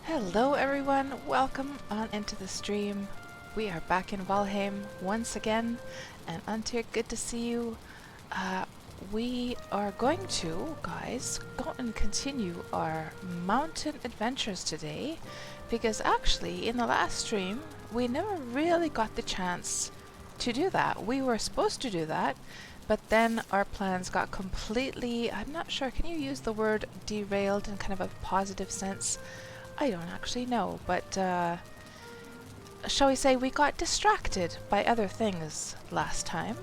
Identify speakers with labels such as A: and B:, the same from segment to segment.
A: Hello everyone, welcome on into the stream. We are back in Valheim once again, and Antir, good to see you. We are going to, guys, go and continue our mountain adventures today, because actually in the last stream we never really got the chance to do that. We were supposed to do that, but then our plans got completely, I'm not sure, can you use the word derailed in kind of a positive sense? I don't actually know, but shall we say we got distracted by other things last time.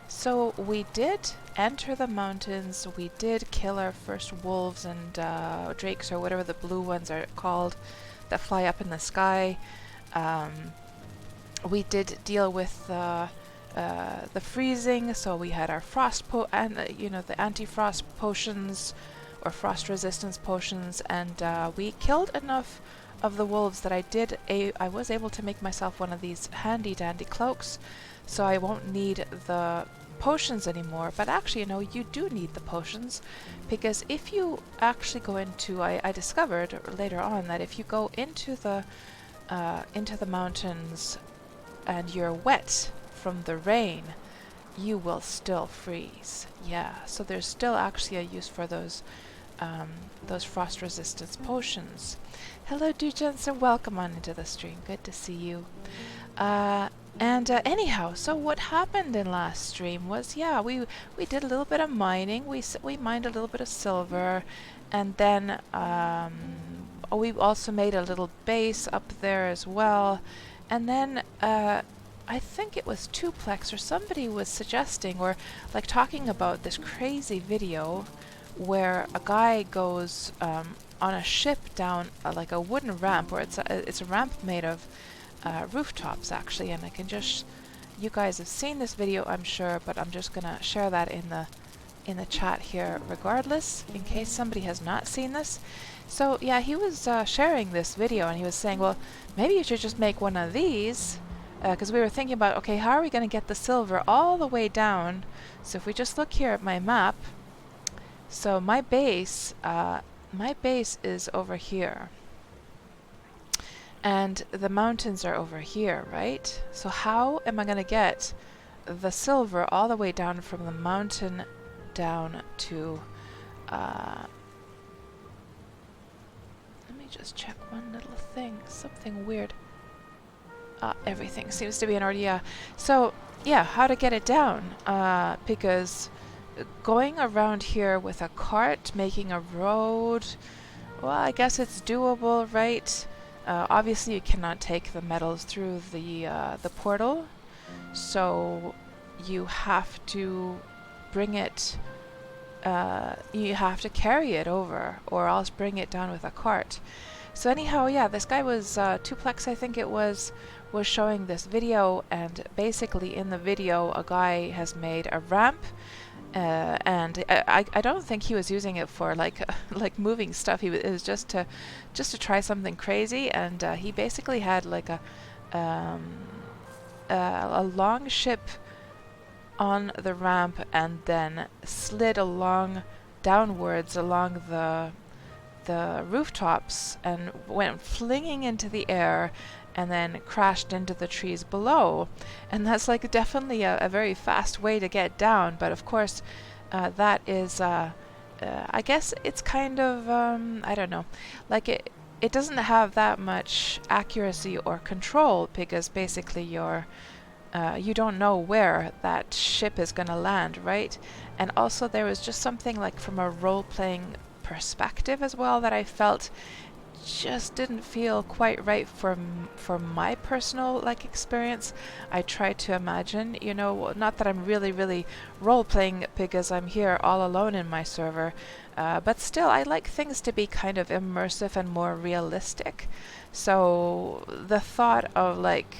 A: So we did enter the mountains, we did kill our first wolves and drakes, or whatever the blue ones are called, that fly up in the sky. We did deal with the freezing, so we had our the anti-frost potions, or frost resistance potions, and we killed enough of the wolves that I was able to make myself one of these handy dandy cloaks, so I won't need the potions anymore. But actually, you do need the potions, because if you actually go into, I discovered later on that if you go into the mountains and you're wet from the rain, you will still freeze. Yeah, so there's still actually a use for those frost resistance potions. Hello, Dujens, and welcome on into the stream. Good to see you. Anyhow, so what happened in last stream was, yeah, we did a little bit of mining. We mined a little bit of silver, and then we also made a little base up there as well. And then I think it was Tuplex or somebody was suggesting, or like talking about this crazy video where a guy goes on a ship down like a wooden ramp, or it's a ramp made of rooftops actually, and you guys have seen this video, I'm sure, but I'm just gonna share that in the chat here regardless, in case somebody has not seen this. So yeah, he was sharing this video, and he was saying, well, maybe you should just make one of these, because we were thinking about, okay, how are we going to get the silver all the way down? So if we just look here at my map, so my base is over here, and the mountains are over here, right? So how am I going to get the silver all the way down from the mountain down to let me just check one little thing, something weird. Everything seems to be in order, yeah. So yeah, how to get it down, because going around here with a cart, making a road, well, I guess it's doable, right? Obviously you cannot take the metals through the portal, so you have to bring it, you have to carry it over, or else bring it down with a cart. So anyhow, yeah, this guy was, Tuplex I think it was showing this video, and basically in the video a guy has made a ramp, and I don't think he was using it for like moving stuff. It was just to try something crazy, and he basically had like a long ship on the ramp, and then slid downwards along the rooftops, and went flinging into the air, and then crashed into the trees below. And that's like definitely a very fast way to get down, but of course that is I guess it's kind of I don't know, like it doesn't have that much accuracy or control, because basically you don't know where that ship is going to land, right? And also there was just something like from a role-playing perspective as well that I felt just didn't feel quite right for my personal like experience. I tried to imagine, not that I'm really role-playing because I'm here all alone in my server, but still I like things to be kind of immersive and more realistic. So the thought of like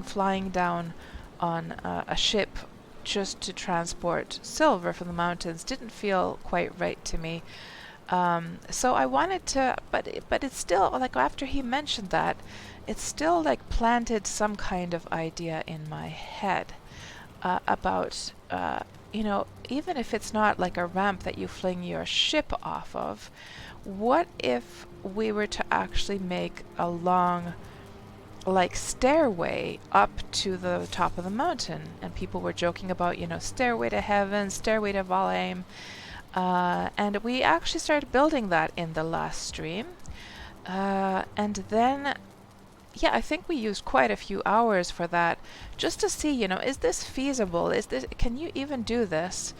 A: flying down on a ship just to transport silver from the mountains didn't feel quite right to me. So I wanted to, but it's still, like, after he mentioned that, it's still like planted some kind of idea in my head about you know, even if it's not like a ramp that you fling your ship off of, what if we were to actually make a long, like, stairway up to the top of the mountain? And people were joking about, you know, stairway to heaven, stairway to Valheim. And we actually started building that in the last stream. And then, yeah, I think we used quite a few hours for that, just to see, you know, is this feasible? Can you even do this?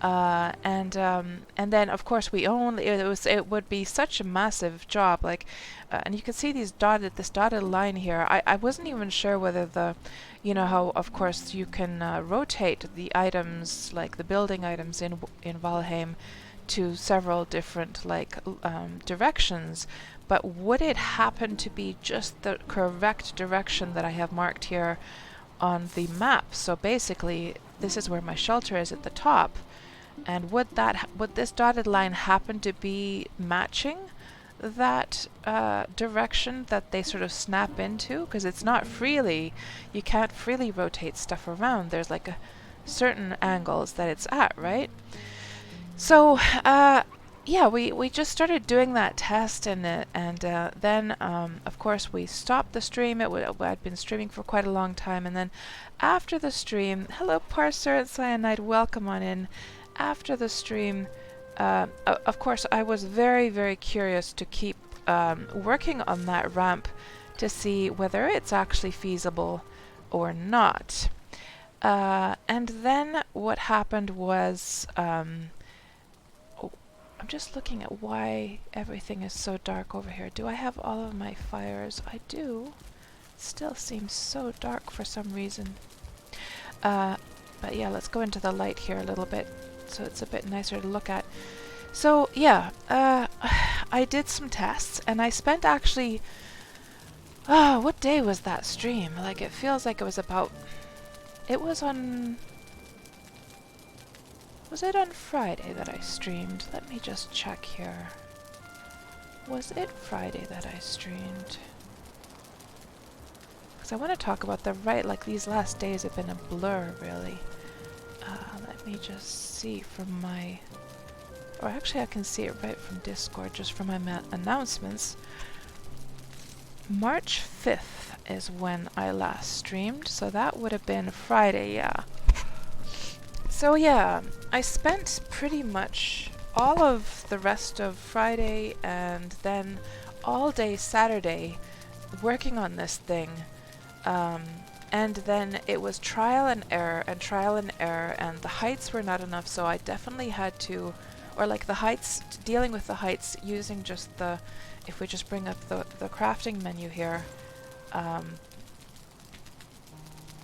A: And then of course it would be such a massive job, like, and you can see this dotted line here. I wasn't even sure whether you know how of course you can rotate the items, like the building items in Valheim, to several different like directions, but would it happen to be just the correct direction that I have marked here on the map? So basically, this is where my shelter is at the top. And would this dotted line happen to be matching that direction that they sort of snap into? Because it's not freely, you can't freely rotate stuff around. There's like a certain angles that it's at, right? So yeah, we just started doing that test, and then of course we stopped the stream. I'd been streaming for quite a long time, and then after the stream, hello Parser and Cyanide, welcome on in. After the stream, of course, I was very, very curious to keep working on that ramp to see whether it's actually feasible or not. And then what happened was, oh, I'm just looking at why everything is so dark over here. Do I have all of my fires? I do. It still seems so dark for some reason. But yeah, let's go into the light here a little bit, so it's a bit nicer to look at. So yeah, I did some tests, and I spent actually, what day was that stream? Like, it feels like it was about, it was it on Friday that I streamed? Let me just check here. Was it Friday that I streamed? Because I want to talk about like these last days have been a blur, really. Let me just see from my, or actually I can see it right from Discord, just from my announcements. March 5th is when I last streamed, so that would have been Friday, yeah. So yeah, I spent pretty much all of the rest of Friday and then all day Saturday working on this thing. And then it was trial and error, and the heights were not enough, so I definitely had to, or like the heights, dealing with the heights using just if we just bring up the crafting menu here,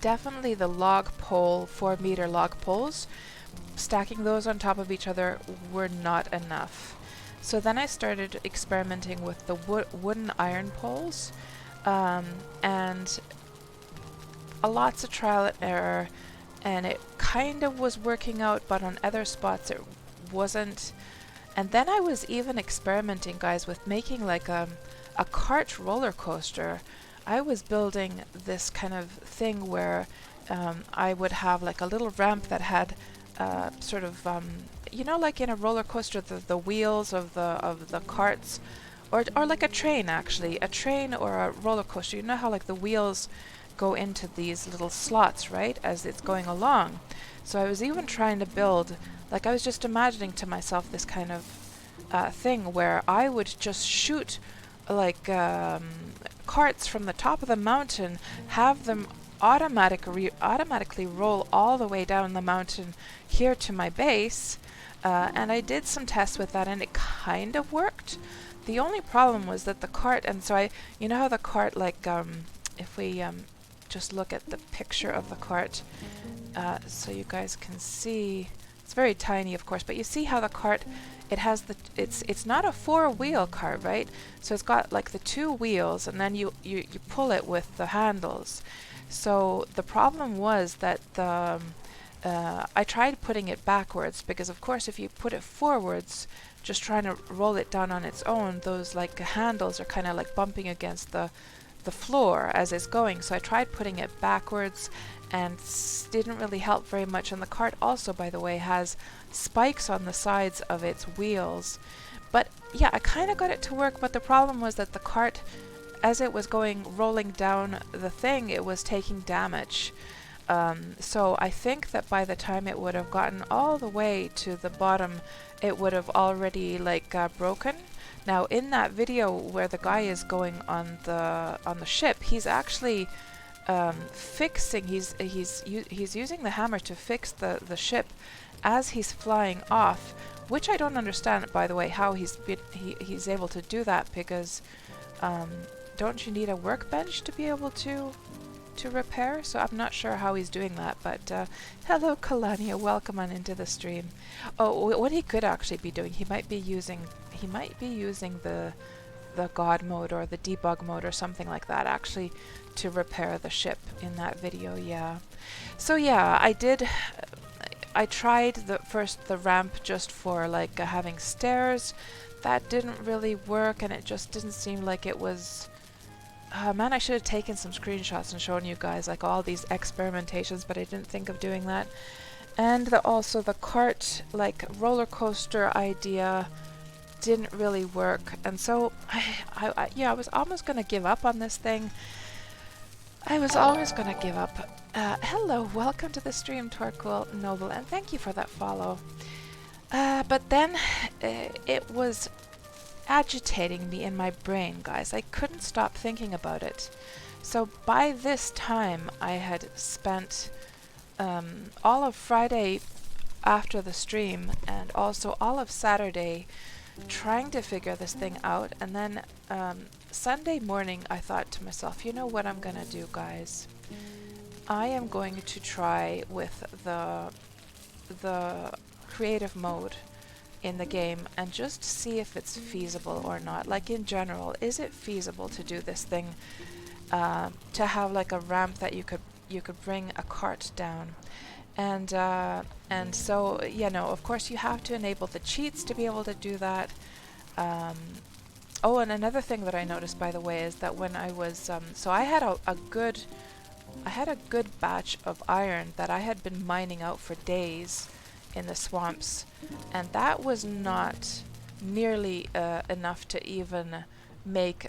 A: definitely the log pole, 4-meter log poles, stacking those on top of each other were not enough. So then I started experimenting with the wooden iron poles, and lots of trial and error, and it kind of was working out, but on other spots it wasn't. And then I was even experimenting, guys, with making like a cart roller coaster. I was building this kind of thing where I would have like a little ramp that had sort of you know, like in a roller coaster, the wheels of the carts, or like a train, actually, a train or a roller coaster. You know how like the wheels go into these little slots, right, as it's going along. So I was even trying to build, like, I was just imagining to myself this kind of thing where I would just shoot like carts from the top of the mountain, have them automatically roll all the way down the mountain here to my base, and I did some tests with that, and it kind of worked. The only problem was that the cart, and so you know how the cart, like, if we just look at the picture of the cart, so you guys can see, it's very tiny, of course, but you see how the cart, it has it's not a 4-wheel cart, right? So it's got like the 2 wheels, and then you pull it with the handles. So the problem was that I tried putting it backwards, because of course if you put it forwards, just trying to roll it down on its own, those like handles are kind of like bumping against the the floor as it's going. So I tried putting it backwards and didn't really help very much. And the cart also, by the way, has spikes on the sides of its wheels. But yeah, I kind of got it to work, but the problem was that the cart, as it was rolling down the thing, it was taking damage. So I think that by the time it would have gotten all the way to the bottom, it would have already broken. Now in that video where the guy is going on the ship, he's actually fixing. He's using the hammer to fix the ship as he's flying off, which I don't understand, by the way, how he's able to do that, because don't you need a workbench to be able to repair? So I'm not sure how he's doing that, but hello Kalania, welcome on into the stream. Oh, what he could actually be doing, he might be using the God mode or the debug mode or something like that, actually, to repair the ship in that video. Yeah. So yeah, I tried the ramp just for having stairs. That didn't really work, and it just didn't seem like it was. Man, I should have taken some screenshots and shown you guys all these experimentations, but I didn't think of doing that. And also the cart roller coaster idea didn't really work, and so I was almost gonna give up on this thing. I was always gonna give up. Hello, welcome to the stream, Torquil Noble, and thank you for that follow. But then it was agitating me in my brain, guys. I couldn't stop thinking about it. So by this time, I had spent all of Friday after the stream and also all of Saturday trying to figure this thing out. And then Sunday morning, I thought to myself, you know what I'm gonna do, guys? I am going to try with the creative mode in the game and just see if it's feasible or not. In general, is it feasible to do this thing, to have a ramp that you could bring a cart down? And so of course you have to enable the cheats to be able to do that. Oh, and another thing that I noticed, by the way, is that when I was so I had a good batch of iron that I had been mining out for days in the swamps, and that was not nearly enough to even make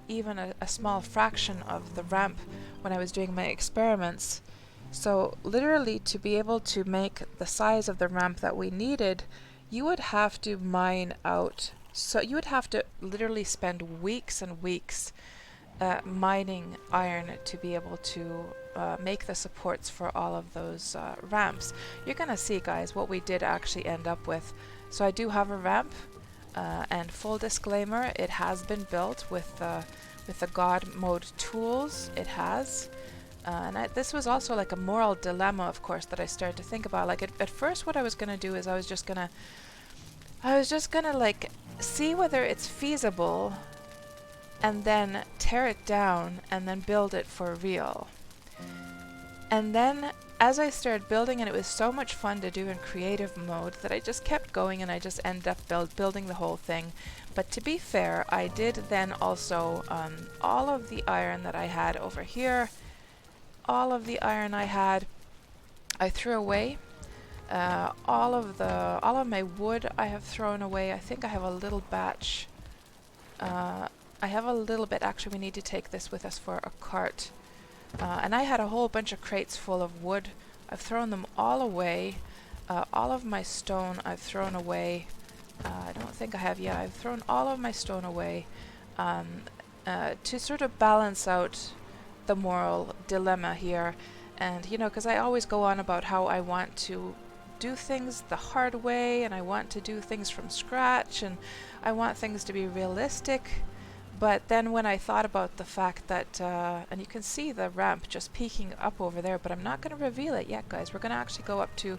A: even a small fraction of the ramp when I was doing my experiments. So literally, to be able to make the size of the ramp that we needed, you would have to mine out, so you would have to literally spend weeks and weeks mining iron to be able to make the supports for all of those ramps. You're gonna see, guys, what we did actually end up with. So I do have a ramp, and full disclaimer, it has been built with the God mode tools. It has, and this was also a moral dilemma, of course, that I started to think about. At first, what I was gonna do is I was just gonna see whether it's feasible, and then tear it down and then build it for real. And then as I started building, and it was so much fun to do in creative mode, that I just kept going, and I just ended up building the whole thing. But to be fair, I did then also all of the iron that I had over here, all of the iron I threw away. All of my wood I have thrown away. I think I have a little batch. I have a little bit. Actually, we need to take this with us for a cart. And I had a whole bunch of crates full of wood. I've thrown them all away. All of my stone I've thrown away. I don't think I have yet. I've thrown all of my stone away to sort of balance out the moral dilemma here. And, because I always go on about how I want to do things the hard way, and I want to do things from scratch, and I want things to be realistic. But then when I thought about the fact that, and you can see the ramp just peeking up over there, but I'm not going to reveal it yet, guys. We're going to actually go up to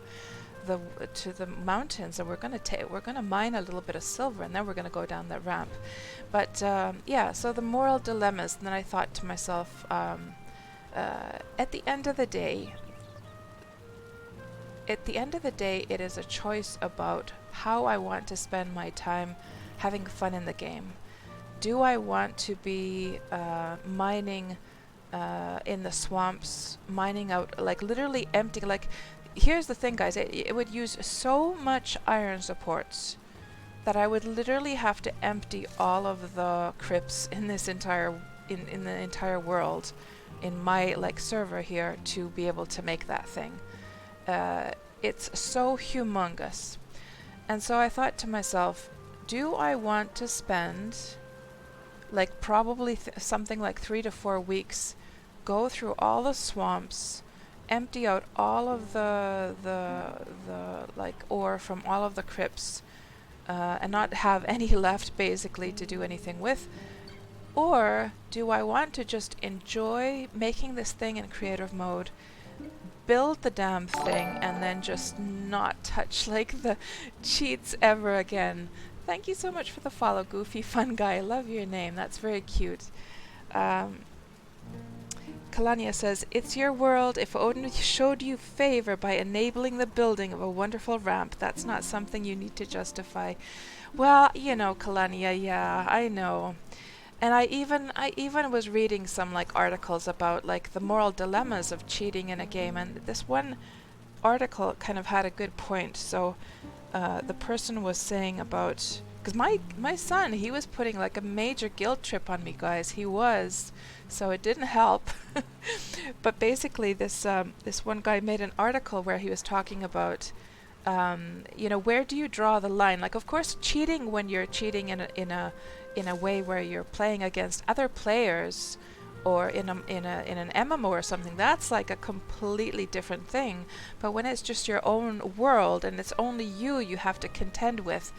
A: the mountains, and we're going to mine a little bit of silver, and then we're going to go down that ramp. But yeah, so the moral dilemmas. And then I thought to myself, at the end of the day, it is a choice about how I want to spend my time having fun in the game. do I want to be mining in the swamps, mining out, like literally empty, like here's the thing guys, it would use so much iron supports that I would literally have to empty all of the crypts in this entire in the entire world in my like server here to be able to make that thing. It's so humongous. And so I thought to myself, do I want to spend like probably something like 3 to 4 weeks, go through all the swamps, empty out all of the like ore from all of the crypts, and not have any left basically to do anything with? Or do I want to just enjoy making this thing in creative mode, build the damn thing, and then just not touch like the cheats ever again? Thank you so much for the follow, Goofy Fun Guy. I love your name. That's very cute. Kalania says, it's your world. If Odin showed you favor by enabling the building of a wonderful ramp, that's not something you need to justify. Well, you know, Kalania, yeah, I know. And I even was reading some like articles about like the moral dilemmas of cheating in a game, and this one article kind of had a good point. So the person was saying about, because my son, he was putting like a major guilt trip on me, guys. He was, so it didn't help. But basically, this one guy made an article where he was talking about, you know, where do you draw the line? Like, of course, cheating when you're cheating in a way where you're playing against other players, or in an MMO or something, that's like a completely different thing. But when it's just your own world and it's only you have to contend with,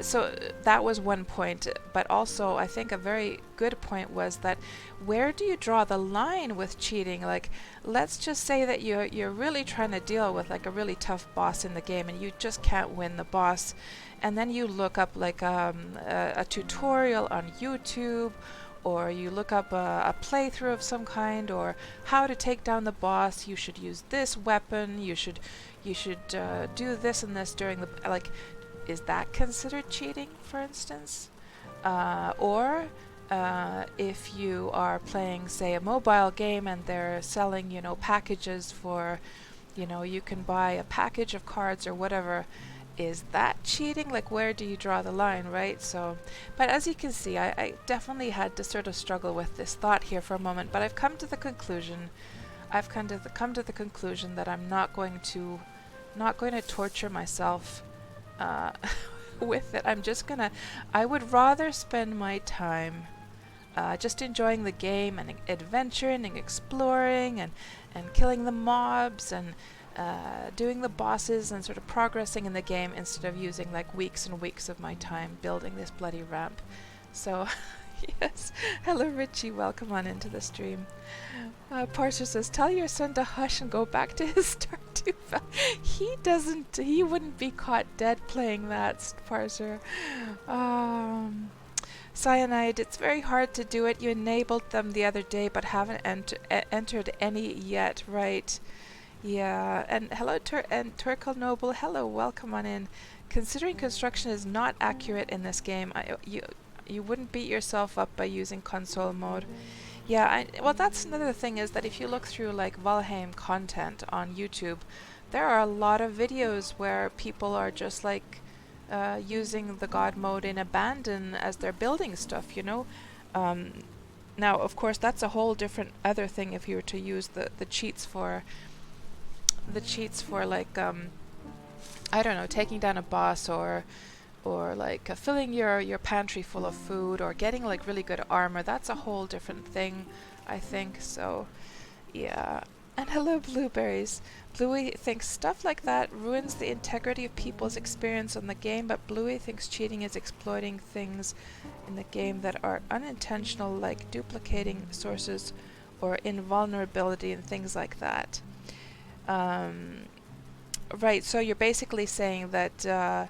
A: so that was one point. But also I think a very good point was that where do you draw the line with cheating? Like, let's just say that you're really trying to deal with like a really tough boss in the game and you just can't win the boss, and then you look up like a tutorial on YouTube, or you look up a playthrough of some kind, or how to take down the boss. You should use this weapon. You should do this and this during the, like, is that considered cheating, for instance? Or if you are playing, say, a mobile game and they're selling, you know, packages for, you know, you can buy a package of cards or whatever. Is that cheating? Like, where do you draw the line, right? So, but as you can see, I definitely had to sort of struggle with this thought here for a moment, but I've come to the conclusion, come to the conclusion that I'm not going to torture myself with it. I would rather spend my time just enjoying the game and adventuring and exploring and killing the mobs and doing the bosses and sort of progressing in the game, instead of using like weeks and weeks of my time building this bloody ramp. So yes, hello Richie, welcome on into the stream. Parser says, tell your son to hush and go back to his Stardew Valley. He wouldn't be caught dead playing that, Parser. Cyanide, it's very hard to do it. You enabled them the other day but haven't entered any yet, right? Yeah, and hello Turkle Noble, hello, welcome on in. Considering construction is not accurate in this game, you wouldn't beat yourself up by using console mode. Yeah, well, that's another thing, is that if you look through like Valheim content on YouTube, there are a lot of videos where people are just like using the god mode in abandon as they're building stuff, you know. Now, of course, that's a whole different other thing if you were to use the cheats for like I don't know, taking down a boss, or like filling your pantry full of food, or getting like really good armor. That's a whole different thing, I think. So yeah. And hello Blueberries. Bluey thinks stuff like that ruins the integrity of people's experience on the game, but Bluey thinks cheating is exploiting things in the game that are unintentional, like duplicating sources or invulnerability and things like that. Right, so you're basically saying that,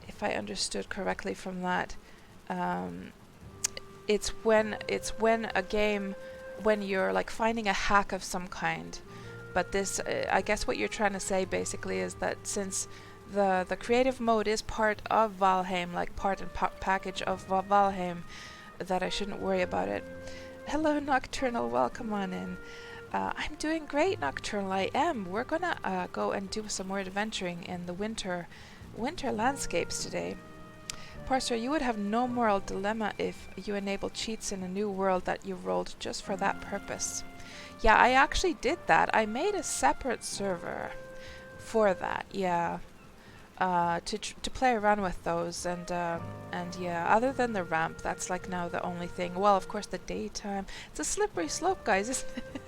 A: if I understood correctly from that, it's when a game, when you're like finding a hack of some kind. But this, I guess what you're trying to say basically is that since the creative mode is part of Valheim, like part and package of Valheim, that I shouldn't worry about it. Hello, Nocturnal. Welcome on in. I'm doing great, Nocturnal. I am. We're gonna go and do some more adventuring in the winter landscapes today. Parser, you would have no moral dilemma if you enabled cheats in a new world that you rolled just for that purpose. Yeah, I actually did that. I made a separate server for that. Yeah. To play around with those, and yeah, other than the ramp, that's like now the only thing. Well, of course, the daytime. It's a slippery slope, guys, isn't it?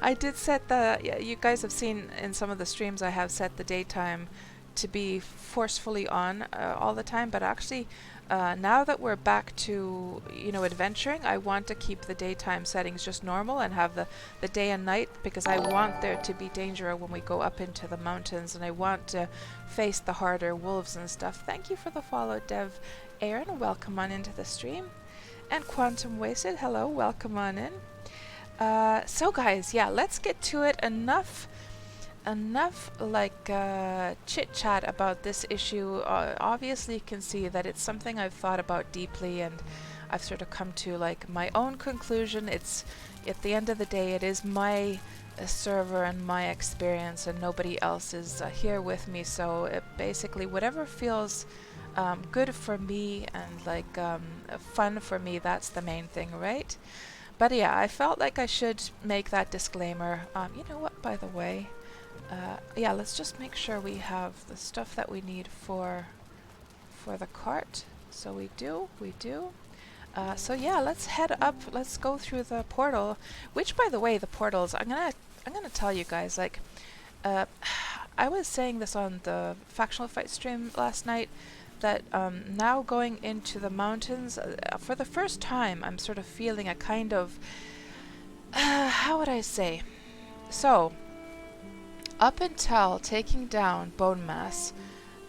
A: I did set yeah, you guys have seen in some of the streams I have set the daytime to be forcefully on all the time, but actually now that we're back to, you know, adventuring, I want to keep the daytime settings just normal and have the day and night, because I want there to be danger when we go up into the mountains, and I want to face the harder wolves and stuff. Thank you for the follow, Dev Aaron. Welcome on into the stream. And Quantum Wasted, hello, welcome on in. So guys, yeah, let's get to it. Enough like chit chat about this issue. Obviously you can see that it's something I've thought about deeply, and I've sort of come to like my own conclusion. It's, at the end of the day, it is my server and my experience, and nobody else is here with me, so it basically whatever feels good for me and like fun for me, that's the main thing, right? But yeah, I felt like I should make that disclaimer. You know what, by the way, yeah, let's just make sure we have the stuff that we need for the cart. So we do. So yeah, let's head up. Let's go through the portal. Which, by the way, the portals, I'm gonna tell you guys, like, I was saying this on the factional fight stream last night, that now going into the mountains, for the first time, I'm sort of feeling a kind of, how would I say? So, up until taking down Bone Mass,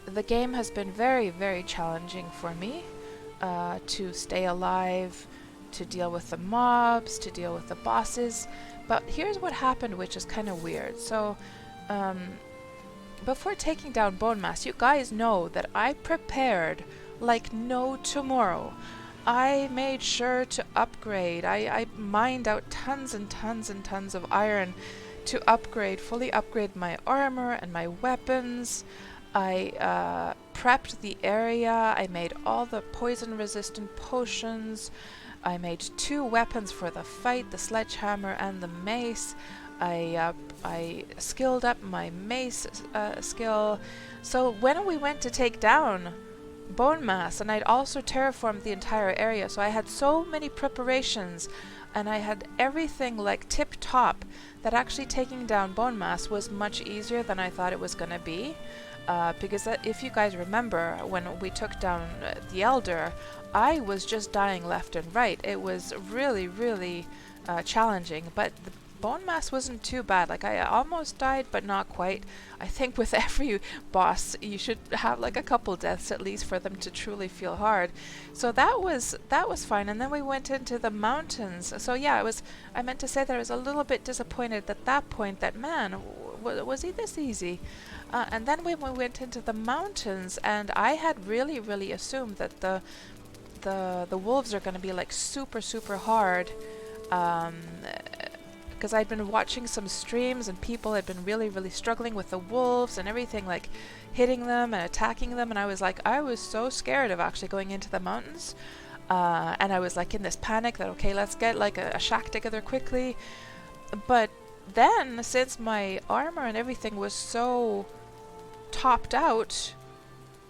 A: the game has been very, very challenging for me to stay alive, to deal with the mobs, to deal with the bosses. But here's what happened, which is kind of weird. So, before taking down Bone Mass, you guys know that I prepared like no tomorrow. I made sure to upgrade. I mined out tons and tons and tons of iron to fully upgrade my armor and my weapons. I prepped the area. I made all the poison resistant potions. I made 2 weapons for the fight, the sledgehammer and the mace. I skilled up my mace skill. So when we went to take down Bone Mass, and I'd also terraformed the entire area, so I had so many preparations, and I had everything like tip top, that actually taking down Bone Mass was much easier than I thought it was going to be. Because if you guys remember, when we took down the Elder, I was just dying left and right. It was really, really challenging, but the Bone Mass wasn't too bad. Like, I almost died, but not quite. I think with every boss, you should have like a couple deaths at least for them to truly feel hard. So that was fine. And then we went into the mountains. So yeah, I meant to say that I was a little bit disappointed at that point. That, man, was he this easy? And then when we went into the mountains, and I had really, really assumed that the wolves are going to be like super, super hard. Because I'd been watching some streams and people had been really, really struggling with the wolves and everything, like hitting them and attacking them, and I was so scared of actually going into the mountains, and I was like in this panic that, okay, let's get like a shack together quickly. But then, since my armor and everything was so topped out,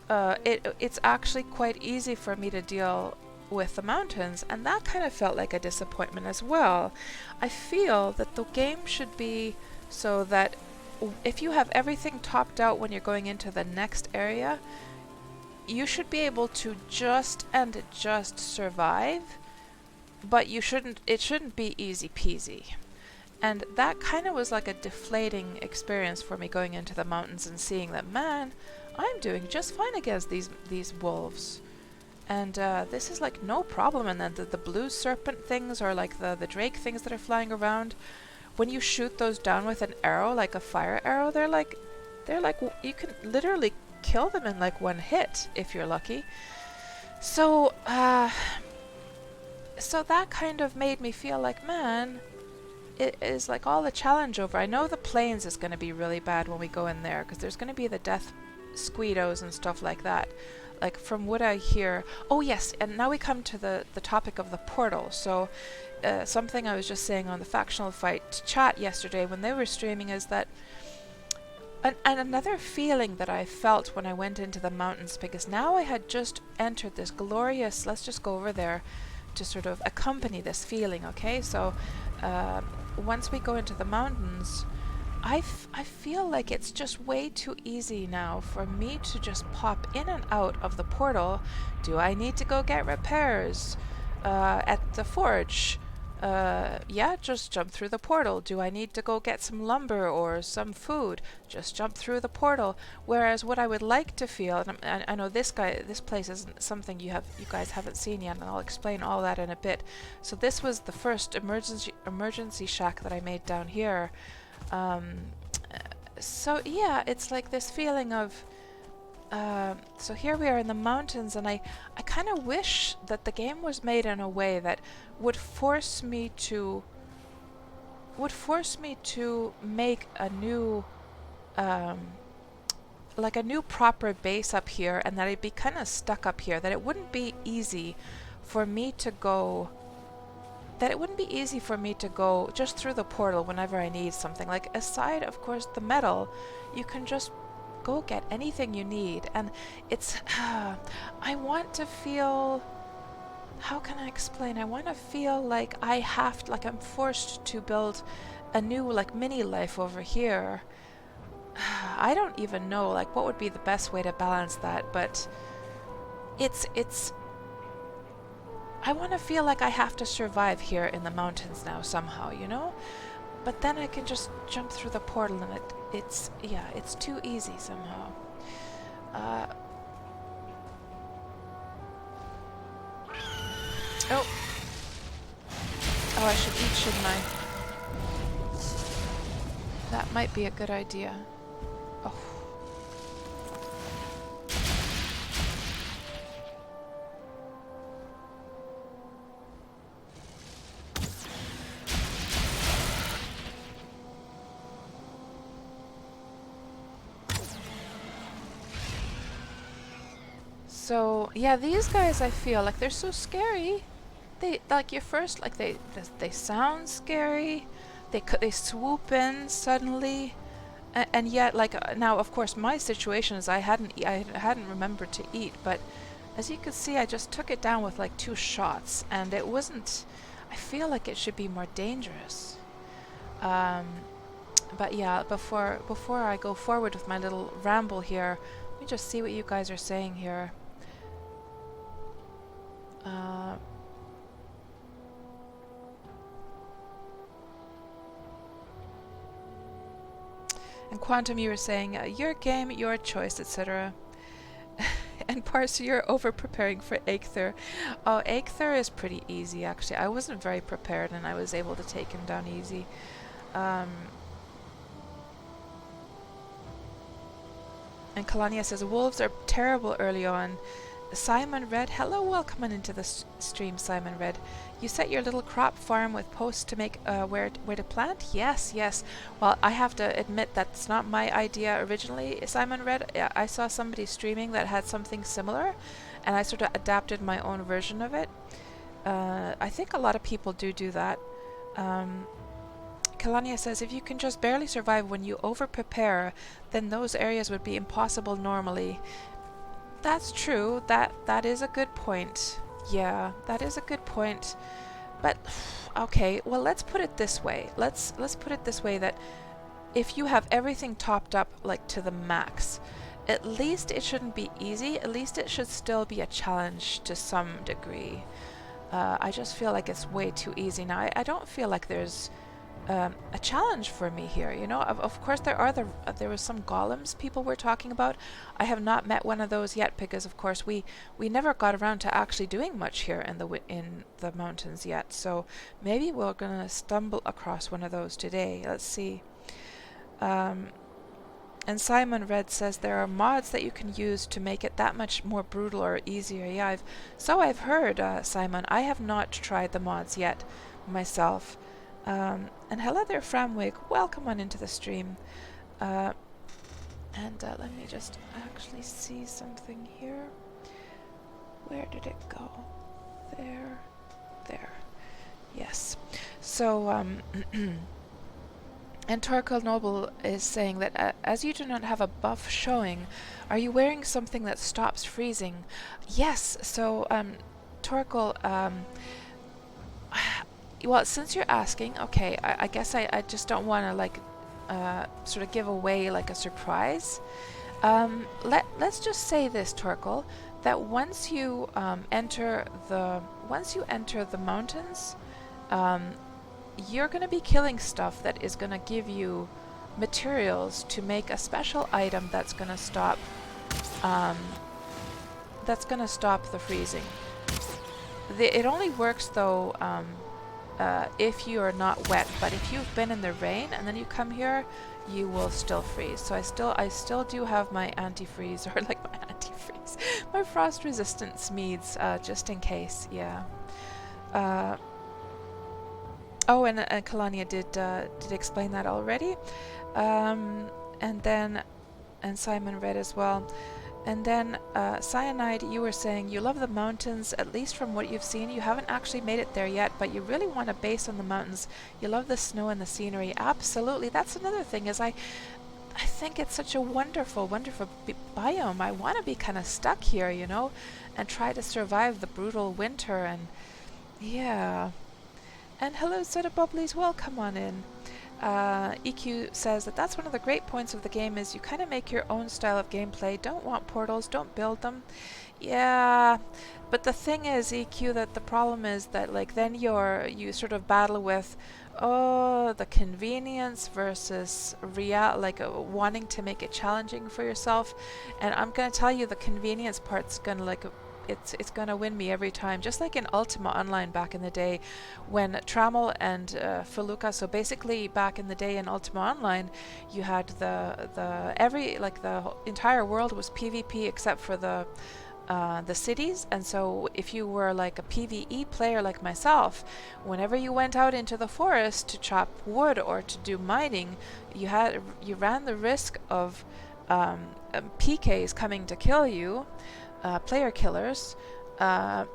A: it's actually quite easy for me to deal with the mountains, and that kind of felt like a disappointment as well. I feel that the game should be so that if you have everything topped out when you're going into the next area, you should be able to just survive, but it shouldn't be easy peasy. And that kind of was like a deflating experience for me going into the mountains and seeing that, man, I'm doing just fine against these wolves. And this is like no problem. And then the blue serpent things, or like the drake things that are flying around, when you shoot those down with an arrow, like a fire arrow, they're like you can literally kill them in like one hit if you're lucky. So, so that kind of made me feel like, man, it is like all the challenge over. I know the plains is going to be really bad when we go in there, because there's going to be the death squeedos and stuff like that. Like from what I hear. Oh yes, and now we come to the topic of the portal. So something I was just saying on the factional fight chat yesterday when they were streaming is that and another feeling that I felt when I went into the mountains, because now I had just entered this glorious, let's just go over there to sort of accompany this feeling, okay? So once we go into the mountains, I feel like it's just way too easy now for me to just pop in and out of the portal. Do I need to go get repairs at the forge? Yeah, just jump through the portal. Do I need to go get some lumber or some food? Just jump through the portal. Whereas what I would like to feel, and I know this place isn't something you guys haven't seen yet, and I'll explain all that in a bit. So this was the first emergency shack that I made down here. So yeah, it's like this feeling of so here we are in the mountains, and I kind of wish that the game was made in a way that would force me to make a new like a new proper base up here, and that I'd be kind of stuck up here, that it wouldn't be easy for me to go just through the portal whenever I need something. Like, aside of course the metal, you can just go get anything you need, and it's I want to feel, how can I explain? I want to feel like I'm forced to build a new like mini life over here. I don't even know like what would be the best way to balance that, but it's I want to feel like I have to survive here in the mountains now somehow, you know? But then I can just jump through the portal, and it's too easy somehow. Oh, I should eat, shouldn't I? That might be a good idea. Oh. So yeah, these guys, I feel like they're so scary. They like they sound scary. They swoop in suddenly, and yet now of course my situation is I hadn't remembered to eat, but as you can see I just took it down with like 2 shots, and it wasn't. I feel like it should be more dangerous. But yeah, before I go forward with my little ramble here, let me just see what you guys are saying here. And Quantum, you were saying, your game, your choice, etc. And Parser, you're over-preparing for Aether. Oh, Aether is pretty easy, actually. I wasn't very prepared, and I was able to take him down easy. And Kalania says, wolves are terrible early on. Simon Red, hello, welcome on into the stream, Simon Red. You set your little crop farm with posts to make where to plant? Yes. Well, I have to admit that's not my idea originally, Simon Red. I saw somebody streaming that had something similar, and I sort of adapted my own version of it. I think a lot of people do that. Kalania says, if you can just barely survive when you over-prepare, then those areas would be impossible normally. That's true. That is a good point. Yeah, that is a good point. But okay, well, let's put it this way. Let's put it this way, that if you have everything topped up like to the max, at least it shouldn't be easy. At least it should still be a challenge to some degree. I just feel like it's way too easy now. I don't feel like there's a challenge for me here, you know. Of course there was some golems people were talking about. I have not met one of those yet, because of course we never got around to actually doing much here in the mountains yet. So maybe we're gonna stumble across one of those today. Let's see. And Simon Red says there are mods that you can use to make it that much more brutal or easier. Yeah, I've heard, Simon. I have not tried the mods yet myself. And hello there, Framwig. Welcome on into the stream. And let me just actually see something here. Where did it go? There. Yes. So, and Torkel Noble is saying that as you do not have a buff showing, are you wearing something that stops freezing? Yes. So, Torkel, well, since you're asking, okay, I guess I just don't want to like sort of give away like a surprise. Let's just say this, Torkel, that once you enter the mountains, you're going to be killing stuff that is going to give you materials to make a special item that's going to stop the freezing. It only works though if you are not wet, but if you've been in the rain and then you come here, you will still freeze. So I still do have my antifreeze, or like my antifreeze, my frost resistant Smeeds, just in case. Yeah. Oh, and Kalania did explain that already, and Simon read as well. And then, Cyanide, you were saying you love the mountains, at least from what you've seen. You haven't actually made it there yet, but you really want to base on the mountains. You love the snow and the scenery. Absolutely. That's another thing, is I think it's such a wonderful, wonderful biome. I want to be kind of stuck here, you know, and try to survive the brutal winter. And yeah. And hello, Soda Bubblies. Welcome on in. EQ says that's one of the great points of the game, is you kind of make your own style of gameplay. Don't want portals, don't build them. Yeah, but the thing is, EQ, that the problem is that like then you sort of battle with the convenience versus wanting to make it challenging for yourself. And I'm gonna tell you, the convenience part's gonna like it's gonna win me every time. Just like in Ultima Online back in the day, when Trammel and Feluca. So basically, back in the day in Ultima Online, you had the entire world was PvP except for the cities. And so if you were like a PvE player like myself, whenever you went out into the forest to chop wood or to do mining, you ran the risk of PKs coming to kill you. Player killers, and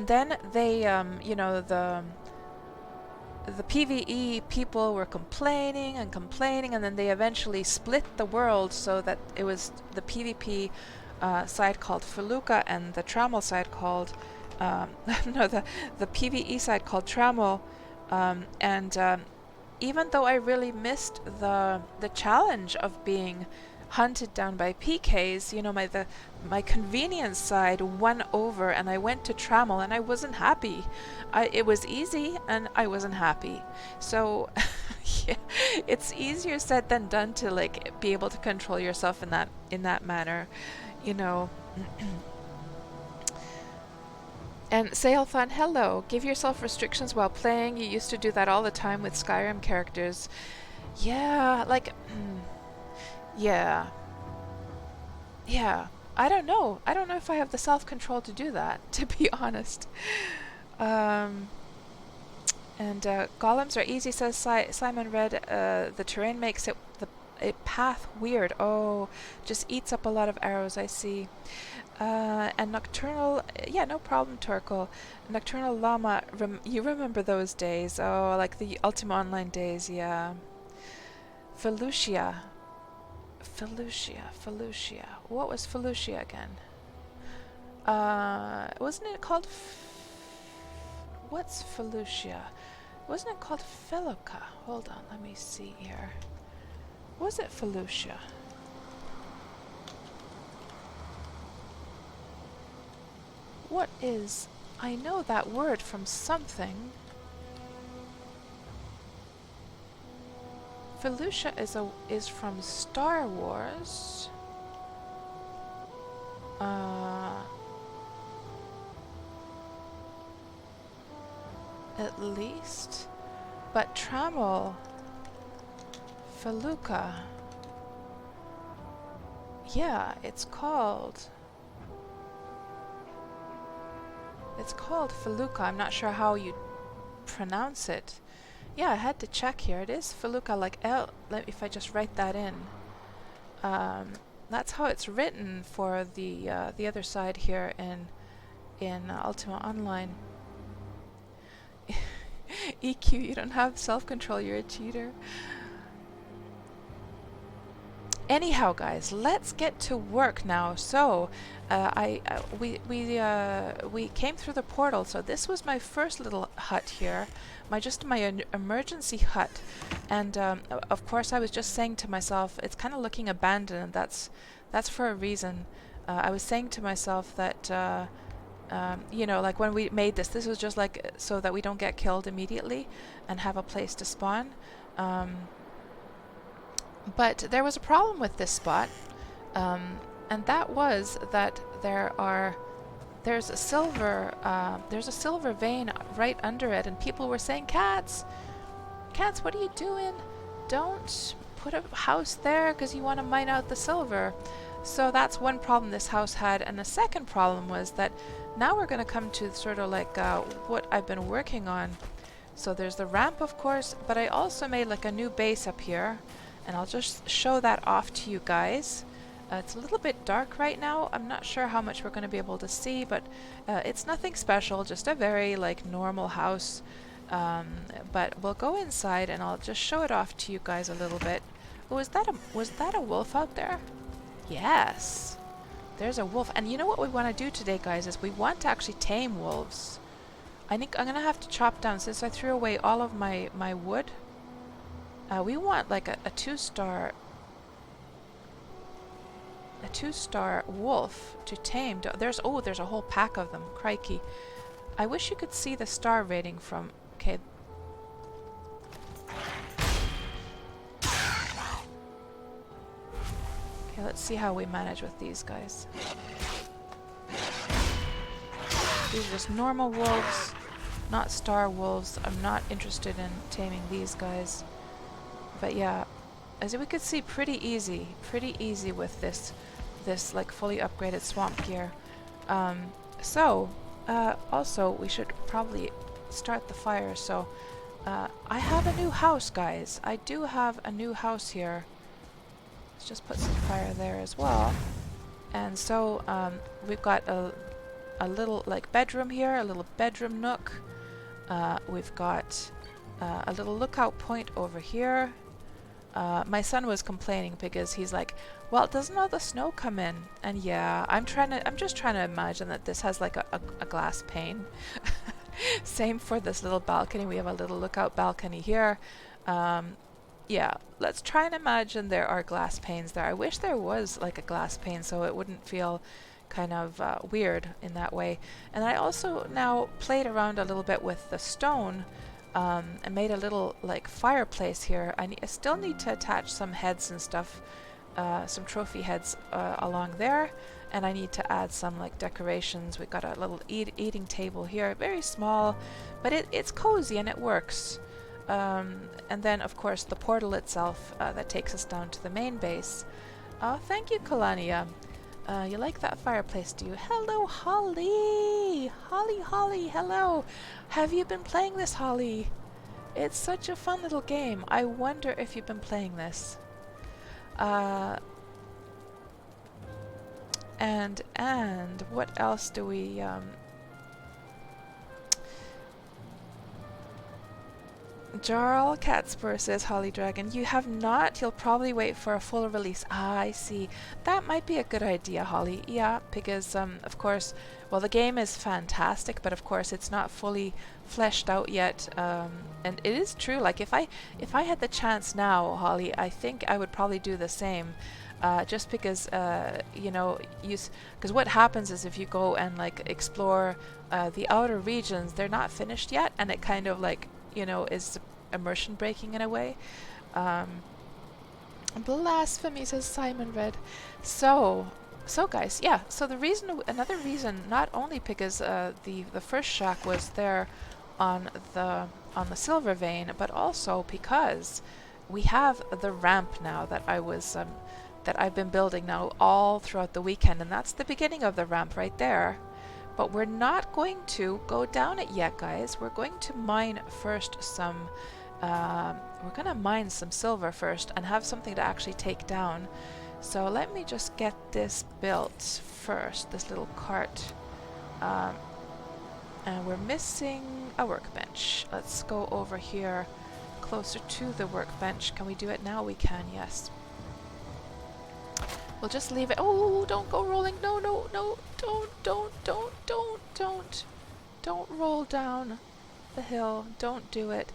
A: then they, the PvE people were complaining, and then they eventually split the world so that it was the PvP side called Feluca and the Trammel side called, the PvE side called Trammel, and even though I really missed the challenge of being hunted down by PKs, you know, my convenience side won over, and I went to Trammel and I wasn't happy. It was easy and I wasn't happy. So yeah, it's easier said than done to like be able to control yourself in that manner, you know. And Sailthon, hello. Give yourself restrictions while playing. You used to do that all the time with Skyrim characters. Yeah, like yeah. I don't know if I have the self-control to do that, to be honest. And golems are easy, says Simon Red. The terrain makes a path weird. Oh, just eats up a lot of arrows, I see. And Nocturnal, yeah, no problem, Torkel. Nocturnal Llama, you remember those days. Oh, like the Ultima Online days, yeah. Felucia. What was Felucia again? Wasn't it called... What's Felucia? Wasn't it called Feluca? Hold on, let me see here. Was it Felucia? What is... I know that word from something. Felucia is from Star Wars. At least. But Trammel, Feluca. Yeah, it's called Felucca. I'm not sure how you pronounce it. Yeah, I had to check here. It is Felucca, like L. If I just write that in, that's how it's written for the other side here in Ultima Online. EQ, you don't have self-control. You're a cheater. Anyhow, guys, let's get to work now. So, we came through the portal. So this was my first little hut here, my emergency hut, and of course I was just saying to myself, it's kind of looking abandoned, and that's for a reason. I was saying to myself that you know, like when we made this was just like so that we don't get killed immediately and have a place to spawn. But there was a problem with this spot, and that was that there's a silver vein right under it, and people were saying, Cats, what are you doing? Don't put a house there because you want to mine out the silver. So that's one problem this house had, and the second problem was that now we're going to come to sort of like what I've been working on. So there's the ramp, of course, but I also made like a new base up here. And I'll just show that off to you guys. It's a little bit dark right now. I'm not sure how much we're going to be able to see, but it's nothing special, just a very like normal house. But we'll go inside and I'll just show it off to you guys a little bit. Oh, was that a wolf out there? Yes. There's a wolf. And you know what we want to do today, guys, is we want to actually tame wolves. I think I'm going to have to chop down, since I threw away all of my wood. We want like a two-star wolf to tame. There's a whole pack of them. Crikey. I wish you could see the star rating from... Okay. Okay, let's see how we manage with these guys. These are just normal wolves, not star wolves. I'm not interested in taming these guys. But yeah, as we could see, pretty easy with this like fully upgraded swamp gear. Also we should probably start the fire. So I have a new house, guys. I do have a new house here. Let's just put some fire there as well. And so we've got a little like bedroom here, a little bedroom nook. We've got a little lookout point over here. My son was complaining because he's like, well, doesn't all the snow come in? And yeah, I'm just trying to imagine that this has like a glass pane. Same for this little balcony. We have a little lookout balcony here. Yeah, let's try and imagine there are glass panes there. I wish there was like a glass pane so it wouldn't feel kind of weird in that way. And I also now played around a little bit with the stone. I made a little like fireplace here. I still need to attach some heads and stuff, some trophy heads along there, and I need to add some like decorations. We've got a little eating table here, very small, but it's cozy and it works. And then of course the portal itself that takes us down to the main base. Oh, thank you, Kalania. You like that fireplace, do you? Hello, Holly! Holly, hello! Have you been playing this, Holly? It's such a fun little game. I wonder if you've been playing this. And what else do we... Jarl KatsPurr's says, Holly Dragon, you have not. You'll probably wait for a full release. Ah, I see. That might be a good idea, Holly. Yeah, because of course, well, the game is fantastic, but of course it's not fully fleshed out yet. And it is true. Like if I had the chance now, Holly, I think I would probably do the same. Just because you know, because what happens is if you go and like explore the outer regions, they're not finished yet, and it kind of like, you know, is immersion breaking in a way. Blasphemy, says Simon Red. So guys, yeah, so another reason, not only because the first shack was there on the silver vein, but also because we have the ramp now that that I've been building now all throughout the weekend, and that's the beginning of the ramp right there. But we're not going to go down it yet, guys. We're going to mine first some, we're going to mine some silver first and have something to actually take down. So let me just get this built first, this little cart. And we're missing a workbench. Let's go over here closer to the workbench. Can we do it now? We can, yes. We'll just leave it. Oh, don't go rolling. No, no, no. Don't roll down the hill. Don't do it.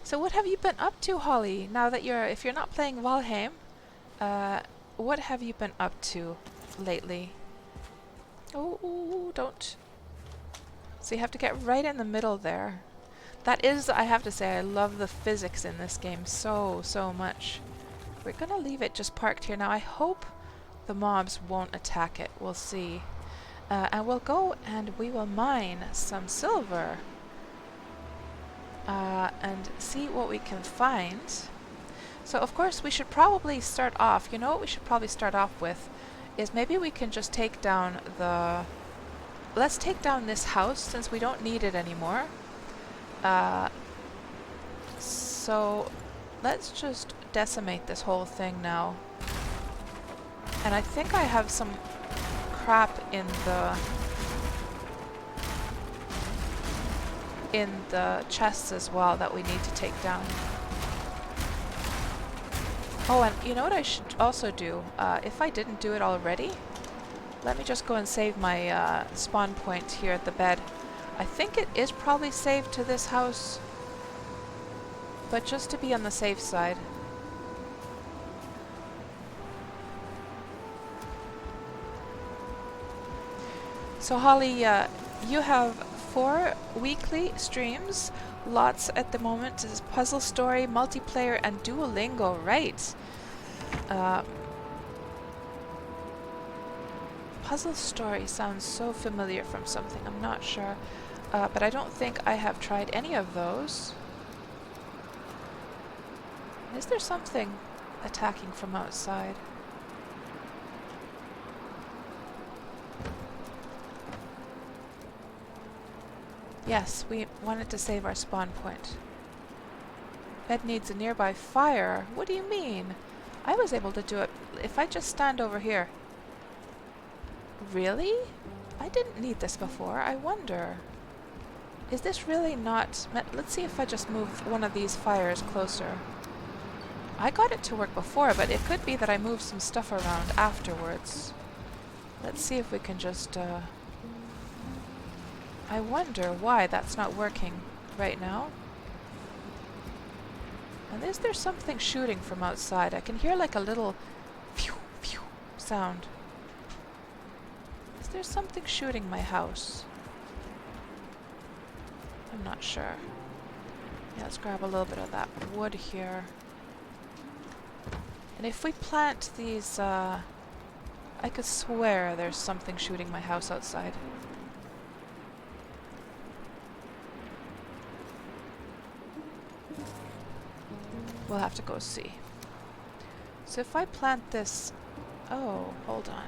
A: So what have you been up to, Holly? Now that if you're not playing Valheim, what have you been up to lately? Oh, don't. So you have to get right in the middle there. That is, I have to say, I love the physics in this game so much. We're gonna leave it just parked here now. I hope the mobs won't attack it. We'll see. And we'll go and we will mine some silver. And see what we can find. So of course we should probably start off, you know what we should probably start off with is maybe we can just take down let's take down this house since we don't need it anymore. So let's just decimate this whole thing now. And I think I have some crap in the chests as well that we need to take down. Oh, and you know what I should also do? If I didn't do it already, let me just go and save my spawn point here at the bed. I think it is probably saved to this house, but just to be on the safe side. So Holly, you have 4 weekly streams. Lots at the moment is Puzzle Story, Multiplayer, and Duolingo, right? Puzzle Story sounds so familiar from something, I'm not sure. But I don't think I have tried any of those. Is there something attacking from outside? Yes, we wanted to save our spawn point. Bed needs a nearby fire. What do you mean? I was able to do it if I just stand over here. Really? I didn't need this before. I wonder. Is this really not... Let's see if I just move one of these fires closer. I got it to work before, but it could be that I moved some stuff around afterwards. Let's see if we can just... I wonder why that's not working right now. And is there something shooting from outside? I can hear like a little phew, phew sound. Is there something shooting my house? I'm not sure. Yeah, let's grab a little bit of that wood here. And if we plant these, I could swear there's something shooting my house outside. We'll have to go see. So if I plant this... Oh, hold on.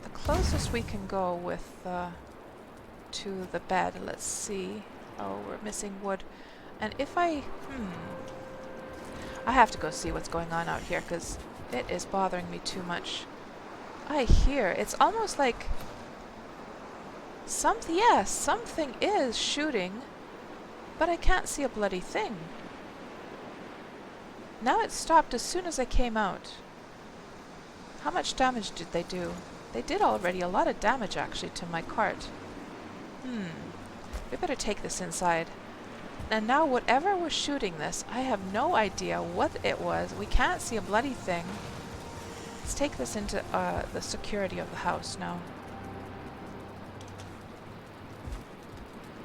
A: The closest we can go with to the bed, let's see. Oh, we're missing wood. And if I... I have to go see what's going on out here because it is bothering me too much. I hear... It's almost like... Yes, something is shooting, but I can't see a bloody thing. Now it stopped as soon as I came out. How much damage did they do? They did already a lot of damage actually to my cart. We better take this inside. And now whatever was shooting this, I have no idea what it was. We can't see a bloody thing. Let's take this into the security of the house now.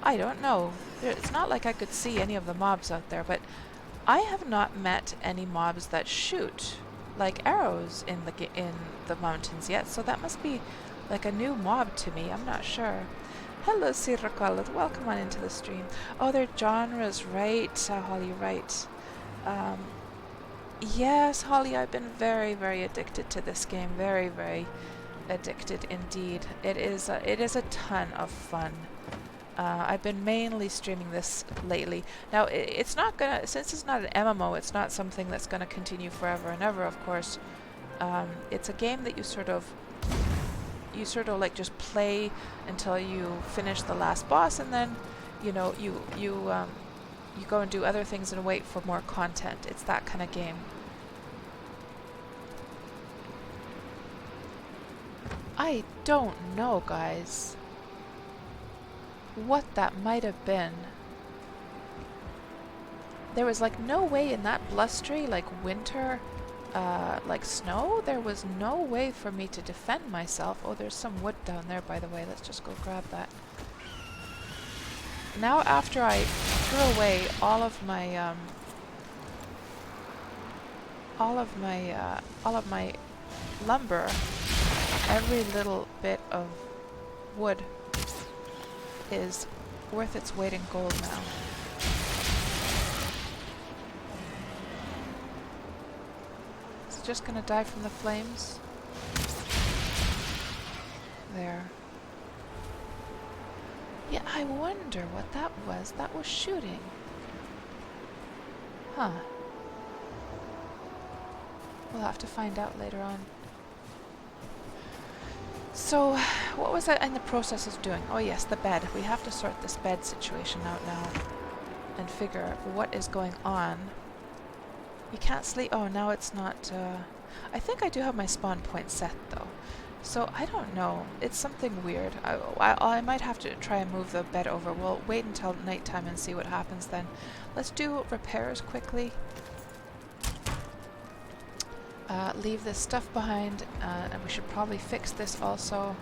A: I don't know. It's not like I could see any of the mobs out there, but I have not met any mobs that shoot like arrows in the mountains yet, so that must be like a new mob to me. I'm not sure. Hello, Sirakalat. Welcome on into the stream. Oh, they're genres, right? Holly, right. Um, yes, Holly, I've been very, very addicted to this game. Very, very addicted indeed. It is a ton of fun. I've been mainly streaming this lately. Now, it's not gonna, since it's not an MMO, it's not something that's gonna continue forever and ever, of course. It's a game that you sort of like just play until you finish the last boss, and then, you know, you go and do other things and wait for more content. It's that kind of game. I don't know, guys, what that might have been. There was like no way in that blustery, like winter, like snow, there was no way for me to defend myself. Oh, there's some wood down there, by the way. Let's just go grab that. Now, after I threw away all of my lumber, every little bit of wood is worth its weight in gold now. Is it just gonna die from the flames? There. Yeah, I wonder what that was shooting. Huh. We'll have to find out later on. So, what was I in the process of doing? Oh yes, the bed. We have to sort this bed situation out now and figure what is going on. You can't sleep. Oh, now it's not. I think I do have my spawn point set though. So, I don't know. It's something weird. I might have to try and move the bed over. We'll wait until nighttime and see what happens then. Let's do repairs quickly. Leave this stuff behind, and we should probably fix this also.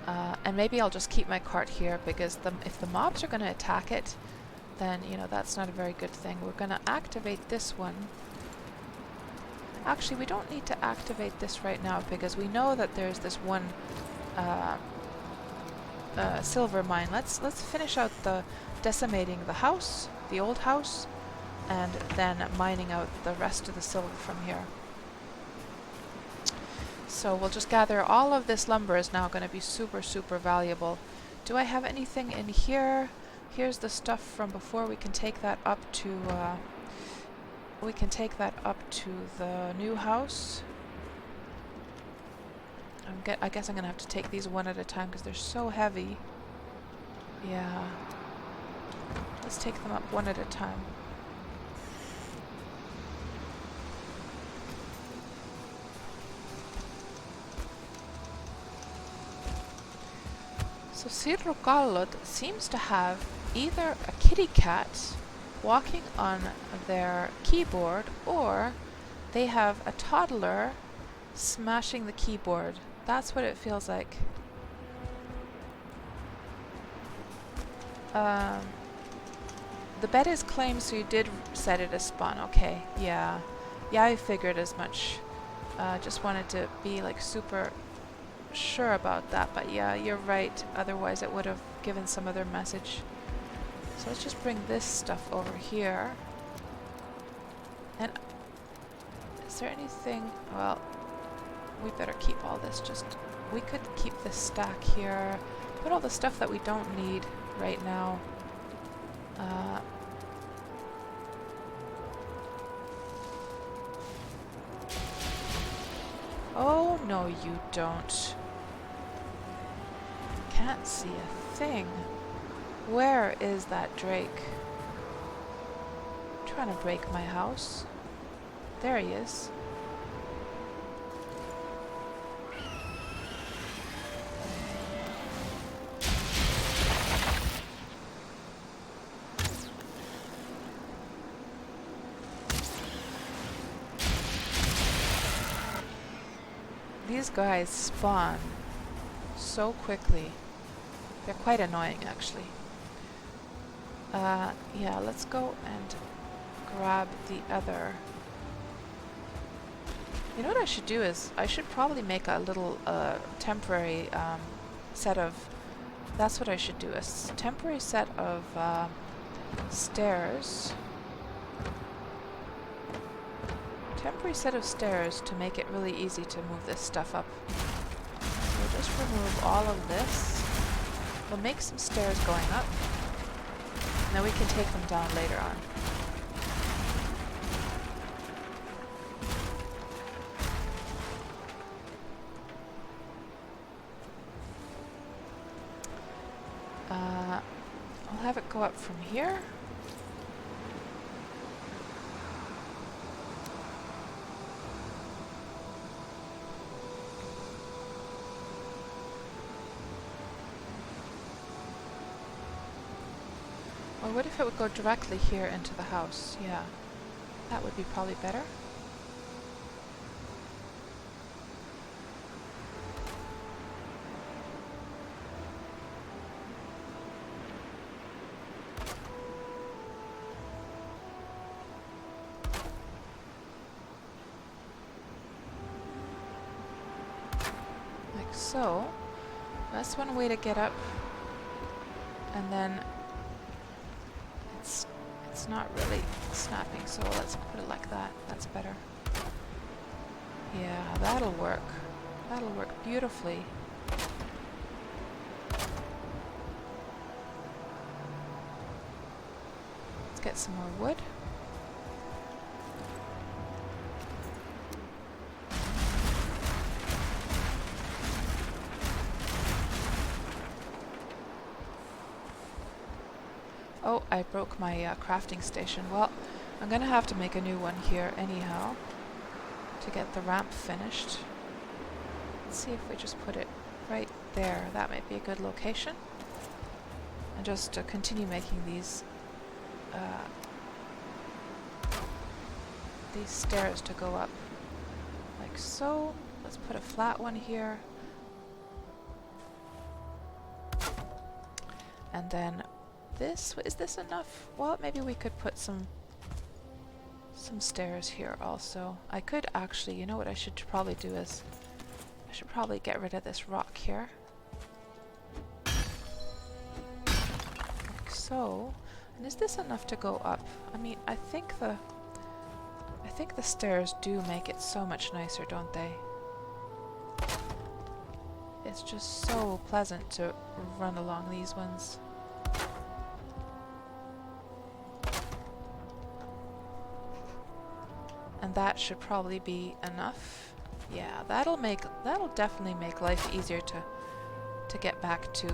A: And maybe I'll just keep my cart here, because if the mobs are going to attack it, then, you know, that's not a very good thing. We're going to activate this one. Actually, we don't need to activate this right now, because we know that there's this one silver mine. Let's finish out the decimating the house, the old house, and then mining out the rest of the silver from here. So we'll just gather all of this lumber is now going to be super, super valuable. Do I have anything in here? Here's the stuff from before. We can take that up to the new house. I guess I'm going to have to take these one at a time because they're so heavy. Yeah. Let's take them up one at a time. So Sirro Kallot seems to have either a kitty cat walking on their keyboard, or they have a toddler smashing the keyboard. That's what it feels like. The bed is claimed, so you did set it as spawn. Okay, yeah. Yeah, I figured as much. Just wanted to be like super sure about that, but yeah, you're right. Otherwise it would have given some other message. So let's just bring this stuff over here. And is there anything? Well, we better keep all this. We could keep this stack here. Put all the stuff that we don't need right now. Oh, no, you don't. Can't see a thing. Where is that Drake? Trying to break my house. There he is. These guys spawn so quickly. They're quite annoying, actually. Yeah, let's go and grab the other. You know what I should do is, I should probably make a little temporary set of That's what I should do. A temporary set of stairs. Temporary set of stairs to make it really easy to move this stuff up. We'll just remove all of this. We'll make some stairs going up. And then we can take them down later on. I'll have it go up from here. Or what if it would go directly here into the house? Yeah, that would be probably better. Like so. That's one way to get up. And then it's not really snapping, so let's put it like that. That's better. Yeah, that'll work. That'll work beautifully. Let's get some more wood. Oh, I broke my crafting station. Well, I'm gonna have to make a new one here anyhow to get the ramp finished. Let's see if we just put it right there. That might be a good location. And just continue making these stairs to go up like so. Let's put a flat one here. And then this, is this enough? Well, maybe we could put some stairs here also. I could actually, you know what I should probably do is, I should probably get rid of this rock here. Like so. And is this enough to go up? I mean, I think the stairs do make it so much nicer, don't they? It's just so pleasant to run along these ones. And that should probably be enough. Yeah, that'll definitely make life easier to get back to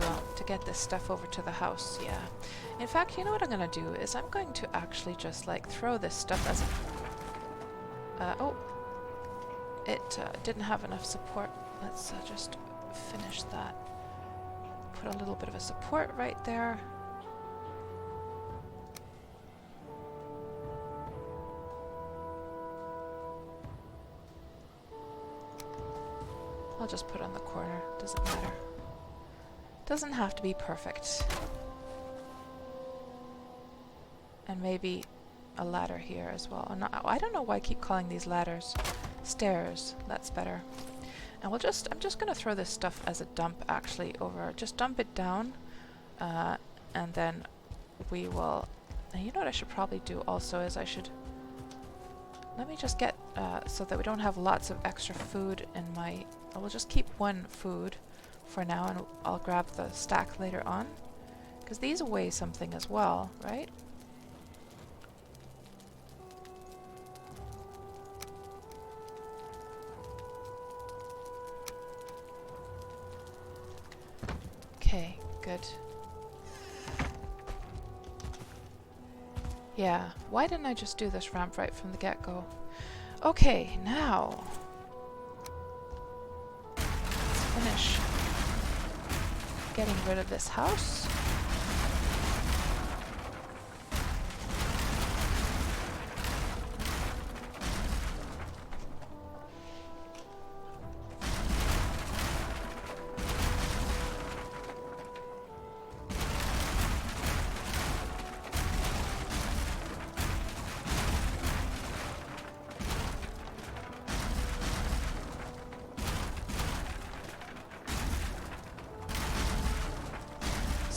A: get this stuff over to the house. Yeah. In fact, you know what I'm gonna do is I'm going to actually just like throw this stuff as oh, it didn't have enough support. Let's just finish that. Put a little bit of a support right there. I'll just put it on the corner, doesn't matter. Doesn't have to be perfect. And maybe a ladder here as well. I don't know why I keep calling these ladders stairs. That's better. And I'm just gonna throw this stuff as a dump actually over. Just dump it down, and then we will. And you know what I should probably do also is let me just get so that we don't have lots of extra food in my. I will just keep one food for now, and I'll grab the stack later on, because these weigh something as well, right? Okay, good. Yeah, why didn't I just do this ramp right from the get-go? Okay, now let's finish getting rid of this house.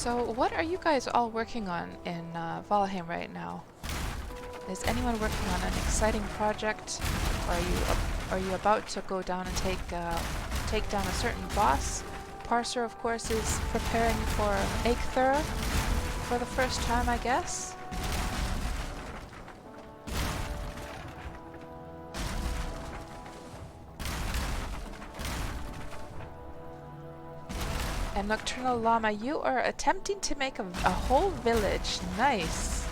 A: So what are you guys all working on in Valheim right now? Is anyone working on an exciting project? Or are you about to go down and take down a certain boss? Parser, of course, is preparing for Eikthyr for the first time, I guess. And Nocturnal Llama, you are attempting to make a whole village. Nice.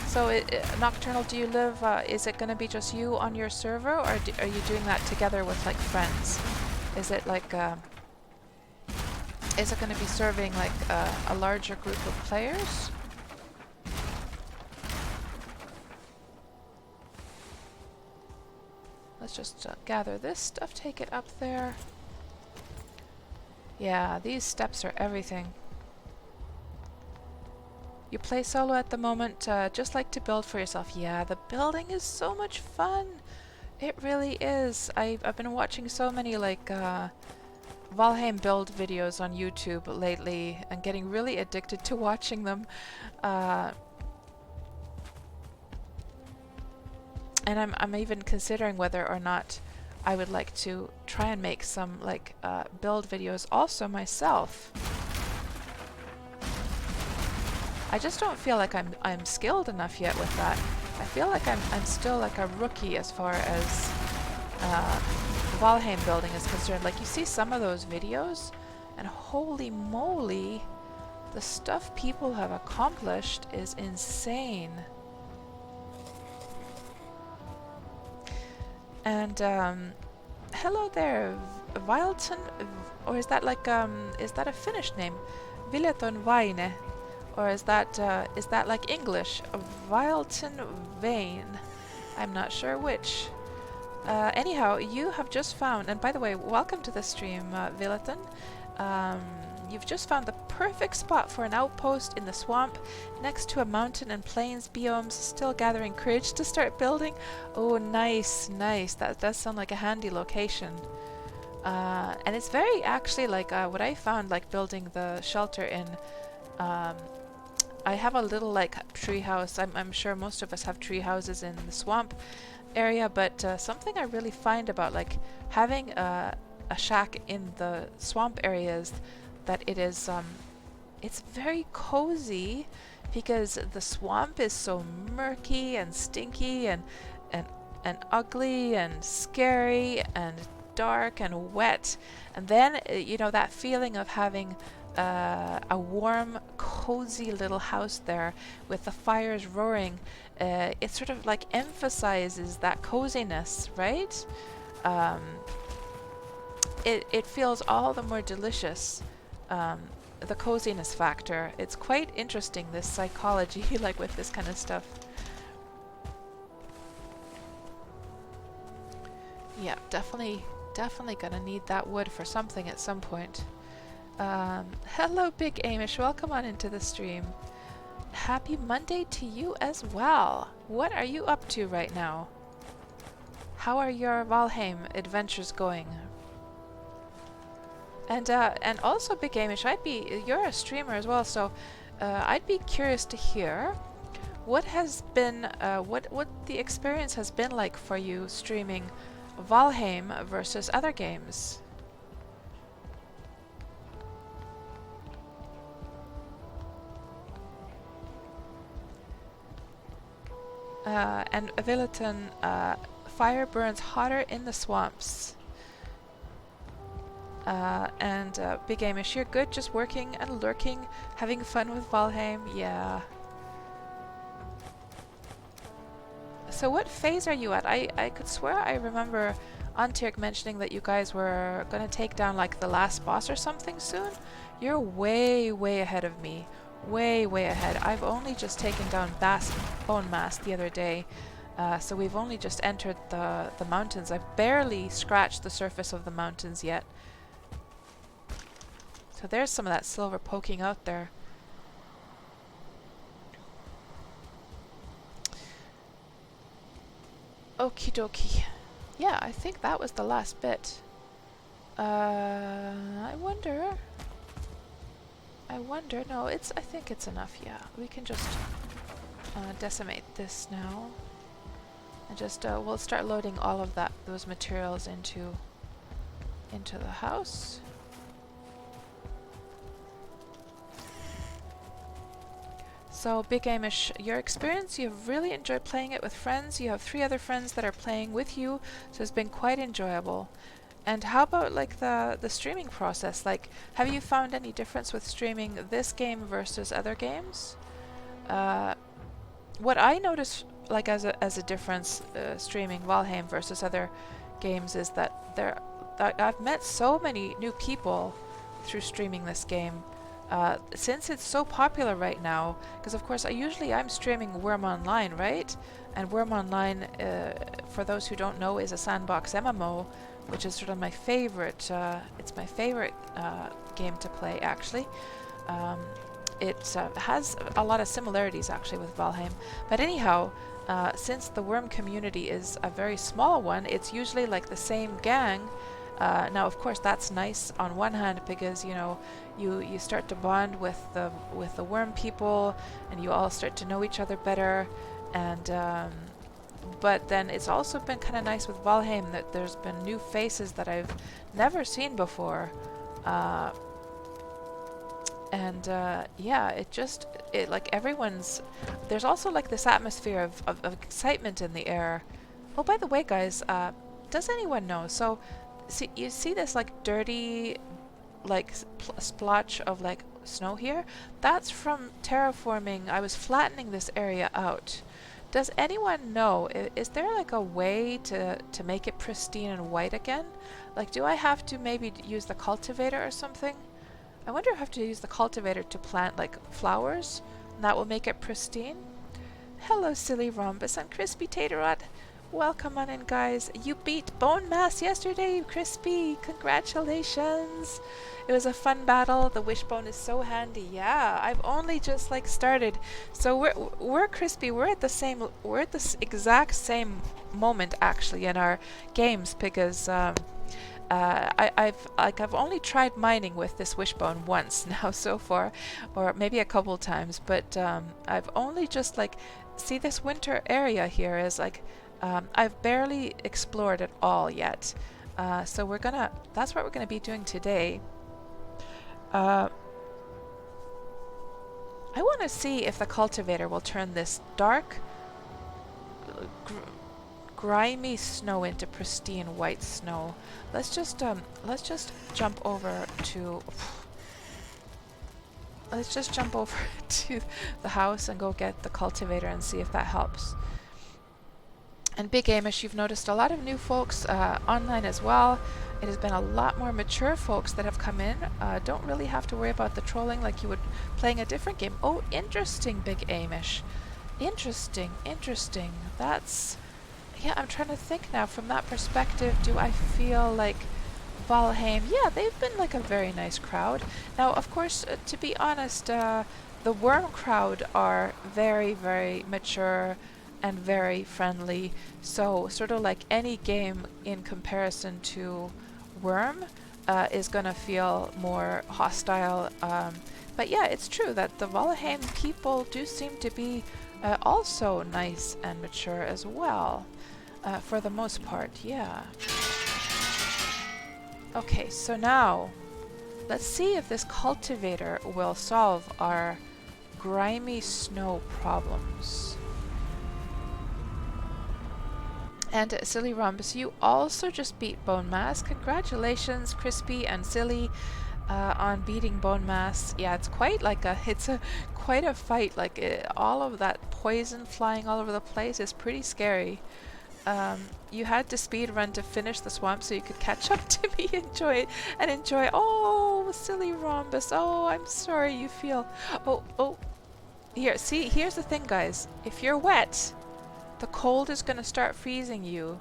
A: So, Nocturnal, do you live, is it going to be just you on your server, or are you doing that together with, like, friends? Is it, like, is it going to be serving, like, a larger group of players? Let's just gather this stuff, take it up there. Yeah, these steps are everything. You play solo at the moment, just like to build for yourself. Yeah, the building is so much fun. It really is. I've been watching so many like Valheim build videos on YouTube lately and getting really addicted to watching them. And I'm even considering whether or not I would like to try and make some like build videos also myself. I just don't feel like I'm skilled enough yet with that. I feel like I'm still like a rookie as far as Valheim building is concerned. Like you see some of those videos, and holy moly, the stuff people have accomplished is insane. And hello there, Vilton, or is that like is that a Finnish name? Vileton Vaine, or is that like English? Vilton Vane. I'm not sure which. Anyhow, you have just found, and by the way, welcome to the stream, Vileton. You've just found the perfect spot for an outpost in the swamp, next to a mountain and plains biomes, still gathering courage to start building. Oh, nice, nice. That does sound like a handy location. And it's very, actually, like, what I found, like, building the shelter in, I have a little, like, tree house. I'm sure most of us have tree houses in the swamp area, but something I really find about, like, having a shack in the swamp areas, that it is it's very cozy, because the swamp is so murky and stinky and ugly and scary and dark and wet, and then you know, that feeling of having a warm, cozy little house there with the fires roaring, it sort of like emphasizes that coziness, right? It feels all the more delicious. The coziness factor. It's quite interesting, this psychology, like with this kind of stuff. Yeah, definitely gonna need that wood for something at some point. Hello, Big Amish. Welcome on into the stream. Happy Monday to you as well. What are you up to right now? How are your Valheim adventures going? And also, Big Amish, you're a streamer as well, so I'd be curious to hear what has been, what the experience has been like for you streaming Valheim versus other games. And Villaton, fire burns hotter in the swamps. Big Amish, you're good, just working and lurking, having fun with Valheim, yeah. So what phase are you at? I could swear I remember Antierk mentioning that you guys were gonna take down like the last boss or something soon. You're way, way ahead of me. Way, way ahead. I've only just taken down Bone Mast the other day. So we've only just entered the mountains. I've barely scratched the surface of the mountains yet. So there's some of that silver poking out there. Okie dokie. Yeah, I think that was the last bit. I wonder... I wonder, no, I think it's enough, yeah. We can just decimate this now. And just, we'll start loading all of those materials into the house. So, Big Amish, your experience, you've really enjoyed playing it with friends. You have 3 other friends that are playing with you, so it's been quite enjoyable. And how about like the streaming process? Like, have you found any difference with streaming this game versus other games? What I notice, like as a difference, streaming Valheim versus other games, is that I've met so many new people through streaming this game. Since it's so popular right now, because of course I'm streaming Worm Online, right? And Worm Online, for those who don't know, is a Sandbox MMO, which is sort of my favorite. It's my favorite game to play, actually. It has a lot of similarities, actually, with Valheim. But anyhow, since the Worm community is a very small one, it's usually like the same gang. Now, of course, that's nice on one hand because you start to bond with the Worm people, and you all start to know each other better. And but then it's also been kind of nice with Valheim that there's been new faces that I've never seen before. Yeah, it like everyone's. There's also like this atmosphere of excitement in the air. Oh, by the way, guys, does anyone know? So, you see this like dirty, like splotch of like snow here? That's from terraforming. I was flattening this area out. Does anyone know? Is there like a way to make it pristine and white again? Like, do I have to maybe use the cultivator or something? I wonder if I have to use the cultivator to plant like flowers, and that will make it pristine. Hello, Silly Rhombus and Crispy Taterot. Welcome on in, guys. You beat Bone Mass yesterday, Crispy. Congratulations. It was a fun battle. The wishbone is so handy. Yeah, I've only just like started. So we're Crispy. We're at the exact same moment actually in our games because I've only tried mining with this wishbone once now so far, or maybe a couple times, but I've only just like see this winter area here is like I've barely explored it all yet. So that's what we're gonna be doing today. I want to see if the cultivator will turn this dark, grimy snow into pristine white snow. Let's just jump over to. Let's just jump over to the house and go get the cultivator and see if that helps. And Big Amish, you've noticed a lot of new folks online as well. It has been a lot more mature folks that have come in. Don't really have to worry about the trolling like you would playing a different game. Oh, interesting, Big Amish. Interesting. That's... Yeah, I'm trying to think now. From that perspective, do I feel like Valheim? Yeah, they've been like a very nice crowd. Now, of course, to be honest, the Worm crowd are very, very mature and very friendly. So, sort of like any game in comparison to Worm is going to feel more hostile. But yeah, it's true that the Valheim people do seem to be also nice and mature as well. For the most part, yeah. Okay, so now let's see if this cultivator will solve our grimy snow problems. And Silly Rhombus, you also just beat Bone Mass. Congratulations, Crispy and Silly, on beating Bone Mass. Yeah, it's quite like quite a fight. Like all of that poison flying all over the place is pretty scary. You had to speed run to finish the swamp so you could catch up to me. Enjoy. Oh, Silly Rhombus. Oh, I'm sorry you feel. Oh. Here, see, here's the thing, guys. If you're wet, the cold is going to start freezing you.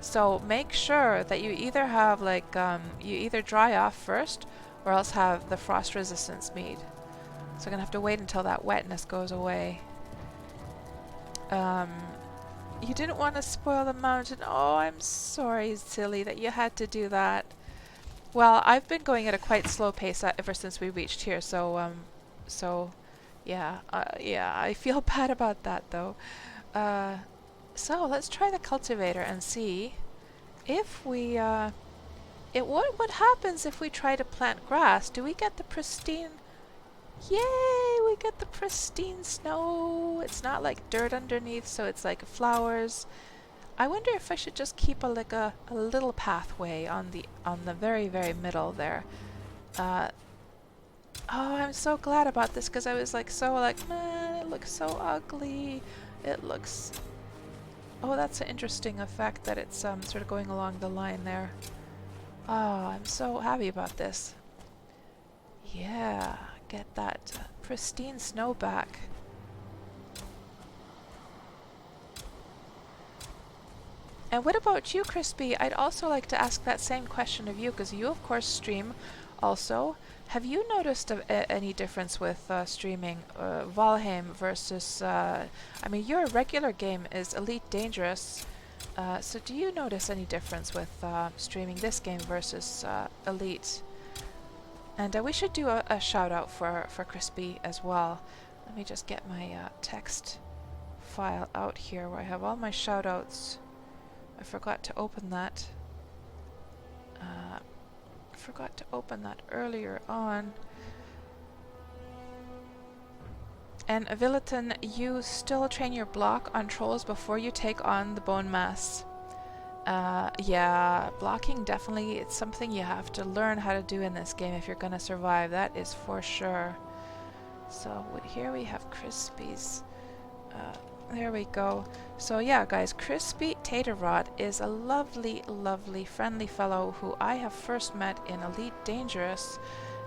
A: So make sure that you either have like you either dry off first or else have the frost resistance mead. So I'm gonna have to wait until that wetness goes away. You didn't want to spoil the mountain. Oh, I'm sorry, Silly, that you had to do that. Well, I've been going at a quite slow pace ever since we reached here, so yeah, I feel bad about that though. Uh, so let's try the cultivator and see if we, what happens if we try to plant grass? Do we get the pristine? Yay, we get the pristine snow. It's not like dirt underneath, so it's like flowers. I wonder if I should just keep a little pathway on the very, very middle there. Uh, oh, I'm so glad about this because I was like man, it looks so ugly. It looks. Oh, that's an interesting effect that it's sort of going along the line there. Oh, I'm so happy about this. Yeah, get that pristine snow back. And what about you, Crispy? I'd also like to ask that same question of you, because you, of course, stream also. Have you noticed any difference with streaming Valheim versus... I mean, your regular game is Elite Dangerous, so do you notice any difference with streaming this game versus Elite? And we should do a shout-out for Crispy as well. Let me just get my text file out here where I have all my shout-outs. I forgot to open that. Forgot to open that earlier on. And Villeton, you still train your block on trolls before you take on the bone mass. Yeah, blocking definitely, it's something you have to learn how to do in this game if you're gonna survive, that is for sure. So here we have Crispy's. There we go. So yeah, guys, Crispy Taterrod is a lovely, lovely, friendly fellow who I have first met in Elite Dangerous,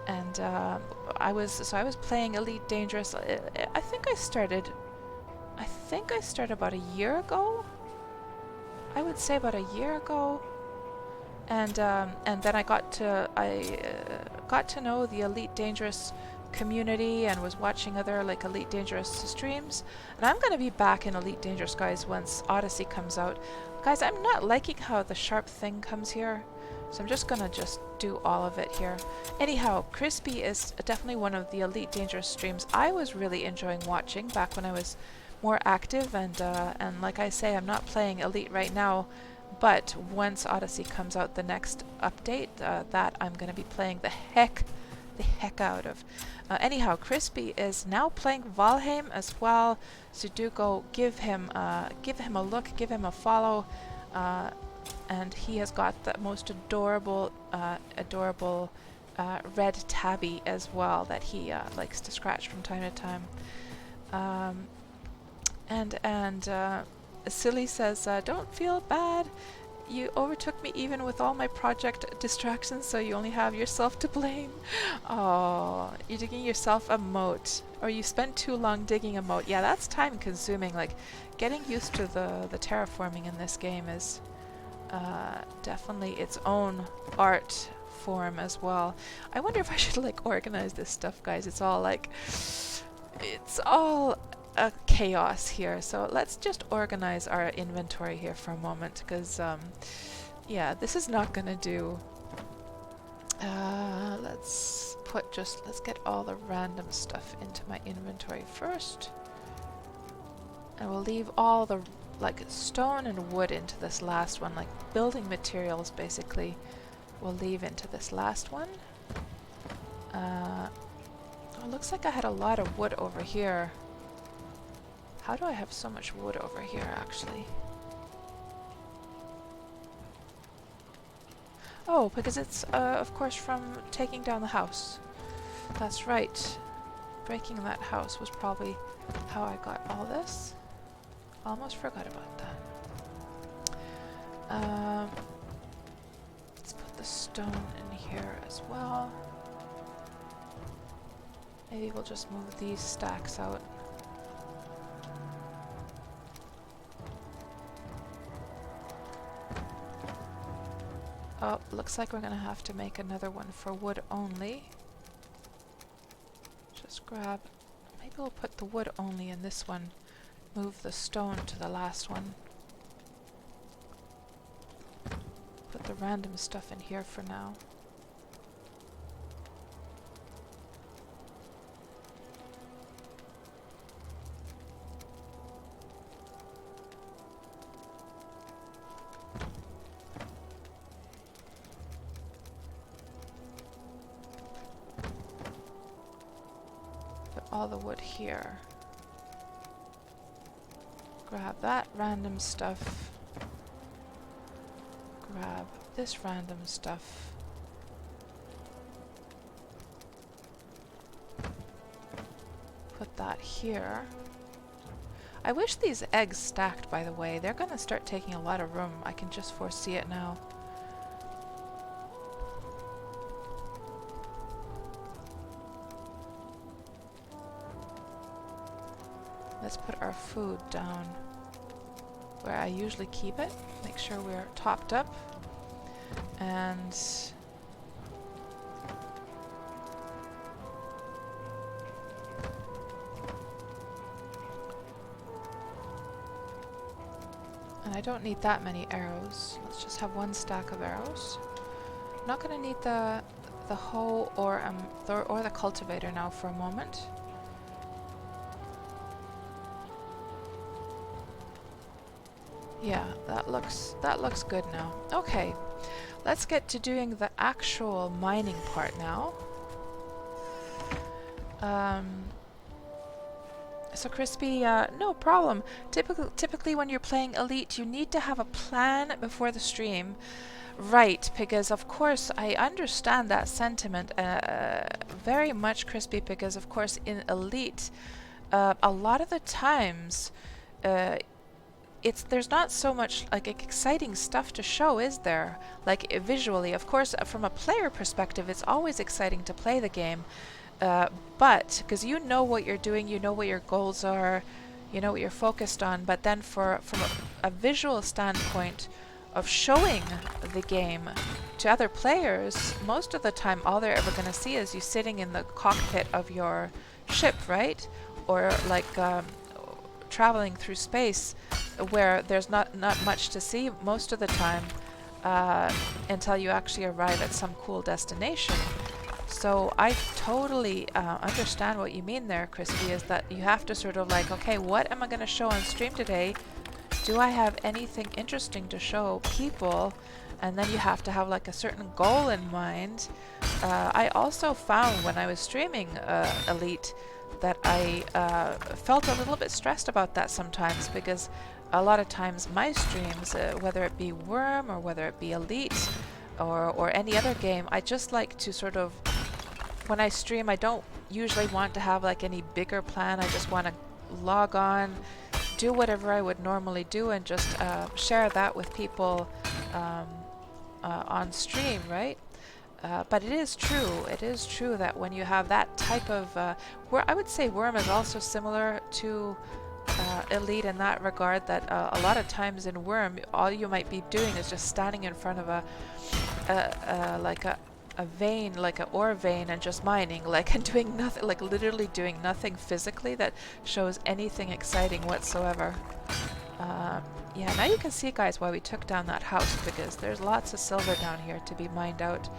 A: and I was playing Elite Dangerous. I think I started about a year ago. I would say about a year ago, and then I got to know the Elite Dangerous community and was watching other like Elite Dangerous streams, and I'm gonna be back in Elite Dangerous, guys, once Odyssey comes out. Guys, I'm not liking how the sharp thing comes here, so I'm just gonna do all of it here. Anyhow, Crispy is definitely one of the Elite Dangerous streams I was really enjoying watching back when I was more active, and like I say, I'm not playing Elite right now, but once Odyssey comes out, the next update, that I'm gonna be playing the heck out of. Anyhow, Crispy is now playing Valheim as well, so do go give him a look, give him a follow, and he has got the most adorable red tabby as well that he likes to scratch from time to time. And Silly says, don't feel bad. You overtook me even with all my project distractions, so you only have yourself to blame. Oh, you're digging yourself a moat. Or you spent too long digging a moat. Yeah, that's time consuming. Like, getting used to the terraforming in this game is definitely its own art form as well. I wonder if I should like organize this stuff, guys. It's all a chaos here, so let's just organize our inventory here for a moment, because yeah, this is not gonna do. Let's get all the random stuff into my inventory first, and we'll leave all the like stone and wood into this last one, like building materials basically we'll leave into this last one. Oh, it looks like I had a lot of wood over here. How do I have so much wood over here, actually? Oh, because it's, of course, from taking down the house. That's right. Breaking that house was probably how I got all this. Almost forgot about that. Let's put the stone in here as well. Maybe we'll just move these stacks out. Oh, looks like we're gonna have to make another one for wood only. Just grab... Maybe we'll put the wood only in this one. Move the stone to the last one. Put the random stuff in here for now. all the wood here. Grab that random stuff. Grab this random stuff. Put that here. I wish these eggs stacked, by the way. They're gonna start taking a lot of room. I can just foresee it now. Let's put our food down where I usually keep it. Make sure we're topped up. And I don't need that many arrows. Let's just have one stack of arrows. I'm not going to need the hoe or the cultivator now for a moment. Yeah, that looks good now. Okay, let's get to doing the actual mining part now. So Crispy, no problem. Typically when you're playing Elite, you need to have a plan before the stream. Right, because of course I understand that sentiment very much, Crispy, because of course in Elite, a lot of the times, there's not so much like exciting stuff to show, is there? Like visually, of course, from a player perspective, it's always exciting to play the game. But because you know what you're doing, you know what your goals are, you know what you're focused on. But then from a visual standpoint of showing the game to other players, most of the time all they're ever going to see is you sitting in the cockpit of your ship, right? Or like traveling through space, where there's not much to see most of the time until you actually arrive at some cool destination. So I totally understand what you mean there, Crispy, is that you have to sort of like, okay, what am I going to show on stream today? Do I have anything interesting to show people? And then you have to have like a certain goal in mind. I also found when I was streaming Elite that I felt a little bit stressed about that sometimes, because a lot of times my streams, whether it be Worm or whether it be Elite or any other game, I just like to sort of, when I stream, I don't usually want to have like any bigger plan. I just want to log on, do whatever I would normally do, and just share that with people on stream, right? But it is true that when you have that type of, I would say Worm is also similar to Elite in that regard, that a lot of times in Worm, all you might be doing is just standing in front of a vein, like an ore vein, and just mining, like, and doing nothing, like literally doing nothing physically that shows anything exciting whatsoever. Yeah, now you can see, guys, why we took down that house, because there's lots of silver down here to be mined out.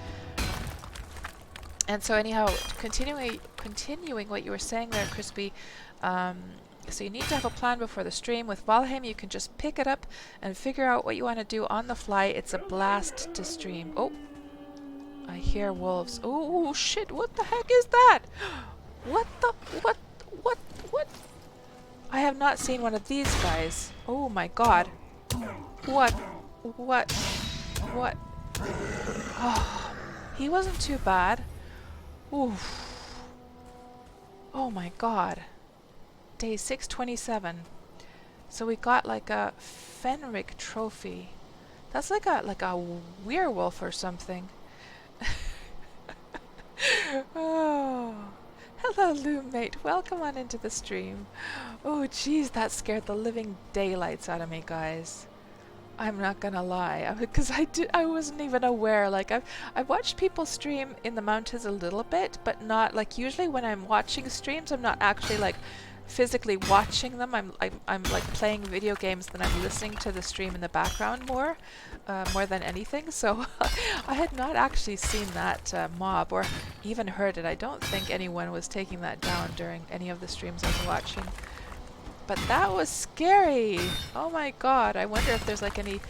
A: And so anyhow, continuing what you were saying there, Crispy, so you need to have a plan before the stream. With Valheim, you can just pick it up and figure out what you want to do on the fly. It's a blast to stream. Oh, I hear wolves. Oh, shit, what the heck is that? What? I have not seen one of these guys. Oh my god. What? Oh, he wasn't too bad. Oof. Oh my god. Day 627. So we got like a Fenric trophy. That's like a werewolf or something. Oh. Hello, Loommate. Welcome on into the stream. Oh, jeez, that scared the living daylights out of me, guys. I'm not gonna lie, because I wasn't even aware. Like, I've watched people stream in the mountains a little bit, but not like, usually when I'm watching streams, I'm not actually like physically watching them. I'm like playing video games, then I'm listening to the stream in the background more than anything. So I had not actually seen that mob or even heard it. I don't think anyone was taking that down during any of the streams I was watching. But that was scary. Oh my god. I wonder if there's like any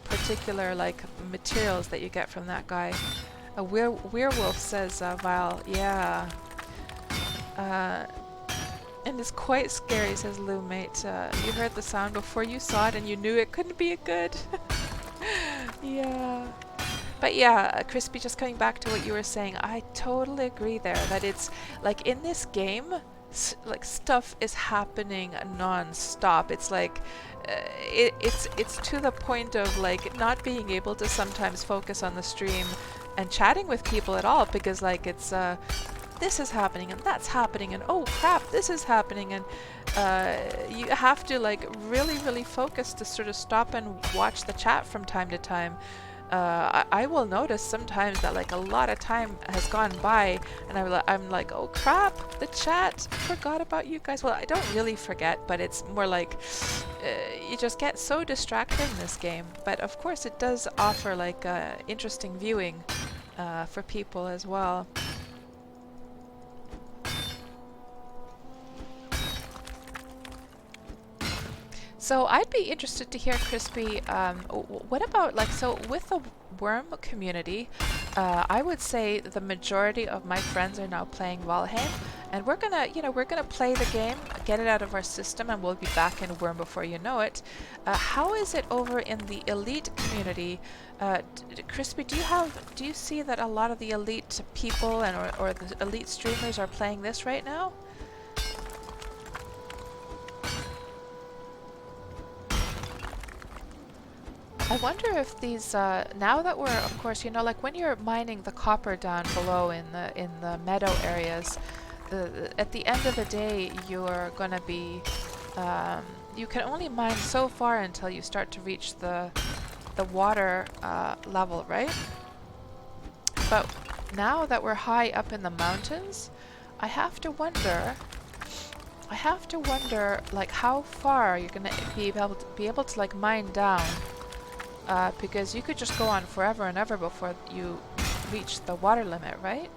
A: particular like materials that you get from that guy. A werewolf, says Val. Yeah. And it's quite scary, says Loommate. You heard the sound before you saw it and you knew it couldn't be good. Yeah. But yeah, Crispy, just coming back to what you were saying, I totally agree there, that it's like in this game, like stuff is happening non-stop. It's like it's to the point of like not being able to sometimes focus on the stream and chatting with people at all, because like it's this is happening and that's happening and oh crap, this is happening, and you have to like really focus to sort of stop and watch the chat from time to time. I will notice sometimes that like a lot of time has gone by and I'm like, oh crap, the chat, forgot about you guys. Well, I don't really forget, but it's more like you just get so distracted in this game. But of course it does offer like interesting viewing for people as well. So I'd be interested to hear, Crispy, what about like, so with the worm community, I would say the majority of my friends are now playing Valheim, and we're gonna, we're gonna play the game, get it out of our system, and we'll be back in Worm before you know it. How is it over in the elite community? Crispy, do you see that a lot of the elite people and or the elite streamers are playing this right now? I wonder if these, now that we're, of course, like when you're mining the copper down below in the meadow areas, at the end of the day, you're gonna be, you can only mine so far until you start to reach the water level, right? But now that we're high up in the mountains, I have to wonder, like how far you're gonna be able to like mine down. Because you could just go on forever and ever before you reach the water limit, right?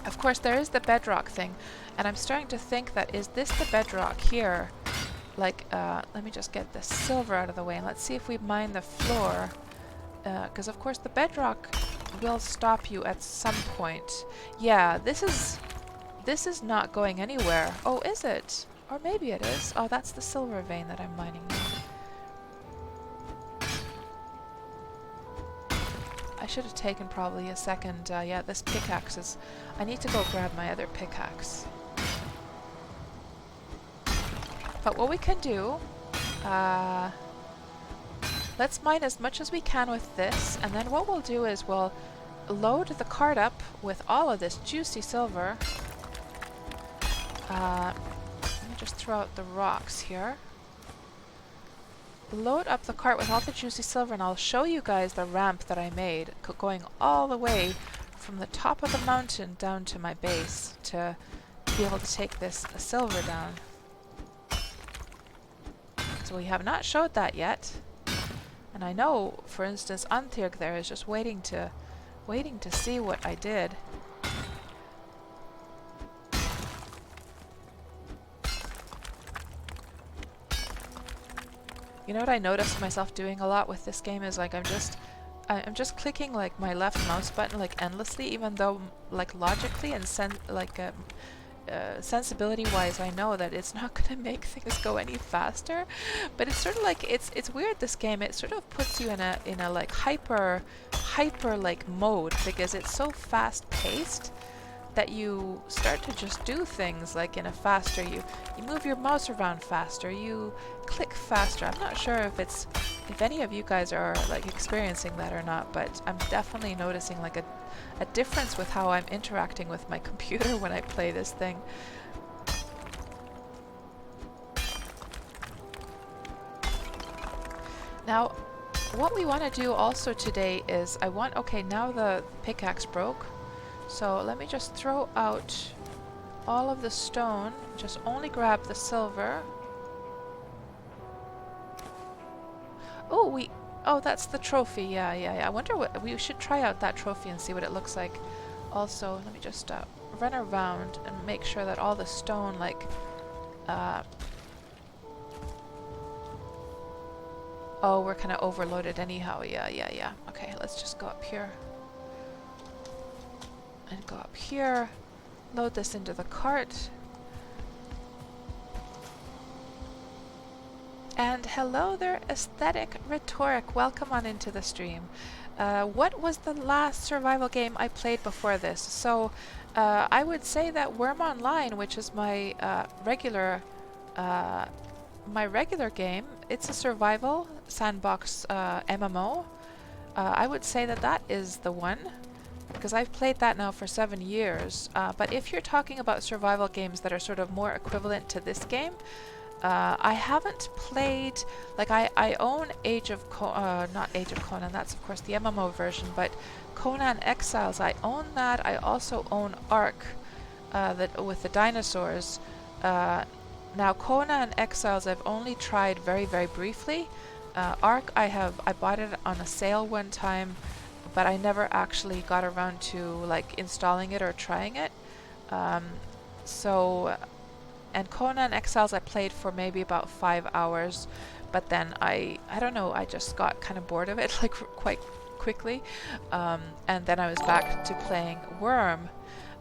A: Of course, there is the bedrock thing, and I'm starting to think that, is this the bedrock here? Like, let me just get the silver out of the way, and let's see if we mine the floor. Because of course the bedrock will stop you at some point. Yeah, this is not going anywhere. Oh, is it? Or maybe it is. Oh, that's the silver vein that I'm mining now. I should have taken probably a second. Yeah, this pickaxe is... I need to go grab my other pickaxe. But what we can do... let's mine as much as we can with this, and then what we'll do is we'll load the cart up with all of this juicy silver. Let me just throw out the rocks here. Load up the cart with all the juicy silver, and I'll show you guys the ramp that I made, going all the way from the top of the mountain down to my base to be able to take this silver down. So we have not showed that yet, and I know, for instance, Antyrg there is just waiting to see what I did. You know what I noticed myself doing a lot with this game is like I'm just clicking like my left mouse button like endlessly, even though like logically and sensibility wise I know that it's not gonna make things go any faster. But it's sort of like it's weird, this game. It sort of puts you in a like hyper like mode, because it's so fast paced that you start to just do things like in a faster, you move your mouse around faster, you click faster. I'm not sure if any of you guys are like experiencing that or not, but I'm definitely noticing like a difference with how I'm interacting with my computer when I play this thing. Now, what we want to do also today is okay, now the pickaxe broke. So let me just throw out all of the stone, just only grab the silver. Oh, that's the trophy. Yeah. I wonder we should try out that trophy and see what it looks like. Also, let me just run around and make sure that all the stone, like, oh, we're kind of overloaded anyhow. Yeah. Okay, let's just go up here. And go up here, load this into the cart. And hello there, Aesthetic Rhetoric. Welcome on into the stream. What was the last survival game I played before this? So I would say that Worm Online, which is uh, my regular game. It's a survival sandbox MMO. I would say that that is the one, because I've played that now for 7 years. But if you're talking about survival games that are sort of more equivalent to this game, I haven't played, like I own not Age of Conan, that's of course the MMO version, but Conan Exiles, I own that. I also own Ark, that with the dinosaurs. Now Conan Exiles I've only tried very, very briefly. Ark I bought it on a sale one time, but I never actually got around to like installing it or trying it. So and Conan Exiles I played for maybe about 5 hours, but then I don't know, I just got kind of bored of it like quite quickly, and then I was back to playing Worm.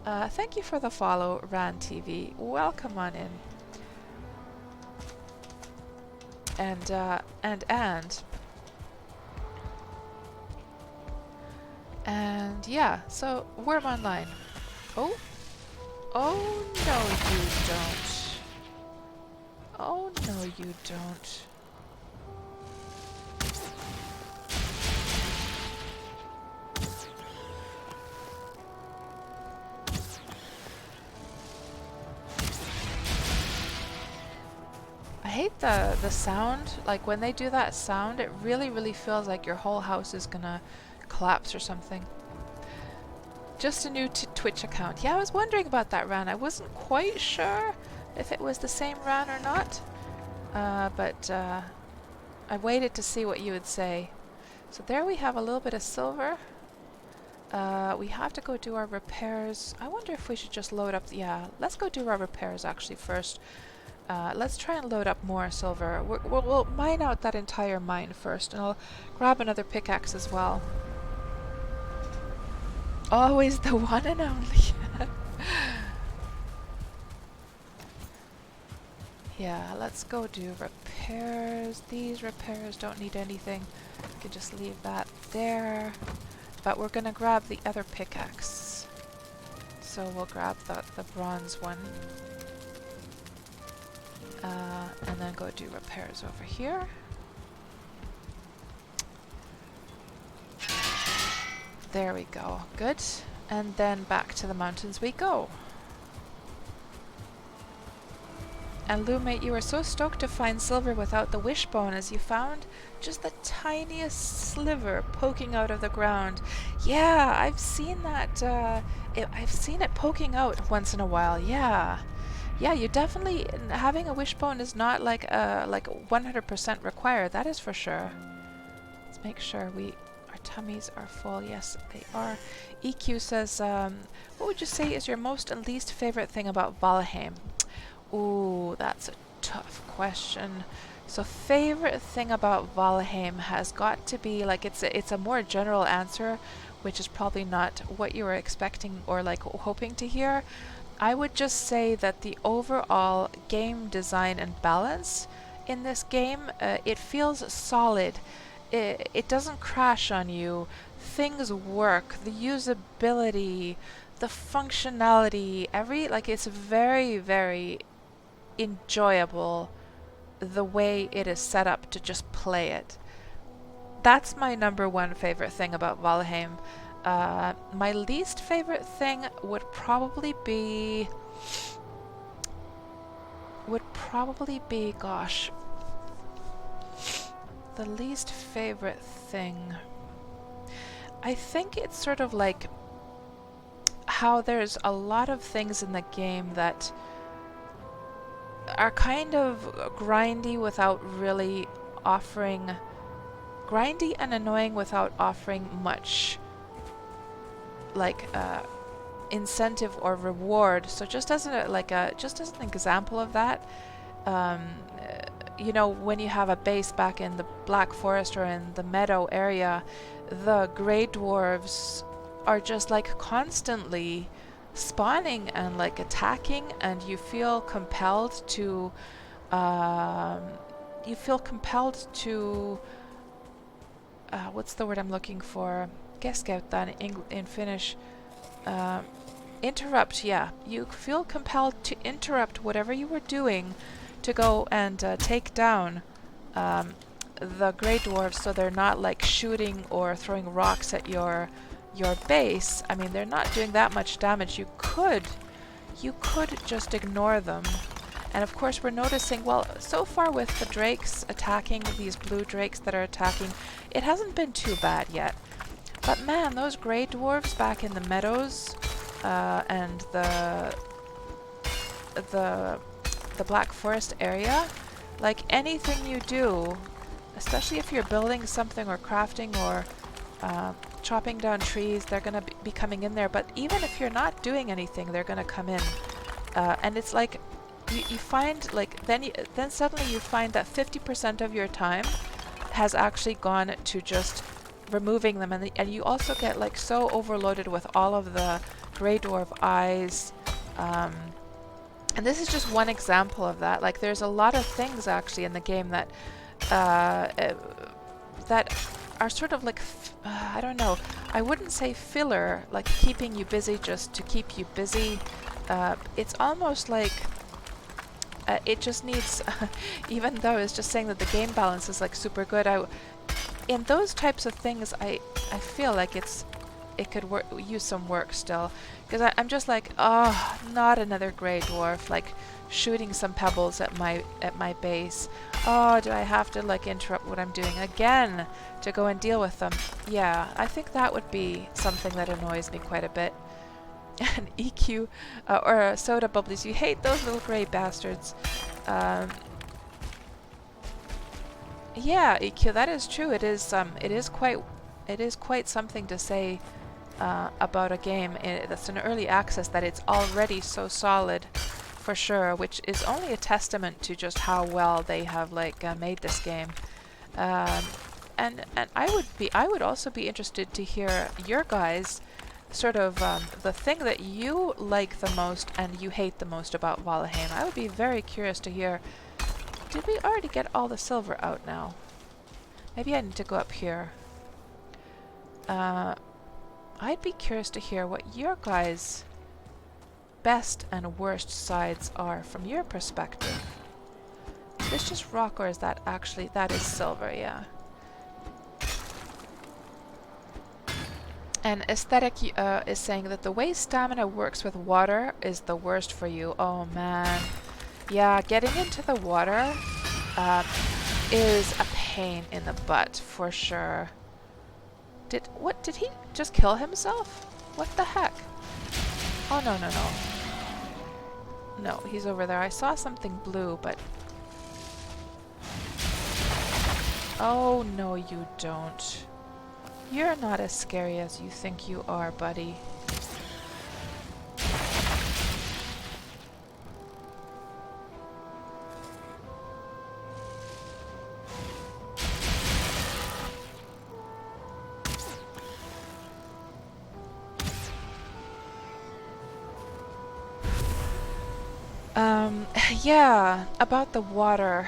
A: Thank you for the follow, Ran TV. Welcome on in. And yeah, so Worm Online. Oh no you don't. Oh no you don't. I hate the sound, like when they do that sound, it really, really feels like your whole house is gonna collapse or something. Just a new Twitch account. Yeah, I was wondering about that, Ran. I wasn't quite sure if it was the same Ran or not, but I waited to see what you would say. So there we have a little bit of silver. We have to go do our repairs. I wonder if we should just load up. Yeah, let's go do our repairs actually first. Let's try and load up more silver. We'll mine out that entire mine first, and I'll grab another pickaxe as well. Always the one and only. Yeah, let's go do repairs. These repairs don't need anything. We can just leave that there. But we're gonna grab the other pickaxe. So we'll grab the bronze one. And then go do repairs over here. There we go. Good. And then back to the mountains we go. And Lumate, you were so stoked to find silver without the wishbone as you found just the tiniest sliver poking out of the ground. Yeah, I've seen that. I've seen it poking out once in a while. Yeah. Yeah, you definitely, having a wishbone is not like 100% required, that is for sure. Let's make sure our tummies are full. Yes, they are. EQ says, what would you say is your most and least favorite thing about Valheim? Ooh, that's a tough question. So favorite thing about Valheim has got to be, like, it's a more general answer, which is probably not what you were expecting or like hoping to hear. I would just say that the overall game design and balance in this game, it feels solid. It doesn't crash on you. Things work. The usability, the functionality, it's very, very enjoyable the way it is set up to just play it. That's my number one favorite thing about Valheim. My least favorite thing would probably be, gosh, the least favorite thing. I think it's sort of like how there's a lot of things in the game that are kind of grindy without really offering, grindy and annoying without offering much like incentive or reward. So just as an example of that, you know, when you have a base back in the Black Forest or in the meadow area, the Grey Dwarves are just like constantly spawning and like attacking, and you feel compelled to you feel compelled to what's the word I'm looking for? Keskeyttää in Finnish. Interrupt, yeah. You feel compelled to interrupt whatever you were doing to go and take down the Grey Dwarves, so they're not like shooting or throwing rocks at your base. I mean, they're not doing that much damage. You could just ignore them. And of course we're noticing, well, so far with the drakes attacking, these blue drakes that are attacking, it hasn't been too bad yet. But man, those Grey Dwarves back in the meadows and the Black Forest area, like anything you do, especially if you're building something or crafting or chopping down trees, they're going to be coming in there. But even if you're not doing anything, they're going to come in. And it's like, you find, like, then suddenly you find that 50% of your time has actually gone to just removing them, and you also get like so overloaded with all of the Grey Dwarf eyes. And this is just one example of that. Like, there's a lot of things actually in the game that that are sort of like, I don't know, I wouldn't say filler, like keeping you busy just to keep you busy. It's almost like it just needs, even though it's just saying that the game balance is like super good, in those types of things, I feel like it could use some work still, because I'm just like, oh, not another Grey Dwarf, like shooting some pebbles at my base. Oh, do I have to like interrupt what I'm doing again to go and deal with them? Yeah, I think that would be something that annoys me quite a bit. And EQ or Soda Bubblies, you hate those little grey bastards. Yeah, EQ, that is true. It is quite something to say about a game that's an early access, that it's already so solid, for sure, which is only a testament to just how well they have like made this game. And I would also be interested to hear your guys' sort of the thing that you like the most and you hate the most about Valheim. I would be very curious to hear. Did we already get all the silver out now? Maybe I need to go up here. I'd be curious to hear what your guys' best and worst sides are from your perspective. Is this just rock, or is that actually, that is silver, yeah. And Aesthetic is saying that the way stamina works with water is the worst for you. Oh man. Yeah, getting into the water is a pain in the butt, for sure. Did he just kill himself? What the heck? Oh, no, no, no. No, he's over there. I saw something blue, but... Oh, no, you don't. You're not as scary as you think you are, buddy. Yeah, about the water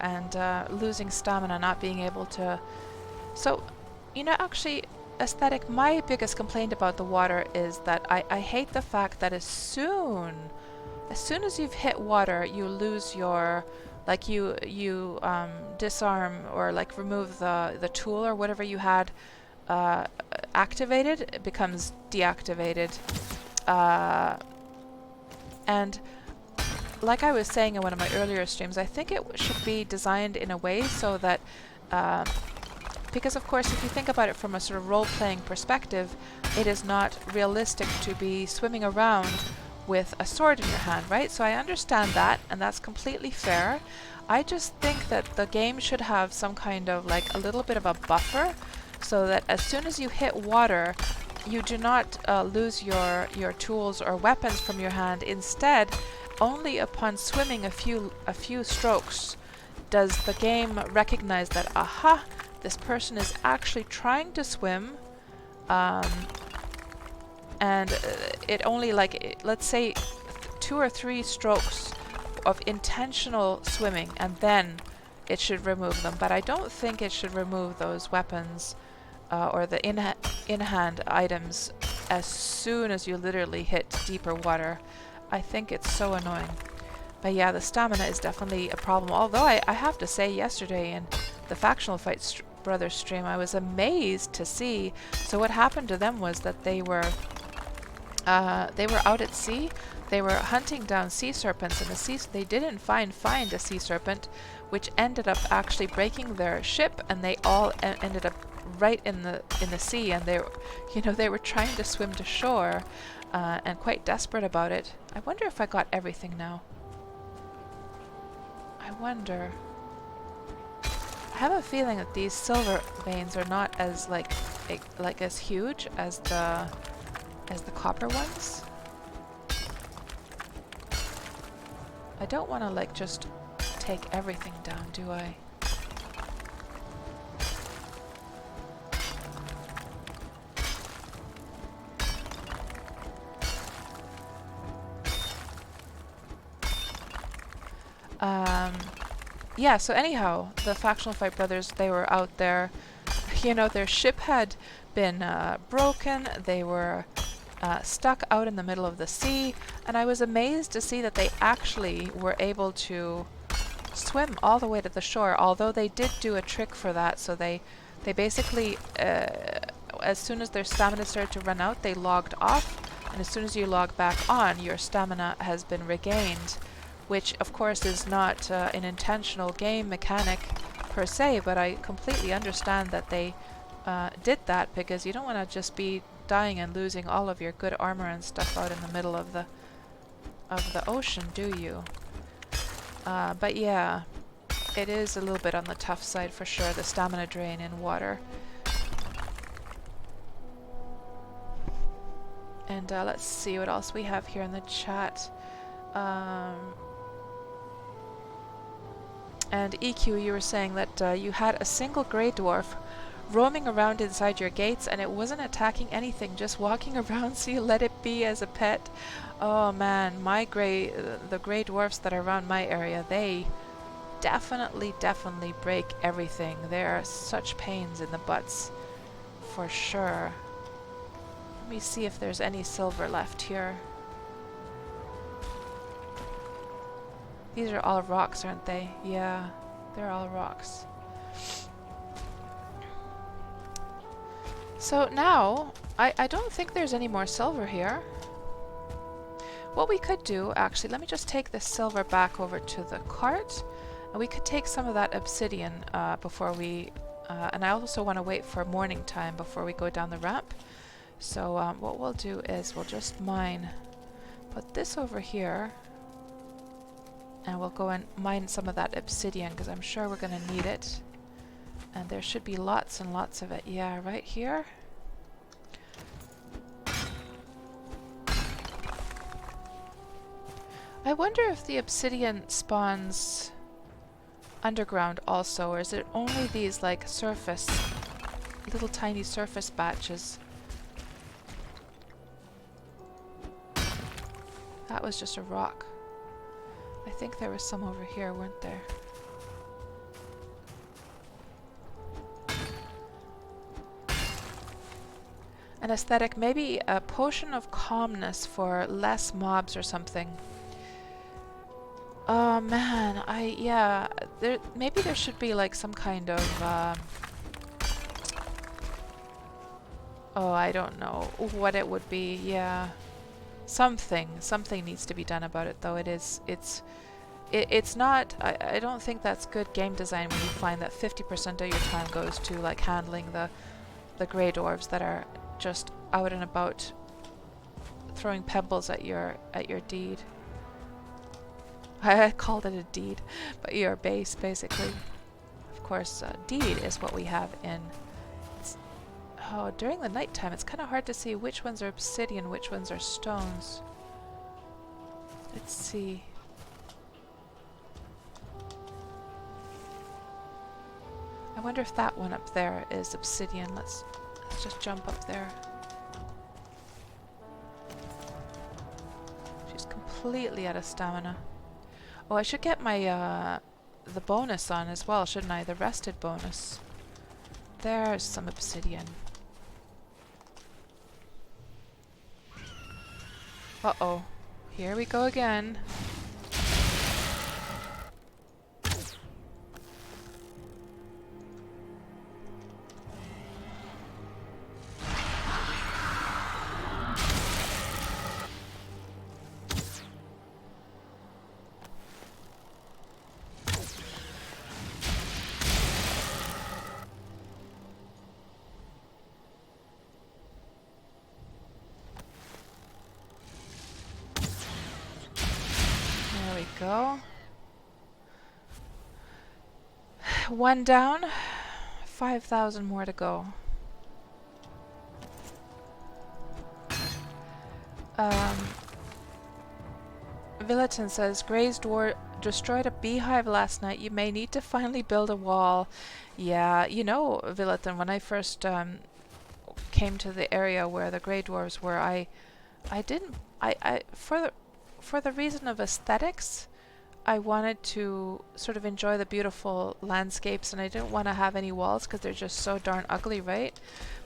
A: and losing stamina, not being able to... So, you know, actually, Aesthetic, my biggest complaint about the water is that I hate the fact that as soon as you've hit water, you lose your, like, you disarm or like remove the tool or whatever you had activated, it becomes deactivated. And like I was saying in one of my earlier streams, I think it should be designed in a way so that because of course if you think about it from a sort of role-playing perspective, it is not realistic to be swimming around with a sword in your hand, right? So I understand that, and that's completely fair. I just think that the game should have some kind of like a little bit of a buffer, so that as soon as you hit water, you do not lose your tools or weapons from your hand. Instead, only upon swimming a few strokes does the game recognize that, aha, this person is actually trying to swim, and it only, like, let's say 2 or 3 strokes of intentional swimming, and then it should remove them. But I don't think it should remove those weapons or the in-hand items as soon as you literally hit deeper water. I think it's so annoying. But yeah, the stamina is definitely a problem. Although I have to say, yesterday in the Factional Fight Brothers stream, I was amazed to see. So what happened to them was that they were out at sea. They were hunting down sea serpents in the sea. They didn't find a sea serpent, which ended up actually breaking their ship, and they all ended up right in the sea. And they were trying to swim to shore, and quite desperate about it. I wonder if I got everything now. I wonder. I have a feeling that these silver veins are not as as huge as the copper ones. I don't want to just take everything down, do I? Yeah, so anyhow, the Factional Fight Brothers, they were out there. Their ship had been broken. They were stuck out in the middle of the sea, and I was amazed to see that they actually were able to swim all the way to the shore, although they did do a trick for that. So they basically, as soon as their stamina started to run out, they logged off, and as soon as you log back on, your stamina has been regained, which of course is not an intentional game mechanic per se, but I completely understand that they did that, because you don't want to just be dying and losing all of your good armor and stuff out in the middle of the ocean, do you? But yeah, it is a little bit on the tough side for sure, the stamina drain in water. And let's see what else we have here in the chat. And EQ, you were saying that you had a single grey dwarf roaming around inside your gates, and it wasn't attacking anything, just walking around, so you let it be as a pet. Oh man, the grey dwarfs that are around my area, they definitely break everything. They are such pains in the butts, for sure. Let me see if there's any silver left here. These are all rocks, aren't they? Yeah, they're all rocks. So now, I don't think there's any more silver here. What we could do, actually, let me just take this silver back over to the cart, and we could take some of that obsidian before we... and I also want to wait for morning time before we go down the ramp. So what we'll do is we'll just put this over here, and we'll go and mine some of that obsidian, because I'm sure we're going to need it. And there should be lots and lots of it. Yeah, right here. I wonder if the obsidian spawns underground also, or is it only these surface, little tiny surface batches? That was just a rock. I think there was some over here, weren't there? An aesthetic, maybe a potion of calmness for less mobs or something. Oh man, yeah, maybe there should be some kind of, oh, I don't know what it would be. Yeah, something needs to be done about it, though. It's not, I don't think that's good game design when you find that 50% of your time goes to handling the grey dwarves that are just out and about throwing pebbles at your deed. I called it a deed, but your base, basically. Of course, deed is what we have in... Oh, during the nighttime, it's kind of hard to see which ones are obsidian, which ones are stones. Let's see. I wonder if that one up there is obsidian. Let's just jump up there. She's completely out of stamina. Oh, I should get my the bonus on as well, shouldn't I? The rested bonus. There's some obsidian. Uh-oh. Here we go again. There we go. One down. 5,000 more to go. Villeton says, Grey's dwarf destroyed a beehive last night. You may need to finally build a wall. Yeah, you know, Villeton, when I first came to the area where the Grey Dwarves were, I for the reason of aesthetics, I wanted to sort of enjoy the beautiful landscapes, and I didn't want to have any walls because they're just so darn ugly, right?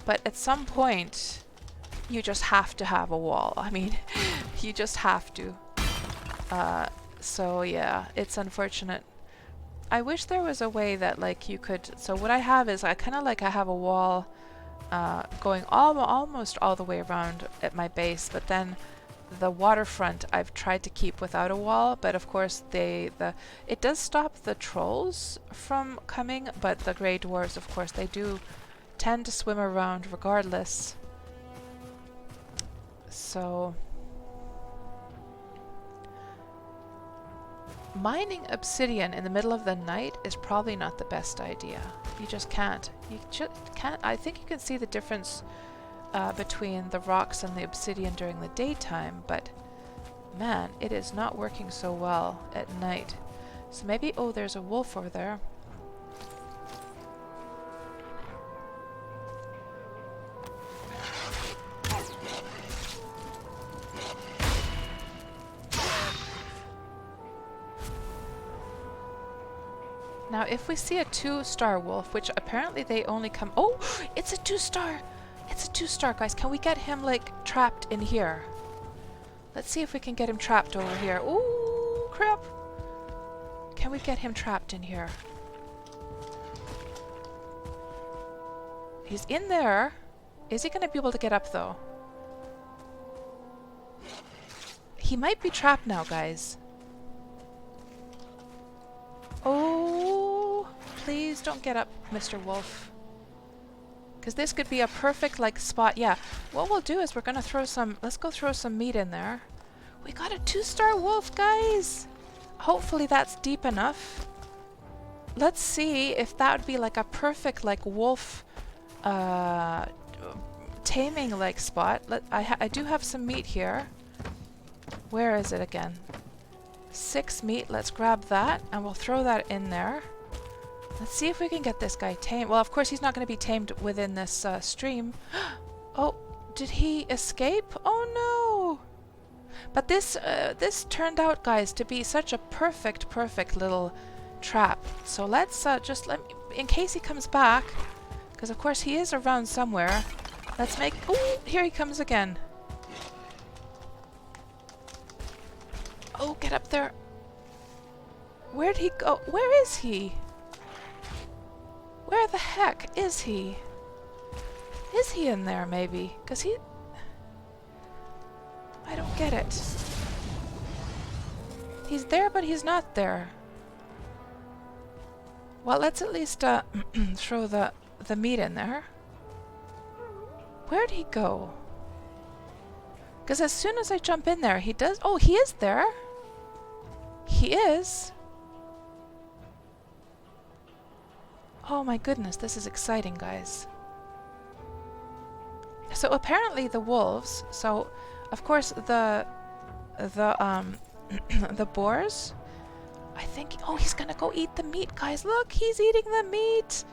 A: But at some point, you just have to have a wall. I mean, you just have to. So yeah, it's unfortunate. I wish there was a way that like you could. So what I have is I have a wall going almost all the way around at my base, but then the waterfront I've tried to keep without a wall, but of course it does stop the trolls from coming, but the Grey Dwarves, of course, they do tend to swim around regardless. So mining obsidian in the middle of the night is probably not the best idea. You just can't. You just can't. I think you can see the difference between the rocks and the obsidian during the daytime, but man, it is not working so well at night. So maybe, oh, there's a wolf over there. Now, if we see a 2-star wolf, which apparently they only come... Oh, it's a 2-star! It's a 2-star, guys. Can we get him, like, trapped in here? Let's see if we can get him trapped over here. Ooh, crap! Can we get him trapped in here? He's in there. Is he going to be able to get up, though? He might be trapped now, guys. Oh, please don't get up, Mr. Wolf. Because this could be a perfect, like, spot. Yeah, what we'll do is we're going to throw some... Let's go throw some meat in there. We got a 2-star wolf, guys! Hopefully that's deep enough. Let's see if that would be, like, a perfect, like, wolf taming, like, spot. I do have some meat here. Where is it again? 6 meat. Let's grab that, and we'll throw that in there. Let's see if we can get this guy tamed. Well, of course, he's not going to be tamed within this stream. Oh, did he escape? Oh, no! But this turned out, guys, to be such a perfect little trap. So let's just let me, in case he comes back, because of course he is around somewhere. Let's make... Oh, here he comes again. Oh, get up there. Where'd he go? Where is he? Where the heck is he? Is he in there, maybe? Because he... I don't get it. He's there, but he's not there. Well, let's at least throw the meat in there. Where'd he go? Because as soon as I jump in there, he does... Oh, he is there. He is. Oh my goodness, this is exciting, guys. So apparently the wolves, so of course the the boars, I think, oh, he's gonna go eat the meat, guys. Look, he's eating the meat.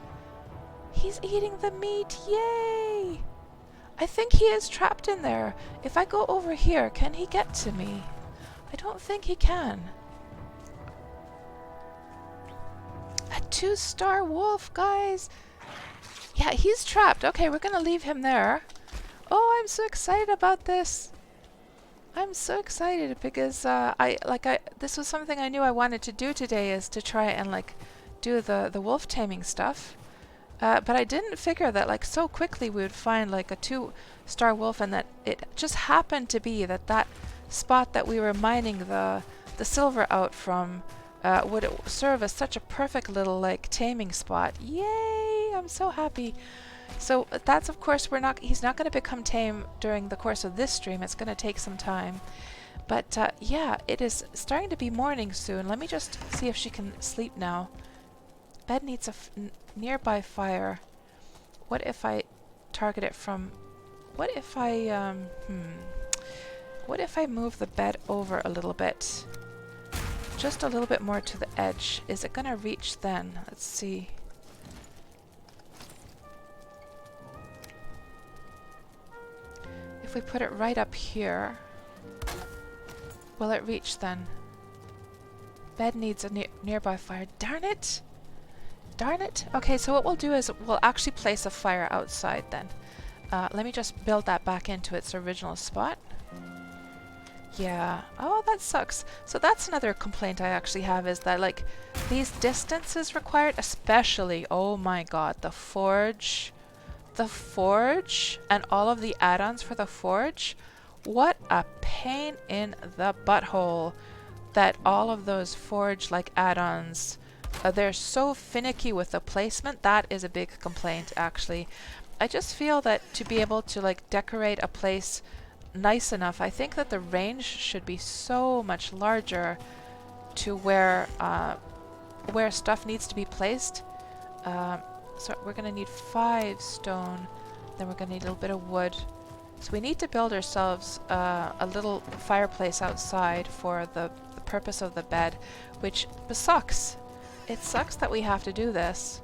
A: He's eating the meat. Yay! I think he is trapped in there. If I go over here, can he get to me? I don't think he can. 2-star wolf, guys! Yeah, he's trapped. Okay, we're gonna leave him there. Oh, I'm so excited about this. I'm so excited because this was something I knew I wanted to do today, is to try and like do the wolf taming stuff. But I didn't figure that like so quickly we would find like a 2-star wolf, and that it just happened to be that that spot that we were mining the silver out from would serve as such a perfect little like taming spot. Yay! I'm so happy. So that's, of course, he's not going to become tame during the course of this stream. It's going to take some time. But yeah, it is starting to be morning soon. Let me just see if she can sleep now. Bed needs a nearby fire. What if I target it from... What if I move the bed over a little bit? Just a little bit more to the edge. Is it going to reach then? Let's see. If we put it right up here, will it reach then? Bed needs a nearby fire. Darn it! Darn it! Okay, so what we'll do is we'll actually place a fire outside then. Let me just build that back into its original spot. Yeah. Oh, that sucks. So that's another complaint I actually have, is that like these distances required, especially, oh my god, the forge and all of the add-ons for the forge. What a pain in the butthole that all of those forge like add-ons, they're so finicky with the placement. That is a big complaint, actually. I just feel that to be able to like decorate a place nice enough, I think that the range should be so much larger to where stuff needs to be placed. So we're going to need 5 stone, then we're going to need a little bit of wood. So we need to build ourselves a little fireplace outside for the purpose of the bed, which sucks. It sucks that we have to do this.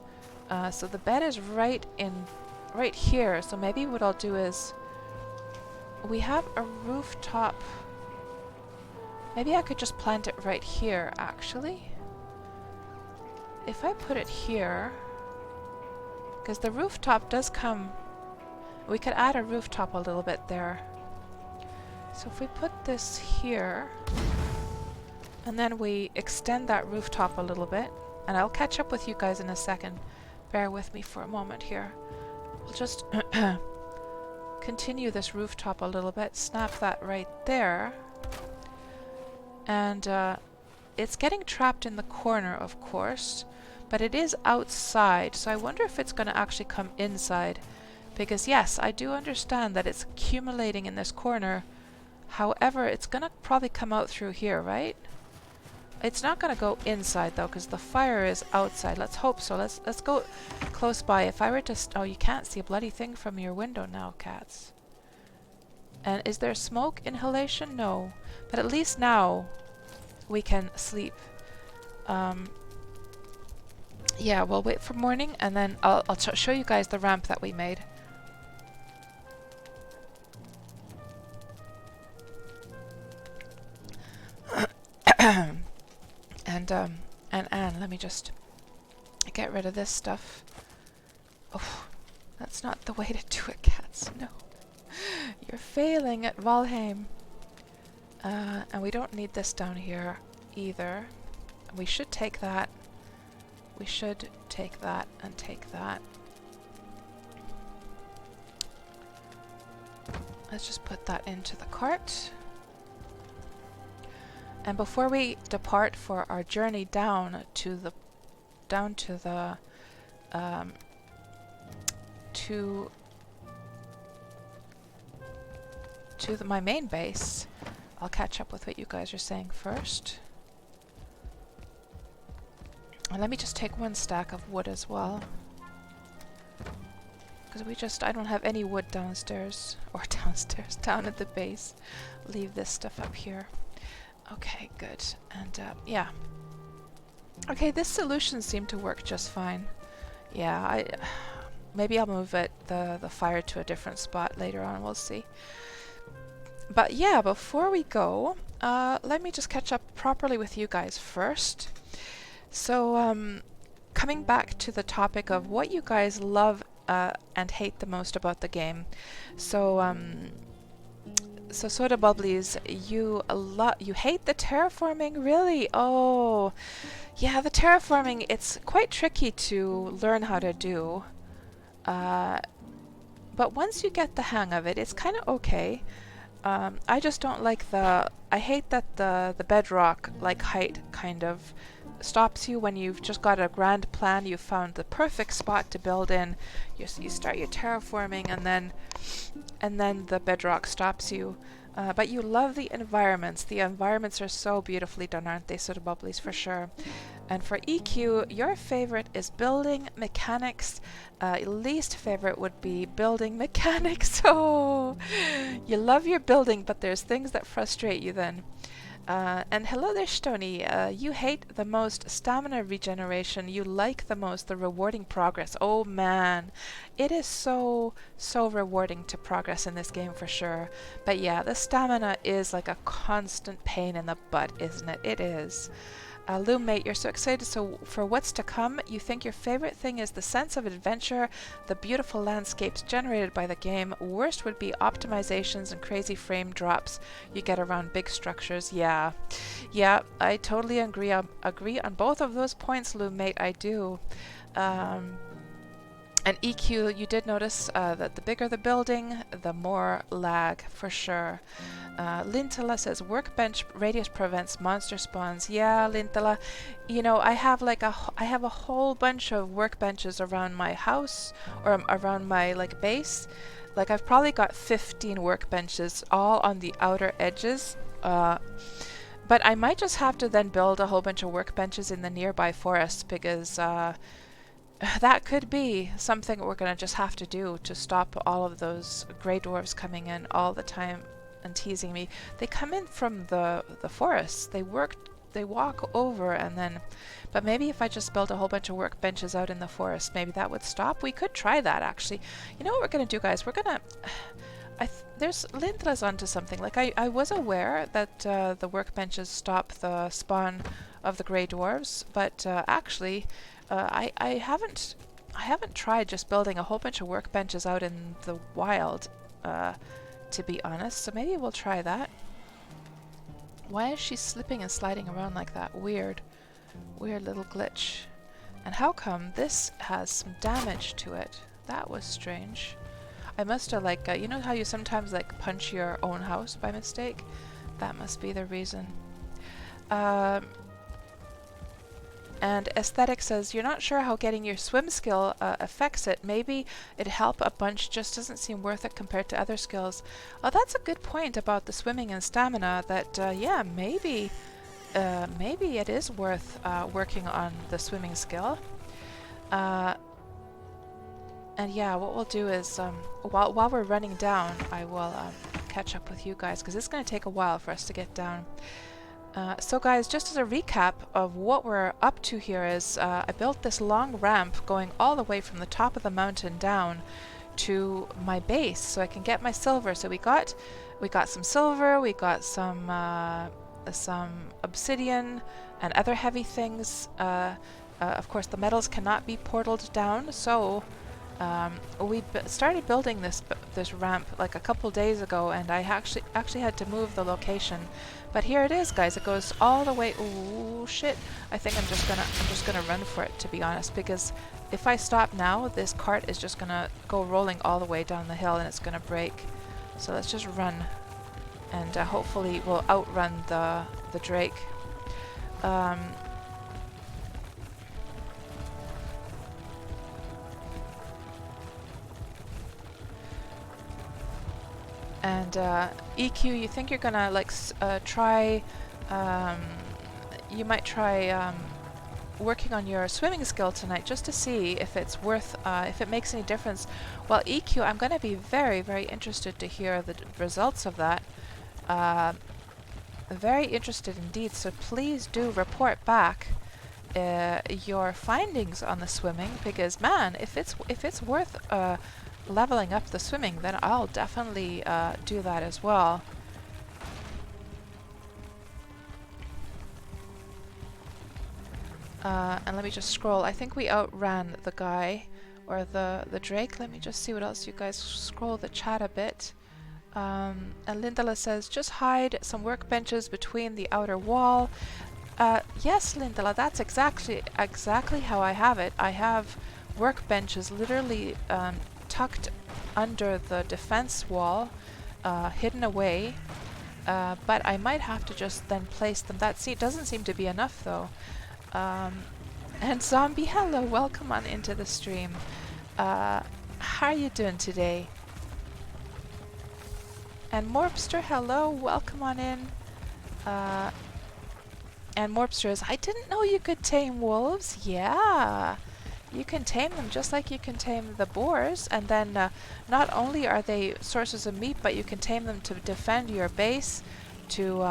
A: So the bed is right here, so maybe what I'll do is, we have a rooftop. Maybe I could just plant it right here, actually. If I put it here, because the rooftop does come, we could add a rooftop a little bit there. So if we put this here, and then we extend that rooftop a little bit, and I'll catch up with you guys in a second. Bear with me for a moment here. We'll just continue this rooftop a little bit, snap that right there, and it's getting trapped in the corner, of course, but it is outside, so I wonder if it's going to actually come inside, because yes, I do understand that it's accumulating in this corner. However, it's going to probably come out through here, right? It's not going to go inside though, because the fire is outside. Let's hope so. Let's go close by. If I were to... oh, you can't see a bloody thing from your window now, cats. And is there smoke inhalation? No. But at least now we can sleep. Yeah, we'll wait for morning, and then I'll show you guys the ramp that we made. And Anne, let me just get rid of this stuff. Oh, that's not the way to do it, cats. No. You're failing at Valheim. And we don't need this down here either. We should take that. We should take that and take that. Let's just put that into the cart. And before we depart for our journey down to my main base, I'll catch up with what you guys are saying first. And let me just take 1 stack of wood as well, because I don't have any wood downstairs, or down at the base. Leave this stuff up here. Okay, good. And yeah. Okay, this solution seemed to work just fine. Yeah, maybe I'll move the fire to a different spot later on, we'll see. But yeah, before we go, let me just catch up properly with you guys first. So coming back to the topic of what you guys love and hate the most about the game. So, so Soda Bubblies, you hate the terraforming, really? Oh, yeah, the terraforming, it's quite tricky to learn how to do. But once you get the hang of it, it's kind of okay. I just don't like I hate that the bedrock like height kind of stops you when you've just got a grand plan. You've found the perfect spot to build in. You start your terraforming, and then the bedrock stops you. But you love the environments. The environments are so beautifully done, aren't they, Soda Bubblies, for sure. And for EQ, your favorite is building mechanics. Least favorite would be building mechanics. Oh, you love your building, but there's things that frustrate you then. And hello there, Stony. You hate the most stamina regeneration. You like the most the rewarding progress. Oh man, it is so rewarding to progress in this game for sure. But yeah, the stamina is like a constant pain in the butt, isn't it? It is. Mate, you're so excited for what's to come. You think your favorite thing is the sense of adventure, the beautiful landscapes generated by the game. Worst would be optimizations and crazy frame drops you get around big structures. Yeah, I totally agree on both of those points, Mate. I do. And EQ, you did notice that the bigger the building, the more lag, for sure. Lintala says, workbench radius prevents monster spawns. Yeah, Lintala, you know, I have a whole bunch of workbenches around my house, or around my, like, base. Like, I've probably got 15 workbenches, all on the outer edges. But I might just have to then build a whole bunch of workbenches in the nearby forest, because, that could be something we're going to just have to do to stop all of those grey dwarves coming in all the time and teasing me. They come in from the forests. They walk over and then... But maybe if I just build a whole bunch of workbenches out in the forest, maybe that would stop. We could try that, actually. You know what we're going to do, guys? We're going to... there's Lindra's onto something. Like, I was aware that the workbenches stop the spawn of the grey dwarves, but actually... I haven't tried just building a whole bunch of workbenches out in the wild, to be honest, so maybe we'll try that. Why is she slipping and sliding around like that? Weird little glitch. And how come this has some damage to it? That was strange. I must have, like, you know how you sometimes, like, punch your own house by mistake? That must be the reason. And Aesthetic says, you're not sure how getting your swim skill affects it. Maybe it'd help a bunch, just doesn't seem worth it compared to other skills. Oh, that's a good point about the swimming and stamina, that, yeah, maybe it is worth working on the swimming skill. And yeah, what we'll do is, while we're running down, I will catch up with you guys, because it's going to take a while for us to get down. So guys, just as a recap of what we're up to here is, I built this long ramp going all the way from the top of the mountain down to my base so I can get my silver. So we got some silver, we got some obsidian and other heavy things. Of course the metals cannot be portaled down, so we started building this ramp like a couple days ago, and I actually had to move the location. But here it is, guys. It goes all the way. Ooh, shit! I think I'm just gonna run for it, to be honest, because if I stop now, this cart is just gonna go rolling all the way down the hill, and it's gonna break. So let's just run, and hopefully we'll outrun the Drake. And EQ, you think you're gonna like try? You might try working on your swimming skill tonight, just to see if it's worth, if it makes any difference. Well, EQ, I'm gonna be very, very interested to hear the results of that. Very interested indeed. So please do report back your findings on the swimming, because man, if it's worth leveling up the swimming, then I'll definitely do that as well. And let me just scroll. I think we outran the guy or the Drake. Let me just see what else you guys scroll the chat a bit. And Lindela says, just hide some workbenches between the outer wall. Yes, Lindela, that's exactly how I have it. I have workbenches literally tucked under the defense wall, hidden away. But I might have to just then place them. That doesn't seem to be enough though. And Zombie, hello, welcome on into the stream. How are you doing today? And Morpster, hello, welcome on in. And Morpster is, I didn't know you could tame wolves. Yeah, you can tame them just like you can tame the boars. And then not only are they sources of meat, but you can tame them to defend your base, to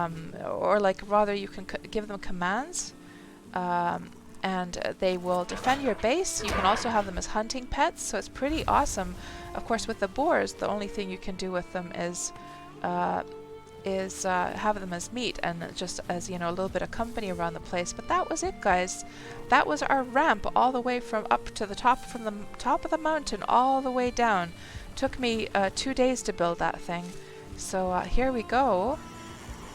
A: or like rather you can give them commands. And they will defend your base. You can also have them as hunting pets, so it's pretty awesome. Of course, with the boars, the only thing you can do with them is have them as meat and just as, you know, a little bit of company around the place. But that was it, guys. That was our ramp all the way from up to the top, from the top of the mountain all the way down. Took me 2 days to build that thing. So here we go.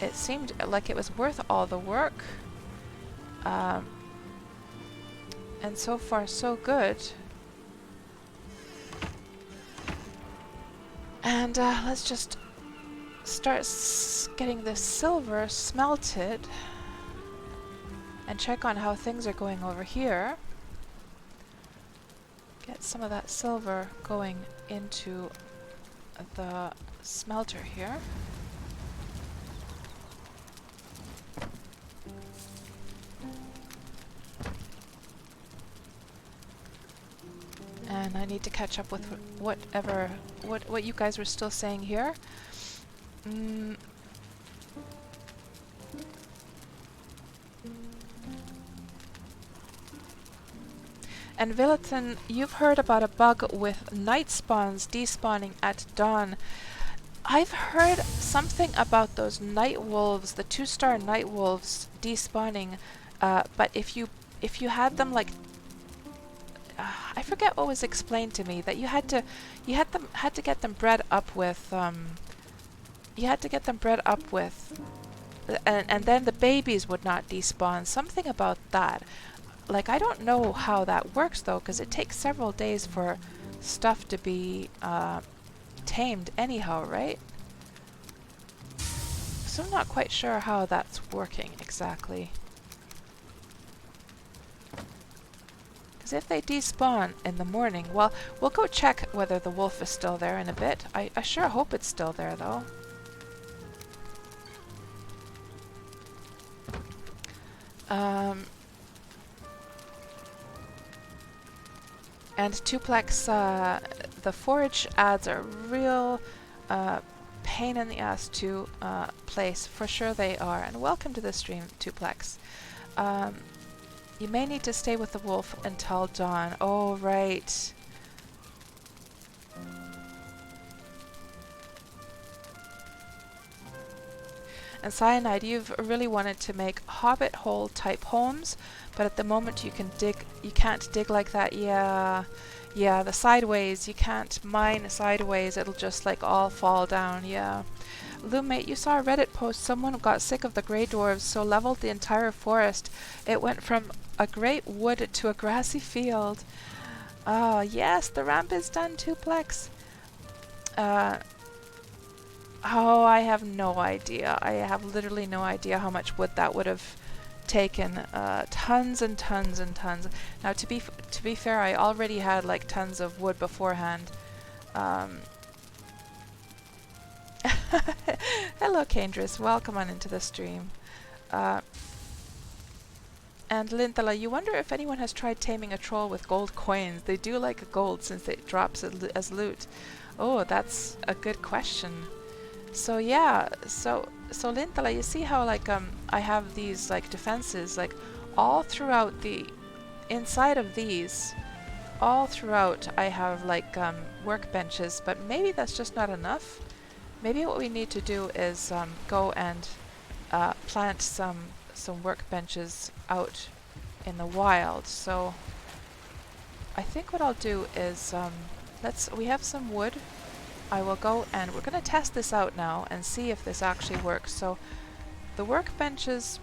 A: It seemed like it was worth all the work. And so far, so good. And let's just start getting this silver smelted and check on how things are going over here. Get some of that silver going into the smelter here. And I need to catch up with what you guys were still saying here. And Villaton, you've heard about a bug with night spawns despawning at dawn. I've heard something about those night wolves, the 2-star night wolves despawning, but if you had them like I forget what was explained to me, that you had to get them bred up with and then the babies would not despawn, something about that. Like, I don't know how that works though, because it takes several days for stuff to be tamed anyhow, right? So I'm not quite sure how that's working exactly. Because if they despawn in the morning, well, we'll go check whether the wolf is still there in a bit. I sure hope it's still there, though. And Tuplex, the forage ads are real pain in the ass to place. For sure they are. And welcome to the stream, Tuplex. You may need to stay with the wolf until dawn. Oh, right. And Cyanide, you've really wanted to make hobbit hole type homes, but at the moment you can't dig like that. Yeah, the sideways, you can't mine sideways, it'll just like all fall down, yeah. Lumate, you saw a Reddit post, someone got sick of the grey dwarves, so leveled the entire forest. It went from a great wood to a grassy field. Oh, yes, the ramp is done, Tuplex. Oh, I have no idea. I have literally no idea how much wood that would have taken. Tons and tons and tons. Now, to be fair, I already had like tons of wood beforehand. Hello, Kendris. Welcome on into the stream. And Linthala, you wonder if anyone has tried taming a troll with gold coins. They do like gold since it drops as loot. Oh, that's a good question. So yeah, so Linthala, you see how like I have these like defenses like all throughout the inside of these, all throughout I have like workbenches, but maybe that's just not enough. Maybe what we need to do is go and plant some workbenches out in the wild. So I think what I'll do is we have some wood. I will go and we're going to test this out now and see if this actually works. So the workbenches,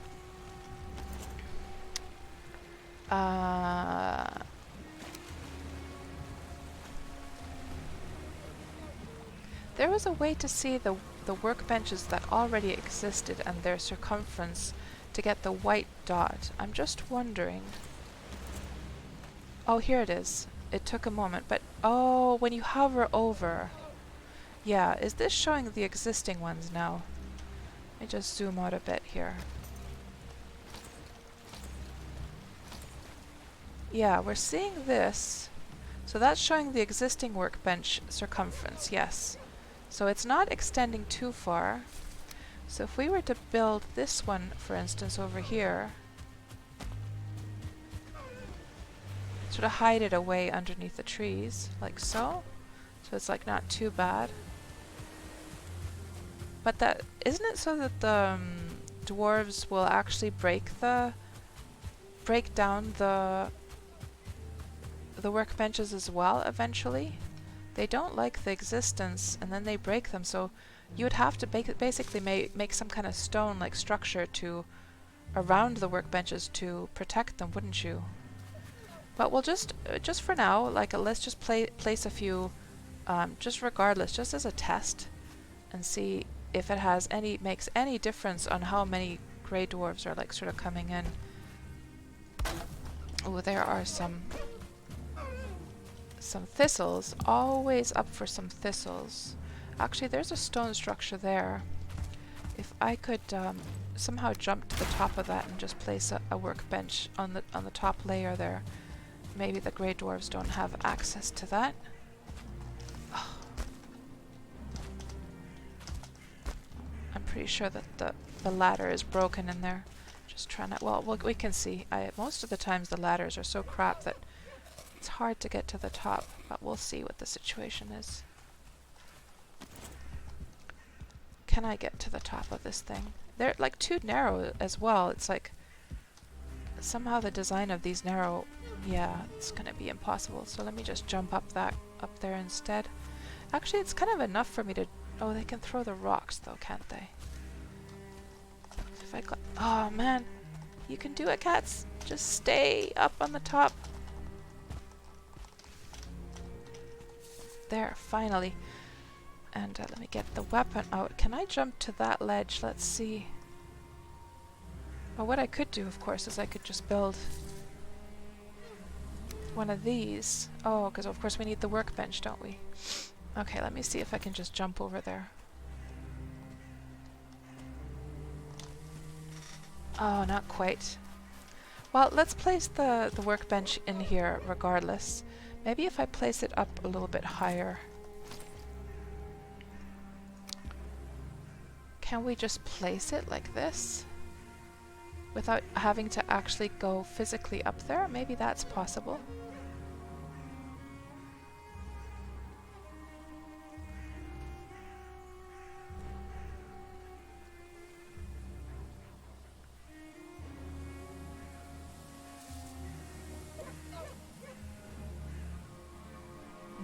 A: there was a way to see the workbenches that already existed and their circumference to get the white dot. I'm just wondering. Oh, here it is. It took a moment, but oh, when you hover over. Yeah, is this showing the existing ones now? Let me just zoom out a bit here. Yeah, we're seeing this. So that's showing the existing workbench circumference, yes. So it's not extending too far. So if we were to build this one, for instance, over here, sort of hide it away underneath the trees, like so. So it's like not too bad. But that isn't it so that the dwarves will actually break down the workbenches as well eventually? They don't like the existence and then they break them, so you would have to basically make some kind of stone like structure to around the workbenches to protect them, wouldn't you? But we'll just for now, like let's just place a few, just regardless, just as a test, and see if it has makes any difference on how many grey dwarves are like sort of coming in. Oh, there are some thistles. Always up for some thistles. Actually, there's a stone structure there. If I could somehow jump to the top of that and just place a workbench on the top layer there. Maybe the grey dwarves don't have access to that. Oh. I'm pretty sure that the ladder is broken in there. Just trying to... Well, we can see. Most of the times the ladders are so crap that it's hard to get to the top. But we'll see what the situation is. Can I get to the top of this thing? They're like too narrow as well. It's like... Somehow the design of these narrow... Yeah, it's gonna be impossible. So let me just jump up there instead. Actually, it's kind of enough for me to... Oh, they can throw the rocks though, can't they? If I oh man, you can do it, cats. Just stay up on the top. There, finally. And let me get the weapon out. Can I jump to that ledge? Let's see. Well, what I could do, of course, is I could just build one of these. Oh, because of course we need the workbench, don't we? Okay, let me see if I can just jump over there. Oh, not quite. Well, let's place the workbench in here regardless. Maybe if I place it up a little bit higher. Can we just place it like this? Without having to actually go physically up there? Maybe that's possible.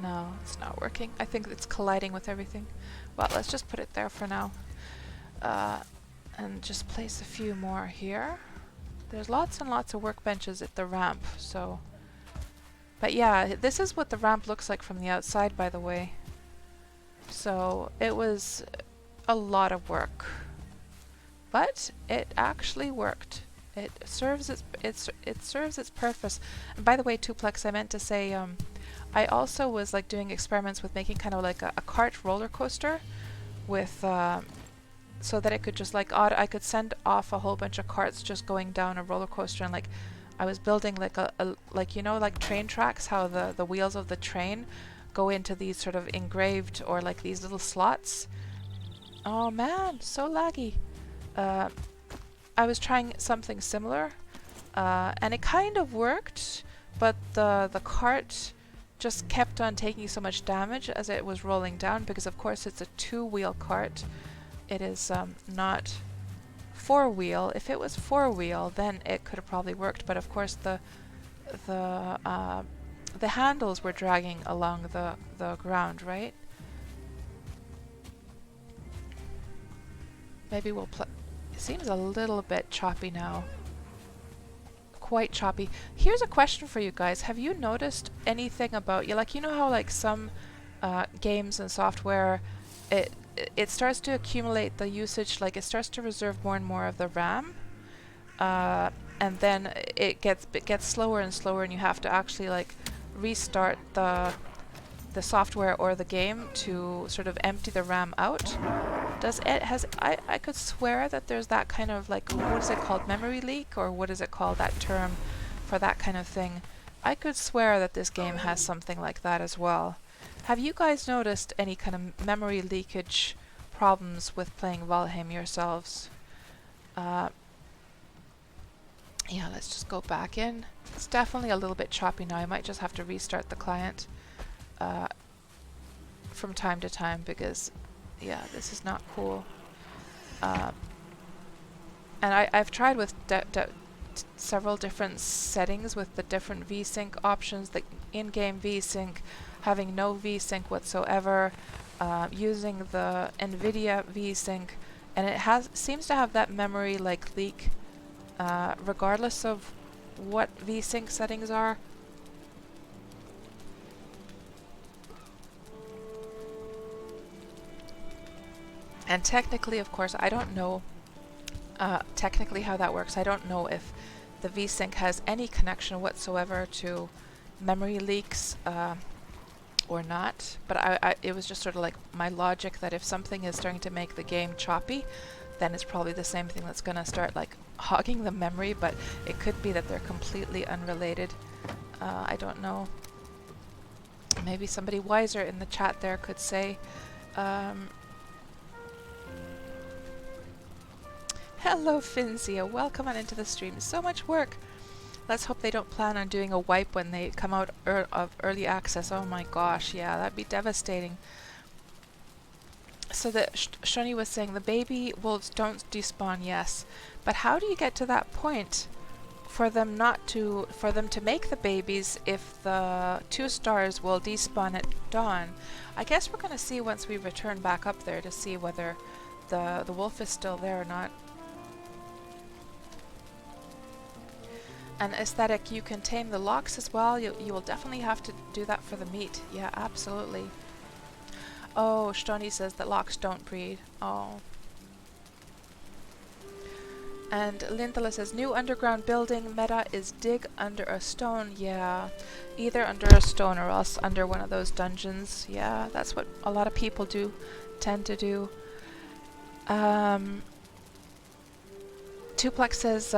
A: No, it's not working. I think it's colliding with everything. Well, let's just put it there for now. And just place a few more here. There's lots and lots of workbenches at the ramp, so... But yeah, this is what the ramp looks like from the outside, by the way. So, it was a lot of work. But it actually worked. It serves its purpose. And by the way, Tuplex, I meant to say, I also was like doing experiments with making kind of like a cart roller coaster with... so that it could just like I could send off a whole bunch of carts just going down a roller coaster, and like I was building like a like, you know, like train tracks, how the wheels of the train go into these sort of engraved or like these little slots. Oh man, so laggy. I was trying something similar, and it kind of worked, but the cart just kept on taking so much damage as it was rolling down, because of course it's a two-wheel cart. It is not four-wheel. If it was four-wheel, then it could have probably worked. But of course, the handles were dragging along the ground, right? Maybe we'll play. It seems a little bit choppy now. Quite choppy. Here's a question for you guys. Have you noticed anything about you know how like some games and software, it starts to accumulate the usage, like it starts to reserve more and more of the RAM, and then it gets slower and slower, and you have to actually like restart the software or the game to sort of empty the RAM out. I could swear that there's that kind of like, what is it called, memory leak, or what is it called, that term for that kind of thing? I could swear that this game has something like that as well. Have you guys noticed any kind of memory leakage problems with playing Valheim yourselves? Yeah, let's just go back in. It's definitely a little bit choppy now. I might just have to restart the client from time to time, because yeah, this is not cool. And I've tried with several different settings with the different VSync options, the in-game VSync, having no VSync whatsoever, using the NVIDIA VSync, and it seems to have that memory like leak regardless of what VSync settings are. And technically, of course, I don't know technically how that works. I don't know if the VSync has any connection whatsoever to memory leaks or not. But it was just sort of like my logic that if something is starting to make the game choppy, then it's probably the same thing that's going to start like hogging the memory. But it could be that they're completely unrelated. I don't know. Maybe somebody wiser in the chat there could say. Hello, Finzia. Welcome on into the stream. So much work. Let's hope they don't plan on doing a wipe when they come out of early access. Oh my gosh, yeah, that'd be devastating. So Shoni was saying the baby wolves don't despawn, yes. But how do you get to that point for them to make the babies if the 2 stars will despawn at dawn? I guess we're going to see once we return back up there to see whether the wolf is still there or not. And aesthetic, you can tame the locks as well. You will definitely have to do that for the meat. Yeah, absolutely. Oh, Shtoni says that locks don't breed. Oh. And Linthala says, new underground building meta is dig under a stone. Yeah, either under a stone or else under one of those dungeons. Yeah, that's what a lot of people tend to do. Tuplex says,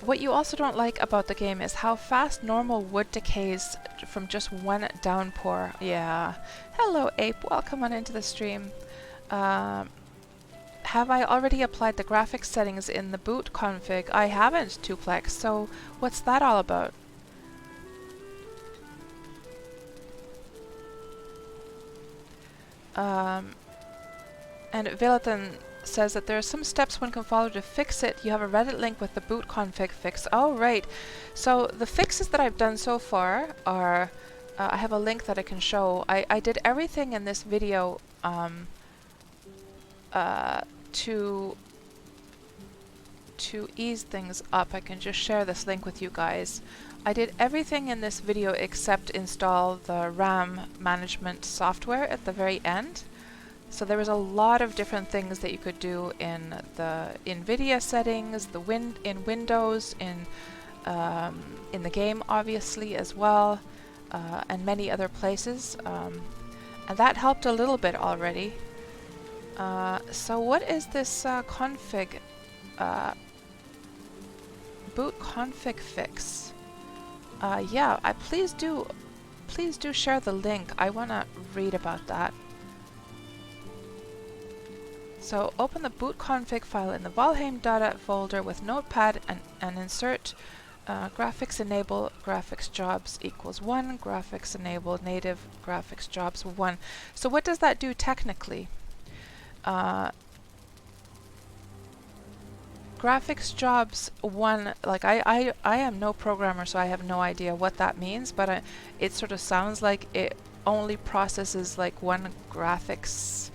A: what you also don't like about the game is how fast normal wood decays from just one downpour. Yeah. Hello, Ape. Welcome on into the stream. Have I already applied the graphics settings in the boot config? I haven't, Tuplex. So what's that all about? And Vilatan says that there are some steps one can follow to fix it. You have a Reddit link with the boot config fix. Oh, right. So the fixes that I've done so far are, I have a link that I can show. I did everything in this video to ease things up. I can just share this link with you guys. I did everything in this video except install the RAM management software at the very end. So there was a lot of different things that you could do in the NVIDIA settings, in Windows, in the game obviously as well, and many other places. And that helped a little bit already. So what is this config, boot config fix? Yeah, please do share the link. I want to read about that. So open the boot config file in the Valheim data folder with Notepad and insert graphics enable graphics jobs equals 1, graphics enable native graphics jobs 1. So what does that do technically? graphics jobs one, like I am no programmer, so I have no idea what that means, but it sort of sounds like it only processes like one graphics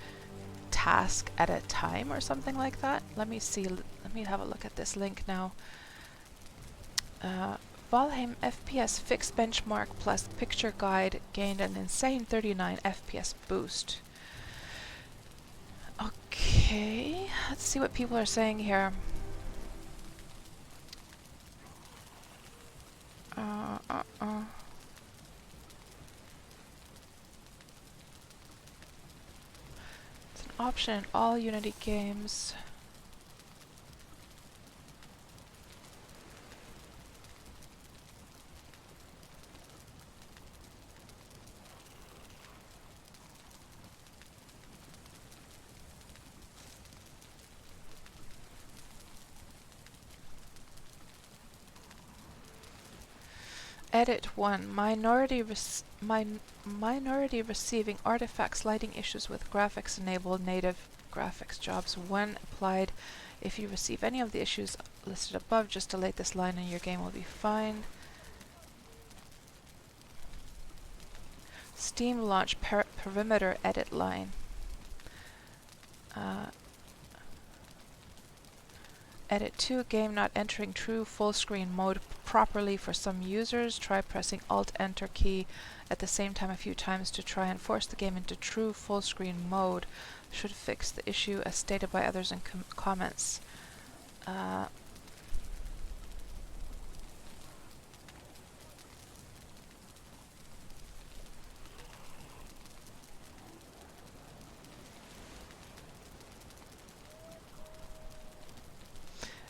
A: task at a time or something like that. Let me see, let me have a look at this link now. Valheim FPS fixed benchmark plus picture guide gained an insane 39 FPS boost. Okay, let's see what people are saying here. It's an option in all Unity games. Edit 1. Minority receiving artifacts lighting issues with graphics enabled native graphics jobs. 1 applied. If you receive any of the issues listed above, just delete this line and your game will be fine. Steam launch perimeter edit line. Edit 2, game not entering true full screen mode properly for some users. Try pressing Alt-Enter key at the same time a few times to try and force the game into true full screen mode. Should fix the issue as stated by others in comments.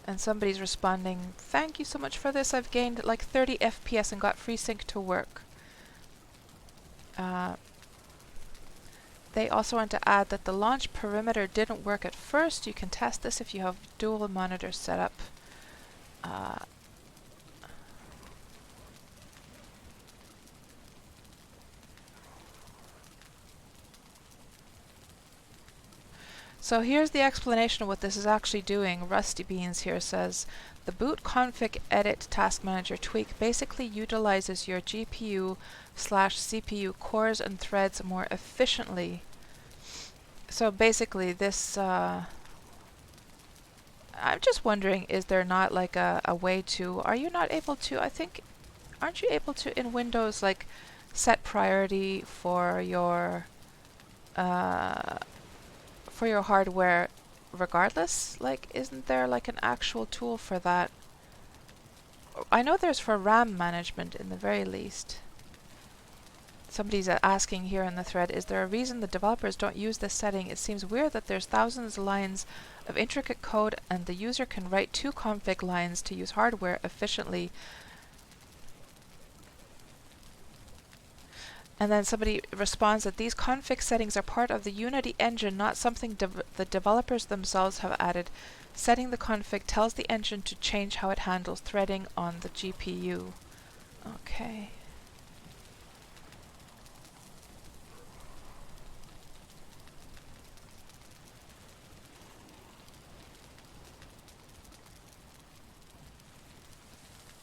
A: And somebody's responding, thank you so much for this. I've gained like 30 FPS and got FreeSync to work. They also want to add that the launch perimeter didn't work at first. You can test this if you have dual monitors set up. So here's the explanation of what this is actually doing. Rusty Beans here says, the boot config edit task manager tweak basically utilizes your GPU/CPU cores and threads more efficiently. So basically this, I'm just wondering, is there not like a way to, are you not able to, aren't you able to in Windows like set priority for your hardware regardless? Like, isn't there like an actual tool for that? I know there's for RAM management in the very least. Somebody's asking here in the thread, is there a reason the developers don't use this setting? It seems weird that there's thousands of lines of intricate code and the user can write 2 config lines to use hardware efficiently. And then somebody responds that these config settings are part of the Unity engine, not something the developers themselves have added. Setting the config tells the engine to change how it handles threading on the GPU. Okay.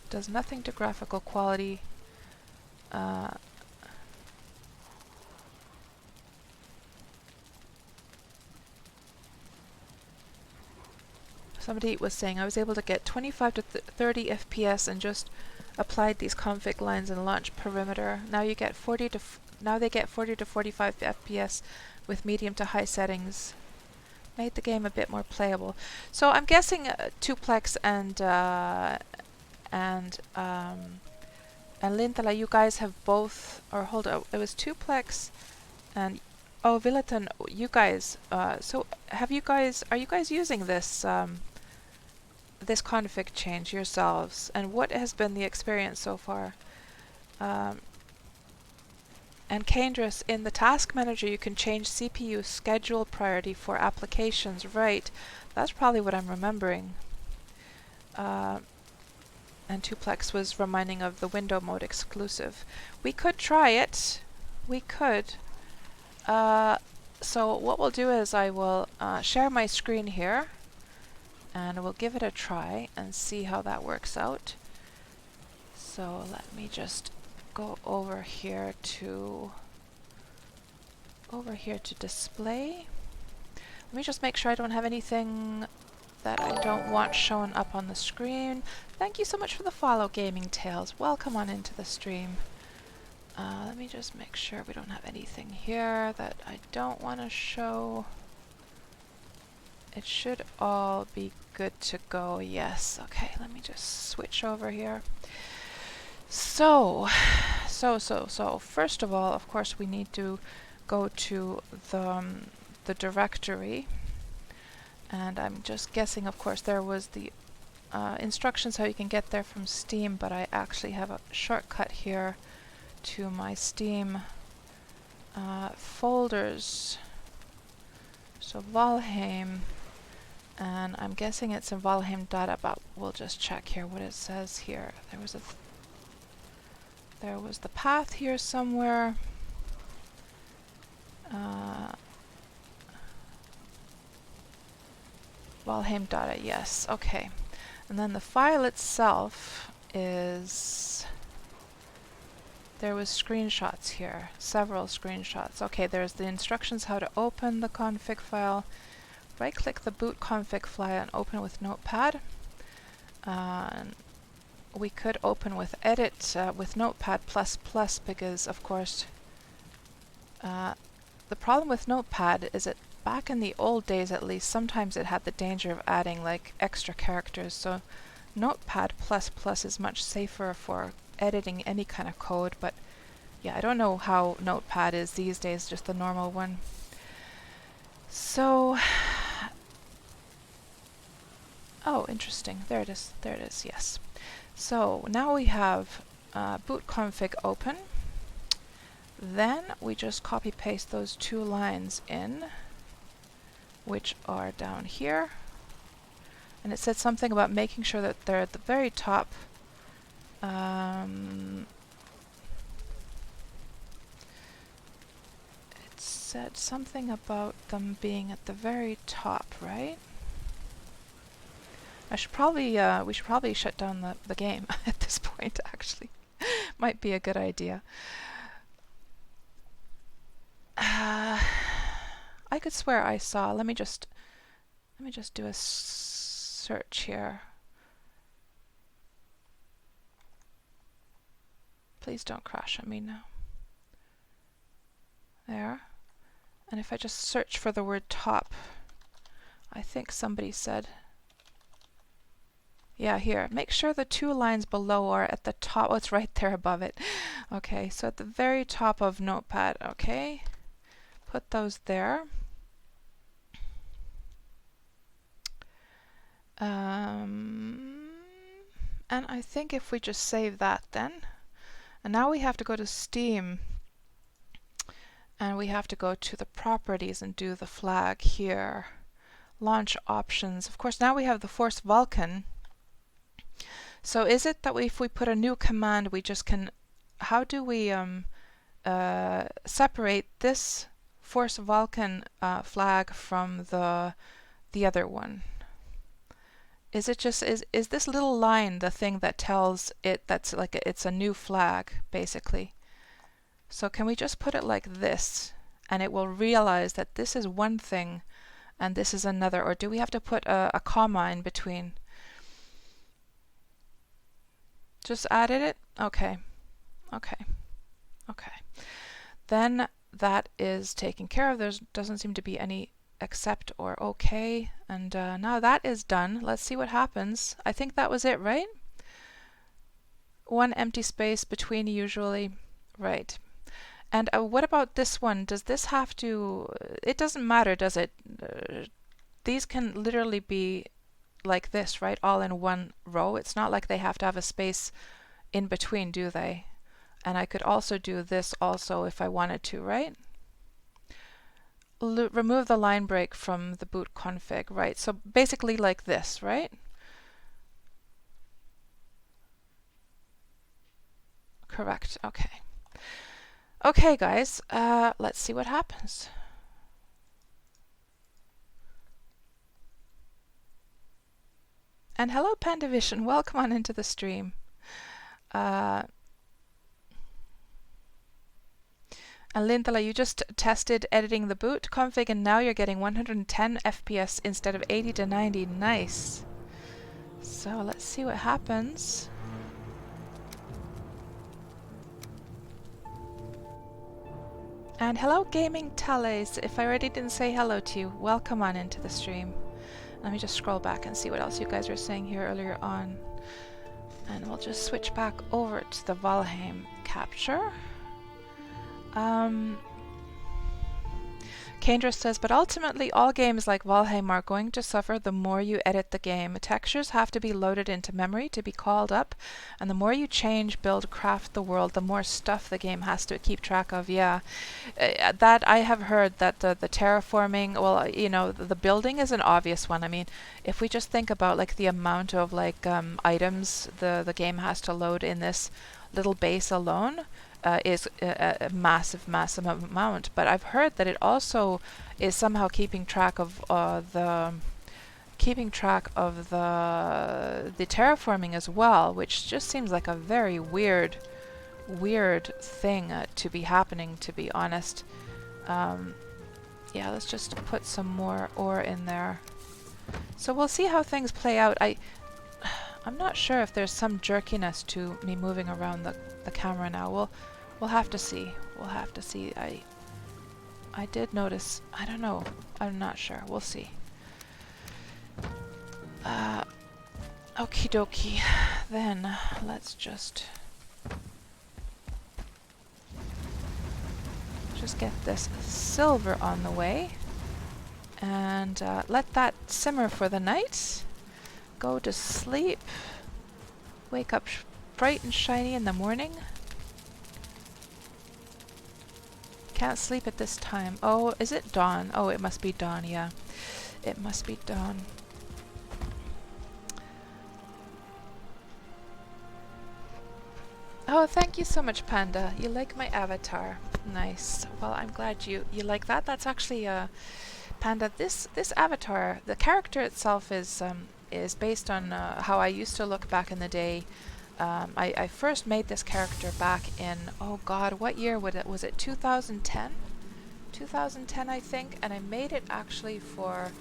A: Does nothing to graphical quality. Somebody was saying I was able to get 25 to 30 FPS and just applied these config lines and launch perimeter. Now you get 40 to now they get 40 to 45 FPS with medium to high settings. Made the game a bit more playable. So I'm guessing Tuplex and Lintala, you guys have both, or hold on, it was Tuplex and Villaton, you guys. So have you guys? Are you guys using this? This config change yourselves, and what has been the experience so far? And Kendris, in the task manager you can change CPU schedule priority for applications, right? That's probably what I'm remembering. And Tuplex was reminding of the window mode exclusive. We could try it. We could. So what we'll do is I will share my screen here. and we'll give it a try and see how that works out. So let me just go over here to display. Let me just make sure I don't have anything that I don't want showing up on the screen. Thank you so much for the follow, Gaming Tales. Welcome on into the stream. Let me just make sure we don't have anything here that I don't want to show. It should all be good to go. Yes. Okay, let me just switch over here. So, first of all, of course, we need to go to the directory. And I'm just guessing, of course, there was the instructions how you can get there from Steam, but I actually have a shortcut here to my Steam folders. So Valheim, and I'm guessing it's in Valheim data, but we'll just check here what it says here. There was the path here somewhere. Valheim data, yes, okay. And then the file itself is... There was screenshots here, several screenshots. Okay, there's the instructions how to open the config file. Right-click the boot config file and open with Notepad. We could open with Edit with Notepad++, because, of course, the problem with Notepad is that back in the old days, at least, sometimes it had the danger of adding like extra characters. So Notepad++ is much safer for editing any kind of code, but yeah, I don't know how Notepad is these days, just the normal one. So, oh, interesting. There it is. There it is. Yes. So now we have boot config open. Then we just copy paste those two lines in, which are down here. And it said something about making sure that they're at the very top. It said something about them being at the very top, right? I should probably, we should probably shut down the game at this point, actually. Might be a good idea. I could swear I saw, let me just do a search here. Please don't crash on me now. There. And if I just search for the word top, I think somebody said, yeah, here. Make sure the two lines below are at the top. Oh, it's right there above it. Okay, so at the very top of Notepad. Okay. Put those there. And I think if we just save that then, and now we have to go to Steam, and we have to go to the properties and do the flag here. Launch options. Of course, now we have the Force Vulcan. So is it that if we put a new command, we just can, how do we separate this Force Vulcan flag from the other one? Is it just, is this little line the thing that tells it that's like it's a new flag, basically? So can we just put it like this, and it will realize that this is one thing and this is another, or do we have to put a comma in between? Just added it? Okay. Okay. Okay. Then that is taken care of. There doesn't seem to be any accept or okay. And now that is done. Let's see what happens. I think that was it, right? One empty space between usually. Right. And what about this one? Does this have to... It doesn't matter, does it? These can literally be like this, right? All in one row. It's not like they have to have a space in between, do they? And I could also do this also if I wanted to, right? Remove the line break from the boot config, right? So basically like this, right? Correct, okay. Okay, guys, let's see what happens. And hello, Pandavision. Welcome on into the stream. And Lindala, you just tested editing the boot config, and now you're getting 110 FPS instead of 80 to 90. Nice. So let's see what happens. And hello, Gaming Tales. If I already didn't say hello to you, welcome on into the stream. Let me just scroll back and see what else you guys were saying here earlier on. And we'll just switch back over to the Valheim capture. Kendra says, but ultimately all games like Valheim are going to suffer the more you edit the game. Textures have to be loaded into memory to be called up, and the more you change, build, craft the world, the more stuff the game has to keep track of. Yeah, that I have heard that the terraforming, well, you know, the building is an obvious one. I mean, if we just think about like the amount of like items the game has to load in this little base alone, is a massive amount. But I've heard that it also is somehow keeping track of the terraforming as well, which just seems like a very weird thing to be happening, to be honest. Yeah, let's just put some more ore in there. So we'll see how things play out. I'm not sure if there's some jerkiness to me moving around the camera now. We'll have to see. We'll have to see. I did notice. I don't know. I'm not sure. We'll see. Okie dokie. Then let's just get this silver on the way and let that simmer for the night. Go to sleep. Wake up bright and shiny in the morning. Can't sleep at this time. Oh, is it dawn? Oh, it must be dawn, yeah. It must be dawn. Oh, thank you so much, Panda. You like my avatar. Nice. Well, I'm glad you like that. That's actually Panda, this avatar, the character itself is based on how I used to look back in the day. I first made this character back in, oh god, what year was it? 2010? 2010, I think, and I made it actually for,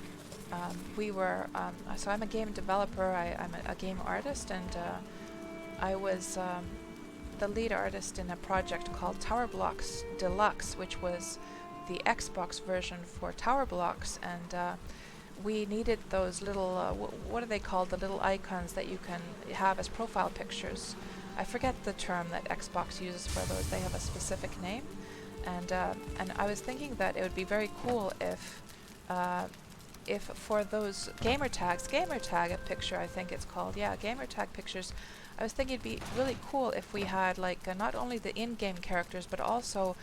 A: so I'm a game developer, I'm a game artist, and I was the lead artist in a project called Tower Blocks Deluxe, which was the Xbox version for Tower Blocks, and we needed those little, what are they called, the little icons that you can have as profile pictures. I forget the term that Xbox uses for those, they have a specific name. And I was thinking that it would be very cool if for those gamertag picture, I think it's called, yeah, gamertag pictures, I was thinking it'd be really cool if we had like not only the in-game characters, but also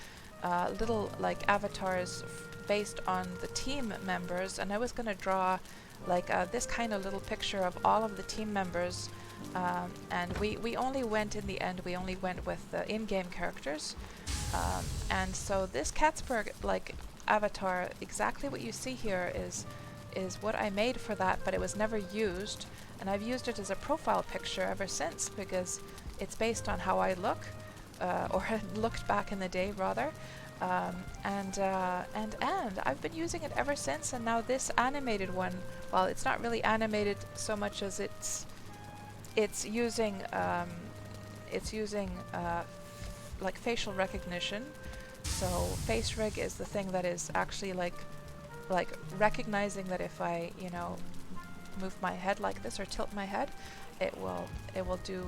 A: little like avatars based on the team members, and I was going to draw like this kind of little picture of all of the team members, and we only went in the end, we only went with the in-game characters, and so this KatsPurr's like avatar, exactly what you see here is what I made for that, but it was never used, and I've used it as a profile picture ever since because it's based on how I look, or had looked back in the day rather. And I've been using it ever since, and now this animated one, well, it's not really animated so much as it's using like facial recognition. So face rig is the thing that is actually like recognizing that if I, you know, move my head like this or tilt my head, it will do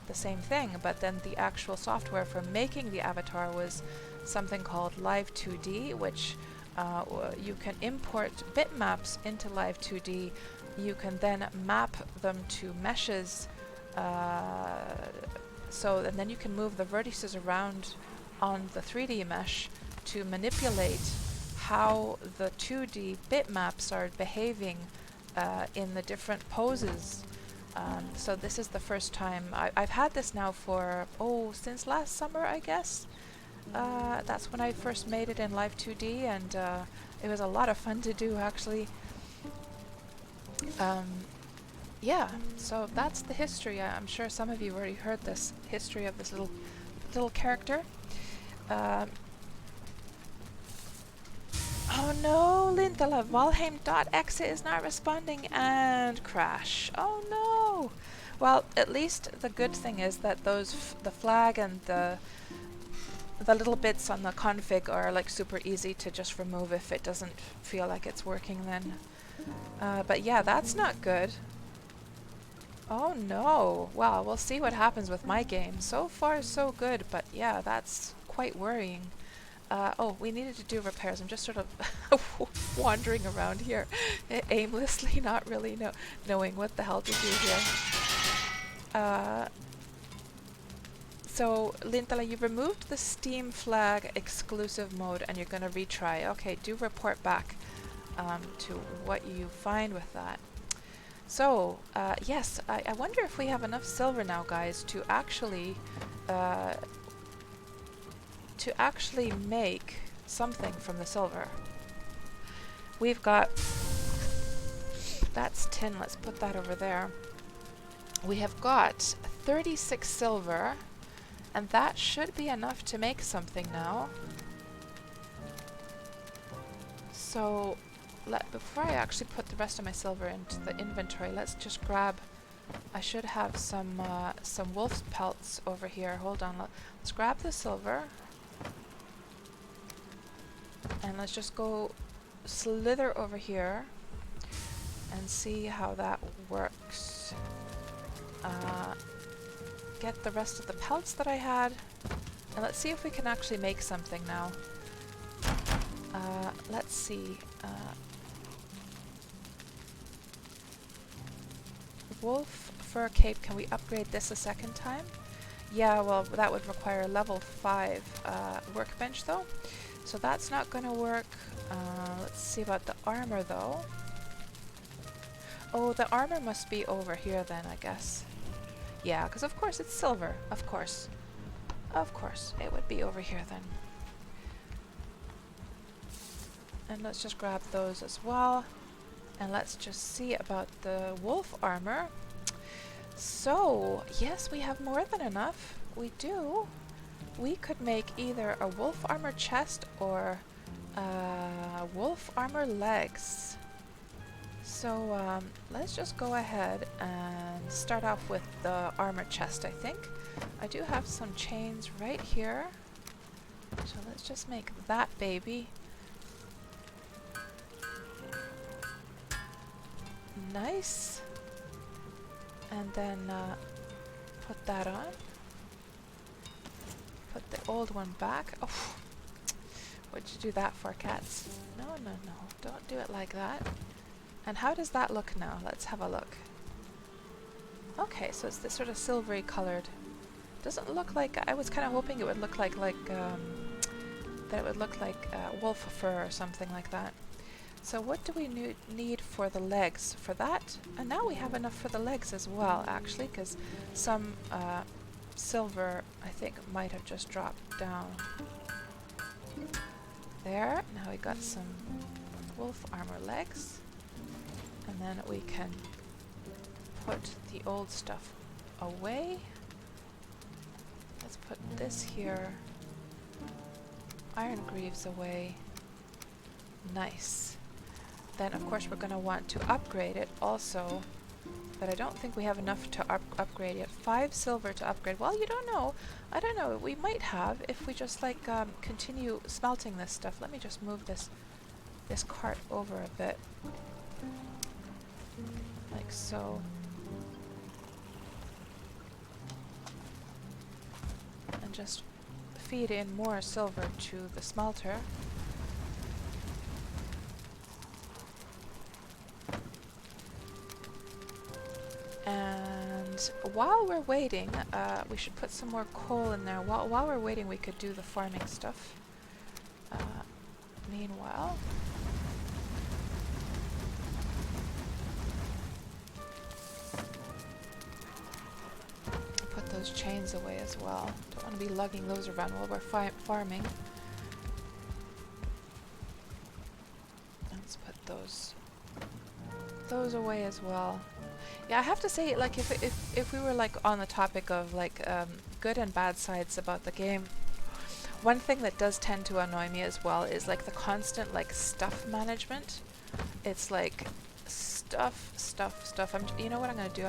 A: the same thing. But then the actual software for making the avatar was something called Live 2D, which you can import bitmaps into Live 2D. You can then map them to meshes, and then you can move the vertices around on the 3D mesh to manipulate how the 2D bitmaps are behaving in the different poses. So this is the first time I've had this now for, since last summer, I guess. That's when I first made it in Live 2D, and it was a lot of fun to do, actually. yeah, so that's the history. I'm sure some of you already heard this history of this little character. Um, oh no, Lindala, Valheim.exe is not responding and crash. Oh no! Well, at least the good thing is that the flag and the little bits on the config are like super easy to just remove if it doesn't feel like it's working then. But yeah, that's not good. Oh no. Well, we'll see what happens with my game. So far so good, but yeah, that's quite worrying. Oh, we needed to do repairs. I'm just sort of wandering around here aimlessly, not really knowing what the hell to do here. So, Lintala, you removed the Steam flag exclusive mode and you're going to retry. Okay, do report back to what you find with that. So, yes, I wonder if we have enough silver now, guys, to actually make something from the silver. We've got... That's tin. Let's put that over there. We have got 36 silver, and that should be enough to make something now. So, before I actually put the rest of my silver into the inventory, let's just grab... I should have some wolf's pelts over here. Hold on, let's grab the silver. And let's just go slither over here and see how that works. Get the rest of the pelts that I had, and let's see if we can actually make something now. Let's see. Wolf fur cape, can we upgrade this a second time? Yeah, well, that would require a level 5 workbench though. So that's not going to work. Let's see about the armor though. Oh, the armor must be over here then, I guess. Yeah, because of course it's silver. Of course. Of course, it would be over here then. And let's just grab those as well. And let's just see about the wolf armor. So, yes, we have more than enough. We do. We could make either a wolf armor chest or wolf armor legs. So let's just go ahead and start off with the armor chest, I think. I do have some chains right here. So let's just make that baby. Nice. And then put that on. Put the old one back. Oh, what'd you do that for, cats? No, no, no. Don't do it like that. And how does that look now? Let's have a look. Okay, so it's this sort of silvery colored. Doesn't look like... I was kind of hoping it would look like that it would look like wolf fur or something like that. So what do we need for the legs? For that? And now we have enough for the legs as well, actually, because some silver, I think, might have just dropped down. There. Now we got some wolf armor legs. And then we can put the old stuff away. Let's put this here. Iron greaves away. Nice. Then of course we're going to want to upgrade it also, but I don't think we have enough to upgrade yet. 5 silver to upgrade. Well, you don't know. I don't know. We might have if we just like continue smelting this stuff. Let me just move this cart over a bit. Like so. And just feed in more silver to the smelter. And while we're waiting, we should put some more coal in there. While we're waiting, we could do the farming stuff. Meanwhile... put those chains away as well. Don't want to be lugging those around while we're farming. Let's put those those away as well. Yeah, I have to say, like, if we were like on the topic of like good and bad sides about the game, one thing that does tend to annoy me as well is like the constant like stuff management. It's like stuff, stuff, stuff. You know what I'm gonna do?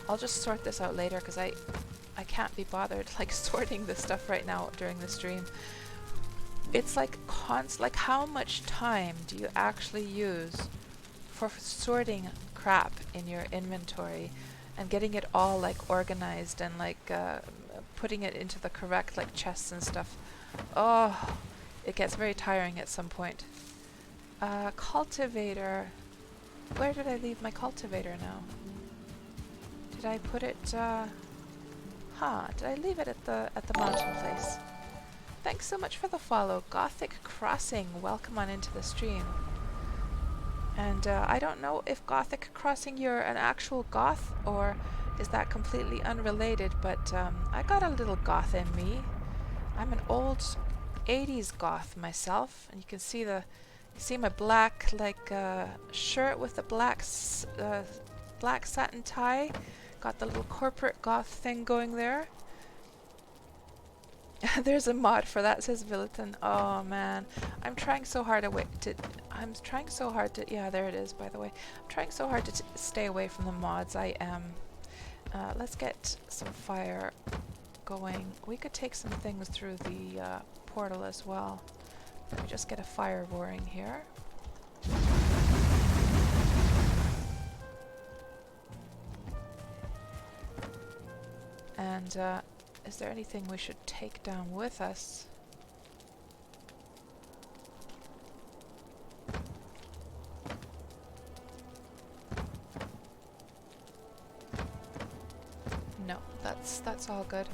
A: I'll just sort this out later because I can't be bothered like sorting this stuff right now during the stream. It's like like how much time do you actually use for sorting crap in your inventory and getting it all like organized and like putting it into the correct like chests and stuff? Oh, it gets very tiring at some point. Cultivator. Where did I leave my cultivator now? Did I put it, did I leave it at the mountain place? Thanks so much for the follow. Gothic Crossing, welcome on into the stream. And I don't know if Gothic Crossing you're an actual goth or is that completely unrelated, but I got a little goth in me. I'm an old 80s goth myself, and you can see my black like shirt with the black satin tie. Got the little corporate goth thing going there. There's a mod for that, says Villiton. Oh man, I'm trying so hard to yeah, there it is, by the way. I'm trying so hard to stay away from the mods. I am. Let's get some fire going. We could take some things through the portal as well. Let me just get a fire roaring here. And is there anything we should take down with us? No, that's all good.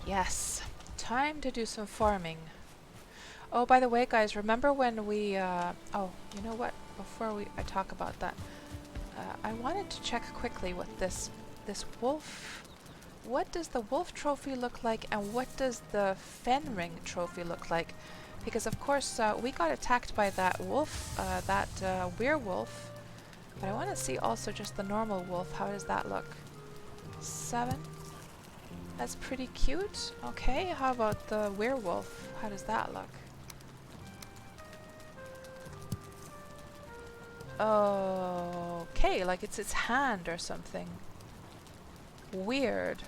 A: Yes, time to do some farming. Oh, by the way, guys, remember when we, oh, you know what? Before I talk about that, I wanted to check quickly what this wolf, what does the wolf trophy look like and what does the fen ring trophy look like? Because of course, we got attacked by that wolf, that werewolf, but I want to see also just the normal wolf. How does that look? 7? That's pretty cute. Okay, how about the werewolf? How does that look? Okay, like it's its hand or something. Weird.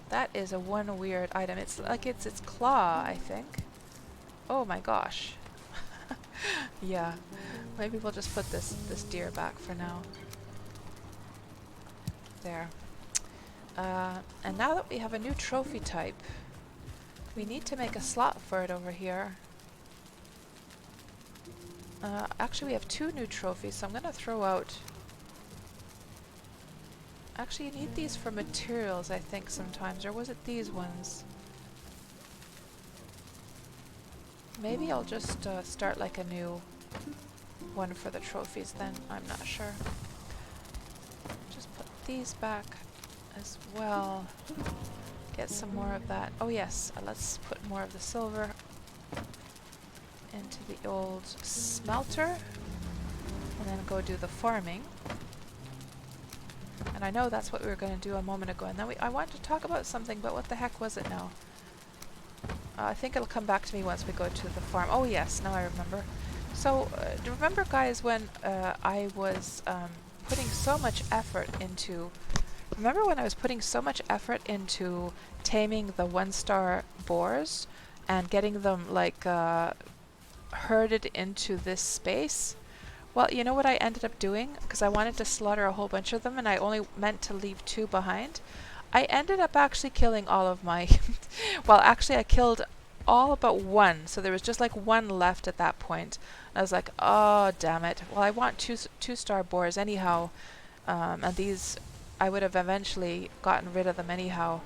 A: That is a one weird item. It's like it's its claw, I think. Oh my gosh. Yeah. Maybe we'll just put this deer back for now. There. And now that we have a new trophy type, we need to make a slot for it over here. Actually, we have 2 new trophies, so I'm going to throw out... Actually, you need these for materials, I think, sometimes. Or was it these ones? Maybe I'll just start like a new one for the trophies then. I'm not sure. Just put these back as well. Get some more of that. Oh yes, let's put more of the silver into the old smelter and then go do the farming. And I know that's what we were going to do a moment ago, and then I wanted to talk about something, but what the heck was it now? I think it'll come back to me once we go to the farm. Oh yes, now I remember. So, do you remember, guys, when I was putting so much effort into... Remember when I was putting so much effort into taming the 1-star boars and getting them, like, herded into this space? Well, you know what I ended up doing? Because I wanted to slaughter a whole bunch of them and I only meant to leave 2 behind. I ended up actually killing all of my... well, actually I killed all but 1. So there was just like 1 left at that point. And I was like, oh, damn it. Well, I want 2-star boars anyhow. And these, I would have eventually gotten rid of them anyhow.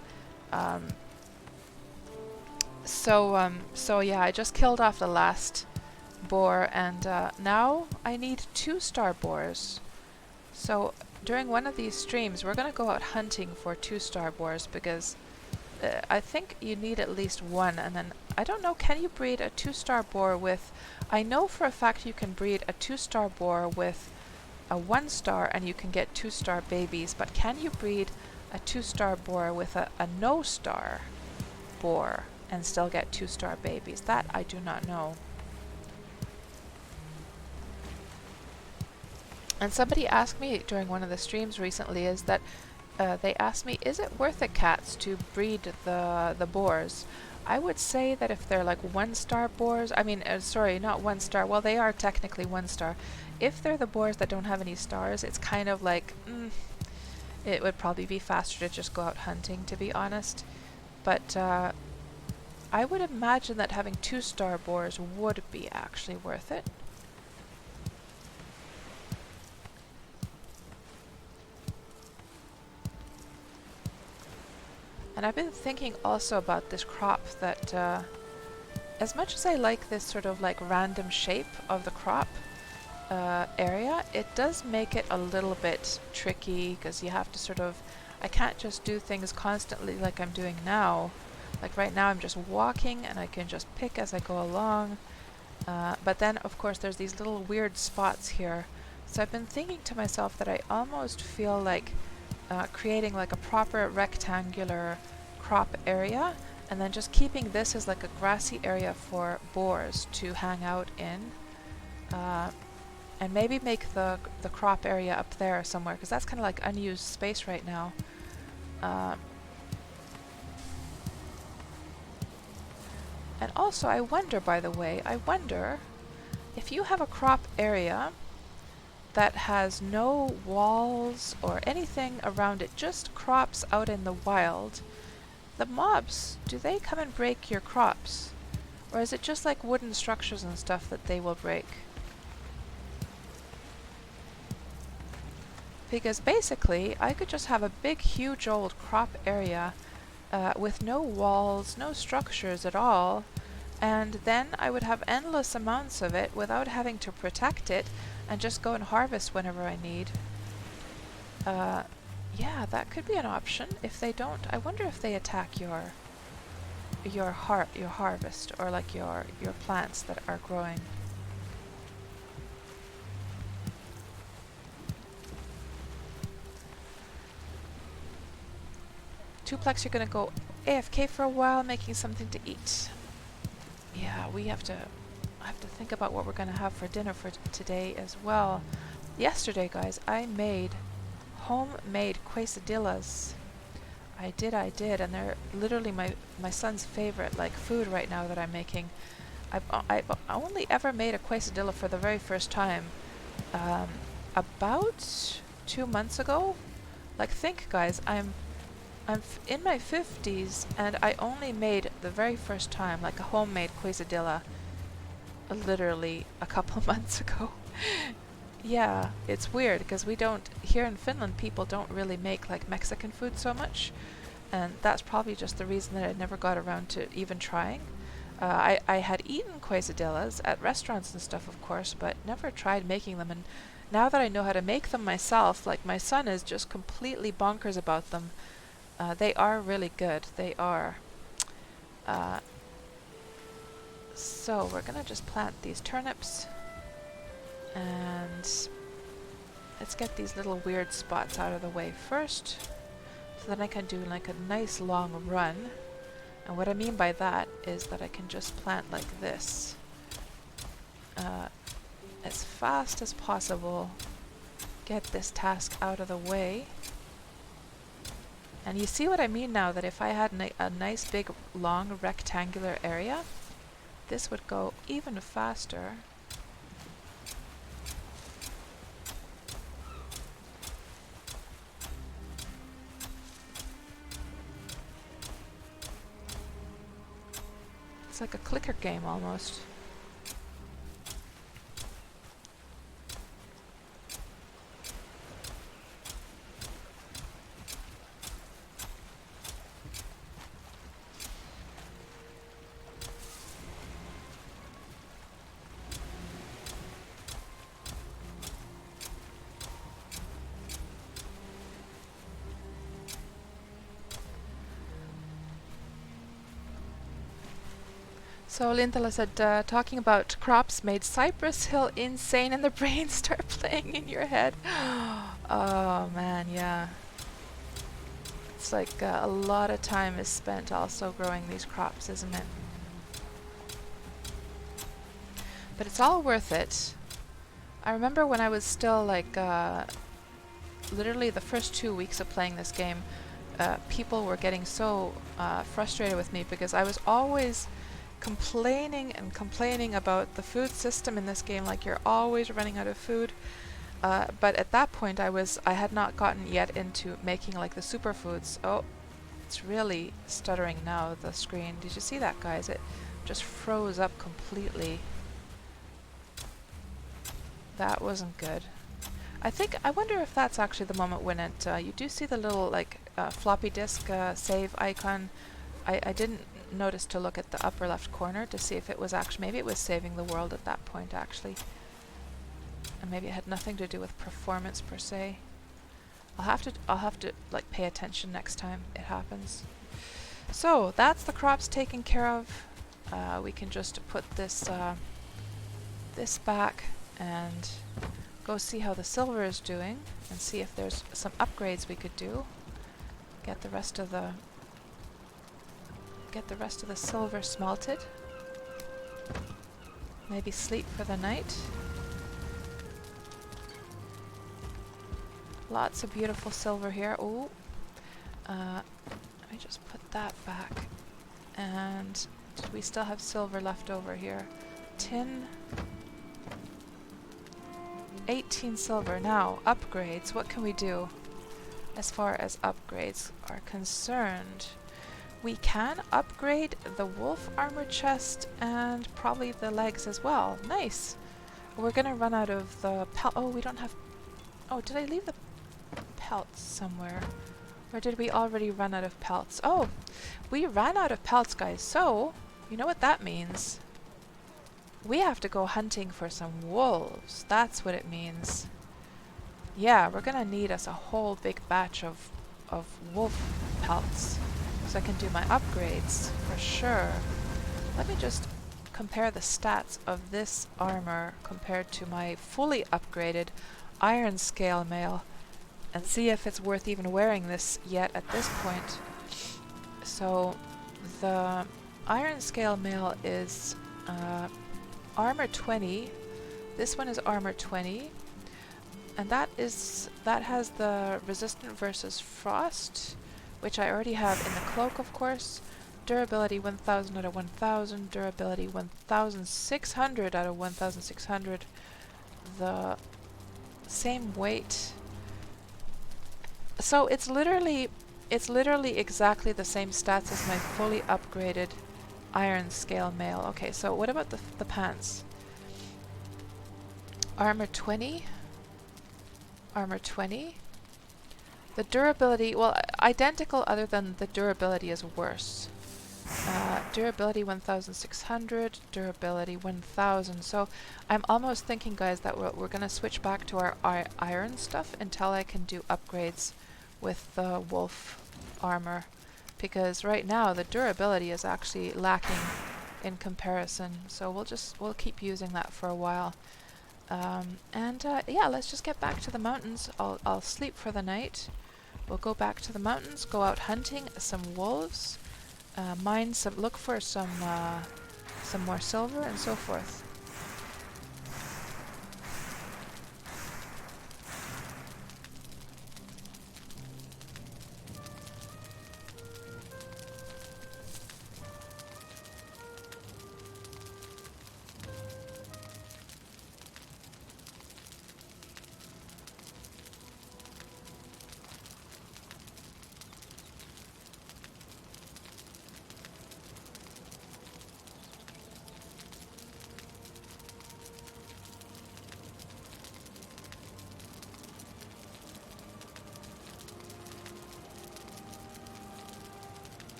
A: So yeah, I just killed off the last boar, and now I need 2-star boars. So during one of these streams, we're going to go out hunting for 2-star boars because I think you need at least one. And then, I don't know, can you breed a 2-star boar with... I know for a fact you can breed a 2-star boar with a 1-star and you can get 2-star babies, but can you breed a 2-star boar with a no-star boar and still get 2-star babies? That I do not know. And somebody asked me during one of the streams recently is that they asked me, is it worth it, Cats, to breed the boars? I would say that if they're like 1-star boars, I mean, sorry, not 1-star, well, they are technically 1-star. If they're the boars that don't have any stars, it's kind of like, it would probably be faster to just go out hunting, to be honest. But I would imagine that having 2-star boars would be actually worth it. And I've been thinking also about this crop that, as much as I like this sort of like random shape of the crop area, it does make it a little bit tricky because you have to sort of, I can't just do things constantly like I'm doing now. Like right now I'm just walking and I can just pick as I go along. But then of course there's these little weird spots here. So I've been thinking to myself that I almost feel like creating like a proper rectangular crop area and then just keeping this as like a grassy area for boars to hang out in, and maybe make the crop area up there somewhere because that's kind of like unused space right now. And also I wonder, by the way, I wonder if you have a crop area that has no walls or anything around it, just crops out in the wild, the mobs, do they come and break your crops? Or is it just like wooden structures and stuff that they will break? Because basically, I could just have a big, huge old crop area with no walls, no structures at all, and then I would have endless amounts of it without having to protect it and just go and harvest whenever I need. Yeah, that could be an option. If they don't, I wonder if they attack your harvest or like your plants that are growing. Tuplex, you're gonna go AFK for a while, making something to eat. Yeah, I have to think about what we're gonna have for dinner for today as well. Yesterday, guys, I made homemade quesadillas. I did, and they're literally my son's favorite like food right now that I'm making. I've only ever made a quesadilla for the very first time about 2 months ago. Like, think, guys, I'm in my 50s and I only made the very first time like a homemade quesadilla literally a couple of months ago. Yeah, it's weird because we don't, here in Finland, people don't really make like Mexican food so much, and that's probably just the reason that I never got around to even trying. I had eaten quesadillas at restaurants and stuff, of course, but never tried making them, and now that I know how to make them myself, like my son is just completely bonkers about them. They are really good, they are. So we're gonna just plant these turnips. And let's get these little weird spots out of the way first, so then I can do like a nice long run. And what I mean by that is that I can just plant like this as fast as possible, get this task out of the way. And you see what I mean now, that if I had a nice big long rectangular area, this would go even faster. It's like a clicker game almost. So Lintala said, talking about crops made Cypress Hill insane and the brains start playing in your head. Oh man, yeah. It's like a lot of time is spent also growing these crops, isn't it? But it's all worth it. I remember when I was still like, literally the first 2 weeks of playing this game, people were getting so frustrated with me because I was always complaining and complaining about the food system in this game, like you're always running out of food. But at that point I had not gotten yet into making like the superfoods. Oh, it's really stuttering now, the screen. Did you see that, guys? It just froze up completely. That wasn't good. I wonder if that's actually the moment when it, you do see the little like floppy disk save icon. I didn't notice to look at the upper left corner to see if it was actually, maybe it was saving the world at that point actually. And maybe it had nothing to do with performance per se. I'll have to like pay attention next time it happens. So that's the crops taken care of. We can just put this this back and go see how the silver is doing and see if there's some upgrades we could do. Get the rest of the silver smelted. Maybe sleep for the night. Lots of beautiful silver here. Oh, let me just put that back. And did we still have silver left over here? Tin. 18 silver. Now, upgrades. What can we do as far as upgrades are concerned? We can upgrade the wolf armor chest and probably the legs as well. Nice. We're gonna run out of the pelt. Oh, we don't have... Oh, did I leave the pelts somewhere? Or did we already run out of pelts? Oh, we ran out of pelts, guys. So, you know what that means? We have to go hunting for some wolves. That's what it means. Yeah, we're gonna need us a whole big batch of wolf pelts so I can do my upgrades for sure. Let me just compare the stats of this armor compared to my fully upgraded iron scale mail and see if it's worth even wearing this yet at this point. So the iron scale mail is armor 20. This one is armor 20. And that has the resistant versus frost, which I already have in the cloak, of course. Durability 1000 out of 1000, durability 1600 out of 1600. The same weight. So it's literally exactly the same stats as my fully upgraded iron scale mail. Okay, so what about the pants? Armor 20. Armor 20. The durability, well, identical other than the durability is worse. Durability 1600, durability 1000. So I'm almost thinking, guys, that we're going to switch back to our iron stuff until I can do upgrades with the wolf armor. Because right now the durability is actually lacking in comparison. So we'll keep using that for a while. Yeah, let's just get back to the mountains. I'll sleep for the night. We'll go back to the mountains, go out hunting some wolves, mine some, look for some more silver and so forth.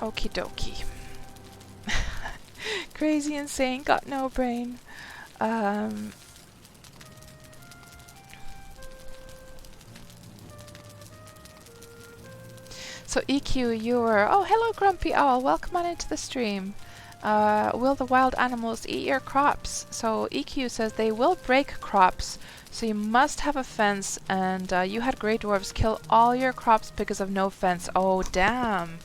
A: Okie dokie. Crazy, insane, got no brain. So EQ, you were... Oh, hello, Grumpy Owl. Welcome on into the stream. Will the wild animals eat your crops? So EQ says they will break crops, so you must have a fence, and you had Grey Dwarves kill all your crops because of no fence. Oh, damn.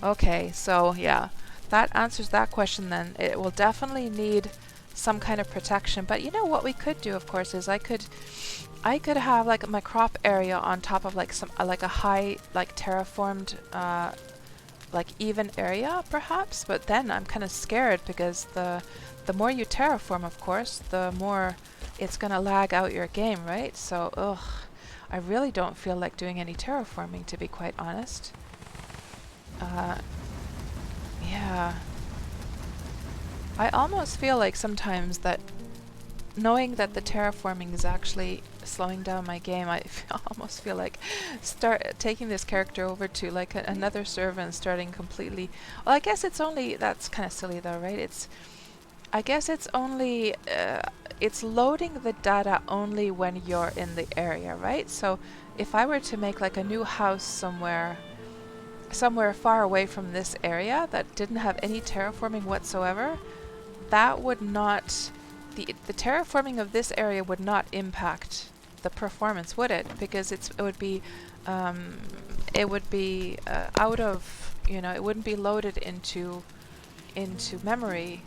A: Okay, so yeah, that answers that question then. It will definitely need some kind of protection, but you know what we could do, of course, is I could have like my crop area on top of like some like a high like terraformed like even area perhaps, but then I'm kind of scared because the more you terraform, of course, the more it's gonna lag out your game, right? So I really don't feel like doing any terraforming, to be quite honest. Yeah, I almost feel like sometimes that knowing that the terraforming is actually slowing down my game, I almost feel like start taking this character over to like another server and starting completely. Well, I guess it's only, that's kind of silly though, right? I guess it's only it's loading the data only when you're in the area, right? So if I were to make like a new house somewhere far away from this area that didn't have any terraforming whatsoever, that would not, the terraforming of this area would not impact the performance, would it? Because it would be out of, you know, it wouldn't be loaded into memory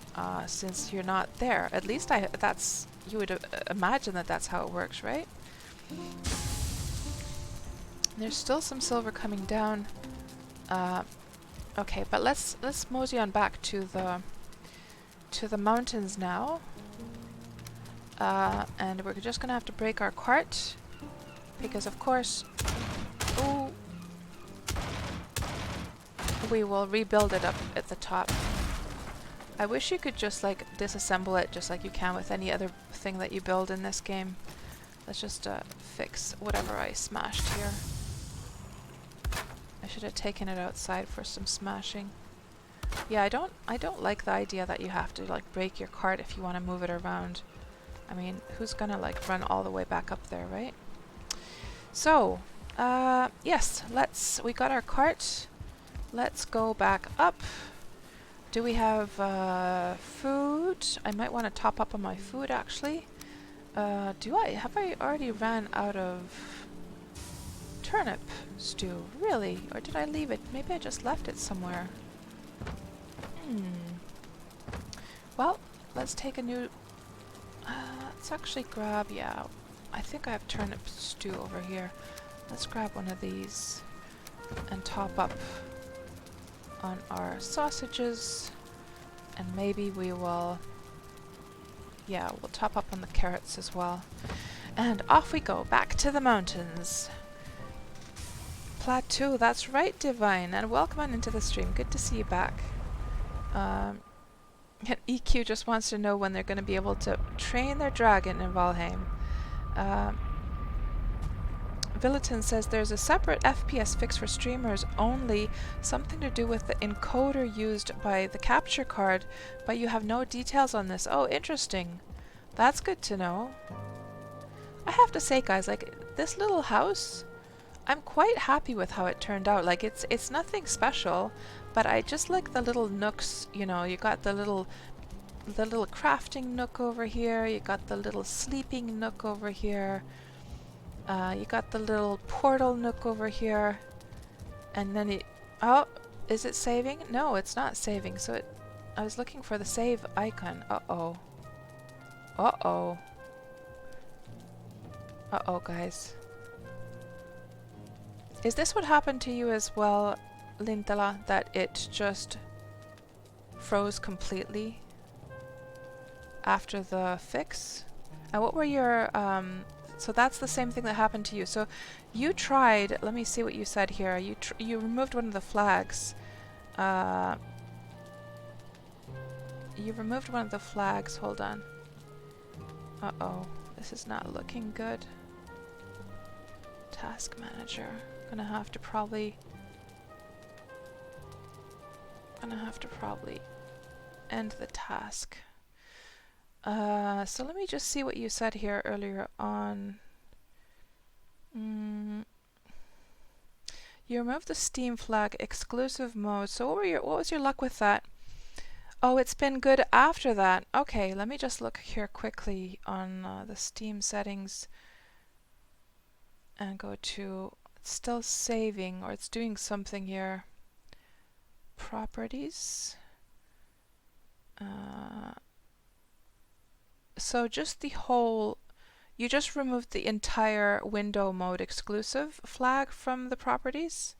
A: since you're not there. At least that's, you would imagine that that's how it works, right? There's still some silver coming down. Okay, but let's mosey on back to the mountains now. And we're just gonna have to break our cart because of course we will rebuild it up at the top. I wish you could just like disassemble it just like you can with any other thing that you build in this game. Let's just fix whatever I smashed here. I should have taken it outside for some smashing. Yeah, I don't like the idea that you have to like break your cart if you want to move it around. I mean, who's gonna like run all the way back up there, right? So, yes, we got our cart. Let's go back up. Do we have food? I might want to top up on my food actually. Have I already ran out of turnip stew? Really? Or did I leave it? Maybe I just left it somewhere. Well, let's take a new... let's actually grab, yeah, I think I have turnip stew over here. Let's grab one of these and top up on our sausages. And maybe we will... yeah, we'll top up on the carrots as well. And off we go, back to the mountains. Plateau, that's right, Divine, and welcome on into the stream. Good to see you back. EQ just wants to know when they're going to be able to train their dragon in Valheim. Villeton says there's a separate FPS fix for streamers only, something to do with the encoder used by the capture card, but you have no details on this. Oh, interesting. That's good to know. I have to say, guys, like, this little house, I'm quite happy with how it turned out. Like, it's nothing special, but I just like the little nooks, you know, you got the little crafting nook over here, you got the little sleeping nook over here, you got the little portal nook over here, and then oh, is it saving? No, it's not saving, so I was looking for the save icon. Uh-oh. Uh-oh. Uh-oh, guys. Is this what happened to you as well, Lintela, that it just froze completely after the fix? And what were your, so that's the same thing that happened to you. So you tried, let me see what you said here, you removed one of the flags. You removed one of the flags, hold on. Uh-oh, this is not looking good. Task manager. Gonna have to probably end the task. So let me just see what you said here earlier on. You removed the Steam flag exclusive mode. So what was your luck with that? Oh, it's been good after that. Okay, let me just look here quickly on the Steam settings and go to, it's still saving, or it's doing something here. Properties. So just the whole, you just removed the entire window mode exclusive flag from the properties?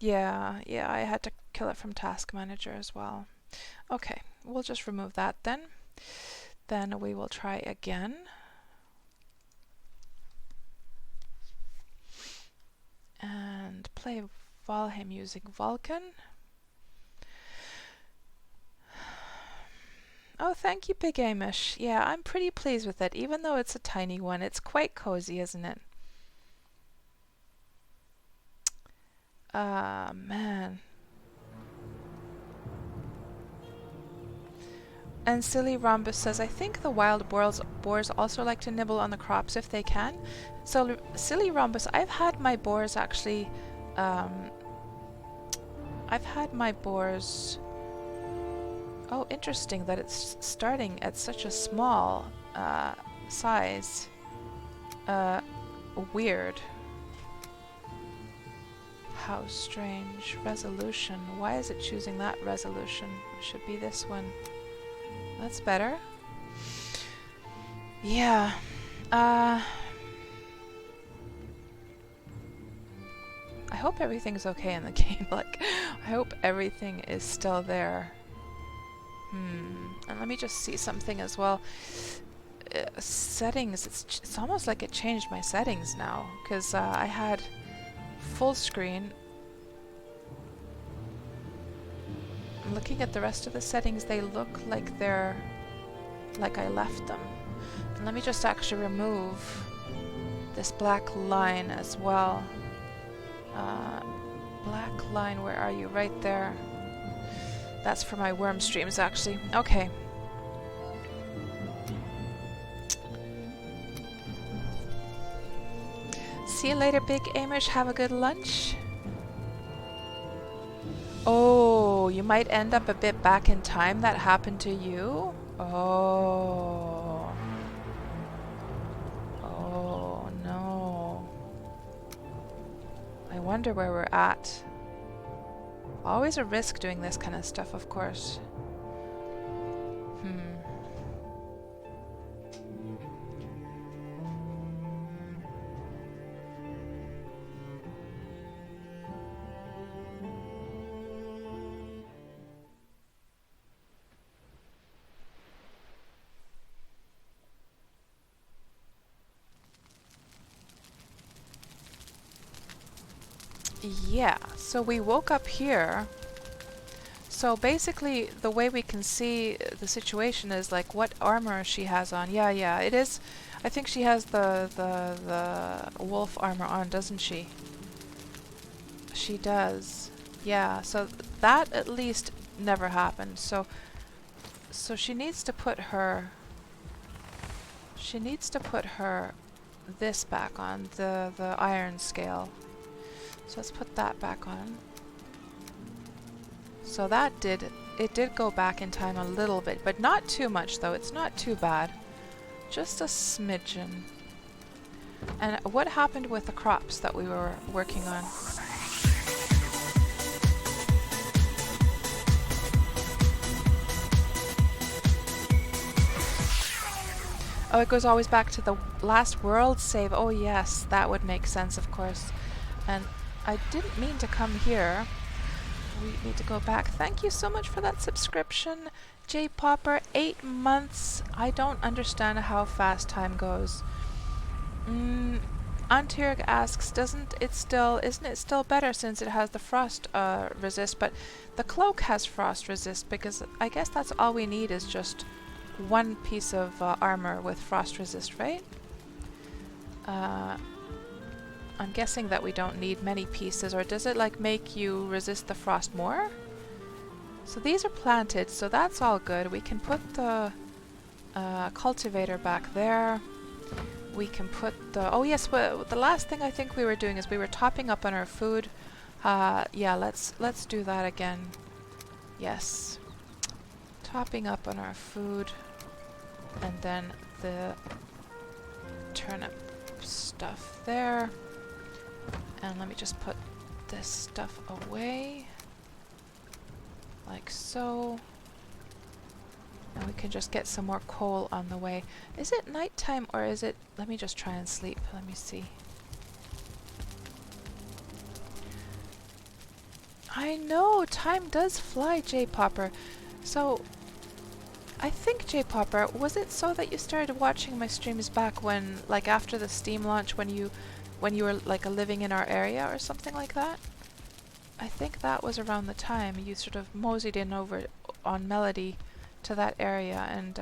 A: Yeah, I had to kill it from Task Manager as well. Okay, we'll just remove that then. Then we will try again. And play Valheim using Vulkan. Oh, thank you, Big Amish. Yeah, I'm pretty pleased with it. Even though it's a tiny one, it's quite cozy, isn't it? Man. And Silly Rhombus says, I think the wild boars also like to nibble on the crops if they can. So, Silly Rhombus, I've had my boars actually... I've had my boars... Oh, interesting that it's starting at such a small size. Weird. How strange. Resolution. Why is it choosing that resolution? It should be this one. That's better. Yeah. I hope everything's okay in the game. Like, I hope everything is still there. And let me just see something as well. Settings. It's almost like it changed my settings now, because I had full screen. I'm looking at the rest of the settings. They look like they're like I left them. And let me just actually remove this black line as well. Black line, where are you? Right there. That's for my worm streams, actually. Okay. See you later, Big Amish. Have a good lunch. Oh, you might end up a bit back in time. That happened to you? Oh. Oh, no. I wonder where we're at. Always a risk doing this kind of stuff, of course. Yeah, so we woke up here. So basically, the way we can see the situation is like what armor she has on. Yeah, it is. I think she has the wolf armor on, doesn't she? She does. Yeah, so that at least never happened. So she needs to put her... She needs to put her this back on, the iron scale. So let's put that back on. So that did go back in time a little bit, but not too much though. It's not too bad. Just a smidgen. And what happened with the crops that we were working on? Oh, it goes always back to the last world save. Oh yes, that would make sense, of course. And I didn't mean to come here. We need to go back. Thank you so much for that subscription, J Popper. 8 months. I don't understand how fast time goes. Antirg asks, isn't it still better since it has the frost resist? But the cloak has frost resist, because I guess that's all we need is just one piece of armor with frost resist, right? I'm guessing that we don't need many pieces, or does it like make you resist the frost more? So these are planted, so that's all good. We can put the cultivator back there. we can put the... Oh yes, well, the last thing I think we were doing is we were topping up on our food. Yeah, let's do that again. Yes. Topping up on our food. And then the turnip stuff there. And let me just put this stuff away. Like so. And we can just get some more coal on the way. Is it nighttime or is it... Let me just try and sleep. Let me see. I know, time does fly, J-Popper. So, I think, J-Popper, was it so that you started watching my streams back when, like after the Steam launch, when you were like living in our area or something like that? I think that was around the time you sort of moseyed in over on Melody to that area, and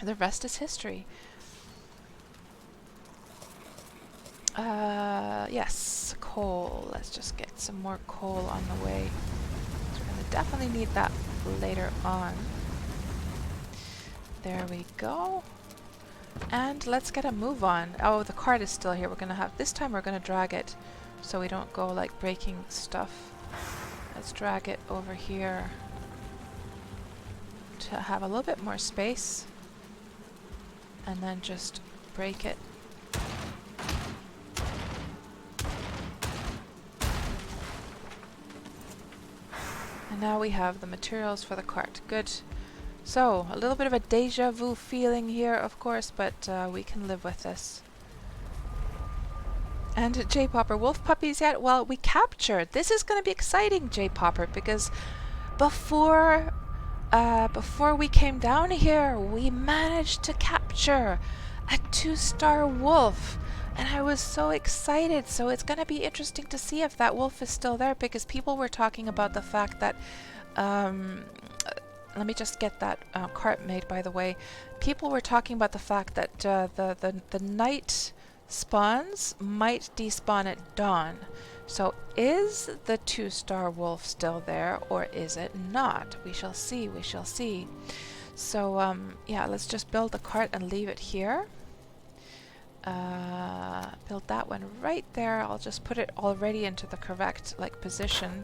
A: the rest is history. Yes, coal. Let's just get some more coal on the way. We're going to definitely need that later on. There we go. And let's get a move on. Oh, the cart is still here. We're going to have... This time we're going to drag it so we don't go like breaking stuff. Let's drag it over here to have a little bit more space. And then just break it. And now we have the materials for the cart. Good. So, a little bit of a deja vu feeling here, of course, but we can live with this. And J-Popper, wolf puppies yet? Well, we captured. This is going to be exciting, J-Popper, because before we came down here, we managed to capture a 2-star wolf. And I was so excited. So it's going to be interesting to see if that wolf is still there, because people were talking about the fact that... let me just get that cart made, by the way. People were talking about the fact that the night spawns might despawn at dawn. So is the 2-star wolf still there, or is it not? We shall see, we shall see. So yeah, let's just build the cart and leave it here. Build that one right there. I'll just put it already into the correct position.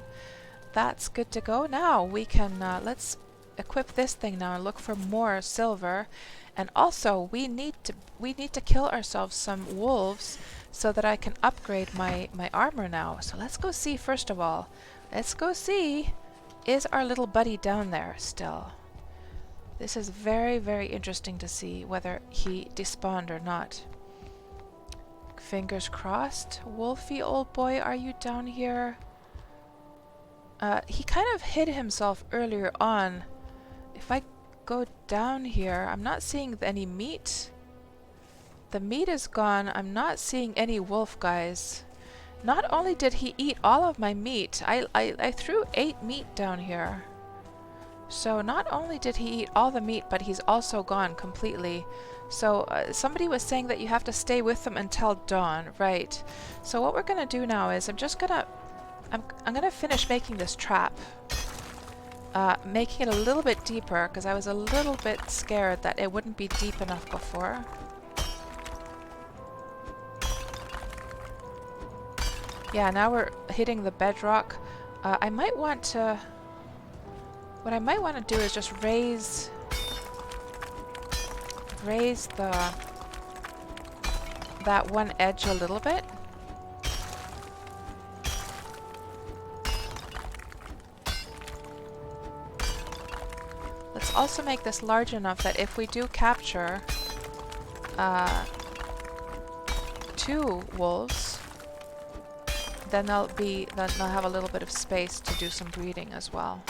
A: That's good to go. Now we can let's equip this thing now and look for more silver. And also we need to kill ourselves some wolves so that I can upgrade my armor now. So let's go see, first of all. Let's go see, is our little buddy down there still? This is very, very interesting to see whether he despawned or not. Fingers crossed. Wolfie, old boy, are you down here? He kind of hid himself earlier on. If I go down here, I'm not seeing any meat. The meat is gone. I'm not seeing any wolf guys. Not only did he eat all of my meat, I threw 8 meat down here. So not only did he eat all the meat, but he's also gone completely. So somebody was saying that you have to stay with them until dawn, right? So what we're gonna do now is I'm gonna finish making this trap. Making it a little bit deeper, because I was a little bit scared that it wouldn't be deep enough before. Yeah, now we're hitting the bedrock. I might want to... What I might want to do is just raise that one edge a little bit. Let's also make this large enough that if we do capture 2 wolves, then they'll have a little bit of space to do some breeding as well.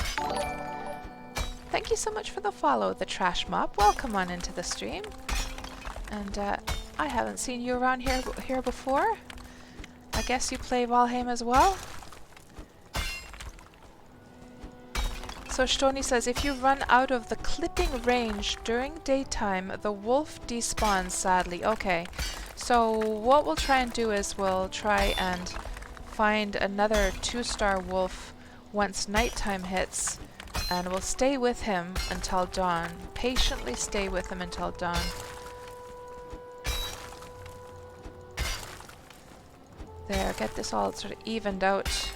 A: Thank you so much for the follow, the Trash Mop. Welcome on into the stream. And I haven't seen you around here before. I guess you play Valheim as well. So Stony says, if you run out of the clipping range during daytime, the wolf despawns, sadly. Okay, so what we'll try and do is we'll try and find another 2-star wolf once nighttime hits, and we'll stay with him until dawn. Patiently stay with him until dawn. There, get this all sort of evened out.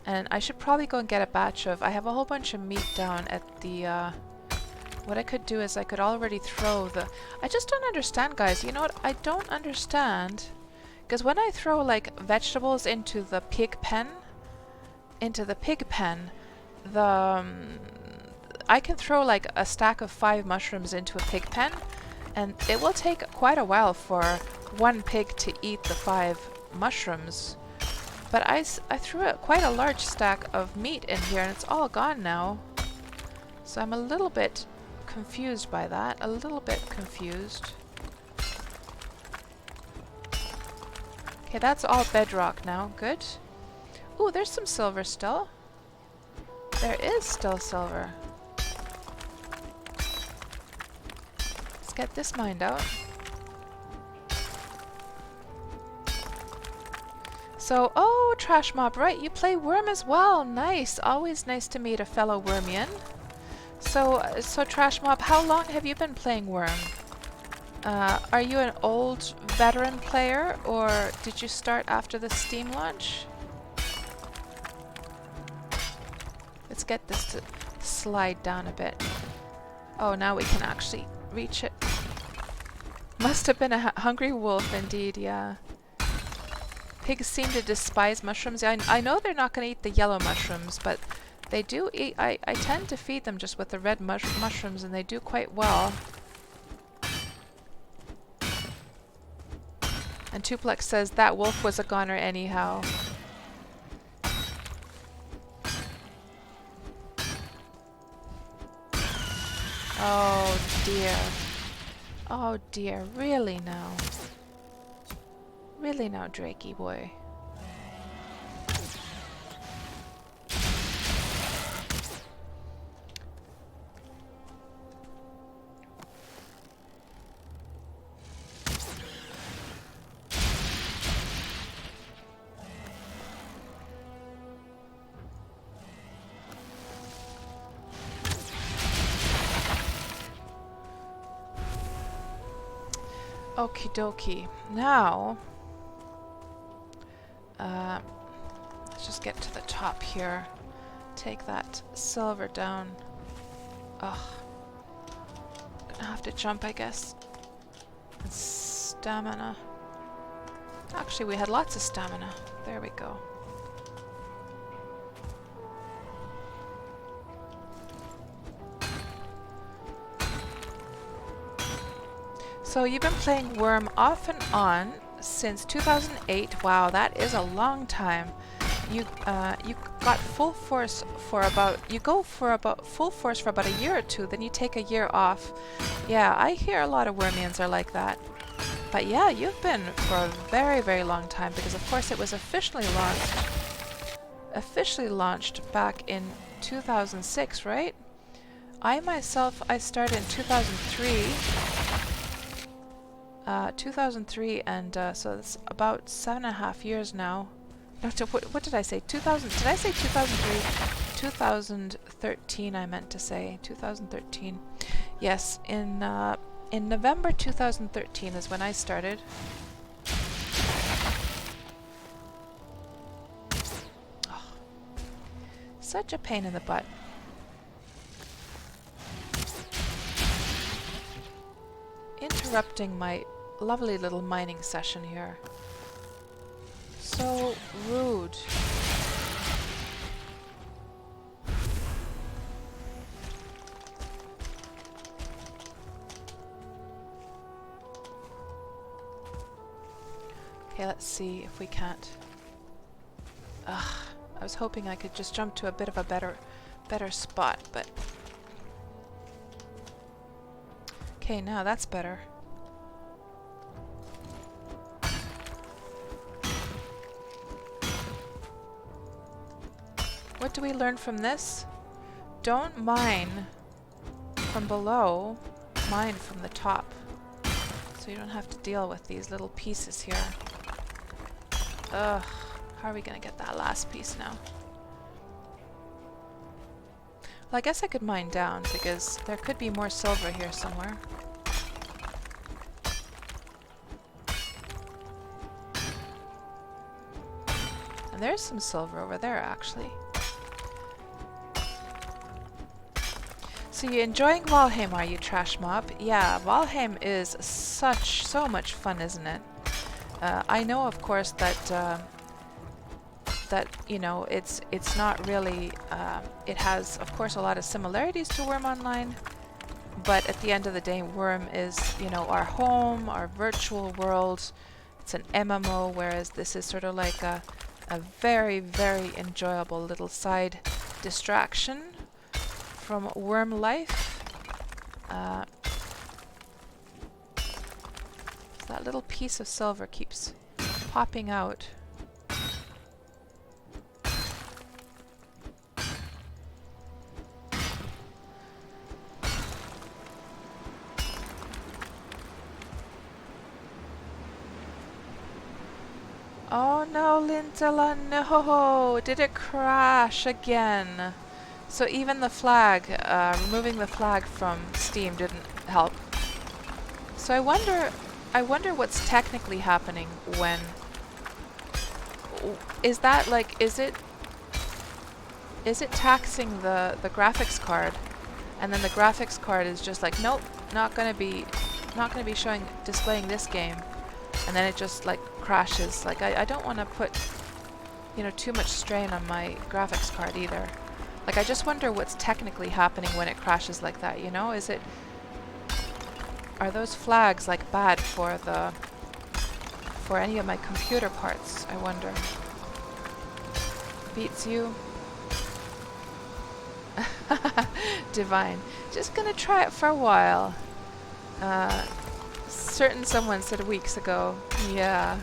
A: And I should probably go and get a batch of... I have a whole bunch of meat down at the... what I could do is I could already throw the... I just don't understand, guys. You know what? I don't understand. Because when I throw, like, vegetables into the pig pen... the... I can throw, like, a stack of 5 mushrooms into a pig pen. And it will take quite a while for one pig to eat the 5 mushrooms. But I threw quite a large stack of meat in here and it's all gone now. So I'm a little bit confused by that. A little bit confused. Okay, that's all bedrock now. Good. Ooh, there's some silver still. There is still silver. Let's get this mined out. So, oh, Trash Mob, right, you play Worm as well. Nice. Always nice to meet a fellow Wormian. So Trash Mob, how long have you been playing Worm? Are you an old veteran player, or did you start after the Steam launch? Let's get this to slide down a bit. Oh, now we can actually reach it. Must have been a hungry wolf indeed, yeah. Pigs seem to despise mushrooms. I know they're not going to eat the yellow mushrooms, but they do eat... I tend to feed them just with the red mushrooms, and they do quite well. And Tuplex says that wolf was a goner anyhow. Oh dear. Oh dear, really now? Really now, Drakey boy? Okie dokie. Now, let's just get to the top here. Take that silver down. Ugh. Gonna have to jump, I guess. And stamina. Actually, we had lots of stamina. There we go. So you've been playing Worm off and on since 2008. Wow, that is a long time. You got full force for about full force for about a year or two, then you take a year off. Yeah, I hear a lot of Wormians are like that. But yeah, you've been for a very, very long time, because of course it was officially launched back in 2006, right? I started in 2003, and so it's about 7.5 years now. No, what did I say? 2000? Did I say 2003? 2013. I meant to say 2013. Yes, in November 2013 is when I started. Oh, such a pain in the butt. Interrupting my lovely little mining session here. So rude. Okay, let's see if we can't. Ugh, I was hoping I could just jump to a bit of a better spot, but... Okay, now that's better. What do we learn from this? Don't mine from below, mine from the top. So you don't have to deal with these little pieces here. Ugh, how are we gonna get that last piece now? Well, I guess I could mine down, because there could be more silver here somewhere. There's some silver over there, actually. So you enjoying Valheim, are you, Trash Mob? Yeah, Valheim is so much fun, isn't it? I know, of course, that you know, it's not really. It has, of course, a lot of similarities to Worm Online, but at the end of the day, Worm is, you know, our home, our virtual world. It's an MMO, whereas this is sort of like a very, very enjoyable little side distraction from worm life. That little piece of silver keeps popping out. Oh no, Lintela, no! Did it crash again? So even the flag, removing the flag from Steam didn't help. So I wonder what's technically happening when... Is that like, is it taxing the graphics card, and then the graphics card is just like, nope, not gonna be displaying this game, and then it just like crashes. Like I don't want to put, you know, too much strain on my graphics card either. Like I just wonder what's technically happening when it crashes like that, you know? Are those flags like bad for any of my computer parts, I wonder. Beats you? Divine. Just gonna try it for a while. Certain someone said weeks ago. Yeah.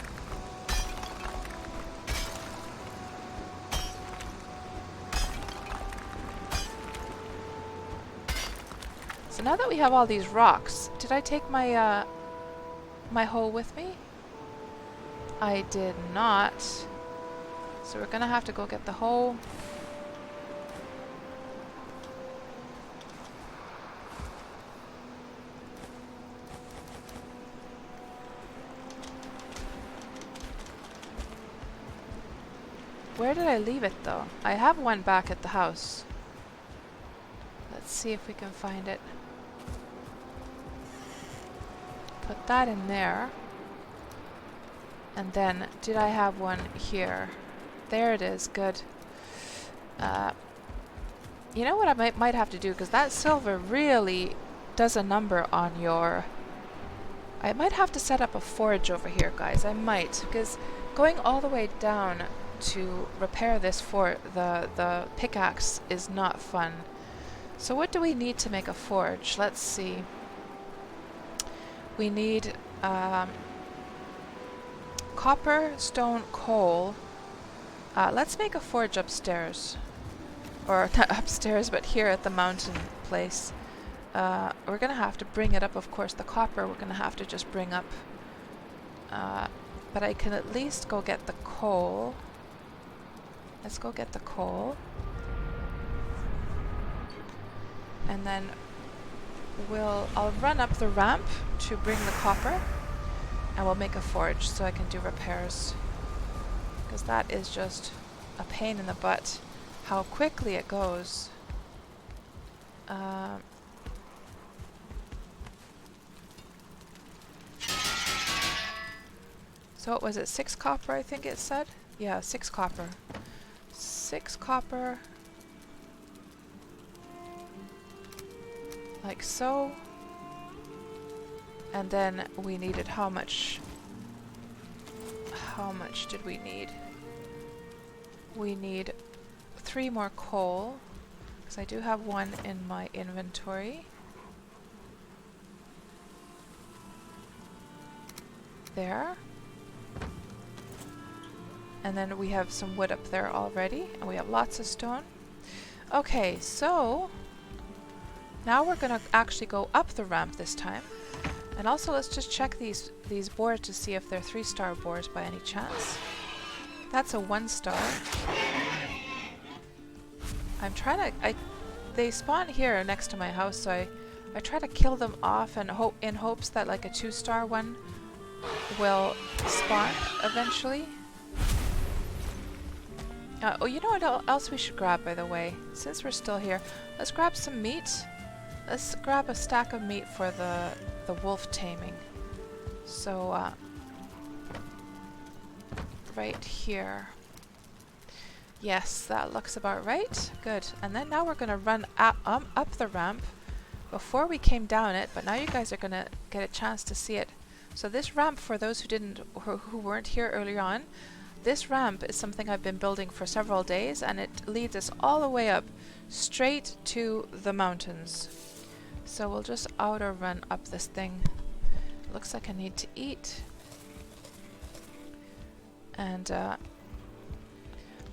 A: So now that we have all these rocks, did I take my my hoe with me? I did not. So we're gonna have to go get the hoe. Where did I leave it though? I have one back at the house. Let's see if we can find it. Put that in there. And then, did I have one here? There it is, good. You know what I might have to do, because that silver really does a number on your... I might have to set up a forge over here, guys. I might, because going all the way down to repair this the pickaxe is not fun. So what do we need to make a forge? Let's see. We need copper, stone, coal. Let's make a forge upstairs. Or not upstairs, but here at the mountain place. We're going to have to bring it up, of course. The copper we're going to have to just bring up. But I can at least go get the coal. Let's go get the coal. And then I'll run up the ramp to bring the copper, and we'll make a forge so I can do repairs. Because that is just a pain in the butt, how quickly it goes. So what was it, 6 copper I think it said? Yeah, 6 copper. 6 copper. Like so. And then we needed how much? How much did we need? We need 3 more coal, because I do have 1 in my inventory. There. And then we have some wood up there already, and we have lots of stone. Okay, so now we're gonna actually go up the ramp this time. And also let's just check these boars to see if they're 3-star boars by any chance. That's a 1-star. I'm trying to... they spawn here next to my house, so I try to kill them off and in hopes that like a 2-star one will spawn eventually. Oh, you know what else we should grab, by the way? Since we're still here, let's grab some meat. Let's grab a stack of meat for the wolf taming. So, right here. Yes, that looks about right. Good. And then now we're going to run up the ramp. Before we came down it, but now you guys are going to get a chance to see it. So this ramp, for those who weren't here early on, this ramp is something I've been building for several days, and it leads us all the way up, straight to the mountains. So we'll just outer run up this thing. Looks like I need to eat. And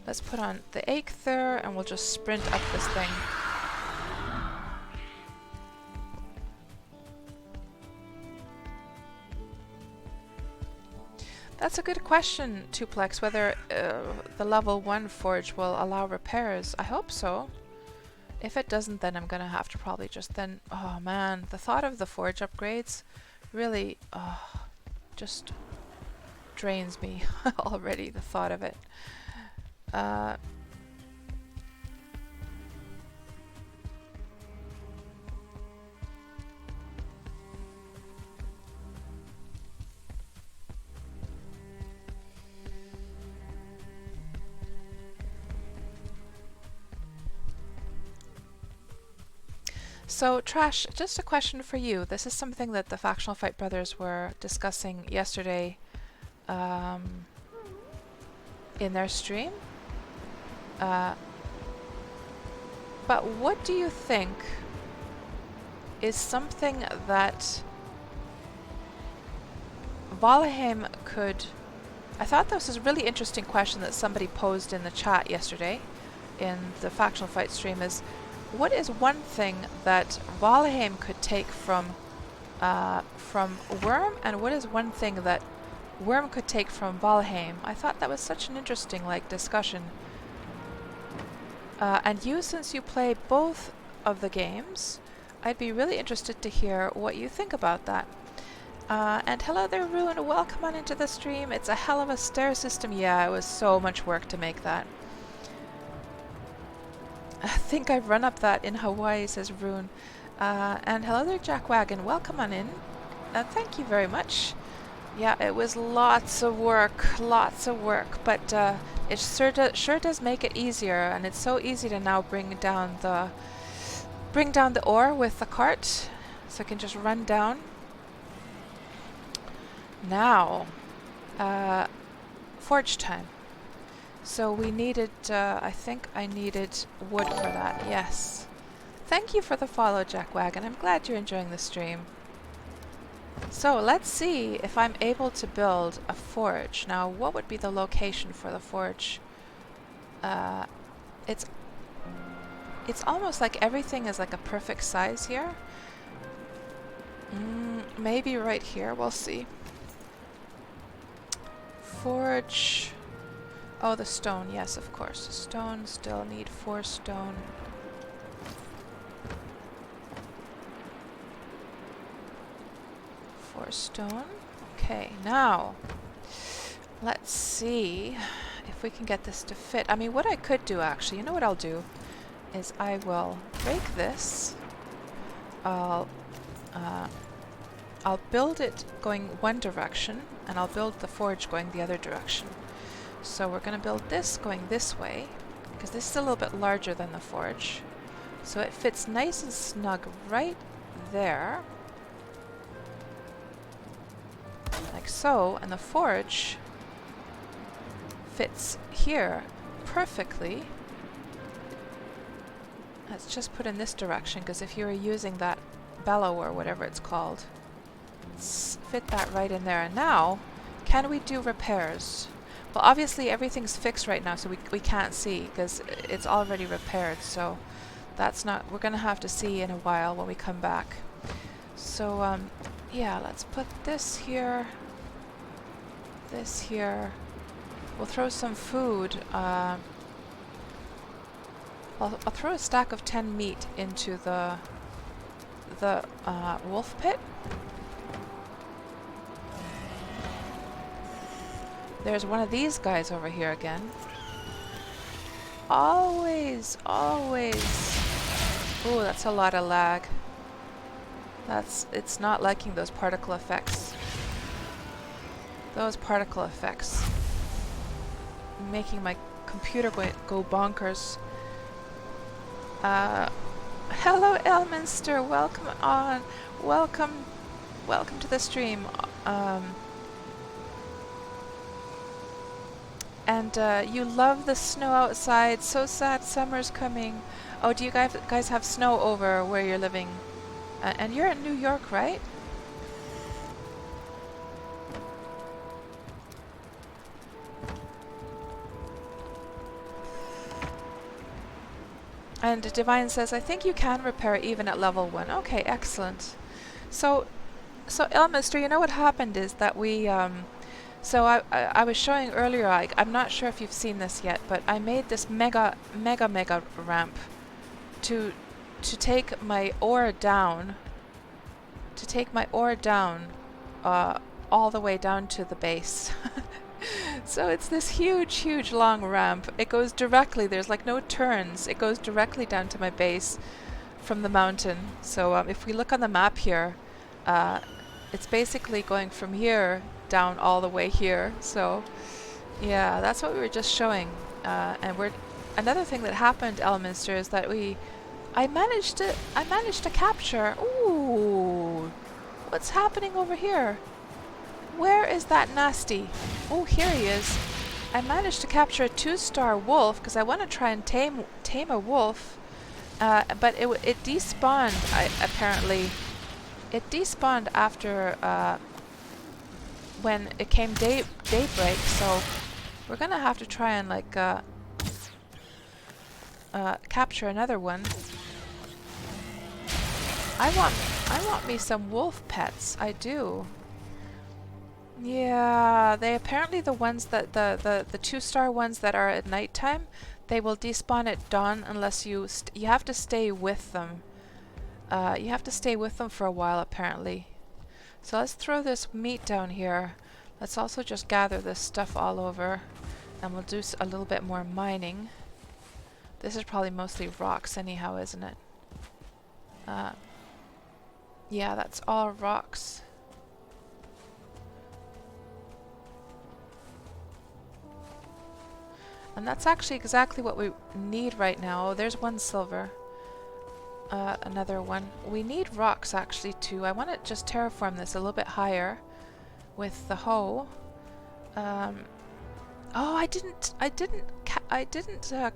A: let's put on the Aether, and we'll just sprint up this thing. That's a good question, Tuplex, whether the level 1 forge will allow repairs. I hope so. If it doesn't, then I'm gonna have to probably just then... Oh man, the thought of the forge upgrades really just drains me already, the thought of it. So, Trash, just a question for you. This is something that the Factional Fight Brothers were discussing yesterday in their stream. But what do you think is something that Valheim could... I thought this was a really interesting question that somebody posed in the chat yesterday in the Factional Fight stream is, what is one thing that Valheim could take from Worm, and what is one thing that Worm could take from Valheim? I thought that was such an interesting discussion. And you, since you play both of the games, I'd be really interested to hear what you think about that. And hello there, Rune. Welcome on into the stream. It's a hell of a stair system. Yeah, it was so much work to make that. I think I've run up that in Hawaii, says Rune. And hello there, Jack Wagon. Welcome on in. Thank you very much. Yeah, it was lots of work, but it sure does make it easier, and it's so easy to now bring down the ore with the cart, so I can just run down. Now, forge time. So we needed, I think I needed wood for that, yes. Thank you for the follow, Jack Wagon. I'm glad you're enjoying the stream. So let's see if I'm able to build a forge. Now, what would be the location for the forge? It's almost like everything is like a perfect size here. Maybe right here, we'll see. Forge... Oh, the stone, yes, of course. Stone, still need 4 stone. Stone. Okay, now let's see if we can get this to fit. I mean, what I could do actually, you know what I'll do is I will break this. I'll build it going one direction, and I'll build the forge going the other direction. So we're going to build this going this way, because this is a little bit larger than the forge. So it fits nice and snug right there. Like so, and the forge fits here perfectly. Let's just put in this direction, because if you were using that bellow or whatever it's called, let's fit that right in there. And now, can we do repairs? Well, obviously everything's fixed right now, so we can't see, because it's already repaired, so that's not... We're going to have to see in a while when we come back. So, yeah, let's put this here. This here. We'll throw some food. I'll throw a stack of 10 meat into the wolf pit. There's one of these guys over here again. Always, always. Oh, that's a lot of lag. It's not liking those particle effects. Those particle effects. Making my computer go bonkers. Hello, Elminster. Welcome on. Welcome to the stream. And you love the snow outside. So sad summer's coming. Oh, do you guys have snow over where you're living? And you're in New York, right? And Divine says, I think you can repair even at level 1. Okay, excellent. So Elminster, you know what happened is that we... So I was showing earlier, I'm not sure if you've seen this yet, but I made this mega ramp to take my ore down, all the way down to the base. So it's this huge long ramp. It goes directly, there's like no turns, it goes directly down to my base from the mountain. So if we look on the map here, it's basically going from here down all the way here. So yeah, that's what we were just showing. And another thing that happened, Elminster, is that I managed to capture. Ooh, what's happening over here? Where is that nasty? Oh, here he is. I managed to capture a 2-star wolf because I want to try and tame a wolf. But it despawned. Apparently, it despawned after when it came daybreak. So we're gonna have to try and like capture another one. I want me some wolf pets. I do. Yeah, they apparently the ones that the 2-star ones that are at nighttime, they will despawn at dawn unless you have to stay with them. You have to stay with them for a while apparently. So let's throw this meat down here. Let's also just gather this stuff all over, and we'll do a little bit more mining. This is probably mostly rocks anyhow, isn't it? Yeah, that's all rocks. And that's actually exactly what we need right now. Oh, there's 1 silver. Another one. We need rocks actually too. I want to just terraform this a little bit higher with the hoe. Oh, I didn't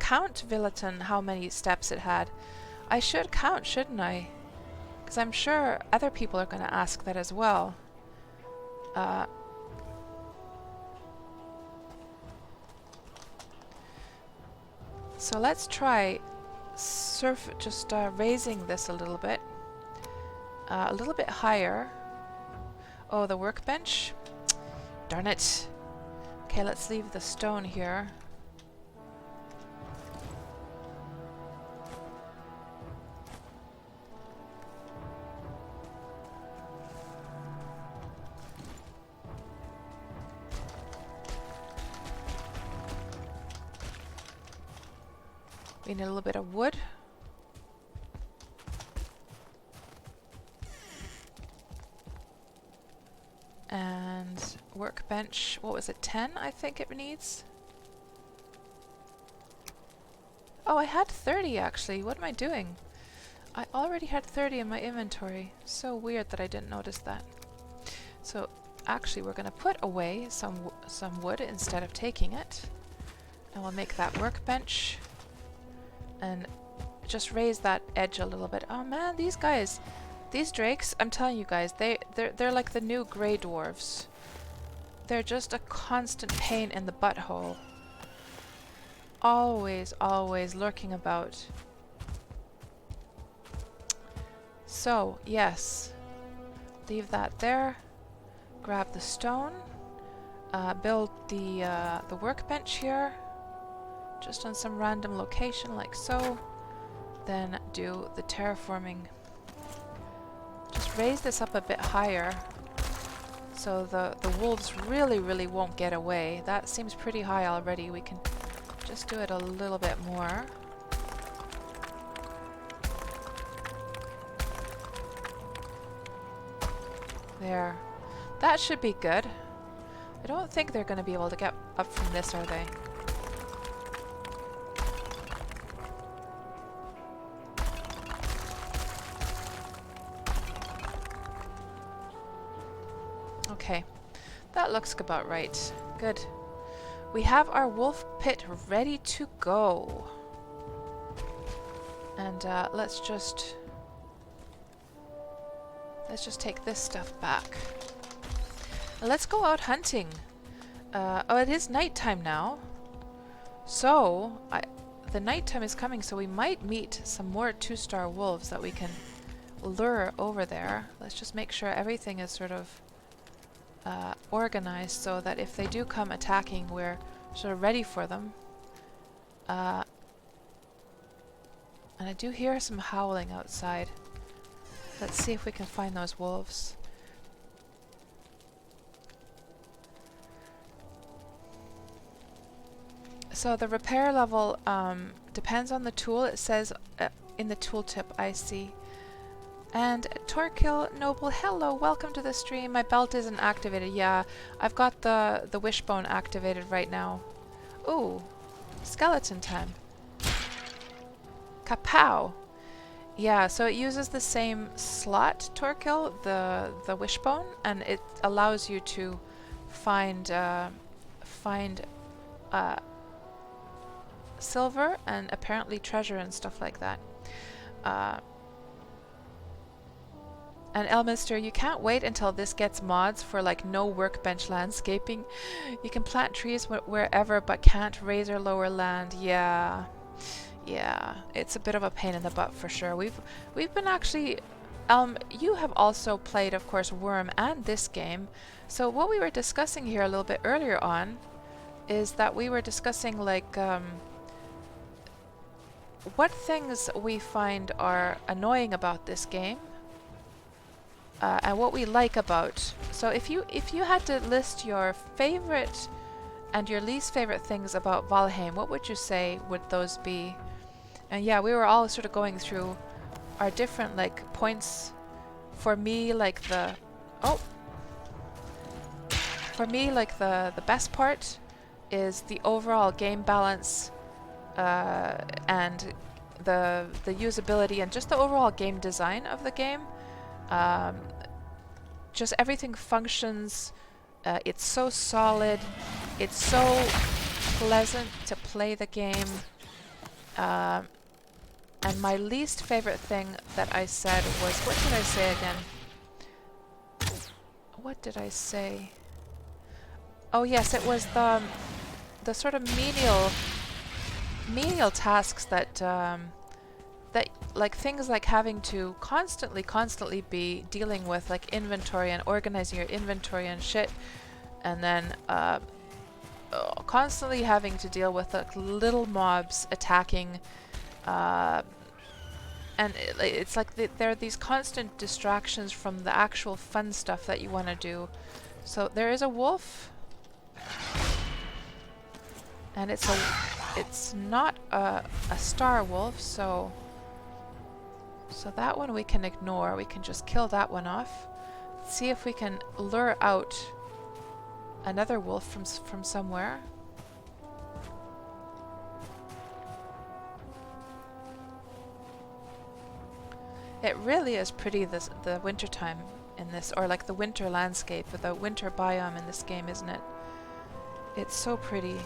A: count Villeton how many steps it had. I should count, shouldn't I? Because I'm sure other people are going to ask that as well. So let's try raising this a little bit higher. Oh, the workbench. Darn it. Okay, let's leave the stone here. We need a little bit of wood. And workbench, what was it, 10 I think it needs? Oh, I had 30 actually. What am I doing? I already had 30 in my inventory. So weird that I didn't notice that. So actually we're going to put away some wood instead of taking it. And we'll make that workbench. And just raise that edge a little bit. Oh man, these guys, these drakes, I'm telling you guys, they're like the new grey dwarves. They're just a constant pain in the butthole. Always lurking about. So, yes. Leave that there. Grab the stone. Build the workbench here. Just on some random location like so. Then do the terraforming. Just raise this up a bit higher so the wolves really won't get away. That seems pretty high already. We can Just do it a little bit more. There. That should be good. I don't think they're going to be able to get up from this, are they? Okay. That looks about right. Good. We have our wolf pit ready to go. And let's just take this stuff back. Let's go out hunting. Oh, it is nighttime now. So, the nighttime is coming, so we might meet some more 2-star wolves that we can lure over there. Let's just make sure everything is sort of organized so that if they do come attacking, we're sort of ready for them. And I do hear some howling outside. Let's see if we can find those wolves. So the repair level depends on the tool. It says in the tooltip, I see. And Torkil Noble, hello, welcome to the stream. My belt isn't activated. Yeah, I've got the wishbone activated right now. Ooh, skeleton time. Kapow! Yeah, so it uses the same slot, Torkil, the wishbone, and it allows you to find silver and apparently treasure and stuff like that. And Elminster, you can't wait until this gets mods for like no workbench landscaping. You can plant trees wherever but can't raise or lower land. Yeah. Yeah, it's a bit of a pain in the butt for sure. We've been actually you have also played, of course, Worm and this game. So what we were discussing here a little bit earlier on is that we were discussing like what things we find are annoying about this game. And what we like about. So if you had to list your favorite and your least favorite things about Valheim, what would you say would those be? And yeah, we were all sort of going through our different like points. For me, like the the best part is the overall game balance and the usability and just the overall game design of the game. Just everything functions. It's so solid. It's so pleasant to play the game. And my least favorite thing that I said was, what did I say again? What did I say? Oh yes, it was the sort of menial tasks that that like things like having to constantly be dealing with like inventory and organizing your inventory and shit, and then constantly having to deal with like little mobs attacking, and it's like there are these constant distractions from the actual fun stuff that you want to do. So there is a wolf, and it's not a star wolf, so that one we can ignore. We can just kill that one off. See if we can lure out another wolf from somewhere. It really is pretty the winter time in this, or like the winter landscape, or the winter biome in this game, isn't it? It's so pretty.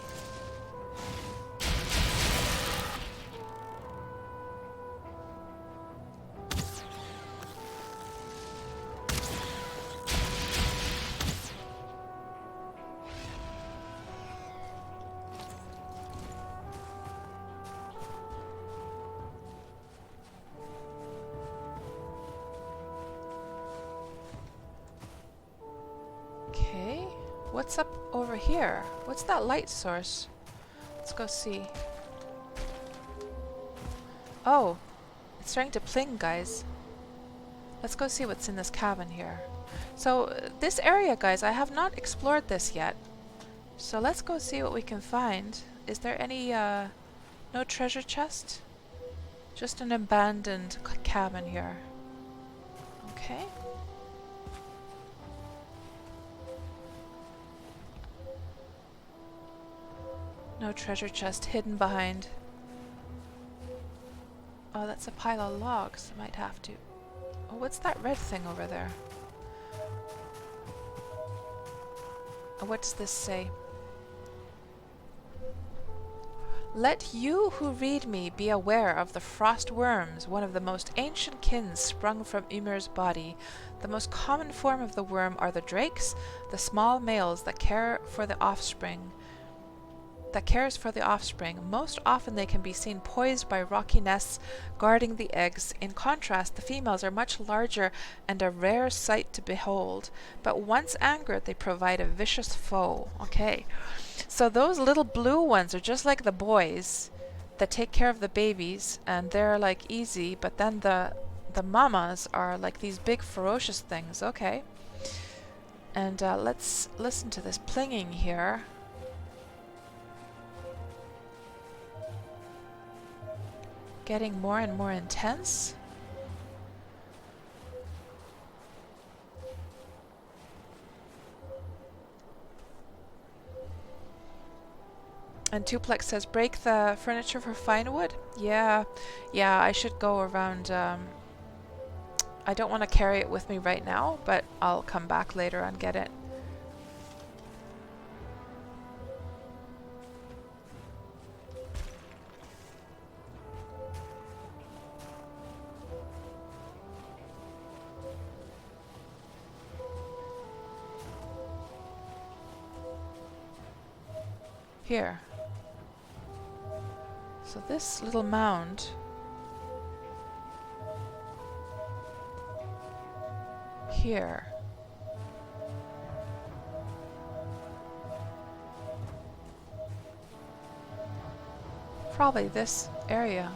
A: What's up over here? What's that light source? Let's go see. Oh, it's starting to pling, guys. Let's go see what's in this cabin here. So this area, guys, I have not explored this yet. So let's go see what we can find. Is there any, no treasure chest? Just an abandoned cabin here. Okay. No treasure chest hidden behind. Oh, that's a pile of logs. I might have to. Oh, what's that red thing over there? Oh, what does this say? Let you who read me be aware of the frost worms, one of the most ancient kins sprung from Ymir's body. The most common form of the worm are the drakes, the small males that cares for the offspring. Most often they can be seen poised by rocky nests, guarding the eggs. In contrast, the females are much larger and a rare sight to behold. But once angered, they provide a vicious foe. Okay. So those little blue ones are just like the boys that take care of the babies, and they're like easy, but then the mamas are like these big ferocious things. Okay. And let's listen to this plinging here. Getting more and more intense. And Tuplex says, break the furniture for fine wood? Yeah, I should go around. I don't want to carry it with me right now, but I'll come back later and get it. Here. So this little mound here. Probably this area.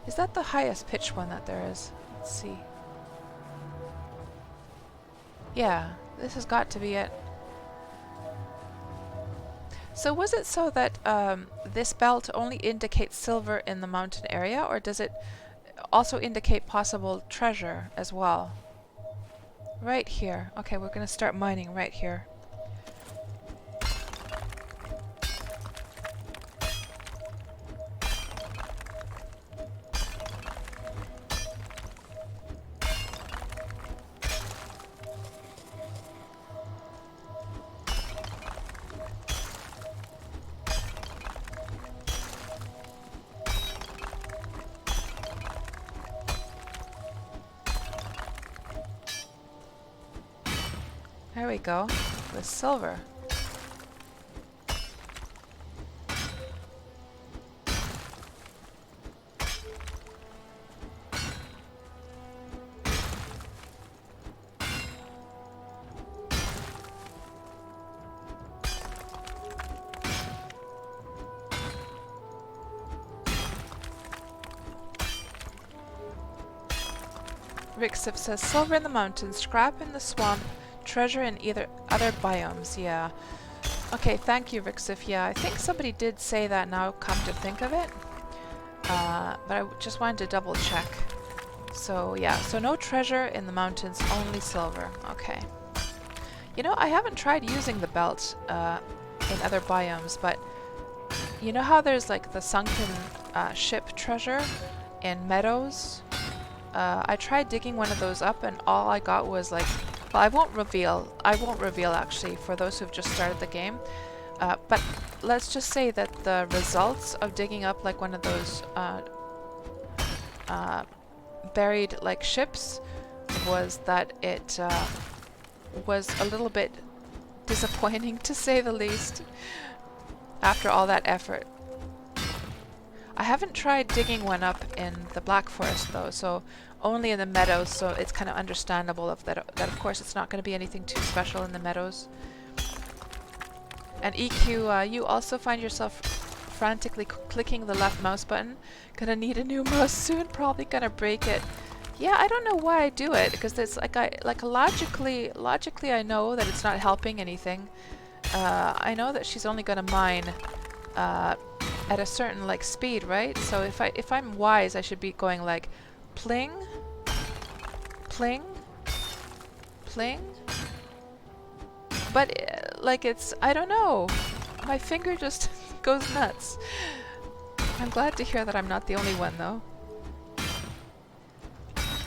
A: Is that the highest pitch one that there is? Let's see. Yeah, this has got to be it. So was it so that this belt only indicates silver in the mountain area, or does it also indicate possible treasure as well? Right here. Okay, we're going to start mining right here. There we go, with silver. Rixif says, silver in the mountains, scrap in the swamp, treasure in either other biomes. Yeah. Okay, thank you, Rixif. Yeah, I think somebody did say that now, come to think of it. But I just wanted to double check. So, yeah. So no treasure in the mountains, only silver. Okay. You know, I haven't tried using the belt in other biomes, but you know how there's like the sunken ship treasure in meadows? I tried digging one of those up, and all I got was like, well, I won't reveal actually for those who've just started the game, but let's just say that the results of digging up like one of those buried like ships was that it was a little bit disappointing, to say the least, after all that effort. I haven't tried digging one up in the Black Forest though, so only in the meadows, so it's kind of understandable that of course it's not going to be anything too special in the meadows. And EQ, you also find yourself frantically clicking the left mouse button. Gonna need a new mouse soon, probably gonna break it. Yeah, I don't know why I do it, because it's like logically I know that it's not helping anything. I know that she's only going to mine at a certain like speed, right? So if I'm wise, I should be going like pling, pling, pling. But like it's, I don't know. My finger just goes nuts. I'm glad to hear that I'm not the only one though.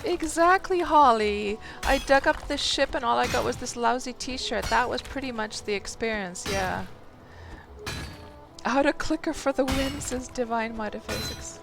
A: Exactly, Holly. I dug up this ship and all I got was this lousy t-shirt. That was pretty much the experience, yeah. Out a clicker for the win, says Divine Metaphysics.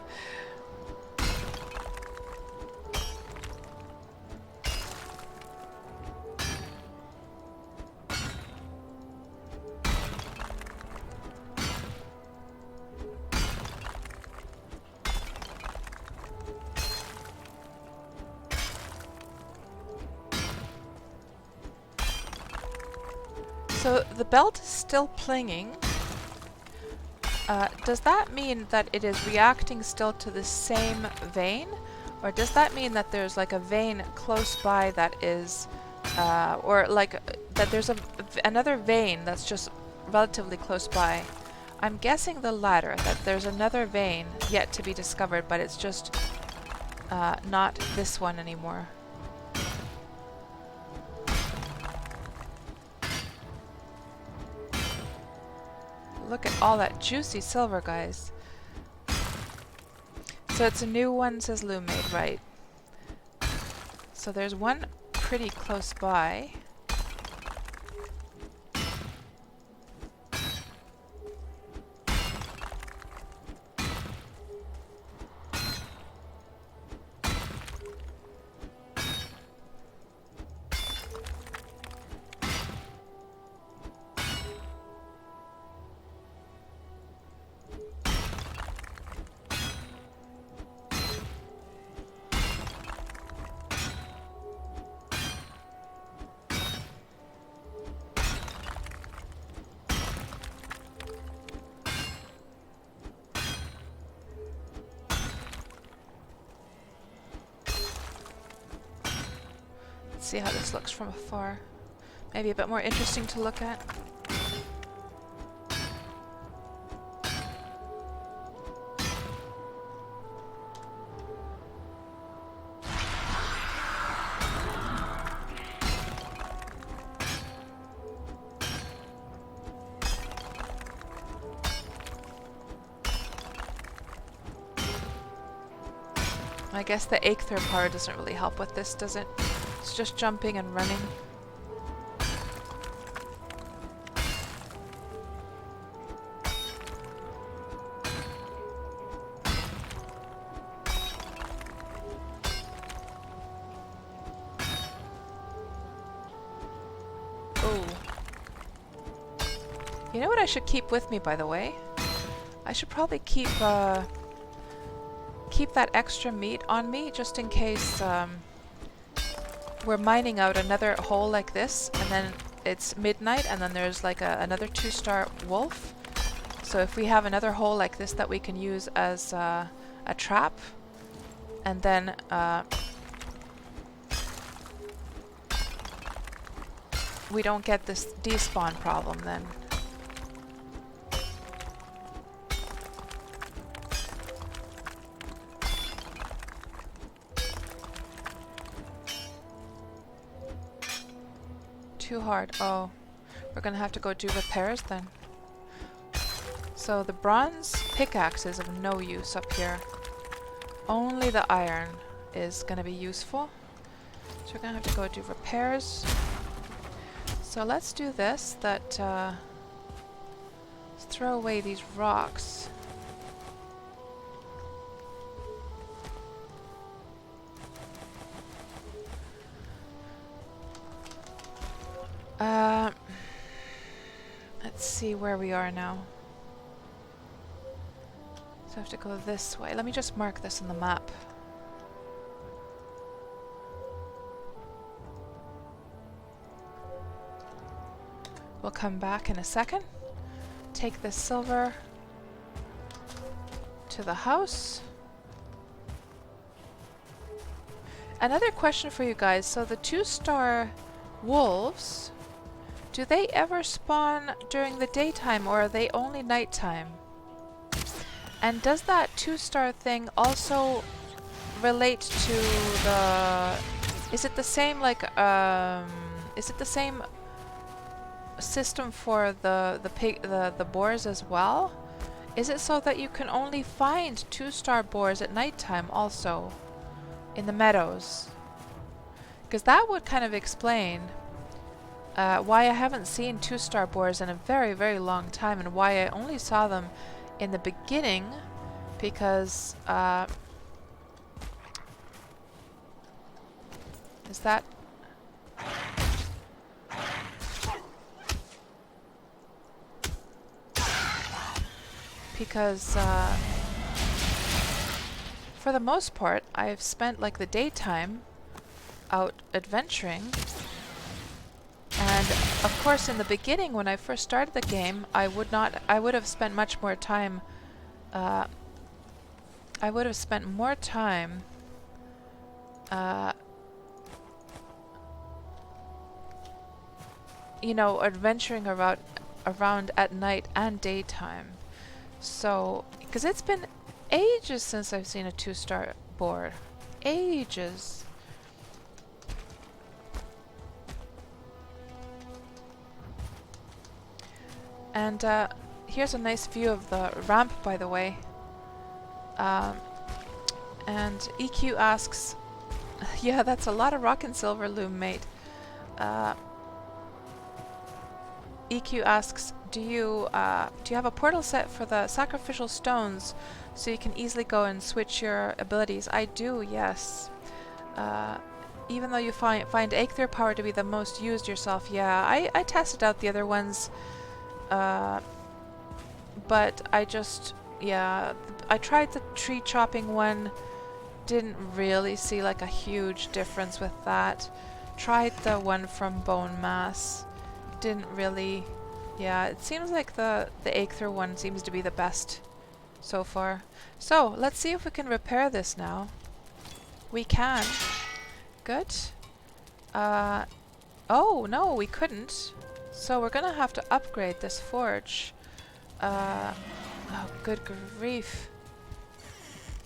A: So the belt is still plinging. Does that mean that it is reacting still to the same vein? Or does that mean that there's like a vein close by that is, or like that there's another vein that's just relatively close by? I'm guessing the latter, that there's another vein yet to be discovered, but it's just not this one anymore. Look at all that juicy silver, guys. So it's a new one, says Lumade, right? So there's one pretty close by. See how this looks from afar. Maybe a bit more interesting to look at. I guess the Aether power doesn't really help with this, does it? It's just jumping and running. Oh. You know what I should keep with me, by the way? I should probably keep that extra meat on me, just in case we're mining out another hole like this, and then it's midnight, and then there's like another 2-star wolf. So if we have another hole like this that we can use as a trap, and then we don't get this despawn problem then. Too hard. Oh, we're gonna have to go do repairs then. So the bronze pickaxe is of no use up here. Only the iron is gonna be useful. So we're gonna have to go do repairs. So let's do this. Let's throw away these rocks. Let's see where we are now. So I have to go this way. Let me just mark this on the map. We'll come back in a second. Take this silver to the house. Another question for you guys. So the 2-star wolves, Do they ever spawn during the daytime, or are they only nighttime? And does that 2-star thing also relate to the... Is it the same, like, is it the same system for the boars as well? Is it so that you can only find 2-star boars at nighttime also in the meadows? Because that would kind of explain why I haven't seen 2-star boars in a very, very long time, and why I only saw them in the beginning, because is that... Because for the most part, I've spent like the daytime out adventuring, and of course in the beginning when I first started the game, I would have spent much more time. I would have spent more time you know, adventuring around at night and daytime. So, because it's been ages since I've seen a 2-star board. Ages. And here's a nice view of the ramp, by the way. And EQ asks, yeah, that's a lot of rock and silver loom, mate. EQ asks, do you have a portal set for the sacrificial stones so you can easily go and switch your abilities? I do, yes. Even though you find Aether power to be the most used yourself, yeah. I tested out the other ones, but I just, yeah, I tried the tree chopping one, didn't really see like a huge difference with that. Tried the one from bone mass, didn't really, yeah, it seems like the Aether one seems to be the best so far. So, let's see if we can repair this now. We can. Good. Oh, no, we couldn't. So we're gonna have to upgrade this forge. Oh, good grief.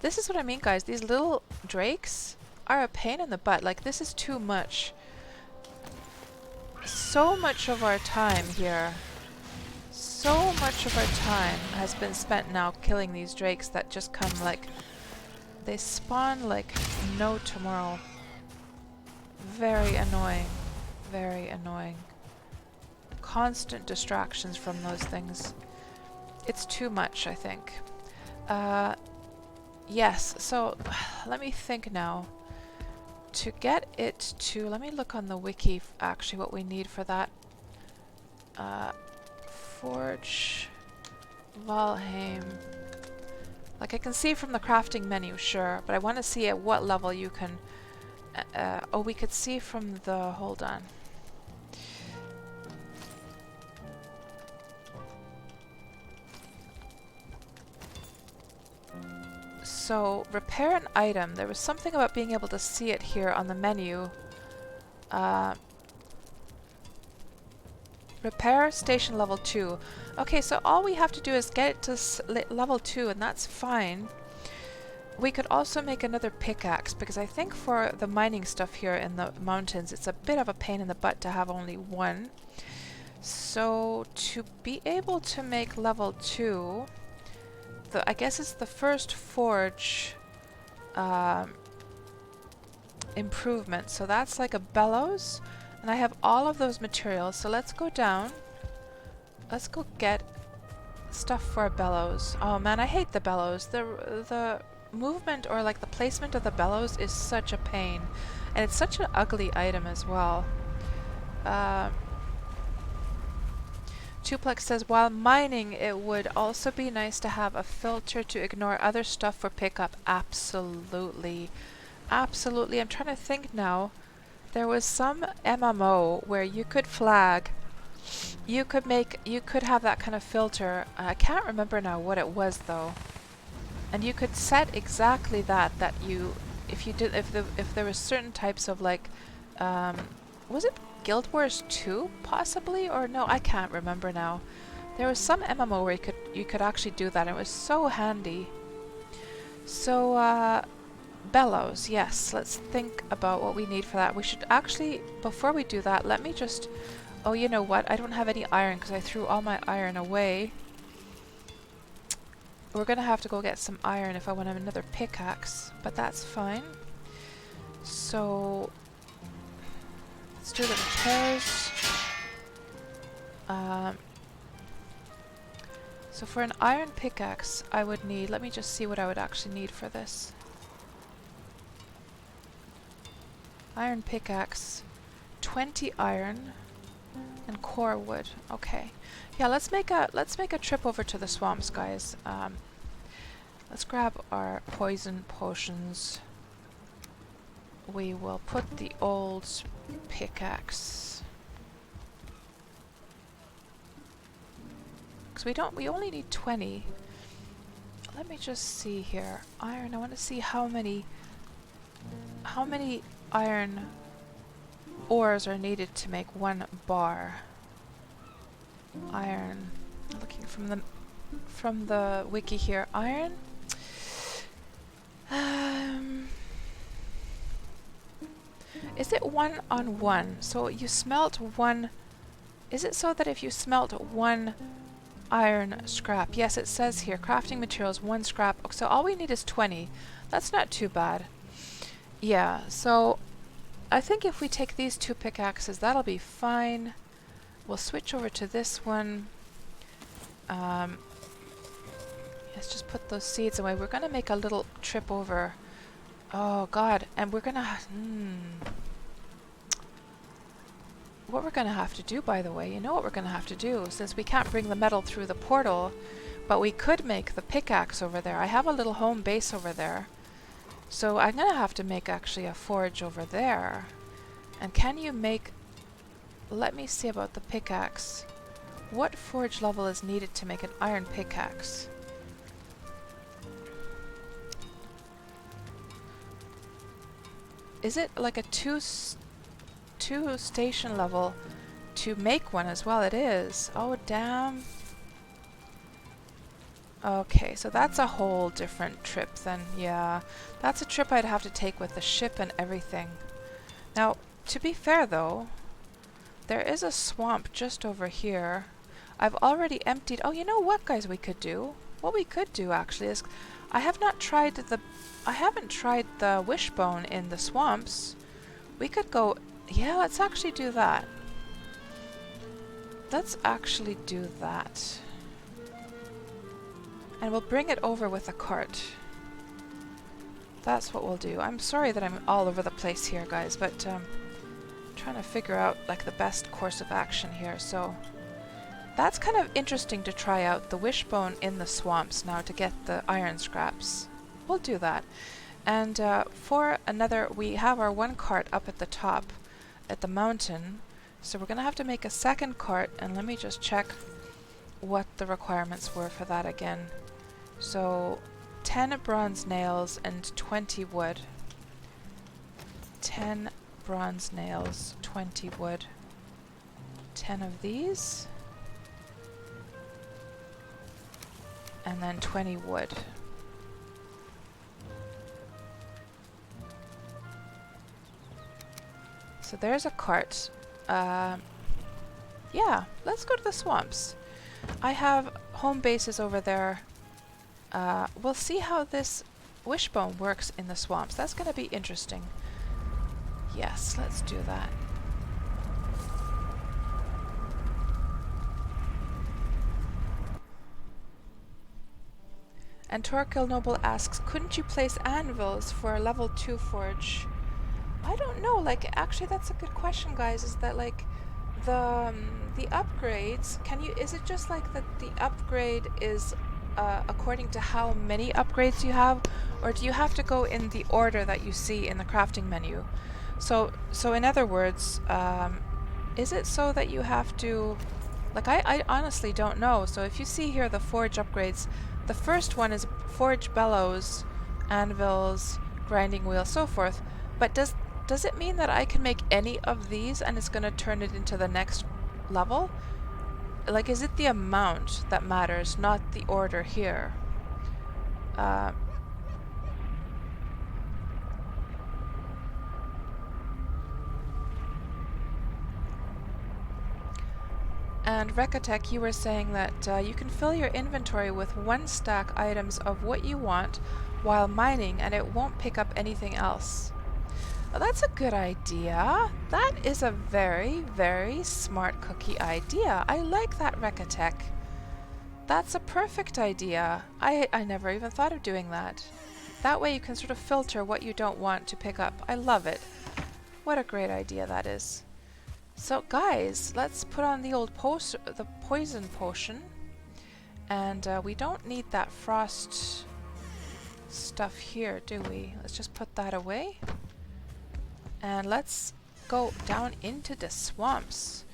A: This is what I mean, guys. These little drakes are a pain in the butt. Like, this is too much. So much of our time here, so much of our time has been spent now killing these drakes that just come like, they spawn like no tomorrow. Very annoying, very annoying. Constant distractions from those things. It's too much, I think. Yes, so let me think now. To get it to, let me look on the wiki actually what we need for that. Forge Valheim. Like, I can see from the crafting menu, sure, but I want to see at what level you can... oh, we could see from the... hold on. So, repair an item. There was something about being able to see it here on the menu. Repair station level 2. Okay, so all we have to do is get it to level 2, and that's fine. We could also make another pickaxe, because I think for the mining stuff here in the mountains, it's a bit of a pain in the butt to have only one. So, to be able to make level 2... I guess it's the first forge improvement. So that's like a bellows. And I have all of those materials. So let's go down. Let's go get stuff for a bellows. Oh man, I hate the bellows. The movement or like the placement of the bellows is such a pain. And it's such an ugly item as well. Tuplex says, while mining, it would also be nice to have a filter to ignore other stuff for pickup. Absolutely. Absolutely. I'm trying to think now. There was some MMO where you could flag. You could have that kind of filter. I can't remember now what it was though. And you could set exactly that you, if there was certain types of like, was it Guild Wars 2, possibly? Or no, I can't remember now. There was some MMO where you could actually do that, and it was so handy. So, bellows, yes. Let's think about what we need for that. We should actually, before we do that, let me just... Oh, you know what? I don't have any iron because I threw all my iron away. We're gonna have to go get some iron if I want another pickaxe, but that's fine. So... let's do the repairs. So for an iron pickaxe, I would need... let me just see what I would actually need for this. Iron pickaxe, 20 iron, and core wood. Okay, yeah. Let's make a trip over to the swamps, guys. Let's grab our poison potions. We will put the old pickaxe, because we only need 20. Let me just see here. Iron. I want to see how many iron ores are needed to make one bar. Iron. Looking from the wiki here. Iron. Is it 1 on 1? So you smelt one. Is it so that if you smelt one iron scrap? Yes, it says here crafting materials 1 scrap. So all we need is 20. That's not too bad. Yeah, so I think if we take these 2 pickaxes, that'll be fine. We'll switch over to this one. Let's just put those seeds away. We're going to make a little trip over. Oh, God. And we're going to... what we're going to have to do, by the way, you know what we're going to have to do, since we can't bring the metal through the portal, but we could make the pickaxe over there. I have a little home base over there. So I'm going to have to make actually a forge over there. And can you make... let me see about the pickaxe. What forge level is needed to make an iron pickaxe? Is it like a two station level to make one as well? It is. Oh, damn. Okay, so that's a whole different trip then. Yeah, that's a trip I'd have to take with the ship and everything. Now, to be fair though, there is a swamp just over here. I've already emptied... oh, you know what, guys, we could do? What we could do actually is... I haven't tried the wishbone in the swamps. We could go... yeah, let's actually do that. Let's actually do that. And we'll bring it over with a cart. That's what we'll do. I'm sorry that I'm all over the place here, guys, but trying to figure out like the best course of action here. So that's kind of interesting to try out the wishbone in the swamps now to get the iron scraps. We'll do that. And for another, we have our 1 cart up at the top at the mountain. So we're going to have to make a 2nd cart, and let me just check what the requirements were for that again. So 10 bronze nails and 20 wood. 10 bronze nails, 20 wood. 10 of these. And then 20 wood. So there's a cart. Yeah, let's go to the swamps. I have home bases over there. We'll see how this wishbone works in the swamps. That's going to be interesting. Yes, let's do that. And Torquil Noble asks, couldn't you place anvils for a level 2 forge? I don't know, like, actually that's a good question, guys, is that, like, the upgrades, is it just like that the upgrade is according to how many upgrades you have, or do you have to go in the order that you see in the crafting menu? So in other words, is it so that you have to, like, I honestly don't know. So if you see here the forge upgrades, the first one is forge bellows, anvils, grinding wheel, so forth, but does it mean that I can make any of these and it's going to turn it into the next level? Like, is it the amount that matters, not the order here? And Recatech, you were saying that you can fill your inventory with 1 stack items of what you want while mining, and it won't pick up anything else. Well, that's a good idea. That is a very, very smart cookie idea. I like that, Recatech. That's a perfect idea. I never even thought of doing that. That way you can sort of filter what you don't want to pick up. I love it. What a great idea that is. So guys, let's put on the old the poison potion. And we don't need that frost stuff here, do we? Let's just put that away. And let's go down into the swamps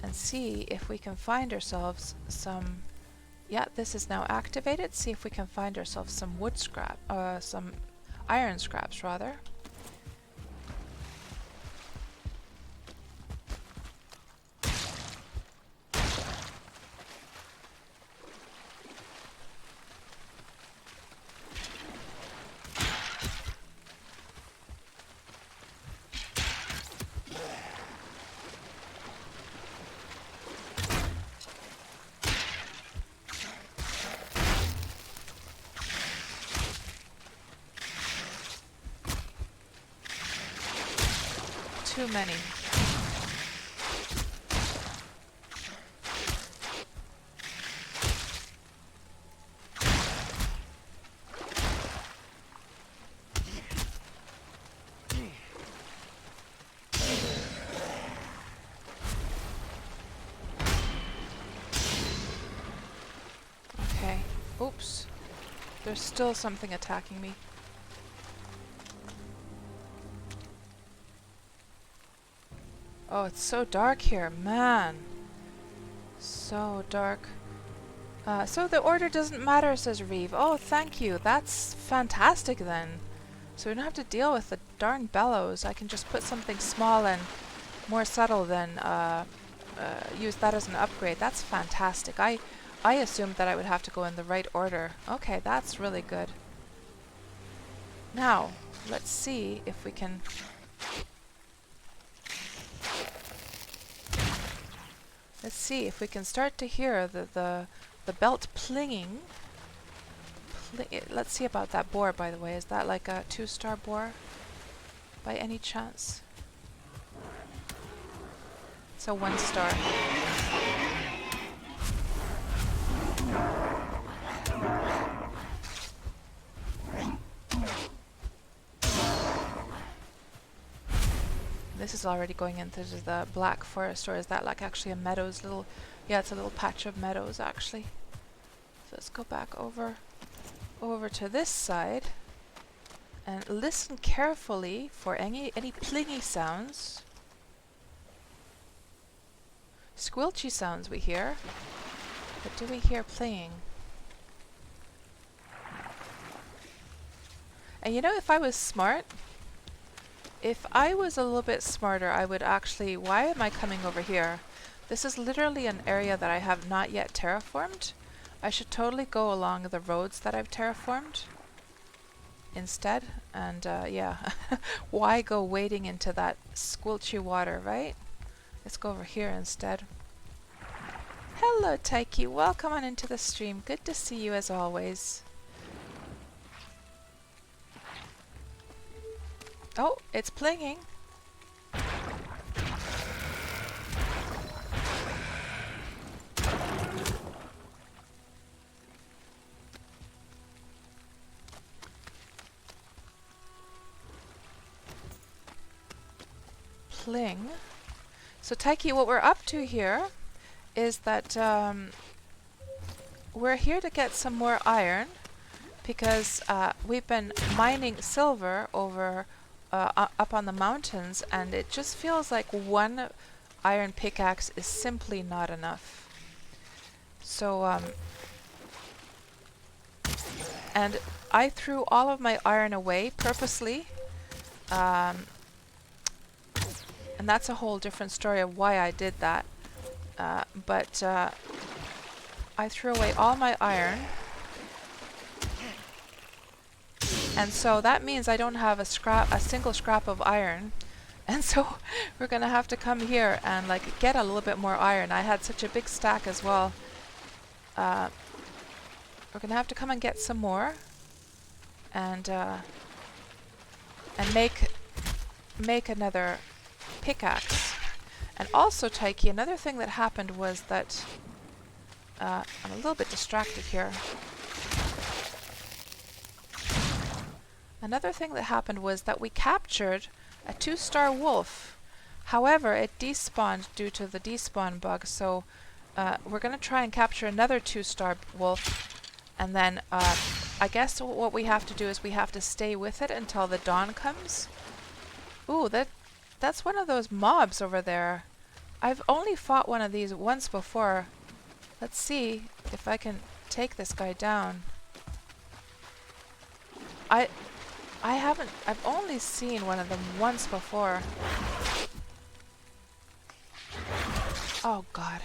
A: and see if we can find ourselves some... Yeah, this is now activated. See if we can find ourselves some wood scrap, some iron scraps rather. Too many. Okay. Oops. There's still something attacking me. Oh, it's so dark here, man. So dark. So the order doesn't matter, says Reeve. Oh, thank you. That's fantastic then. So we don't have to deal with the darn bellows. I can just put something small and more subtle than use that as an upgrade. That's fantastic. I assumed that I would have to go in the right order. Okay, that's really good. Now, let's see if we can... Let's see if we can start to hear the belt plinging. Let's see about that boar, by the way. Is that like a 2-star boar by any chance? It's a 1-star. This is already going into the black forest, or is that like actually a meadows little... Yeah, it's a little patch of meadows actually. So let's go back over to this side and listen carefully for any plingy sounds. Squelchy sounds we hear, but do we hear playing? And you know, if I was smart, if I was a little bit smarter, I would actually... Why am I coming over here? This is literally an area that I have not yet terraformed. I should totally go along the roads that I've terraformed instead. And yeah, why go wading into that squelchy water, right? Let's go over here instead. Hello, Taiki. Welcome on into the stream. Good to see you as always. Oh, it's plinging. Pling. So Taiki, what we're up to here is that we're here to get some more iron because we've been mining silver over up on the mountains, and it just feels like one iron pickaxe is simply not enough. So and I threw all of my iron away purposely And that's a whole different story of why I did that. But I threw away all my iron. And so that means I don't have a single scrap of iron. And so we're going to have to come here and like get a little bit more iron. I had such a big stack as well. We're going to have to come and get some more. And make another pickaxe. And also, Taiki, another thing that happened was that I'm a little bit distracted here. Another thing that happened was that we captured a 2-star wolf. However, it despawned due to the despawn bug, so we're going to try and capture another 2-star wolf, and then I guess what we have to do is we have to stay with it until the dawn comes. Ooh, that's one of those mobs over there. I've only fought one of these once before. Let's see if I can take this guy down. I've only seen one of them once before. Oh God.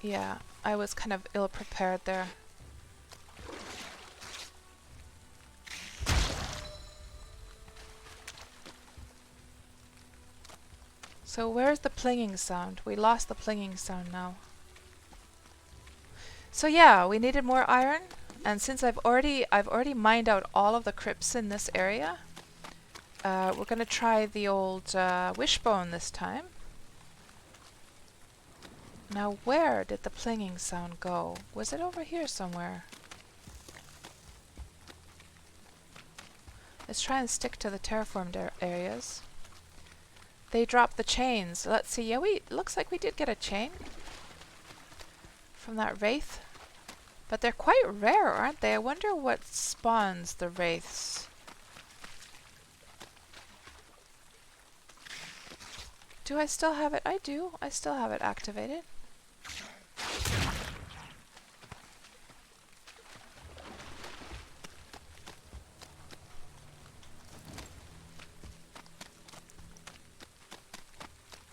A: Yeah, I was kind of ill-prepared there. So where's the plinging sound? We lost the plinging sound now. So yeah, we needed more iron, and since I've already mined out all of the crypts in this area, we're gonna try the old wishbone this time. Now where did the plinging sound go? Was it over here somewhere? Let's try and stick to the terraformed areas. They dropped the chains. Let's see. Yeah, looks like we did get a chain from that wraith. But they're quite rare, aren't they? I wonder what spawns the wraiths. Do I still have it? I do. I still have it activated.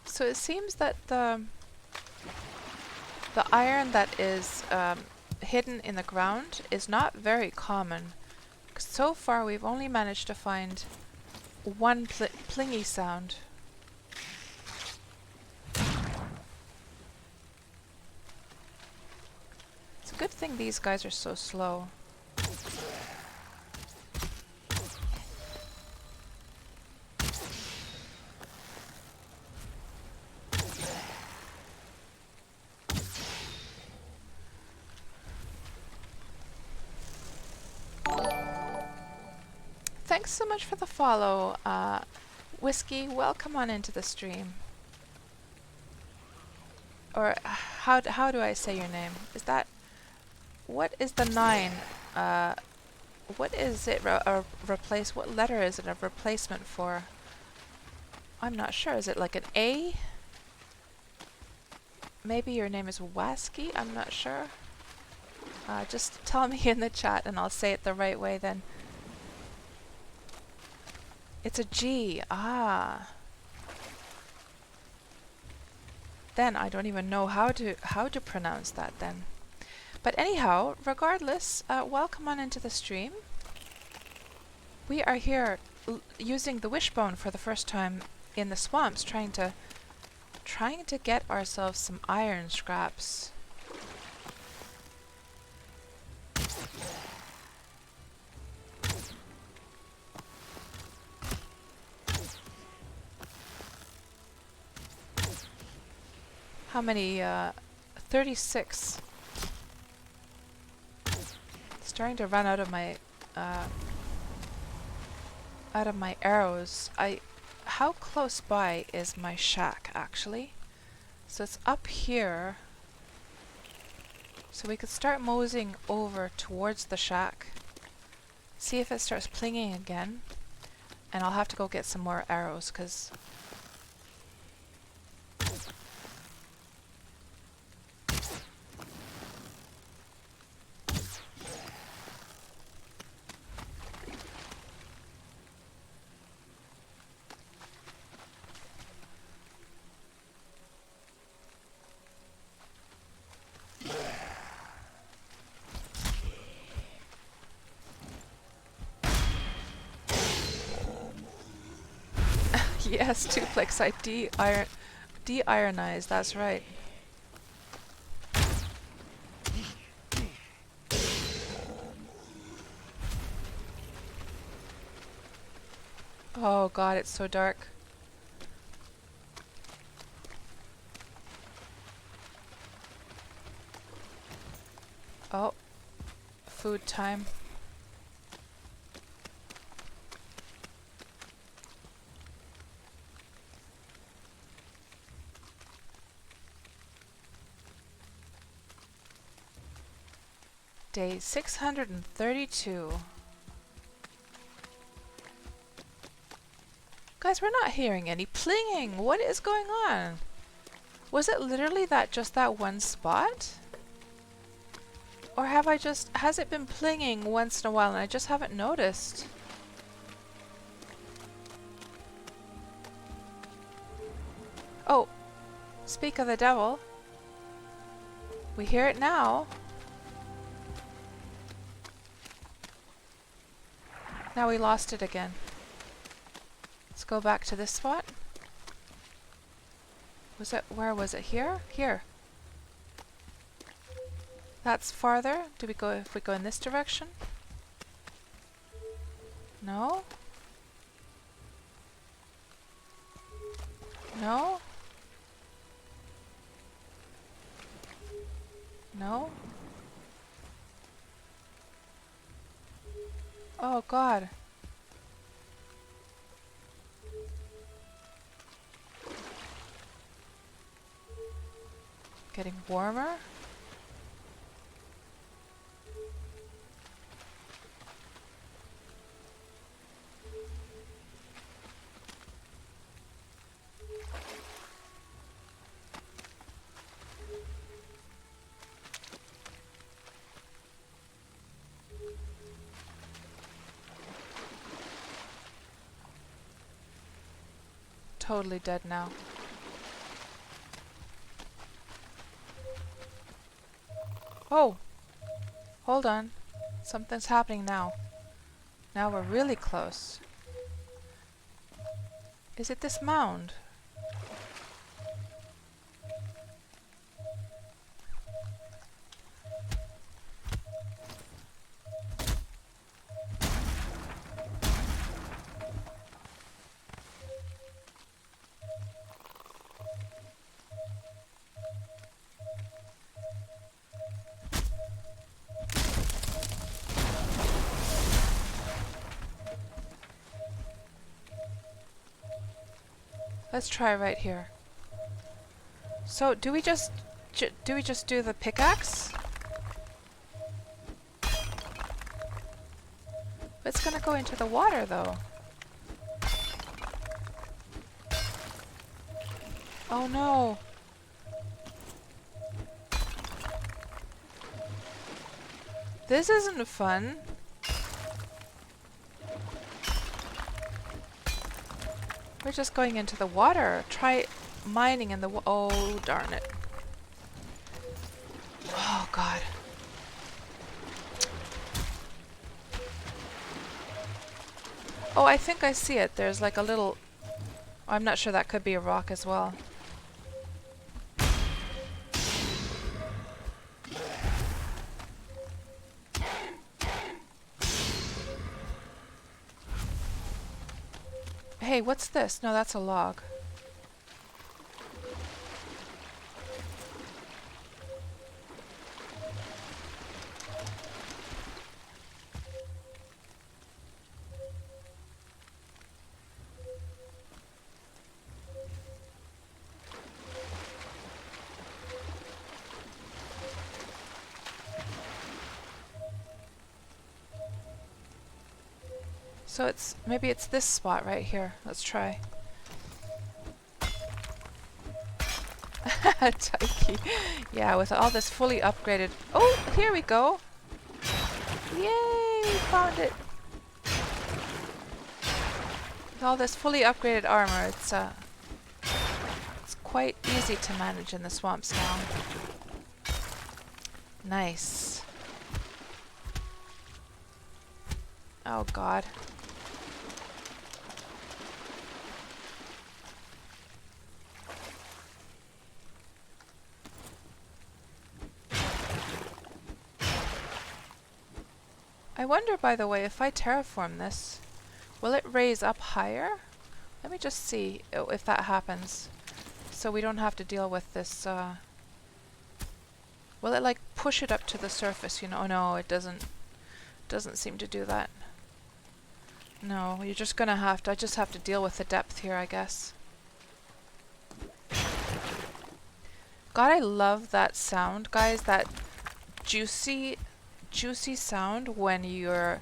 A: So it seems that the iron that is hidden in the ground is not very common. So far we've only managed to find one plingy sound. It's a good thing these guys are so slow. Thanks so much for the follow, Whiskey. Welcome on into the stream. Or how do I say your name? Is that, what is the 9? What is it replace? What letter is it a replacement for? I'm not sure. Is it like an A? Maybe your name is Wasky? I'm not sure. Just tell me in the chat and I'll say it the right way then. It's a G. Ah. Then I don't even know how to pronounce that then. But anyhow, regardless, welcome on into the stream. We are here using the wishbone for the first time in the swamps, trying to get ourselves some iron scraps. How many? 36. Starting to run out of my arrows. How close by is my shack actually? So it's up here. So we could start moseying over towards the shack. See if it starts plinging again. And I'll have to go get some more arrows because Yes, duplex. I de-ironized. That's right. Oh God, it's so dark. Oh, food time. Day 632. Guys, we're not hearing any plinging. What is going on? Was it literally just that one spot? Or has it been plinging once in a while and I just haven't noticed? Oh, speak of the devil. We hear it now. Now we lost it again. Let's go back to this spot. Where was it? Here? Here. That's farther. If we go in this direction? No? No? No? Oh God. Getting warmer? Totally dead now. Oh! Hold on. Something's happening now. Now we're really close. Is it this mound? Let's try right here. So, do we just do the pickaxe? It's gonna go into the water though. Oh no. This isn't fun. We're just going into the water. Try mining in the oh, darn it. Oh, God. Oh, I think I see it. There's like a little... I'm not sure, that could be a rock as well. Hey, what's this? No, that's a log. So maybe it's this spot right here. Let's try. Taiki. Yeah, with all this fully upgraded... Oh, here we go. Yay, we found it. With all this fully upgraded armor, it's quite easy to manage in the swamps now. Nice. Oh, God. I wonder, by the way, if I terraform this, will it raise up higher? Let me just see if that happens. So we don't have to deal with this, will it like push it up to the surface, you know? Oh, no, it doesn't seem to do that. No, you're just gonna have to, I just have to deal with the depth here, I guess. God, I love that sound, guys, that juicy sound when you're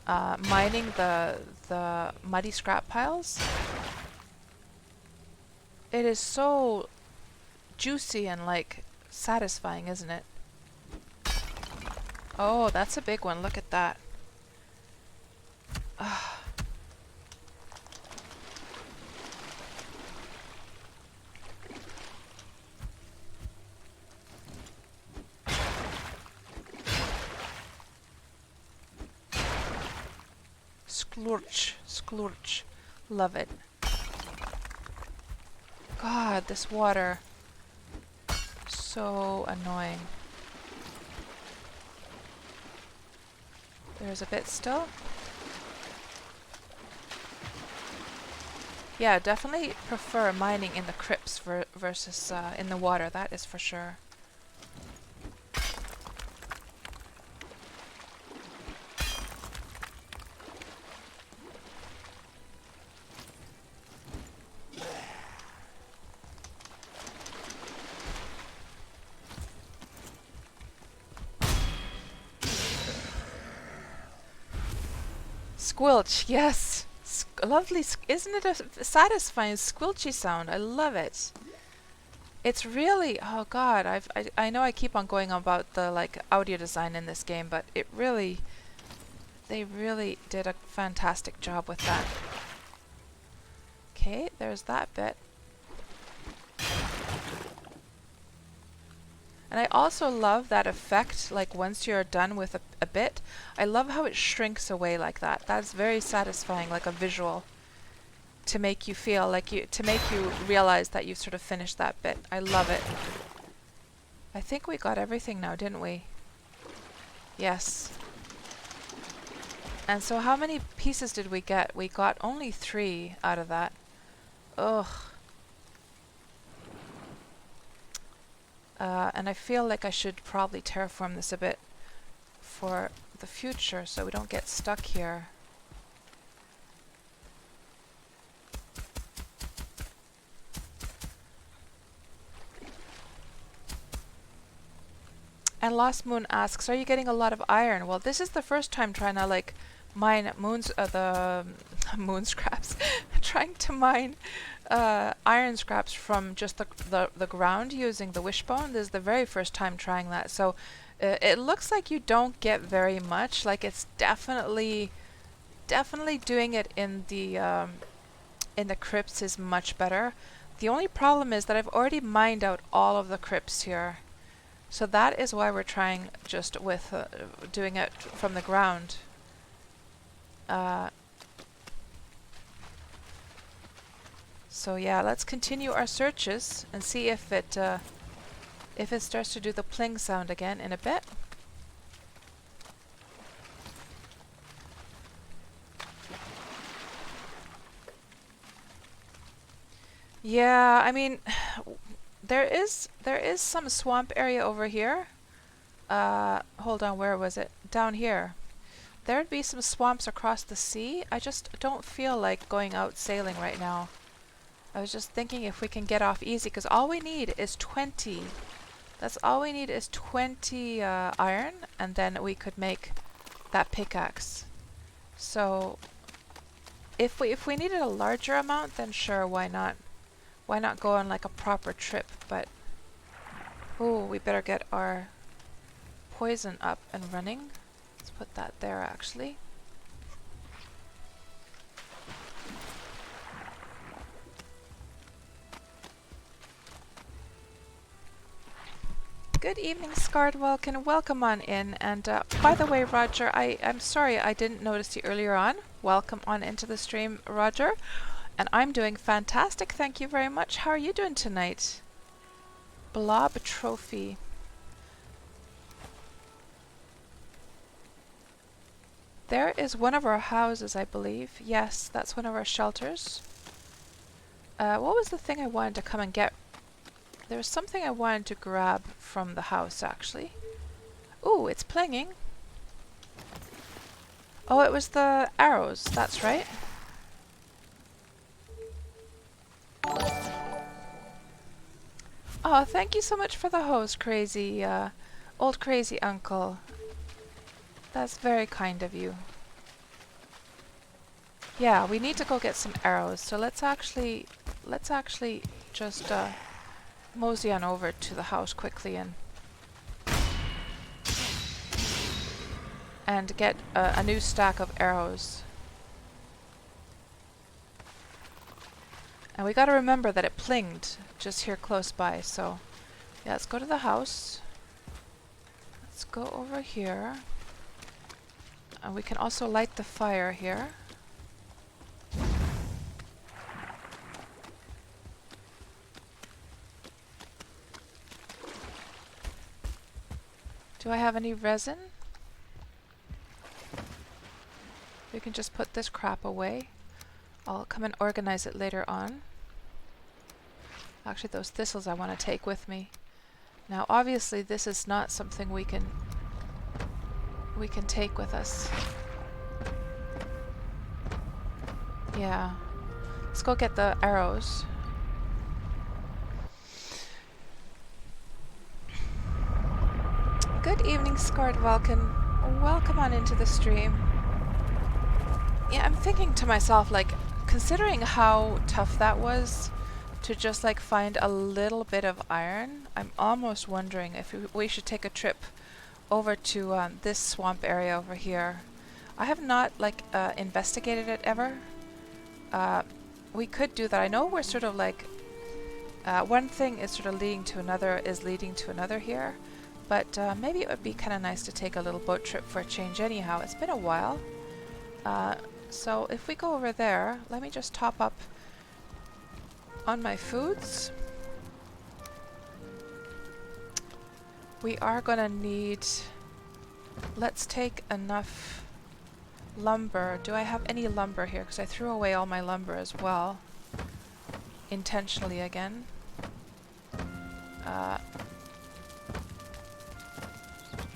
A: mining the muddy scrap piles. It is so juicy and like satisfying, isn't it? Oh, that's a big one. Look at that. Splurch, splurch. Love it. God, this water. So annoying. There's a bit still. Yeah, definitely prefer mining in the crypts versus in the water, that is for sure. Squelch, yes! Lovely, isn't it a satisfying squelchy sound? I love it. It's really, oh god, I know I keep on going on about the like audio design in this game, but it really, they really did a fantastic job with that. Okay, there's that bit. And I also love that effect, like once you're done with a bit, I love how it shrinks away like that. That's very satisfying, like a visual, to make you feel like to make you realize that you've sort of finished that bit. I love it. I think we got everything now, didn't we? Yes. And so how many pieces did we get? We got only 3 out of that. Ugh. And I feel like I should probably terraform this a bit for the future so we don't get stuck here. And Lost Moon asks, are you getting a lot of iron? Well, this is the first time trying to like mine the moon scraps. Trying to mine iron scraps from just the ground using the wishbone. This is the very first time trying that. So it looks like you don't get very much. Like it's definitely doing it in the crypts is much better. The only problem is that I've already mined out all of the crypts here. So that is why we're trying just with doing it from the ground. So yeah, let's continue our searches and see if it starts to do the pling sound again in a bit. Yeah, I mean, there is some swamp area over here. Hold on, where was it? Down here. There'd be some swamps across the sea. I just don't feel like going out sailing right now. I was just thinking if we can get off easy, because all we need is 20. That's all we need is 20 iron, and then we could make that pickaxe. So if we needed a larger amount, then sure, why not? Why not go on like a proper trip? But oh, we better get our poison up and running. Let's put that there actually. Good evening, Scarred Welkin. Welcome on in. And by the way, Roger, I'm sorry I didn't notice you earlier on. Welcome on into the stream, Roger. And I'm doing fantastic. Thank you very much. How are you doing tonight? Blob Trophy. There is one of our houses, I believe. Yes, that's one of our shelters. What was the thing I wanted to come and get? There was something I wanted to grab from the house, actually. Ooh, it's plinging. Oh, it was the arrows. That's right. Oh, thank you so much for the hose, crazy, old crazy uncle. That's very kind of you. Yeah, we need to go get some arrows. So let's actually just mosey on over to the house quickly and get a new stack of arrows. And we gotta remember that it plinged just here close by, so yeah, let's go to the house. Let's go over here. And we can also light the fire here. Do I have any resin? We can just put this crap away. I'll come and organize it later on. Actually, those thistles I want to take with me. Now, obviously, this is not something we can take with us. Yeah. Let's go get the arrows. Good evening, Scarred Vulcan. Welcome on into the stream. Yeah, I'm thinking to myself, like, considering how tough that was to just like find a little bit of iron, I'm almost wondering if we should take a trip over to this swamp area over here. I have not like investigated it ever. We could do that. I know we're sort of like one thing is sort of leading to another here, but maybe it would be kind of nice to take a little boat trip for a change anyhow. It's been a while. So if we go over there, let me just top up on my foods. We are gonna need, let's take enough lumber. Do I have any lumber here? Because I threw away all my lumber as well. Intentionally again.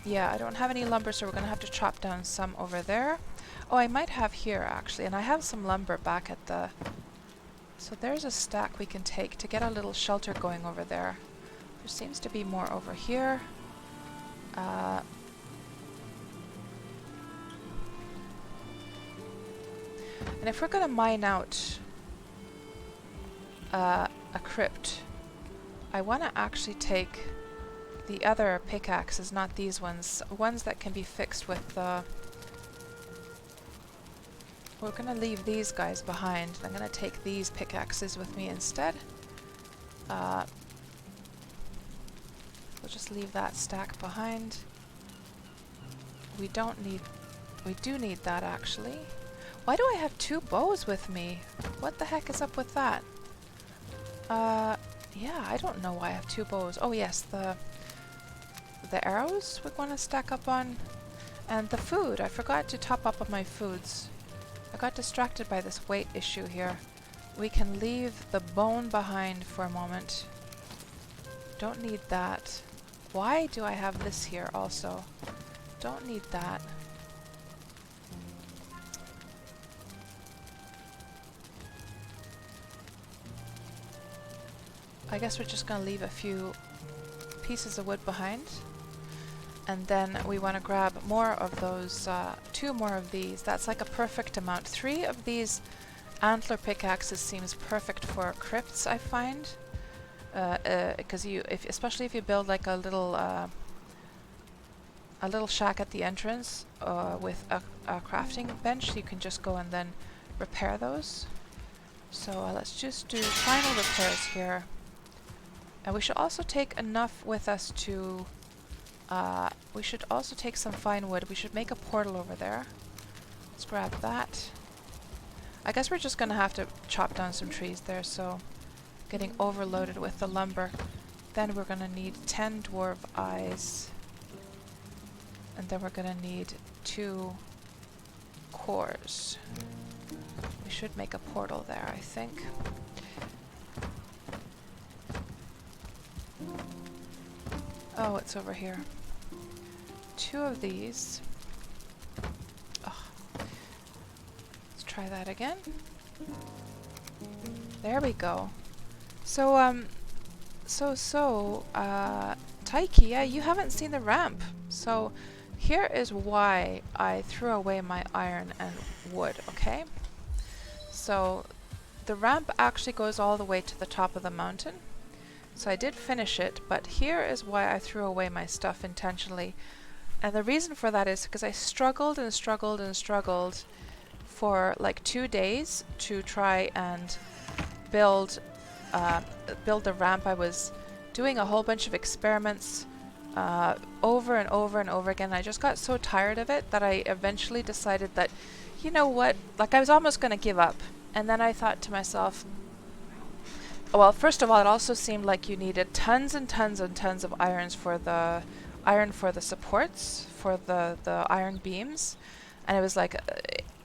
A: Yeah, I don't have any lumber, so we're gonna have to chop down some over there. Oh, I might have here actually, and I have some lumber back at the... So there's a stack we can take to get a little shelter going over there. There seems to be more over here. And if we're going to mine out a crypt, I want to actually take the other pickaxes, not these ones that can be fixed with the... We're going to leave these guys behind. I'm going to take these pickaxes with me instead. We'll just leave that stack behind. We do need that actually. Why do I have 2 bows with me? What the heck is up with that? Yeah, I don't know why I have 2 bows. Oh yes, the arrows we want to stack up on. And the food, I forgot to top up on my foods. I got distracted by this weight issue here. We can leave the bone behind for a moment. Don't need that. Why do I have this here also? Don't need that. I guess we're just going to leave a few pieces of wood behind. And then we want to grab more of those, 2 more of these. That's like a perfect amount. 3 of these antler pickaxes seems perfect for crypts, I find. Because especially if you build like a little shack at the entrance with a crafting bench, you can just go and then repair those. So let's just do final repairs here. And we should also take enough with us to... we should also take some fine wood. We should make a portal over there. Let's grab that. I guess we're just going to have to chop down some trees there, so getting overloaded with the lumber. Then we're going to need 10 dwarf eyes. And then we're going to need 2 cores. We should make a portal there, I think. Oh, it's over here. 2 of these. Oh. Let's try that again. There we go. So, Taiki, yeah, you haven't seen the ramp. So, here is why I threw away my iron and wood, okay? So, the ramp actually goes all the way to the top of the mountain. So I did finish it, but here is why I threw away my stuff intentionally. And the reason for that is because I struggled and struggled and struggled for like 2 days to try and build the ramp. I was doing a whole bunch of experiments over and over and over again. I just got so tired of it that I eventually decided that, you know what, like I was almost going to give up. And then I thought to myself, well, first of all, it also seemed like you needed tons and tons and tons of irons for the supports, for the iron beams. And it was like,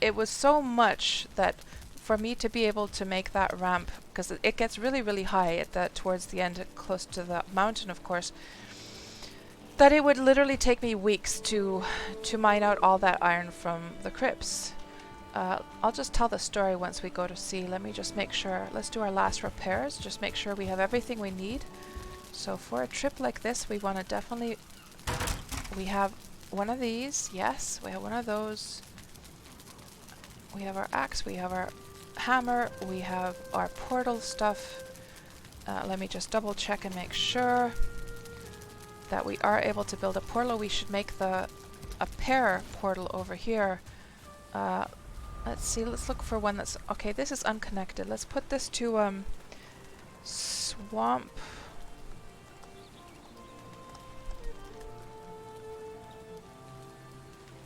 A: it was so much that for me to be able to make that ramp, because it gets really, really high at that towards the end, close to the mountain, of course, that it would literally take me weeks to mine out all that iron from the crypts. I'll just tell the story once we go to sea. Let me just make sure. Let's do our last repairs. Just make sure we have everything we need. So for a trip like this, we want to definitely... We have one of these. Yes, we have one of those. We have our axe. We have our hammer. We have our portal stuff. Let me just double check and make sure that we are able to build a portal. We should make a pair portal over here. Let's see, let's look for one that's... Okay, this is unconnected. Let's put this to, swamp.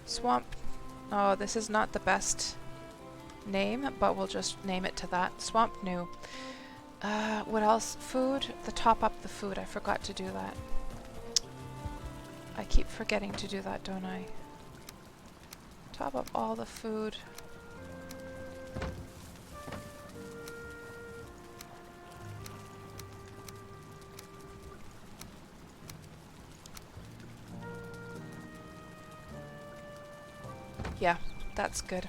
A: Swamp. Oh, this is not the best name, but we'll just name it to that. Swamp New. What else? Food? Top up the food. I forgot to do that. I keep forgetting to do that, don't I? Top up all the food. Yeah, that's good.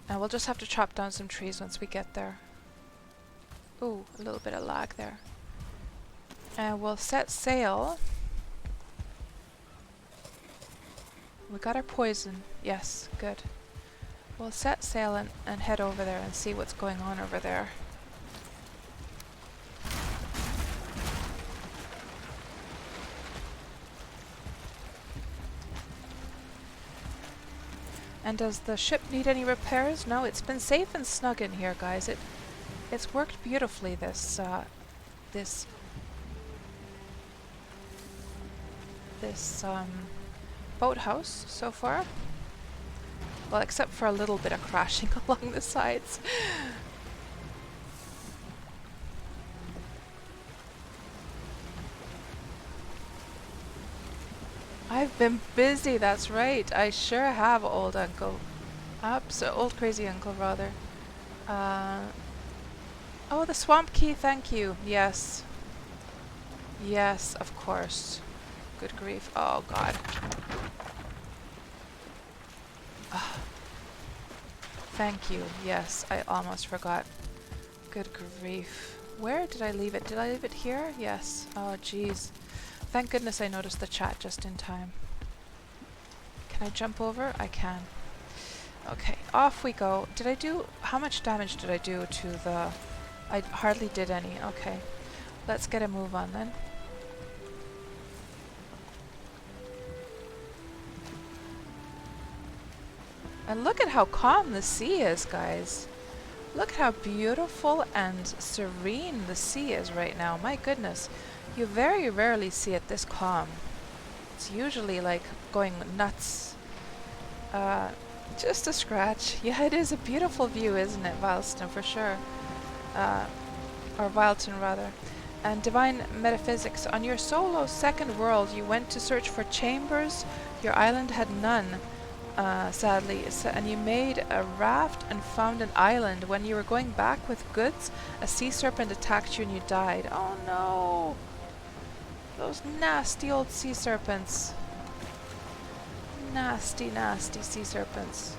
A: And we'll just have to chop down some trees once we get there. Ooh, a little bit of lag there. And we'll set sail. We got our poison. Yes, good. We'll set sail and head over there and see what's going on over there. And does the ship need any repairs? No, it's been safe and snug in here, guys. It's worked beautifully, this boathouse so far. Well, except for a little bit of crashing along the sides. I've been busy, that's right. I sure have, old uncle. Old crazy uncle, rather. Oh, the swamp key, thank you. Yes. Yes, of course. Good grief. Oh, God. Thank you. Yes, I almost forgot. Good grief. Where did I leave it? Did I leave it here? Yes. Oh, jeez. Thank goodness I noticed the chat just in time. Can I jump over? I can. Okay, off we go. Did I do... How much damage did I do to the... I hardly did any. Okay. Let's get a move on then. And look at how calm the sea is, guys. Look at how beautiful and serene the sea is right now. My goodness. You very rarely see it this calm. It's usually like going nuts. Just a scratch. Yeah, it is a beautiful view, isn't it, Valston, for sure. Or Wilton, rather. And Divine Metaphysics. On your solo second world, you went to search for chambers. Your island had none. sadly. And you made a raft and found an island. When you were going back with goods, a sea serpent attacked you and you died. Oh no! Those nasty old sea serpents. Nasty, nasty sea serpents.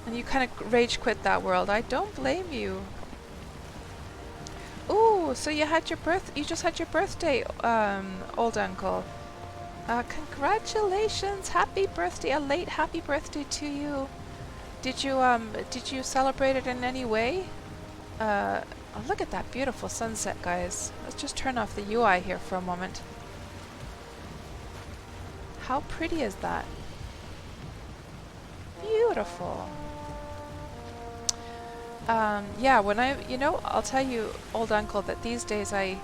A: And you kind of rage quit that world. I don't blame you. Ooh, so you had your you just had your birthday, old uncle. Congratulations, happy birthday, a late happy birthday to you. Did you celebrate it in any way? Oh, look at that beautiful sunset, guys. Let's just turn off the UI here for a moment. How pretty is that? Beautiful. Yeah, when I'll tell you, old uncle, that these days I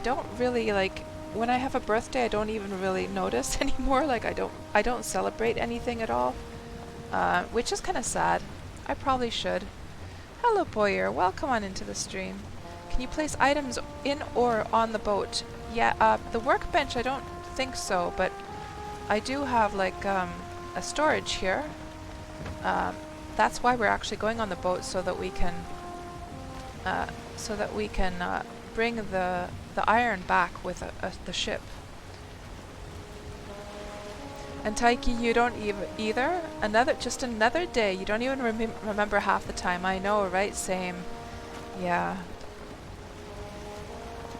A: don't really, like, when I have a birthday, I don't even really notice anymore. Like, I don't celebrate anything at all, which is kind of sad. I probably should. Hello, Boyer. Welcome on into the stream. Can you place items in or on the boat? Yeah, the workbench, I don't think so, but I do have, like, a storage here. That's why we're actually going on the boat, so that we can bring the iron back with the ship. And Taiki, you don't either. Just another day. You don't even remember half the time. I know, right? Same. Yeah.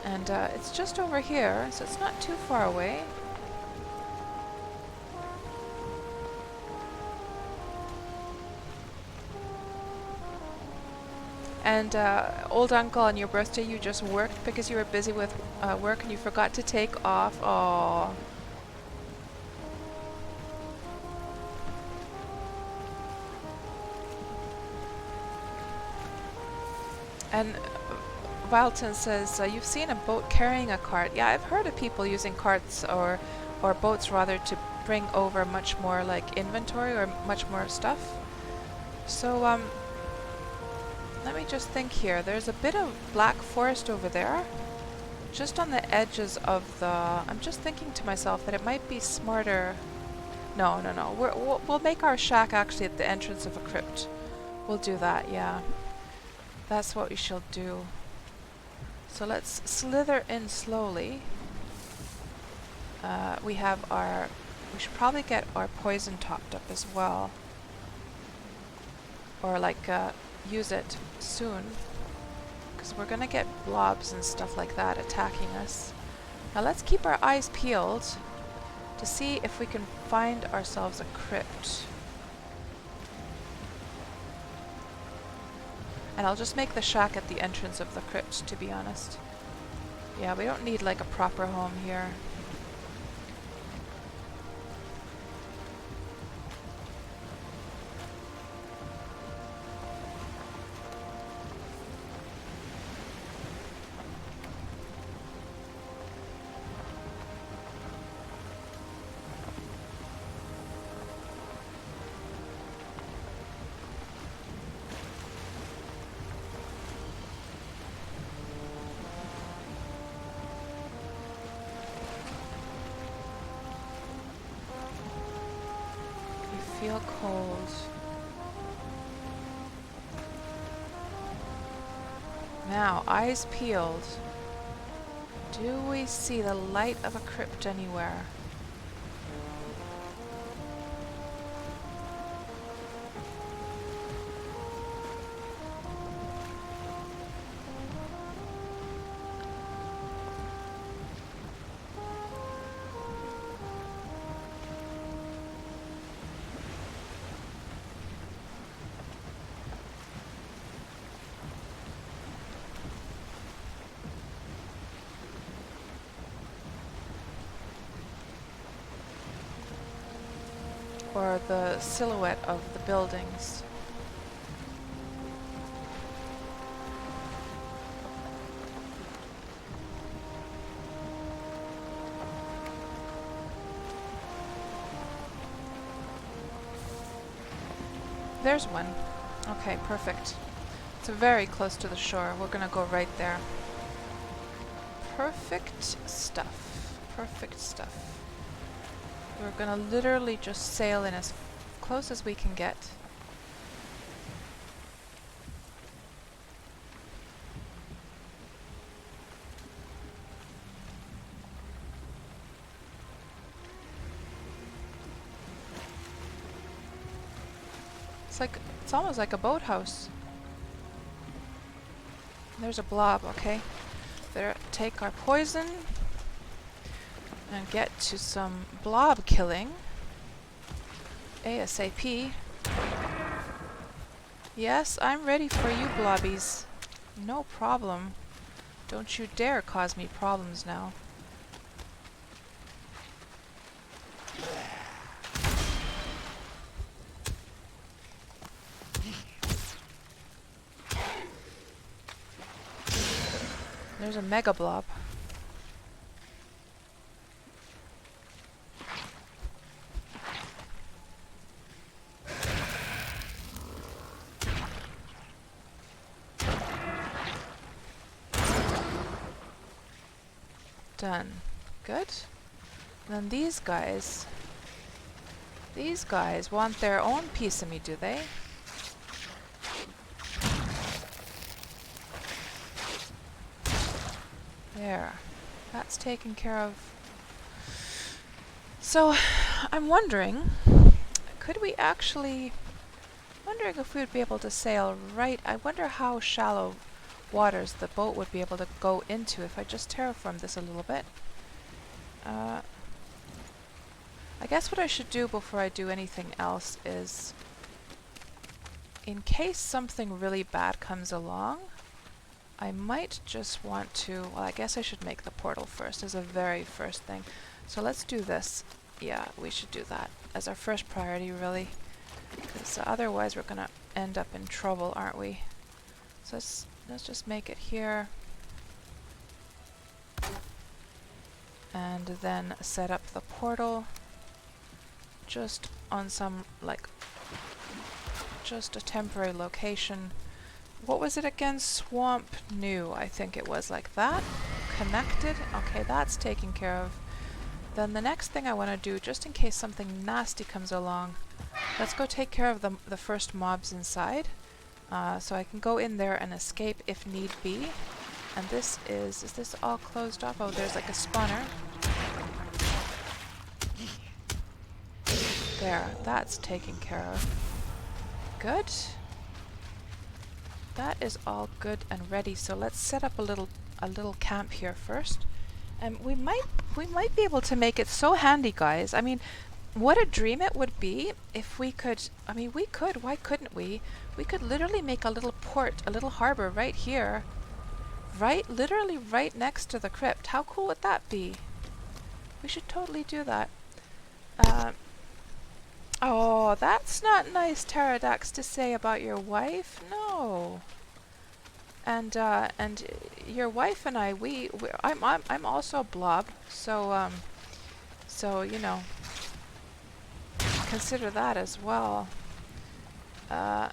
A: And it's just over here, so it's not too far away. And old uncle, on your birthday you just worked because you were busy with work and you forgot to take off. Aww. And Vilton says, you've seen a boat carrying a cart. Yeah, I've heard of people using carts or boats rather to bring over much more, like, inventory or much more stuff. So let me just think here. There's a bit of black forest over there, just on the edges of the... I'm just thinking to myself that it might be smarter... No. We'll make our shack actually at the entrance of a crypt. We'll do that, yeah. That's what we shall do. So let's slither in slowly. We should probably get our poison topped up as well. Or, like, use it soon, because we're gonna get blobs and stuff like that attacking us. Now let's keep our eyes peeled to see if we can find ourselves a crypt. And I'll just make the shack at the entrance of the crypt, to be honest. Yeah, we don't need, like, a proper home here. Feel cold. Now, eyes peeled. Do we see the light of a crypt anywhere? Or the silhouette of the buildings. There's one. Okay, perfect. It's very close to the shore. We're gonna go right there. Perfect stuff. Perfect stuff. We're gonna literally just sail in as close as we can get. It's almost like a boathouse. There's a blob, okay. Better take our poison and get to some blob killing. ASAP. Yes, I'm ready for you, blobbies. No problem. Don't you dare cause me problems now. There's a mega blob. Done. Good. And then these guys want their own piece of me, do they? There. That's taken care of. So, I'm wondering, could we actually... wondering if we would be able to sail right... I wonder how shallow waters the boat would be able to go into if I just terraform this a little bit. I guess what I should do before I do anything else is, in case something really bad comes along, I might just want to... well, I guess I should make the portal first as a very first thing. So let's do this. Yeah, we should do that as our first priority, really. Because otherwise we're going to end up in trouble, aren't we? So let's just make it here. And then set up the portal just on some, like, just a temporary location. What was it again? Swamp New, I think it was, like that. Connected. Okay, that's taken care of. Then the next thing I want to do, just in case something nasty comes along, let's go take care of the first mobs inside. So I can go in there and escape if need be. And this is this all closed off? Oh, there's like a spawner. There, that's taken care of. Good. That is all good and ready. So let's set up a little camp here first. And we might be able to make it so handy, guys. I mean, what a dream it would be if we could... I mean, we could. Why couldn't we? We could literally make a little port, a little harbor right here. Literally right next to the crypt. How cool would that be? We should totally do that. Oh, that's not nice, Pterodax, to say about your wife. No. And your wife and I'm also a blob, so so you know, consider that as well. Yeah,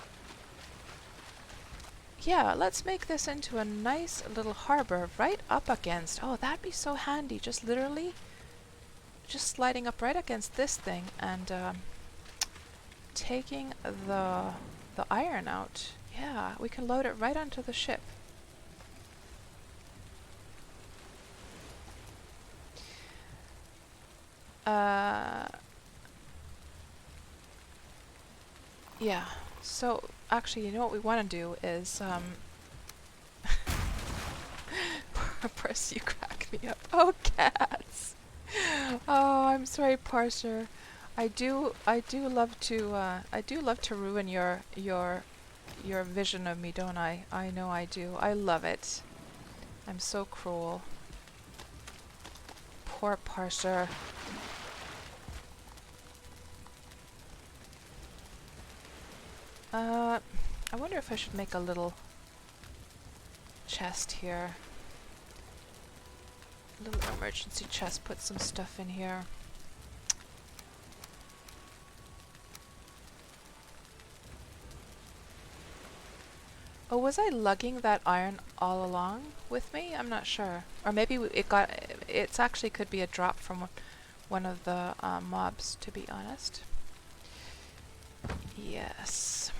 A: let's make this into a nice little harbor right up against... oh, that'd be so handy. Just literally just sliding up right against this thing and taking the iron out. Yeah, we can load it right onto the ship. Yeah, so actually, you know what we want to do is Parse, you crack me up. Oh, cats. Oh, I'm sorry, Parser. I do love to ruin your vision of me, don't I? I know I do. I love it. I'm so cruel. Poor Parser. I wonder if I should make a little chest here. A little emergency chest, put some stuff in here. Oh, was I lugging that iron all along with me? I'm not sure. Or maybe it's actually could be a drop from one of the mobs, to be honest. Yes.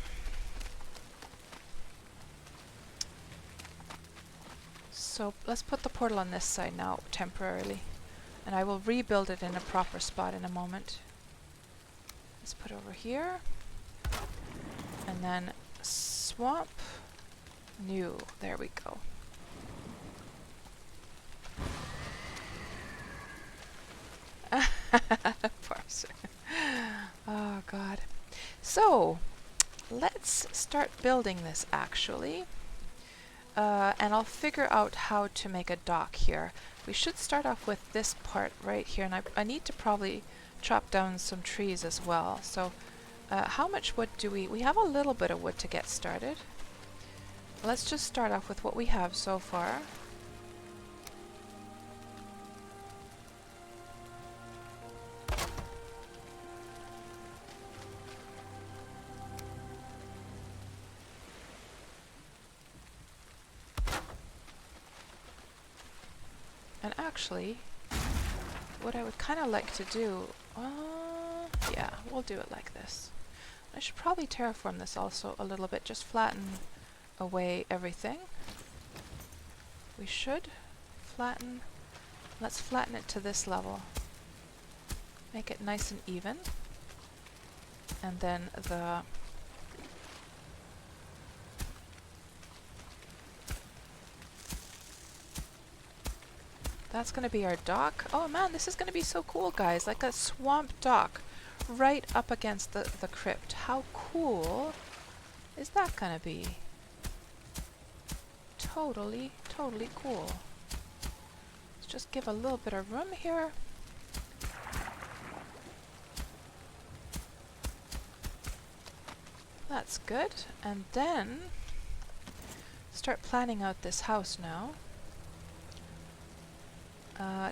A: So let's put the portal on this side now temporarily, and I will rebuild it in a proper spot in a moment. Let's put over here, and then swamp, new, there we go. Parser. Oh god. So let's start building this actually. And I'll figure out how to make a dock here. We should start off with this part right here, and I need to probably chop down some trees as well. So how much wood do we have? A little bit of wood to get started. Let's just start off with what we have so far. And actually, what I would kind of like to do, yeah, we'll do it like this. I should probably terraform this also a little bit, just flatten away everything. We should flatten, let's flatten it to this level. Make it nice and even. And then that's going to be our dock. Oh man, this is going to be so cool, guys. Like a swamp dock right up against the crypt. How cool is that going to be? Totally, totally cool. Let's just give a little bit of room here. That's good. And then start planning out this house now.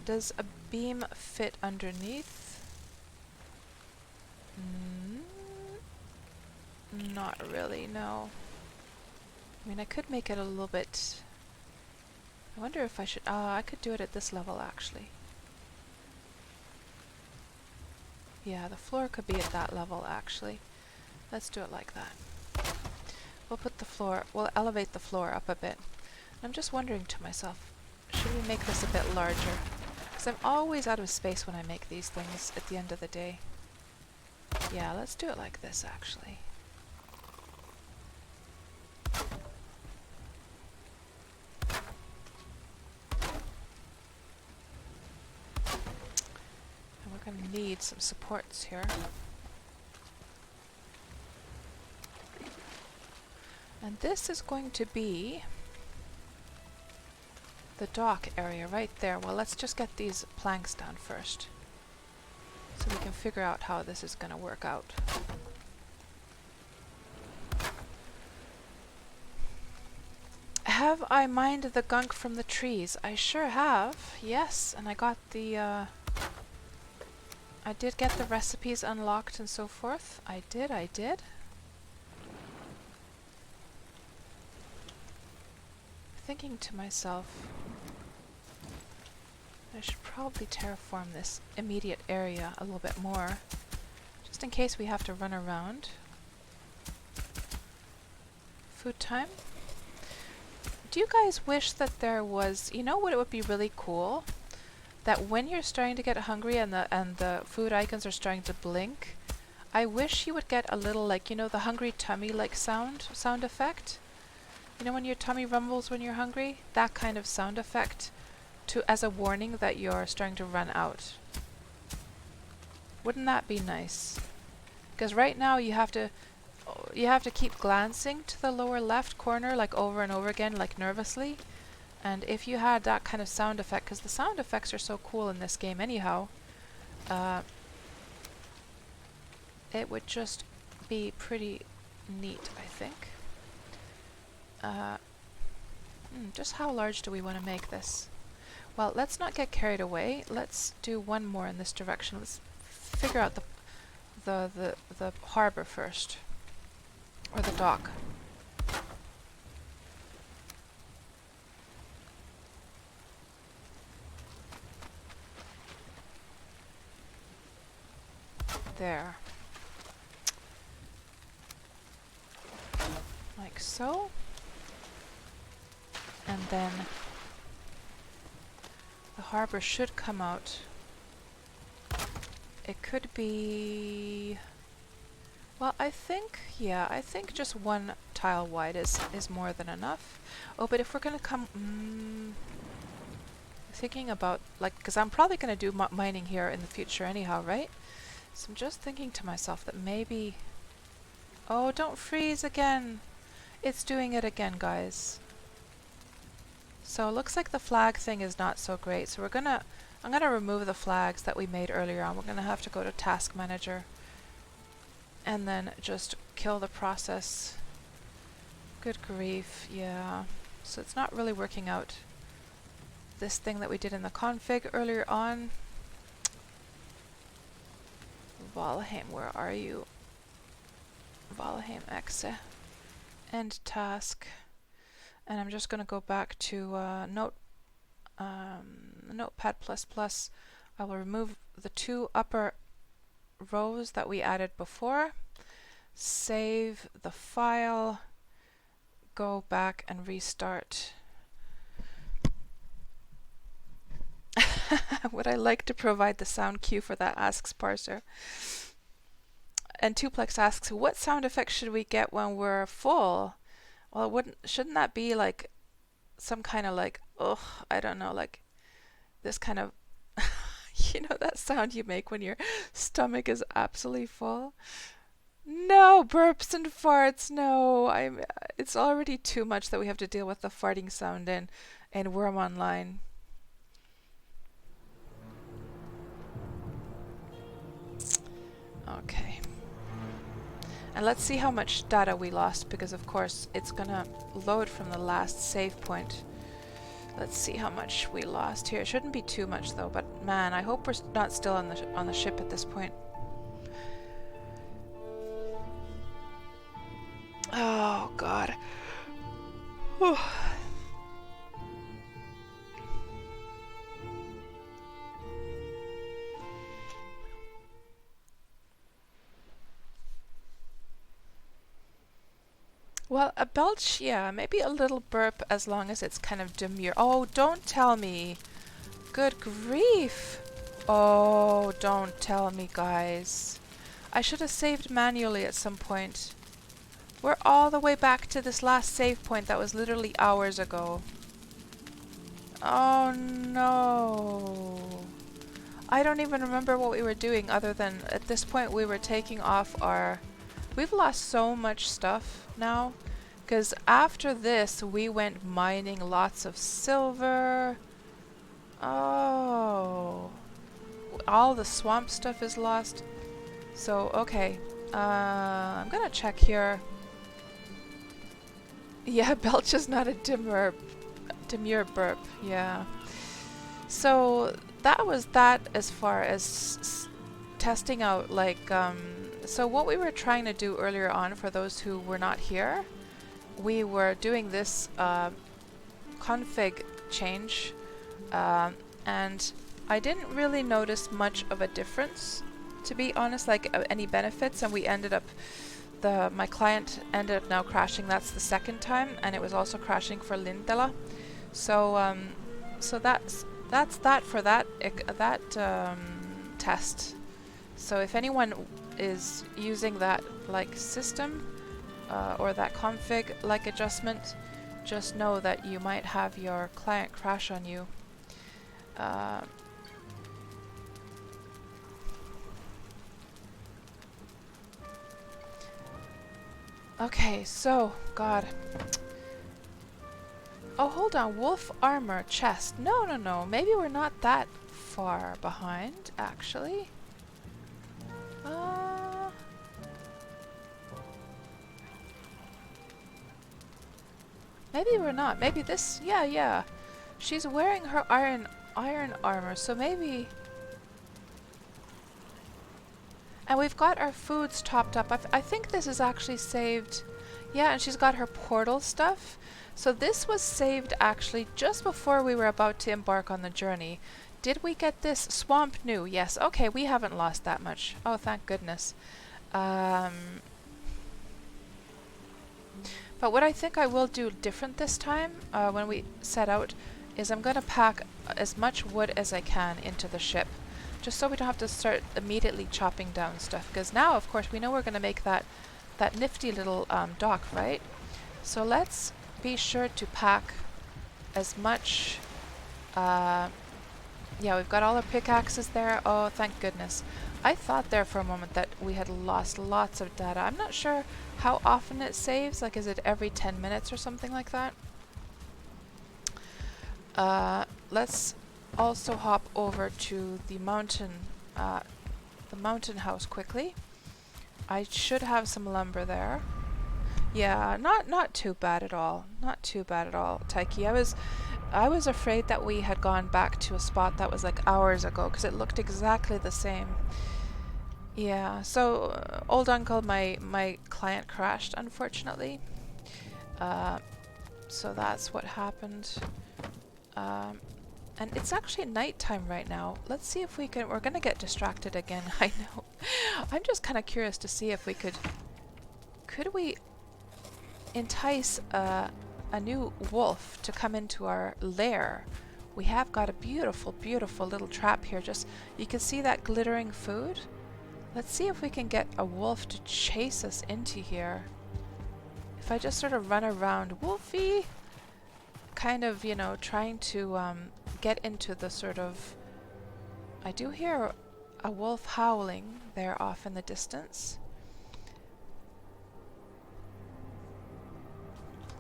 A: Does a beam fit underneath? Not really, no. I mean, I could make it a little bit... I wonder if I should... I could do it at this level, actually. Yeah, the floor could be at that level, actually. Let's do it like that. We'll put the floor... We'll elevate the floor up a bit. I'm just wondering to myself, should we make this a bit larger? Because I'm always out of space when I make these things at the end of the day. Yeah, let's do it like this, actually. And we're going to need some supports here. And this is going to be the dock area right there. Well, let's just get these planks down first, so we can figure out how this is going to work out. Have I mined the gunk from the trees? I sure have, yes, and I got the, I did get the recipes unlocked and so forth. I did. Thinking to myself, I should probably terraform this immediate area a little bit more, just in case we have to run around. Food time. Do you guys wish that there was, you know what it would be really cool? That when you're starting to get hungry and the food icons are starting to blink, I wish you would get a little, like, you know, the hungry tummy like sound effect. You know when your tummy rumbles when you're hungry? That kind of sound effect as a warning that you're starting to run out. Wouldn't that be nice? Because right now you have to keep glancing to the lower left corner like over and over again, like nervously. And if you had that kind of sound effect, because the sound effects are so cool in this game anyhow, it would just be pretty neat, I think. Just how large do we want to make this? Well, let's not get carried away. Let's do one more in this direction. Let's figure out the harbor first, or the dock. there. Like so. And then the harbor should come out. It could be... Well, I think just one tile wide is more than enough. Oh, but if we're gonna come... thinking about, like, because I'm probably gonna do mining here in the future anyhow, right? So I'm just thinking to myself that maybe... Oh, don't freeze again! It's doing it again, guys. So it looks like the flag thing is not so great. So I'm gonna remove the flags that we made earlier on. We're gonna have to go to Task Manager and then just kill the process. Good grief, yeah. So it's not really working out. This thing that we did in the config earlier on. Valheim, where are you? Valheim exe. End task. And I'm just going to go back to Notepad++. I will remove the 2 upper rows that we added before. Save the file. Go back and restart. Would I like to provide the sound cue for that, asks Parser. And Tuplex asks, what sound effects should we get when we're full? Well, shouldn't that be like some kind of like, ugh, I don't know, like this kind of, you know, that sound you make when your stomach is absolutely full? No, burps and farts, no. It's already too much that we have to deal with the farting sound in Worm Online. Okay. And let's see how much data we lost, because of course it's gonna load from the last save point. Let's see how much we lost here. It shouldn't be too much though, but man, I hope we're not still on the ship at this point. Oh god. Whew. Well, a belch, yeah, maybe a little burp as long as it's kind of demure. Oh, don't tell me. Good grief. Oh, don't tell me, guys. I should have saved manually at some point. We're all the way back to this last save point that was literally hours ago. Oh no. I don't even remember what we were doing other than at this point we were taking off our... We've lost so much stuff now, because after this we went mining lots of silver. Oh, all the swamp stuff is lost. So okay, I'm gonna check here. Yeah, belch is not a demure burp. Yeah. So that was that as far as testing out, like, so what we were trying to do earlier on, for those who were not here, we were doing this config change, and I didn't really notice much of a difference, to be honest, like any benefits, and we ended up, my client ended up now crashing. That's the second time, and it was also crashing for Lindela. So so that's that for that test. So if anyone is using that like system or that config like adjustment, just know that you might have your client crash on you. Okay, so, God. Oh, hold on. Wolf armor, chest. No, no, no. Maybe we're not that far behind, actually. Maybe we're not. Maybe this... Yeah, yeah. She's wearing her iron armor, so maybe... And we've got our foods topped up. I think this is actually saved. Yeah, and she's got her portal stuff. So this was saved actually just before we were about to embark on the journey. Did we get this swamp new? Yes. Okay, we haven't lost that much. Oh, thank goodness. But what I think I will do different this time, when we set out, is I'm going to pack as much wood as I can into the ship, just so we don't have to start immediately chopping down stuff. Because now, of course, we know we're going to make that nifty little dock, right? So let's be sure to pack as much. Yeah, we've got all our pickaxes there. Oh, thank goodness. I thought there for a moment that we had lost lots of data. I'm not sure how often it saves. Like, is it every 10 minutes or something like that? Let's also hop over to the mountain house quickly. I should have some lumber there. Yeah, not too bad at all. Not too bad at all, Taiki. I was afraid that we had gone back to a spot that was like hours ago, because it looked exactly the same. Yeah, so old uncle, my client crashed, unfortunately. So that's what happened. And it's actually nighttime right now. Let's see if we can... We're going to get distracted again, I know. I'm just kind of curious to see if we could... Could we entice a new wolf to come into our lair? We have got a beautiful, beautiful little trap here. Just, you can see that glittering food? Let's see if we can get a wolf to chase us into here. If I just sort of run around, Wolfie, kind of, you know, trying to get into the sort of... I do hear a wolf howling there off in the distance.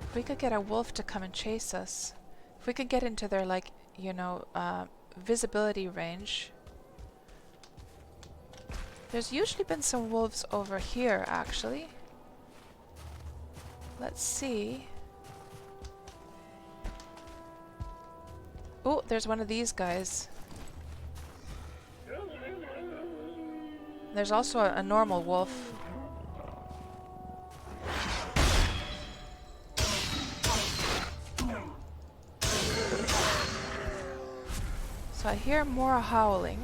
A: If we could get a wolf to come and chase us, if we could get into their, like, you know, visibility range. There's usually been some wolves over here, actually. Let's see. Oh, there's one of these guys. There's also a normal wolf. So I hear more howling.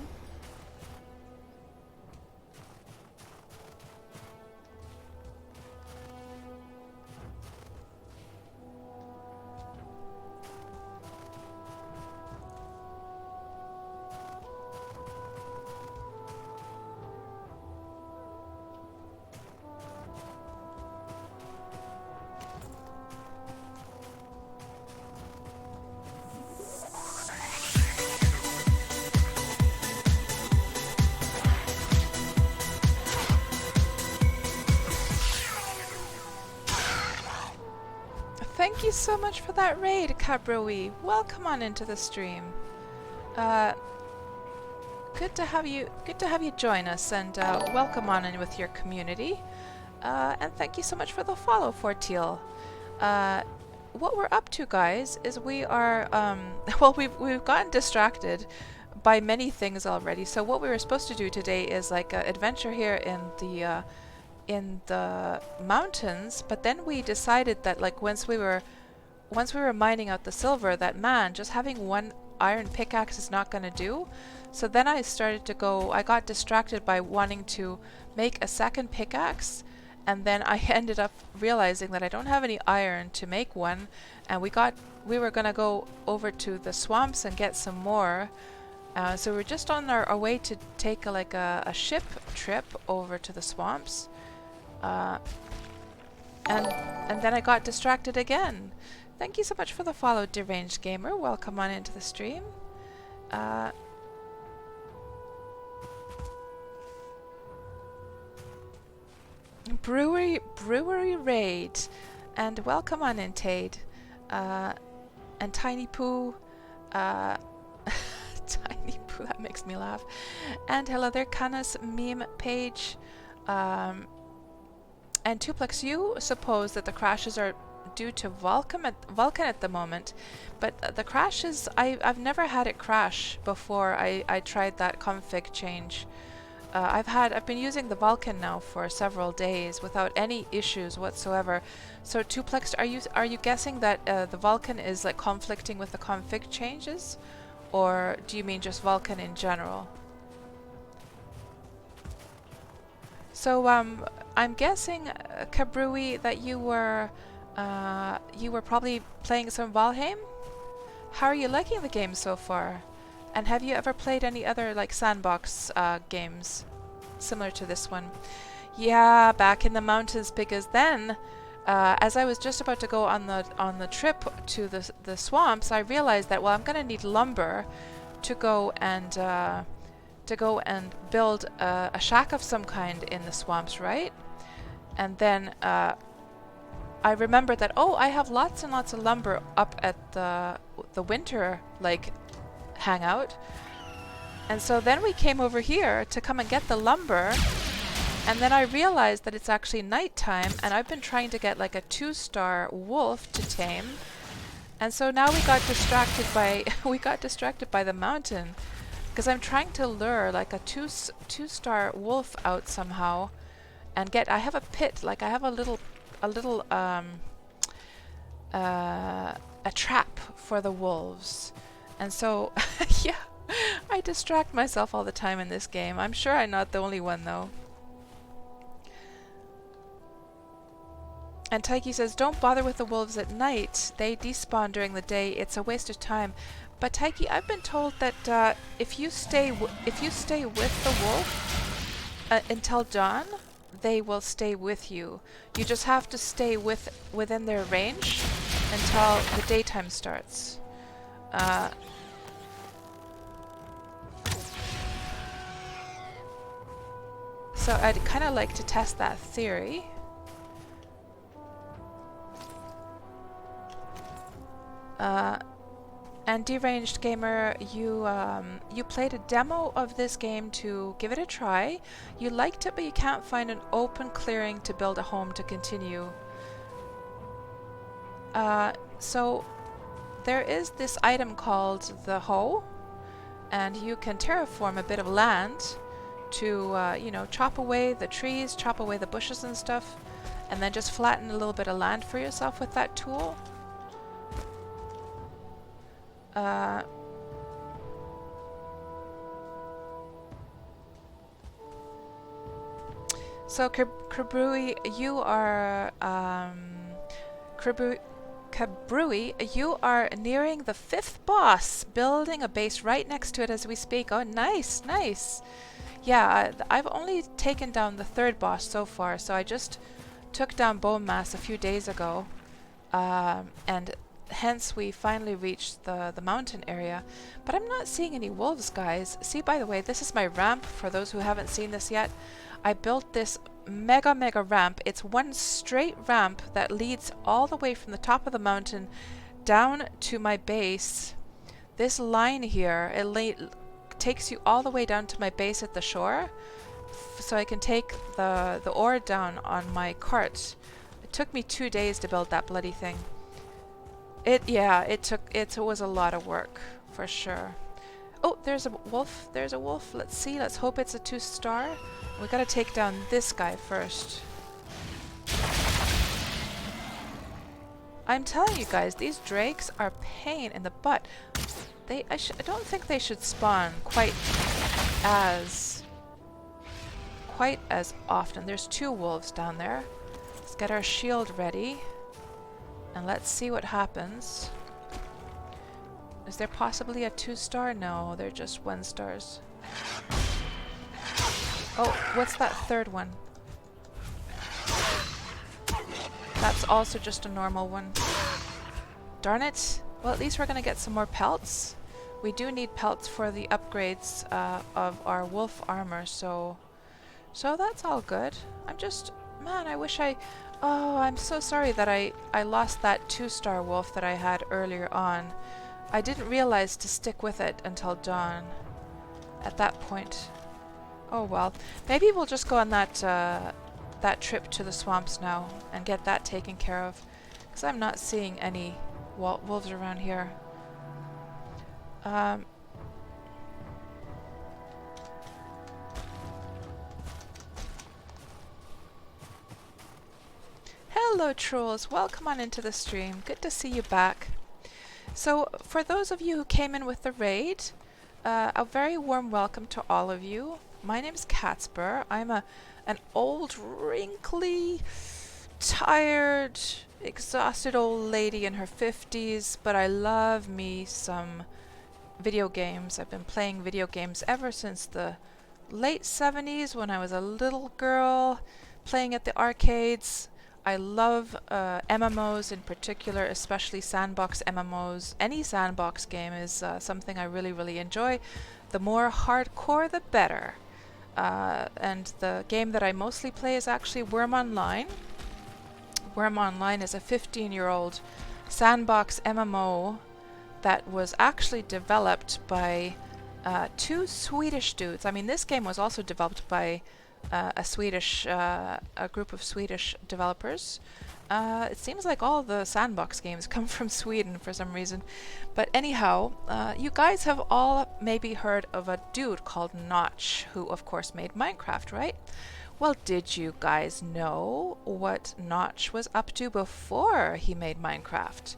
A: Thank you so much for that raid, Cabroe. Welcome on into the stream. Good to have you join us, and welcome on in with your community. And thank you so much for the follow, Forteal. What we're up to, guys, is we are well, we've gotten distracted by many things already. So what we were supposed to do today is like an adventure here in the mountains, but then we decided that, like, once we were mining out the silver, that man, just having one iron pickaxe is not going to do. So then I got distracted by wanting to make a second pickaxe, and then I ended up realizing that I don't have any iron to make one, and we were going to go over to the swamps and get some more. So we're just on our way to take a ship trip over to the swamps. And then I got distracted again. Thank you so much for the follow, Deranged Gamer. Welcome on into the stream. Brewery Raid, and welcome on in, Tade. And Tiny Poo, Tiny Poo, that makes me laugh. And hello there, Canis meme page. And Tuplex, you suppose that the crashes are due to Vulcan at the moment, but the crashes, I've never had it crash before I tried that config change. I've been using the Vulcan now for several days without any issues whatsoever. So Tuplex, are you guessing that the Vulcan is like conflicting with the config changes, Or do you mean just Vulcan in general? So I'm guessing, Kabrui, that you were probably playing some Valheim? How are you liking the game so far? And have you ever played any other like Sandbox games similar to this one? Yeah, back in the mountains, because then, as I was just about to go on the trip to the swamps, I realized that, well, I'm gonna need lumber to go and build a shack of some kind in the swamps, right? And then I remembered that, oh, I have lots and lots of lumber up at the winter like hangout. And so then we came over here to come and get the lumber, and then I realized that it's actually nighttime, and I've been trying to get like a 2-star wolf to tame. And so now we got distracted by the mountain, because I'm trying to lure like a 2-star wolf out somehow and get, I have a pit, like I have a little a trap for the wolves. And so yeah, I distract myself all the time in this game. I'm sure I'm not the only one though. And Taiki says, don't bother with the wolves at night. They despawn during the day. It's a waste of time. But Taiki, I've been told that if you stay with the wolf until dawn, they will stay with you. You just have to stay within their range until the daytime starts. So I'd kind of like to test that theory. And Deranged Gamer, you played a demo of this game to give it a try. You liked it, but you can't find an open clearing to build a home to continue. So there is this item called the hoe, and you can terraform a bit of land to, you know, chop away the trees, chop away the bushes and stuff, and then just flatten a little bit of land for yourself with that tool. So Kabrui, you are Kabrui, you are nearing the 5th boss, building a base right next to it as we speak. Oh, nice, nice. Yeah, I've only taken down the 3rd boss so far, so I just took down Bone Mass a few days ago, and hence we finally reached the mountain area. But I'm not seeing any wolves, guys. See, by the way, this is my ramp for those who haven't seen this yet. I built this mega ramp. It's one straight ramp that leads all the way from the top of the mountain down to my base. This line here, it takes you all the way down to my base at the shore, so I can take the ore down on my cart. It took me 2 days to build that bloody thing. It was a lot of work, for sure. Oh, there's a wolf. There's a wolf. Let's see. Let's hope it's a 2-star. We gotta take down this guy first. I'm telling you guys, these drakes are pain in the butt. I don't think they should spawn quite as often. There's 2 wolves down there. Let's get our shield ready. And let's see what happens. Is there possibly a 2-star? No, they're just 1-stars. Oh, what's that 3rd one? That's also just a normal one. Darn it. Well, at least we're gonna get some more pelts. We do need pelts for the upgrades of our wolf armor, so that's all good. Man, I wish oh, I'm so sorry that I lost that 2-star wolf that I had earlier on. I didn't realize to stick with it until dawn at that point. Oh well. Maybe we'll just go on that trip to the swamps now and get that taken care of, because I'm not seeing any wolves around here. Hello trolls, welcome on into the stream. Good to see you back. So for those of you who came in with the raid, a very warm welcome to all of you. My name is KatsPurr. I'm an old, wrinkly, tired, exhausted old lady in her 50s, but I love me some video games. I've been playing video games ever since the late 70s when I was a little girl, playing at the arcades. I love MMOs in particular, especially sandbox MMOs. Any sandbox game is something I really, really enjoy. The more hardcore, the better. And the game that I mostly play is actually Worm Online. Worm Online is a 15-year-old sandbox MMO that was actually developed by two Swedish dudes. I mean, this game was also developed by a group of Swedish developers. It seems like all the sandbox games come from Sweden for some reason. But anyhow, you guys have all maybe heard of a dude called Notch, who of course made Minecraft, right? Well, did you guys know what Notch was up to before he made Minecraft?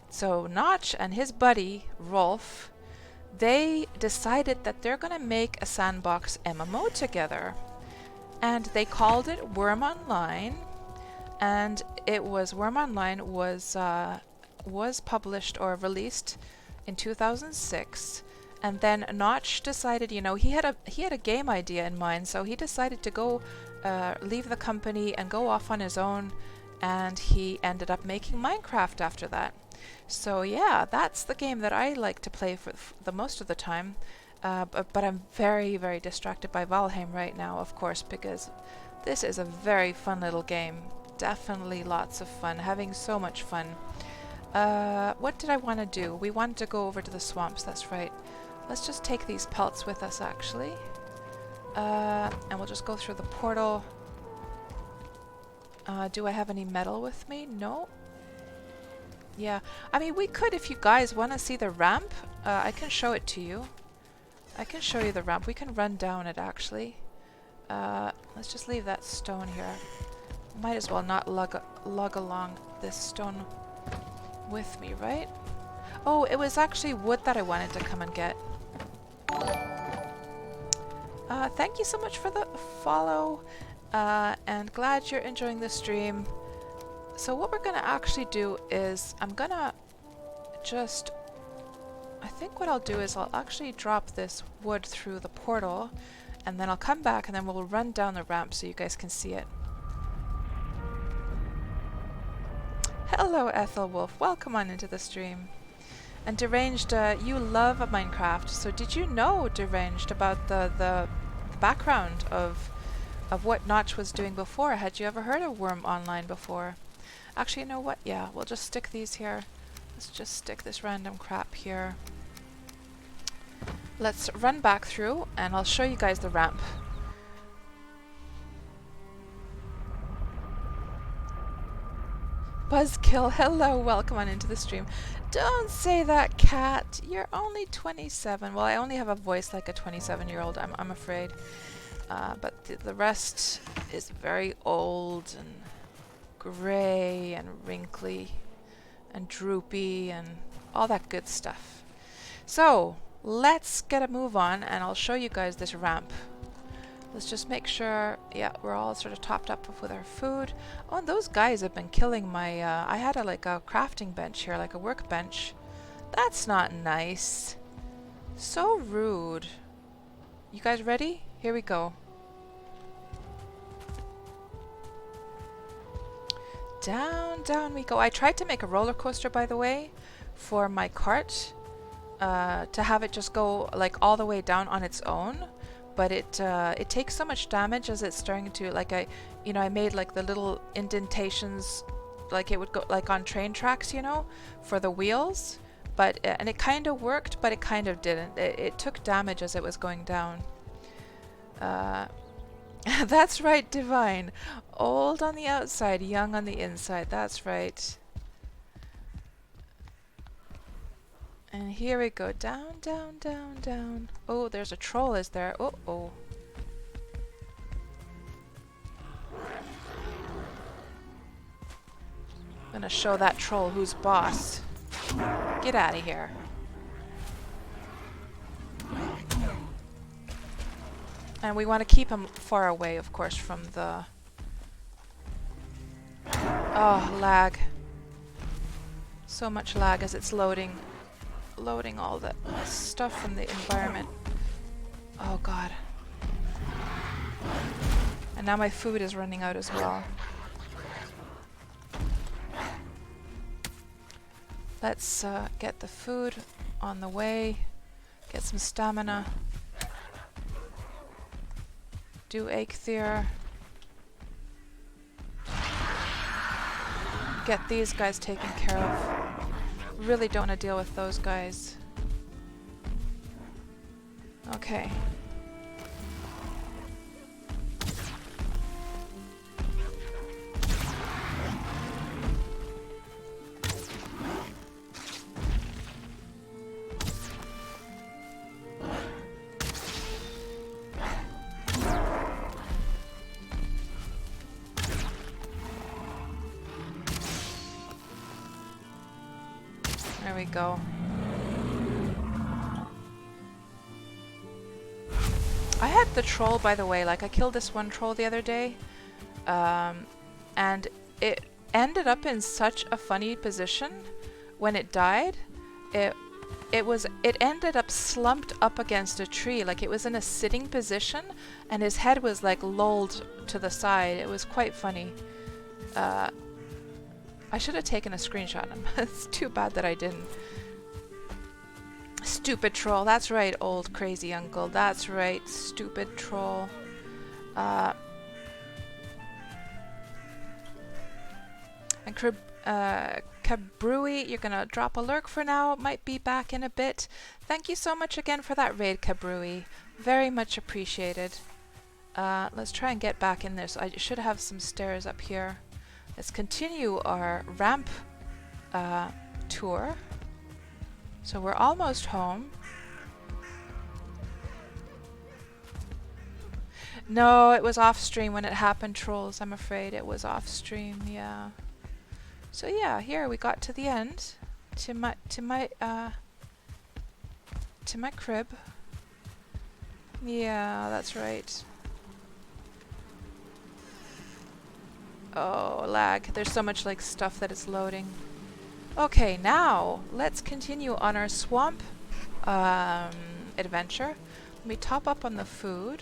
A: So Notch and his buddy, Rolf, they decided that they're going to make a sandbox MMO together. And they called it Worm Online, and it was Worm Online was published or released in 2006. And then Notch decided, you know, he had a game idea in mind, so he decided to go leave the company and go off on his own, and he ended up making Minecraft after that. So yeah, that's the game that I like to play for the most of the time. But I'm very, very distracted by Valheim right now, of course, because this is a very fun little game. Definitely lots of fun, having so much fun. What did I want to do? We wanted to go over to the swamps, that's right. Let's just take these pelts with us, actually. And we'll just go through the portal. Do I have any metal with me? No. Yeah, I mean, we could, if you guys want to see the ramp, I can show it to you. I can show you the ramp. We can run down it, actually. Let's just leave that stone here. Might as well not lug along this stone with me, right? Oh, it was actually wood that I wanted to come and get. Thank you so much for the follow, and glad you're enjoying the stream. So what we're going to actually do is I'm going to just... I think what I'll do is I'll actually drop this wood through the portal, and then I'll come back and then we'll run down the ramp so you guys can see it. Hello, Ethelwolf. Welcome on into the stream. And Deranged, you love Minecraft. So did you know, Deranged, about the background of what Notch was doing before? Had you ever heard of Worm Online before? Actually, you know what? Yeah, we'll just stick these here. Let's just stick this random crap here. Let's run back through and I'll show you guys the ramp. Buzzkill, hello, welcome on into the stream. Don't say that, Cat. You're only 27. Well, I only have a voice like a 27-year-old, I'm afraid. But the rest is very old and grey and wrinkly and droopy and all that good stuff. So let's get a move on and I'll show you guys this ramp. Let's just make sure, yeah, we're all sort of topped up with our food. Oh, and those guys have been killing my, I had like a crafting bench here, like a workbench. That's not nice. So rude. You guys ready? Here we go. Down, down we go. I tried to make a roller coaster, by the way, for my cart, to have it just go like all the way down on its own, but it takes so much damage as it's starting to, like, I made like the little indentations, like it would go like on train tracks, you know, for the wheels, but and it kind of worked, but it kind of didn't. It took damage as it was going down. That's right, Divine. Old on the outside, young on the inside. That's right. And here we go. Down, down, down, down. Oh, there's a troll, is there? Oh, oh. I'm gonna show that troll who's boss. Get out of here. And we want to keep him far away, of course, from the... Oh, lag. So much lag as it's loading all the stuff from the environment. Oh god. And now my food is running out as well. Let's get the food on the way. Get some stamina. Do Eikthyr. Get these guys taken care of. Really don't want to deal with those guys. Okay. There we go. I had the troll, by the way, like I killed this one troll the other day, and it ended up in such a funny position when it died. It ended up slumped up against a tree, like it was in a sitting position, and his head was like lolled to the side. It was quite funny. I should have taken a screenshot of him. It's too bad that I didn't. Stupid troll. That's right, old crazy uncle. That's right, stupid troll. And Kabrui, you're gonna drop a lurk for now. Might be back in a bit. Thank you so much again for that raid, Kabrui. Very much appreciated. Let's try and get back in there. So I should have some stairs up here. Let's continue our ramp tour. So we're almost home. No, it was off stream when it happened, trolls. I'm afraid it was off stream. Yeah. So yeah, here we got to the end, to my crib. Yeah, that's right. Oh, lag. There's so much like stuff that is loading. Okay, now let's continue on our swamp adventure. Let me top up on the food.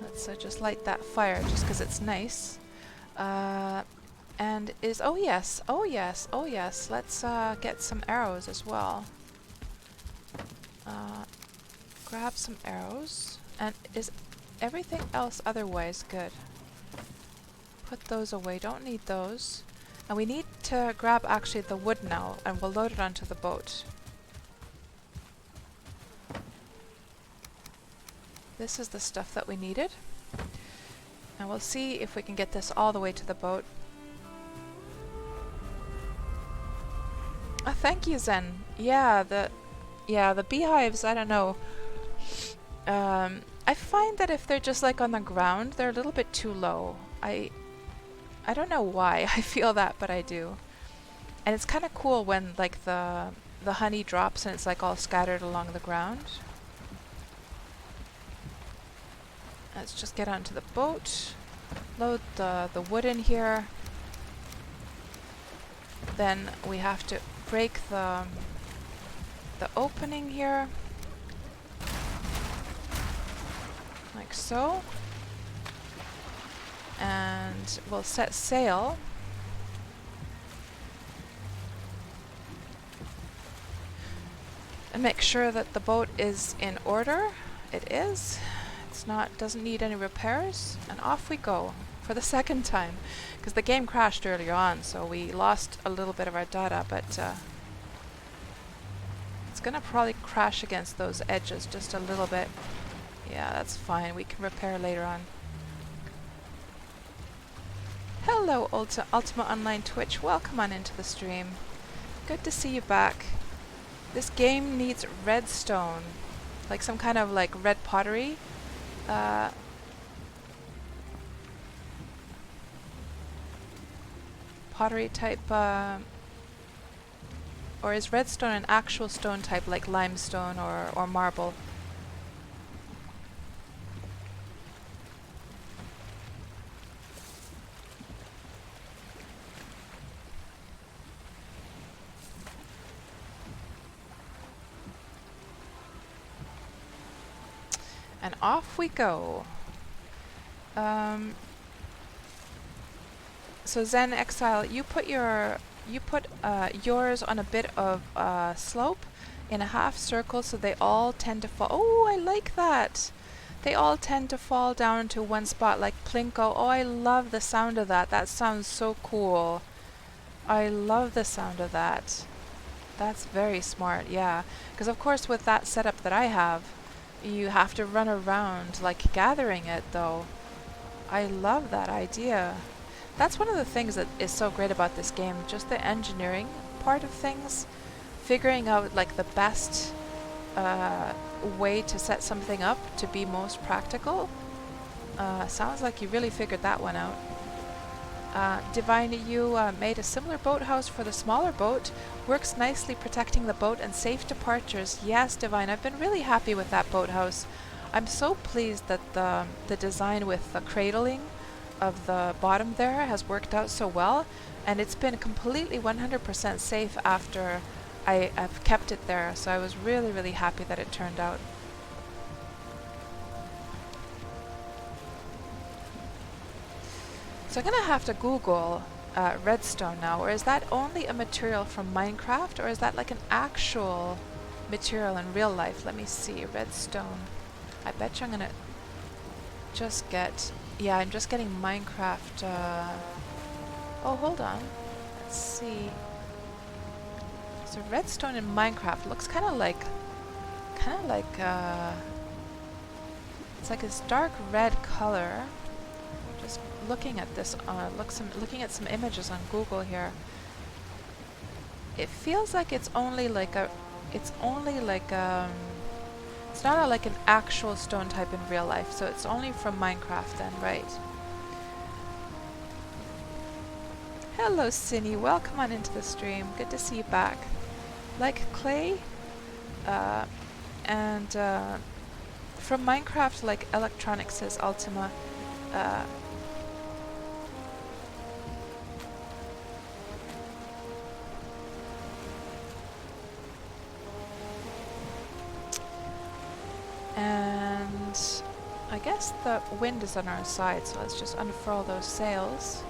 A: Let's just light that fire just because it's nice. And is... Oh yes, oh yes, oh yes. Let's get some arrows as well. Grab some arrows. And is everything else otherwise good? Put those away. Don't need those. And we need to grab actually the wood now, and we'll load it onto the boat. This is the stuff that we needed. And we'll see if we can get this all the way to the boat. Oh, thank you, Zen. Yeah, the beehives, I don't know. I find that if they're just like on the ground, they're a little bit too low. I don't know why I feel that, but I do. And it's kind of cool when like the honey drops and it's like all scattered along the ground. Let's just get onto the boat. Load the wood in here. Then we have to break the opening here. Like so. And we'll set sail. And make sure that the boat is in order. It is. It's not, doesn't need any repairs. And off we go for the second time. Because the game crashed earlier on, so we lost a little bit of our data, but it's gonna probably crash against those edges just a little bit. Yeah, that's fine. We can repair later on. Hello, Ultima Online Twitch. Welcome on into the stream. Good to see you back. This game needs redstone, like some kind of like red pottery. Uh, pottery type, or is redstone an actual stone type like limestone or marble? And off we go. So Zen Exile, you put yours on a bit of slope in a half circle, so they all tend to fall. Oh, I like that. They all tend to fall down to one spot like Plinko. Oh, I love the sound of that. That sounds so cool. I love the sound of that. That's very smart, yeah. Because of course with that setup that I have, you have to run around like gathering it though. I love that idea. That's one of the things that is so great about this game, just the engineering part of things. Figuring out like the best way to set something up to be most practical. Sounds like you really figured that one out. Divine, you made a similar boathouse for the smaller boat. Works nicely protecting the boat and safe departures. Yes, Divine, I've been really happy with that boathouse. I'm so pleased that the design with the cradling of the bottom there has worked out so well, and it's been completely 100% safe after I've kept it there, so I was really, really happy that it turned out. So I'm gonna have to Google redstone now, or is that only a material from Minecraft, or is that like an actual material in real life? Let me see, redstone. I bet you I'm gonna just get, yeah, I'm just getting Minecraft, oh, hold on. Let's see. So redstone in Minecraft looks kind of like, it's like this dark red color. Just looking at this, looking at some images on Google here. It feels like it's only like it's not like an actual stone type in real life, so it's only from Minecraft then, right? Hello, Cinny. Welcome on into the stream. Good to see you back. Like clay, and from Minecraft, like Electronics says, Ultima. And I guess the wind is on our side, so let's just unfurl those sails.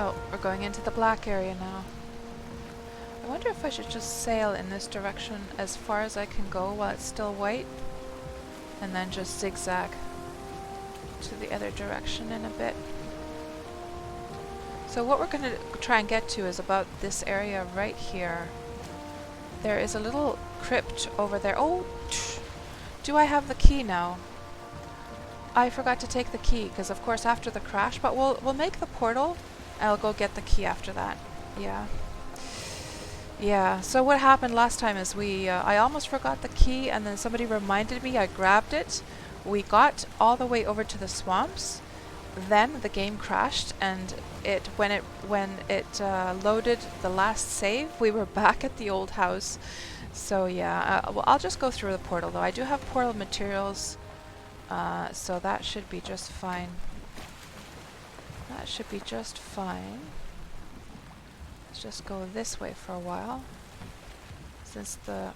A: Oh, we're going into the black area now. I wonder if I should just sail in this direction as far as I can go while it's still white, and then just zigzag to the other direction in a bit. So what we're going to try and get to is about this area right here. There is a little crypt over there. Oh, do I have the key now? I forgot to take the key, because of course after the crash, but we'll make the portal. I'll go get the key after that. Yeah. Yeah, so what happened last time is I almost forgot the key, and then somebody reminded me, I grabbed it. We got all the way over to the swamps, then the game crashed, and when it loaded the last save, we were back at the old house. So yeah, well, I'll just go through the portal though. I do have portal materials, so that should be just fine. That should be just fine. Let's just go this way for a while. Since the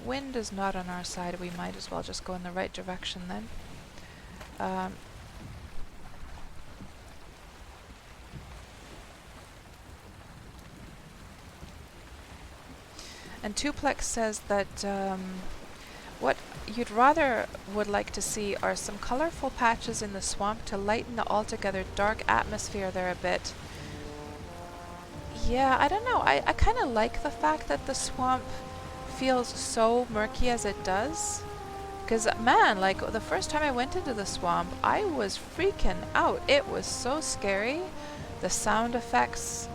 A: wind is not on our side, we might as well just go in the right direction then. And Tuplex says that you'd rather would like to see are some colorful patches in the swamp to lighten the altogether dark atmosphere there a bit. Yeah, I don't know. I kind of like the fact that the swamp feels so murky as it does. Because, man, like, the first time I went into the swamp, I was freaking out. It was so scary. The sound effects,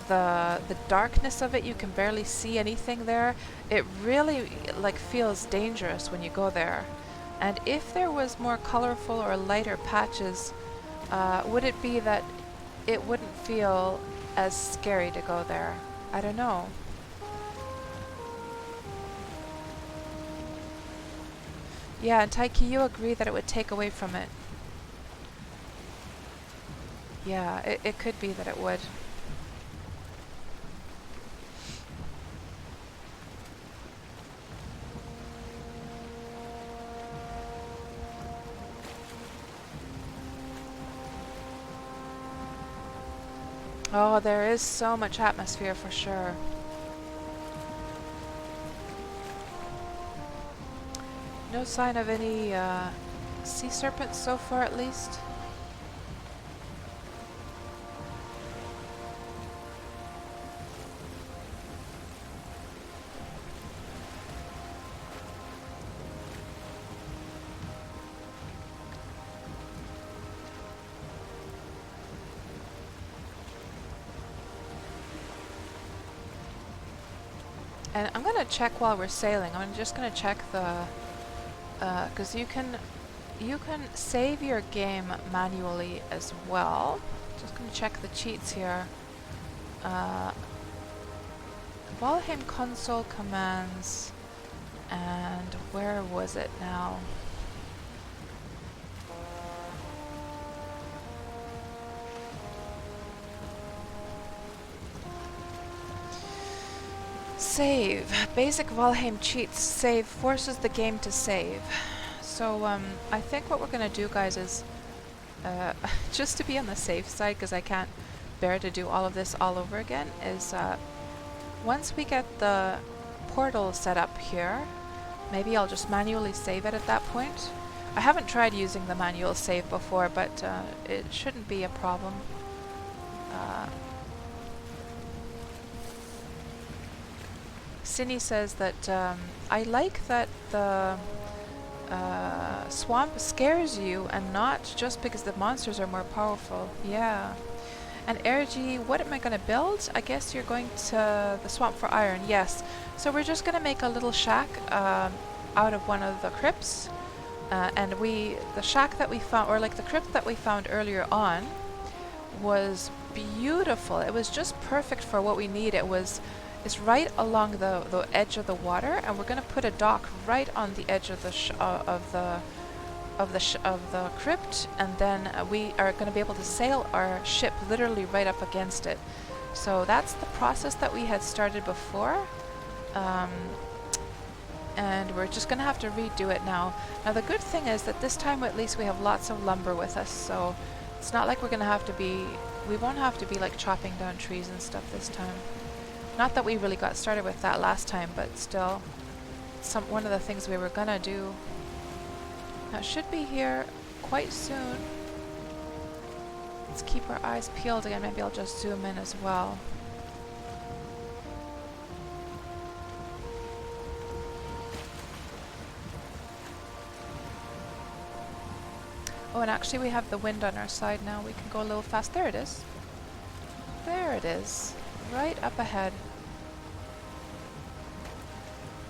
A: the darkness of it, you can barely see anything there. It really, like, feels dangerous when you go there. And if there was more colorful or lighter patches, would it be that it wouldn't feel as scary to go there? I don't know. Yeah, and Taiki, you agree that it would take away from it. Yeah, it could be that it would. Oh, there is so much atmosphere for sure. No sign of any sea serpents so far, at least. And I'm gonna check while we're sailing. I'm just gonna check the, because you can save your game manually as well. Just gonna check the cheats here. Valheim console commands, and where was it now? Save. Basic Valheim cheats. Save forces the game to save. So I think what we're gonna do, guys, is just to be on the safe side, because I can't bear to do all of this all over again, is once we get the portal set up here, maybe I'll just manually save it at that point. I haven't tried using the manual save before, but it shouldn't be a problem. Cindy says that I like that the swamp scares you and not just because the monsters are more powerful. Yeah. And Ergy, what am I going to build? I guess you're going to the swamp for iron. Yes. So we're just going to make a little shack out of one of the crypts. And the shack that we found, or like the crypt that we found earlier on, was beautiful. It was just perfect for what we need. It's right along the edge of the water, and we're going to put a dock right on the edge of the crypt, and then we are going to be able to sail our ship literally right up against it. So that's the process that we had started before, and we're just going to have to redo it now. Now the good thing is that this time at least we have lots of lumber with us, so it's not like we won't have to be like chopping down trees and stuff this time. Not that we really got started with that last time, but still, one of the things we were gonna do. Now it should be here quite soon. Let's keep our eyes peeled again. Maybe I'll just zoom in as well. Oh, and actually we have the wind on our side now. We can go a little fast. There it is. There it is. Right up ahead.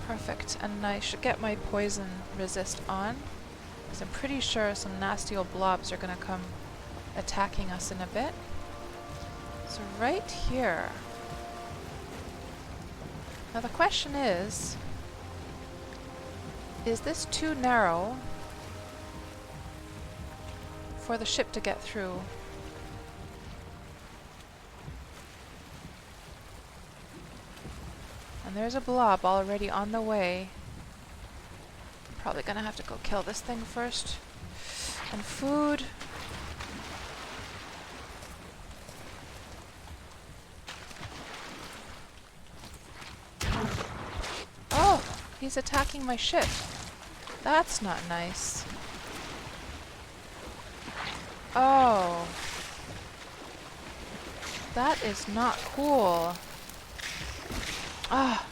A: Perfect. And I should get my poison resist on, because I'm pretty sure some nasty old blobs are going to come attacking us in a bit. So right here. Now the question is this too narrow for the ship to get through? And there's a blob already on the way. Probably gonna have to go kill this thing first. And food. Oh, he's attacking my ship. That's not nice. Oh. That is not cool. Ah.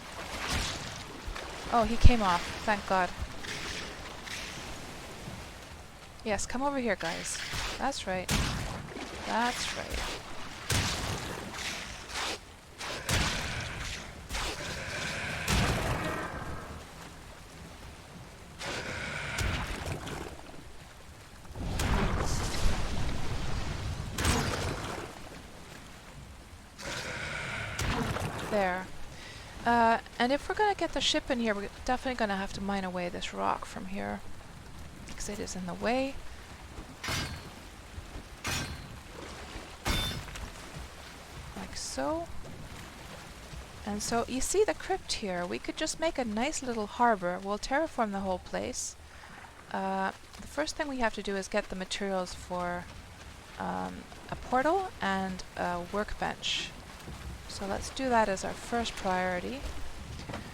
A: Oh, he came off. Thank God. Yes, come over here, guys. That's right. That's right. There. And if we're going to get the ship in here, we're definitely going to have to mine away this rock from here, because it is in the way. Like so. And so, you see the crypt here. We could just make a nice little harbor. We'll terraform the whole place. The first thing we have to do is get the materials for a portal and a workbench. So let's do that as our first priority.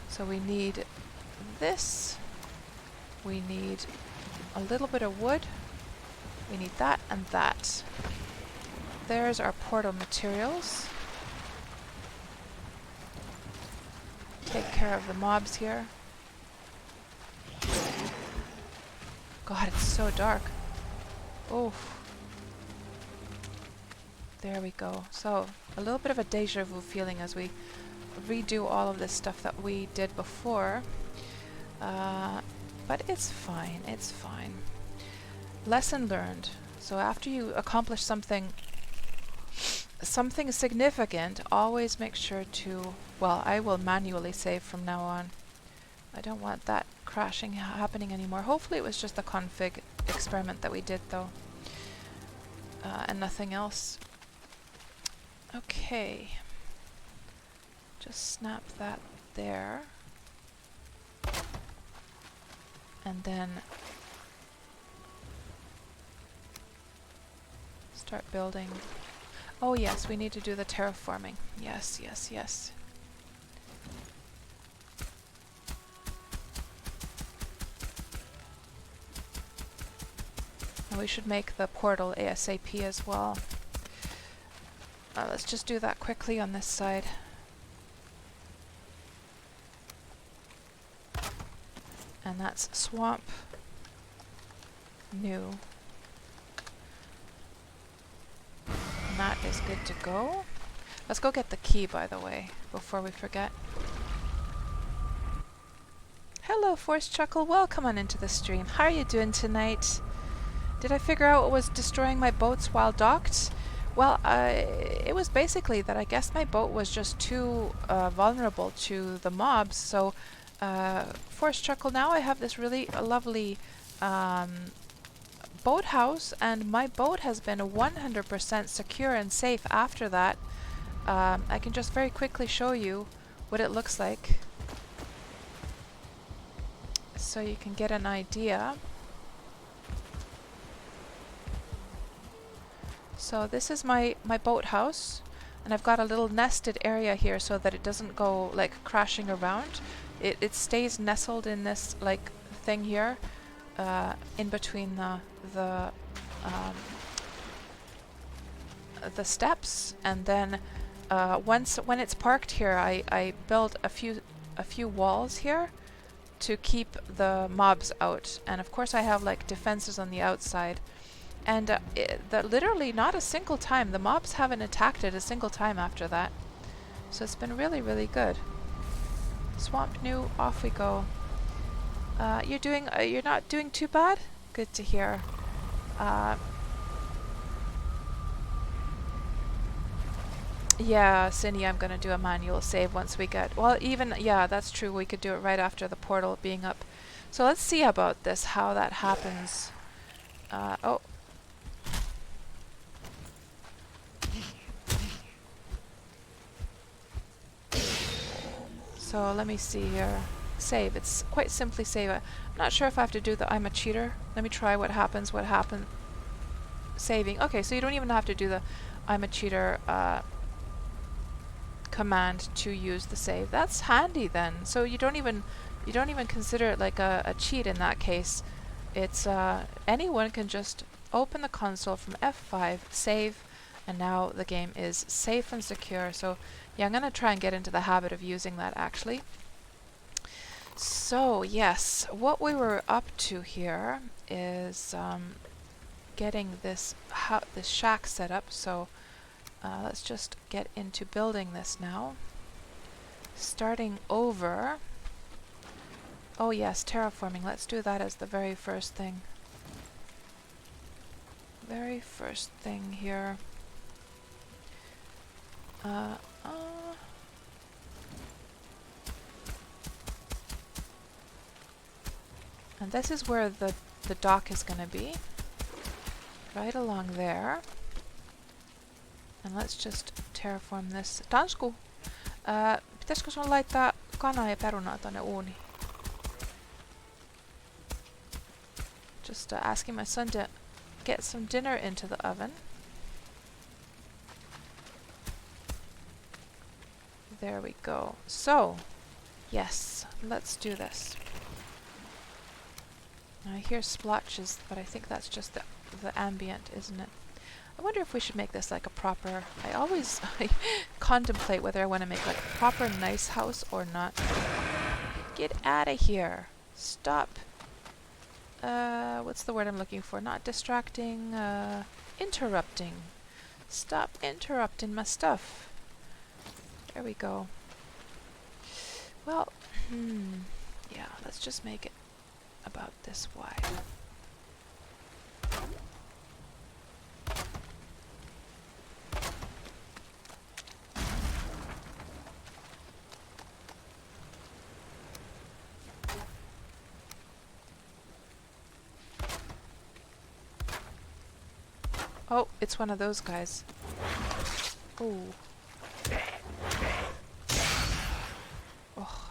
A: So we need this, we need a little bit of wood, we need that and that. There's our portal materials. Take care of the mobs here. God, it's so dark. Oh. There we go. So, a little bit of a deja vu feeling as we redo all of this stuff that we did before. But it's fine, it's fine. Lesson learned. So after you accomplish something significant, always make sure to, well, I will manually save from now on. I don't want that crashing happening anymore. Hopefully it was just the config experiment that we did though. And nothing else. Okay. Just snap that there. And then start building. Oh yes, we need to do the terraforming. Yes, yes, yes. And we should make the portal ASAP as well. Let's just do that quickly on this side. And that's swamp. New. And that is good to go. Let's go get the key, by the way, before we forget. Hello, Force Chuckle. Welcome on into the stream. How are you doing tonight? Did I figure out what was destroying my boats while docked? Well, it was basically that I guess my boat was just too vulnerable to the mobs. So, Force Chuckle, now I have this really lovely boathouse, and my boat has been 100% secure and safe after that. I can just very quickly show you what it looks like, so you can get an idea. So this is my boathouse, and I've got a little nested area here so that it doesn't go like crashing around. It stays nestled in this like thing here, in between the steps, and then when it's parked here, I build a few walls here to keep the mobs out, and of course I have like defenses on the outside. And literally not a single time, the mobs haven't attacked it a single time after that. So it's been really, really good. Swamp new, off we go. You're not doing too bad? Good to hear. Yeah, Cindy, I'm gonna do a manual save once we get, well, even, yeah, that's true, we could do it right after the portal being up. So let's see about this, how that happens. Oh. So let me see here. Save. It's quite simply save. I'm not sure if I have to do the I'm a cheater. Let me try what happens. What happened? Saving. Okay, so you don't even have to do the I'm a cheater command to use the save. That's handy then. So you don't even You don't even consider it like a cheat in that case. It's anyone can just open the console from F5, save, and now the game is safe and secure. So yeah, I'm gonna try and get into the habit of using that actually. So yes, what we were up to here is getting this shack set up. So let's just get into building this now. Starting over. Oh yes, terraforming. Let's do that as the very first thing. Very first thing here. And this is where the dock is going to be. Right along there. And let's just terraform this. Tansku! Pitäisikö sun laittaa kana ja perunaa tonne uuniin? Just asking my son to get some dinner into the oven. There we go. So, yes, let's do this. I hear splotches, but I think that's just the ambient, isn't it? I wonder if we should make this like a proper... I always contemplate whether I want to make like a proper nice house or not. Get out of here. Stop. What's the word I'm looking for? Not distracting, interrupting. Stop interrupting my stuff. There we go. Well, yeah, let's just make it about this wide. Oh, it's one of those guys. Ooh. Oh.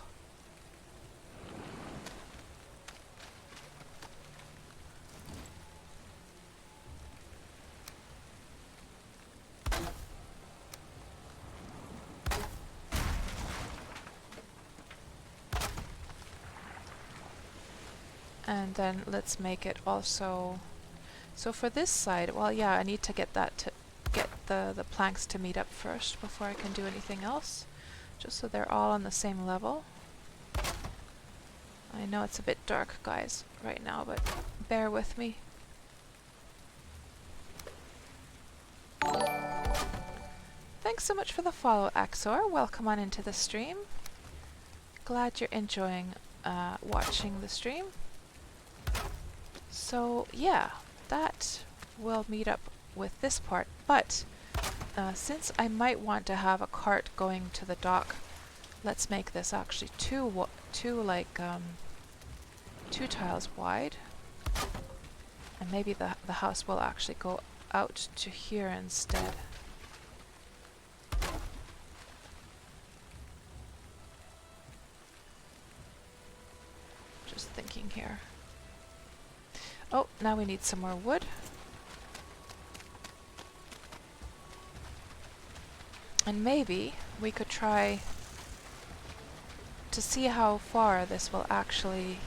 A: And then let's make it also... So for this side, well, yeah, I need to get that to get the planks to meet up first before I can do anything else. Just so they're all on the same level. I know it's a bit dark, guys, right now, but bear with me. Thanks so much for the follow, Axor. Welcome on into the stream. Glad you're enjoying watching the stream. So, yeah. That will meet up with this part, but since I might want to have a cart going to the dock, let's make this actually two tiles wide, and maybe the house will actually go out to here instead. Just thinking here. Oh, now we need some more wood. And maybe we could try to see how far this will actually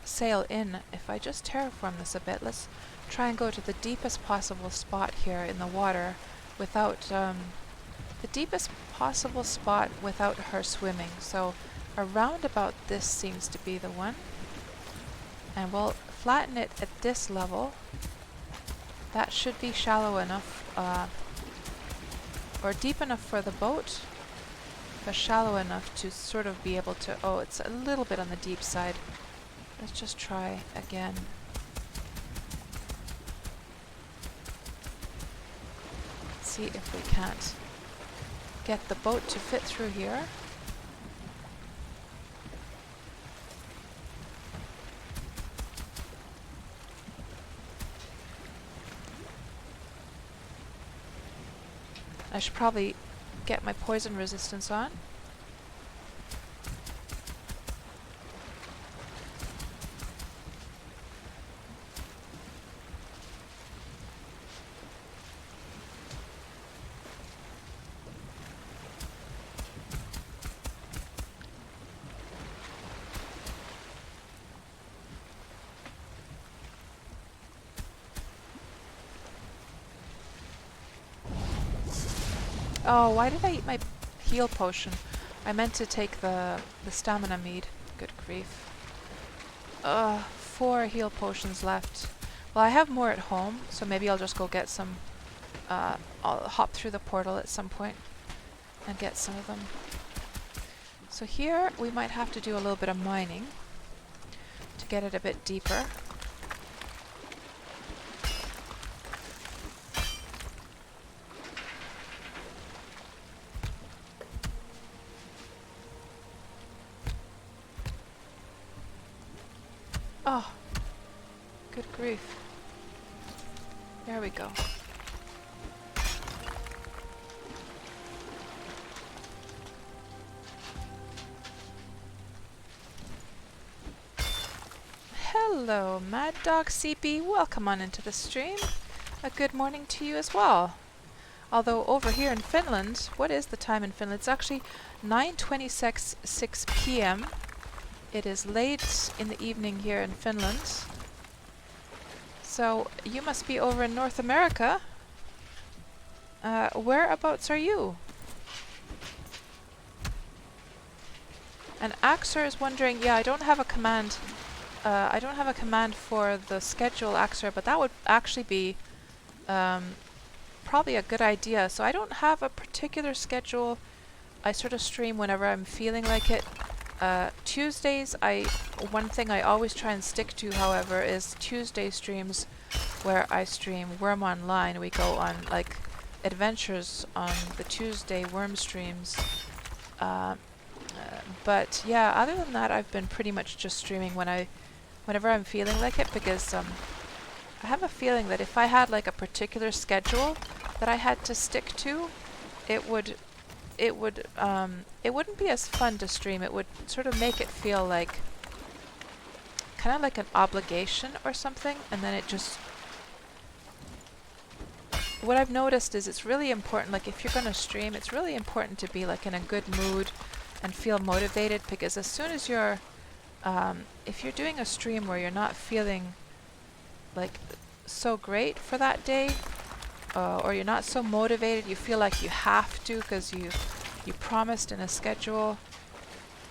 A: sail in. If I just terraform this a bit, let's try and go to the deepest possible spot here in the water without the deepest possible spot without her swimming. So around about this seems to be the one. And we'll flatten it at this level. That should be shallow enough, or deep enough for the boat, but shallow enough to sort of be able to... Oh, it's a little bit on the deep side. Let's just try again. See if we can't get the boat to fit through here. I should probably get my poison resistance on. Oh, why did I eat my heal potion? I meant to take the stamina mead. Good grief. 4 heal potions left. Well, I have more at home, so maybe I'll just go get some. I'll hop through the portal at some point and get some of them. So here we might have to do a little bit of mining to get it a bit deeper. Oh, good grief. There we go. Hello, Mad Dog CP. Welcome on into the stream. A good morning to you as well. Although over here in Finland, what is the time in Finland? It's actually 9:26 p.m. It is late in the evening here in Finland. So you must be over in North America. Whereabouts are you? And Axer is wondering, yeah, I don't have a command. I don't have a command for the schedule, Axer, but that would actually be probably a good idea. So I don't have a particular schedule. I sort of stream whenever I'm feeling like it. Tuesdays, one thing I always try and stick to, however, is Tuesday streams where I stream Worm Online. We go on like adventures on the Tuesday Worm streams. But yeah, other than that, I've been pretty much just streaming whenever I'm feeling like it, because I have a feeling that if I had like a particular schedule that I had to stick to, it wouldn't be as fun to stream. It would sort of make it feel like kind of like an obligation or something, and then it just, what I've noticed is it's really important, like if you're going to stream, it's really important to be like in a good mood and feel motivated, because as soon as you're if you're doing a stream where you're not feeling like so great for that day, or you're not so motivated, you feel like you have to because you promised in a schedule.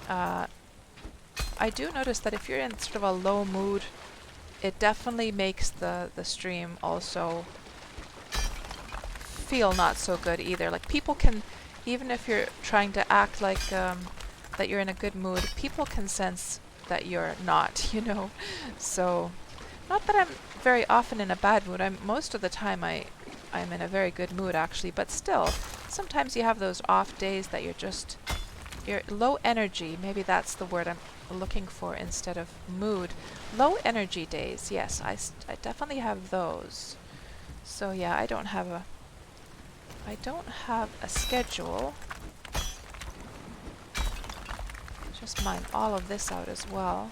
A: I do notice that if you're in sort of a low mood, it definitely makes the stream also feel not so good either. Like people can, even if you're trying to act like that you're in a good mood, people can sense that you're not, you know. So, not that I'm very often in a bad mood. Most of the time I'm in a very good mood actually, but still, sometimes you have those off days that you're low energy. Maybe that's the word I'm looking for instead of mood. Low energy days. Yes, I definitely have those. So yeah, I don't have a schedule. Just mine all of this out as well.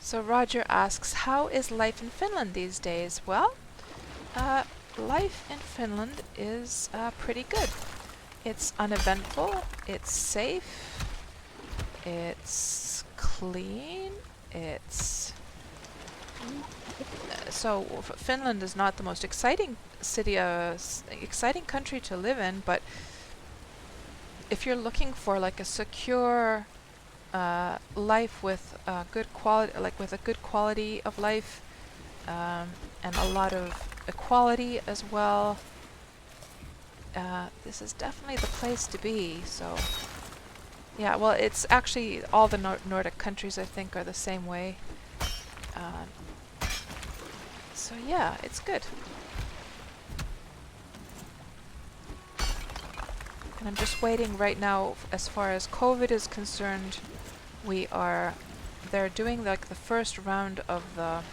A: So Roger asks, how is life in Finland these days? Well, life in Finland is pretty good. It's uneventful, it's safe, it's clean, it's... So Finland is not the most exciting city, exciting country to live in, but if you're looking for like a secure life with good quality, like with a good quality of life, and a lot of equality as well, this is definitely the place to be. So yeah, well, it's actually all the Nordic countries I think are the same way. So yeah, it's good. And I'm just waiting right now, as far as COVID is concerned, they're doing like the first round of the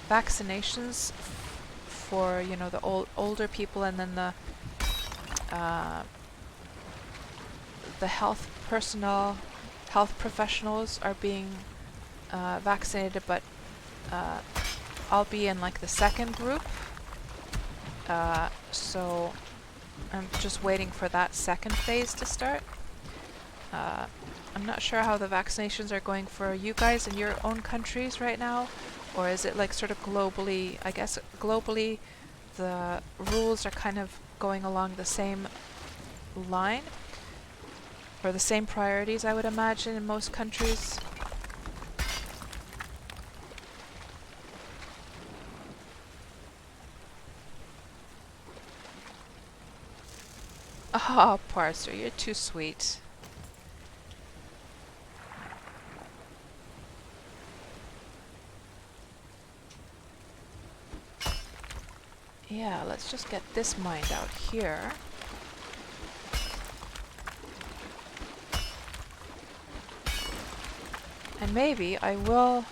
A: vaccinations for, you know, the older people, and then the health professionals are being vaccinated, but I'll be in like the second group, so I'm just waiting for that second phase to start. I'm not sure how the vaccinations are going for you guys in your own countries right now, or is it like sort of globally? I guess globally the rules are kind of going along the same line, or the same priorities, I would imagine, in most countries. Oh, Parser, you're too sweet. Yeah, let's just get this mined out here. And maybe I will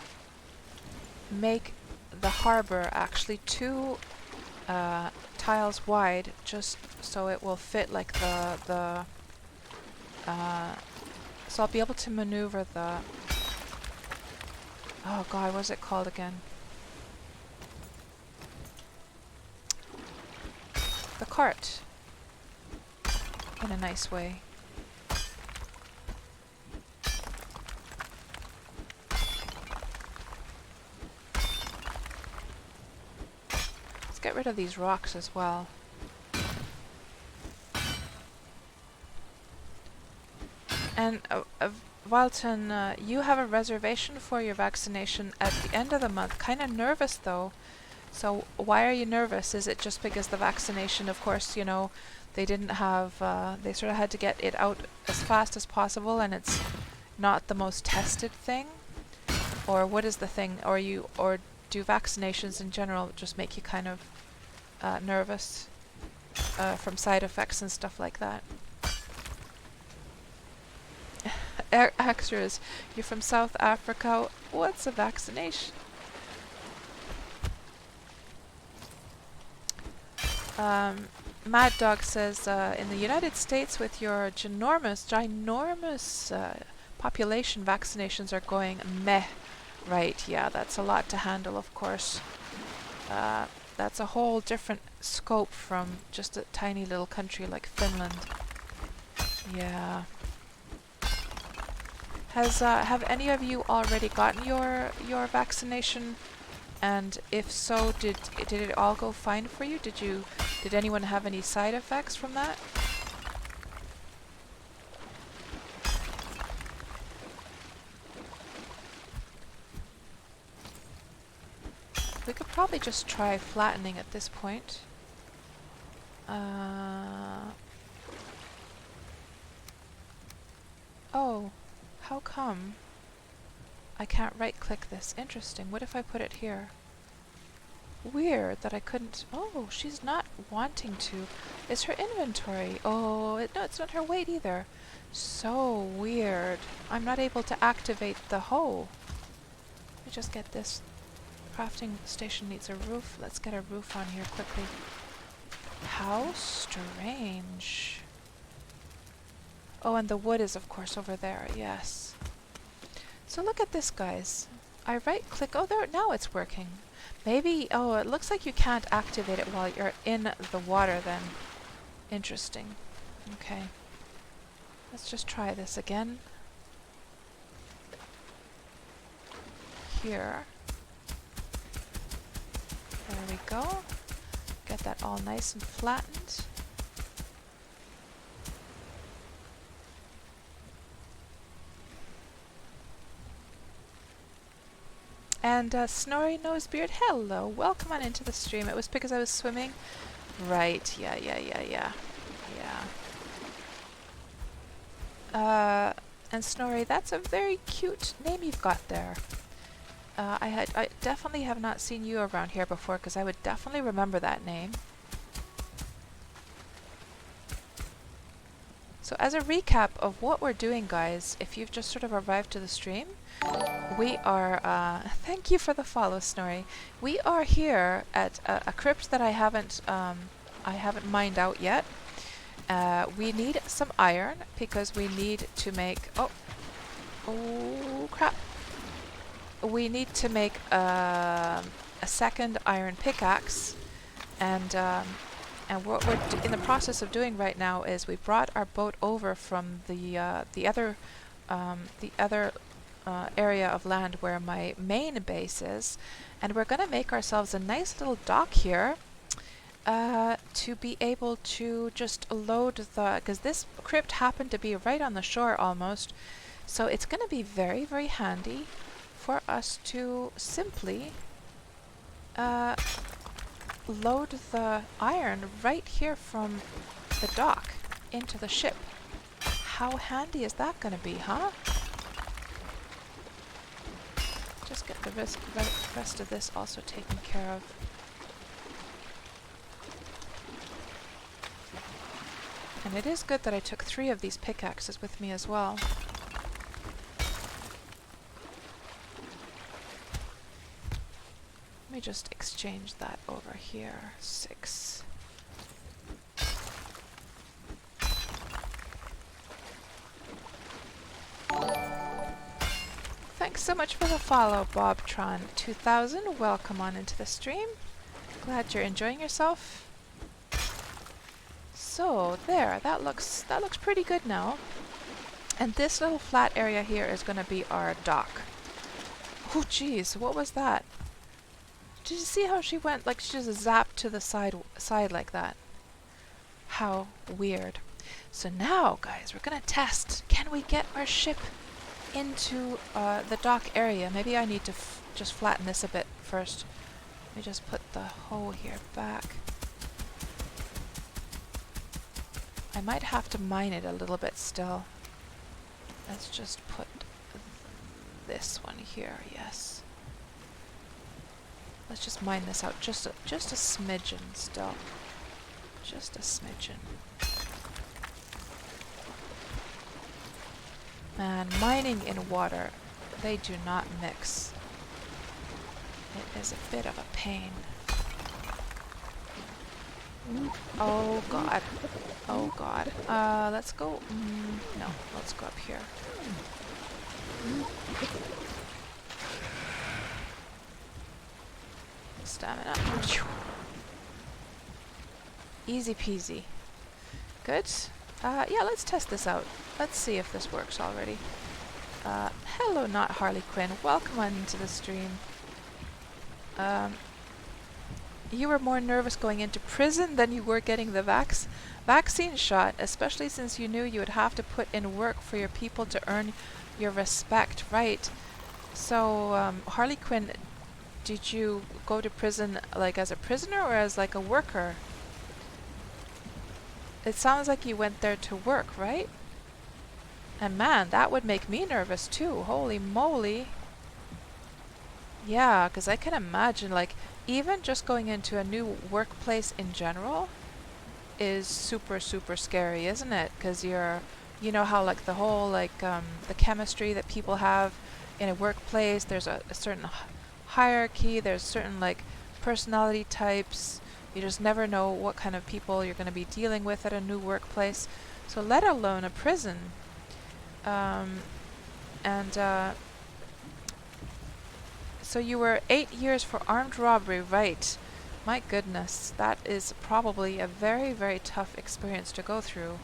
A: make the harbor actually 2 tiles wide, just so it will fit like so I'll be able to maneuver the, oh god, what's it called again? The cart in a nice way. Let's get rid of these rocks as well. And Walton, you have a reservation for your vaccination at the end of the month. Kind of nervous though. So why are you nervous? Is it just because the vaccination, of course, you know, they didn't have, they sort of had to get it out as fast as possible, and it's not the most tested thing? Or what is the thing? Or do vaccinations in general just make you kind of nervous from side effects and stuff like that? Extras, you're from South Africa. What's a vaccination? Mad Dog says, in the United States with your ginormous population, vaccinations are going meh. Right, yeah, that's a lot to handle, of course. That's a whole different scope from just a tiny little country like Finland. Yeah. Have any of you already gotten your vaccination? And if so, did it all go fine for you? Did anyone have any side effects from that? We could probably just try flattening at this point. Oh, how come I can't right-click this? Interesting. What if I put it here? Weird that I couldn't... Oh, she's not wanting to. It's her inventory. Oh, no, it's not her weight either. So weird. I'm not able to activate the hoe. Let me just get this. Crafting station needs a roof. Let's get a roof on here quickly. How strange. Oh, and the wood is, of course, over there. Yes. So look at this, guys. I right-click. Oh, there. Now it's working. Maybe... Oh, it looks like you can't activate it while you're in the water, then. Interesting. Okay. Let's just try this again. Here. There we go. Get that all nice and flattened. And Snorri Nosebeard, hello, welcome on into the stream. It was because I was swimming. Right, yeah. And Snorri, that's a very cute name you've got there. I definitely have not seen you around here before, because I would definitely remember that name. So as a recap of what we're doing, guys, if you've just sort of arrived to the stream, we are, thank you for the follow, Snorri. We are here at a crypt that I haven't mined out yet. We need some iron because we need to make, oh crap. We need to make a second iron pickaxe, and what we're in the process of doing right now is we brought our boat over from the other the other area of land where my main base is, and we're going to make ourselves a nice little dock here to be able to just load the, because this crypt happened to be right on the shore almost, so it's going to be very, very handy for us to simply load the iron right here from the dock into the ship. How handy is that going to be, huh? Just get the rest of this also taken care of. And it is good that I took 3 of these pickaxes with me as well. Let me just exchange that over here. 6. Thanks so much for the follow, Bobtron2000. Welcome on into the stream. Glad you're enjoying yourself. So there, that looks pretty good now. And this little flat area here is going to be our dock. Oh geez, what was that? Did you see how she went, like she just zapped to the side like that? How weird. So now, guys, we're going to test. Can we get our ship into the dock area? Maybe I need to just flatten this a bit first. Let me just put the hoe here back. I might have to mine it a little bit still. Let's just put this one here, yes. Let's just mine this out just a smidgen still. Just a smidgen. Man, mining in water, they do not mix. It is a bit of a pain. Oh god. Oh god. Let's go. No, let's go up here. Stamina. Easy peasy. Good. Yeah, let's test this out. Let's see if this works already. Hello, not Harley Quinn. Welcome on into the stream. You were more nervous going into prison than you were getting the vaccine shot, especially since you knew you would have to put in work for your people to earn your respect, right? So, Harley Quinn, did you go to prison like as a prisoner or as like a worker? It sounds like you went there to work, right? And man, that would make me nervous too. Holy moly. Yeah, because I can imagine, like, even just going into a new workplace in general is super, super scary, isn't it? Because you know how, like, the whole, like, the chemistry that people have in a workplace, there's a certain hierarchy, there's certain, like, personality types. You just never know what kind of people you're going to be dealing with at a new workplace. So let alone a prison. So you were 8 years for armed robbery, right? My goodness, that is probably a very, very tough experience to go through.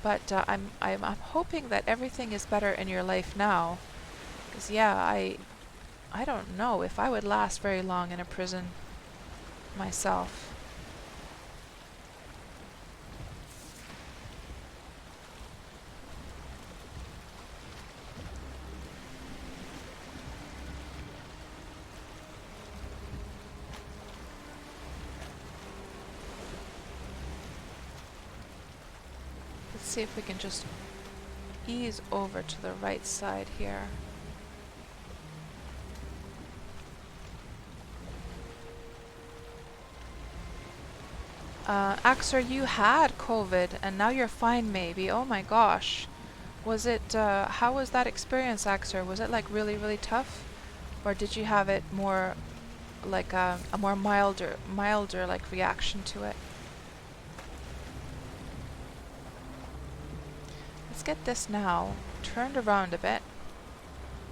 A: But I'm hoping that everything is better in your life now. Because yeah, I don't know if I would last very long in a prison myself. Let's see if we can just ease over to the right side here. Axer, you had COVID and now you're fine maybe. Oh my gosh. Was it, how was that experience, Axer? Was it like really, really tough? Or did you have it more like a more milder like reaction to it? Let's get this now turned around a bit.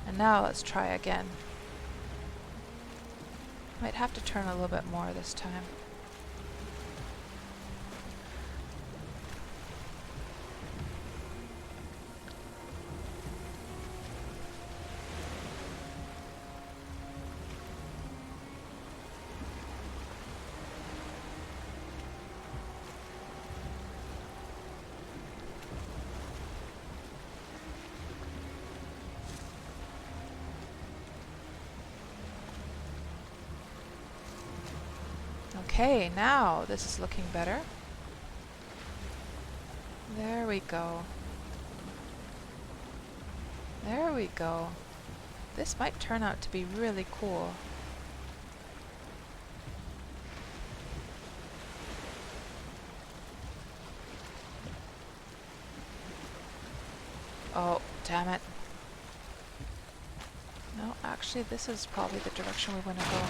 A: And now let's try again. Might have to turn a little bit more this time. Okay, now this is looking better. There we go. There we go. This might turn out to be really cool. Oh, damn it. No, actually, this is probably the direction we want to go.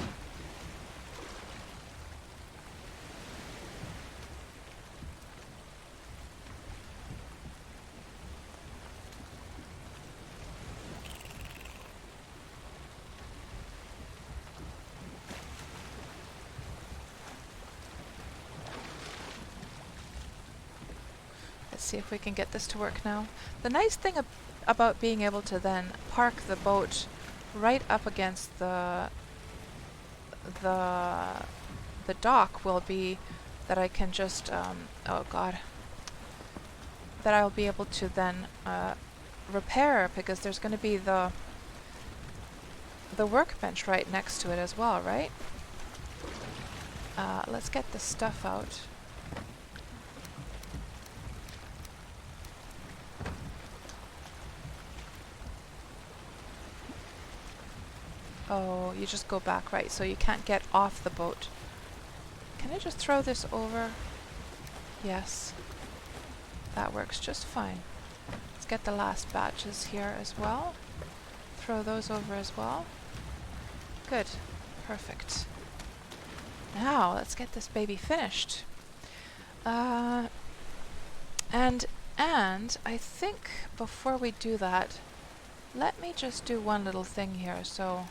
A: Let's see if we can get this to work now. The nice thing about being able to then park the boat right up against the dock will be that I can just oh god, that I'll be able to then repair, because there's going to be the workbench right next to it as well, right? Let's get the stuff out. Oh, you just go back, right, so you can't get off the boat. Can I just throw this over? Yes. That works just fine. Let's get the last batches here as well. Throw those over as well. Good. Perfect. Now, let's get this baby finished. And I think before we do that, let me just do one little thing here. So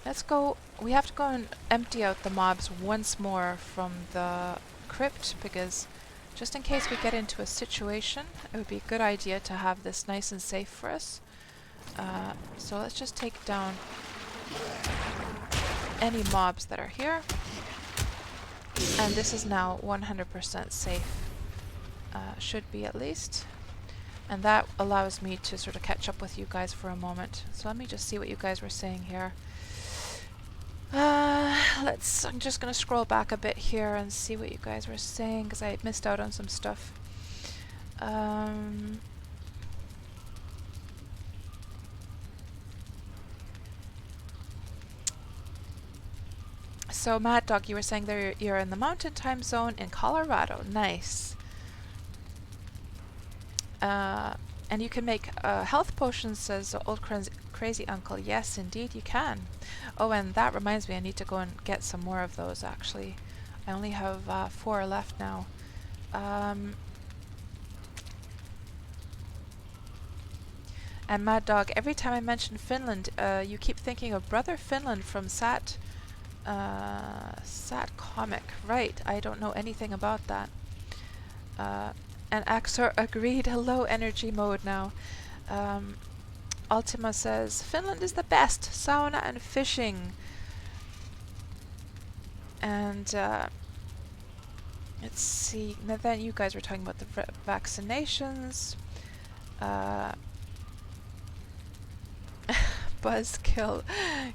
A: let's go, we have to go and empty out the mobs once more from the crypt, because just in case we get into a situation, it would be a good idea to have this nice and safe for us. So let's just take down any mobs that are here. And this is now 100% safe. Should be at least. And that allows me to sort of catch up with you guys for a moment. So let me just see what you guys were saying here. I'm just going to scroll back a bit here and see what you guys were saying, because I missed out on some stuff. So Mad Dog, you were saying that you're in the mountain time zone in Colorado. Nice. And you can make health potions, says the old crazy uncle. Yes, indeed you can. Oh, and that reminds me, I need to go and get some more of those, actually. I only have 4 left now. And Mad Dog, every time I mention Finland, you keep thinking of Brother Finland from Sat Comic. Right, I don't know anything about that. And Axor agreed, a low energy mode now. Ultima says, Finland is the best, sauna and fishing. And let's see, now then you guys were talking about the vaccinations. Buzzkill.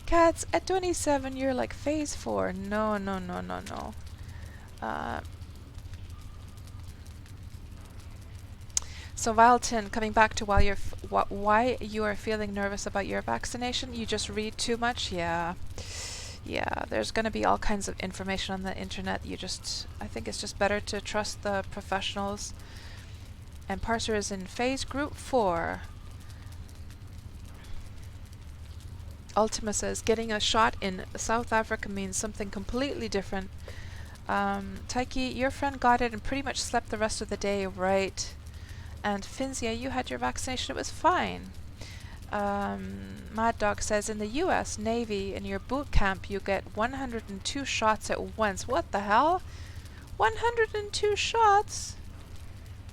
A: Cats, at 27 you're like phase 4. No. So Valton, coming back to why you are feeling nervous about your vaccination, you just read too much? Yeah, there's going to be all kinds of information on the internet. I think it's just better to trust the professionals. And Parser is in phase group 4. Ultima says, getting a shot in South Africa means something completely different. Taiki, your friend got it and pretty much slept the rest of the day, right? And Finzia, you had your vaccination, it was fine. Mad Dog says, in the US Navy, in your boot camp, you get 102 shots at once. What the hell? 102 shots?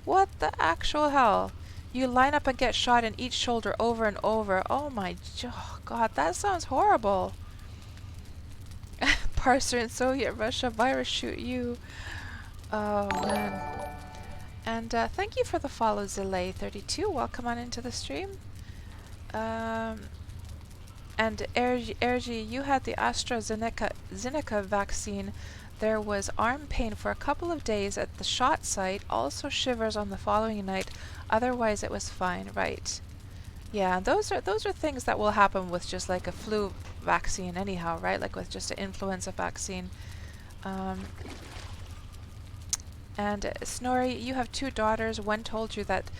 A: What the actual hell? You line up and get shot in each shoulder over and over. Oh my god, that sounds horrible. Parser in Soviet Russia, virus shoot you. Oh man. And thank you for the follow, Zilay32. Welcome on into the stream. And Ergi, you had the AstraZeneca vaccine. There was arm pain for a couple of days at the shot site, also shivers on the following night. Otherwise it was fine, right? Yeah, those are things that will happen with just like a flu vaccine anyhow, right? Like with just an influenza vaccine. Um, and Snorri, you have two daughters. One told you that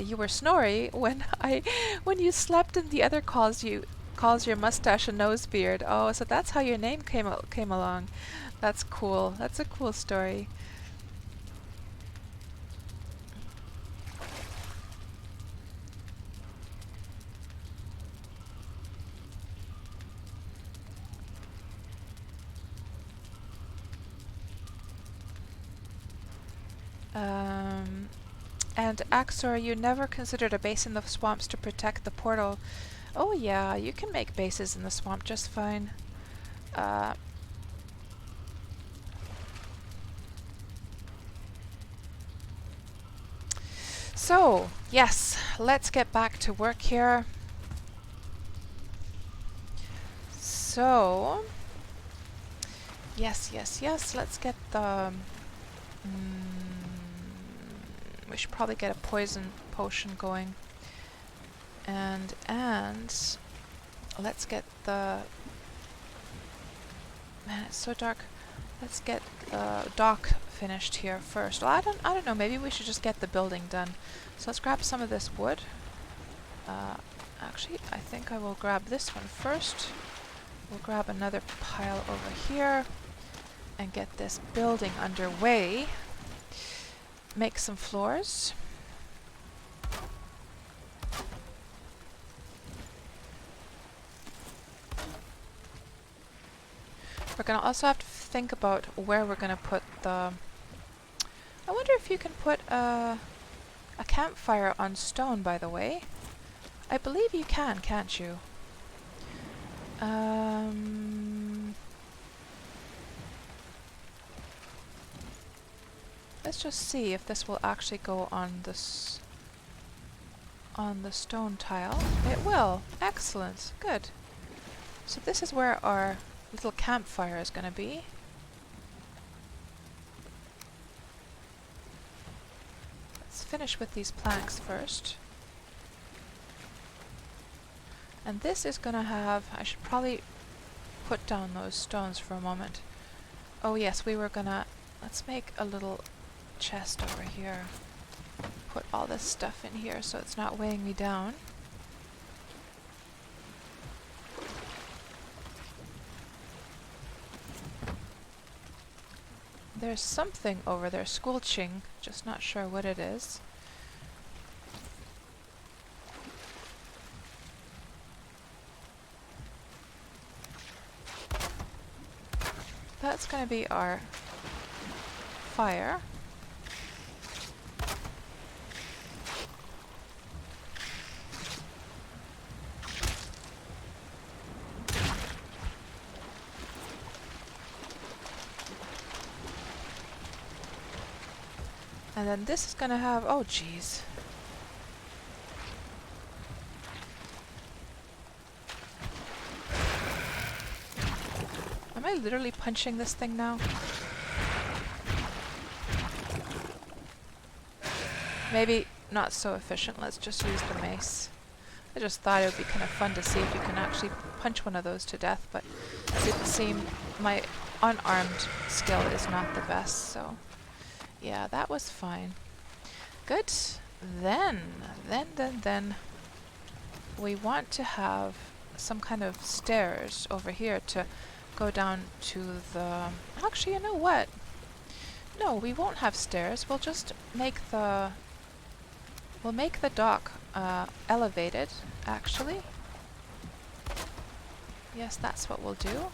A: you were Snorri when when you slept, and the other calls your mustache a nose beard. Oh, so that's how your name came along. That's cool. That's a cool story. Um, and Axor, you never considered a base in the swamps to protect the portal. Oh yeah, you can make bases in the swamp just fine. Uh, so, yes, let's get back to work here. So, yes, let's get the... we should probably get a poison potion going. And let's get the... Man, it's so dark. Let's get the dock finished here first. Well, I don't know, maybe we should just get the building done. So let's grab some of this wood. Actually, I think I will grab this one first. We'll grab another pile over here and get this building underway. Make some floors. We're going to also have to think about where we're going to put the... I wonder if you can put a campfire on stone, by the way. I believe you can, can't you? Let's just see if this will actually go on this on the stone tile. It will. Excellent. Good. So this is where our little campfire is going to be. Let's finish with these planks first. And this is going to have... I should probably put down those stones for a moment. Oh yes, we were going to... Let's make a little chest over here. Put all this stuff in here so it's not weighing me down. There's something over there squelching, just not sure what it is. That's going to be our fire. And then this is going to have... Oh, jeez. Am I literally punching this thing now? Maybe not so efficient. Let's just use the mace. I just thought it would be kind of fun to see if you can actually punch one of those to death, but it didn't seem... My unarmed skill is not the best, so... Yeah, that was fine. Good. Then, we want to have some kind of stairs over here to go down to the... Actually, you know what? No, we won't have stairs. We'll just make the... We'll make the dock elevated, actually. Yes, that's what we'll do.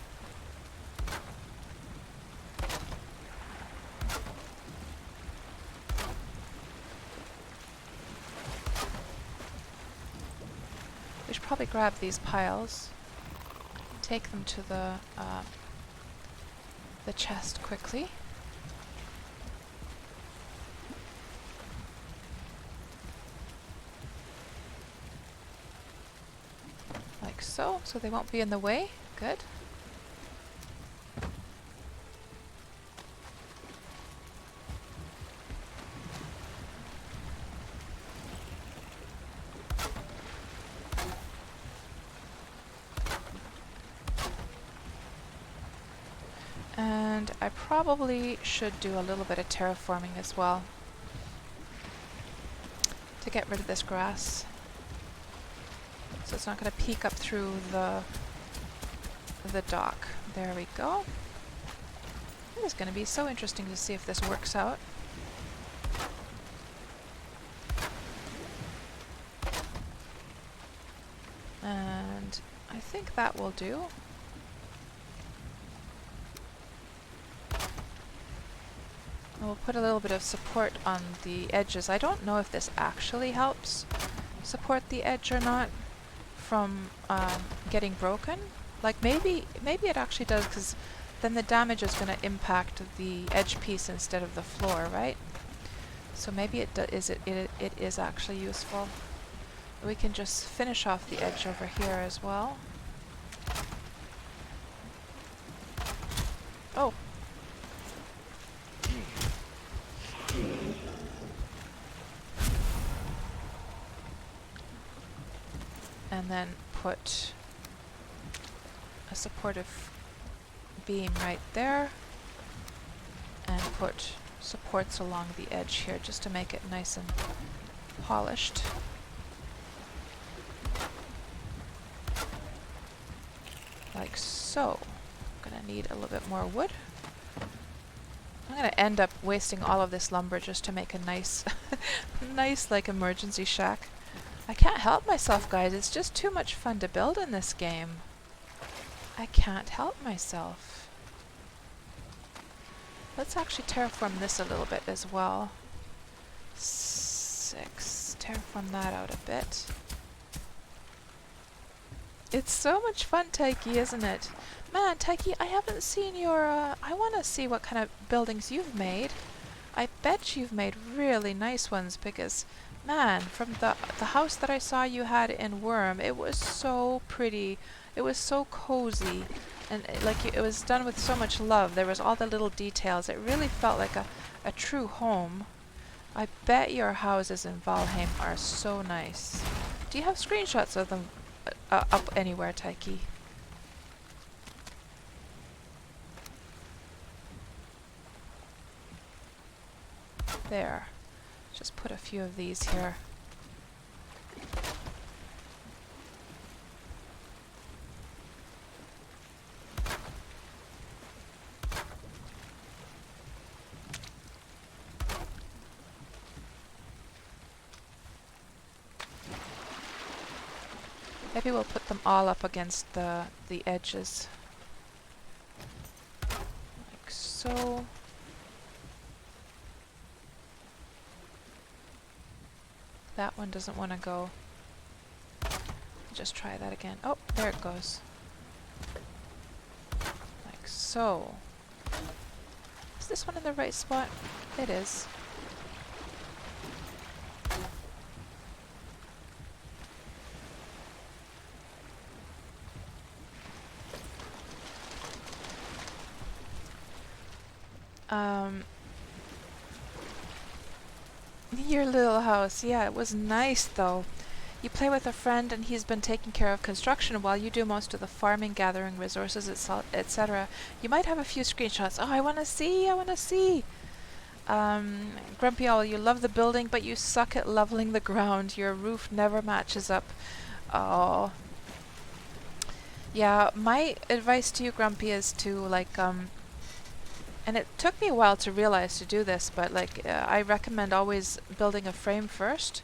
A: We should probably grab these piles, take them to the chest quickly. Like so, so they won't be in the way. Good. And I probably should do a little bit of terraforming as well to get rid of this grass. So it's not going to peek up through the dock. There we go. It is going to be so interesting to see if this works out. And I think that will do. We'll put a little bit of support on the edges. I don't know if this actually helps support the edge or not from getting broken. Like maybe it actually does, because then the damage is going to impact the edge piece instead of the floor, right? So maybe it is actually useful. We can just finish off the edge over here as well. Oh. And then put a supportive beam right there, and put supports along the edge here just to make it nice and polished. Like so. I'm gonna need a little bit more wood. I'm gonna end up wasting all of this lumber just to make a nice, nice like emergency shack. I can't help myself, guys. It's just too much fun to build in this game. I can't help myself. Let's actually terraform this a little bit as well. 6. Terraform that out a bit. It's so much fun, Taiki, isn't it? Man, Taiki, I haven't seen your... I want to see what kind of buildings you've made. I bet you've made really nice ones, because... Man, from the house that I saw you had in Worm, it was so pretty. It was so cozy, and it was done with so much love. There was all the little details. It really felt like a true home. I bet your houses in Valheim are so nice. Do you have screenshots of them up anywhere, Taiki? There. Just put a few of these here. Maybe we'll put them all up against the edges. Like so. That one doesn't want to go. Just try that again. Oh, there it goes. Like so. Is this one in the right spot? It is. Your little house. Yeah, it was nice though. You play with a friend and he's been taking care of construction while you do most of the farming, gathering resources, etc. You might have a few screenshots. Oh, I want to see! I want to see! Grumpy Owl, you love the building, but you suck at leveling the ground. Your roof never matches up. Oh. Yeah, my advice to you, Grumpy, is to and it took me a while to realize to do this, but I recommend always building a frame first,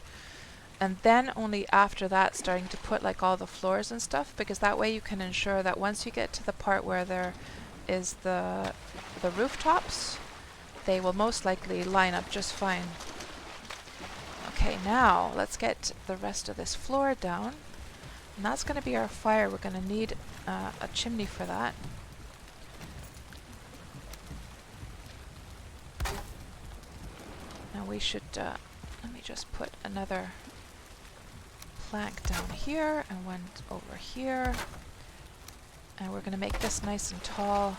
A: and then only after that starting to put all the floors and stuff, because that way you can ensure that once you get to the part where there is the rooftops, they will most likely line up just fine. Okay, now let's get the rest of this floor down, and that's going to be our fire. We're going to need a chimney for that. Now we should, let me just put another plank down here and one over here. And we're going to make this nice and tall.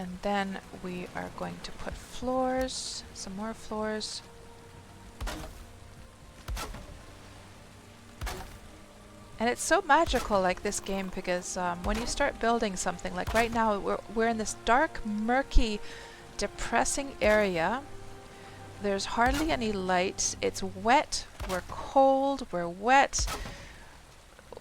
A: And then we are going to put floors, some more floors. And it's so magical, like this game, because when you start building something, like right now we're in this dark, murky, depressing area. There's hardly any light. It's wet. We're cold. We're wet.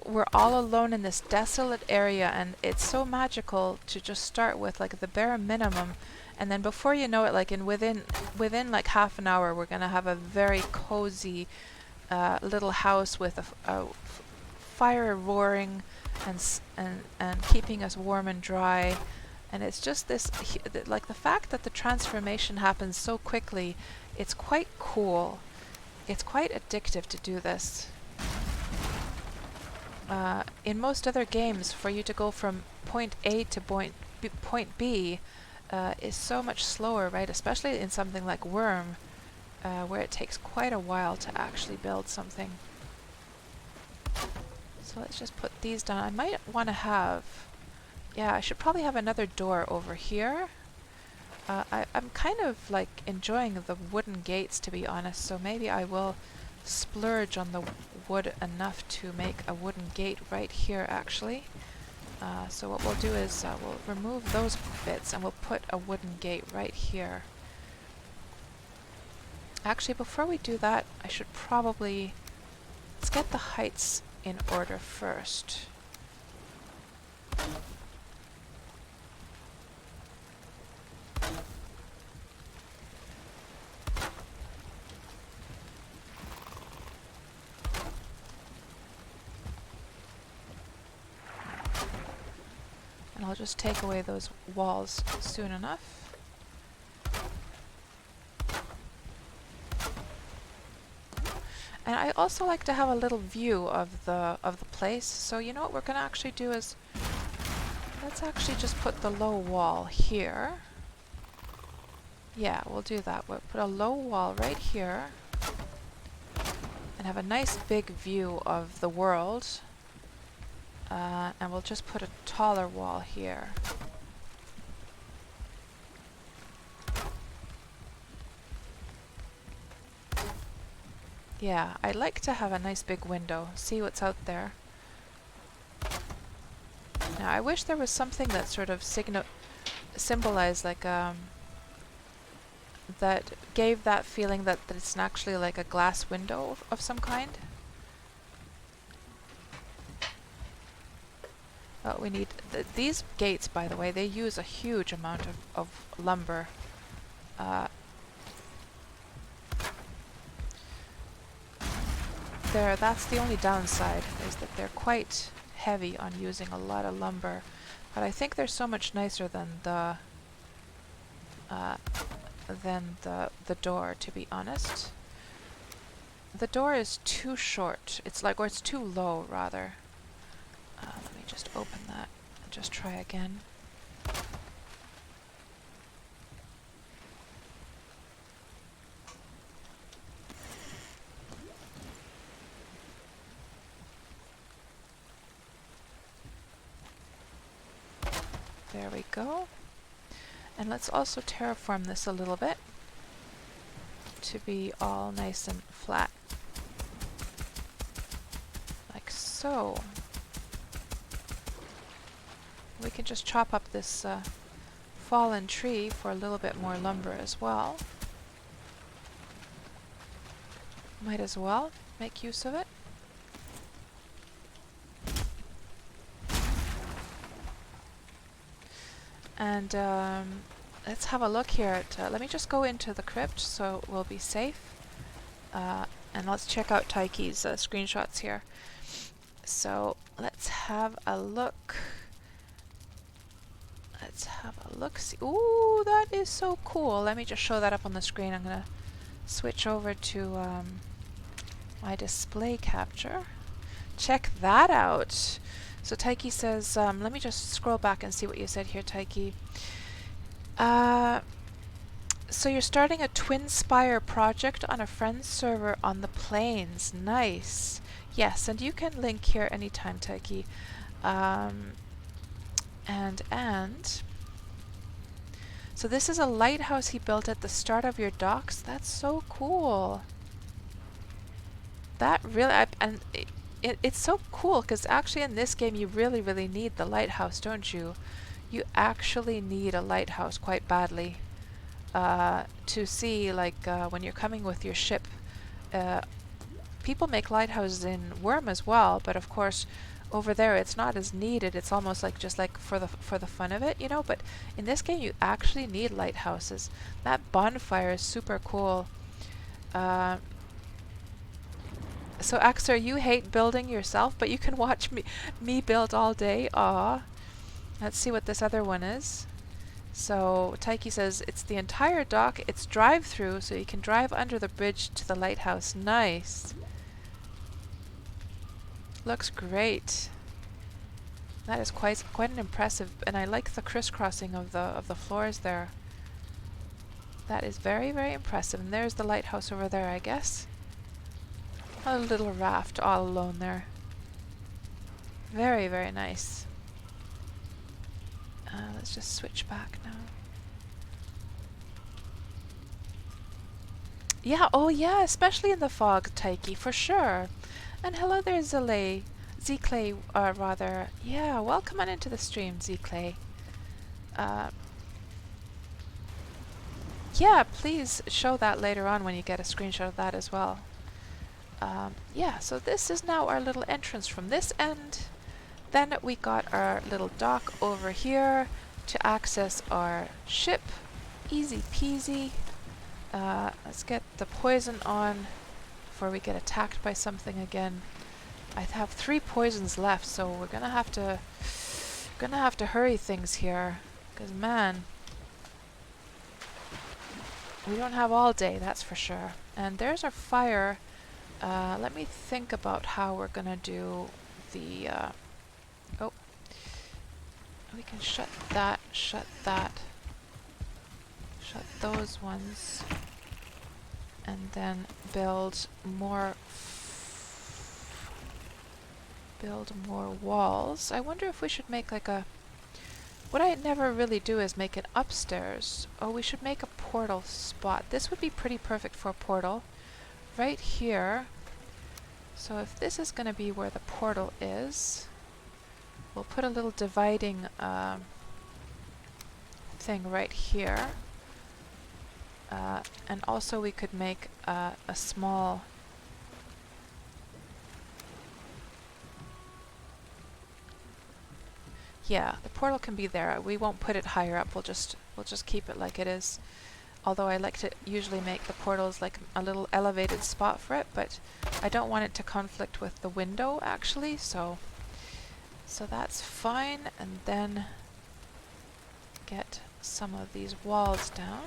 A: We're all alone in this desolate area, and it's so magical to just start with like the bare minimum, and then before you know it, like within like half an hour, we're gonna have a very cozy little house with a fire roaring and keeping us warm and dry. And it's just this, like the fact that the transformation happens so quickly, it's quite cool. It's quite addictive to do this. In most other games, for you to go from point A to point B is so much slower, right? Especially in something like Worm, where it takes quite a while to actually build something. So let's just put these down. I might want to have... Yeah, I should probably have another door over here. I'm kind of like enjoying the wooden gates, to be honest, so maybe I will splurge on the wood enough to make a wooden gate right here, actually. So what we'll do is we'll remove those bits and we'll put a wooden gate right here. Actually, before we do that, I should probably... Let's get the heights in order first. And I'll just take away those walls soon enough. And I also like to have a little view of the place. So you know what we're going to actually do is, let's actually just put the low wall here. Yeah, we'll do that. We'll put a low wall right here and have a nice big view of the world. And we'll just put a taller wall here. Yeah, I like to have a nice big window, see what's out there. Now, I wish there was something that sort of symbolized like that gave that feeling that it's actually like a glass window of some kind. Well, we need these gates, by the way. They use a huge amount of lumber. That's the only downside, is that they're quite heavy on using a lot of lumber. But I think they're so much nicer than the door, to be honest. The door is too short. Or it's too low, rather. Let me just open that and just try again. There we go. And let's also terraform this a little bit to be all nice and flat. Like so. We can just chop up this fallen tree for a little bit more lumber as well. Might as well make use of it. And let's have a look here at... let me just go into the crypt so we'll be safe. And let's check out Taiki's screenshots here. So let's have a look. Let's have a look. See, ooh, that is so cool. Let me just show that up on the screen. I'm going to switch over to my display capture. Check that out. So Taiki says, let me just scroll back and see what you said here, Taiki. So you're starting a Twin Spire project on a friend's server on the plains. Nice. Yes, and you can link here anytime, Taiki. And So this is a lighthouse he built at the start of your docks. That's so cool. That really, it's so cool because actually in this game you really, really need the lighthouse, don't you? You actually need a lighthouse quite badly to see, like when you're coming with your ship. Uh, People make lighthouses in Worm as well, but of course over there it's not as needed. It's almost like just like for the fun of it, you know. But in this game you actually need lighthouses. That bonfire is super cool. So Axer, you hate building yourself, but you can watch me build all day. Aw. Let's see what this other one is. So Taiki says it's the entire dock. It's drive-through, so you can drive under the bridge to the lighthouse. Nice. Looks great. That is quite an impressive, and I like the crisscrossing of the floors there. That is very, very impressive. And there's the lighthouse over there, I guess. A little raft all alone there. Very, very nice. Let's just switch back now. Yeah, oh yeah, especially in the fog, Taiki, for sure. And hello there, Z-Clay, rather. Yeah, welcome on into the stream, Z-Clay. Yeah, please show that later on when you get a screenshot of that as well. Yeah, so this is now our little entrance from this end. Then we got our little dock over here to access our ship. Easy peasy. Let's get the poison on before we get attacked by something again. I have 3 poisons left, so we're gonna have to hurry things here, because man, we don't have all day, that's for sure. And there's our fire. Let me think about how we're gonna do the oh, we can shut that, shut those ones, and then build more walls. I wonder if we should make like a... What I never really do is make it upstairs. Oh, we should make a portal spot. This would be pretty perfect for a portal. Right here. So if this is going to be where the portal is, we'll put a little dividing thing right here. And also we could make a small... Yeah, the portal can be there. We won't put it higher up. We'll just keep it like it is. Although I like to usually make the portals like a little elevated spot for it, but I don't want it to conflict with the window actually, so that's fine. And then get some of these walls down.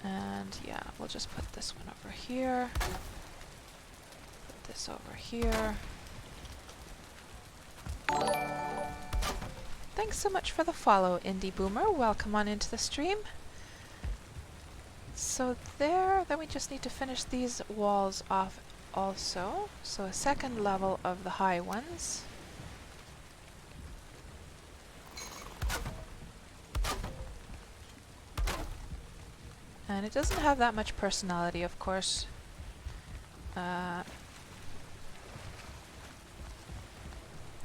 A: And yeah, we'll just put this one over here. Put this over here. Thanks so much for the follow, Indie Boomer. Welcome on into the stream. So there, then we just need to finish these walls off also. So a second level of the high ones. And it doesn't have that much personality, of course.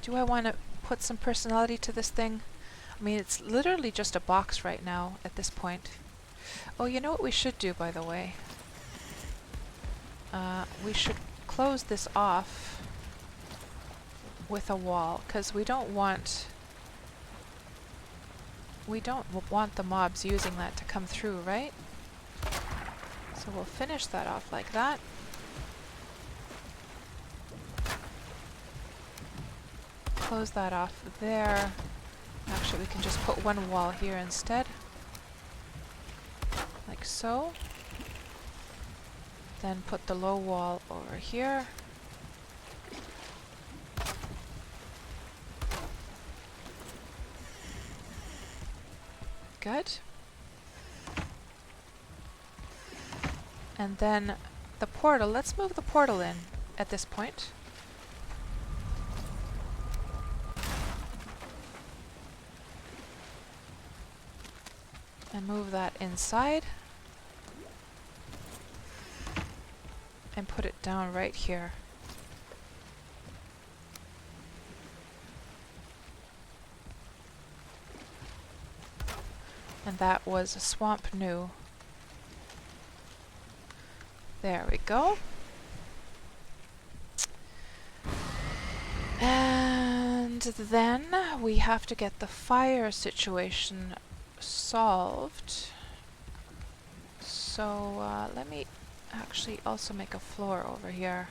A: Do I want to put some personality to this thing? I mean, it's literally just a box right now at this point. Oh, you know what we should do, by the way? We should close this off with a wall, because we don't want the mobs using that to come through, right? So we'll finish that off like that. Close that off there. Actually, we can just put one wall here instead. Like so. Then put the low wall over here. Good. And then the portal. Let's move the portal in at this point. And move that inside. And put it down right here. And that was a swamp new. There we go. And then we have to get the fire situation solved. So let me actually also make a floor over here.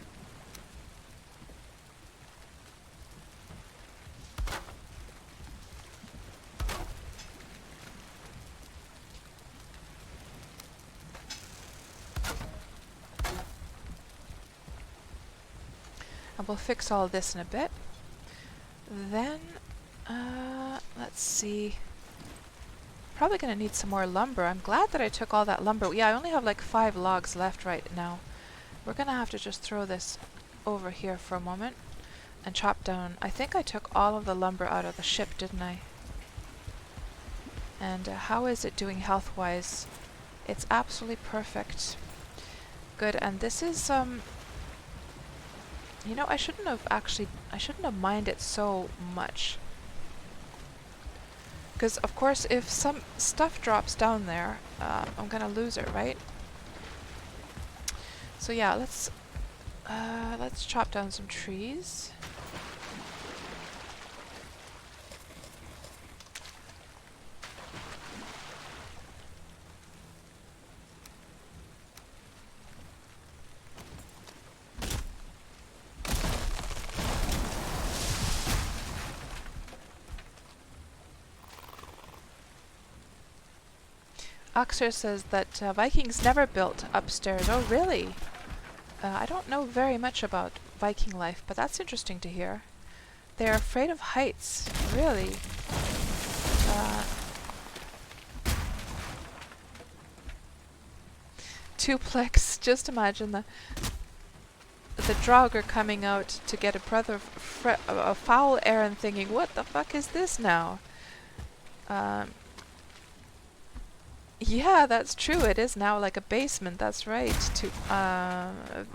A: And we'll fix all this in a bit. Then, let's see. Probably gonna need some more lumber. I'm glad that I took all that lumber. Yeah, I only have like 5 logs left right now. We're gonna have to just throw this over here for a moment and chop down. I think I took all of the lumber out of the ship, didn't I? And how is it doing health-wise? It's absolutely perfect. Good, and this is, you know, I shouldn't have mined it so much. Because, of course, if some stuff drops down there, I'm gonna lose it, right? So yeah, let's chop down some trees. Oxer says that Vikings never built upstairs. Oh, really? I don't know very much about Viking life, but that's interesting to hear. They're afraid of heights. Really? Duplex. Just imagine the Draugr coming out to get a foul air and thinking, what the fuck is this now? Yeah, that's true. It is now like a basement. That's right. To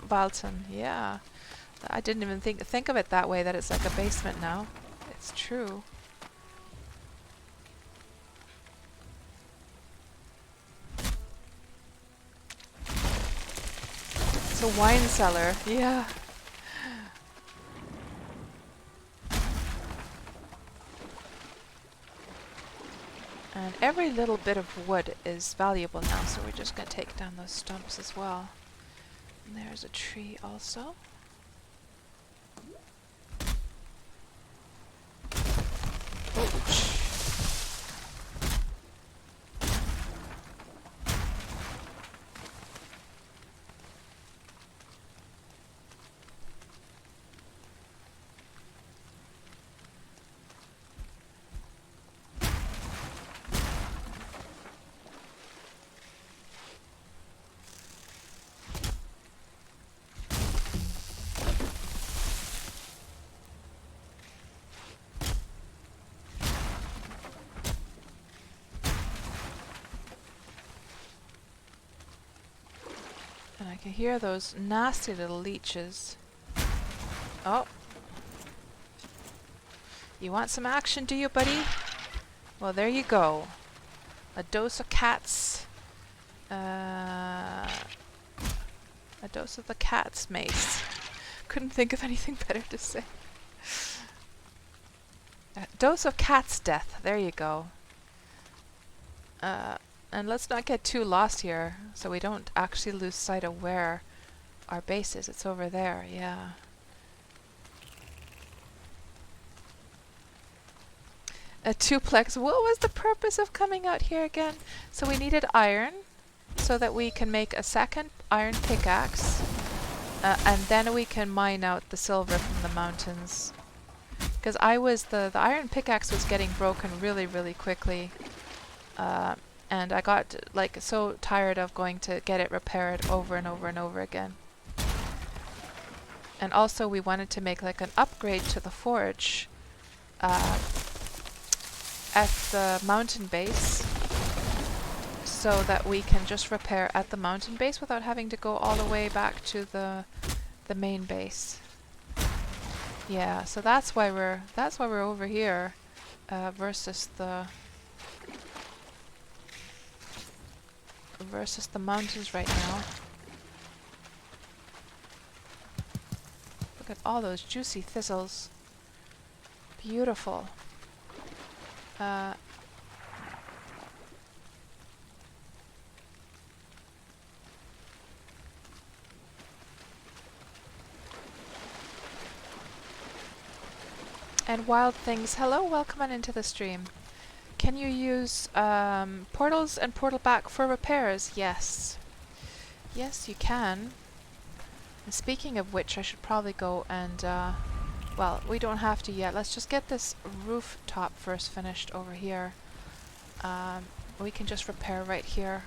A: Valheim. Yeah, I didn't even think of it that way. That it's like a basement now. It's true. It's a wine cellar. Yeah. And every little bit of wood is valuable now, so we're just going to take down those stumps as well. And there's a tree also. Ouch. And I can hear those nasty little leeches. Oh. You want some action, do you, buddy? Well, there you go. A dose of cats. A dose of the cat's mace. Couldn't think of anything better to say. A dose of cat's death. There you go. And let's not get too lost here, so we don't actually lose sight of where our base is. It's over there, yeah. A duplex. What was the purpose of coming out here again? So we needed iron, so that we can make a second iron pickaxe, and then we can mine out the silver from the mountains. Because the iron pickaxe was getting broken really, really quickly. And I got like so tired of going to get it repaired over and over and over again. And also we wanted to make like an upgrade to the forge at the mountain base, so that we can just repair at the mountain base without having to go all the way back to the main base. Yeah, so that's why we're over here versus the mountains right now. Look at all those juicy thistles. Beautiful. And Wild Things, hello, welcome on into the stream. Can you use portals and portal back for repairs? Yes. Yes, you can. And speaking of which, I should probably go and, well, we don't have to yet. Let's just get this rooftop first finished over here. We can just repair right here.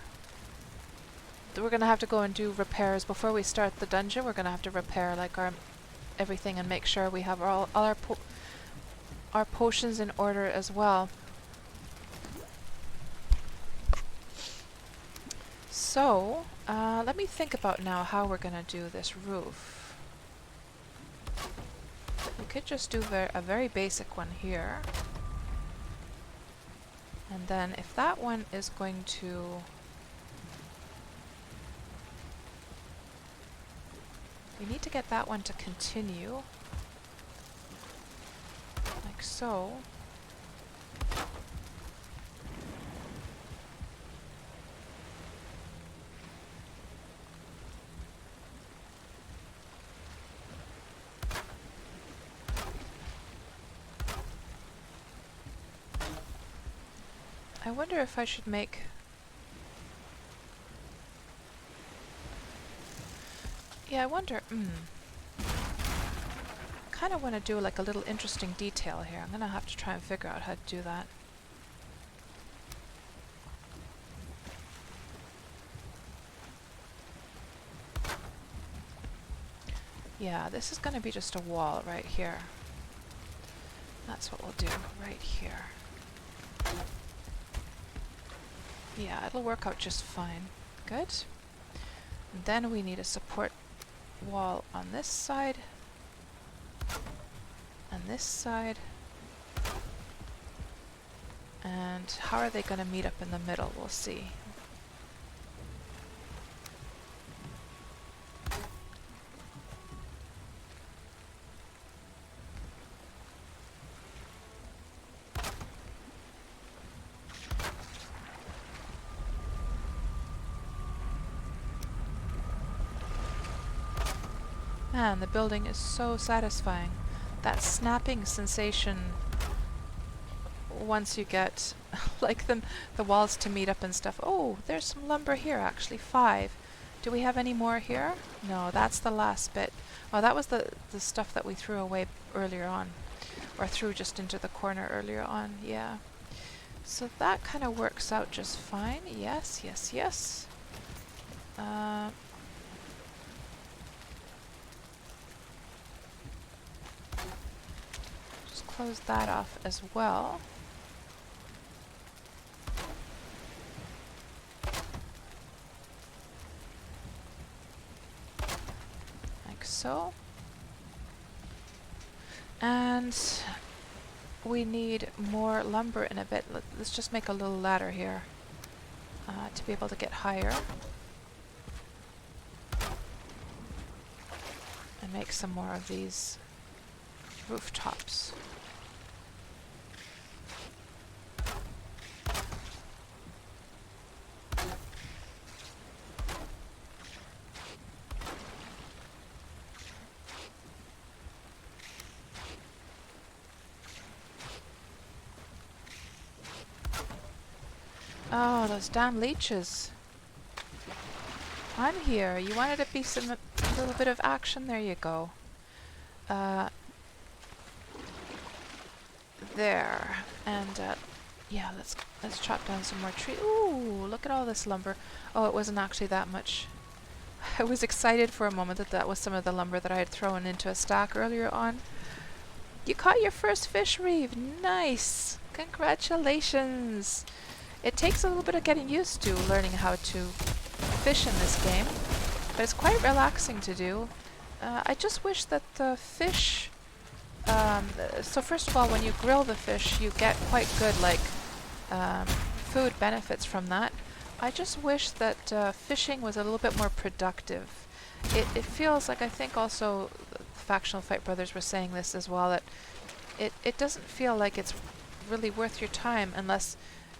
A: We're going to have to go and do repairs before we start the dungeon. We're going to have to repair like our everything and make sure we have all our potions in order as well. So, let me think about now how we're going to do this roof. We could just do a very basic one here. And then if that one is going to... We need to get that one to continue. Like so. I wonder if I should make... Yeah, I wonder... kind of want to do like a little interesting detail here. I'm going to have to try and figure out how to do that. Yeah, this is going to be just a wall right here. That's what we'll do right here. Yeah, it'll work out just fine. Good. And then we need a support wall on this side. And this side. And how are they going to meet up in the middle? We'll see. Man, the building is so satisfying. That snapping sensation once you get like the walls to meet up and stuff. Oh, there's some lumber here actually, 5. Do we have any more here? No, that's the last bit. Oh, that was the stuff that we threw away earlier on. Or threw just into the corner earlier on, yeah. So that kind of works out just fine. Yes, yes, yes. Close that off as well. Like so. And we need more lumber in a bit. Let's just make a little ladder here to be able to get higher. And make some more of these rooftops. Oh, those damn leeches. I'm here. You wanted to be a little bit of action? There you go. There. And yeah, let's chop down some more trees. Ooh, look at all this lumber. Oh, it wasn't actually that much. I was excited for a moment that that was some of the lumber that I had thrown into a stack earlier on. You caught your first fish, Reeve. Nice. Congratulations. It takes a little bit of getting used to learning how to fish in this game, but it's quite relaxing to do. I just wish that the fish... so first of all, when you grill the fish, you get quite good, like, food benefits from that. I just wish that fishing was a little bit more productive. It feels like, I think also the Factional Fight Brothers were saying this as well, that it doesn't feel like it's really worth your time unless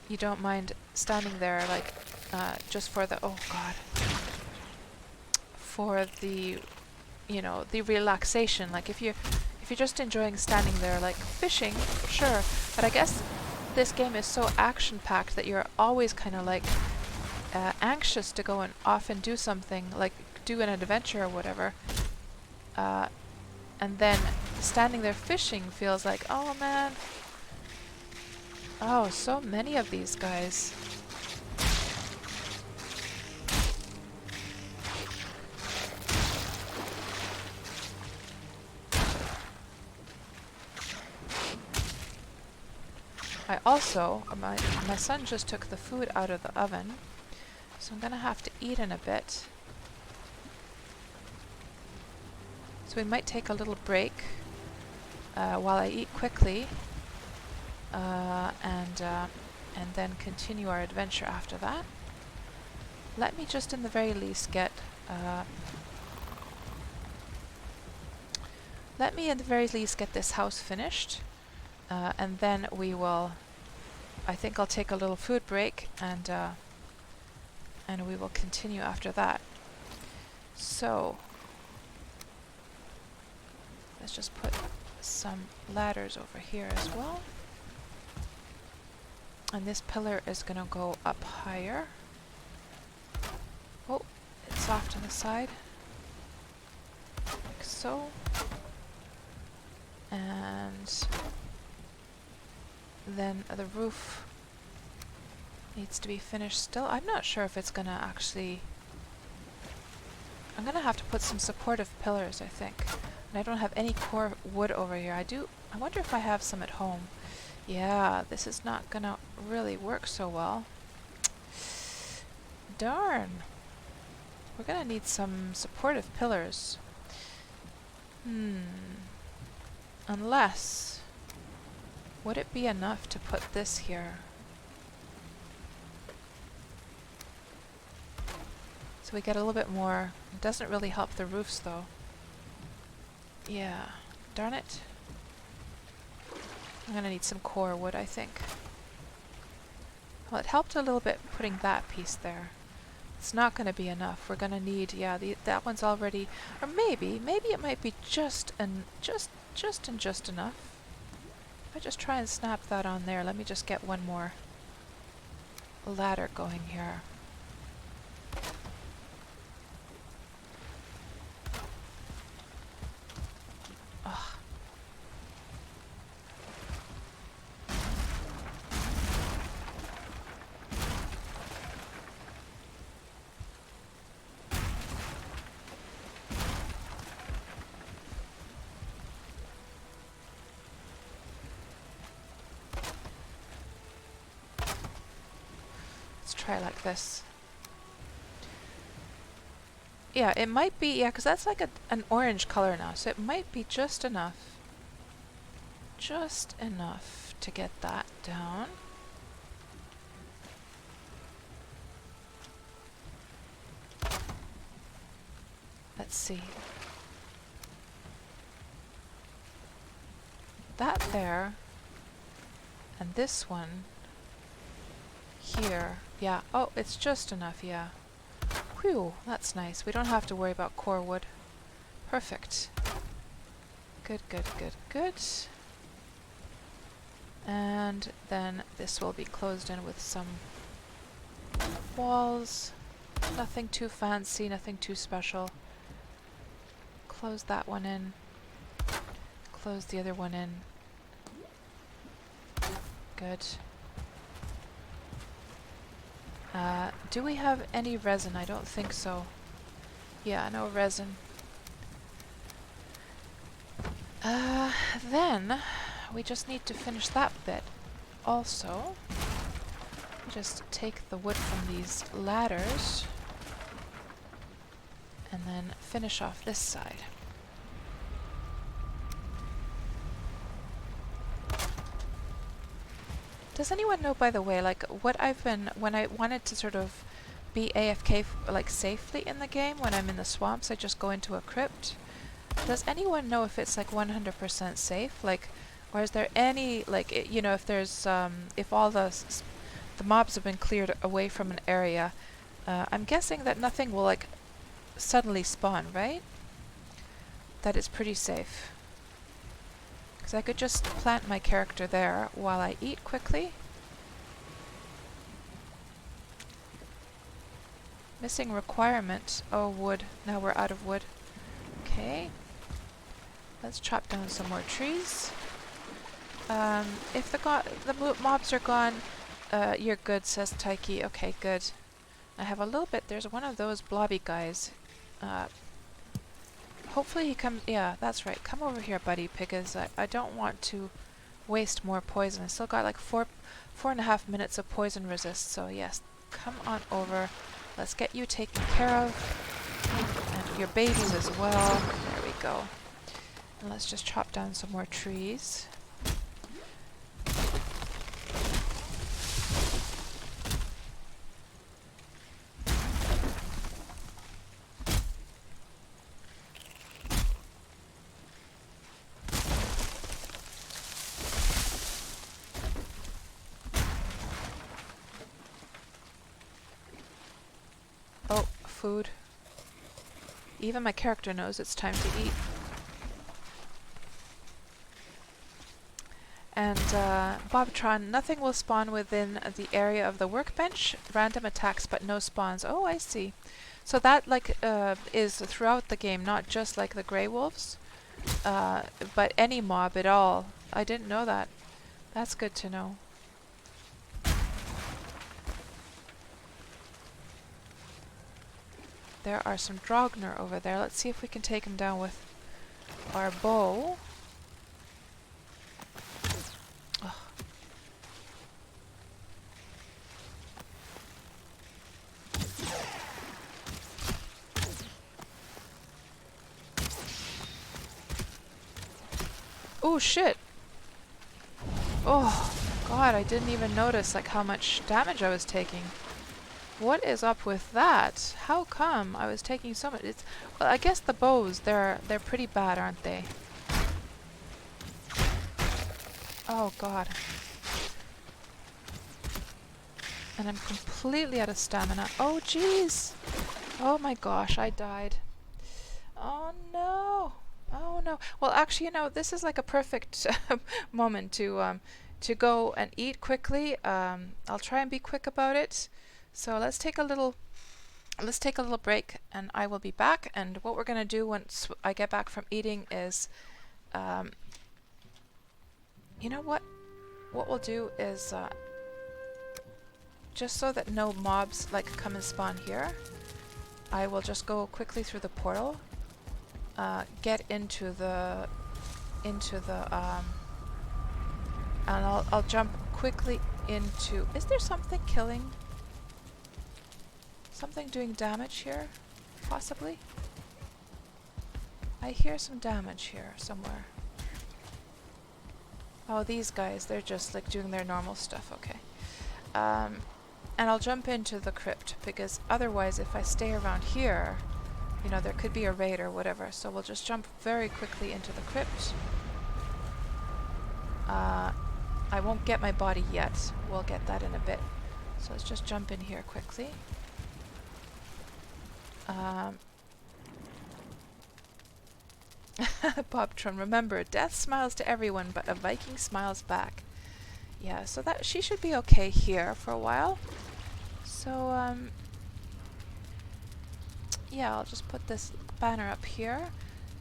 A: you don't mind standing there, like, just for the, oh god, for the, you know, the relaxation. Like if you're just enjoying standing there, like fishing, sure, but I guess this game is so action-packed that you're always kind of like anxious to go and off and do something, like do an adventure or whatever, and then standing there fishing feels like, oh man, oh, so many of these guys. I also, my son just took the food out of the oven, so I'm gonna have to eat in a bit. So we might take a little break while I eat quickly, and then continue our adventure after that. Let me just, in the very least, get this house finished, and then we will. I think I'll take a little food break, and we will continue after that. So let's just put some ladders over here as well. And this pillar is going to go up higher. Oh, it's off to the side. Like so. And then the roof needs to be finished still. I'm not sure if it's going to actually... I'm going to have to put some supportive pillars, I think. And I don't have any core wood over here. I wonder if I have some at home. Yeah, this is not gonna really work so well. Darn. We're gonna need some supportive pillars. Unless... would it be enough to put this here? So we get a little bit more. It doesn't really help the roofs though. Yeah. Darn it. I'm gonna need some core wood, I think. Well, it helped a little bit putting that piece there. It's not gonna be enough. We're gonna need, yeah, that one's already, or maybe it might be just enough. If I just try and snap that on there, let me just get one more ladder going here. Try like this. Yeah, it might be, yeah, because that's like an orange color now, so it might be just enough. Just enough to get that down. Let's see. That there, and this one here. Yeah. Oh, it's just enough, yeah. Whew, that's nice. We don't have to worry about core wood. Perfect. Good, good, good, good. And then this will be closed in with some walls. Nothing too fancy, nothing too special. Close that one in. Close the other one in. Good. Do we have any resin? I don't think so. Yeah, no resin. Then we just need to finish that bit. Also, just take the wood from these ladders and then finish off this side. Does anyone know, by the way, like what I've been, when I wanted to sort of be AFK like safely in the game, when I'm in the swamps, I just go into a crypt. Does anyone know if it's like 100% safe? Like, or is there any, like, you know, if there's, if all the mobs have been cleared away from an area, I'm guessing that nothing will like suddenly spawn, right? That it's pretty safe. Because I could just plant my character there while I eat quickly. Missing requirement. Oh, wood. Now we're out of wood. Okay. Let's chop down some more trees. If the mobs are gone, you're good, says Taiki. Okay, good. I have a little bit. There's one of those blobby guys. Hopefully he comes... Yeah, that's right. Come over here, buddy, because I don't want to waste more poison. I still got like 4.5 minutes of poison resist, so yes, come on over. Let's get you taken care of. And your babies as well. There we go. And let's just chop down some more trees. Oh, food. Even my character knows it's time to eat. And Bobtron, nothing will spawn within the area of the workbench. Random attacks, but no spawns. Oh, I see. So that like is throughout the game, not just like the Grey Wolves, but any mob at all. I didn't know that. That's good to know. There are some Drogner over there. Let's see if we can take him down with our bow. Ugh. Oh shit! Oh god, I didn't even notice like how much damage I was taking. What is up with that? How come I was taking so much? Well, I guess the bows, they're pretty bad, aren't they? Oh god. And I'm completely out of stamina. Oh jeez! Oh my gosh, I died. Oh no! Oh no! Well, actually, you know, this is like a perfect moment to go and eat quickly. I'll try and be quick about it. So let's take a little break, and I will be back. And what we're gonna do once I get back from eating is, you know what? What we'll do is, just so that no mobs like come and spawn here, I will just go quickly through the portal, get into the, and I'll jump quickly into. Is there something killing? Something doing damage here? Possibly? I hear some damage here somewhere. Oh, these guys, they're just like doing their normal stuff, okay. And I'll jump into the crypt, because otherwise if I stay around here, you know, there could be a raid or whatever, so we'll just jump very quickly into the crypt. I won't get my body yet, we'll get that in a bit. So let's just jump in here quickly. Bobtron, remember, death smiles to everyone, but a Viking smiles back. Yeah, so that she should be okay here for a while. So, yeah, I'll just put this banner up here,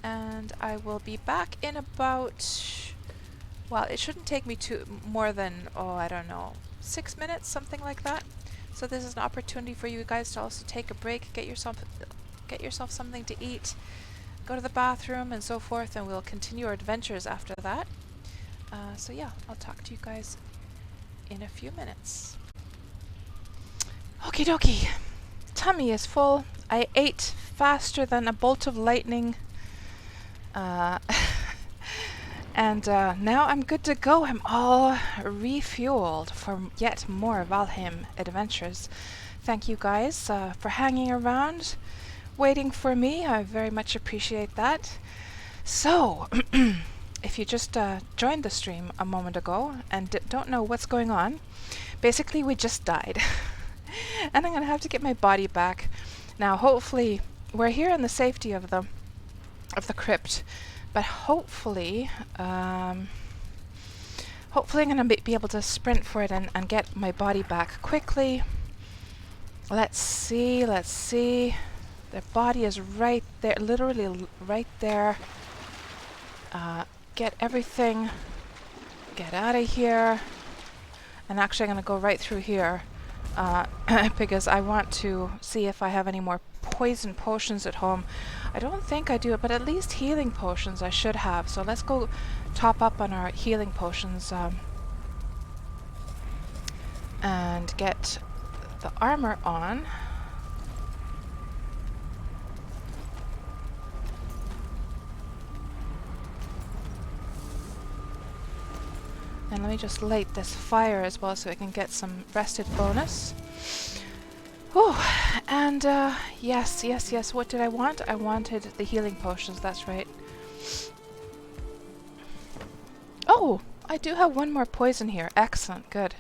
A: and I will be back in about, well, it shouldn't take me more than, oh, I don't know, 6 minutes, something like that. So this is an opportunity for you guys to also take a break, get yourself get yourself something to eat, go to the bathroom and so forth, and we'll continue our adventures after that. So yeah, I'll talk to you guys in a few minutes. Okie dokie. Tummy is full. I ate faster than a bolt of lightning. And now I'm good to go. I'm all refueled for yet more Valheim adventures. Thank you guys for hanging around, waiting for me. I very much appreciate that. So, if you just joined the stream a moment ago and don't know what's going on, basically we just died. And I'm going to have to get my body back. Now, hopefully, we're here in the safety of the crypt. But hopefully, hopefully I'm going to be able to sprint for it and get my body back quickly. Let's see. The body is right there, literally right there. Get everything. Get out of here. And actually I'm going to go right through here because I want to see if I have any more poison potions at home. I don't think I do, but at least healing potions I should have. So let's go top up on our healing potions and get the armor on. And let me just light this fire as well so I can get some rested bonus. Oh, and yes, what did I want? I wanted the healing potions, that's right. Oh, I do have one more poison here. Excellent, good.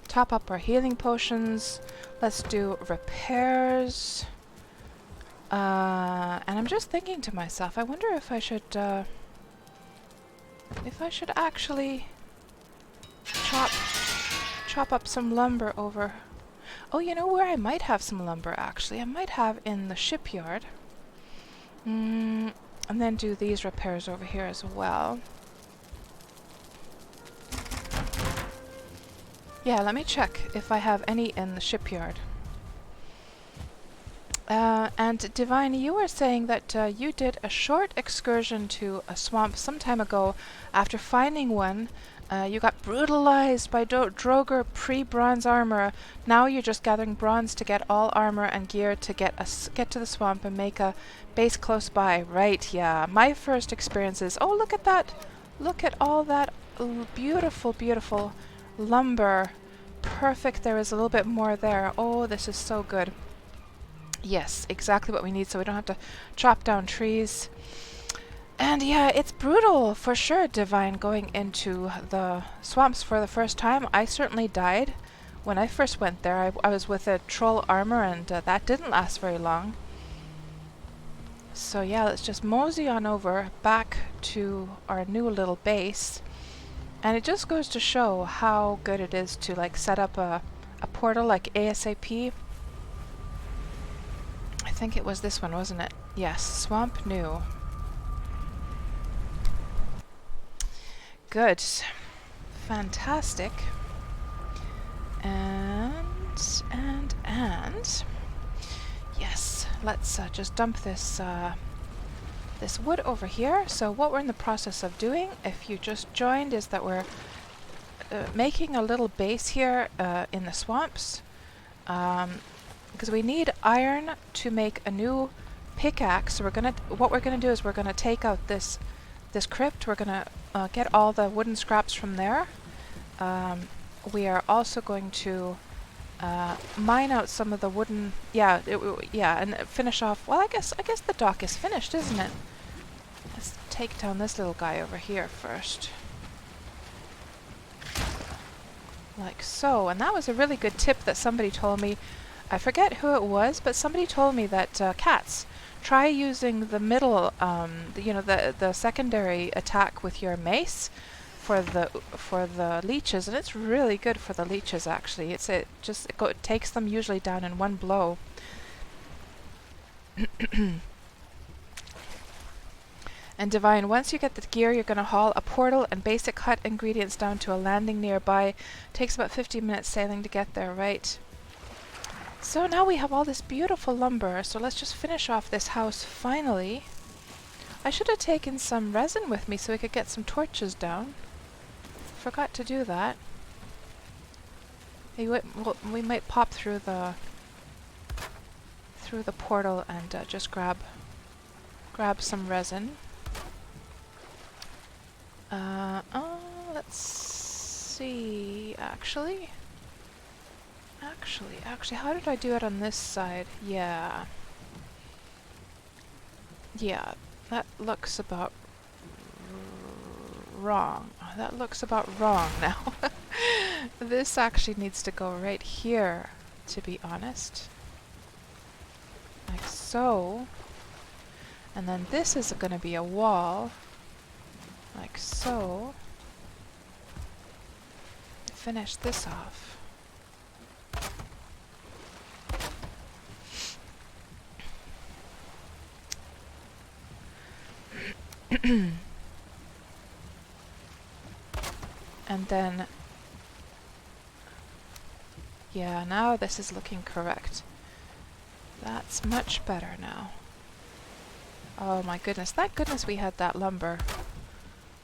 A: Top up our healing potions. Let's do repairs. And I'm just thinking to myself, I wonder if I should actually chop up some lumber over. Oh, you know where I might have some lumber, actually? I might have in the shipyard. And then do these repairs over here as well. Yeah, let me check if I have any in the shipyard. And Divine, you were saying that you did a short excursion to a swamp some time ago. After finding one, you got brutalized by Droger pre-bronze armor. Now you're just gathering bronze to get all armor and gear to get to the swamp and make a base close by. Right, yeah. My first experience is, oh, look at that. Look at all that beautiful, beautiful lumber. Perfect. There is a little bit more there. Oh, this is so good. Yes, exactly what we need so we don't have to chop down trees. And yeah, it's brutal for sure, Divine, going into the swamps for the first time. I certainly died when I first went there. I was with a troll armor and that didn't last very long. So yeah, let's just mosey on over back to our new little base. And it just goes to show how good it is to like set up a portal like ASAP. I think it was this one, wasn't it? Yes, Swamp New. Good. Fantastic. And yes, let's just dump this this wood over here. So what we're in the process of doing, if you just joined, is that we're making a little base here in the swamps. Because we need iron to make a new pickaxe. So what we're gonna do is we're gonna take out this crypt. We're gonna get all the wooden scraps from there. We are also going to mine out some of the wooden. And finish off. Well, I guess the dock is finished, isn't it? Let's take down this little guy over here first. Like so. And that was a really good tip that somebody told me. I forget who it was, but somebody told me that cats, try using the middle, the secondary attack with your mace for the leeches, and it's really good for the leeches. Actually, it takes them usually down in one blow. And Divine, once you get the gear, you're going to haul a portal and basic hut ingredients down to a landing nearby. Takes about 15 minutes sailing to get there, right? So now we have all this beautiful lumber, so let's just finish off this house finally. I should have taken some resin with me so we could get some torches down. Forgot to do that. We might pop through the portal and just grab some resin. Let's see. Actually, how did I do it on this side? Yeah, that looks about wrong. That looks about wrong now. This actually needs to go right here, to be honest. Like so. And then this is going to be a wall. Like so. Finish this off. And then, yeah, now this is looking correct. That's much better now. Oh my goodness, thank goodness we had that lumber.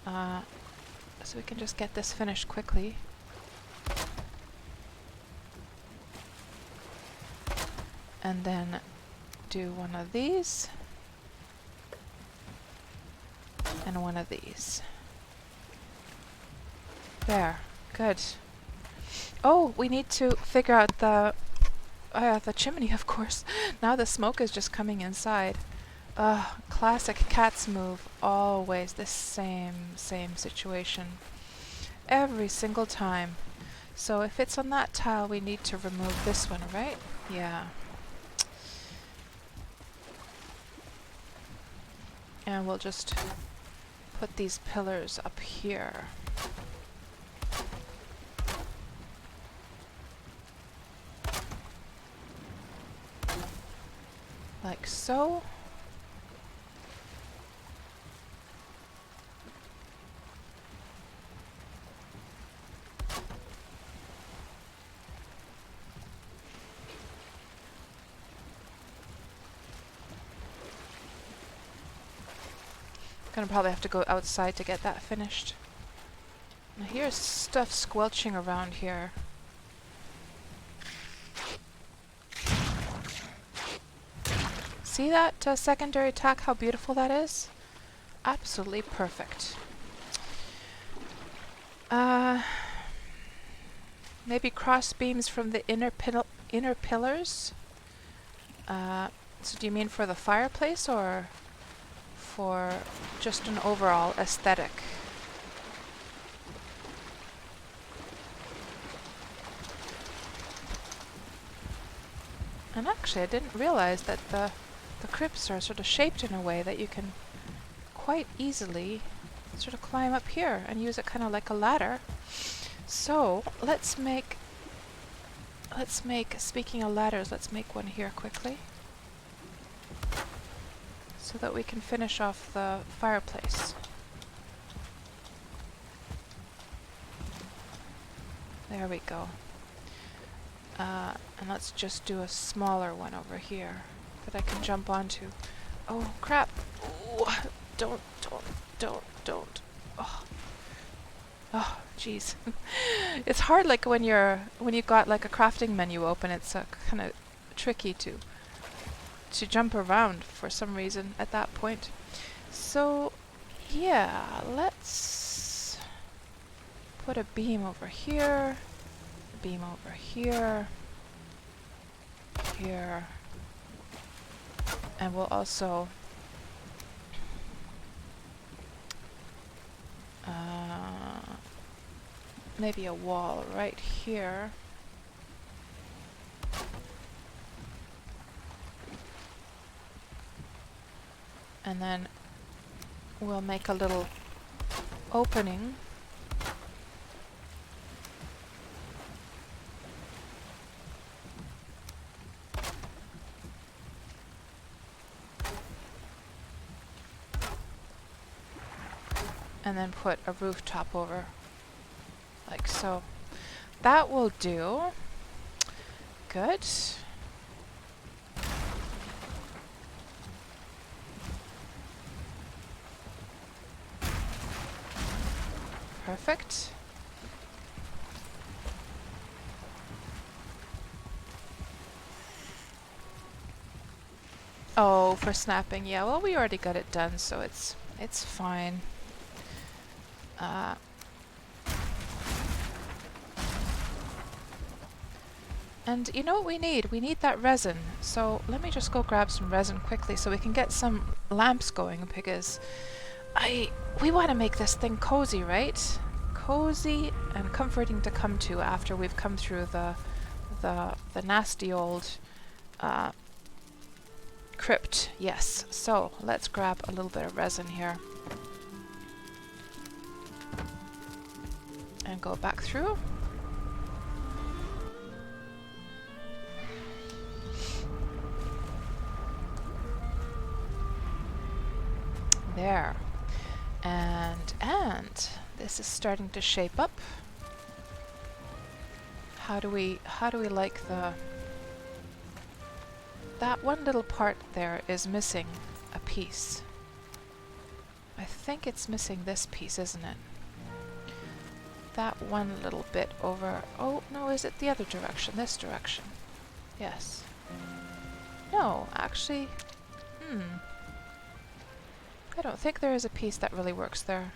A: So we can just get this finished quickly. And then do one of these. And one of these. There. Good. Oh, we need to figure out the chimney, of course. Now the smoke is just coming inside. Classic cat's move. Always the same situation. Every single time. So if it's on that tile, we need to remove this one, right? Yeah. And we'll just put these pillars up here. Like so. Gonna probably have to go outside to get that finished. Now here's stuff squelching around here. See that secondary attack, how beautiful that is? Absolutely perfect. Maybe cross beams from the inner pillars? So do you mean for the fireplace or for just an overall aesthetic? And actually I didn't realize that the crypts are sort of shaped in a way that you can quite easily sort of climb up here and use it kind of like a ladder. So let's make, speaking of ladders, let's make one here quickly so that we can finish off the fireplace. There we go. And let's just do a smaller one over here that I can jump onto. Oh crap! Ooh, don't. Oh, jeez. It's hard, like when you've got like a crafting menu open. It's kind of tricky to jump around for some reason at that point. So yeah, let's put a beam over here, a beam over here, here, and we'll also maybe a wall right here. And then we'll make a little opening. And then put a rooftop over, like so. That will do. Good. Perfect. Oh, for snapping, yeah. Well, we already got it done, so it's fine. And you know what we need? We need that resin. So let me just go grab some resin quickly so we can get some lamps going, because we want to make this thing cozy, right? Cozy and comforting to come to after we've come through the nasty old crypt. Yes. So let's grab a little bit of resin here and go back through. There. And this is starting to shape up. How do we like that one little part there is missing a piece. I think it's missing this piece, isn't it? That one little bit over. Oh, no, is it the other direction? This direction. Yes. No, actually, I don't think there is a piece that really works there.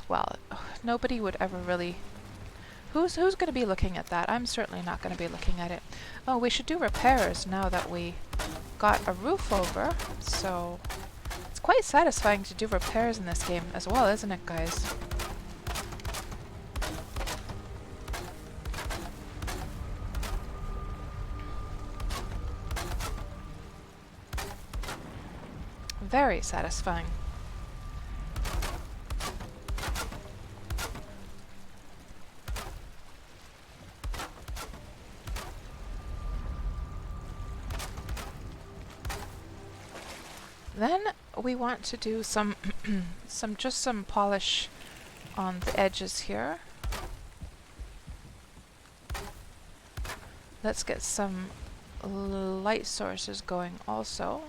A: Well, nobody would ever really... Who's going to be looking at that? I'm certainly not going to be looking at it. Oh, we should do repairs now that we got a roof over. So it's quite satisfying to do repairs in this game as well, isn't it, guys? Very satisfying. Then we want to do some some polish on the edges here. Let's get some light sources going also.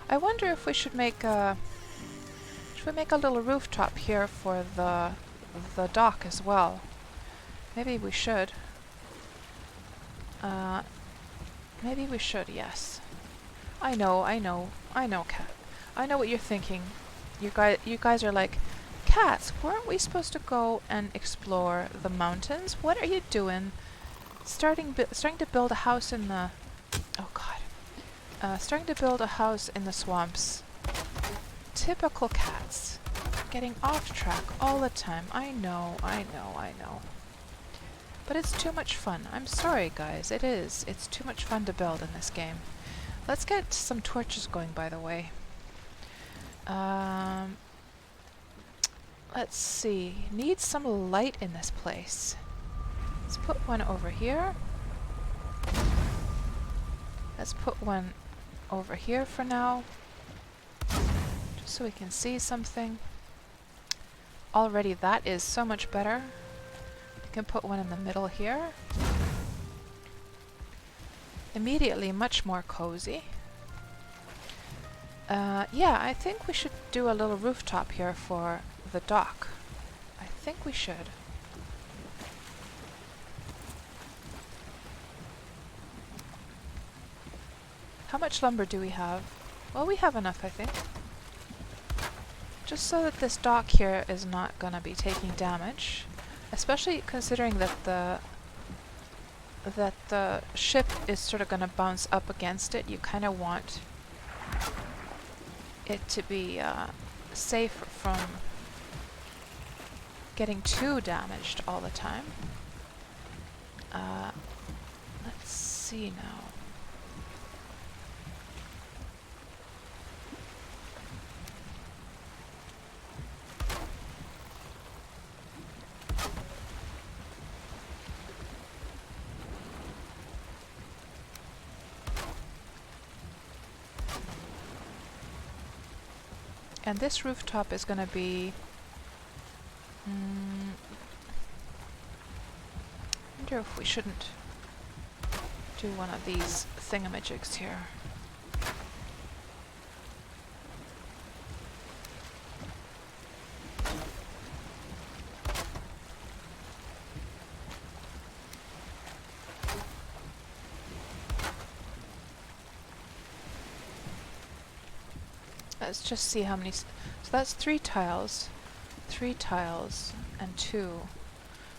A: I wonder if we should make a little rooftop here for the dock as well. Maybe we should. Maybe we should, yes. I know, Kat. I know what you're thinking. You guys are like, Cats, weren't we supposed to go and explore the mountains? What are you doing? Starting to build a house in the... Oh God. Starting to build a house in the swamps. Typical cats. Getting off track all the time. I know. But it's too much fun. I'm sorry, guys. It is. It's too much fun to build in this game. Let's get some torches going, by the way. Let's see. Need some light in this place. Let's put one over here. Let's put one over here for now. Just so we can see something. Already that is so much better. We can put one in the middle here. Immediately much more cozy. Yeah, I think we should do a little rooftop here for the dock. I think we should. How much lumber do we have? Well, we have enough, I think. Just so that this dock here is not gonna be taking damage. Especially considering that the ship is sort of gonna bounce up against it. You kind of want it to be safe from getting too damaged all the time. Let's see now. And this rooftop is going to be... I wonder if we shouldn't do one of these thingamajigs here. Let's just see how many. So that's 3 tiles, 3 tiles, and 2.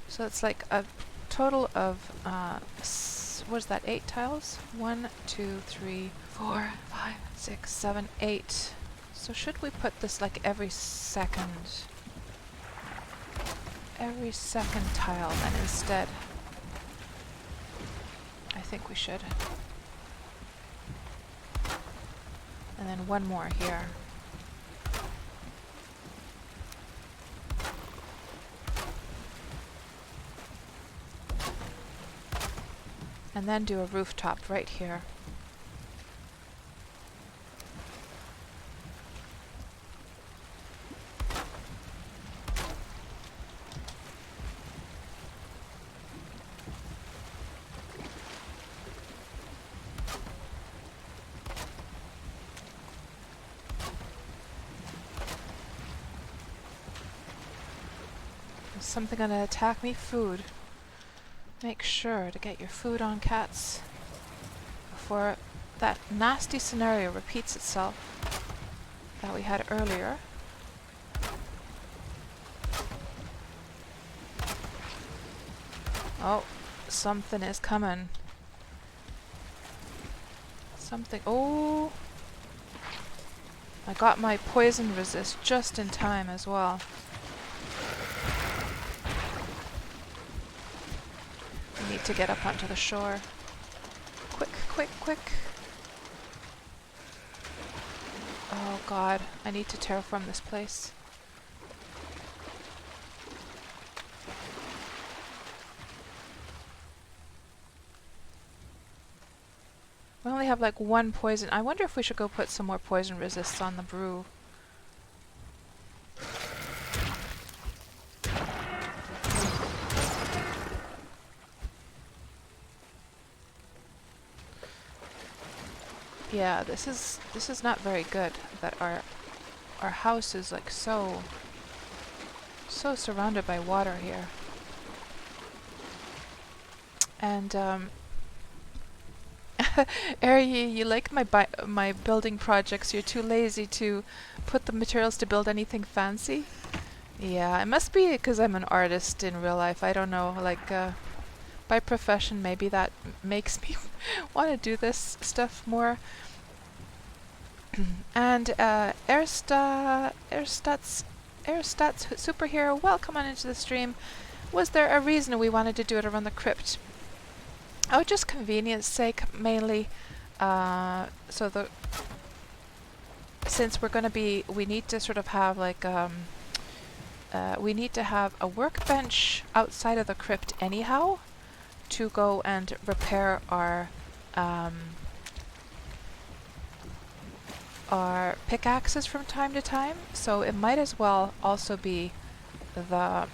A: So it's like a total of what is that? 8 tiles? 1, 2, 3, 4, 5, 6, 7, 8. So should we put this like every second tile then instead? I think we should. And then one more here. And then do a rooftop right here. Is something gonna attack me? Food. Make sure to get your food on, cats, before that nasty scenario repeats itself that we had earlier. Oh, something is coming. Something. Oh! I got my poison resist just in time as well. I need to get up onto the shore. Quick, quick, quick. Oh god, I need to terraform this place. We only have like 1 poison. I wonder if we should go put some more poison resists on the brew. Yeah, this is not very good that our house is like so surrounded by water here. And you like my building projects. You're too lazy to put the materials to build anything fancy. Yeah, it must be because I'm an artist in real life. I don't know, like by profession maybe that makes me want to do this stuff more. And Airstats Superhero, welcome on into the stream. Was there a reason we wanted to do it around the crypt? Oh, just convenience sake mainly. Since we're going to be, we need to sort of have like we need to have a workbench outside of the crypt anyhow to go and repair our pickaxes from time to time. So it might as well also be the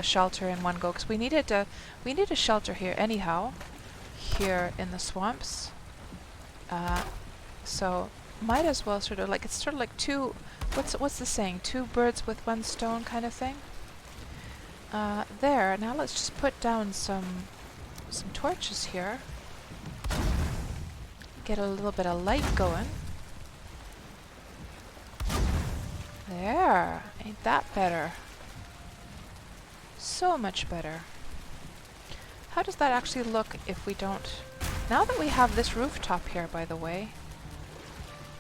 A: shelter in one go, because we need a shelter here anyhow, here in the swamps. So might as well sort of like, it's sort of like two, what's the saying? 2 birds with 1 stone kind of thing. There. Now let's just put down some torches here. Get a little bit of light going. There. Ain't that better? So much better. How does that actually look if we don't... Now that we have this rooftop here, by the way,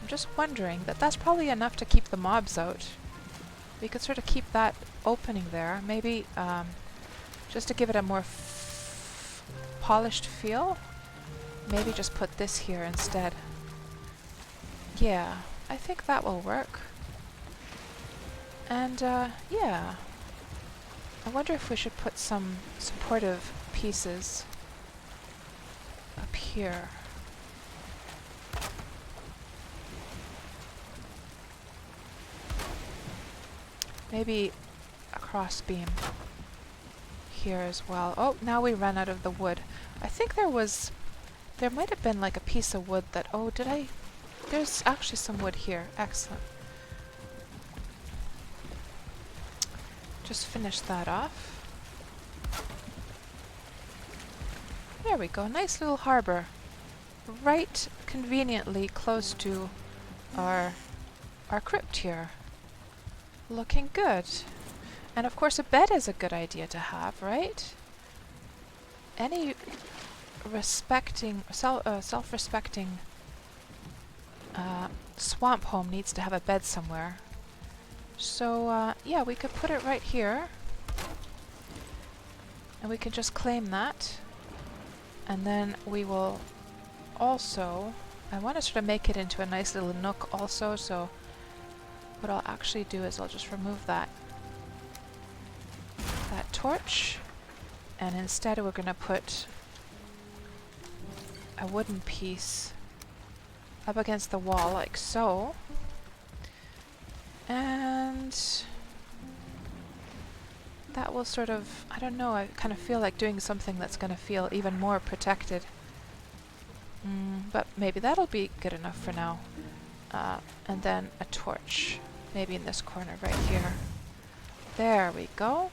A: I'm just wondering that's probably enough to keep the mobs out. We could sort of keep that opening there. Maybe just to give it a more polished feel. Maybe just put this here instead. Yeah, I think that will work. And yeah. I wonder if we should put some supportive pieces up here. Maybe a cross beam here as well. Oh, now we ran out of the wood. I think there might have been like a piece of wood that, oh, there's actually some wood here. Excellent. Just finish that off. There we go, nice little harbor. Right conveniently close to our crypt here. Looking good. And of course a bed is a good idea to have, right? Any self-respecting swamp home needs to have a bed somewhere. So yeah, we could put it right here. And we can just claim that. And then we will also, I want to sort of make it into a nice little nook also, so what I'll actually do is I'll just remove that torch, and instead we're going to put a wooden piece up against the wall like so. And that will sort of, I don't know, I kind of feel like doing something that's going to feel even more protected. But maybe that'll be good enough for now. And then a torch, maybe in this corner right here. There we go.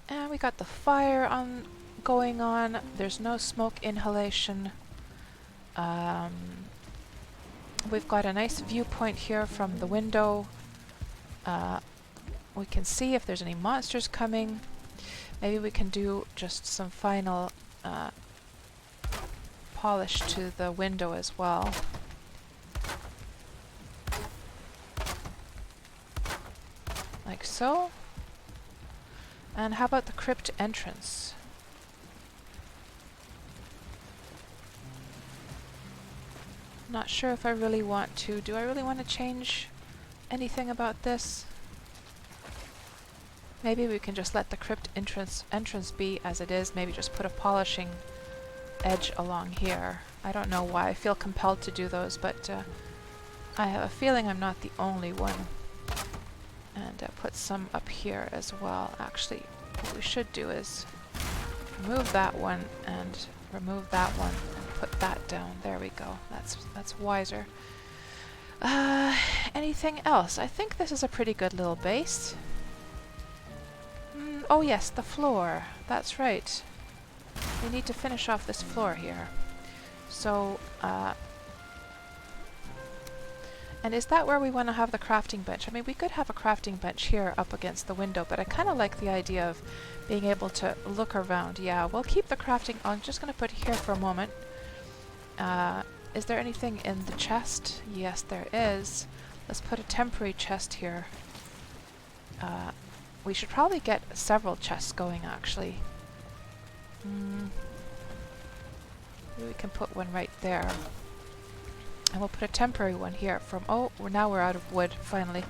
A: And we got the fire going on. There's no smoke inhalation. We've got a nice viewpoint here from the window. We can see if there's any monsters coming. Maybe we can do just some final polish to the window as well. Like so. And how about the crypt entrance? Not sure if I really want to. Do I really want to change anything about this? Maybe we can just let the crypt entrance be as it is. Maybe just put a polishing edge along here. I don't know why I feel compelled to do those, but I have a feeling I'm not the only one. And put some up here as well. Actually, what we should do is remove that one and remove that one and put that down. There we go. That's wiser. Anything else? I think this is a pretty good little base. Oh yes, the floor. That's right. We need to finish off this floor here. So, and is that where we want to have the crafting bench? I mean, we could have a crafting bench here up against the window, but I kind of like the idea of being able to look around. Yeah, we'll keep the crafting. I'm just going to put it here for a moment. Is there anything in the chest? Yes, there is. Let's put a temporary chest here. We should probably get several chests going, actually. Maybe we can put one right there. And we'll put a temporary one here from, now we're out of wood, finally.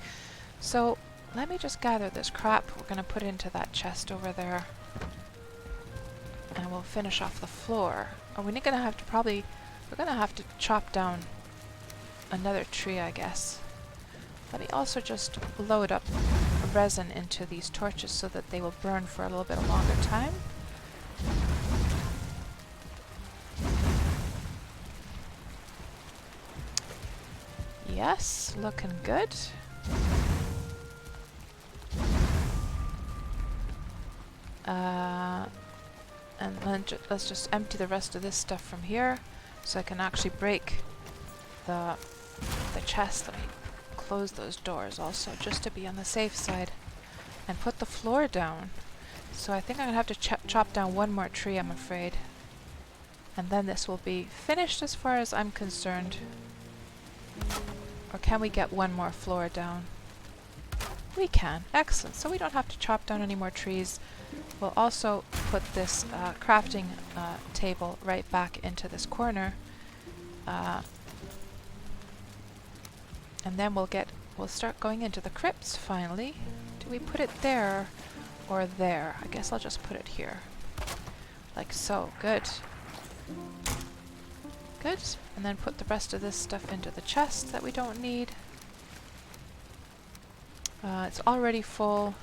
A: So, let me just gather this crap. We're going to put into that chest over there. And we'll finish off the floor. Oh, we're going to have to chop down another tree, I guess. Let me also just load up resin into these torches so that they will burn for a little bit longer time. Yes, looking good. And then let's just empty the rest of this stuff from here so I can actually break the chest. Let me close those doors also just to be on the safe side and put the floor down. So I think I'm going to have to chop down one more tree, I'm afraid. And then this will be finished as far as I'm concerned. Or can we get one more floor down? We can. Excellent. So we don't have to chop down any more trees. We'll also put this crafting table right back into this corner. And then we'll start going into the crypts finally. Do we put it there or there? I guess I'll just put it here. Like so. Good. Good. And then put the rest of this stuff into the chest that we don't need. It's already full.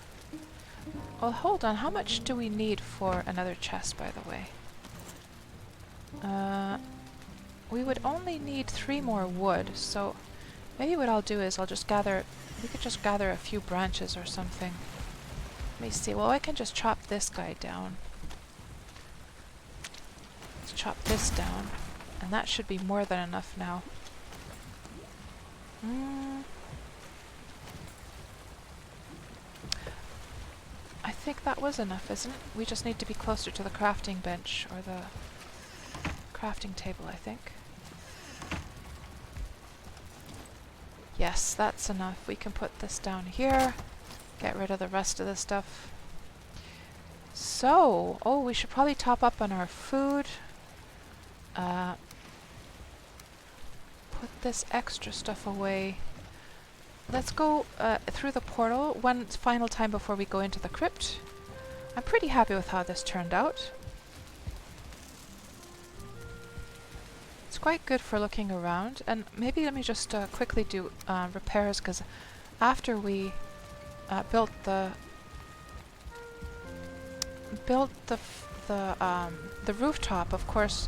A: Well, hold on. How much do we need for another chest, by the way? We would only need 3 more wood, so maybe what I'll do is I'll just gather... We could just gather a few branches or something. Let me see. Well, I can just chop this guy down. Let's chop this down. And that should be more than enough now. I think that was enough, isn't it? We just need to be closer to the crafting bench, or the crafting table, I think. Yes, that's enough. We can put this down here. Get rid of the rest of the stuff. So, oh, we should probably top up on our food. Put this extra stuff away. Let's go through the portal one final time before we go into the crypt. I'm pretty happy with how this turned out. It's quite good for looking around, and maybe let me just quickly do repairs, because after we built the rooftop, of course,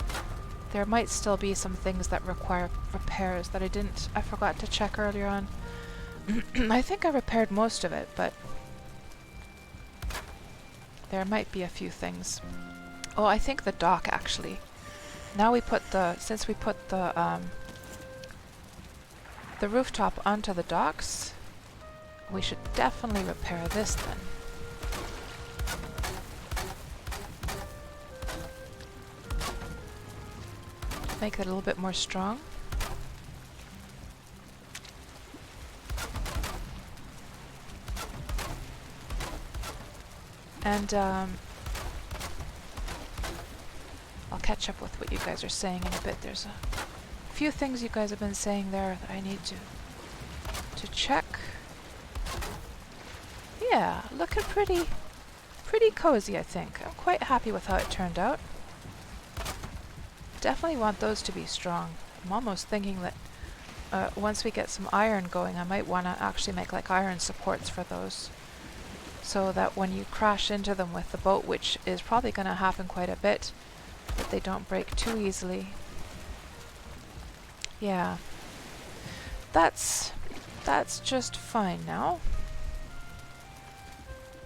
A: there might still be some things that require repairs that I forgot to check earlier on. I think I repaired most of it, but there might be a few things. Oh, I think the dock, actually. Now since we put the rooftop onto the docks, we should definitely repair this then. Make it a little bit more strong. And I'll catch up with what you guys are saying in a bit. There's a few things you guys have been saying there that I need to check. Yeah, looking pretty cozy, I think. I'm quite happy with how it turned out. Definitely want those to be strong. I'm almost thinking that once we get some iron going, I might want to actually make like iron supports for those, so that when you crash into them with the boat, which is probably going to happen quite a bit, that they don't break too easily. Yeah, that's just fine now.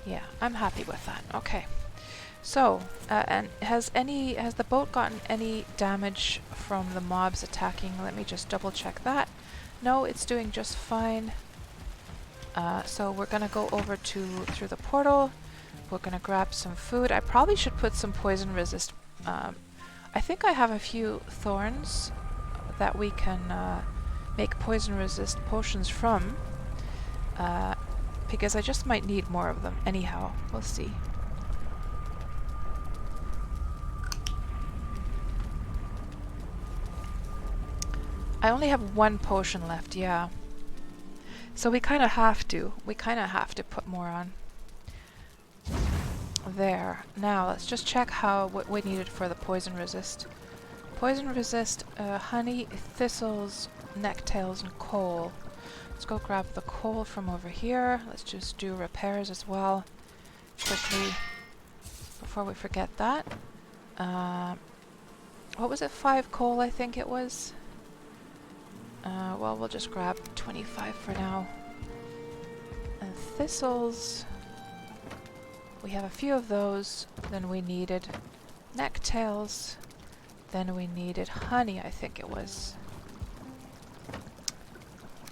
A: Yeah, I'm happy with that. Okay. So, and has the boat gotten any damage from the mobs attacking? Let me just double check that. No, it's doing just fine. So we're gonna go over through the portal. We're gonna grab some food. I probably should put some poison resist. I think I have a few thorns that we can make poison resist potions from. Because I just might need more of them. Anyhow, we'll see. I only have 1 potion left, yeah. So we kind of have to. We kind of have to put more on. There. Now, let's just check what we needed for the poison resist. Poison resist, honey, thistles, necktails, and coal. Let's go grab the coal from over here. Let's just do repairs as well, quickly, before we forget that. What was it? 5 coal, I think it was. Well, we'll just grab 25 for now. And thistles, we have a few of those. Then we needed necktails. Then we needed honey, I think it was.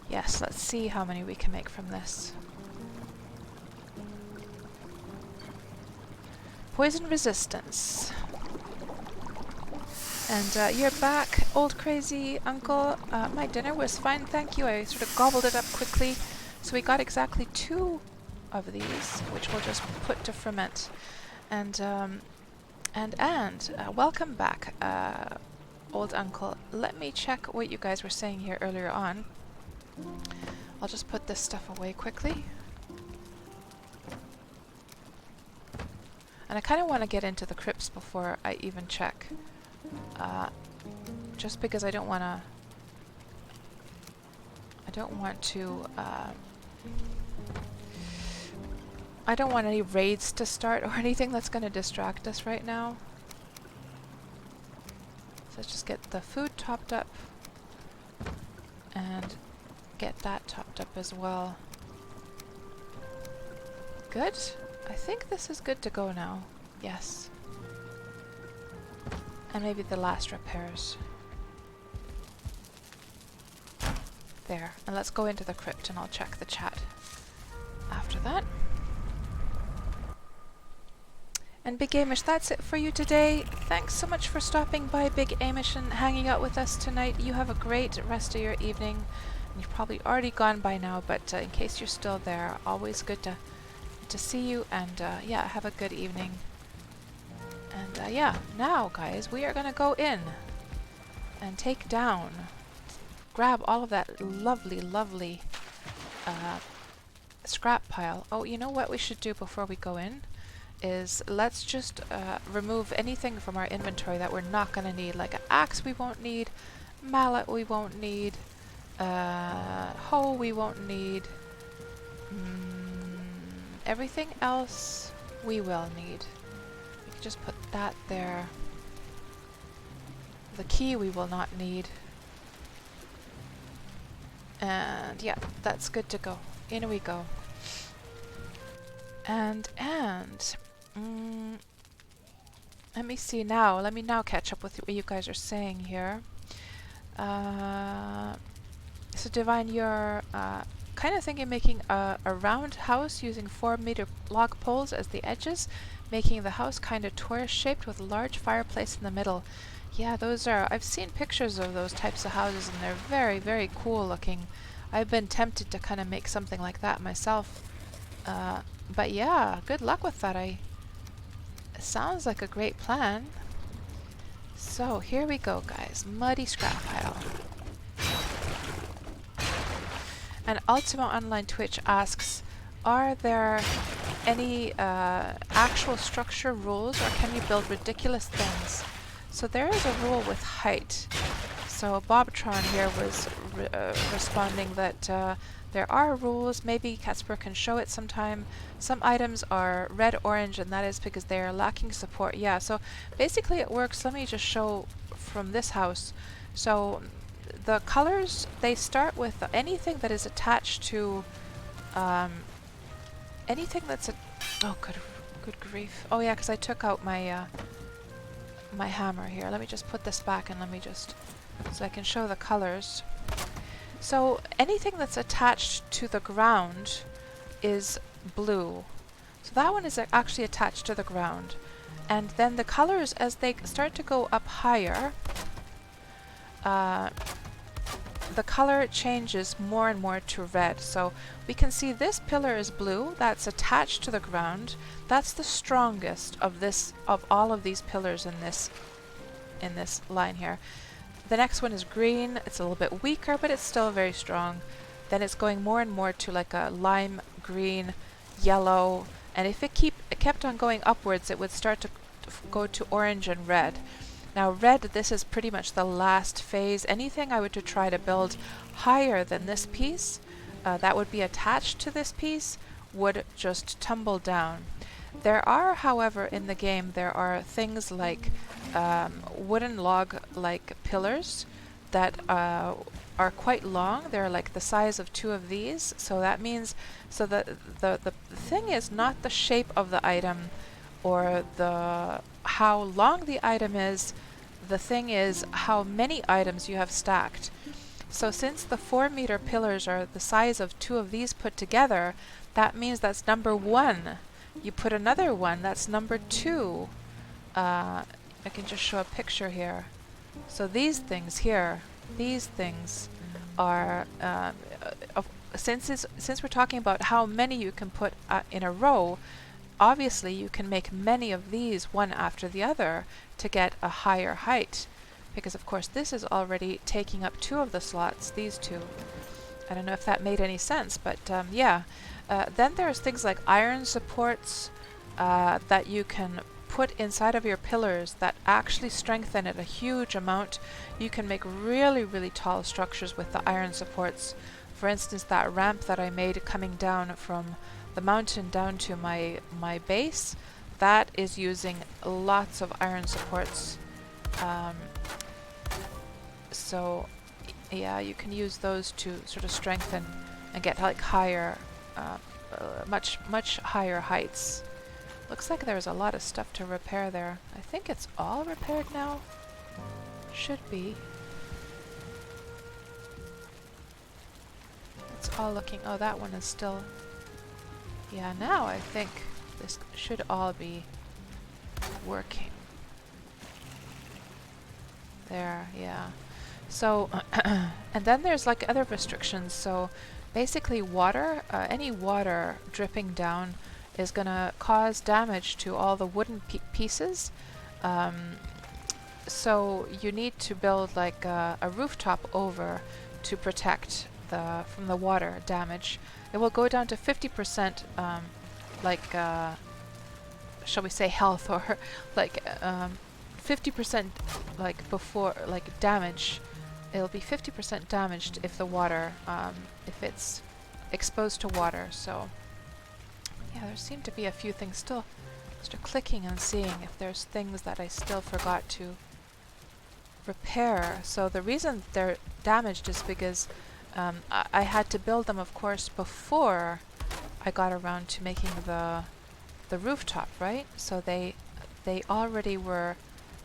A: Yes, let's see how many we can make from this. Poison resistance. And you're back, old crazy uncle. My dinner was fine, thank you. I sort of gobbled it up quickly. So we got exactly 2 of these, which we'll just put to ferment. And welcome back, old uncle. Let me check what you guys were saying here earlier on. I'll just put this stuff away quickly. And I kind of want to get into the crypts before I even check. Just because I don't want to I don't want any raids to start or anything that's going to distract us right now. So let's just get the food topped up and get that topped up as well. Good. I think this is good to go now. Yes. And maybe the last repairs. There. And let's go into the crypt and I'll check the chat after that. And Big Amish, that's it for you today. Thanks so much for stopping by, Big Amish, and hanging out with us tonight. You have a great rest of your evening. You've probably already gone by now, but in case you're still there, always good to see you, and yeah, have a good evening. And yeah, now guys, we are gonna go in and take down, grab all of that lovely scrap pile. Oh, you know what we should do before we go in? Is let's just remove anything from our inventory that we're not gonna need, like an axe we won't need, mallet we won't need, hoe we won't need. Everything else we will need. We can just put that there. The key we will not need. And yeah, that's good to go. In we go. And let me see now. Let me now catch up with what you guys are saying here. So Divine, you're kind of thinking making a round house using 4-meter log poles as the edges, making the house kind of torus shaped with a large fireplace in the middle. Yeah, those are, I've seen pictures of those types of houses and they're very cool looking. I've been tempted to kind of make something like that myself. But yeah, good luck with that. It sounds like a great plan. So here we go, guys. Muddy scrap pile. And Ultima Online Twitch asks, are there any actual structure rules, or can you build ridiculous things? So there is a rule with height. So Bobtron here was responding that there are rules. Maybe KatsPurr can show it sometime. Some items are red-orange, and that is because they are lacking support. Yeah, so basically it works. Let me just show from this house. So the colors, they start with anything that is attached to anything that's oh, good grief. Oh yeah, because I took out my my hammer here. Let me just put this back and let me just, so I can show the colors. So anything that's attached to the ground is blue. So that one is actually attached to the ground. And then the colors, as they start to go up higher, the color changes more and more to red. So we can see this pillar is blue, that's attached to the ground. That's the strongest of all of these pillars in this line here. The next one is green. It's a little bit weaker, but it's still very strong. Then it's going more and more to like a lime green, yellow, and if it kept on going upwards, it would start to go to orange and red. Now red, this is pretty much the last phase. Anything I were to try to build higher than this piece, that would be attached to this piece, would just tumble down. There are, however, in the game, there are things like wooden log-like pillars that are quite long. They're like the size of 2 of these. So that means, so the thing is not the shape of the item or the how long the item is. The thing is how many items you have stacked. So since the 4-meter pillars are the size of 2 of these put together, that means that's number 1. You put another one, that's number 2. I can just show a picture here. So these things here, these things are, since we're talking about how many you can put in a row, obviously you can make many of these one after the other to get a higher height. Because of course this is already taking up 2 of the slots, these 2. I don't know if that made any sense, but yeah. Then there's things like iron supports that you can put inside of your pillars that actually strengthen it a huge amount. You can make really tall structures with the iron supports. For instance, that ramp that I made coming down from the mountain down to my base, that is using lots of iron supports. Um, so yeah, you can use those to sort of strengthen and get like higher, much higher heights. Looks like there's a lot of stuff to repair there. I think it's all repaired now. Should be. It's all looking... Oh, that one is still... Yeah, now I think this should all be working. There, yeah. So, and then there's like other restrictions. So basically water, any water dripping down is gonna cause damage to all the wooden pieces. So you need to build like a rooftop over to protect from the water damage. It will go down to 50% shall we say health, or like 50% like before like damage. It'll be 50% damaged if the water if it's exposed to water. So yeah, there seem to be a few things still. Just clicking and seeing if there's things that I still forgot to repair. So the reason they're damaged is because I had to build them, of course, before I got around to making the rooftop, right? So they already were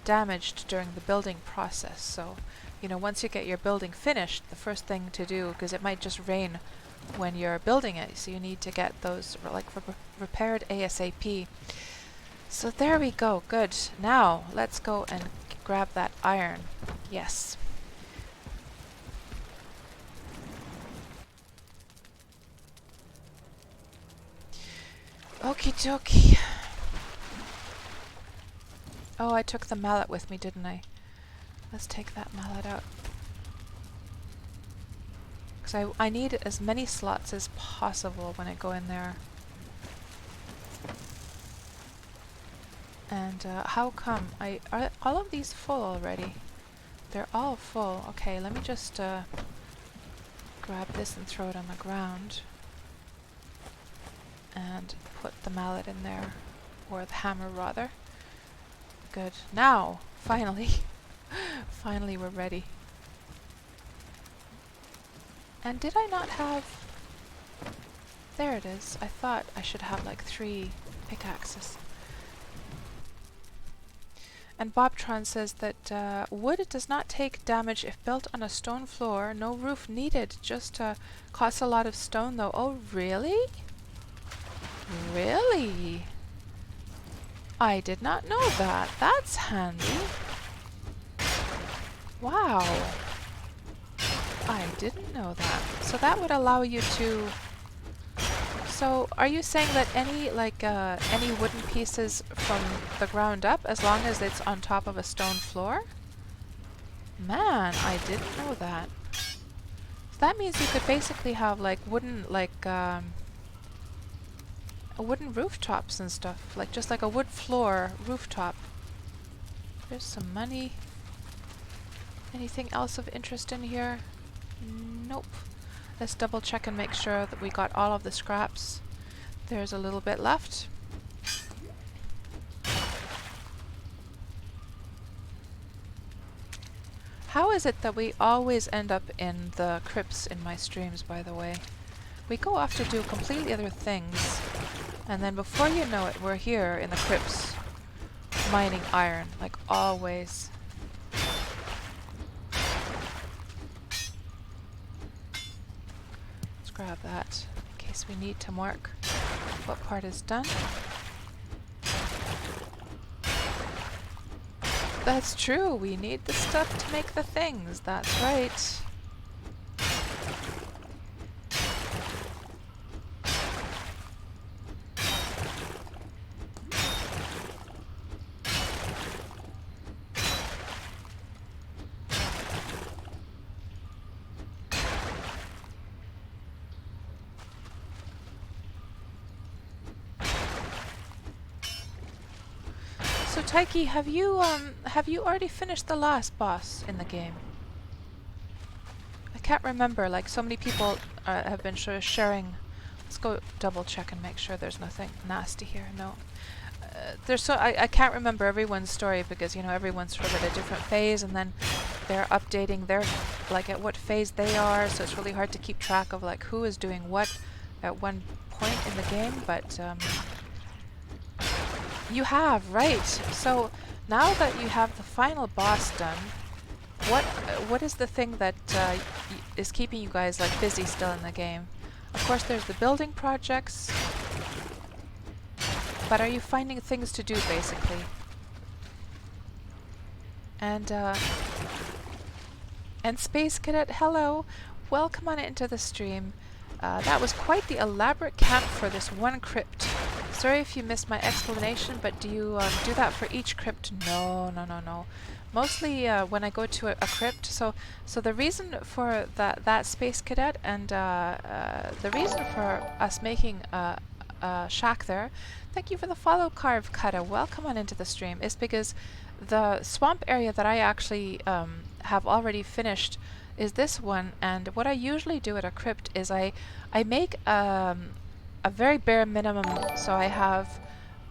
A: damaged during the building process. So, you know, once you get your building finished, the first thing to do, because it might just rain when you're building it, so you need to get those like repaired ASAP. So there we go. Good. Now let's go and grab that iron. Yes. Okie dokie. Oh, I took the mallet with me, didn't I? Let's take that mallet out. Because I need as many slots as possible when I go in there. And how come? Are all of these full already? They're all full. Okay, let me just grab this and throw it on the ground. And put the mallet in there. Or the hammer, rather. Good. Now, finally. Finally we're ready. And did I not have... There it is. I thought I should have like 3 pickaxes. And Bobtron says that wood does not take damage if built on a stone floor. No roof needed. Just costs a lot of stone though. Oh, really? Really? I did not know that. That's handy. Wow. I didn't know that. So that would allow you to... So are you saying that any any wooden pieces from the ground up, as long as it's on top of a stone floor? Man, I didn't know that. So that means you could basically have like wooden wooden rooftops and stuff, like just like a wood floor rooftop. There's some money. Anything else of interest in here? Nope. Let's double check and make sure that we got all of the scraps. There's a little bit left. How is it that we always end up in the crypts in my streams, by the way? We go off to do completely other things, and then before you know it, we're here in the crypts, mining iron, like always. Let's grab that, in case we need to mark what part is done. That's true, we need the stuff to make the things, that's right. So Taiki, have you already finished the last boss in the game? I can't remember. Like so many people have been sharing Let's go double check and make sure there's nothing nasty here. No. There's so I can't remember everyone's story because, you know, everyone's sort of at a different phase, and then they're updating their, like, at what phase they are, so it's really hard to keep track of like who is doing what at one point in the game. But you have, right. So now that you have the final boss done, what is the thing that is keeping you guys like busy still in the game? Of course there's the building projects, but are you finding things to do basically? And Space Cadet, hello, welcome on into the stream. That was quite the elaborate camp for this one crypt. Sorry if you missed my explanation, but do you do that for each crypt? No, no, no, no. Mostly when I go to a crypt. So the reason for that Space Cadet, and the reason for us making a shack there, thank you for the follow, Carve Kata, welcome on into the stream, is because the swamp area that I actually have already finished is this one. And what I usually do at a crypt is I make a very bare minimum. So I have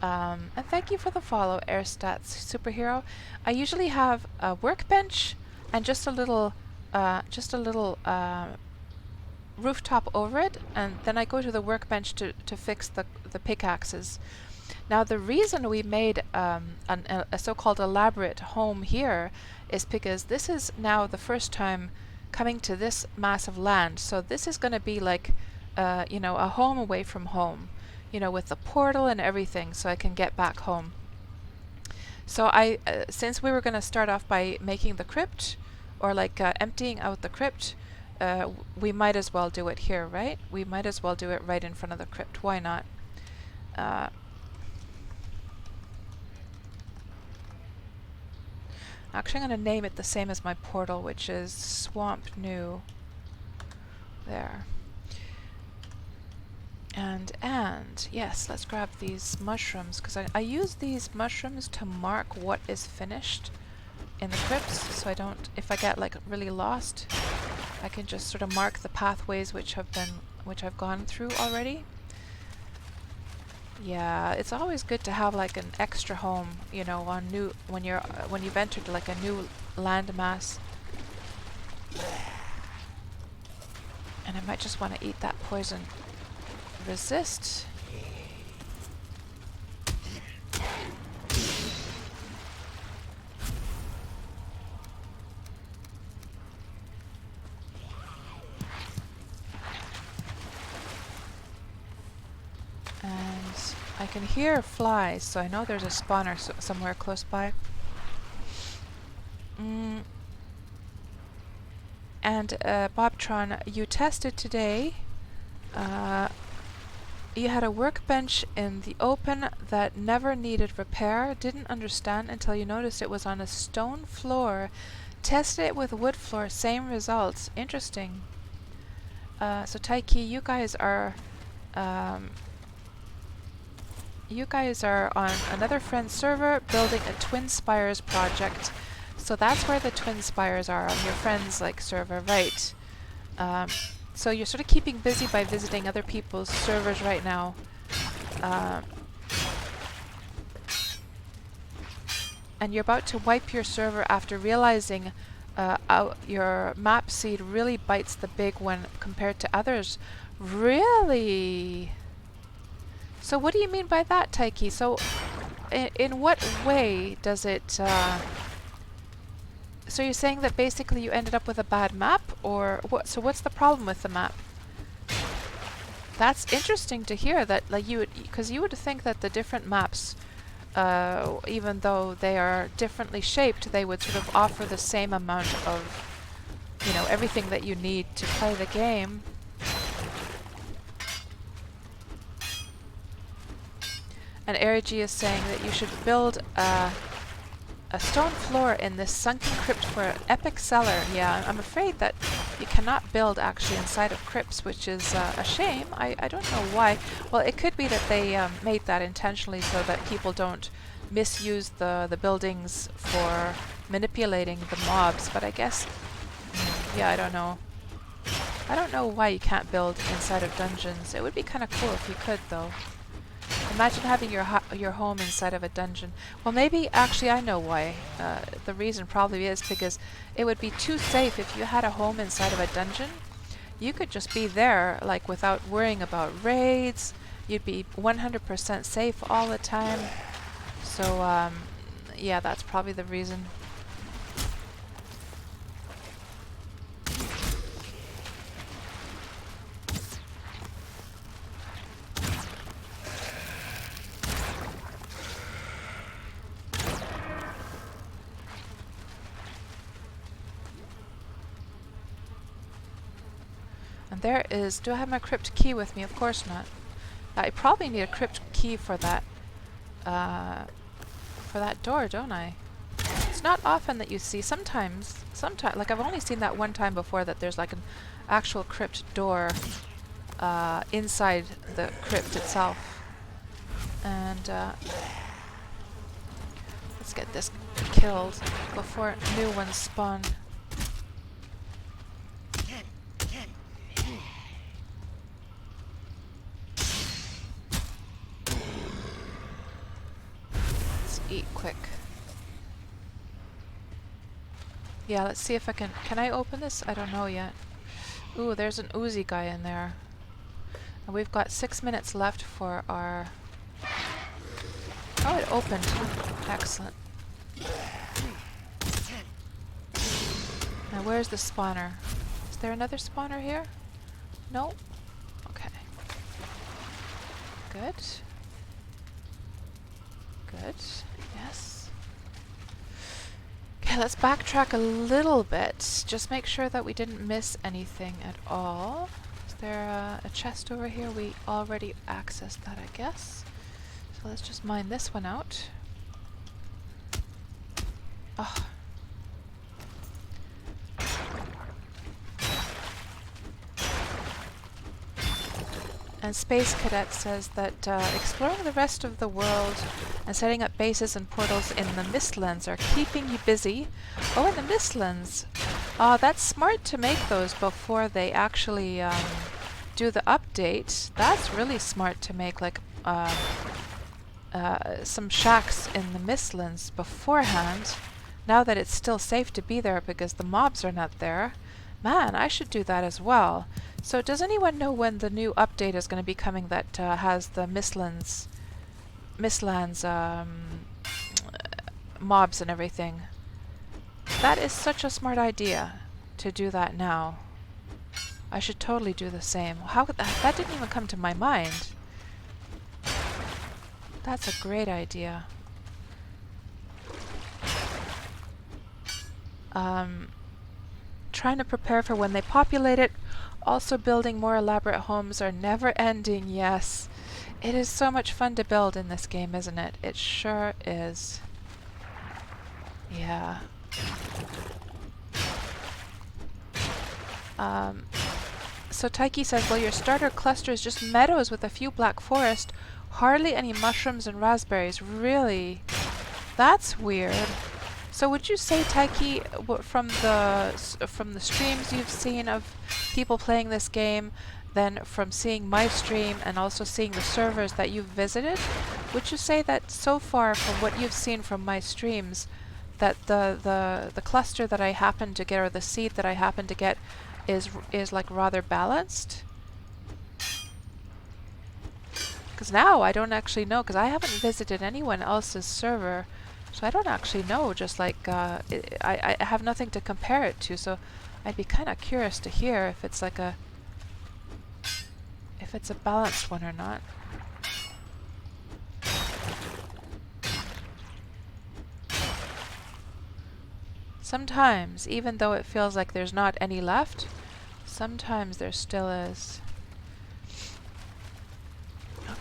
A: and thank you for the follow, Airstats Superhero. I usually have a workbench and just a little rooftop over it, and then I go to the workbench to fix the pickaxes. Now the reason we made a so-called elaborate home here is because this is now the first time coming to this mass of land. So this is going to be like you know, a home away from home, you know, with the portal and everything, so I can get back home. So I since we were going to start off by making the crypt, or like emptying out the crypt, we might as well do it here, right? We might as well do it right in front of the crypt. Why not? Actually, I'm going to name it the same as my portal, which is Swamp New. There. And yes, let's grab these mushrooms, because I use these mushrooms to mark what is finished in the crypts, so I don't, if I get like really lost, I can just sort of mark the pathways which I've gone through already. Yeah, it's always good to have like an extra home, you know, on when you've entered like a new landmass. And I might just want to eat that poison resist. And I can hear flies, so I know there's a spawner somewhere close by. And Bobtron, you tested today. You had a workbench in the open that never needed repair. Didn't understand until you noticed it was on a stone floor. Tested it with wood floor, same results. Interesting. So Taiki, you guys are on another friend's server building a Twin Spires project. So that's where the Twin Spires are, on your friend's like server, right? So you're sort of keeping busy by visiting other people's servers right now. And you're about to wipe your server after realizing your map seed really bites the big one compared to others. Really? So what do you mean by that, Taiki? So in what way does it... So you're saying that basically you ended up with a bad map, or what? So what's the problem with the map? That's interesting to hear. That like because you would think that the different maps, even though they are differently shaped, they would sort of offer the same amount of, you know, everything that you need to play the game. And Erigi is saying that you should build a stone floor in this sunken crypt for an epic cellar. Yeah, I'm afraid that you cannot build actually inside of crypts, which is a shame. I don't know why. Well, it could be that they made that intentionally so that people don't misuse the buildings for manipulating the mobs, but I guess, yeah, I don't know. I don't know why you can't build inside of dungeons. It would be kind of cool if you could, though. Imagine having your home inside of a dungeon. Well, maybe actually I know why. The reason probably is because it would be too safe if you had a home inside of a dungeon. You could just be there, like, without worrying about raids. You'd be 100% safe all the time. So, yeah, that's probably the reason. And there is... Do I have my crypt key with me? Of course not. I probably need a crypt key for that door, don't I? It's not often that you see. Sometimes, like I've only seen that one time before, that there's like an actual crypt door inside the crypt itself. And let's get this killed before new ones spawn. Eat quick. Yeah, let's see if I can... Can I open this? I don't know yet. Ooh, there's an Uzi guy in there. And we've got 6 minutes left for our... Oh, it opened. Excellent. Now, where's the spawner? Is there another spawner here? No? Okay. Good. Good. Yes. Okay, let's backtrack a little bit. Just make sure that we didn't miss anything at all. Is there a chest over here? We already accessed that, I guess. So let's just mine this one out. Oh. And Space Cadet says that exploring the rest of the world and setting up bases and portals in the Mistlands are keeping you busy. Oh, in the Mistlands. Oh, that's smart to make those before they actually do the update. That's really smart to make, like, some shacks in the Mistlands beforehand. Now that it's still safe to be there because the mobs are not there. Man, I should do that as well. So does anyone know when the new update is going to be coming that has the Mistlands mobs and everything? That is such a smart idea to do that now. I should totally do the same. How could that didn't even come to my mind. That's a great idea. Trying to prepare for when they populate it. Also, building more elaborate homes are never ending, yes. It is so much fun to build in this game, isn't it? It sure is. Yeah. So Taiki says, well, your starter cluster is just meadows with a few black forest, hardly any mushrooms and raspberries. Really? That's weird. So would you say, Taiki, from the streams you've seen of people playing this game, then from seeing my stream and also seeing the servers that you've visited, would you say that so far from what you've seen from my streams, that the cluster that I happen to get, or the seed that I happen to get, is like rather balanced? Because now I don't actually know, because I haven't visited anyone else's server. So I don't actually know, just like, I have nothing to compare it to, so I'd be kind of curious to hear if it's like if it's a balanced one or not. Sometimes, even though it feels like there's not any left, sometimes there still is.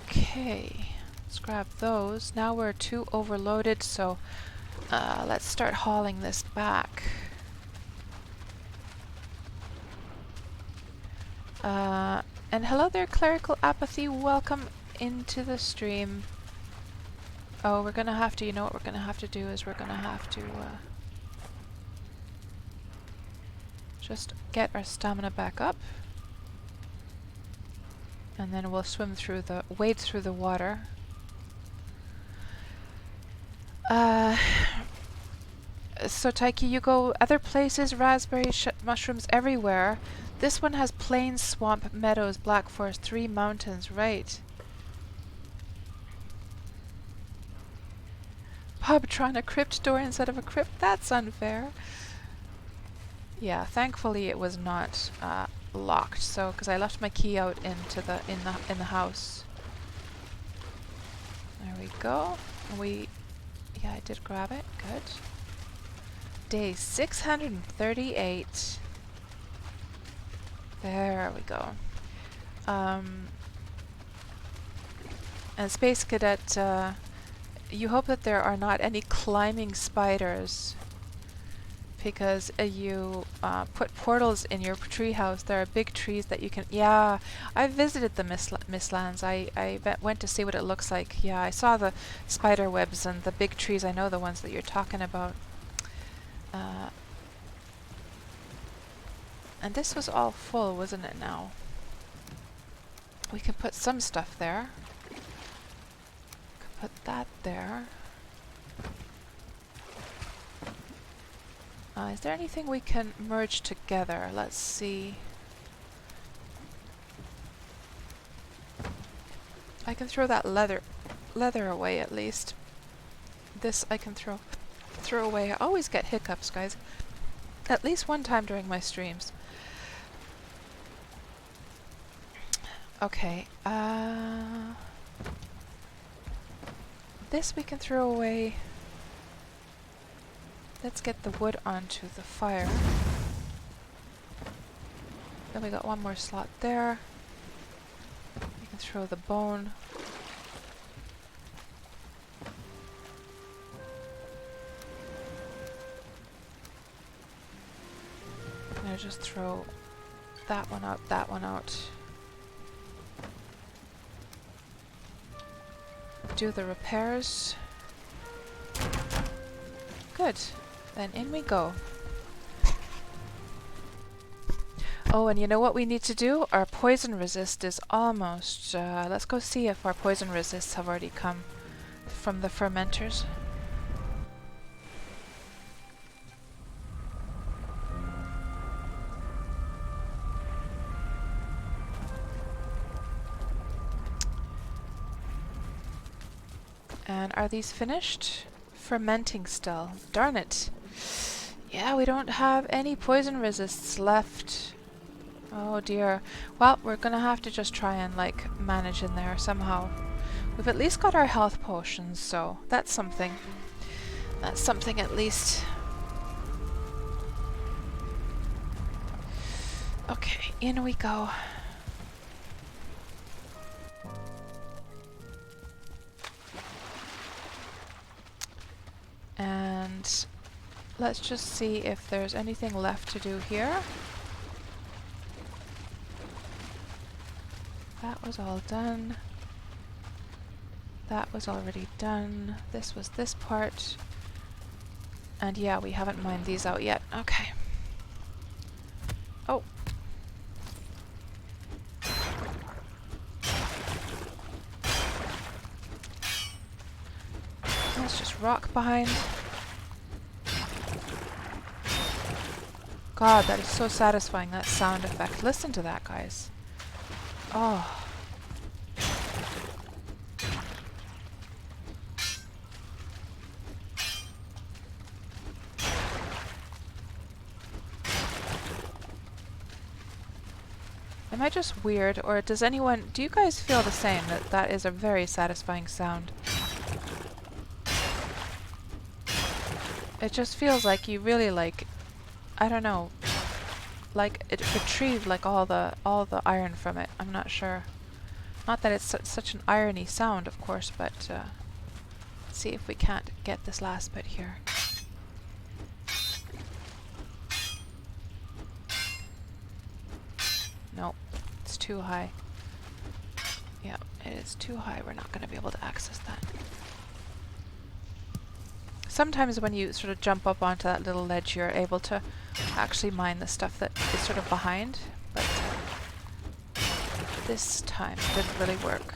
A: Okay. Let's grab those. Now we're too overloaded, so let's start hauling this back. And hello there, Clerical Apathy. Welcome into the stream. Oh, we're gonna have to, you know what we're gonna have to do is we're gonna have to just get our stamina back up. And then we'll wade through the water. So Taiki, you go other places, raspberry mushrooms everywhere. This one has plains, swamp, meadows, black forest, 3 mountains, right. Pub trying a crypt door instead of a crypt, that's unfair. Yeah, thankfully it was not locked, so because I left my key out into in the house. There we go. Yeah, I did grab it. Good. Day 638. There we go. And Space Cadet, you hope that there are not any climbing spiders, because you put portals in your treehouse. There are big trees that you can... Yeah, I visited the Mistlands. I went to see what it looks like. Yeah, I saw the spider webs and the big trees. I know the ones that you're talking about. And this was all full, wasn't it now? We can put some stuff there. Put that there. Is there anything we can merge together? Let's see. I can throw that leather away at least. This I can throw away. I always get hiccups, guys. At least one time during my streams. Okay. This we can throw away. Let's get the wood onto the fire. Then we got one more slot there. You can throw the bone. Now just throw that one out, that one out. Do the repairs. Good. Then in we go. Oh, and you know what we need to do? Our poison resist is almost... let's go see if our poison resists have already come from the fermenters. And are these finished? Fermenting still. Darn it. Yeah, we don't have any poison resists left. Oh dear. Well, we're gonna have to just try and like manage in there somehow. We've at least got our health potions, so that's something. That's something at least. Okay, in we go. And let's just see if there's anything left to do here. That was all done. That was already done. This was this part. And yeah, we haven't mined these out yet. Okay. Oh. Let's just rock behind. God, that is so satisfying, that sound effect. Listen to that, guys. Oh. Am I just weird, or do you guys feel the same, that that is a very satisfying sound? It just feels like you really like, I don't know, like it retrieved like all the iron from it. I'm not sure. Not that it's such an irony sound, of course, but let's see if we can't get this last bit here. Nope, it's too high. Yeah, it is too high. We're not going to be able to access that. Sometimes when you sort of jump up onto that little ledge, you're able to actually mine the stuff that is sort of behind, but This time it didn't really work.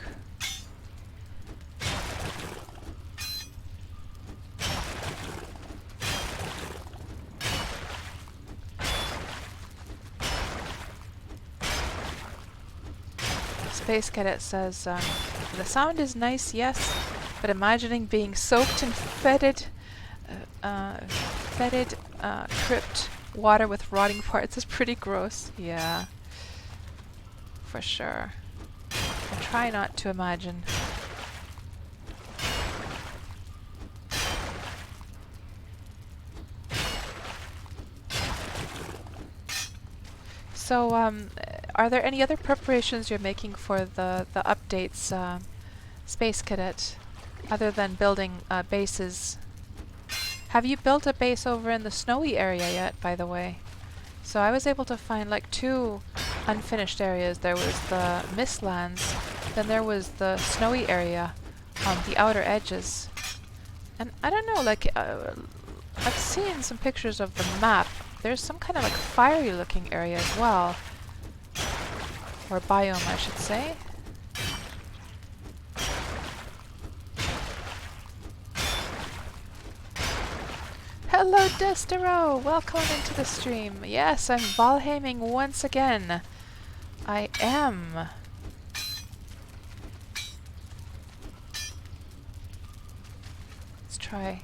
A: Space Cadet says, the sound is nice, yes, but imagining being soaked in fetid crypt water with rotting parts is pretty gross. Yeah, for sure. I try not to imagine. So, are there any other preparations you're making for the updates, Space Cadet, other than building bases? Have you built a base over in the snowy area yet, by the way? So I was able to find like 2 unfinished areas. There was the Mistlands, then there was the snowy area on the outer edges. And I don't know, like, I've seen some pictures of the map. There's some kind of like fiery looking area as well. Or biome, I should say. Hello Destero! Welcome into the stream. Yes, I'm Valheiming once again. I am. Let's try.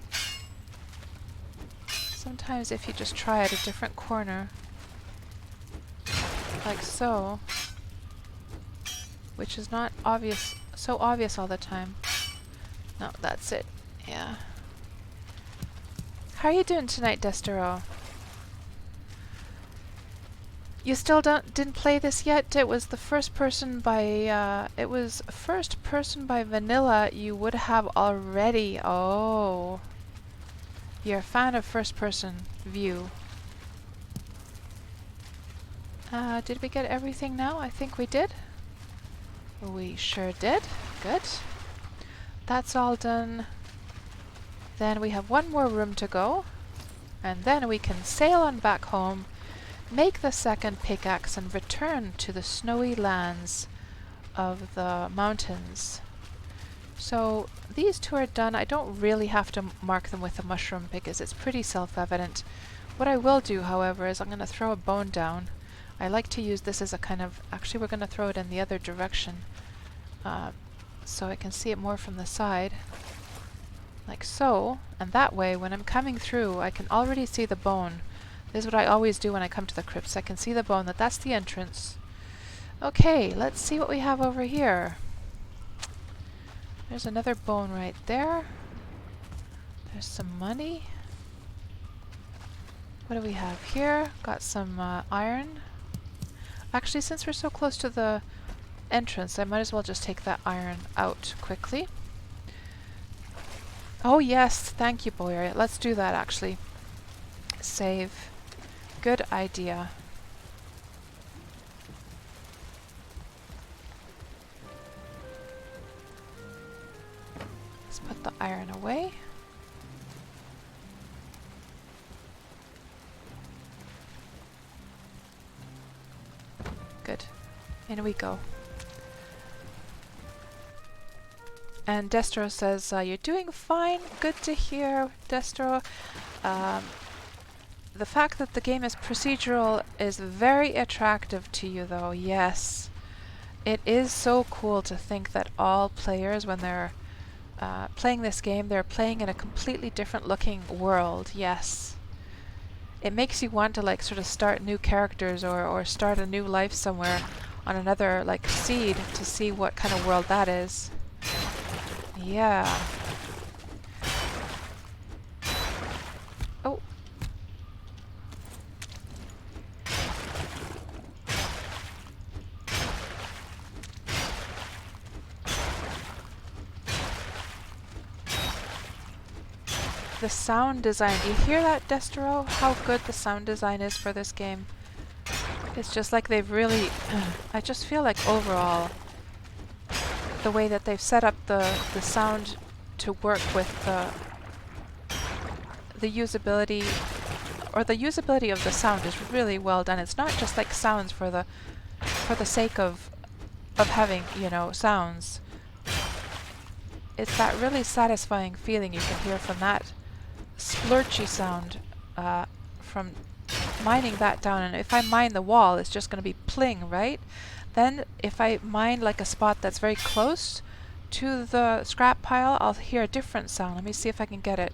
A: Sometimes if you just try at a different corner, like so, which is not obvious, so obvious all the time. No, that's it. Yeah. How are you doing tonight, Destero? You still didn't play this yet? It was the first person by first person by Vanilla you would have already. Oh. You're a fan of first person view. Did we get everything now? I think we did. We sure did. Good. That's all done. Then we have one more room to go. And then we can sail on back home, make the second pickaxe, and return to the snowy lands of the mountains. So these 2 are done. I don't really have to mark them with a mushroom because it's pretty self-evident. What I will do, however, is I'm going to throw a bone down. I like to use this as a kind of... Actually, we're going to throw it in the other direction so I can see it more from the side. Like so. And that way, when I'm coming through, I can already see the bone. This is what I always do when I come to the crypts. I can see the bone, that's the entrance. Okay, let's see what we have over here. There's another bone right there. There's some money. What do we have here? Got some iron. Actually, since we're so close to the entrance, I might as well just take that iron out quickly. Oh yes, thank you, Boyer. Let's do that, actually. Save. Good idea. Let's put the iron away. Good. In we go. And Destro says, you're doing fine. Good to hear, Destro. The fact that the game is procedural is very attractive to you, though. Yes. It is so cool to think that all players, when they're playing this game, they're playing in a completely different looking world. Yes. It makes you want to like sort of start new characters or start a new life somewhere on another like seed to see what kind of world that is. Yeah. Oh. The sound design. Do you hear that, Destro? How good the sound design is for this game. It's just like they've really... I just feel like overall the way that they've set up the sound to work with the usability, or the usability of the sound is really well done. It's not just like sounds for the sake of of having, you know, sounds. It's that really satisfying feeling you can hear from that splurchy sound from mining that down. And if I mine the wall, it's just going to be pling, right? Then if I mine like a spot that's very close to the scrap pile, I'll hear a different sound. Let me see if I can get it.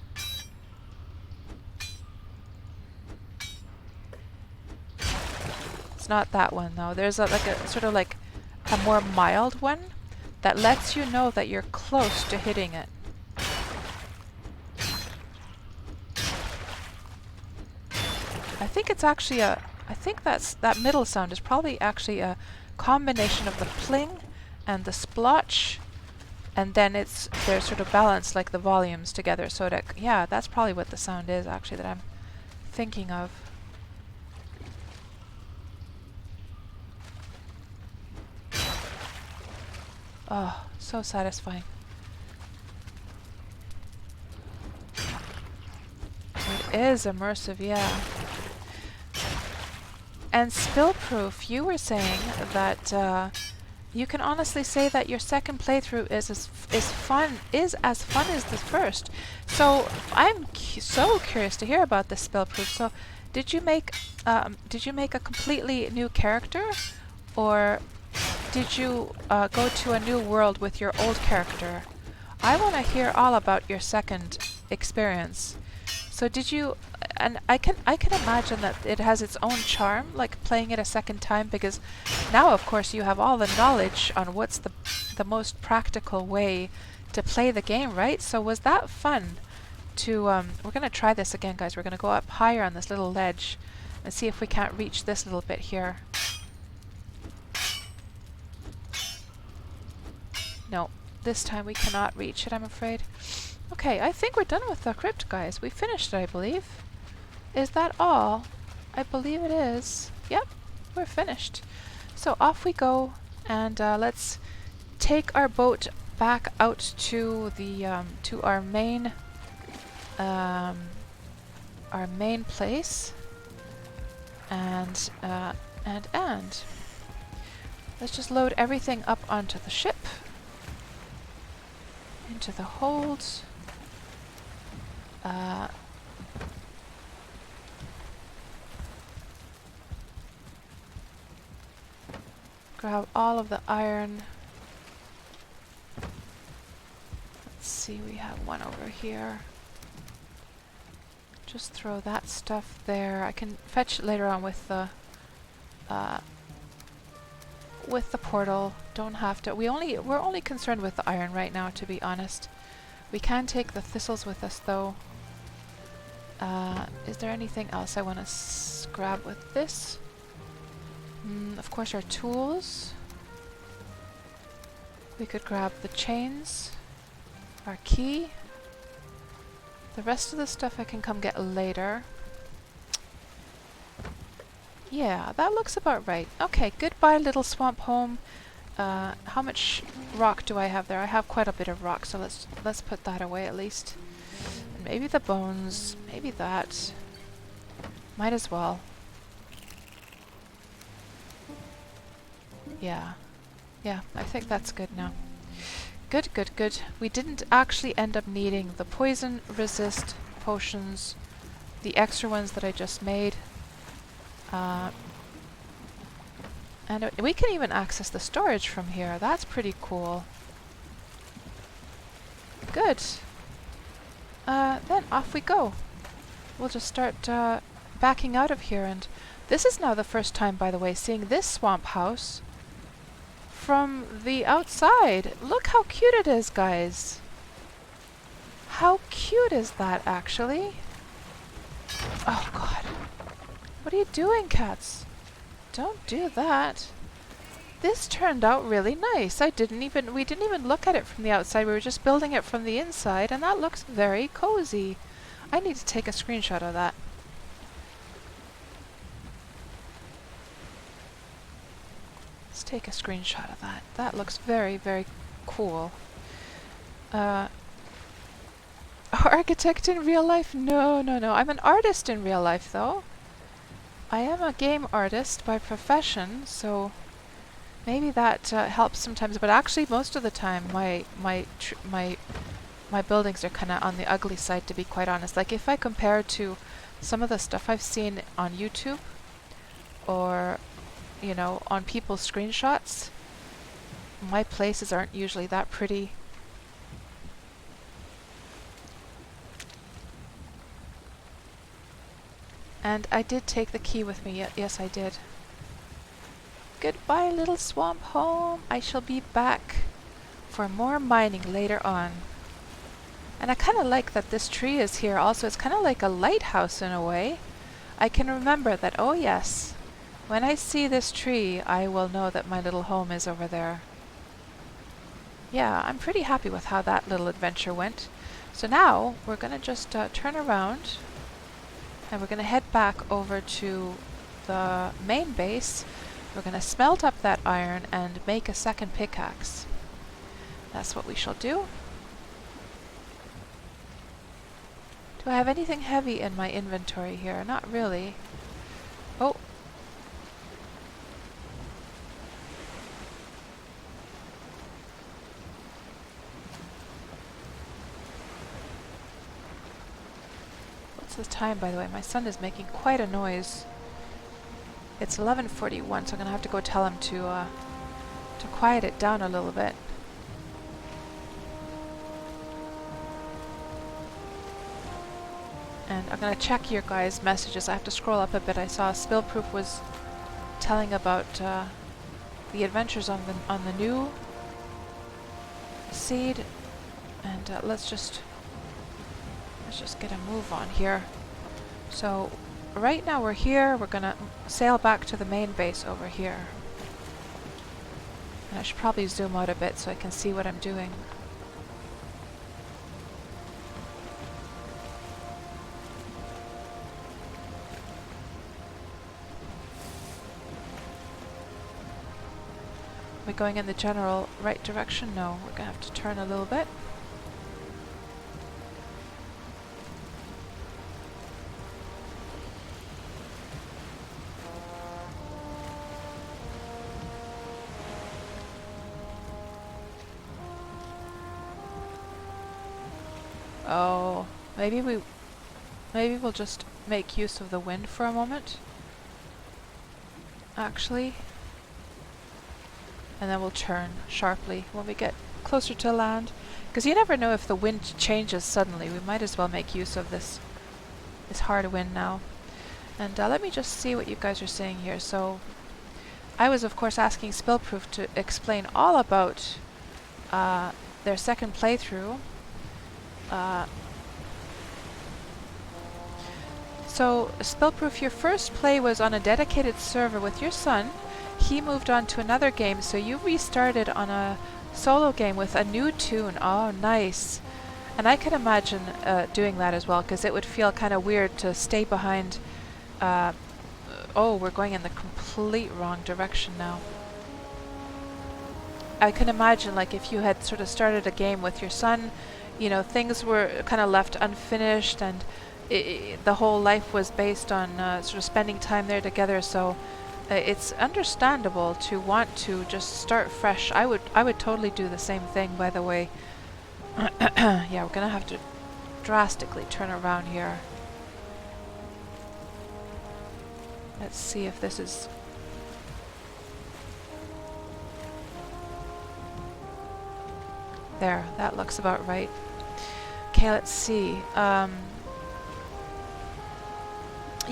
A: It's not that one though. There's like a sort of like a more mild one that lets you know that you're close to hitting it. I think it's actually a, I think that middle sound is probably actually a combination of the pling and the splotch, and then they're sort of balanced like the volumes together, so that, yeah, that's probably what the sound is actually that I'm thinking of. Oh, so satisfying. It is immersive, yeah. And spill-proof, you were saying that you can honestly say that your second playthrough is as fun as the first. So I'm so curious to hear about this spill-proof. So did you make a completely new character, or did you go to a new world with your old character? I want to hear all about your second experience. So did you, and I can imagine that it has its own charm, like playing it a second time, because now of course you have all the knowledge on what's the most practical way to play the game, right? So was that fun to, we're going to try this again, guys. We're going to go up higher on this little ledge and see if we can't reach this little bit here. No, this time we cannot reach it, I'm afraid. Okay, I think we're done with the crypt, guys. We finished it, I believe. Is that all? I believe it is. Yep, we're finished. So off we go, and let's take our boat back out to the to our main place, and let's just load everything up onto the ship, into the holds. Grab all of the iron. Let's see, we have one over here. Just throw that stuff there. I can fetch it later on with the portal. Don't have to. We're only concerned with the iron right now, to be honest. We can take the thistles with us, though. Is there anything else I want to grab with this? Of course, our tools. We could grab the chains, our key. The rest of the stuff I can come get later. Yeah, that looks about right. Okay, goodbye, little swamp home. How much rock do I have there? I have quite a bit of rock, so let's put that away at least. And maybe the bones, maybe that. Might as well. Yeah. Yeah, I think that's good now. Good, good, good. We didn't actually end up needing the poison resist potions, the extra ones that I just made. And we can even access the storage from here. That's pretty cool. Good. Then off we go. We'll just start backing out of here. And this is now the first time, by the way, seeing this swamp house from the outside. Look how cute it is, guys. How cute is that, actually? Oh, God. What are you doing, cats? Don't do that. This turned out really nice. We didn't even look at it from the outside. We were just building it from the inside, and that looks very cozy. I need to take a screenshot of that. Let's take a screenshot of that. That looks very, very cool. Architect in real life? No, no, no. I'm an artist in real life, though. I am a game artist by profession, so Maybe that helps sometimes, but actually most of the time my buildings are kind of on the ugly side, to be quite honest. Like if I compare to some of the stuff I've seen on YouTube or, you know, on people's screenshots, my places aren't usually that pretty. And I did take the key with me. Yes, I did. Goodbye, little swamp home. I shall be back for more mining later on. And I kind of like that this tree is here also. It's kind of like a lighthouse in a way. I can remember that, oh yes, when I see this tree, I will know that my little home is over there. Yeah, I'm pretty happy with how that little adventure went. So now we're going to just turn around and we're going to head back over to the main base. We're going to smelt up that iron and make a second pickaxe. That's what we shall do. Do I have anything heavy in my inventory here? Not really. Oh. What's the time, by the way? My son is making quite a noise. It's 11:41, so I'm going to have to go tell him to quiet it down a little bit. And I'm going to check your guys' messages. I have to scroll up a bit. I saw Spillproof was telling about the adventures on the new seed. And let's just get a move on here. So right now we're here. We're going to sail back to the main base over here. And I should probably zoom out a bit so I can see what I'm doing. Are we going in the general right direction? No, we're going to have to turn a little bit. Oh, maybe we'll just make use of the wind for a moment. Actually. And then we'll turn sharply when we get closer to land. Because you never know if the wind changes suddenly. We might as well make use of this hard wind now. And let me just see what you guys are saying here. So I was of course asking Spillproof to explain all about their second playthrough. So Spillproof, your first play was on a dedicated server with your son. He moved on to another game, so you restarted on a solo game with a new tune. Oh, nice. And I can imagine doing that as well, because it would feel kind of weird to stay behind. Oh, we're going in the complete wrong direction now. I can imagine, like, if you had sort of started a game with your son, you know, things were kind of left unfinished, and the whole life was based on sort of spending time there together, so it's understandable to want to just start fresh. I would totally do the same thing, by the way. Yeah, we're gonna have to drastically turn around here. Let's see if this is... There, that looks about right. Okay, let's see.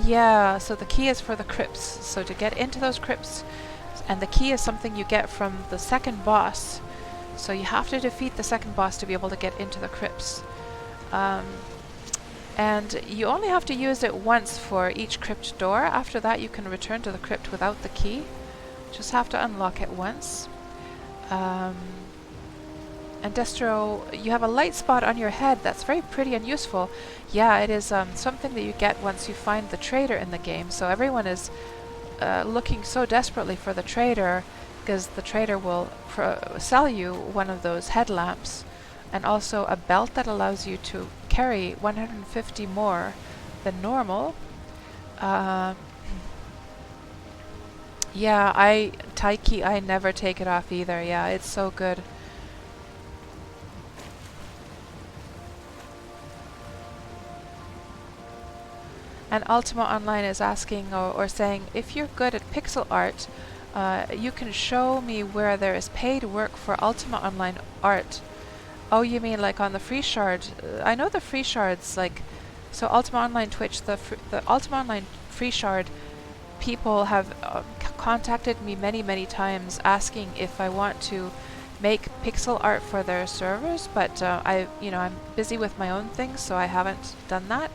A: Yeah, so the key is for the crypts. So to get into those crypts, and the key is something you get from the second boss. So you have to defeat the second boss to be able to get into the crypts. And you only have to use it once for each crypt door. After that you can return to the crypt without the key. Just have to unlock it once. And Destro, you have a light spot on your head. That's very pretty and useful. Yeah, it is something that you get once you find the trader in the game. So everyone is looking so desperately for the trader, because the trader will sell you one of those headlamps, and also a belt that allows you to carry 150 more than normal. Yeah, Taiki, I never take it off either. Yeah, it's so good. And Ultima Online is asking or saying, if you're good at pixel art, you can show me where there is paid work for Ultima Online art. Oh, you mean like on the free shard? I know the free shards, like, so Ultima Online Twitch, the Ultima Online free shard, people have contacted me many, many times asking if I want to make pixel art for their servers, but I'm busy with my own things, so I haven't done that.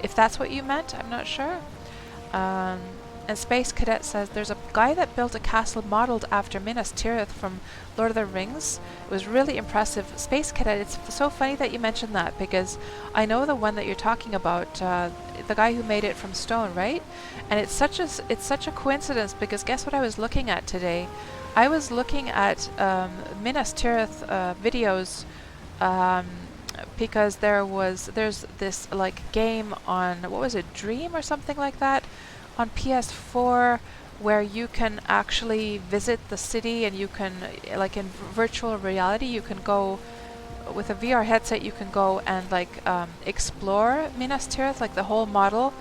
A: If that's what you meant, I'm not sure. Um, and Space Cadet says there's a guy that built a castle modeled after Minas Tirith from Lord of the Rings. It was really impressive. Space Cadet, it's so funny that you mentioned that because I know the one that you're talking about, the guy who made it from stone, right? And it's such a coincidence because guess what I was looking at today? I was looking at Minas Tirith videos. Um, because there's this like game on, what was it, Dream or something like that, on PS4, where you can actually visit the city and you can, like in virtual reality, you can go with a VR headset, you can go and like explore Minas Tirith, like the whole model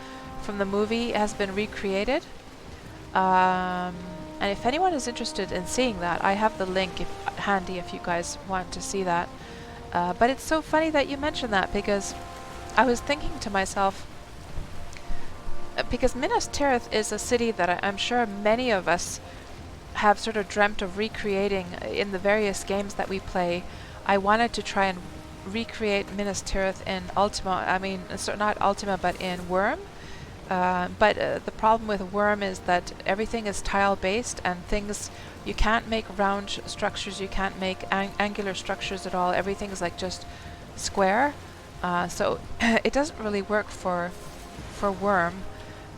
A: from the movie has been recreated. Um, and if anyone is interested in seeing that, I have the link handy if you guys want to see that. But it's so funny that you mentioned that because I was thinking to myself, because Minas Tirith is a city that I'm sure many of us have sort of dreamt of recreating in the various games that we play. I wanted to try and recreate Minas Tirith in Ultima. I mean, so not Ultima, but in Worm. But the problem with Worm is that everything is tile-based and things, you can't make round structures, you can't make angular structures at all. Everything's like just square. So it doesn't really work for Worm.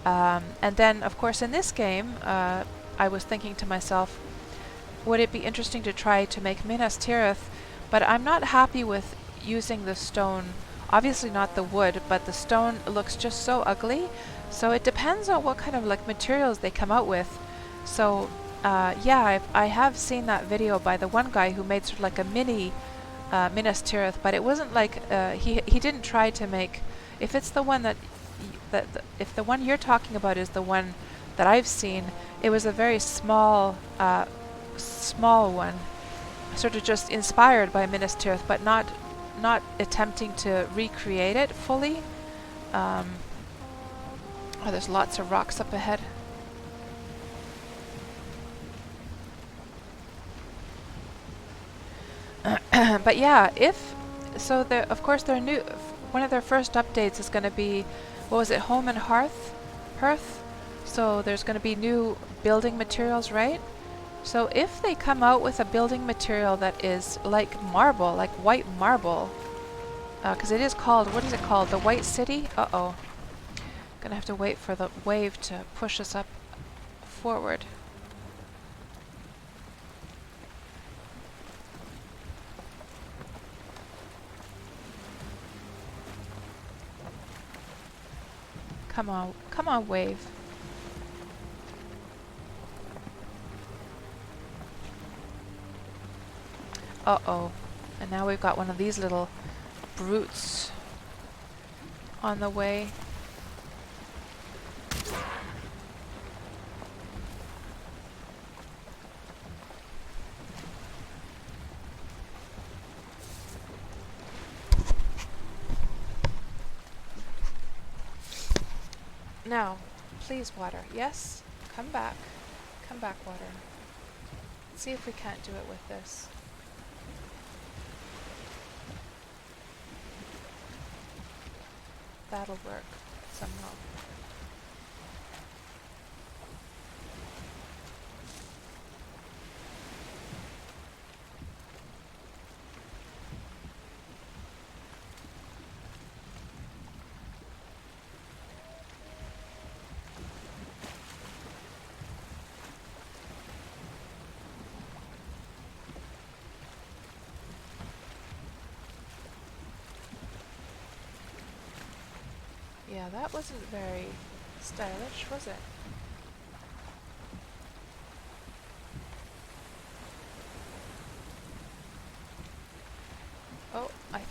A: And then, of course, in this game, I was thinking to myself, would it be interesting to try to make Minas Tirith? But I'm not happy with using the stone. Obviously not the wood, but the stone looks just so ugly. So it depends on what kind of like materials they come out with. So yeah, I have seen that video by the one guy who made sort of like a mini Minas Tirith, but it wasn't like he didn't try to make. If it's the one if the one you're talking about is the one that I've seen, it was a very small one, sort of just inspired by Minas Tirith, but not attempting to recreate it fully. Oh, there's lots of rocks up ahead. But yeah, of course their new, one of their first updates is going to be, what was it, Home and Hearth. So there's going to be new building materials, right? So if they come out with a building material that is like marble, like white marble, because it is called, what is it called? The White City? Uh-oh. Gonna have to wait for the wave to push us up forward. Come on, wave. Uh-oh. And now we've got one of these little brutes on the way. Now, please, water. Yes? Come back. Come back, water. Let's see if we can't do it with this. That'll work somehow. Yeah, that wasn't very stylish, was it?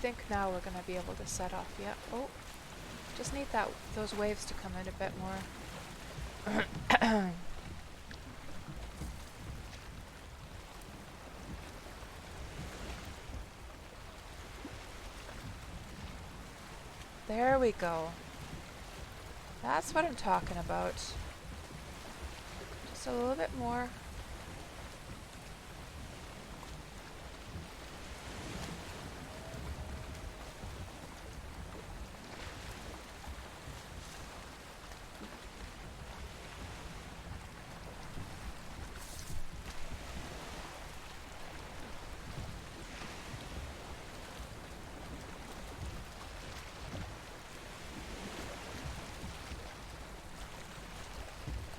A: think now we're gonna be able to set off. Yep. Oh, just need those waves to come in a bit more. There we go. That's what I'm talking about. Just a little bit more.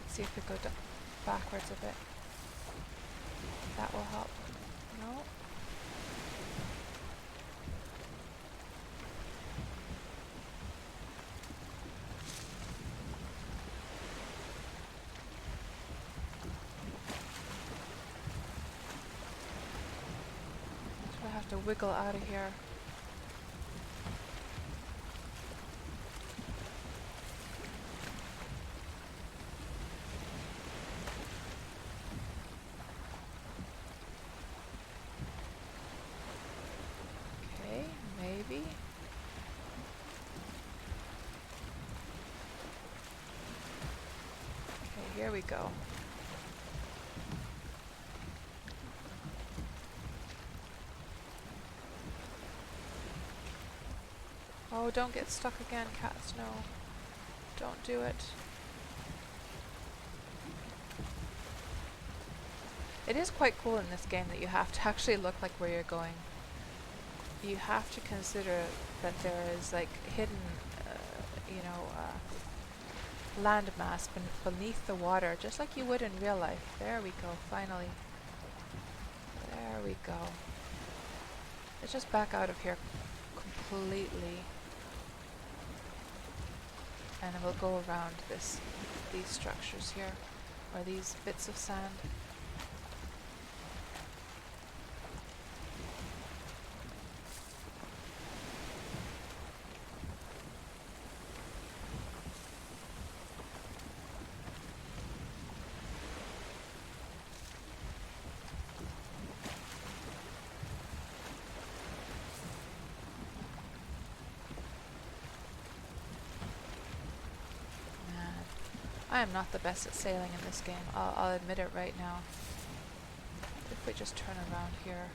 A: See if we go backwards a bit. That will help. No. So I have to wiggle out of here. Maybe. Okay, here we go. Oh, don't get stuck again, cats. No. Don't do it. It is quite cool in this game that you have to actually look like where you're going. You have to consider that there is like hidden, land mass beneath the water, just like you would in real life. There we go, finally. There we go. Let's just back out of here completely. And we'll go around these structures here, or these bits of sand. I am not the best at sailing in this game. I'll admit it right now. If we just turn around here.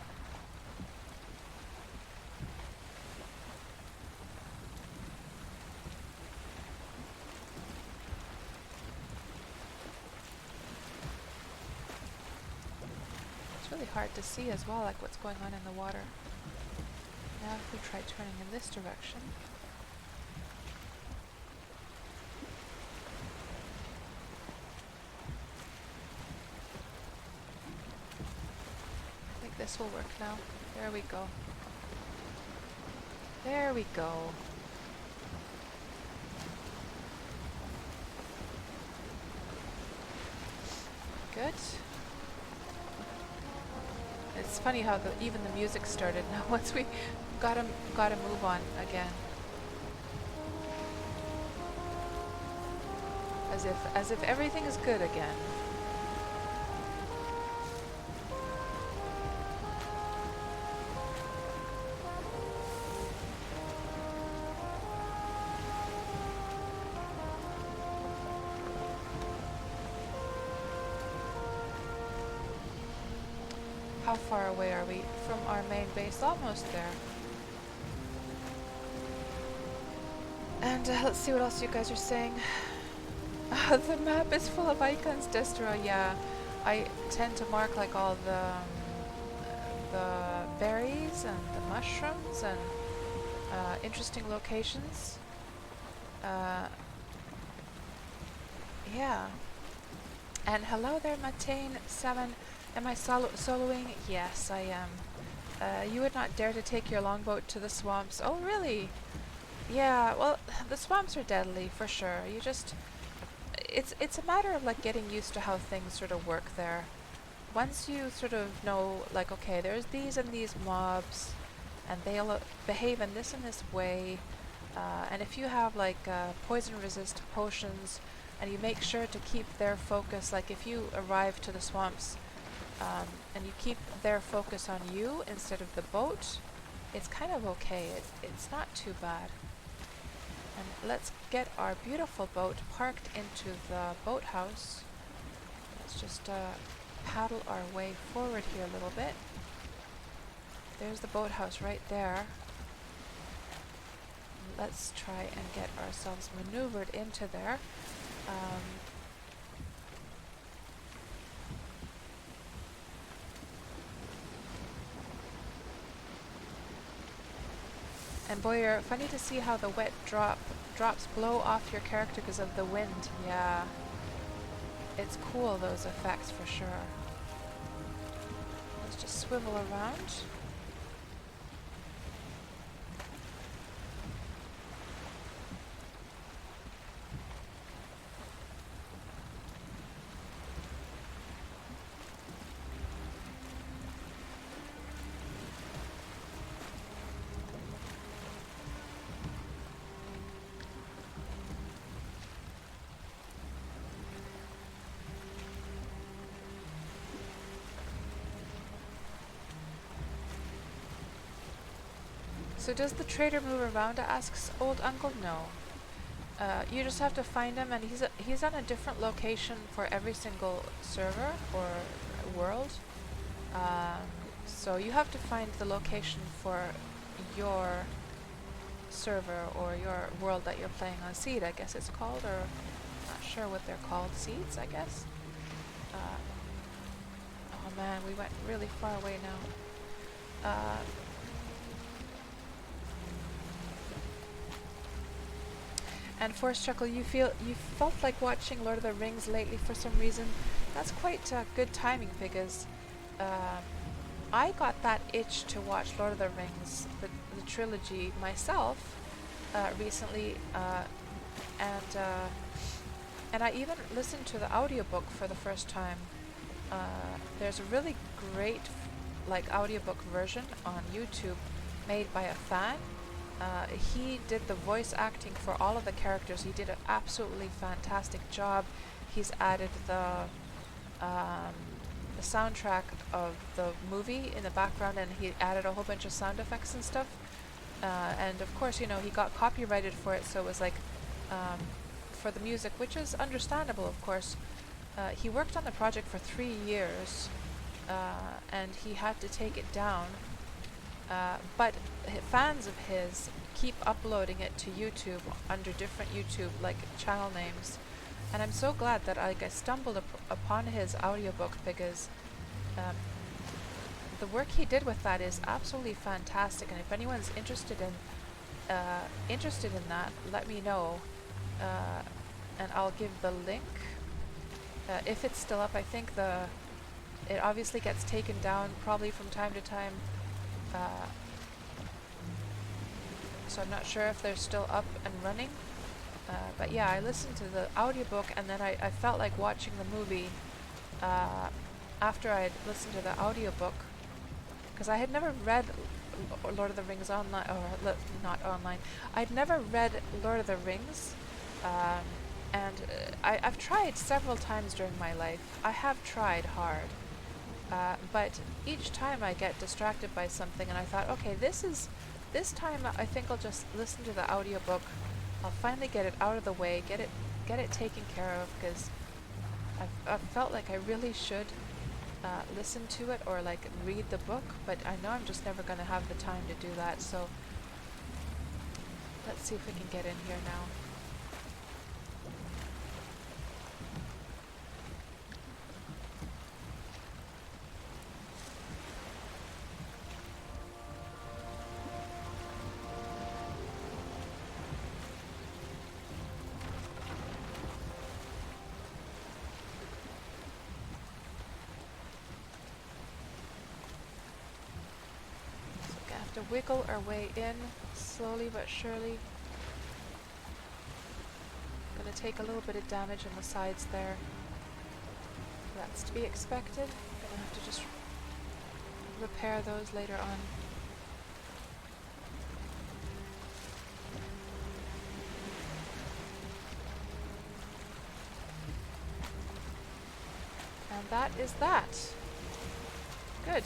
A: It's really hard to see as well, like what's going on in the water. Now if we try turning in this direction. This will work now. There we go. There we go. Good. It's funny how even the music started now once we gotta move on again. As if everything is good again. How far away are we from our main base? Almost there. And let's see what else you guys are saying. The map is full of icons, Destro. Yeah, I tend to mark like all the berries and the mushrooms and interesting locations. Yeah. And hello there, Matane7. Am I soloing? Yes, I am. You would not dare to take your longboat to the swamps. Oh, really? Yeah, well, the swamps are deadly, for sure. You just... It's a matter of, like, getting used to how things sort of work there. Once you sort of know, like, okay, there's these and these mobs, and they'll behave in this way. And if you have like poison resist potions, and you make sure to keep their focus, like if you arrive to the swamps and you keep their focus on you instead of the boat, it's kind of okay. It's not too bad. And let's get our beautiful boat parked into the boathouse. Let's just paddle our way forward here a little bit. There's the boathouse right there. Let's try and get ourselves maneuvered into there. And Boyer, funny to see how the wet drops blow off your character because of the wind. Yeah, it's cool, those effects for sure. Let's just swivel around. So does the trader move around, asks old uncle? No. You just have to find him, and he's on a different location for every single server or world. So you have to find the location for your server or your world that you're playing on. Seed, I guess it's called, or I'm not sure what they're called. Seeds, I guess. Oh man, we went really far away now. And Force Chuckle, you felt like watching Lord of the Rings lately for some reason. That's quite good timing, because I got that itch to watch Lord of the Rings, the trilogy, myself recently, and I even listened to the audiobook for the first time. There's a really great audiobook version on YouTube made by a fan. He did the voice acting for all of the characters. He did an absolutely fantastic job. He's added the soundtrack of the movie in the background, and he added a whole bunch of sound effects and stuff. And of course, you know, he got copyrighted for it, so it was like for the music, which is understandable, of course. He worked on the project for 3 years, and he had to take it down. But fans of his keep uploading it to YouTube under different YouTube channel names, and I'm so glad that I stumbled upon his audiobook, because the work he did with that is absolutely fantastic. And if anyone's interested in that, let me know, and I'll give the link if it's still up. I think it obviously gets taken down probably from time to time. So I'm not sure if they're still up and running, but yeah, I listened to the audiobook, and then I felt like watching the movie after I had listened to the audiobook, because I had never read Lord of the Rings online, or not online. I'd never read Lord of the Rings, and I've tried several times during my life. I have tried hard. But each time I get distracted by something, and I thought, okay, this time I think I'll just listen to the audiobook. I'll finally get it out of the way, get it taken care of, because I've felt like I really should listen to it or read the book, but I know I'm just never going to have the time to do that. So let's see if we can get in here now. To wiggle our way in slowly but surely. Gonna take a little bit of damage on the sides there. That's to be expected. Gonna have to just repair those later on. that is that. Good.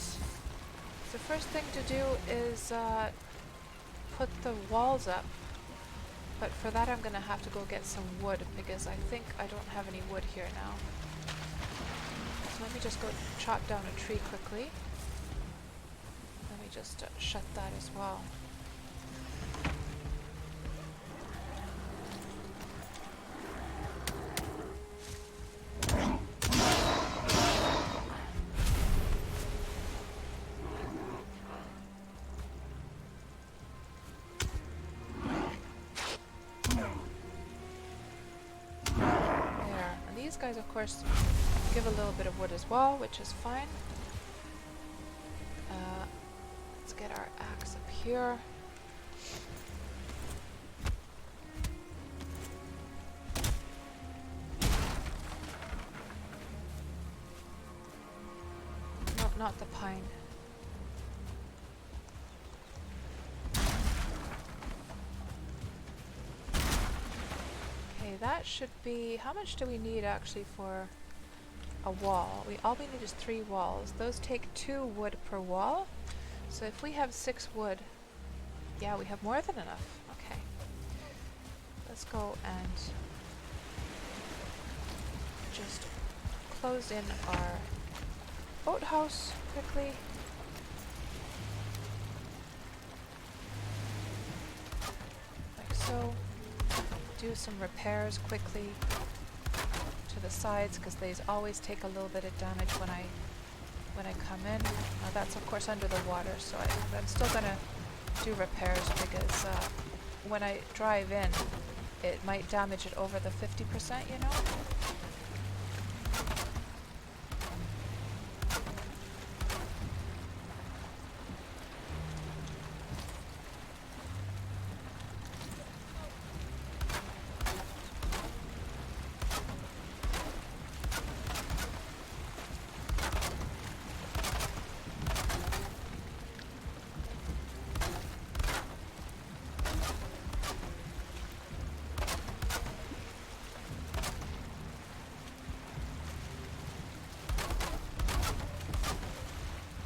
A: The first thing to do is put the walls up. But for that I'm gonna have to go get some wood because I think I don't have any wood here now. So let me just go chop down a tree quickly. Let me just shut that as well. These guys, of course, give a little bit of wood as well, which is fine. Let's get our axe up here. No, not the pine. Okay, that should be... How much do we need actually for a wall? All we need is 3 walls. Those take 2 wood per wall. So if we have 6 wood... Yeah, we have more than enough. Okay. Let's go and just close in our boathouse quickly. Like so. Do some repairs quickly to the sides because they always take a little bit of damage when I come in. Now that's of course under the water, so I'm still gonna do repairs because when I drive in, it might damage it over the 50%, you know?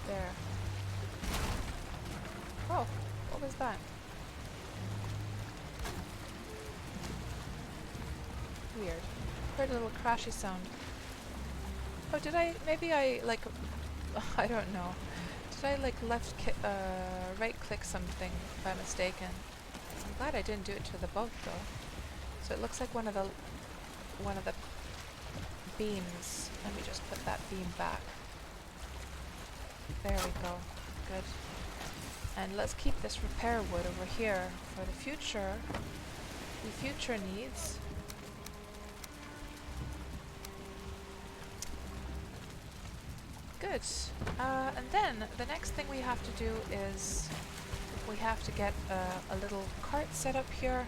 A: There. Oh, what was that? Weird. Heard a little crashy sound. Oh, did I? Maybe I like... I don't know. Did I like right click something by mistaken? I'm glad I didn't do it to the boat though. So it looks like one of the beams. Let me just put that beam back. There we go. Good. And let's keep this repair wood over here for the future needs. Good. And then the next thing we have to do is we have to get a little cart set up here.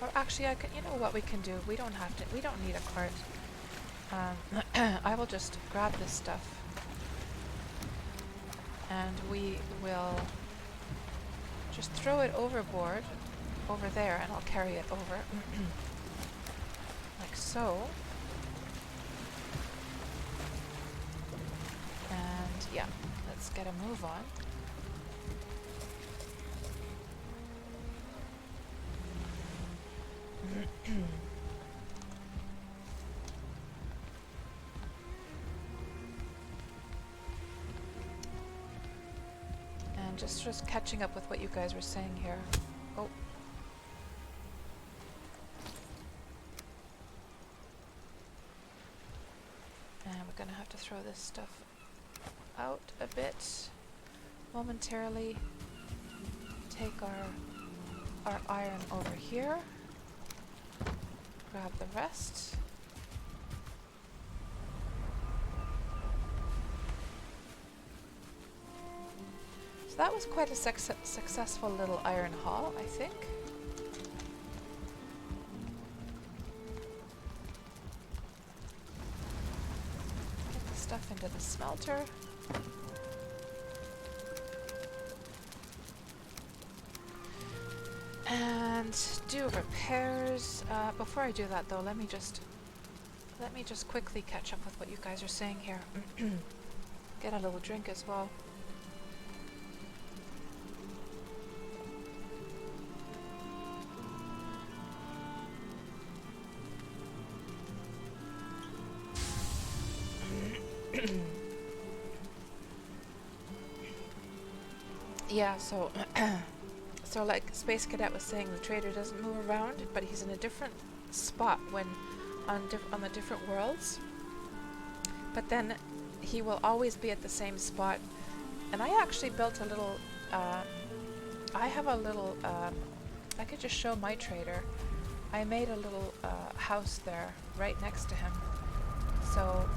A: Or actually, you know what we can do? We don't need a cart. I will just grab this stuff and we will just throw it overboard over there and I'll carry it over like so. And yeah, let's get a move on. And just catching up with what you guys were saying here. Oh. And we're gonna have to throw this stuff out a bit momentarily. Take our iron over here. Grab the rest. So that was quite a successful little iron haul, I think. Get the stuff into the smelter. And do repairs. Before I do that though, let me just Let me just quickly catch up with what you guys are saying here. Get a little drink as well. Yeah, so so like Space Cadet was saying, the trader doesn't move around, but he's in a different spot when on the different worlds. But then he will always be at the same spot. And I actually built a little I have a little I could just show my trader. I made a little house there right next to him. So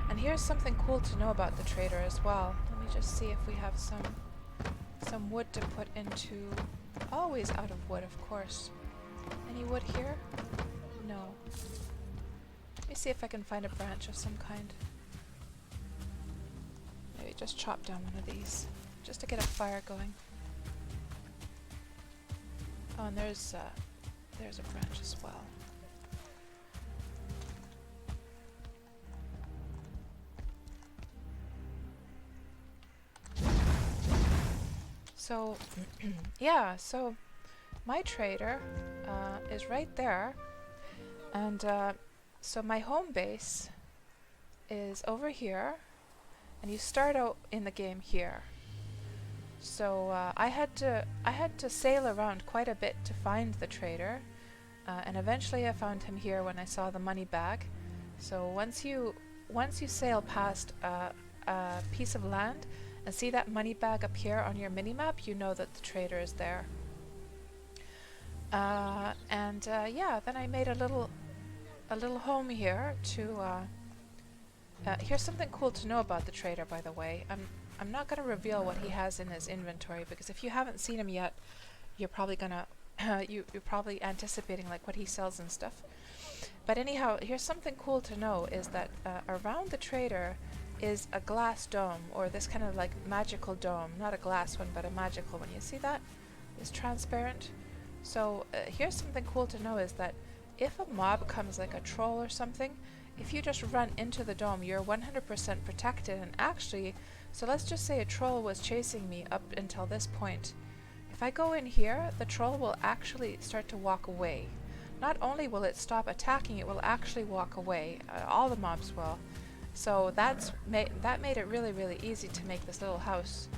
A: and here's something cool to know about the trader as well. Let me just see if we have some wood to put into. Always out of wood, of course. Any wood here? No. Let me see if I can find a branch of some kind. Maybe just chop down one of these, just to get a fire going. Oh, and there's a branch as well. So, yeah, so my trader is right there, and so my home base is over here, and you start out in the game here. So I had to sail around quite a bit to find the trader, and eventually I found him here when I saw the money bag. So once you sail past a piece of land and see that money bag appear on your minimap, you know that the trader is there. Yeah, then I made a little home here to. Here's something cool to know about the trader, by the way. I'm not going to reveal what he has in his inventory, because if you haven't seen him yet, you're probably gonna you're probably anticipating like what he sells and stuff. But anyhow, here's something cool to know is that around the trader is a glass dome, or this kind of like magical dome. Not a glass one, but a magical one. You see that? It's transparent. So here's something cool to know is that if a mob comes like a troll or something, if you just run into the dome, you're 100% protected. And actually, so let's just say a troll was chasing me up until this point. If I go in here, the troll will actually start to walk away. Not only will it stop attacking, it will actually walk away. All the mobs will. So that made it really, really easy to make this little house,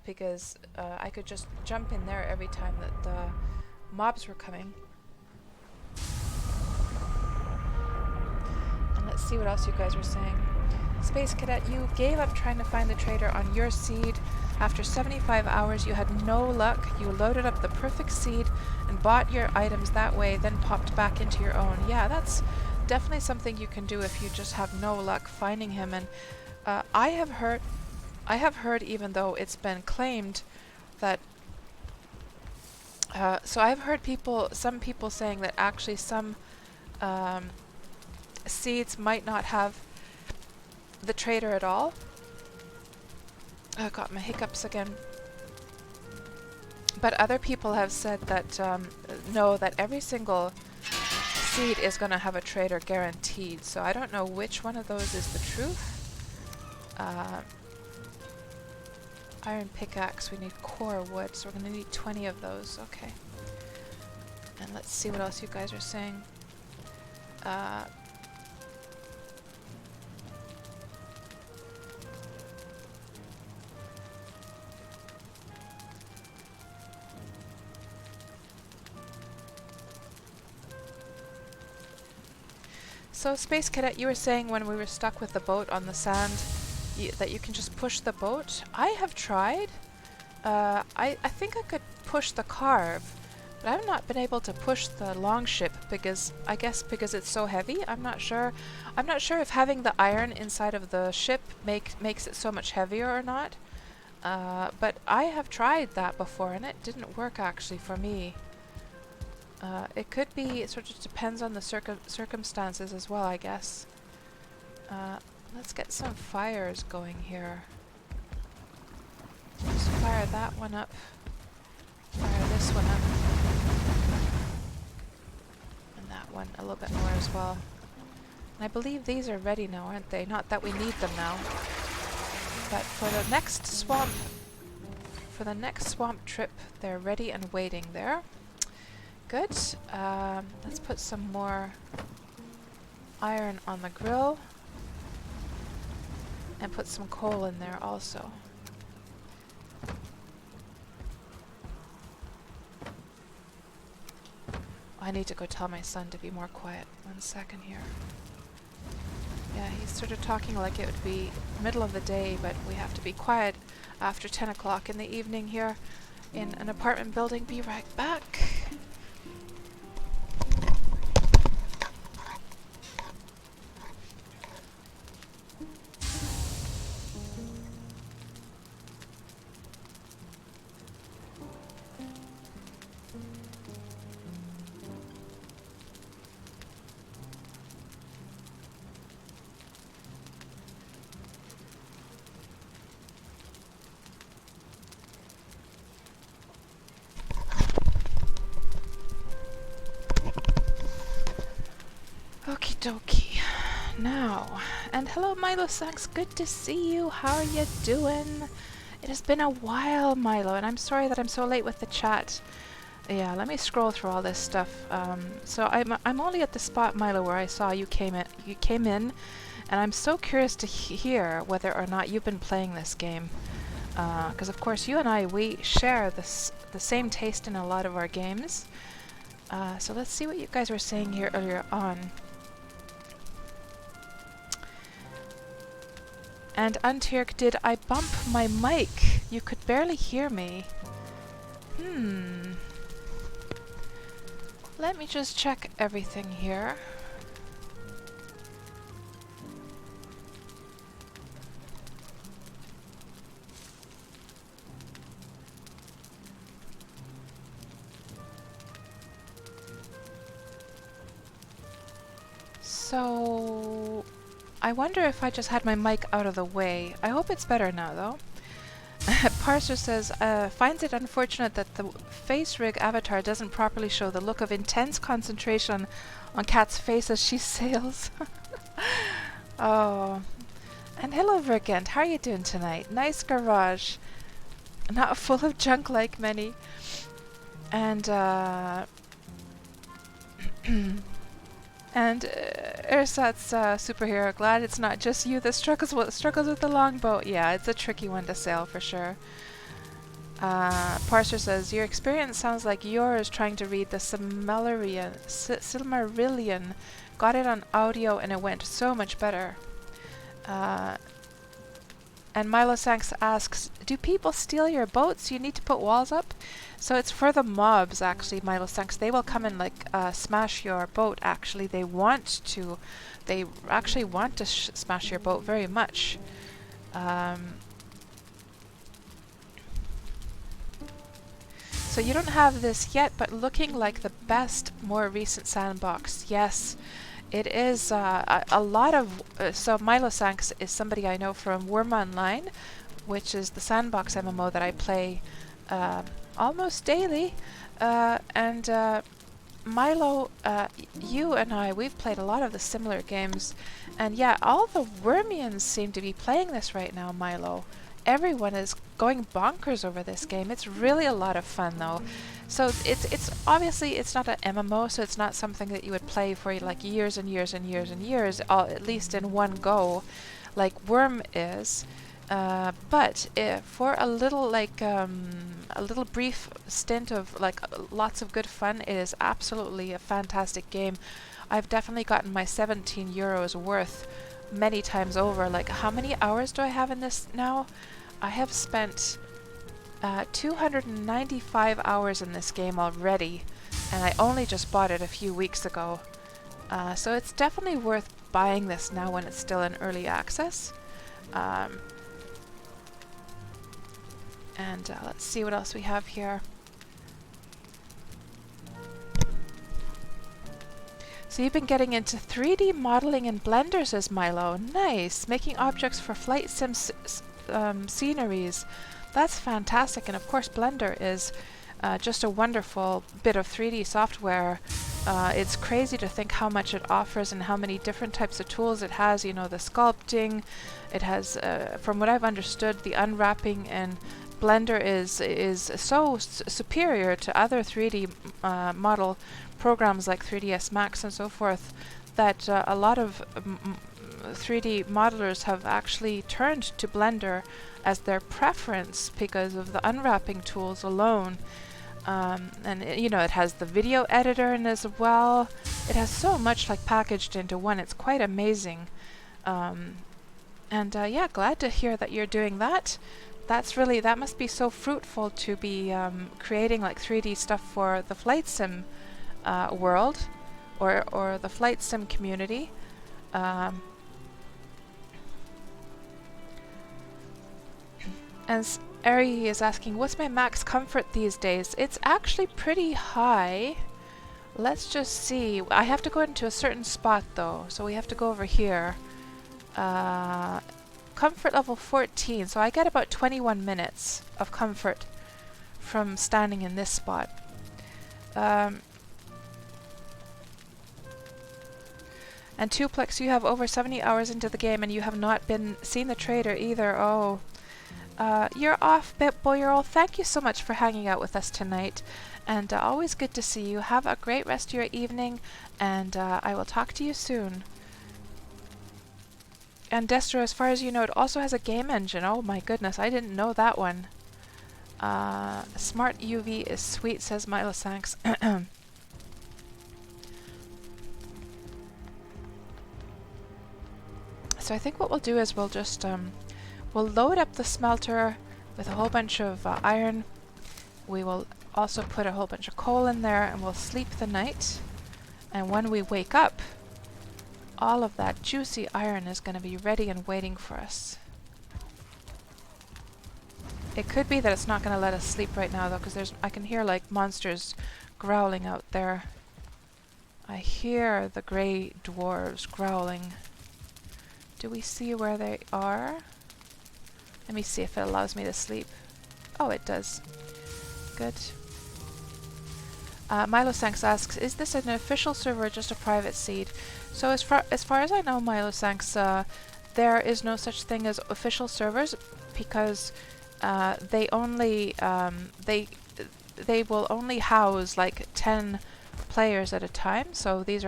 A: because I could just jump in there every time that the mobs were coming. And let's see what else you guys are saying. Space Cadet, you gave up trying to find the trader on your seed. After 75 hours, you had no luck. You loaded up the perfect seed and bought your items that way, then popped back into your own. Yeah, that's definitely something you can do if you just have no luck finding him. And I have heard, even though it's been claimed that so I've heard some people saying that actually some seeds might not have the trader at all. I got my hiccups again. But other people have said that no, that every single seed is going to have a trader guaranteed. So I don't know which one of those is the truth. Iron pickaxe, we need core wood, so we're going to need 20 of those. Okay. And let's see what else you guys are saying. So Space Cadet, you were saying when we were stuck with the boat on the sand that you can just push the boat. I have tried. I think I could push the carve, but I've not been able to push the longship because I guess because it's so heavy. I'm not sure. I'm not sure if having the iron inside of the ship makes it so much heavier or not. But I have tried that before and it didn't work actually for me. It could be, it sort of depends on the circumstances as well, I guess. Let's get some fires going here. There's fire that one up. Fire this one up. And that one a little bit more as well. And I believe these are ready now, aren't they? Not that we need them now. But for the next swamp trip, they're ready and waiting there. Good. Let's put some more iron on the grill. And put some coal in there also. I need to go tell my son to be more quiet. 1 second here. Yeah, he's sort of talking like it would be middle of the day, but we have to be quiet after 10 o'clock in the evening here in an apartment building. Be right back. Okie dokie. Now, and hello Milo Sachs, good to see you. How are you doing? It has been a while, Milo, and I'm sorry that I'm so late with the chat. Yeah, let me scroll through all this stuff. So I'm only at the spot, Milo, where I saw you came in, and I'm so curious to hear whether or not you've been playing this game. Because of course you and I, we share the same taste in a lot of our games. So let's see what you guys were saying here earlier on. And Untirk, did I bump my mic? You could barely hear me. Let me just check everything here. So I wonder if I just had my mic out of the way. I hope it's better now, though. Parser says, finds it unfortunate that the face rig avatar doesn't properly show the look of intense concentration on Kat's face as she sails. Oh. And hello, Vergent. How are you doing tonight? Nice garage. Not full of junk like many. And, and Ersat's superhero, glad it's not just you that struggles with the longboat. Yeah, it's a tricky one to sail for sure. Parser says, your experience sounds like yours trying to read the Silmarillion. Got it on audio and it went so much better. And Milo Sanks asks, do people steal your boats? You need to put walls up? So it's for the mobs, actually, Milo Sanks. They will come and, like, smash your boat, actually. They actually want to smash your boat very much. So you don't have this yet, but looking like the best, more recent Sandbox. Yes. It is a lot of... so Milo Sanks is somebody I know from Worm Online, which is the Sandbox MMO that I play almost daily. And Milo, you and I, we've played a lot of the similar games. And yeah, all the Wormians seem to be playing this right now, Milo. Everyone is going bonkers over this game. It's really a lot of fun, though. So it's obviously it's not an MMO, so it's not something that you would play for like years and years and years and years, at least in one go, like Worm is. But for a little a little brief stint of like lots of good fun, it is absolutely a fantastic game. I've definitely gotten my 17 euros worth many times over. Like, how many hours do I have in this now? I have spent 295 hours in this game already, and I only just bought it a few weeks ago. So it's definitely worth buying this now when it's still in early access. And let's see what else we have here. So you've been getting into 3D modeling in Blender, says Milo. Nice! Making objects for flight sim sceneries. That's fantastic. And of course, Blender is just a wonderful bit of 3D software. It's crazy to think how much it offers and how many different types of tools it has. You know, the sculpting, it has, from what I've understood, the unwrapping, and Blender is so superior to other 3D model programs like 3ds Max and so forth, that a lot of 3D modelers have actually turned to Blender as their preference because of the unwrapping tools alone. And you know, it has the video editor in as well. It has so much like packaged into one. It's quite amazing. Yeah, glad to hear that you're doing that. That must be so fruitful to be creating like 3D stuff for the flight sim world, or the flight sim community. And Ari is asking, what's my max comfort these days? It's actually pretty high. Let's just see. I have to go into a certain spot though, so we have to go over here. Comfort level 14, so I get about 21 minutes of comfort from standing in this spot. And Tuplex, you have over 70 hours into the game and you have not seen the trailer either. Oh. You're off, Boyerl. Thank you so much for hanging out with us tonight, and always good to see you. Have a great rest of your evening, and I will talk to you soon. And Destro, as far as you know, it also has a game engine. Oh my goodness, I didn't know that one. Smart UV is sweet, says Milo Sanks. So I think what we'll do is we'll just we'll load up the smelter with a whole bunch of iron. We will also put a whole bunch of coal in there, and we'll sleep the night. And when we wake up, all of that juicy iron is going to be ready and waiting for us. It could be that it's not going to let us sleep right now though, because I can hear like monsters growling out there. I hear the grey dwarves growling. Do we see where they are? Let me see if it allows me to sleep. Oh, it does. Good. Milo Sanks asks, is this an official server or just a private seed? So as far as I know, Milo Sanks, there is no such thing as official servers, because they only they will only house like 10 players at a time. So this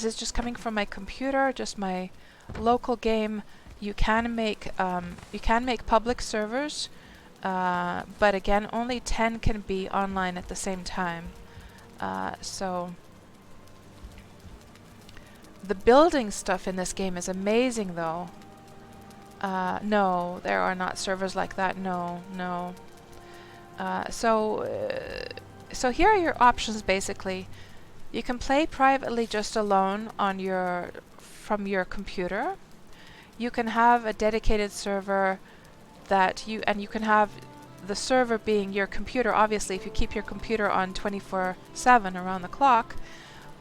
A: is just coming from my computer, just my local game. You can make public servers, but again, only 10 can be online at the same time. So the building stuff in this game is amazing, though. No, there are not servers like that. No. So here are your options. Basically, you can play privately just alone on from your computer. You can have a dedicated server you can have the server being your computer, obviously, if you keep your computer on 24/7 around the clock,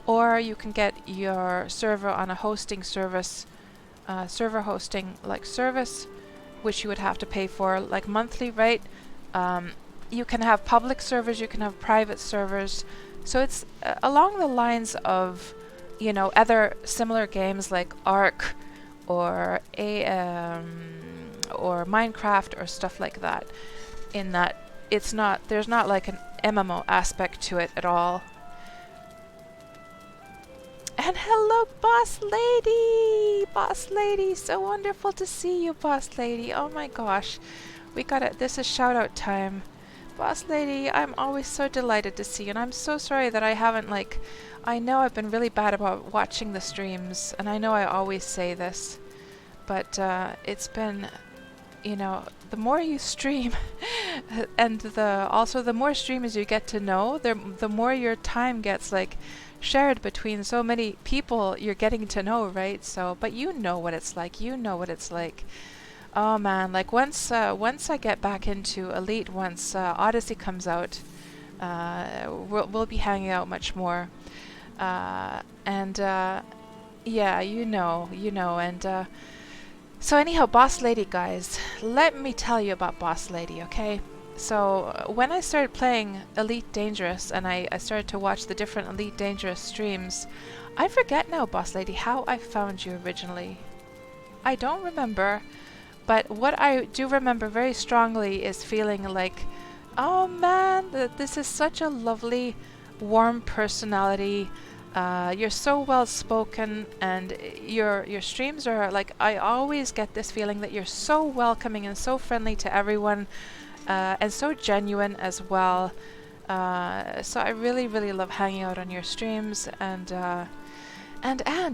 A: or you can get your server on a hosting service, server hosting like service, which you would have to pay for like monthly, right? You can have public servers, you can have private servers. So it's along the lines of, you know, other similar games like Ark or or Minecraft or stuff like that, in that there's not like an MMO aspect to it at all. And hello, Boss Lady! Boss Lady, so wonderful to see you, Boss Lady. Oh my gosh, this is shout out time. Boss Lady, I'm always so delighted to see you, and I'm so sorry that I haven't I know I've been really bad about watching the streams, and I know I always say this, but it's been, you know, the more you stream and also the more streamers you get to know, the more your time gets shared between so many people you're getting to know, right? So, but you know what it's like. Oh man, once I get back into Elite, once Odyssey comes out, we'll be hanging out much more. Yeah, you know, and So anyhow, Boss Lady, guys, let me tell you about Boss Lady, okay? So when I started playing Elite Dangerous and I started to watch the different Elite Dangerous streams, I forget now, Boss Lady, how I found you originally. I don't remember, but what I do remember very strongly is feeling like, oh man, this is such a lovely, warm personality. You're so well spoken, and your streams are like, I always get this feeling that you're so welcoming and so friendly to everyone, and so genuine as well. So I really, really love hanging out on your streams, and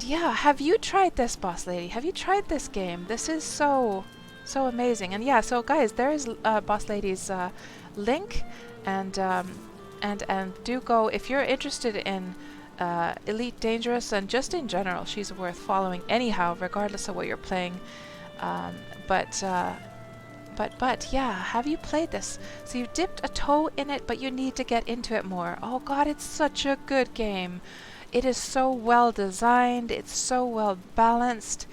A: yeah, have you tried this, Boss Lady? Have you tried this game? This is so amazing. And yeah, so guys, there is Boss Lady's link, and do go if you're interested in Elite Dangerous, and just in general, she's worth following anyhow, regardless of what you're playing. But yeah, have you played this? So you dipped a toe in it, but you need to get into it more. Oh god, it's such a good game. It is so well designed, it's so well balanced.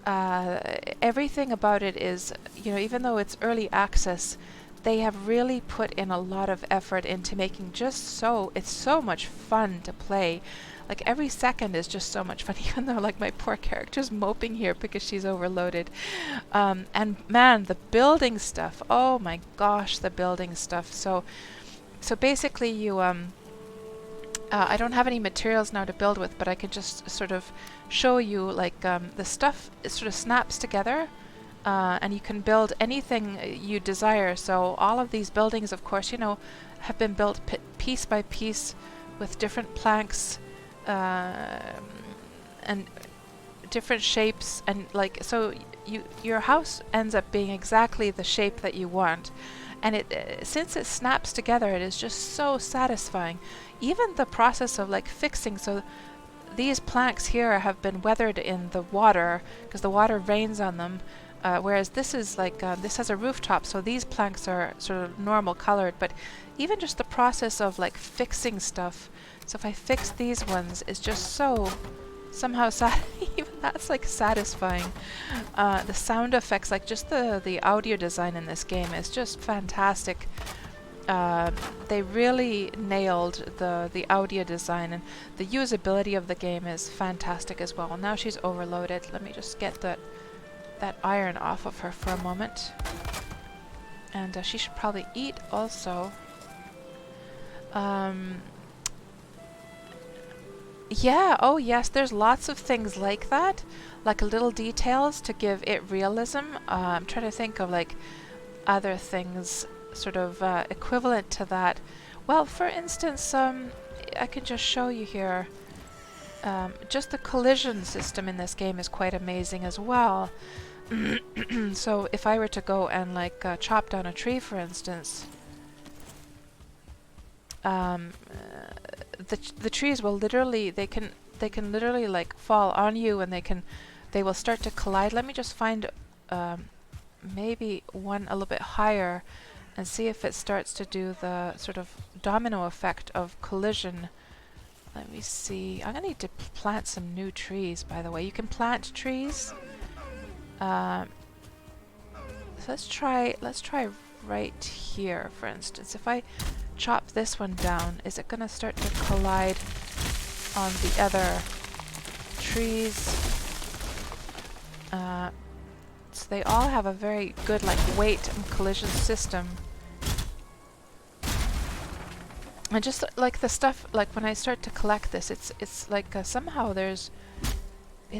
A: Everything about it is, you know, even though it's early access, they have really put in a lot of effort into making it's so much fun to play. Like every second is just so much fun, even though like my poor character's moping here because she's overloaded. And man, the building stuff, oh my gosh, the building stuff. So basically you, I don't have any materials now to build with, but I can just sort of show you like the stuff, it sort of snaps together. And you can build anything you desire. So all of these buildings, of course, you know, have been built piece by piece with different planks and different shapes, and like so your house ends up being exactly the shape that you want. And it since it snaps together, it is just so satisfying. Even the process of like fixing, so these planks here have been weathered in the water because the water rains on them. Whereas this is like, this has a rooftop, so these planks are sort of normal colored, but even just the process of like fixing stuff. So if I fix these ones, it's just so somehow even that's like satisfying. The sound effects, like just the audio design in this game is just fantastic. They really nailed the audio design, and the usability of the game is fantastic as well. Now she's overloaded. Let me just get that iron off of her for a moment. And she should probably eat also. Yeah, oh yes, there's lots of things like that, like little details to give it realism. I'm trying to think of like other things sort of equivalent to that. Well, for instance, I can just show you here. Just the collision system in this game is quite amazing as well. So if I were to go and like chop down a tree, for instance, the trees will literally, they can literally like fall on you, and they will start to collide. Let me just find maybe one a little bit higher and see if it starts to do the sort of domino effect of collision. Let me see. I'm gonna need to plant some new trees, by the way. You can plant trees. So let's try right here, for instance. If I chop this one down, is it gonna start to collide on the other trees? So they all have a very good like weight and collision system. And just like the stuff, like when I start to collect this, it's like somehow it's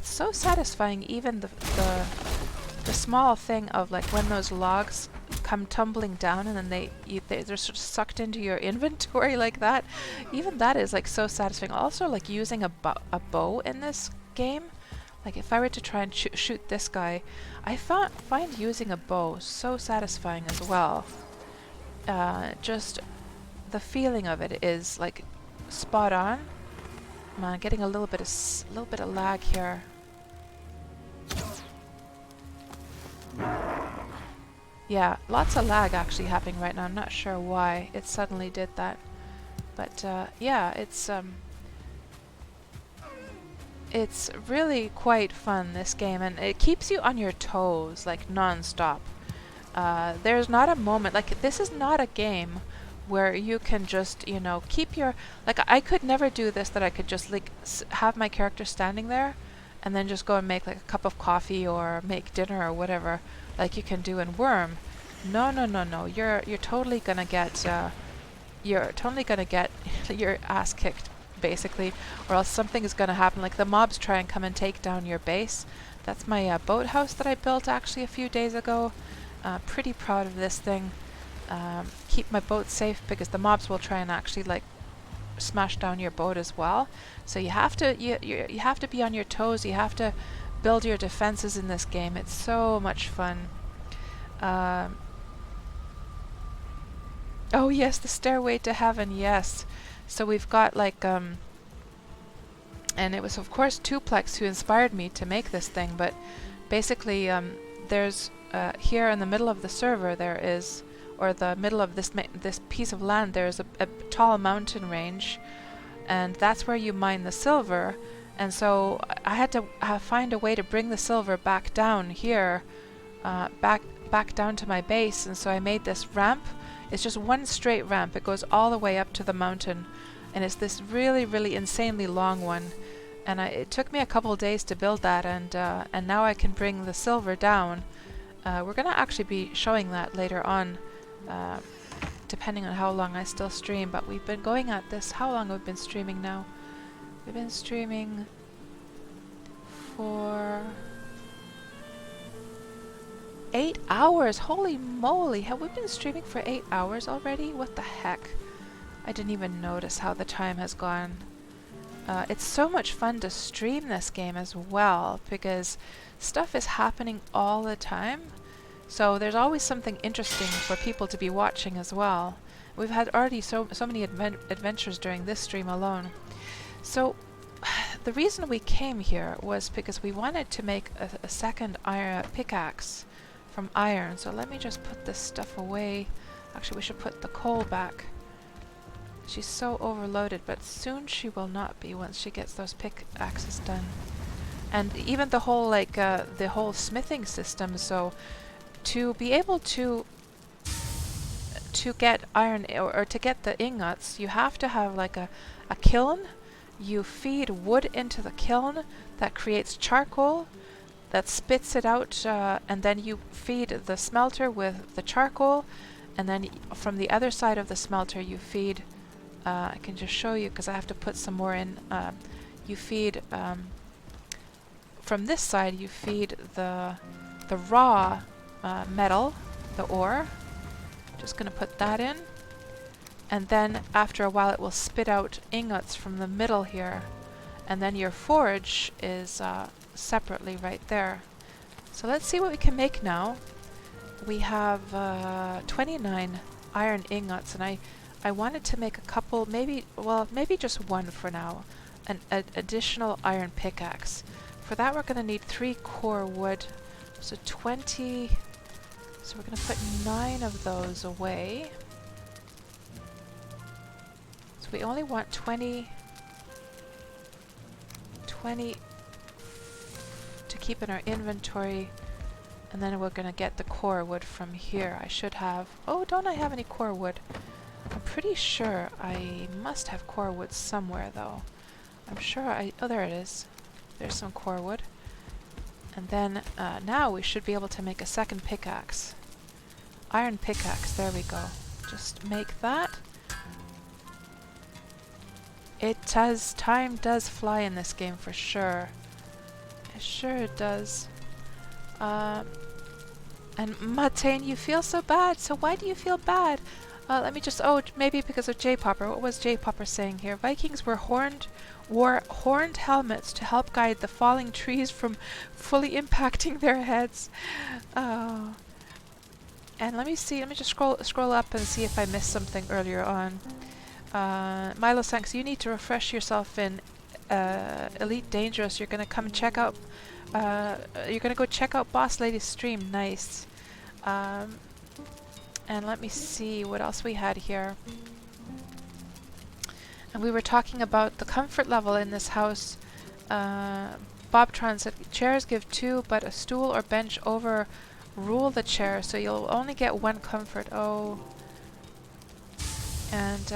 A: so satisfying. Even the small thing of like when those logs come tumbling down and then they're sort of sucked into your inventory like that. Even that is like so satisfying. Also, like using a bow in this game. Like if I were to try and shoot this guy, I find using a bow so satisfying as well. Just the feeling of it is like spot on. I'm getting a little bit of lag here. Yeah, lots of lag actually happening right now. I'm not sure why it suddenly did that, but yeah, it's It's really quite fun, this game, and it keeps you on your toes, like non-stop. There's not a moment, like this is not a game where you can just, you know, keep your, like I could never do this, that I could just like have my character standing there and then just go and make like a cup of coffee or make dinner or whatever, like you can do in Worm. No, no, no, no. You're totally gonna get your ass kicked, basically, or else something is gonna happen. Like the mobs try and come and take down your base. That's my boathouse that I built actually a few days ago. Pretty proud of this thing. Keep my boat safe because the mobs will try and actually like smash down your boat as well. So you have to you have to be on your toes. You have to build your defenses in this game. It's so much fun. Oh yes, the stairway to heaven. Yes. So we've got like and it was of course Tuplex who inspired me to make this thing. But basically, there's here in the middle of the server there is, or the middle of this piece of land, there's a tall mountain range, and that's where you mine the silver. And so I had to find a way to bring the silver back down here, back down to my base. And so I made this ramp. It's just one straight ramp. It goes all the way up to the mountain, and it's this really, really insanely long one. And it took me a couple of days to build that, and now I can bring the silver down. We're gonna actually be showing that later on, depending on how long I still stream. But we've been going at this. How long have we been streaming now? We've been streaming for 8 hours. Holy moly! Have we been streaming for 8 hours already? What the heck? I didn't even notice how the time has gone. It's so much fun to stream this game as well, because stuff is happening all the time. So there's always something interesting for people to be watching as well. We've had already so many adventures during this stream alone. So the reason we came here was because we wanted to make a second iron pickaxe from iron. So let me just put this stuff away. Actually, we should put the coal back. She's so overloaded, but soon she will not be once she gets those pickaxes done. And even the whole the whole smithing system. So to be able to get iron or to get the ingots, you have to have like a kiln. You feed wood into the kiln that creates charcoal that spits it out, and then you feed the smelter with the charcoal, and then from the other side of the smelter you feed, I can just show you because I have to put some more in, you feed, from this side you feed the raw metal, the ore. Just going to put that in, and then after a while it will spit out ingots from the middle here, and then your forge is separately right there. So let's see what we can make now. We have 29 iron ingots, and I wanted to make a couple, maybe just one for now, an additional iron pickaxe. For that we're going to need 3 core wood, so 20, so we're going to put 9 of those away. So we only want 20 to keep in our inventory, and then we're going to get the core wood from here. I should have, oh, don't I have any core wood? I'm pretty sure I must have core wood somewhere though. I'm sure oh, there it is. There's some core wood. And then now we should be able to make a second pickaxe. Iron pickaxe, there we go. Just make that. Time does fly in this game for sure. Sure it does. And Matane, you feel so bad. So why do you feel bad? Let me just, oh, maybe because of J-Popper. What was J-Popper saying here? Vikings wore horned helmets to help guide the falling trees from fully impacting their heads. Oh. And let me see, let me just scroll up and see if I missed something earlier on. Milo Sanks, you need to refresh yourself in Elite Dangerous. You're gonna come check out, you're gonna go check out Boss Lady's stream. Nice. And let me see what else we had here. And we were talking about the comfort level in this house, Bobtron said chairs give 2, but a stool or bench overrule the chair, so you'll only get 1 comfort. Oh. And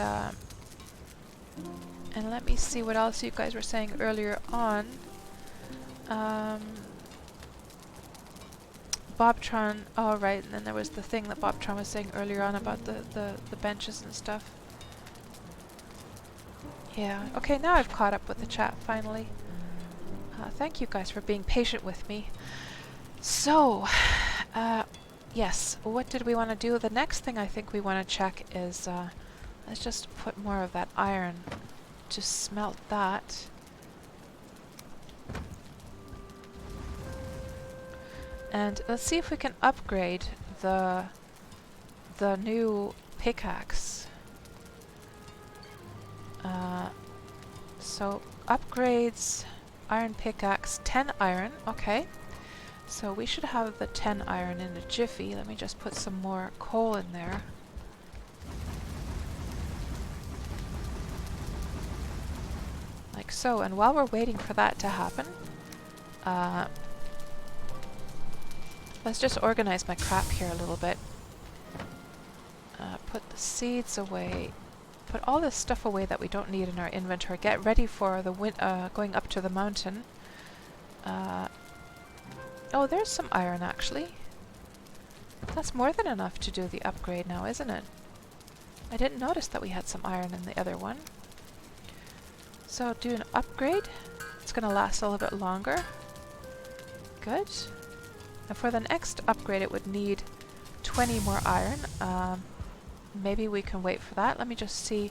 A: let me see what else you guys were saying earlier on. Bobtron, oh right, and then there was the thing that Bobtron was saying earlier on about the benches and stuff. Yeah, okay, now I've caught up with the chat finally. Thank you guys for being patient with me. So, yes, what did we want to do? The next thing I think we want to check is, let's just put more of that iron to smelt that. And let's see if we can upgrade the new pickaxe. So upgrades, iron pickaxe, 10 iron, okay. So we should have the 10 iron in a jiffy. Let me just put some more coal in there. Like so, and while we're waiting for that to happen, let's just organize my crap here a little bit. Put the seeds away. Put all this stuff away that we don't need in our inventory. Get ready for the going up to the mountain. Oh, there's some iron actually. That's more than enough to do the upgrade now, isn't it? I didn't notice that we had some iron in the other one. So do an upgrade. It's going to last a little bit longer. Good. And for the next upgrade it would need 20 more iron. Maybe we can wait for that. Let me just see.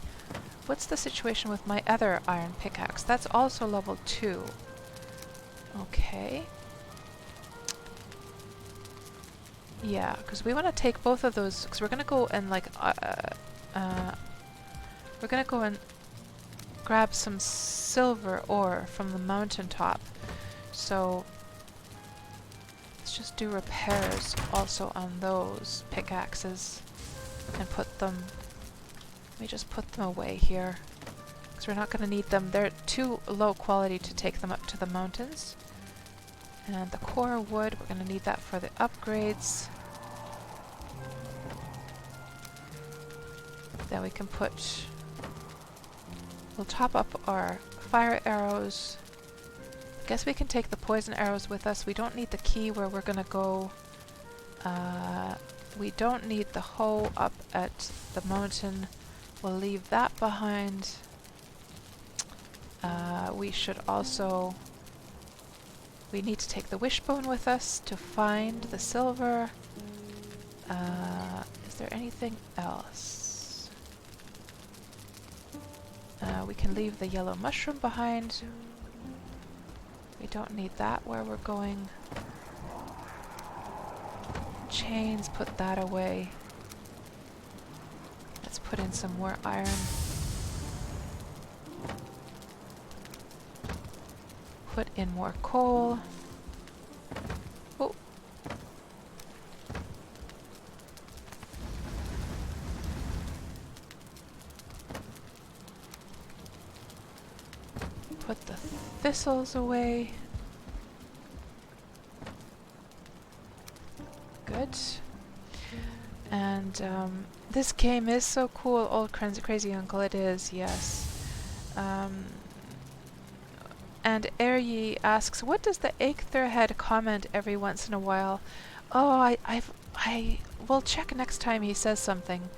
A: What's the situation with my other iron pickaxe? That's also level 2. Okay. Yeah, because we want to take both of those, because we're going to go and like, we're going to go and grab some silver ore from the mountaintop. So let's just do repairs also on those pickaxes and put them, let me just put them away here, because we're not going to need them. They're too low quality to take them up to the mountains. And the core wood, we're going to need that for the upgrades. Then we can put, we'll top up our fire arrows. I guess we can take the poison arrows with us. We don't need the key where we're going to go. We don't need the hoe up at the mountain. We'll leave that behind. We should also, we need to take the wishbone with us to find the silver. Is there anything else? We can leave the yellow mushroom behind. We don't need that where we're going. Chains, put that away. Let's put in some more iron. Put in more coal. Oh. Put the thistles away. Good. And this game is so cool, old crazy uncle. It is, yes. And Eryi asks, what does the Eiktherhead comment every once in a while? Oh, I will check next time he says something.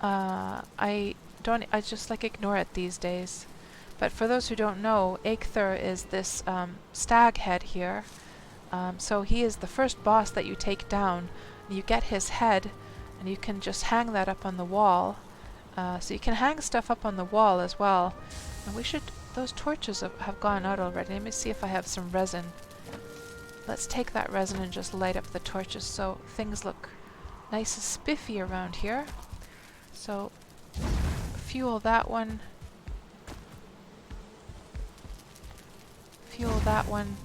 A: I just like ignore it these days. But for those who don't know, Eikther is this stag head here. So he is the first boss that you take down. You get his head, and you can just hang that up on the wall. So you can hang stuff up on the wall as well. And we should, those torches have gone out already. Let me see if I have some resin. Let's take that resin and just light up the torches so things look nice and spiffy around here. So fuel that one. Fuel that one.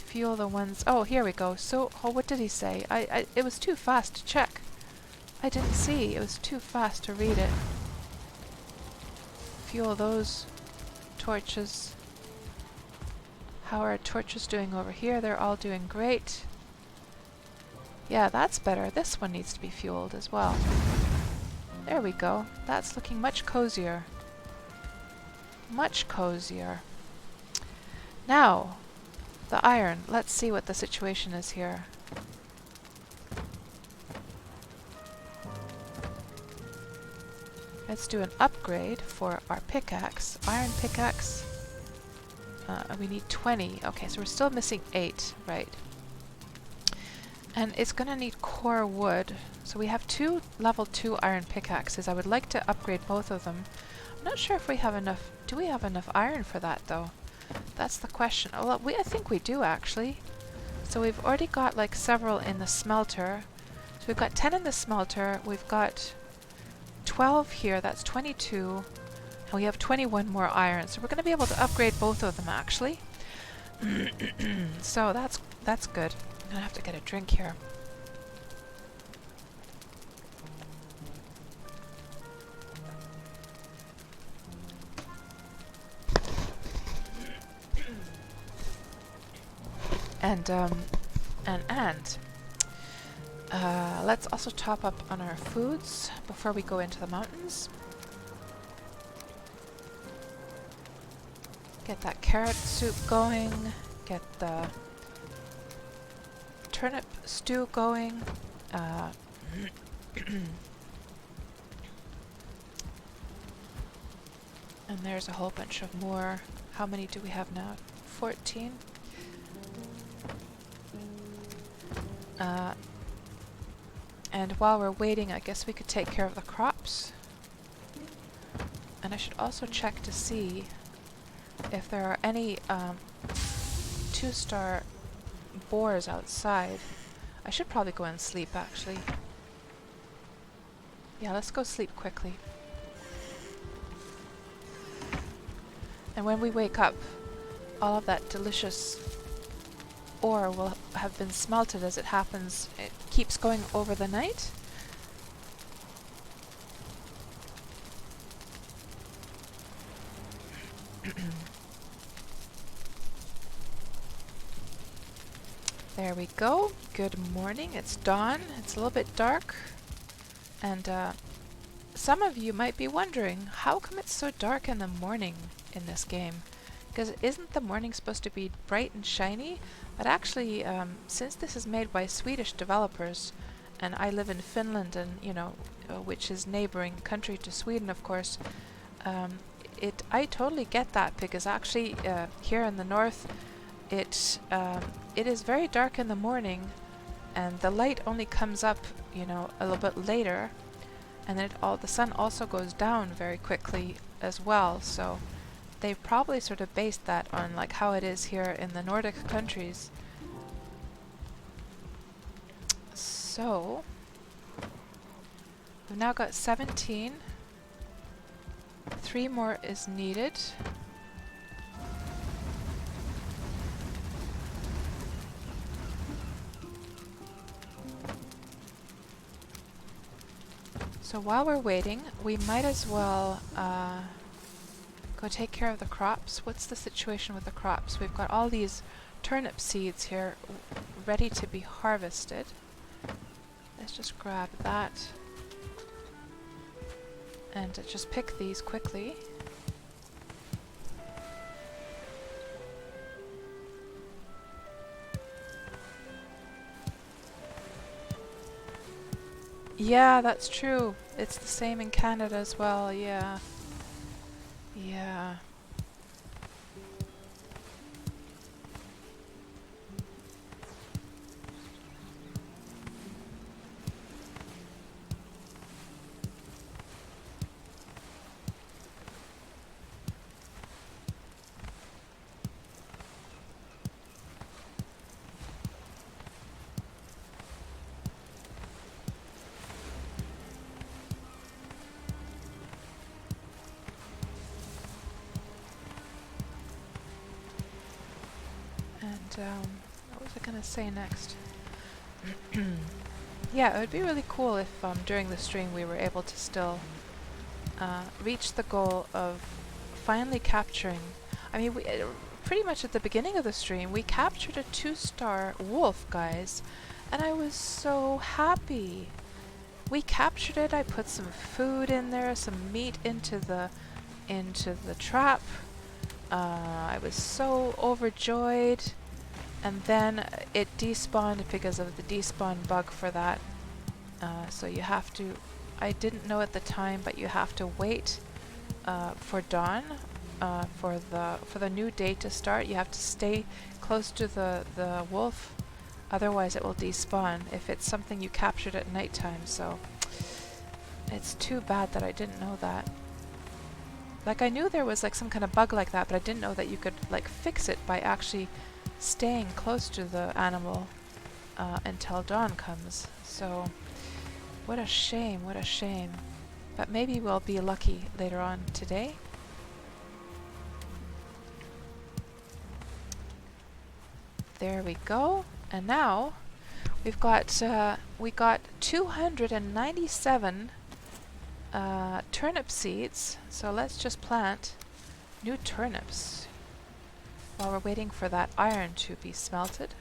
A: Fuel the ones. Oh, here we go. So, oh, what did he say? It was too fast to check. I didn't see. It was too fast to read it. Fuel those torches. How are our torches doing over here? They're all doing great. Yeah, that's better. This one needs to be fueled as well. There we go. That's looking much cozier. Much cozier. Now, the iron. Let's see what the situation is here. Let's do an upgrade for our pickaxe. Iron pickaxe. We need 20. Okay, so we're still missing 8. Right. And it's going to need core wood. So we have 2 level 2 iron pickaxes. I would like to upgrade both of them. I'm not sure if we have enough. Do we have enough iron for that, though? That's the question. Well, I think we do, actually. So we've already got, like, several in the smelter. So we've got 10 in the smelter. We've got 12 here. That's 22. And we have 21 more iron. So we're going to be able to upgrade both of them, actually. So that's good. I'm going to have to get a drink here. Let's also top up on our foods before we go into the mountains. Get that carrot soup going. Get the turnip stew going. And there's a whole bunch of more. How many do we have now? 14. And while we're waiting, I guess we could take care of the crops. And I should also check to see if there are any 2-star boars outside. I should probably go and sleep, actually. Yeah, let's go sleep quickly. And when we wake up, all of that delicious ore will have been smelted as it happens. It keeps going over the night. There we go. Good morning. It's dawn. It's a little bit dark. And some of you might be wondering, how come it's so dark in the morning in this game? Because isn't the morning supposed to be bright and shiny? But actually, since this is made by Swedish developers, and I live in Finland, and you know, which is neighboring country to Sweden, of course, I totally get that, because actually here in the north, it is very dark in the morning, and the light only comes up, you know, a little bit later, and then the sun also goes down very quickly as well. So they've probably sort of based that on like how it is here in the Nordic countries. So we've now got 17. 3 more is needed. So while we're waiting, we might as well go take care of the crops. What's the situation with the crops? We've got all these turnip seeds here ready to be harvested. Let's just grab that and just pick these quickly. Yeah, that's true. It's the same in Canada as well, yeah. Yeah. What was I going to say next? Yeah, it would be really cool if during the stream we were able to still reach the goal of finally capturing... I mean, pretty much at the beginning of the stream, we captured a 2-star wolf, guys. And I was so happy. We captured it. I put some food in there, some meat into the trap. I was so overjoyed. And then it despawned because of the despawn bug for that. So you have to... I didn't know at the time, but you have to wait for dawn, for the new day to start. You have to stay close to the wolf, otherwise it will despawn if it's something you captured at nighttime. So it's too bad that I didn't know that. Like, I knew there was like some kind of bug like that, but I didn't know that you could like fix it by actually staying close to the animal until dawn comes. So what a shame, what a shame. But maybe we'll be lucky later on today. There we go. And now we've got we got 297 turnip seeds. So let's just plant new turnips while we're waiting for that iron to be smelted.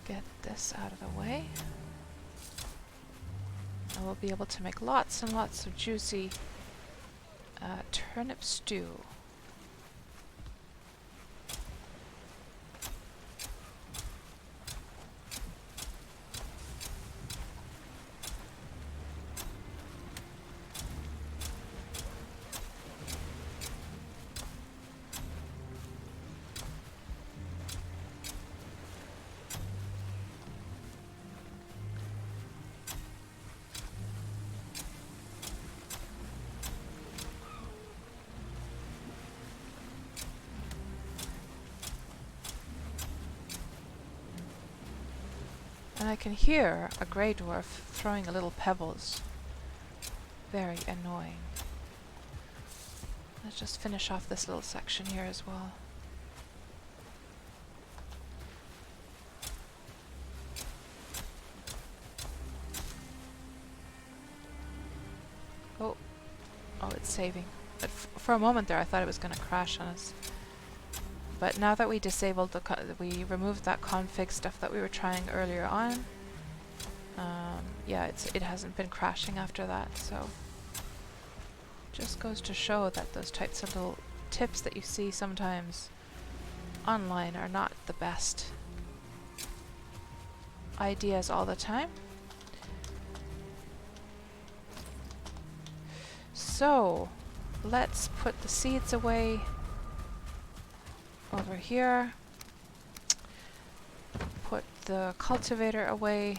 A: Get this out of the way. And we'll be able to make lots and lots of juicy turnip stew. And I can hear a grey dwarf throwing a little pebbles. Very annoying. Let's just finish off this little section here as well. Oh, it's saving. But for a moment there I thought it was going to crash on us. But now that we disabled we removed that config stuff that we were trying earlier on, yeah, it hasn't been crashing after that. So just goes to show that those types of little tips that you see sometimes online are not the best ideas all the time. So let's put the seeds away over here. Put the cultivator away.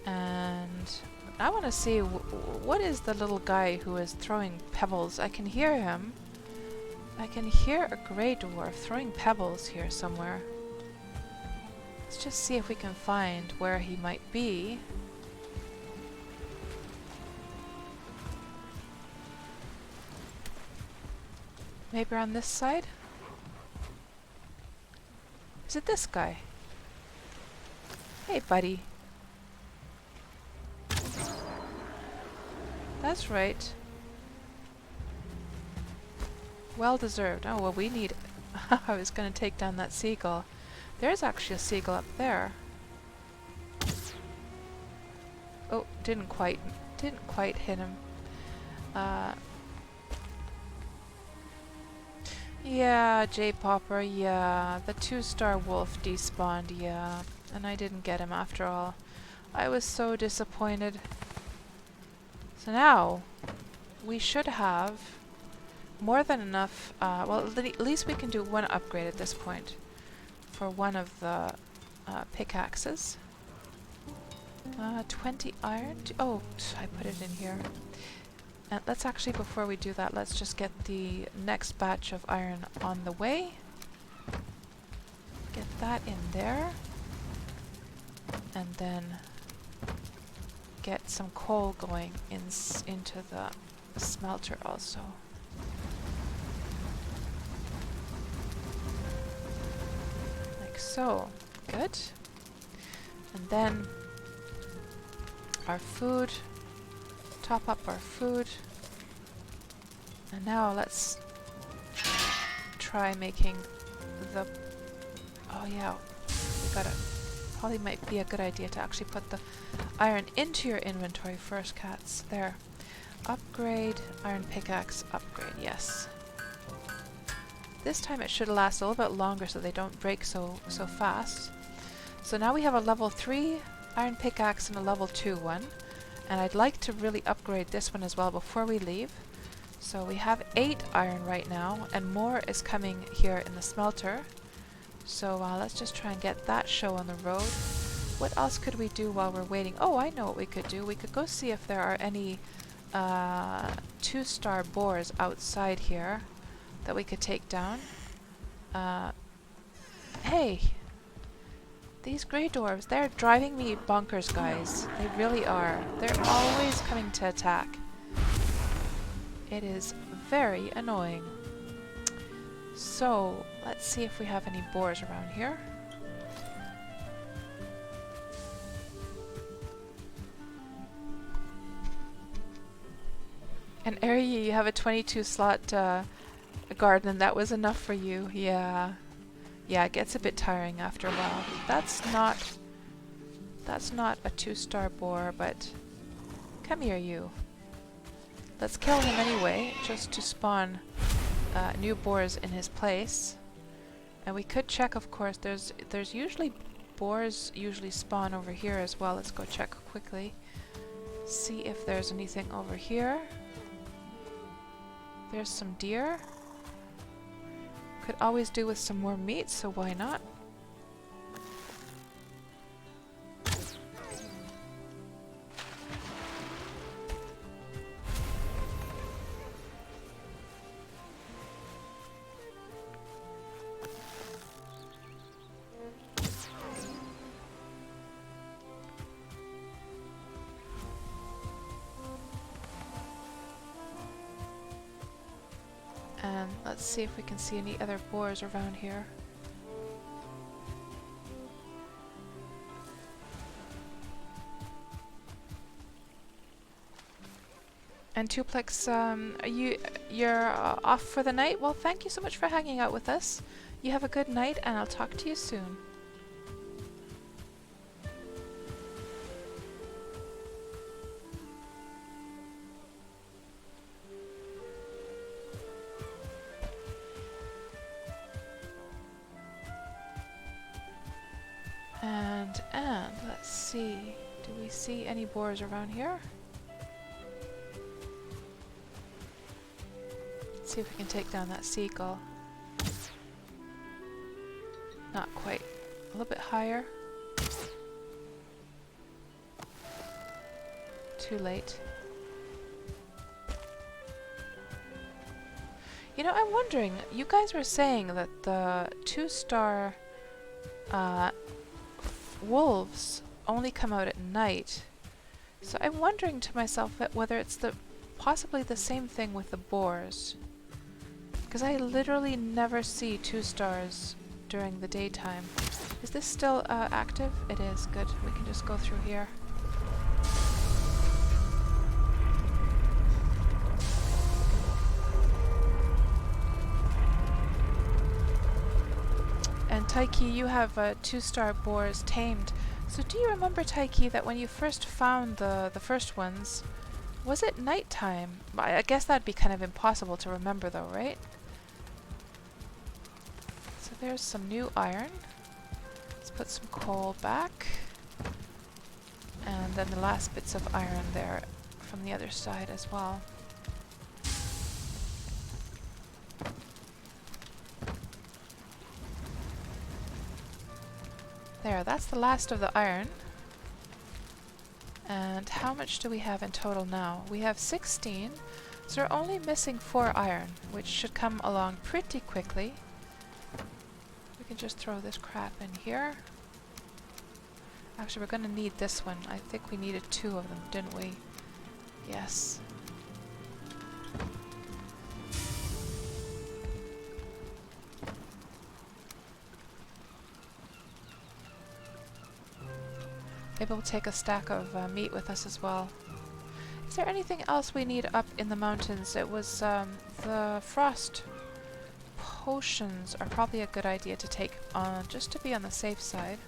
A: And I want to see what is the little guy who is throwing pebbles. I can hear him. I can hear a grey dwarf throwing pebbles here somewhere. Let's just see if we can find where he might be. Maybe on this side? Is it this guy? Hey, buddy. That's right. Well deserved. Oh, well, we need... I was going to take down that seagull. There's actually a seagull up there. Oh, didn't quite hit him. Yeah, J-Popper, yeah. The 2-star wolf despawned, yeah. And I didn't get him after all. I was so disappointed. So now, we should have more than enough. Well, at least we can do one upgrade at this point for one of the pickaxes. 20 iron. Oh, I put it in here. And let's actually, before we do that, let's just get the next batch of iron on the way. Get that in there. And then get some coal going into the smelter also. Like so. Good. And then our food. Top up our food. And now let's try making the... Oh yeah, we gotta... Probably might be a good idea to actually put the iron into your inventory first, Cats. There. Upgrade, iron pickaxe, upgrade, yes. This time it should last a little bit longer so they don't break so fast. So now we have a level 3 iron pickaxe and a level 2 one. And I'd like to really upgrade this one as well before we leave. So we have 8 iron right now, and more is coming here in the smelter. So let's just try and get that show on the road. What else could we do while we're waiting? Oh, I know what we could do. We could go see if there are any 2-star boars outside here that we could take down. Hey! These grey dwarves, they're driving me bonkers, guys. They really are. They're always coming to attack. It is very annoying. So, let's see if we have any boars around here. And Ari, you have a 22 slot garden, and that was enough for you. Yeah. Yeah, it gets a bit tiring after a while. That's not a 2-star boar, but come here, you. Let's kill him anyway, just to spawn new boars in his place. And we could check, of course. There's usually boars usually spawn over here as well. Let's go check quickly. See if there's anything over here. There's some deer. Could always do with some more meat, so why not? And let's see if we can see any other boars around here. And Tuplex, you're off for the night? Well, thank you so much for hanging out with us. You have a good night, and I'll talk to you soon. And let's see, do we see any boars around here? Let's see if we can take down that seagull. Not quite. A little bit higher. Too late. You know, I'm wondering, you guys were saying that the 2-star wolves only come out at night. So I'm wondering to myself whether it's possibly the same thing with the boars. Because I literally never see 2-stars during the daytime. Is this still active? It is. Good. We can just go through here. And Taiki, you have 2-star boars tamed. So do you remember, Taiki, that when you first found the first ones, was it nighttime? I guess that'd be kind of impossible to remember though, right? So there's some new iron. Let's put some coal back. And then the last bits of iron there from the other side as well. There, that's the last of the iron. And how much do we have in total now? We have 16, so we're only missing 4 iron, which should come along pretty quickly. We can just throw this crap in here. Actually, we're going to need this one. I think we needed 2 of them, didn't we? Yes. Maybe we'll take a stack of meat with us as well. Is there anything else we need up in the mountains? It was the frost potions are probably a good idea to take on, just to be on the safe side.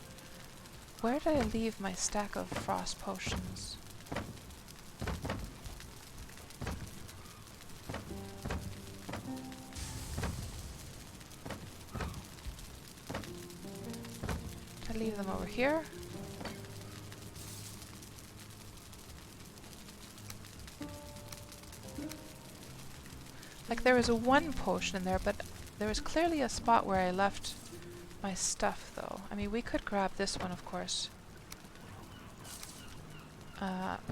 A: Where did I leave my stack of frost potions? I leave them over here. Like there was a 1 potion in there, but there was clearly a spot where I left my stuff though. I mean, we could grab this one, of course.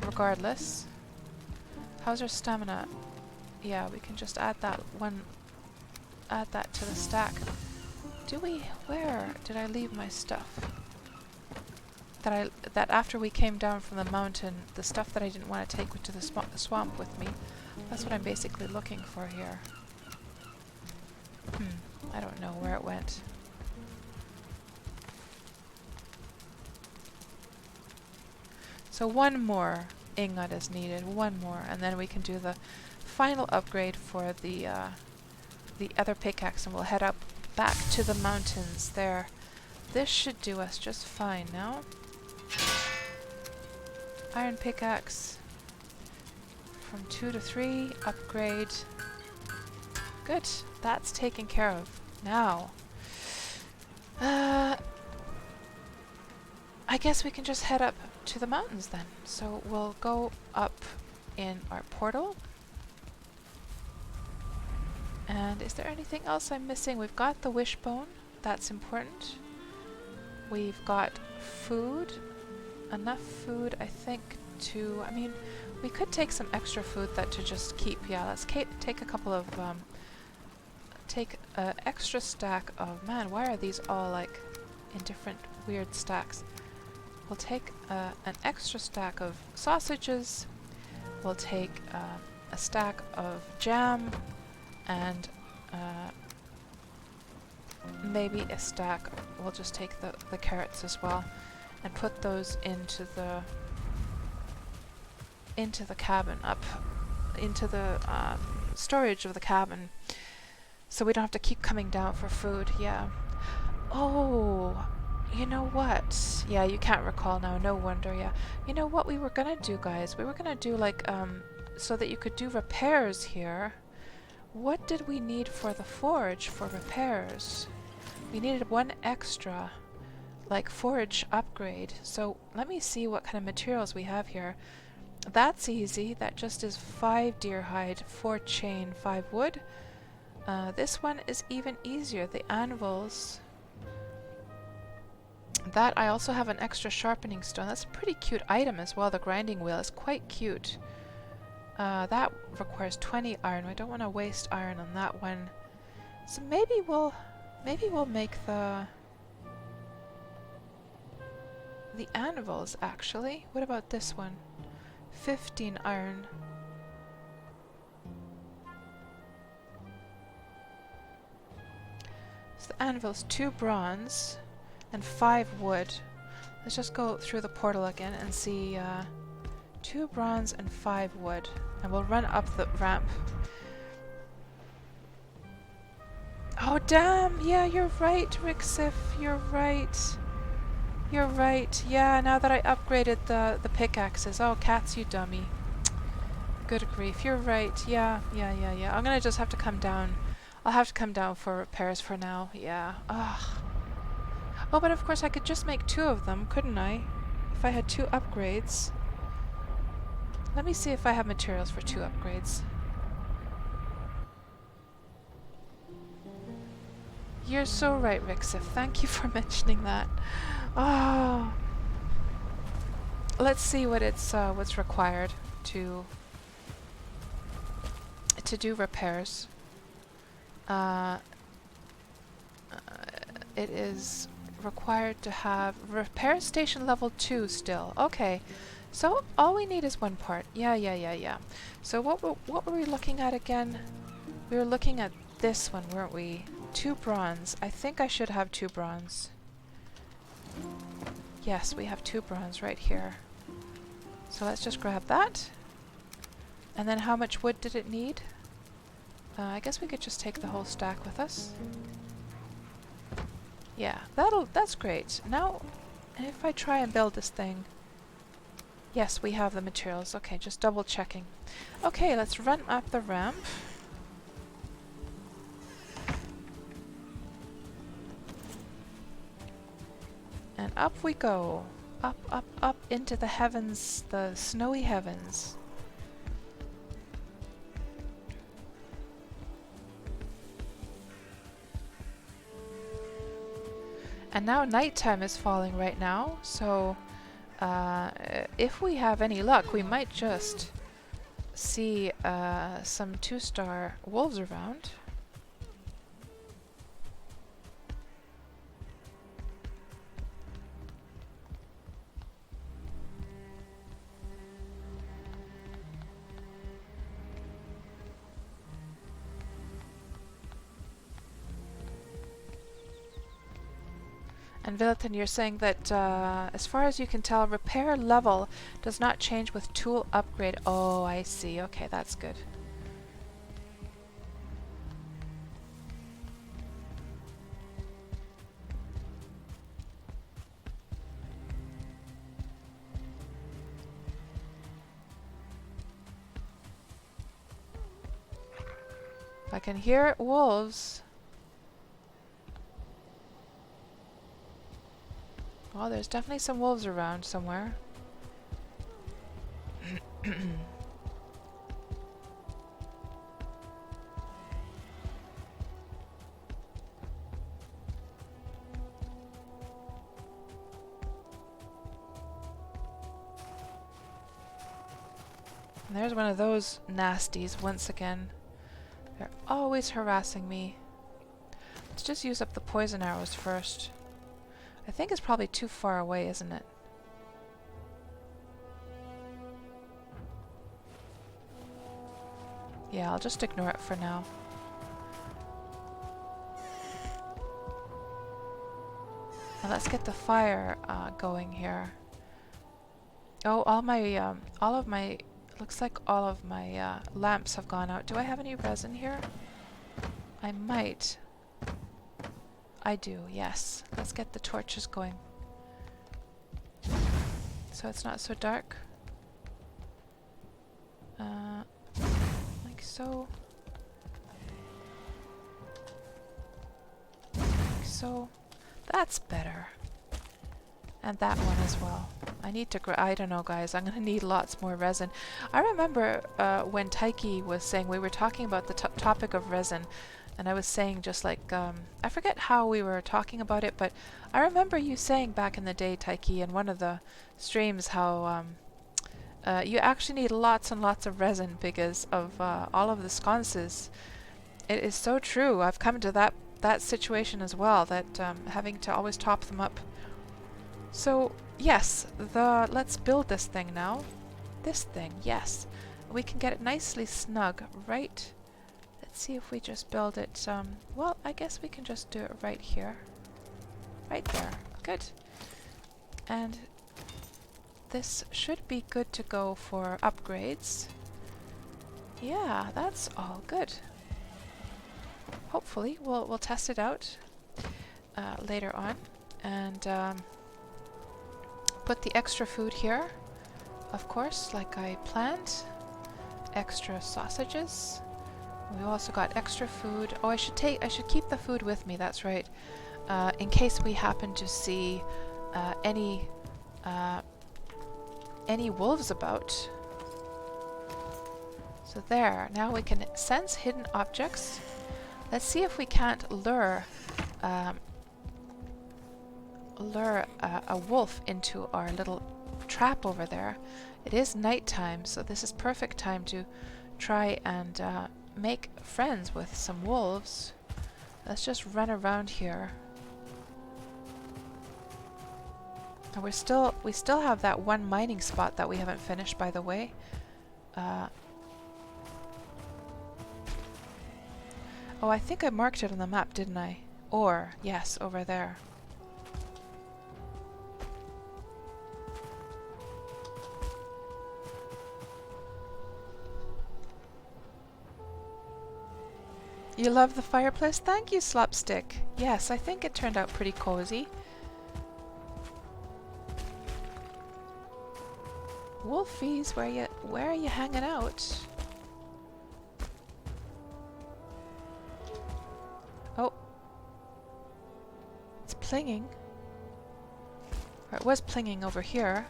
A: Regardless. How's our stamina? Yeah, we can just add that one, add that to the stack. Do we, where did I leave my stuff? That after we came down from the mountain, the stuff that I didn't want to take to the swamp with me. That's what I'm basically looking for here. I don't know where it went. So 1 more ingot is needed, 1 more, and then we can do the final upgrade for the other pickaxe, and we'll head up back to the mountains there. This should do us just fine now. Iron pickaxe. From 2 to 3, upgrade. Good, that's taken care of. Now, I guess we can just head up to the mountains then. So we'll go up in our portal. And is there anything else I'm missing? We've got the wishbone, that's important. We've got food, enough food I think to, I mean, we could take some extra food that to just keep. Yeah, let's take a couple of, take an extra stack of, man, why are these all like in different weird stacks? We'll take an extra stack of sausages, we'll take a stack of jam, and maybe a stack, we'll just take the carrots as well, and put those into the cabin, up into the storage of the cabin, so we don't have to keep coming down for food. Yeah. Oh, you know what? Yeah, you can't recall now, no wonder. Yeah, you know what we were gonna do, guys? We were gonna do like so that you could do repairs here. What did we need for the forge for repairs? We needed 1 extra like forge upgrade. So let me see what kind of materials we have here. That's easy. That just is 5 deer hide, 4 chain, 5 wood. This one is even easier. The anvils. That I also have an extra sharpening stone. That's a pretty cute item as well. The grinding wheel is quite cute. That requires 20 iron. I don't want to waste iron on that one. So maybe we'll make the anvils actually. What about this one? 15 iron. So the anvil's 2 bronze and 5 wood. Let's just go through the portal again and see 2 bronze and 5 wood. And we'll run up the ramp. Oh damn! Yeah, you're right, Rixif. You're right. You're right. Yeah, now that I upgraded the pickaxes. Oh, Cats, you dummy. Good grief. You're right. Yeah. I'm gonna just have to come down. I'll have to come down for repairs for now. Yeah. Ugh. Oh, but of course I could just make 2 of them, couldn't I? If I had 2 upgrades. Let me see if I have materials for 2 upgrades. You're so right, Rixif. Thank you for mentioning that. Oh, let's see what it's what's required to do repairs. Uh, it is required to have repair station level 2 still. Okay, so all we need is one part. Yeah. So what were we looking at again? We were looking at this one, weren't we? 2 bronze. I think I should have 2 bronze. Yes, we have 2 bronze right here. So let's just grab that. And then how much wood did it need? I guess we could just take the whole stack with us. Yeah, that's great. Now, if I try and build this thing... Yes, we have the materials. Okay, just double checking. Okay, let's run up the ramp. And up we go. Up into the heavens, the snowy heavens. And now nighttime is falling right now, so if we have any luck, we might just see some 2-star wolves around. And Villaton, you're saying that as far as you can tell, repair level does not change with tool upgrade. Oh, I see. Okay, that's good. I can hear wolves. Well, there's definitely some wolves around somewhere. And there's one of those nasties once again. They're always harassing me. Let's just use up the poison arrows first. I think it's probably too far away, isn't it? Yeah, I'll just ignore it for now. Now let's get the fire going here. Oh, looks like all of my lamps have gone out. Do I have any resin here? I might. I do, yes. Let's get the torches going. So it's not so dark. Like so. Like so. That's better. And that one as well. I need to I don't know, guys. I'm gonna need lots more resin. I remember when Taiki was saying, we were talking about the topic of resin, and I was saying just like, I forget how we were talking about it, but I remember you saying back in the day, Taiki, in one of the streams, how you actually need lots and lots of resin because of all of the sconces. It is so true. I've come to that situation as well, that having to always top them up. So yes, let's build this thing now. This thing, yes. We can get it nicely snug, right? Let's see if we just build it, well, I guess we can just do it right here. Right there. Good. And this should be good to go for upgrades. Yeah, that's all good. Hopefully, we'll test it out later on. And put the extra food here, of course, like I planned. Extra sausages. We've also got extra food. Oh, I should keep the food with me, that's right. In case we happen to see any wolves about. So there, now we can sense hidden objects. Let's see if we can't lure lure a wolf into our little trap over there. It is nighttime, so this is perfect time to try and make friends with some wolves. Let's just run around here. And we still have that one mining spot that we haven't finished, by the way. Oh, I think I marked it on the map, didn't I? Or, yes, over there. You love the fireplace? Thank you, Slapstick. Yes, I think it turned out pretty cozy. Wolfies, where are you hanging out? Oh. It's plinging. Or it was plinging over here.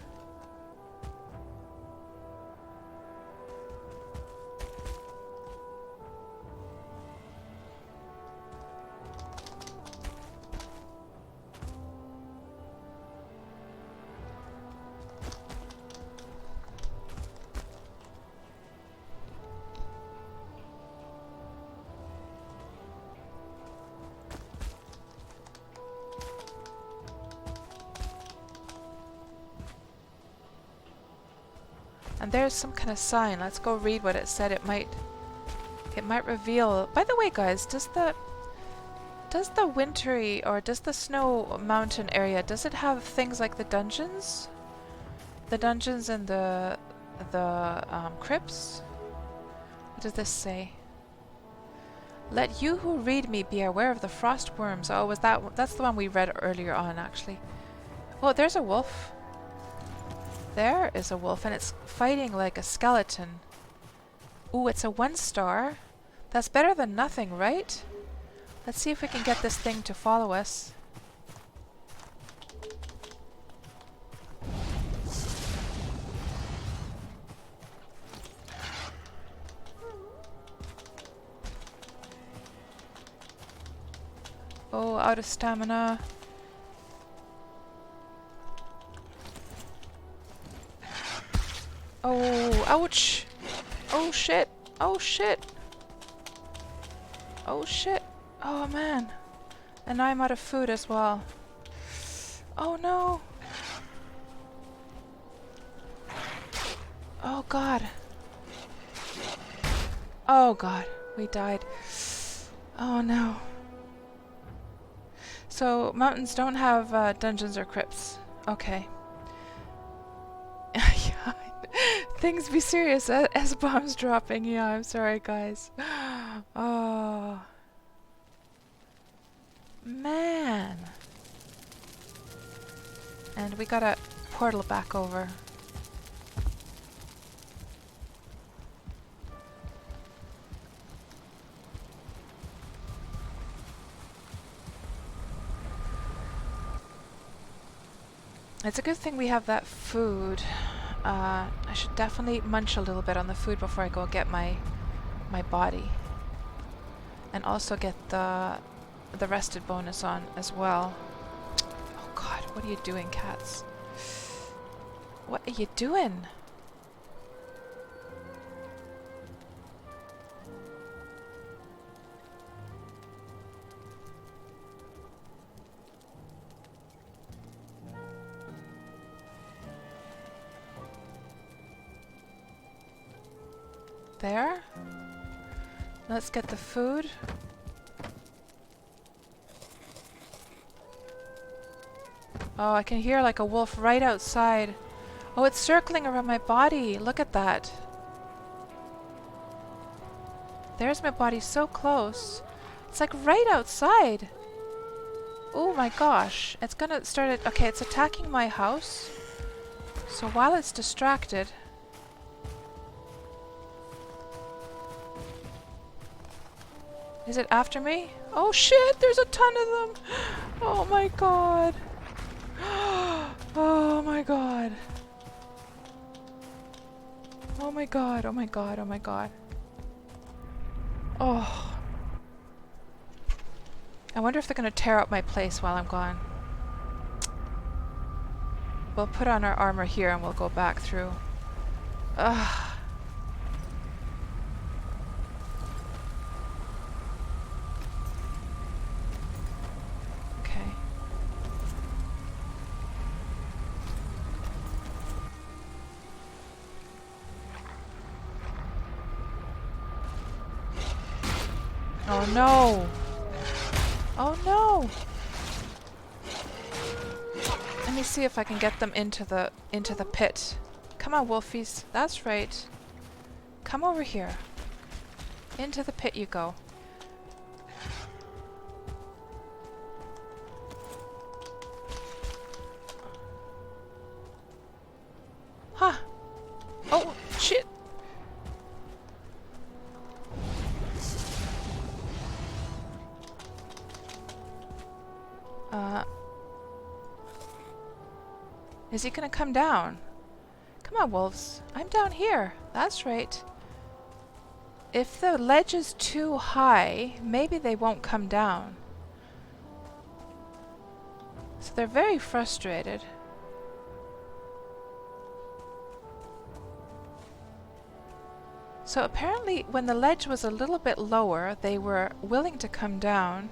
A: And there's some kind of sign. Let's go read what it said. It might reveal. By the way, guys, does the wintry or does the snow mountain area, does it have things like the dungeons? The dungeons and the crypts? What does this say? Let you who read me be aware of the frost worms. Oh, that's the one we read earlier on, actually. Oh, there's a wolf. There is a wolf, and it's fighting like a skeleton. Ooh, it's a 1-star. That's better than nothing, right? Let's see if we can get this thing to follow us. Oh, out of stamina. Oh, ouch! Oh shit! Oh shit! Oh shit! Oh man! And now I'm out of food as well. Oh no! Oh god! Oh god, we died. Oh no. So, mountains don't have dungeons or crypts. Okay. Yeah. Things be serious as bombs dropping. Yeah, I'm sorry, guys. Oh. Man. And we got a portal back over. It's a good thing we have that food. I should definitely munch a little bit on the food before I go get my body. And also get the rested bonus on as well. Oh god, what are you doing, cats? What are you doing? There. Let's get the food. Oh, I can hear like a wolf right outside. Oh, it's circling around my body. Look at that. There's my body so close. It's like right outside. Oh my gosh. It's gonna start it. Okay, it's attacking my house. So while it's distracted. Is it after me? Oh shit, there's a ton of them. Oh my god. Oh my god. Oh my god, oh my god, oh my god. Oh. I wonder if they're gonna tear up my place while I'm gone. We'll put on our armor here and we'll go back through. Ugh. Okay. Oh no! Oh no! Let me see if I can get them into the pit. Come on, wolfies. That's right. Come over here. Into the pit you go. Huh. Oh, shit. Is he gonna come down? Come on, wolves. I'm down here. That's right. If the ledge is too high, maybe they won't come down. So they're very frustrated. So apparently when the ledge was a little bit lower, they were willing to come down.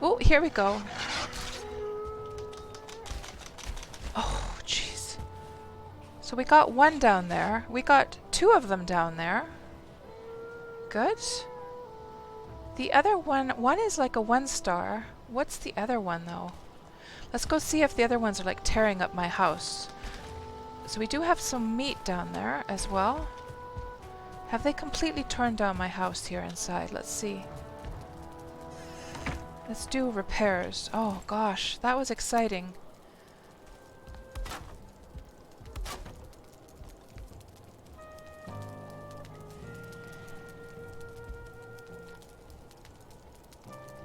A: Oh, here we go. Oh, jeez. So we got one down there. We got two of them down there. Good. The other one is like a 1-star. What's the other one though? Let's go see if the other ones are like tearing up my house. So we do have some meat down there as well. Have they completely torn down my house here inside? Let's see. Let's do repairs. Oh gosh, that was exciting.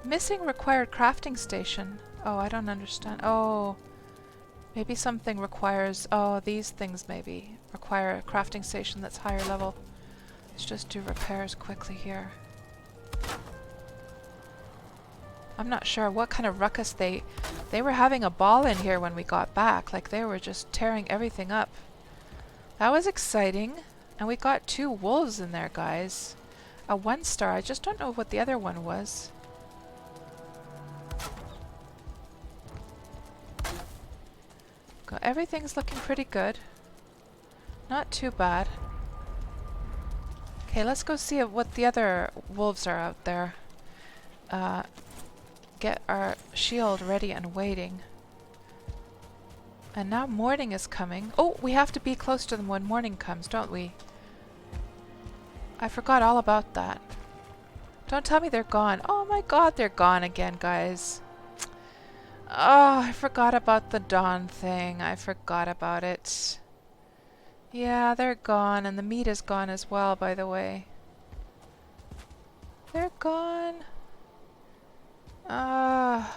A: Missing required crafting station. Oh, I don't understand. Oh, maybe something requires... Oh, these things maybe require a crafting station that's higher level. Let's just do repairs quickly here. I'm not sure what kind of ruckus they were having a ball in here when we got back. Like they were just tearing everything up. That was exciting. And we got 2 wolves in there, guys. A 1-star. I just don't know what the other one was. Everything's looking pretty good. Not too bad. Okay, let's go see what the other wolves are out there. Get our shield ready and waiting. And now morning is coming. Oh, we have to be close to them when morning comes, don't we? I forgot all about that. Don't tell me they're gone. Oh my god, they're gone again, guys. Oh, I forgot about the dawn thing. I forgot about it. Yeah, they're gone, and the meat is gone as well, by the way. They're gone. Oh,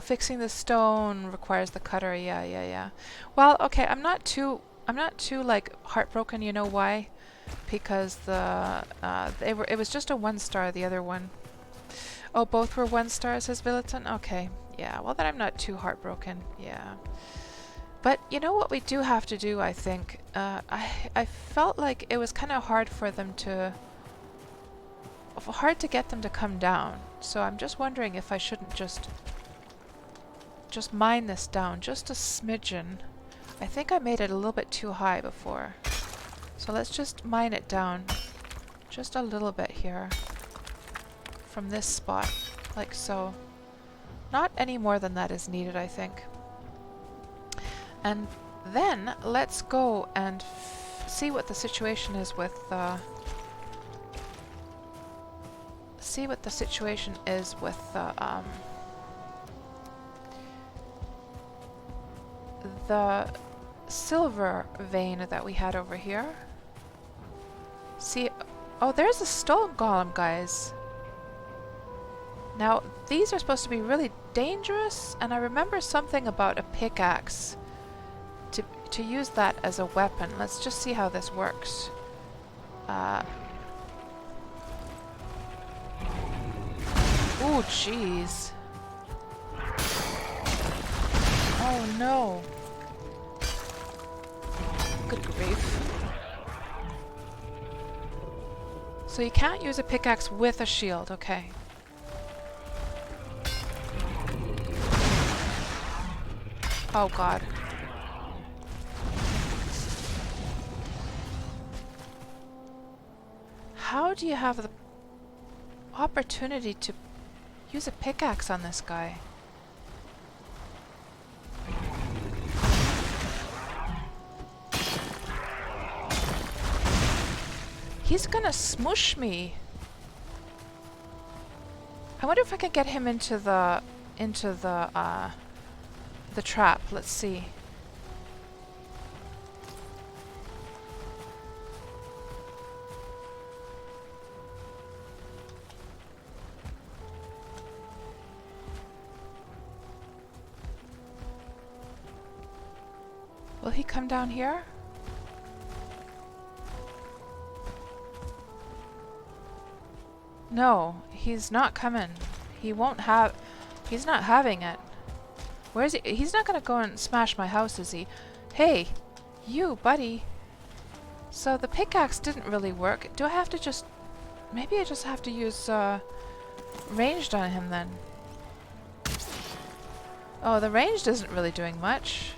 A: fixing the stone requires the cutter. Yeah. Well, okay, I'm not too like heartbroken, you know why? Because the it was just a 1-star, the other one. Oh, both were 1-star, says Billiton? Okay. Yeah, well then I'm not too heartbroken. Yeah. But you know what we do have to do, I think? I felt like it was kind of hard for them to... hard to get them to come down. So I'm just wondering if I shouldn't just mine this down just a smidgen. I think I made it a little bit too high before. So let's just mine it down just a little bit here. From this spot, like so. Not any more than that is needed, I think. And then let's go and see what the situation is with the silver vein that we had over here. See, oh, there's a stone golem, guys. Now, these are supposed to be really dangerous, and I remember something about a pickaxe to use that as a weapon. Let's just see how this works. Ooh, jeez. Oh no. Good grief. So you can't use a pickaxe with a shield, okay. Oh god. How do you have the opportunity to use a pickaxe on this guy? He's gonna smoosh me. I wonder if I can get him into the trap. Let's see. Will he come down here? No, he's not coming. He won't have... He's not having it. Where is he? He's not gonna go and smash my house, is he? Hey! You, buddy! So the pickaxe didn't really work. Do I have to just... Maybe I just have to use ranged on him then. Oh, the ranged isn't really doing much.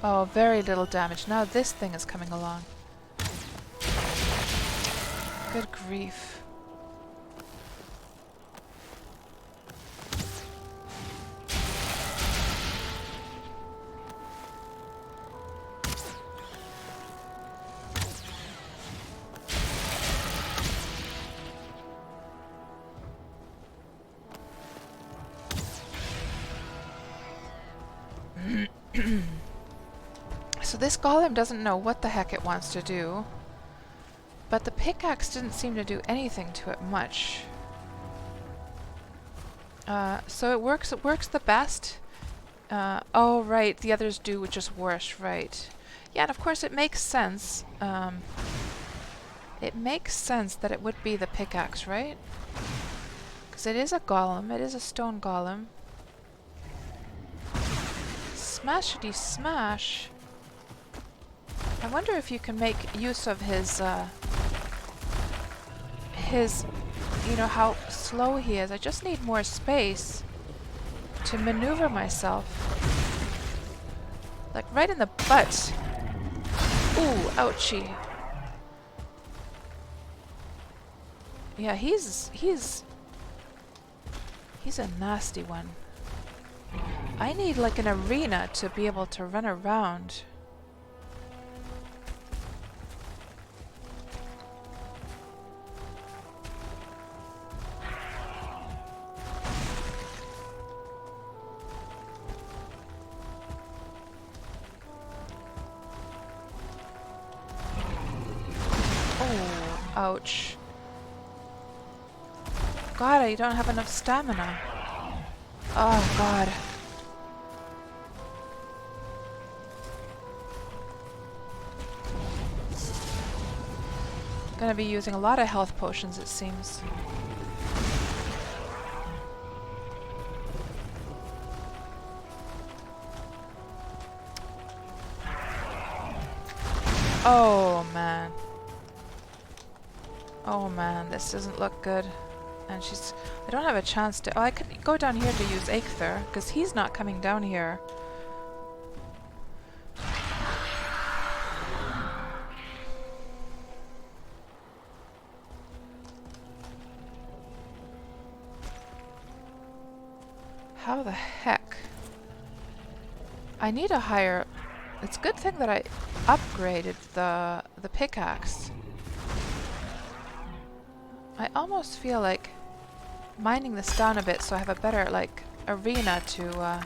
A: Oh, very little damage. Now this thing is coming along. Good grief. So this golem doesn't know what the heck it wants to do, but the pickaxe didn't seem to do anything to it much. So it works the best. Oh right, the others do just worse, right. Yeah, and of course it makes sense. It makes sense that it would be the pickaxe, right? Because it is a golem, it is a stone golem. Smashity smash! I wonder if you can make use of his, you know, how slow he is. I just need more space to maneuver myself. Like right in the butt. Ooh, ouchie. Yeah, he's a nasty one. I need like an arena to be able to run around. Oh, ouch. God, I don't have enough stamina. Oh, God. Gonna be using a lot of health potions, it seems. Oh, man. Oh, man, this doesn't look good. And she's... I don't have a chance to... Oh, I could go down here to use Aether, because he's not coming down here. How the heck? I need a higher... It's a good thing that I upgraded the pickaxe. I almost feel like mining this down a bit so I have a better, like, arena to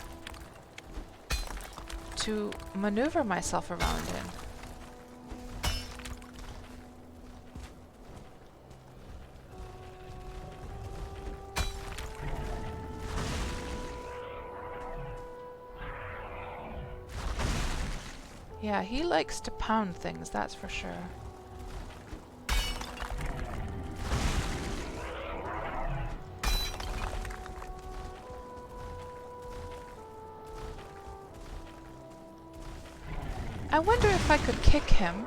A: maneuver myself around in. Yeah, he likes to pound things, that's for sure. I wonder if I could kick him.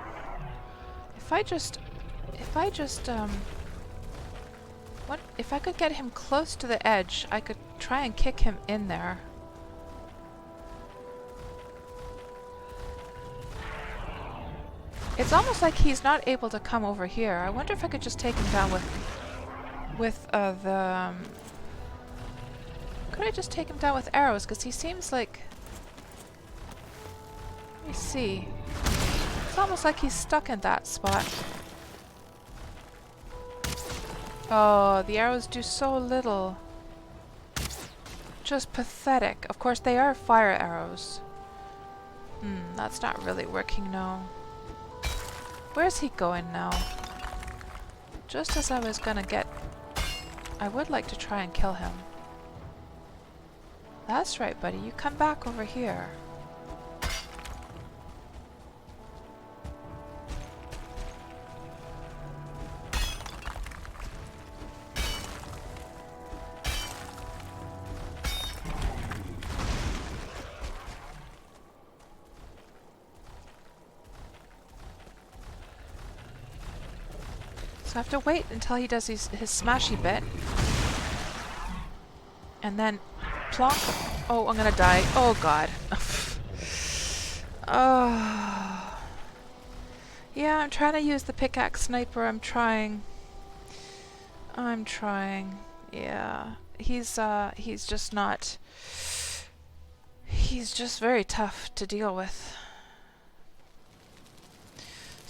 A: If I just, what? If I could get him close to the edge, I could try and kick him in there. It's almost like he's not able to come over here. I wonder if I could just take him down with the... could I just take him down with arrows? Because he seems like... Let me see. It's almost like he's stuck in that spot. Oh, the arrows do so little. Just pathetic. Of course, they are fire arrows. That's not really working now. Where's he going now? Just as I was gonna get... I would like to try and kill him. That's right, buddy. You come back over here. So I have to wait until he does his smashy bit. And then plonk. Oh, I'm gonna die. Oh god. Oh. Yeah, I'm trying to use the pickaxe sniper. I'm trying. Yeah. He's just not... He's just very tough to deal with.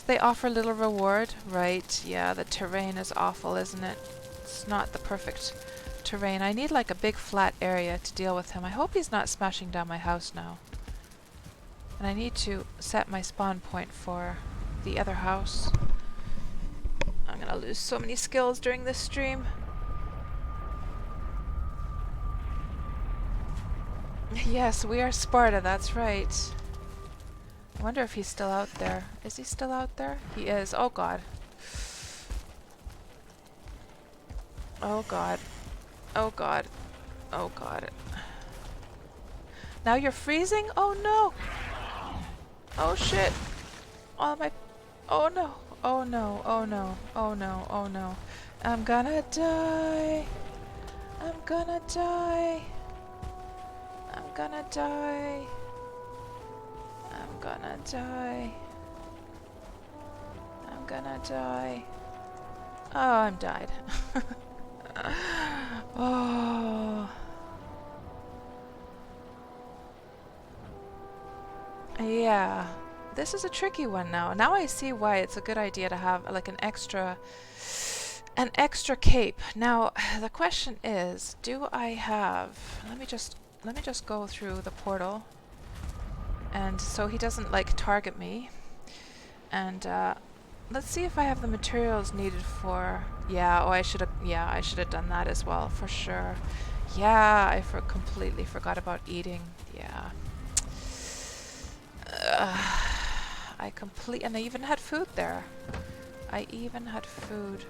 A: They offer little reward, right? Yeah, the terrain is awful, isn't it? It's not the perfect terrain. I need like a big flat area to deal with him. I hope he's not smashing down my house now. And I need to set my spawn point for the other house. I'm gonna lose so many skills during this stream. Yes, we are Sparta, that's right. I wonder if he's still out there. Is he still out there? He is. Oh god. Oh god. Oh god. Oh god. Now you're freezing? Oh no! Oh shit! Oh my... Oh no! Oh no! Oh no! Oh no! Oh no! I'm gonna die! I'm gonna die! I'm gonna die! I'm gonna die. I'm gonna die. Oh, I'm died. Oh. Yeah. This is a tricky one now. Now I see why it's a good idea to have like an extra cape. Now the question is, do I have... Let me just go through the portal. And so he doesn't like target me. And let's see if I have the materials needed for... Yeah, oh I should have done that as well, for sure. Yeah, I completely forgot about eating. Yeah. And I even had food there. I even had food.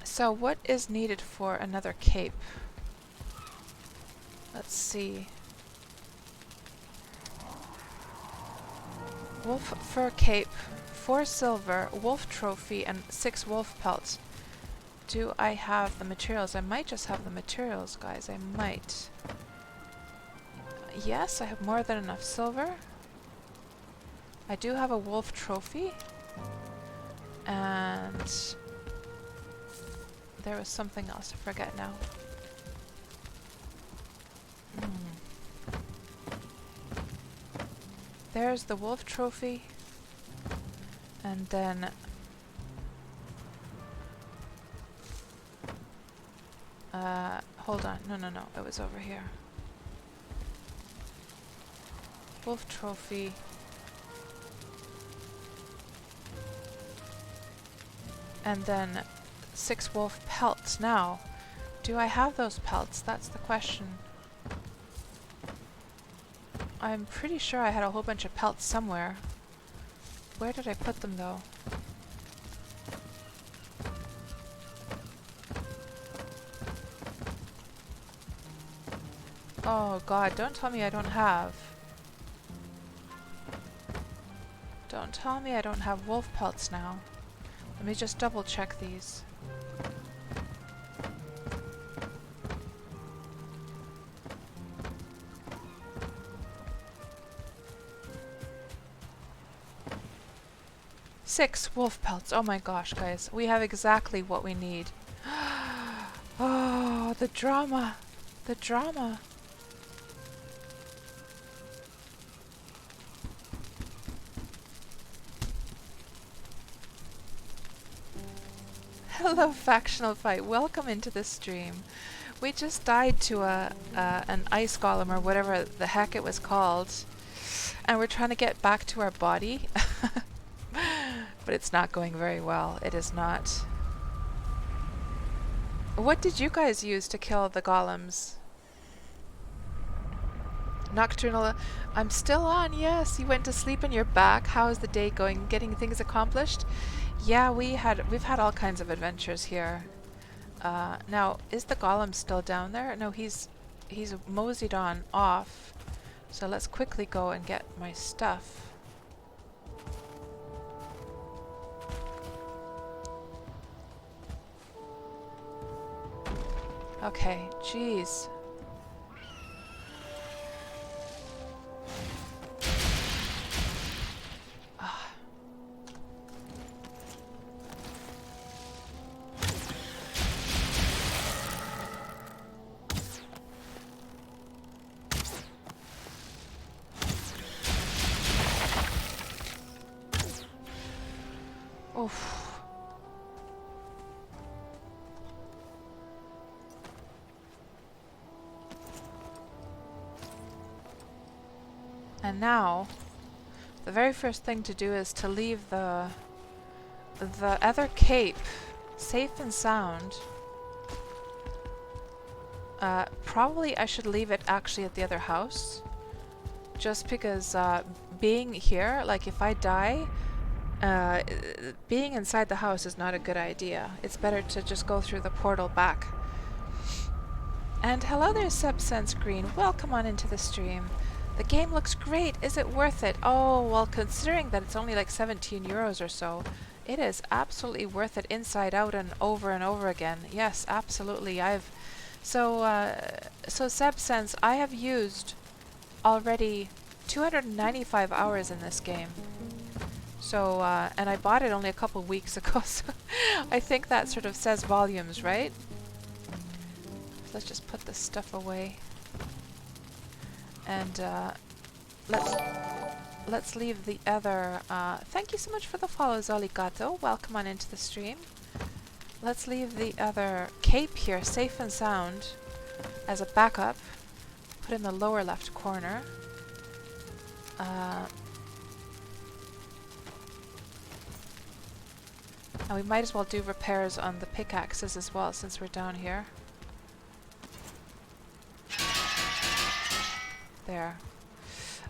A: So what is needed for another cape? Let's see. Wolf fur cape, 4 silver, wolf trophy, and 6 wolf pelts. Do I have the materials? I might just have the materials, guys. I might. Yes, I have more than enough silver. I do have a wolf trophy. And there was something else. I forget now. There's the wolf trophy. And then hold on. No. It was over here. Wolf trophy. And then 6 wolf pelts. Now, do I have those pelts? That's the question. I'm pretty sure I had a whole bunch of pelts somewhere. Where did I put them though? Oh god, don't tell me I don't have. Don't tell me I don't have wolf pelts now. Let me just double check these. Six wolf pelts. Oh my gosh, guys. We have exactly what we need. Oh, the drama. The drama. Hello, Factional Fight. Welcome into the stream. We just died to an ice golem or whatever the heck it was called. And we're trying to get back to our body. But it's not going very well. It is not. What did you guys use to kill the golems? Nocturnal. I'm still on, yes. You went to sleep and you're back. How is the day going? Getting things accomplished? Yeah, we've had all kinds of adventures here. Now, is the golem still down there? No, he's moseyed on off. So let's quickly go and get my stuff. Okay, jeez. Oof. And now, the very first thing to do is to leave the other cape safe and sound. Probably I should leave it actually at the other house. Just because being here, like if I die, being inside the house is not a good idea. It's better to just go through the portal back. And hello there, Subsense Green. Welcome on into the stream. The game looks great. Is it worth it? Oh, well, considering that it's only like 17 euros or so, it is absolutely worth it inside out and over again. Yes, absolutely. So Subsense, I have used already 295 hours in this game. So, and I bought it only a couple weeks ago, so I think that sort of says volumes, right? Let's just put this stuff away. And let's leave the other. Thank you so much for the follow, Zoligato. Welcome on into the stream. Let's leave the other cape here, safe and sound, as a backup. Put in the lower left corner. And we might as well do repairs on the pickaxes as well, since we're down here. There.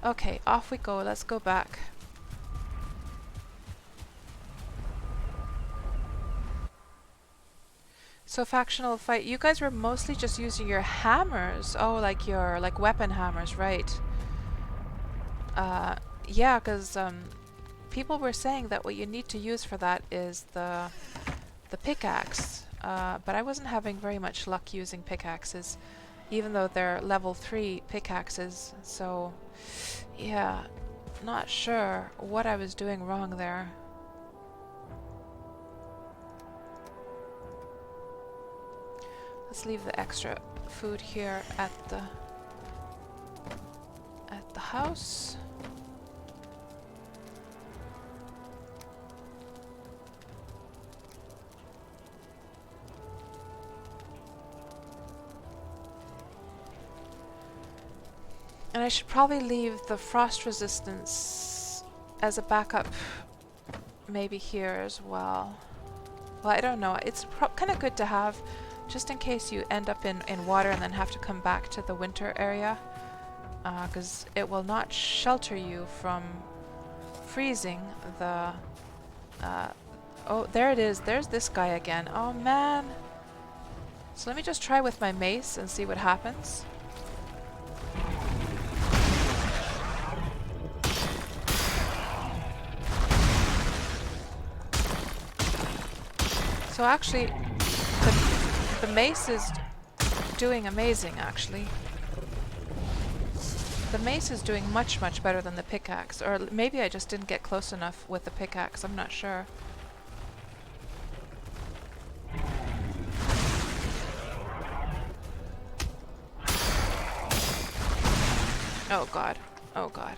A: Okay, off we go. Let's go back. So Factional Fight, you guys were mostly just using your hammers. Oh, like your weapon hammers, right? Yeah, because people were saying that what you need to use for that is the pickaxe. But I wasn't having very much luck using pickaxes, even though they're level 3 pickaxes. So, yeah, not sure what I was doing wrong there. Let's leave the extra food here at the house. And I should probably leave the frost resistance as a backup maybe here as well. Well, I don't know. It's kind of good to have just in case you end up in water and then have to come back to the winter area, because it will not shelter you from freezing the... oh, there it is. There's this guy again. Oh, man. So let me just try with my mace and see what happens. So actually, the mace is doing amazing, actually. The mace is doing much, much better than the pickaxe. Or maybe I just didn't get close enough with the pickaxe. I'm not sure. Oh god. Oh god.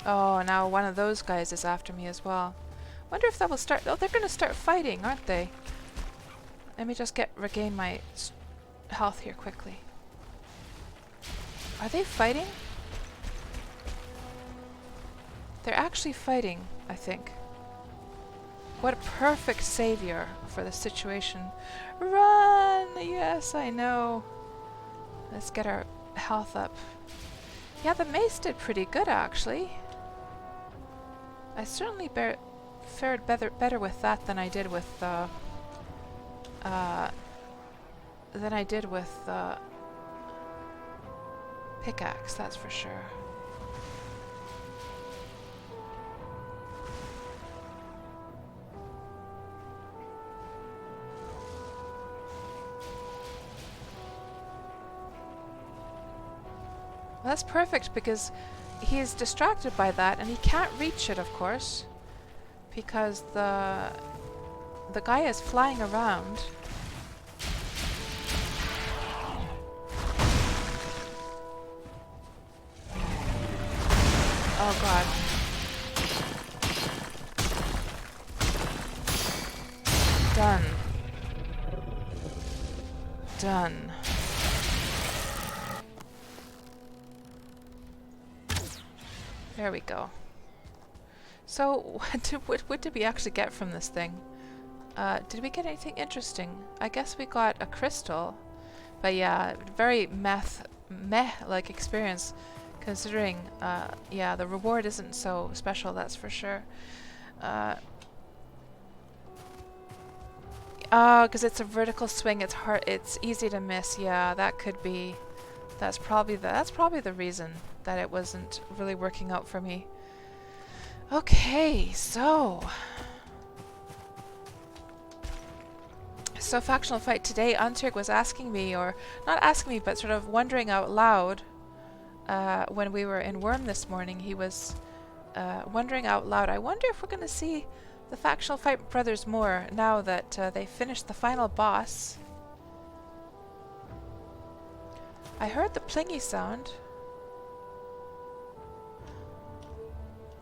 A: Oh, now one of those guys is after me as well. Wonder if that will start... Oh, they're gonna start fighting, aren't they? Let me just regain my health here quickly. Are they fighting? They're actually fighting, I think. What a perfect savior for the situation. Run! Yes, I know. Let's get our health up. Yeah, the mace did pretty good, actually. I certainly fared better with that than I did with pickaxe, that's for sure. Well, that's perfect because he's distracted by that and he can't reach it, of course, because the guy is flying around. Oh god. Done. Done. There we go. So, what did we actually get from this thing? Did we get anything interesting? I guess we got a crystal. But yeah, very meh-like experience, considering, yeah, the reward isn't so special, that's for sure. Oh, because it's a vertical swing, it's easy to miss. Yeah, that could be... That's probably the reason that it wasn't really working out for me. Okay, so factional fight today. Antrig was asking me, or not asking me, but sort of wondering out loud when we were in Worm this morning. He was wondering out loud, I wonder if we're going to see the factional fight brothers more now that they finished the final boss. I heard the plingy sound.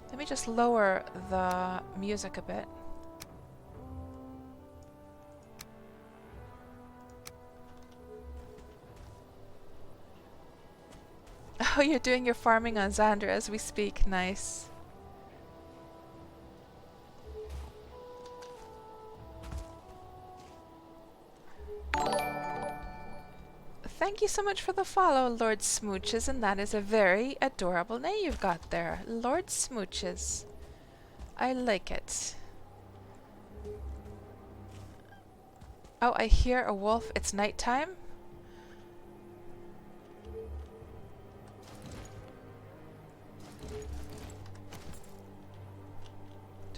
A: Let me just lower the music a bit. Oh, you're doing your farming on Xander as we speak. Nice. Thank you so much for the follow, Lord Smooches, and that is a very adorable name you've got there. Lord Smooches. I like it. Oh, I hear a wolf. It's nighttime.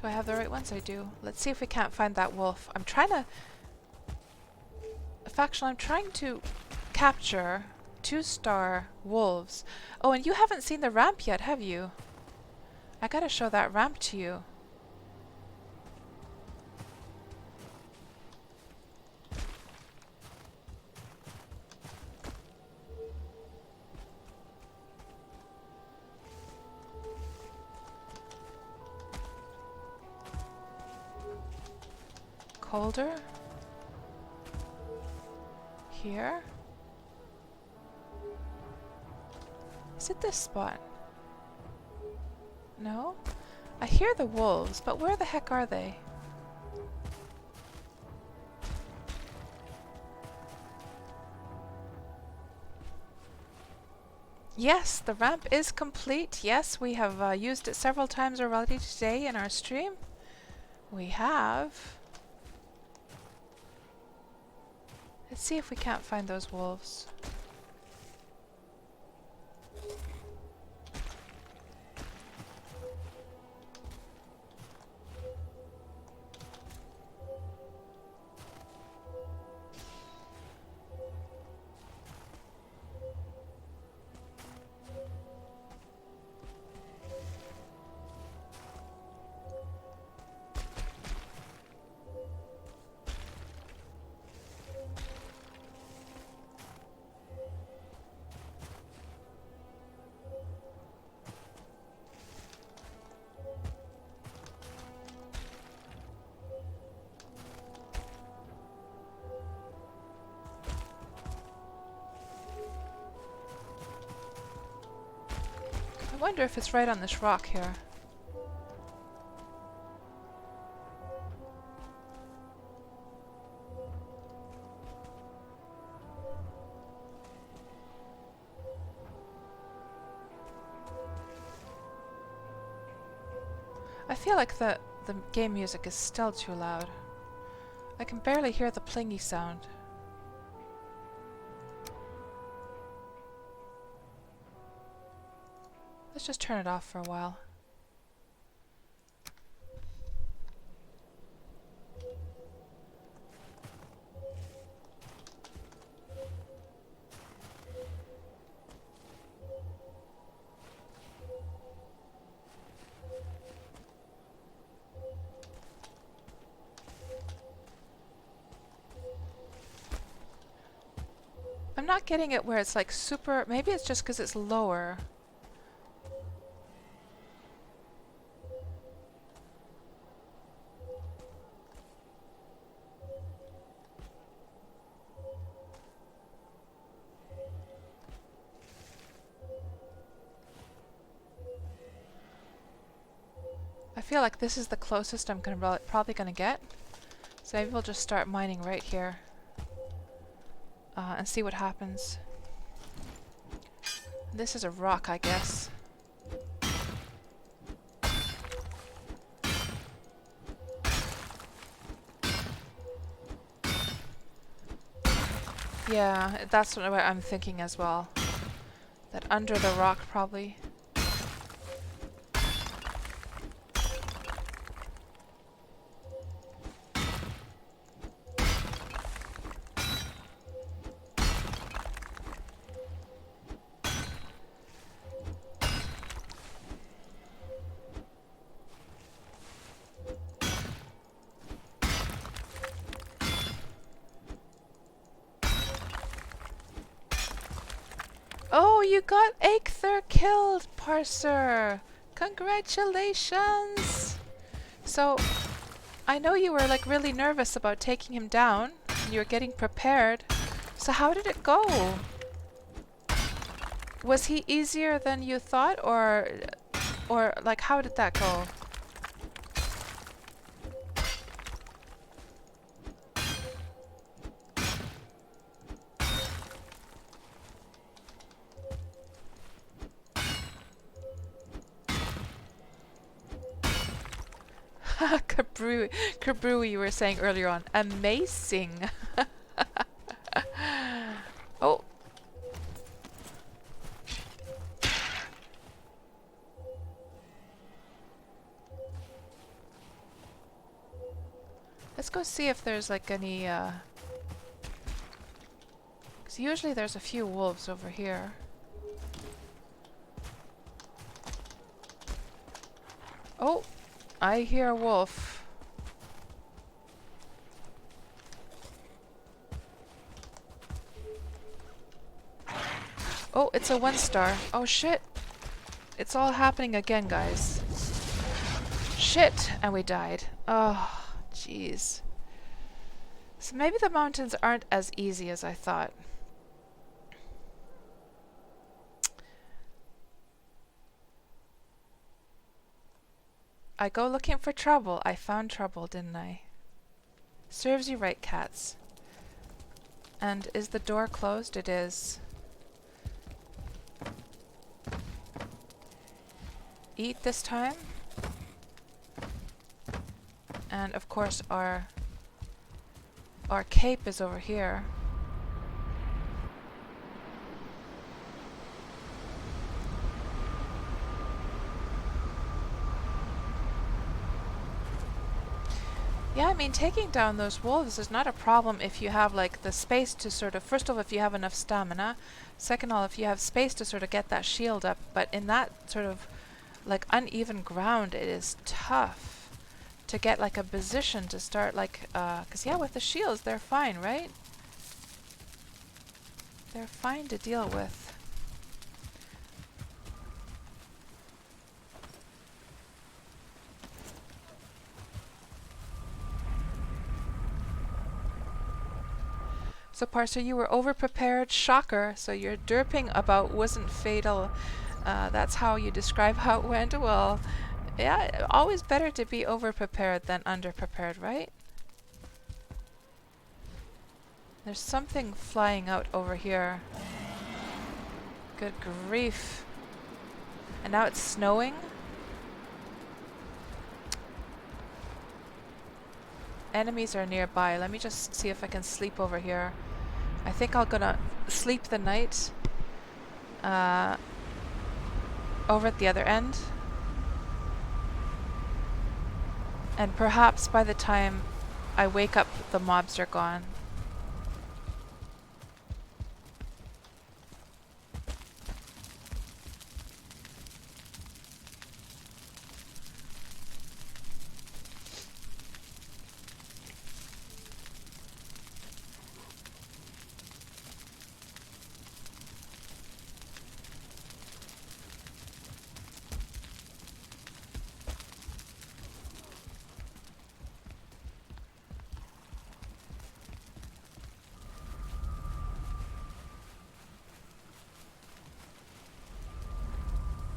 A: Do I have the right ones? I do. Let's see if we can't find that wolf. I'm trying to... Factional, I'm trying to capture 2-star wolves. Oh, and you haven't seen the ramp yet, have you? I gotta show that ramp to you. Colder? Here? Is it this spot? No? I hear the wolves, but where the heck are they? Yes, the ramp is complete. Yes, we have used it several times already today in our stream. We have. Let's see if we can't find those wolves. I wonder if it's right on this rock here. I feel like the game music is still too loud. I can barely hear the plingy sound. Let's just turn it off for a while. I'm not getting it where it's like super... Maybe it's just because it's lower. I feel like this is the closest I'm probably gonna get. So maybe we'll just start mining right here. And see what happens. This is a rock, I guess. Yeah, that's what I'm thinking as well. That under the rock, probably. Oh, you got Eikther killed, Parser! Congratulations! So, I know you were like really nervous about taking him down. You were getting prepared. So how did it go? Was he easier than you thought, or like how did that go? Kabru, you were saying earlier on. Amazing. Oh. Let's go see if there's like any, 'cause usually there's a few wolves over here. Oh, I hear a wolf. Oh, it's a 1-star. Oh shit. It's all happening again, guys. Shit! And we died. Oh, jeez. So maybe the mountains aren't as easy as I thought. I go looking for trouble. I found trouble, didn't I? Serves you right, cats. And is the door closed? It is. Eat this time. And of course our cape is over here. mean, taking down those wolves is not a problem if you have like the space to sort of, first of all, if you have enough stamina, second of all, if you have space to sort of get that shield up, but in that sort of like uneven ground, it is tough to get like a position to start like, 'cause yeah, with the shields, they're fine, right? They're fine to deal with. So Parser, you were over-prepared, shocker, so your derping about wasn't fatal. That's how you describe how it went? Well, yeah, always better to be over-prepared than under-prepared, right? There's something flying out over here. Good grief. And now it's snowing? Enemies are nearby. Let me just see if I can sleep over here. I think I'm gonna sleep the night over at the other end. And perhaps by the time I wake up, the mobs are gone.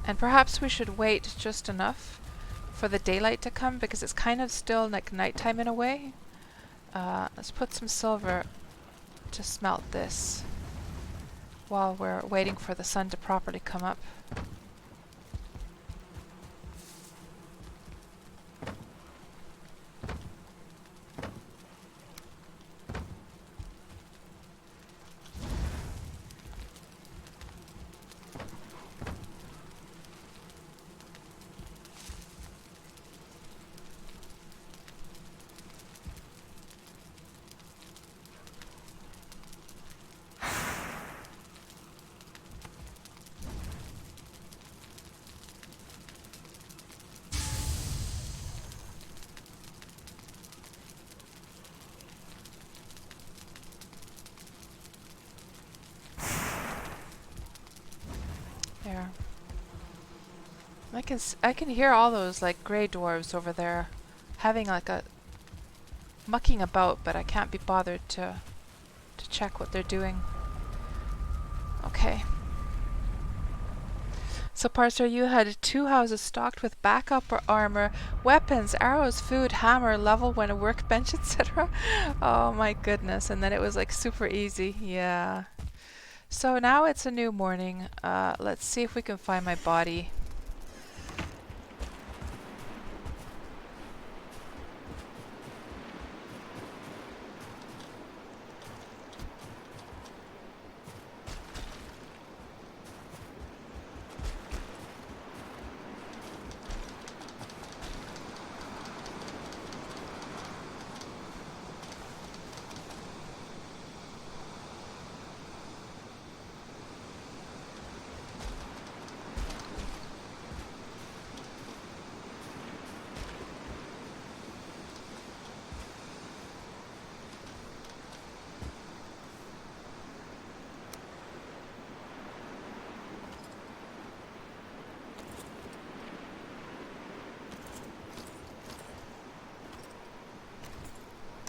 A: And perhaps we should wait just enough for the daylight to come, because it's kind of still like nighttime in a way. Let's put some silver to smelt this while we're waiting for the sun to properly come up. There. I can hear all those like grey dwarves over there having like a mucking about, but I can't be bothered to check what they're doing. Okay. So Parser, you had 2 houses stocked with backup or armor, weapons, arrows, food, hammer, level 1 workbench, etc. Oh my goodness. And then it was like super easy. Yeah. So now it's a new morning. Let's see if we can find my body.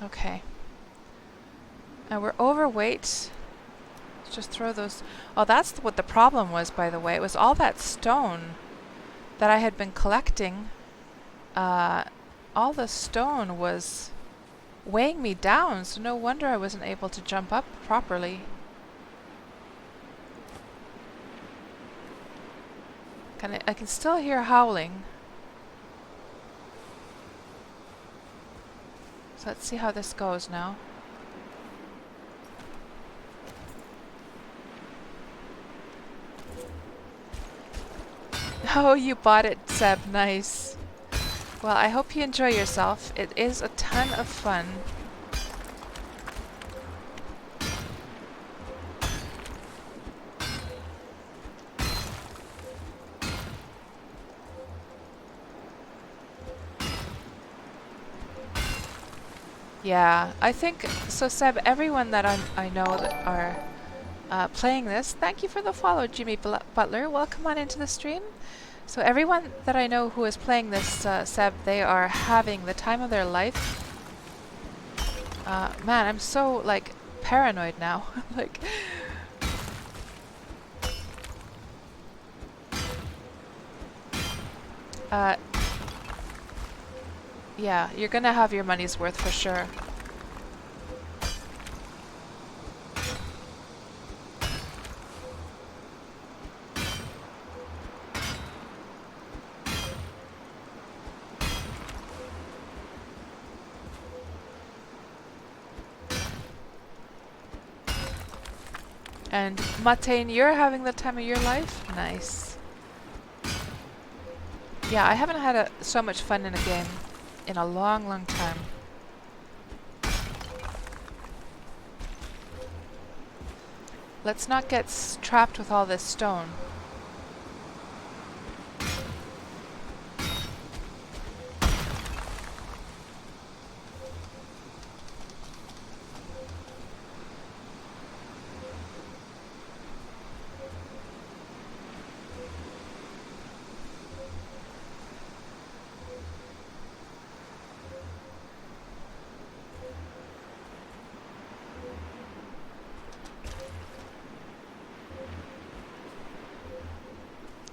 A: Okay. And we're overweight. Let's just throw those. Oh, that's what the problem was, by the way. It was all that stone that I had been collecting. All the stone was weighing me down, so no wonder I wasn't able to jump up properly. I can still hear howling. So let's see how this goes now. Oh, you bought it, Seb. Nice. Well, I hope you enjoy yourself. It is a ton of fun. Yeah, I think so. Seb, everyone that I know that are playing this, thank you for the follow, Jimmy Butler. Welcome on into the stream. So everyone that I know who is playing this, Seb, they are having the time of their life. Man, I'm so like paranoid now. Like, uh, yeah, you're gonna have your money's worth for sure. And Matane, you're having the time of your life? Nice. Yeah, I haven't had so much fun in a game in a long, long time. Let's not get trapped with all this stone.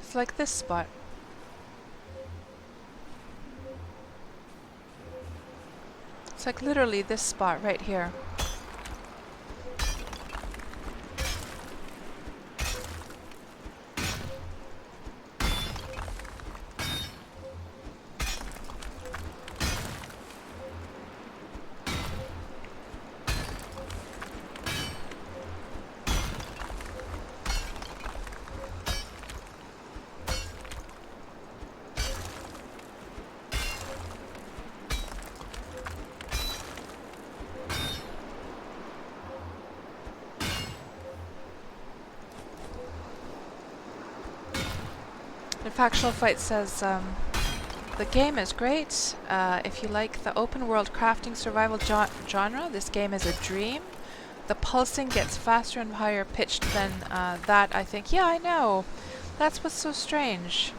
A: It's like this spot. It's like literally this spot right here. And Factional Fight says, the game is great. If you like the open world crafting survival genre, this game is a dream. The pulsing gets faster and higher pitched than that, I think. Yeah, I know. That's what's so strange.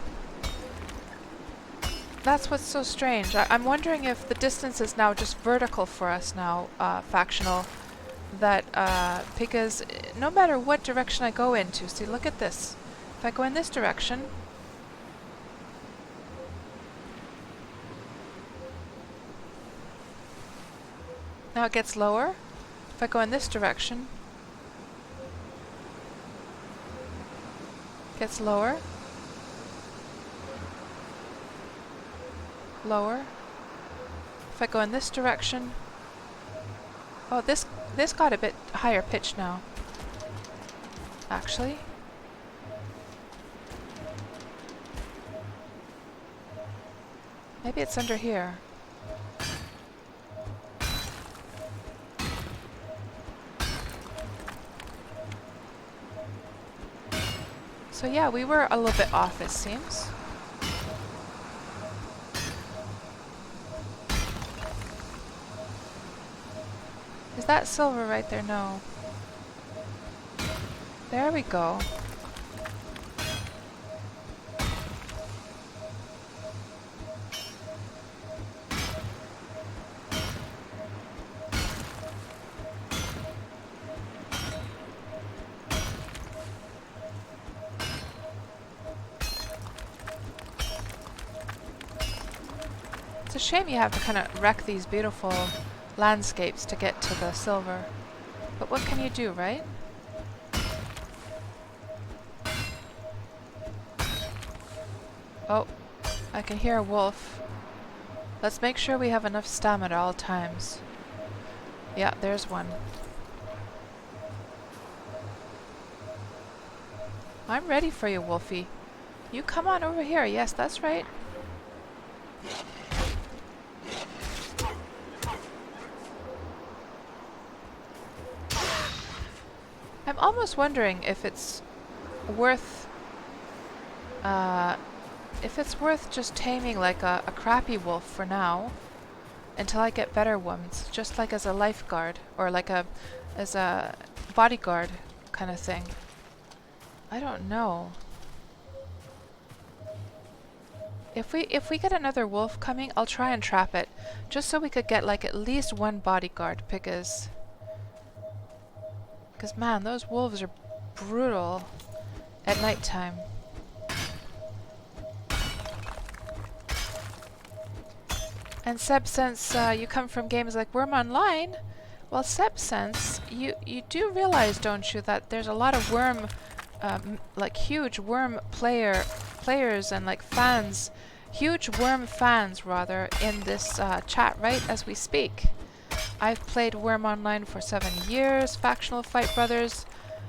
A: That's what's so strange. I'm wondering if the distance is now just vertical for us now, Factional. That, because no matter what direction I go into, see, look at this. If I go in this direction, now it gets lower. If I go in this direction, it gets lower. Lower. If I go in this direction, oh, this got a bit higher pitch now. Actually. Maybe it's under here. So yeah, we were a little bit off, it seems. Is that silver right there? No. There we go. It's a shame you have to kind of wreck these beautiful landscapes to get to the silver. But what can you do, right? Oh, I can hear a wolf. Let's make sure we have enough stamina at all times. Yeah, there's one. I'm ready for you, Wolfie. You come on over here. Yes, that's right. I'm almost wondering worth, uh, if it's worth just taming like a crappy wolf for now, until I get better ones, just like as a lifeguard, or like as a bodyguard kind of thing. I don't know. If we get another wolf coming, I'll try and trap it, just so we could get like at least one bodyguard, because man, those wolves are brutal at nighttime. And Seb, since you come from games like Worm Online, well, Seb, since you do realize, don't you, that there's a lot of Worm, like huge Worm players and like fans, huge Worm fans rather, in this chat right as we speak. I've played Worm Online for 7 years. Factional Fight Brothers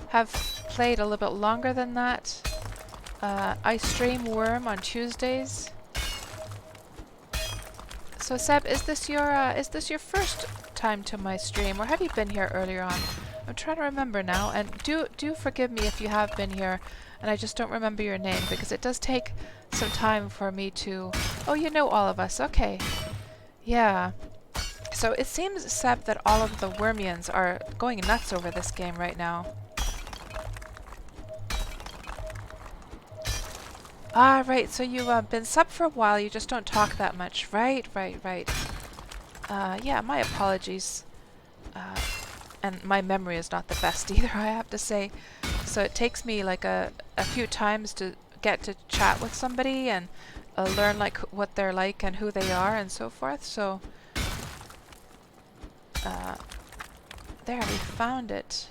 A: have played a little bit longer than that. I stream Worm on Tuesdays. So Seb, is this your first time to my stream, or have you been here earlier on? I'm trying to remember now, and do forgive me if you have been here and I just don't remember your name, because it does take some time for me to... Oh, you know all of us. Okay. Yeah. So it seems, Seb, that all of the Wormians are going nuts over this game right now. Ah, right, so you've been sub for a while, you just don't talk that much. Right. Yeah, my apologies. And my memory is not the best either, I have to say. So it takes me like a few times to get to chat with somebody and learn like what they're like and who they are and so forth, so... there, we found it.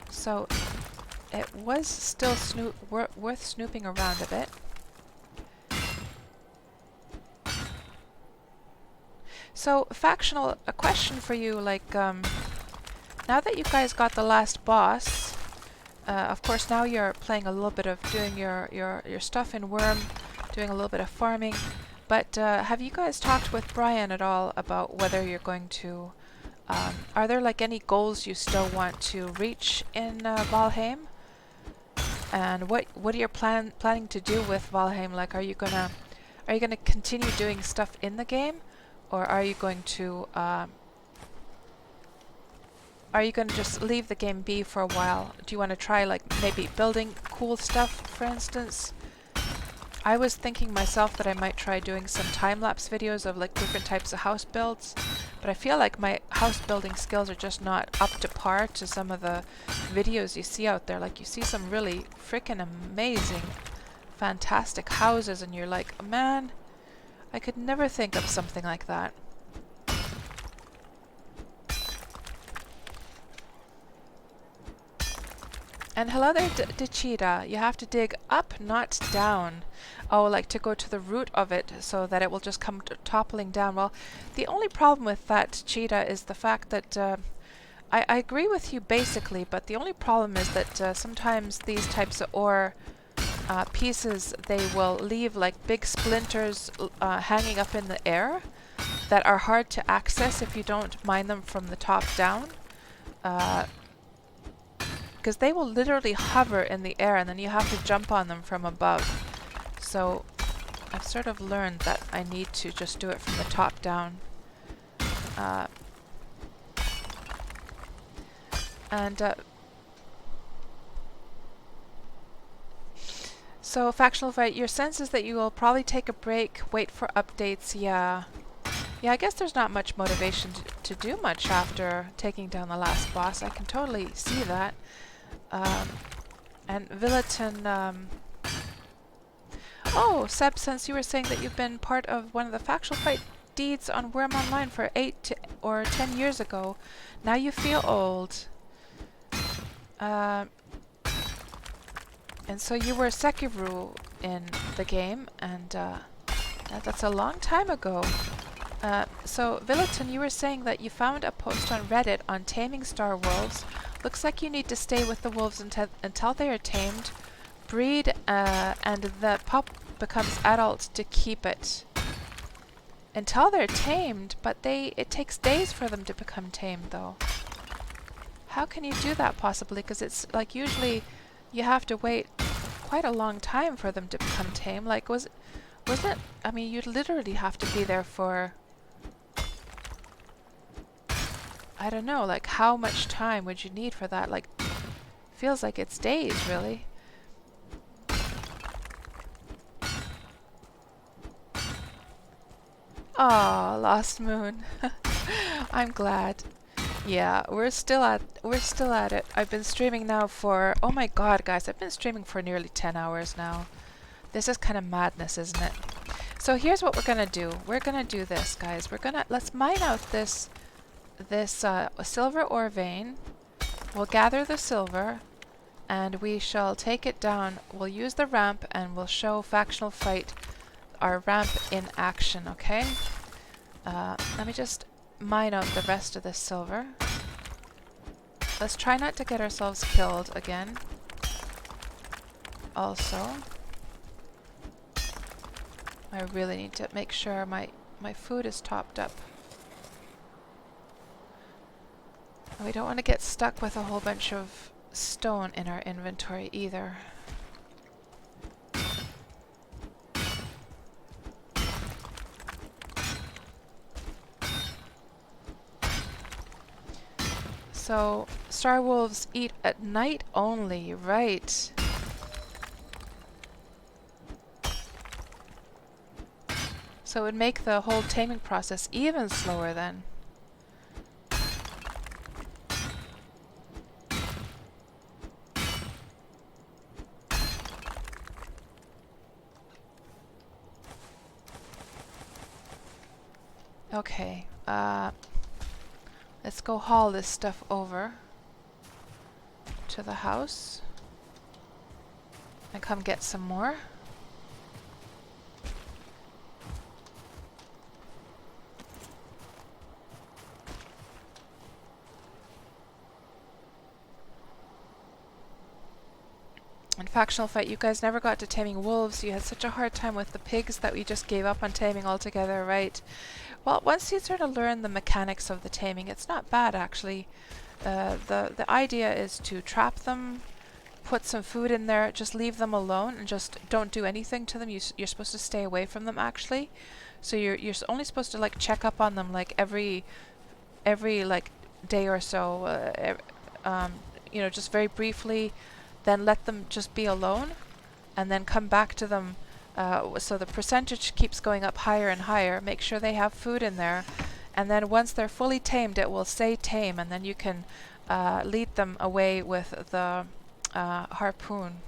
A: So... it was still worth snooping around a bit. So, Factional, a question for you, like, now that you guys got the last boss, of course now you're playing a little bit of doing your stuff in Worm, doing a little bit of farming, but have you guys talked with Brian at all about whether you're going to, are there like any goals you still want to reach in Valheim? And what are you planning to do with Valheim? Like, are you gonna continue doing stuff in the game, or are you going to just leave the game be for a while? Do you want to try like maybe building cool stuff, for instance? I was thinking myself that I might try doing some time-lapse videos of like different types of house builds, but I feel like my house building skills are just not up to par to some of the videos you see out there. Like, you see some really freaking amazing, fantastic houses and you're like, man, I could never think of something like that. And hello there, Dechita. You have to dig up, not down. Oh, like to go to the root of it so that it will just come toppling down. Well, the only problem with that, Cheetah, is the fact that I agree with you basically, but the only problem is that sometimes these types of ore pieces, they will leave like big splinters hanging up in the air that are hard to access if you don't mine them from the top down. Because they will literally hover in the air and then you have to jump on them from above. So I've sort of learned that I need to just do it from the top down. So Factional Fight, your sense is that you will probably take a break, wait for updates. Yeah, I guess there's not much motivation to do much after taking down the last boss. I can totally see that. And Villeton, oh, Seb, since you were saying that you've been part of one of the Factional Fight deeds on Worm Online for 8 or 10 years ago, now you feel old. And so you were Sekiru in the game, and that's a long time ago. So, Villeton, you were saying that you found a post on Reddit on taming star wolves. Looks like you need to stay with the wolves until they are tamed, breed, and the pup becomes adult to keep it. Until they're tamed, but it takes days for them to become tamed, though. How can you do that possibly? Because it's like usually you have to wait quite a long time for them to become tame. Like was it? I mean, you'd literally have to be there for, I don't know, like how much time would you need for that? Like, feels like it's days, really. Oh, Lost Moon. I'm glad. Yeah, we're still at it. I've been streaming now for, oh my god, guys, I've been streaming for nearly 10 hours now. This is kind of madness, isn't it? So here's what we're gonna do. We're gonna do this, guys. Let's mine out this silver ore vein. We'll gather the silver, and we shall take it down. We'll use the ramp, and we'll show Factional Fight our ramp in action, okay? Let me just mine out the rest of this silver. Let's try not to get ourselves killed again. Also, I really need to make sure my food is topped up. And we don't want to get stuck with a whole bunch of stone in our inventory either. So, star wolves eat at night only, right? So it would make the whole taming process even slower then. Okay, let's go haul this stuff over to the house and come get some more. In Factional Fight, you guys never got to taming wolves. You had such a hard time with the pigs that we just gave up on taming altogether, right? Well, once you sort of learn the mechanics of the taming, it's not bad actually. The idea is to trap them, put some food in there, just leave them alone, and just don't do anything to them. You're supposed to stay away from them actually. So you're only supposed to like check up on them like every like day or so. You know, just very briefly. Then let them just be alone, and then come back to them. So the percentage keeps going up higher and higher. Make sure they have food in there, and then once they're fully tamed, it will say tame, and then you can lead them away with the harpoon.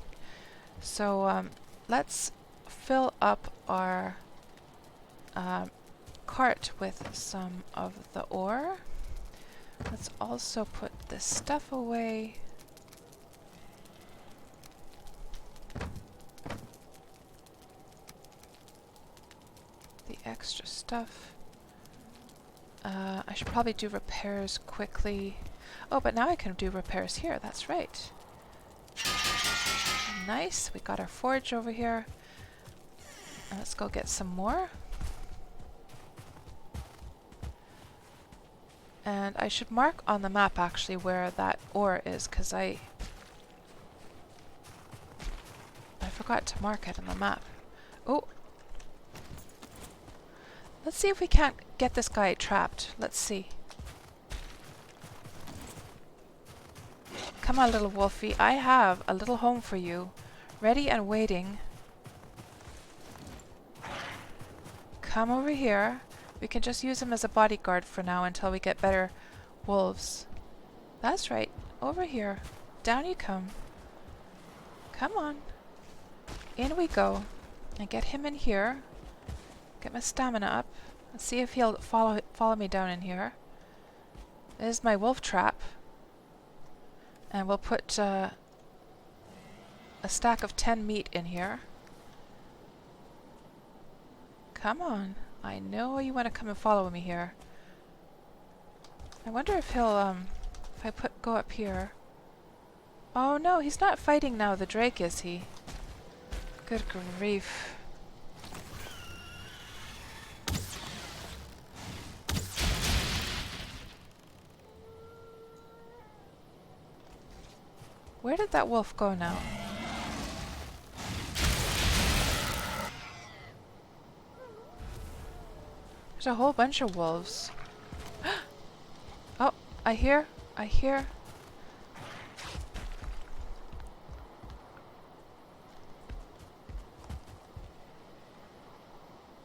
A: So let's fill up our cart with some of the ore. Let's also put this stuff away. The extra stuff. I should probably do repairs quickly. Oh, but now I can do repairs here. That's right. Nice. We got our forge over here. Let's go get some more. And I should mark on the map actually where that ore is, because I forgot to mark it on the map. Oh! Let's see if we can't get this guy trapped. Let's see. Come on, little wolfie. I have a little home for you. Ready and waiting. Come over here. We can just use him as a bodyguard for now until we get better wolves. That's right. Over here. Down you come. Come on. In we go. And get him in here. Get my stamina up. Let's see if he'll follow me down in here. There's my wolf trap. And we'll put a stack of 10 meat in here. Come on. I know you want to come and follow me here. I wonder if he'll, if I go up here. Oh no, he's not fighting now, the Drake, is he? Good grief. Where did that wolf go now? There's a whole bunch of wolves. Oh, I hear.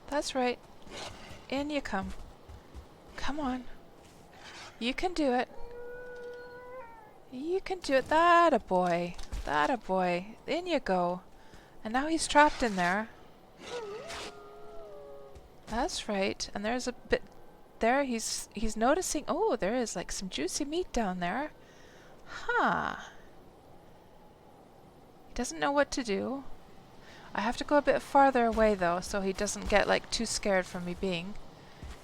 A: That's right. In you come. Come on. You can do it. You can do it. That a boy. That a boy. In you go. And now he's trapped in there. That's right. And there's a bit there. He's noticing. Oh, there is like some juicy meat down there. Huh. He doesn't know what to do. I have to go a bit farther away though, so he doesn't get like too scared from me being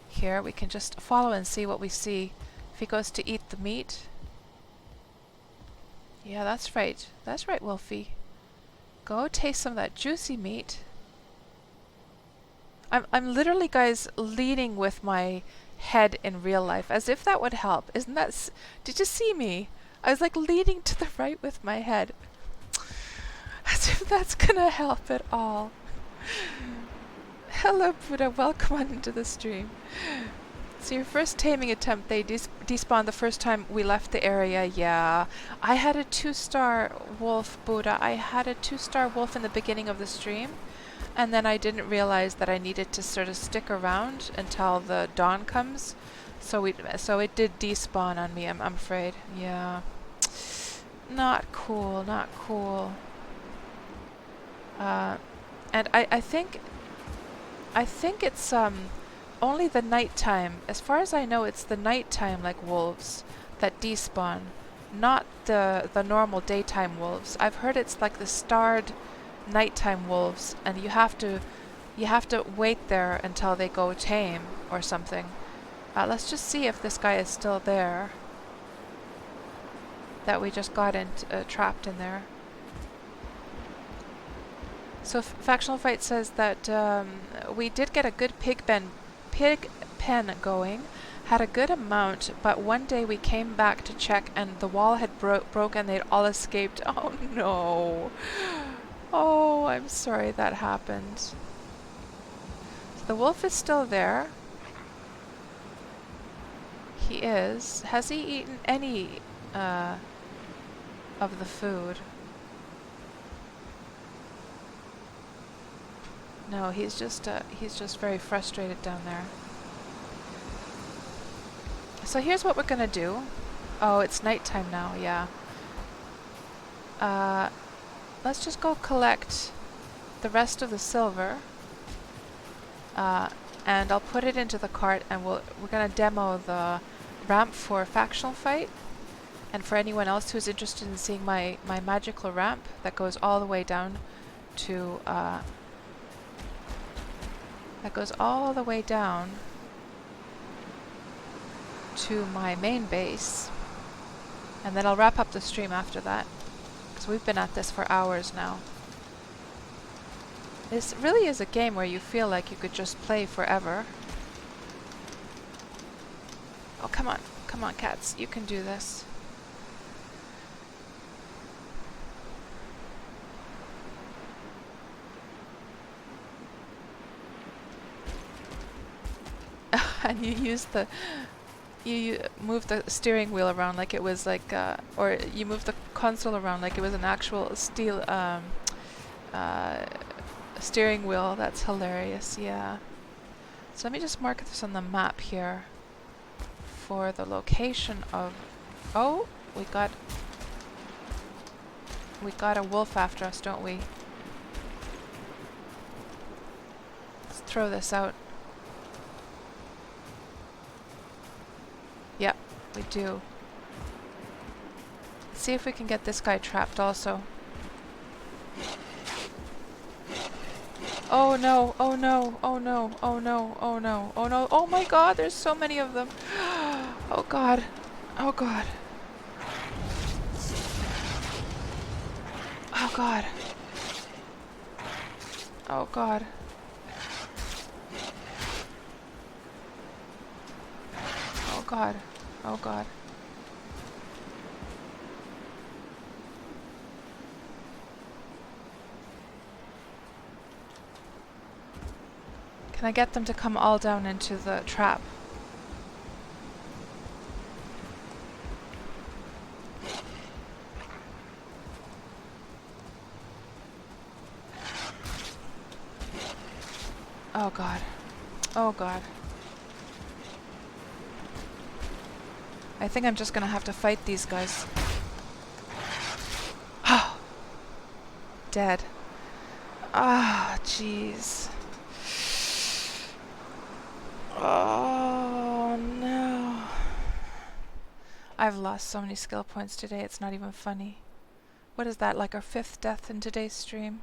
A: here. We can just follow and see what we see. If he goes to eat the meat. Yeah, that's right. That's right, Wolfie. Go taste some of that juicy meat. I'm literally, guys, leading with my head in real life, as if that would help. Isn't that... Did you see me? I was like leaning to the right with my head. As if that's gonna help at all. Hello, Buddha. Welcome on into the stream. So your first taming attempt, they despawned the first time we left the area. Yeah. I had a 2-star wolf, Buddha. I had a 2-star wolf in the beginning of the stream. And then I didn't realize that I needed to sort of stick around until the dawn comes. So it did despawn on me, I'm afraid. Yeah. Not cool, not cool. And I think it's only the nighttime. As far as I know, it's the nighttime like wolves that despawn, not the normal daytime wolves. I've heard it's like the starred nighttime wolves, and you have to wait there until they go tame or something. Let's just see if this guy is still there. That we just got trapped in there. So Factional Fight says that we did get a good pig pen going, had a good amount, but one day we came back to check and the wall had broke and they'd all escaped. Oh no! Oh, I'm sorry that happened. So the wolf is still there. He is. Has he eaten any of the food? No, he's just very frustrated down there. So here's what we're gonna do. Oh, it's nighttime now, yeah. Let's just go collect the rest of the silver. And I'll put it into the cart, and we're gonna demo the ramp for Factional Fight. And for anyone else who's interested in seeing my magical ramp that goes all the way down to my main base. And then I'll wrap up the stream after that, because we've been at this for hours now. This really is a game where you feel like you could just play forever. Oh, come on, cats, you can do this. And you move the steering wheel around like it was like, or you move the console around like it was an actual steel steering wheel. That's hilarious, yeah. So let me just mark this on the map here for the location of... Oh, we got a wolf after us, don't we? Let's throw this out. Yep, we do. Let's see if we can get this guy trapped also. Oh no, oh no, oh no, oh no, oh no, oh no, oh my god, there's so many of them. Oh god, oh god. Oh god. Oh god. Oh god. Oh god. Can I get them to come all down into the trap? Oh god. Oh god. I think I'm just gonna have to fight these guys. Oh! Dead. Ah, jeez. Oh no. I've lost so many skill points today, it's not even funny. What is that, like our 5th death in today's stream?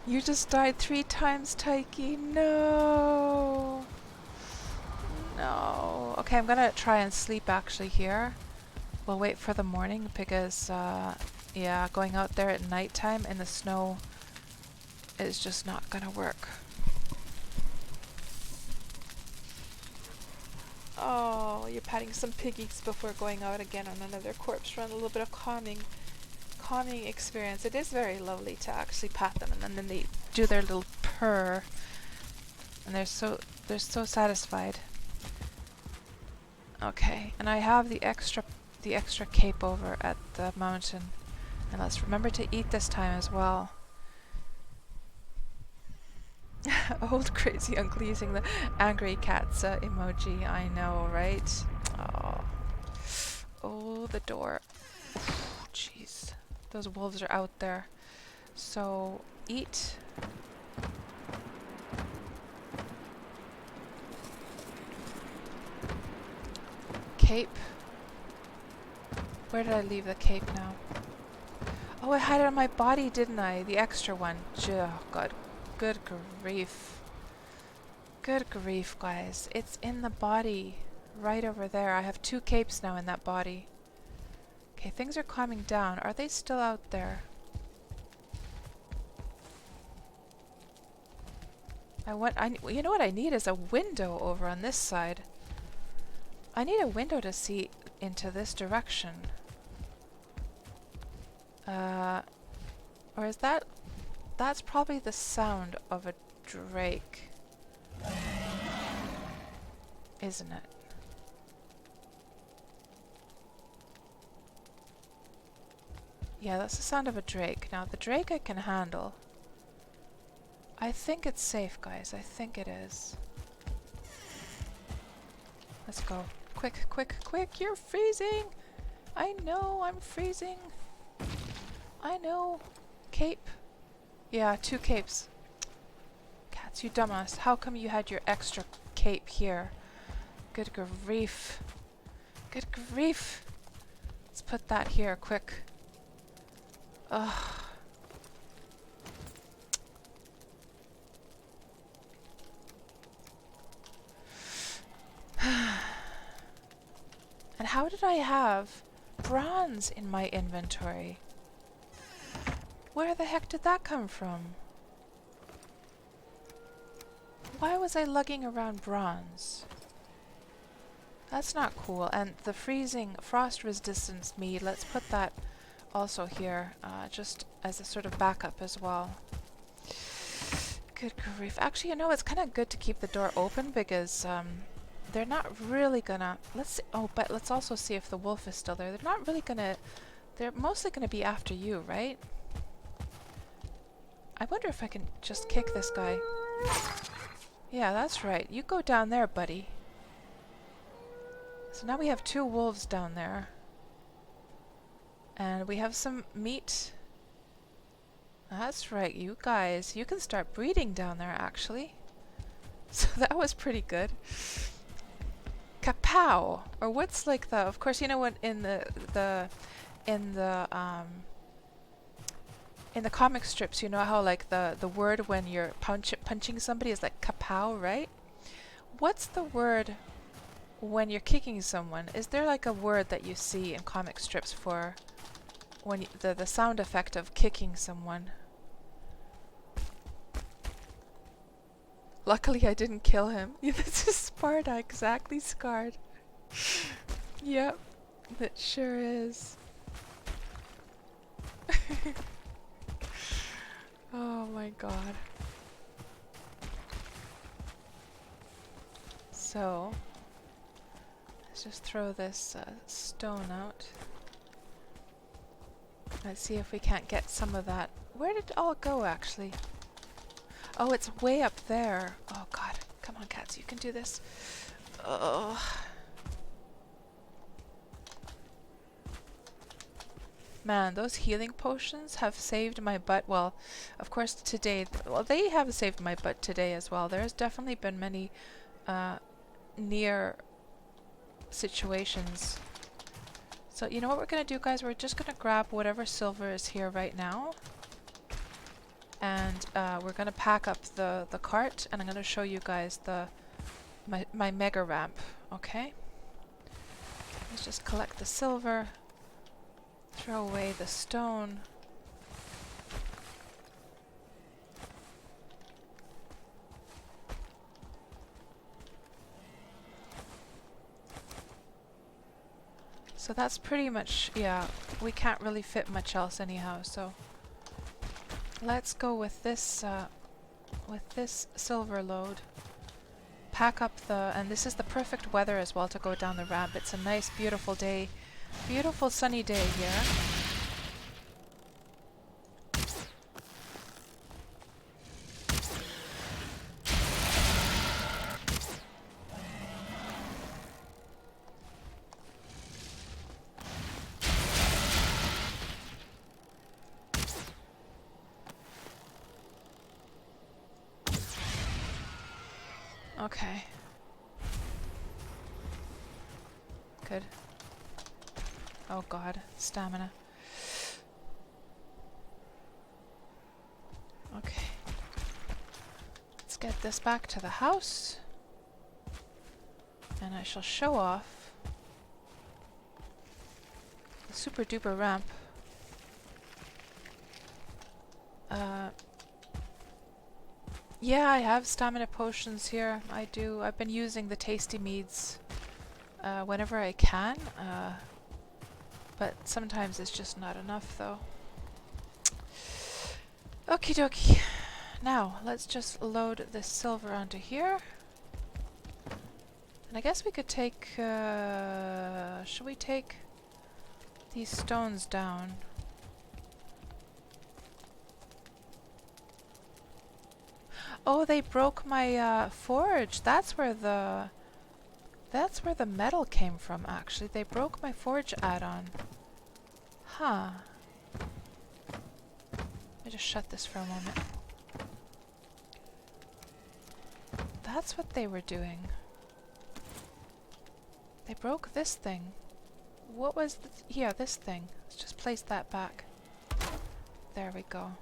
A: You just died 3 times, Taiki. No. No. Okay, I'm gonna try and sleep actually here. We'll wait for the morning because, yeah, going out there at nighttime in the snow is just not gonna work. Oh, you're patting some piggies before going out again on another corpse run. A little bit of calming experience. It is very lovely to actually pat them, and then they do their little purr, and they're so satisfied. Okay, and I have the extra cape over at the mountain, and let's remember to eat this time as well. Old crazy uncle using the angry cats emoji. I know, right? Oh, oh, the door. Jeez. Those wolves are out there. So, eat. Cape. Where did I leave the cape now? Oh, I had it on my body, didn't I? The extra one. Oh, God. Good grief. Good grief, guys. It's in the body. Right over there. I have 2 capes now in that body. Okay, things are calming down. Are they still out there? You know what I need is a window over on this side. I need a window to see into this direction. Or is that... That's probably the sound of a drake. Isn't it? Yeah, that's the sound of a drake. Now, the drake I can handle. I think it's safe, guys. I think it is. Let's go. Quick, quick, quick! You're freezing! I know, I'm freezing. I know. Cape. Yeah, 2 capes. Cats, you dumbass. How come you had your extra cape here? Good grief. Good grief! Let's put that here, quick. Ugh. And how did I have bronze in my inventory? Where the heck did that come from? Why was I lugging around bronze? That's not cool. And the freezing frost resistance mead, let's put that also here, just as a sort of backup as well. Good grief. Actually, you know, it's kind of good to keep the door open because they're not really gonna... Let's see. Oh, but let's also see if the wolf is still there. They're not really gonna... They're mostly gonna be after you, right? I wonder if I can just kick this guy. Yeah, that's right. You go down there, buddy. So now we have 2 wolves down there. And we have some meat. That's right, you guys. You can start breeding down there, actually. So that was pretty good. Kapow! Or what's like the... Of course, you know what in the comic strips, you know how like the word when you're punching somebody is like kapow, right? What's the word when you're kicking someone? Is there like a word that you see in comic strips for when the sound effect of kicking someone? Luckily I didn't kill him. This is Sparta, exactly scarred. Yep, it sure is. Oh my god. So, let's just throw this stone out. Let's see if we can't get some of that. Where did it all go, actually? Oh, it's way up there. Oh god. Come on, cats, you can do this. Oh. Man, those healing potions have saved my butt. Well, of course today, well, they have saved my butt today as well. There's definitely been many near situations. So you know what we're going to do, guys? We're just going to grab whatever silver is here right now. And we're going to pack up the cart, and I'm going to show you guys my mega ramp, okay? Let's just collect the silver, throw away the stone. So that's pretty much, yeah, we can't really fit much else anyhow, so let's go with this silver load. Pack up and this is the perfect weather as well to go down the ramp. It's a nice, beautiful day. Beautiful sunny day here. Okay. Good. Oh god, stamina. Okay. Let's get this back to the house. And I shall show off the super duper ramp. Yeah, I have stamina potions here. I do. I've been using the tasty meads whenever I can. But sometimes it's just not enough, though. Okie dokie. Now, let's just load this silver onto here. And I guess we could take... should we take these stones down? Oh, they broke my forge. That's where the metal came from, actually. They broke my forge add-on. Huh. Let me just shut this for a moment. That's what they were doing. They broke this thing. What was yeah, this thing. Let's just place that back. There we go.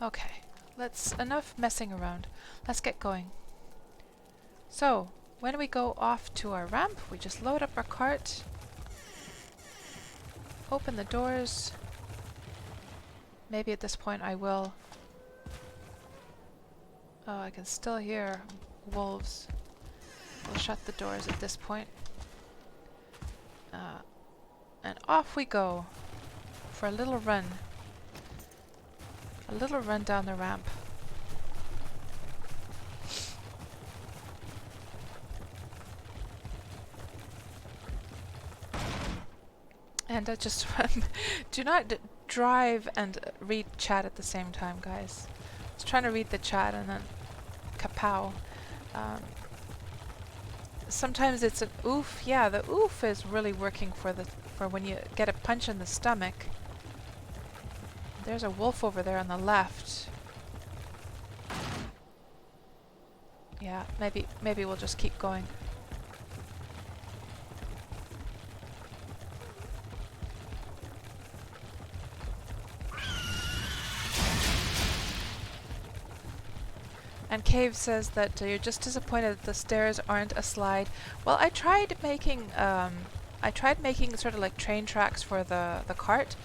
A: Okay, enough messing around. Let's get going. So, when we go off to our ramp, we just load up our cart, open the doors. Maybe at this point I will... Oh, I can still hear wolves. We'll shut the doors at this point. And off we go for a little run. A little run down the ramp. And just do not drive and read chat at the same time, guys. I was trying to read the chat and then kapow. Sometimes it's an oof. Yeah, the oof is really working for when you get a punch in the stomach. There's a wolf over there on the left. Yeah, maybe we'll just keep going. And Cave says that you're just disappointed that the stairs aren't a slide. Well, I tried making sort of like train tracks for the cart,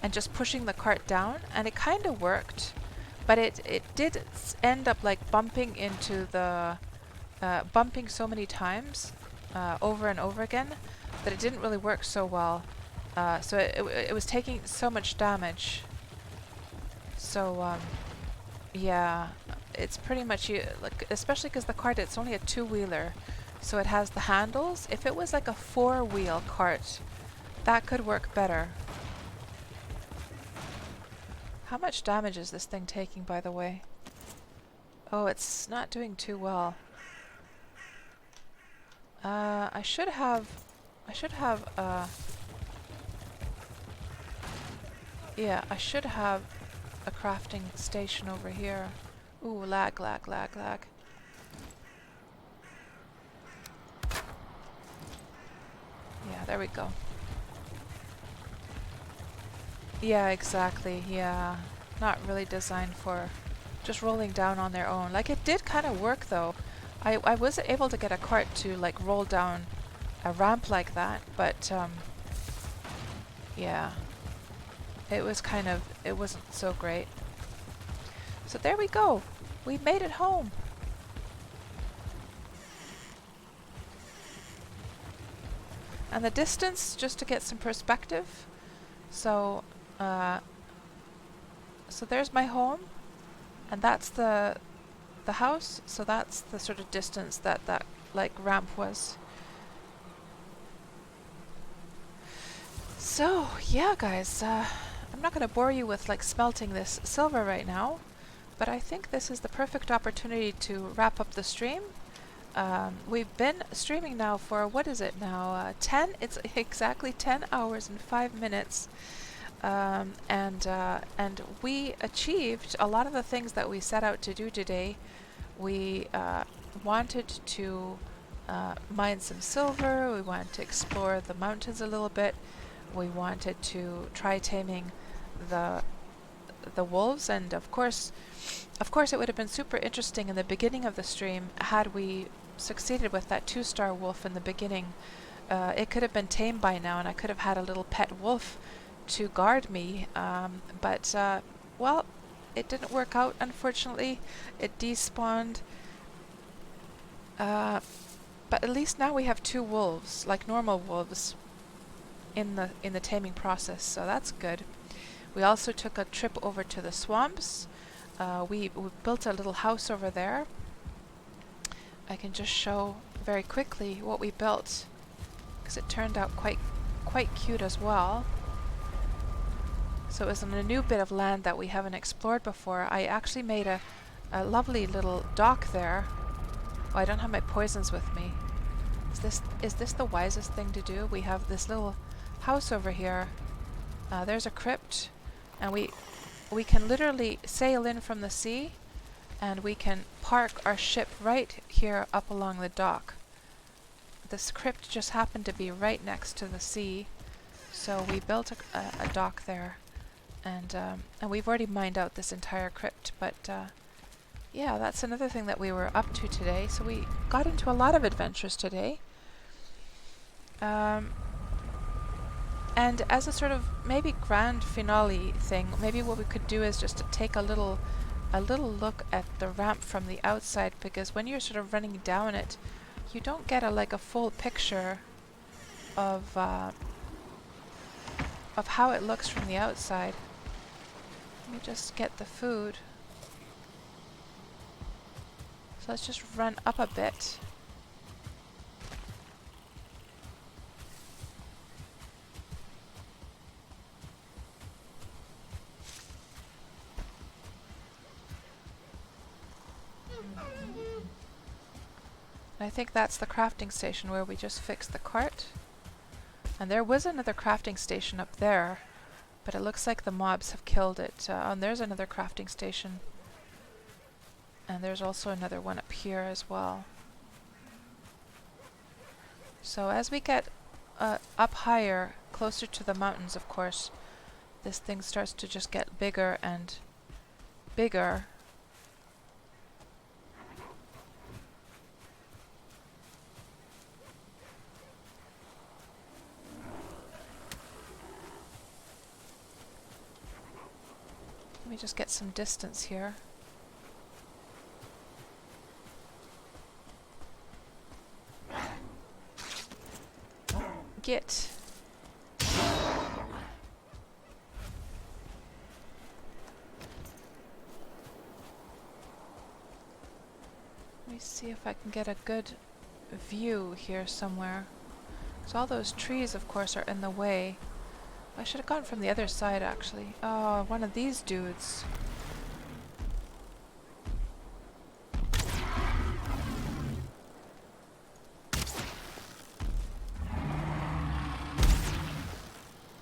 A: and just pushing the cart down, and it kind of worked, but it did end up like bumping into the bumping so many times over and over again that it didn't really work so well. So it was taking so much damage. So yeah, it's pretty much like, especially because the cart, it's only a two-wheeler, so it has the handles. If it was like a four-wheel cart, that could work better. How much damage is this thing taking, by the way? Oh, it's not doing too well. I should have, yeah, I should have a crafting station over here. Ooh, lag, lag, lag, lag. Yeah, there we go. Yeah, exactly, yeah. Not really designed for just rolling down on their own. Like, it did kind of work, though. I was able to get a cart to, like, roll down a ramp like that, but, yeah. It was kind of, it wasn't so great. So there we go. We made it home. And the distance, just to get some perspective. So, so there's my home, and that's the house. So that's the sort of distance that like ramp was. So yeah, guys, I'm not going to bore you with like smelting this silver right now, but I think this is the perfect opportunity to wrap up the stream. We've been streaming now for, what is it now, 10? It's exactly 10 hours and 5 minutes. And we achieved a lot of the things that we set out to do today. We wanted to mine some silver, we wanted to explore the mountains a little bit, we wanted to try taming the wolves, and of course it would have been super interesting in the beginning of the stream had we succeeded with that 2-star wolf in the beginning. It could have been tamed by now, and I could have had a little pet wolf to guard me, but well, it didn't work out, unfortunately. It despawned, but at least now we have 2 wolves, like normal wolves, in the taming process, so that's good. We also took a trip over to the swamps. We built a little house over there. I can just show very quickly what we built, because it turned out quite cute as well. So it was on a new bit of land that we haven't explored before. I actually made a lovely little dock there. Oh, I don't have my poisons with me. Is this the wisest thing to do? We have this little house over here. There's a crypt, and we can literally sail in from the sea, and we can park our ship right here up along the dock. This crypt just happened to be right next to the sea, so we built a dock there, and we've already mined out this entire crypt. But yeah, that's another thing that we were up to today. So we got into a lot of adventures today. And as a sort of maybe grand finale thing, maybe what we could do is just to take a little look at the ramp from the outside, because when you're sort of running down it, you don't get a full picture of how it looks from the outside. Let me just get the food. So let's just run up a bit. I think that's the crafting station where we just fixed the cart. And there was another crafting station up there, but it looks like the mobs have killed it. And there's another crafting station. And there's also another one up here as well. So as we get up higher, closer to the mountains, of course, this thing starts to just get bigger and bigger. Let me just get some distance here. Git. Let me see if I can get a good view here somewhere. So all those trees, of course, are in the way. I should have gone from the other side, actually. Oh, one of these dudes.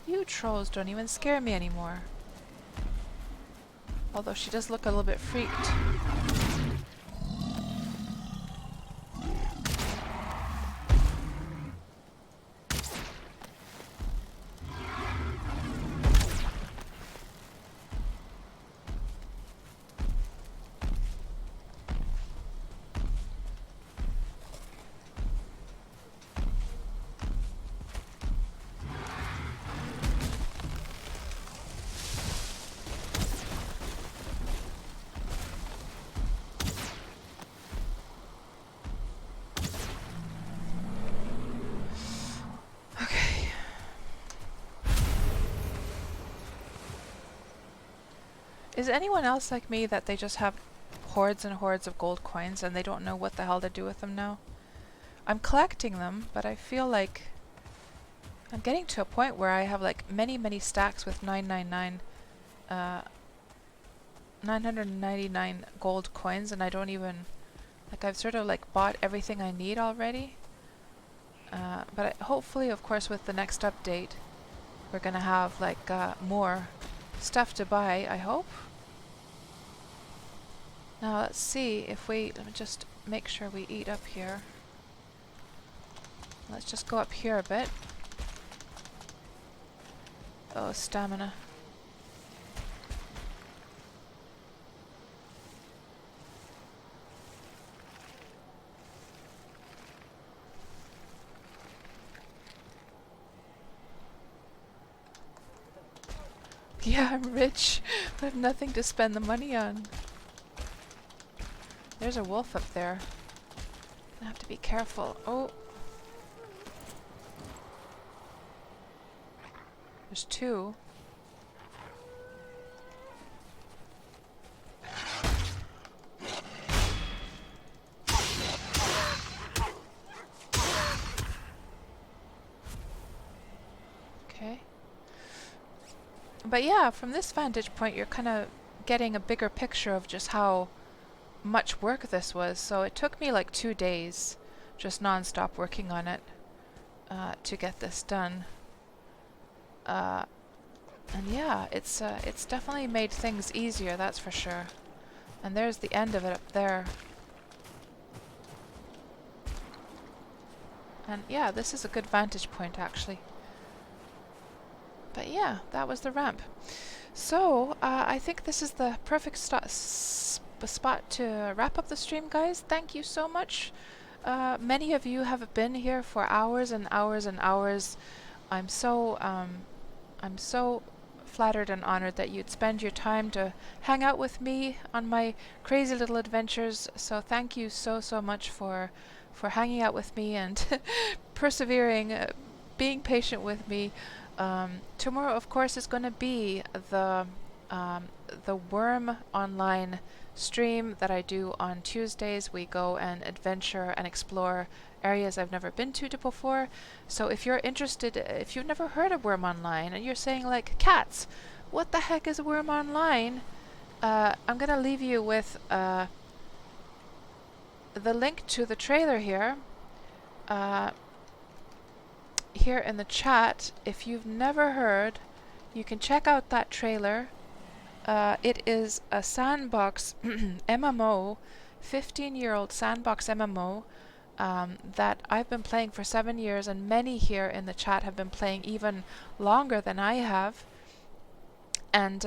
A: You trolls don't even scare me anymore. Although she does look a little bit freaked. Is anyone else like me that they just have hordes and hordes of gold coins and they don't know what the hell to do with them now? I'm collecting them, but I feel like I'm getting to a point where I have like many stacks with 999 gold coins, and I don't even, like, I've sort of like bought everything I need already. But hopefully, of course, with the next update, we're gonna have like more stuff to buy, I hope. Now let's see if we, let me just make sure we eat up here. Let's just go up here a bit. Oh, stamina. Yeah, I'm rich. I have nothing to spend the money on. There's a wolf up there. I have to be careful. Oh. There's two. Okay. But yeah, from this vantage point, you're kind of getting a bigger picture of just how much work this was. So it took me like 2 days, just non-stop working on it, to get this done. And yeah, it's definitely made things easier, that's for sure. And there's the end of it up there. And yeah, this is a good vantage point, actually. But yeah, that was the ramp. So, I think this is the perfect spot to wrap up the stream, guys. Thank you so much. Many of you have been here for hours and hours and hours. I'm so flattered and honored that you'd spend your time to hang out with me on my crazy little adventures. So thank you so much for hanging out with me and persevering, being patient with me. Tomorrow, of course, is going to be the Worm Online stream that I do on Tuesdays. We go and adventure and explore areas I've never been to before. So if you're interested, if you've never heard of Worm Online and you're saying like, Cats, what the heck is Worm Online? I'm going to leave you with the link to the trailer here. Here in the chat. If you've never heard, you can check out that trailer. It is a Sandbox MMO, 15-year-old Sandbox MMO that I've been playing for 7 years, and many here in the chat have been playing even longer than I have. And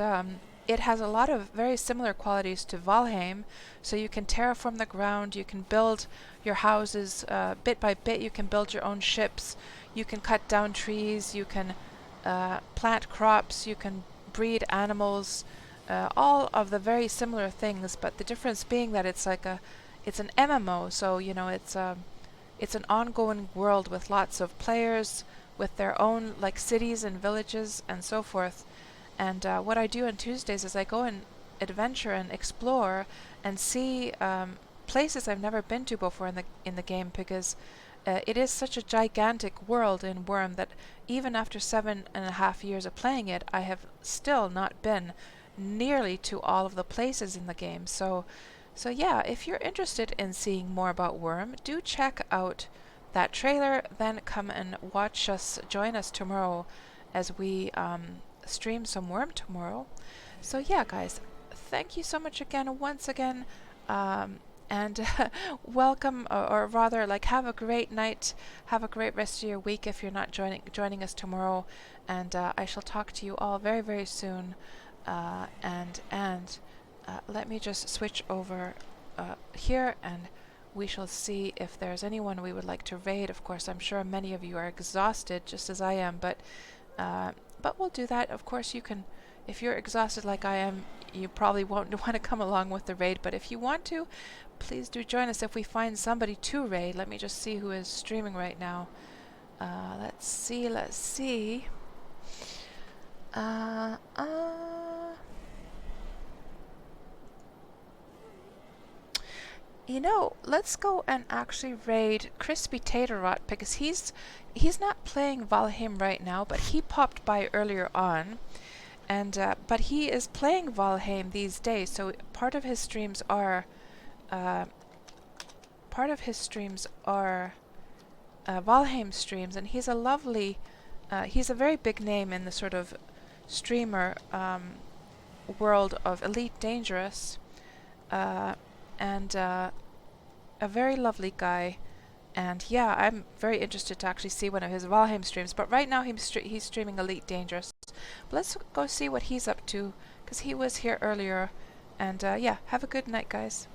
A: it has a lot of very similar qualities to Valheim. So you can terraform the ground, you can build your houses bit by bit, you can build your own ships, you can cut down trees, you can plant crops, you can breed animals, all of the very similar things, but the difference being that it's like it's an MMO, so you know it's an ongoing world with lots of players, with their own like cities and villages and so forth. And what I do on Tuesdays is I go and adventure and explore and see places I've never been to before in the game, because it is such a gigantic world in Worm that even after 7.5 years of playing it, I have still not been nearly to all of the places in the game. So yeah, if you're interested in seeing more about Worm, do check out that trailer, then come and join us tomorrow as we stream some Worm tomorrow. So yeah, guys, thank you so much again, once again, and welcome, or rather, like, have a great night, have a great rest of your week if you're not joining us tomorrow, and I shall talk to you all very, very soon. Let me just switch over here, and we shall see if there's anyone we would like to raid. Of course, I'm sure many of you are exhausted, just as I am, but we'll do that. Of course, you can, if you're exhausted like I am, you probably won't want to come along with the raid, but if you want to, please do join us if we find somebody to raid. Let me just see who is streaming right now. Let's see. You know, let's go and actually raid Crispy Taterot, because he's not playing Valheim right now, but he popped by earlier on, and but he is playing Valheim these days. So part of his streams are Valheim streams, and he's a lovely, he's a very big name in the sort of streamer world of Elite Dangerous. And a very lovely guy, and yeah, I'm very interested to actually see one of his Valheim streams, but right now he's streaming Elite Dangerous. But let's go see what he's up to, because he was here earlier, and yeah, have a good night, guys.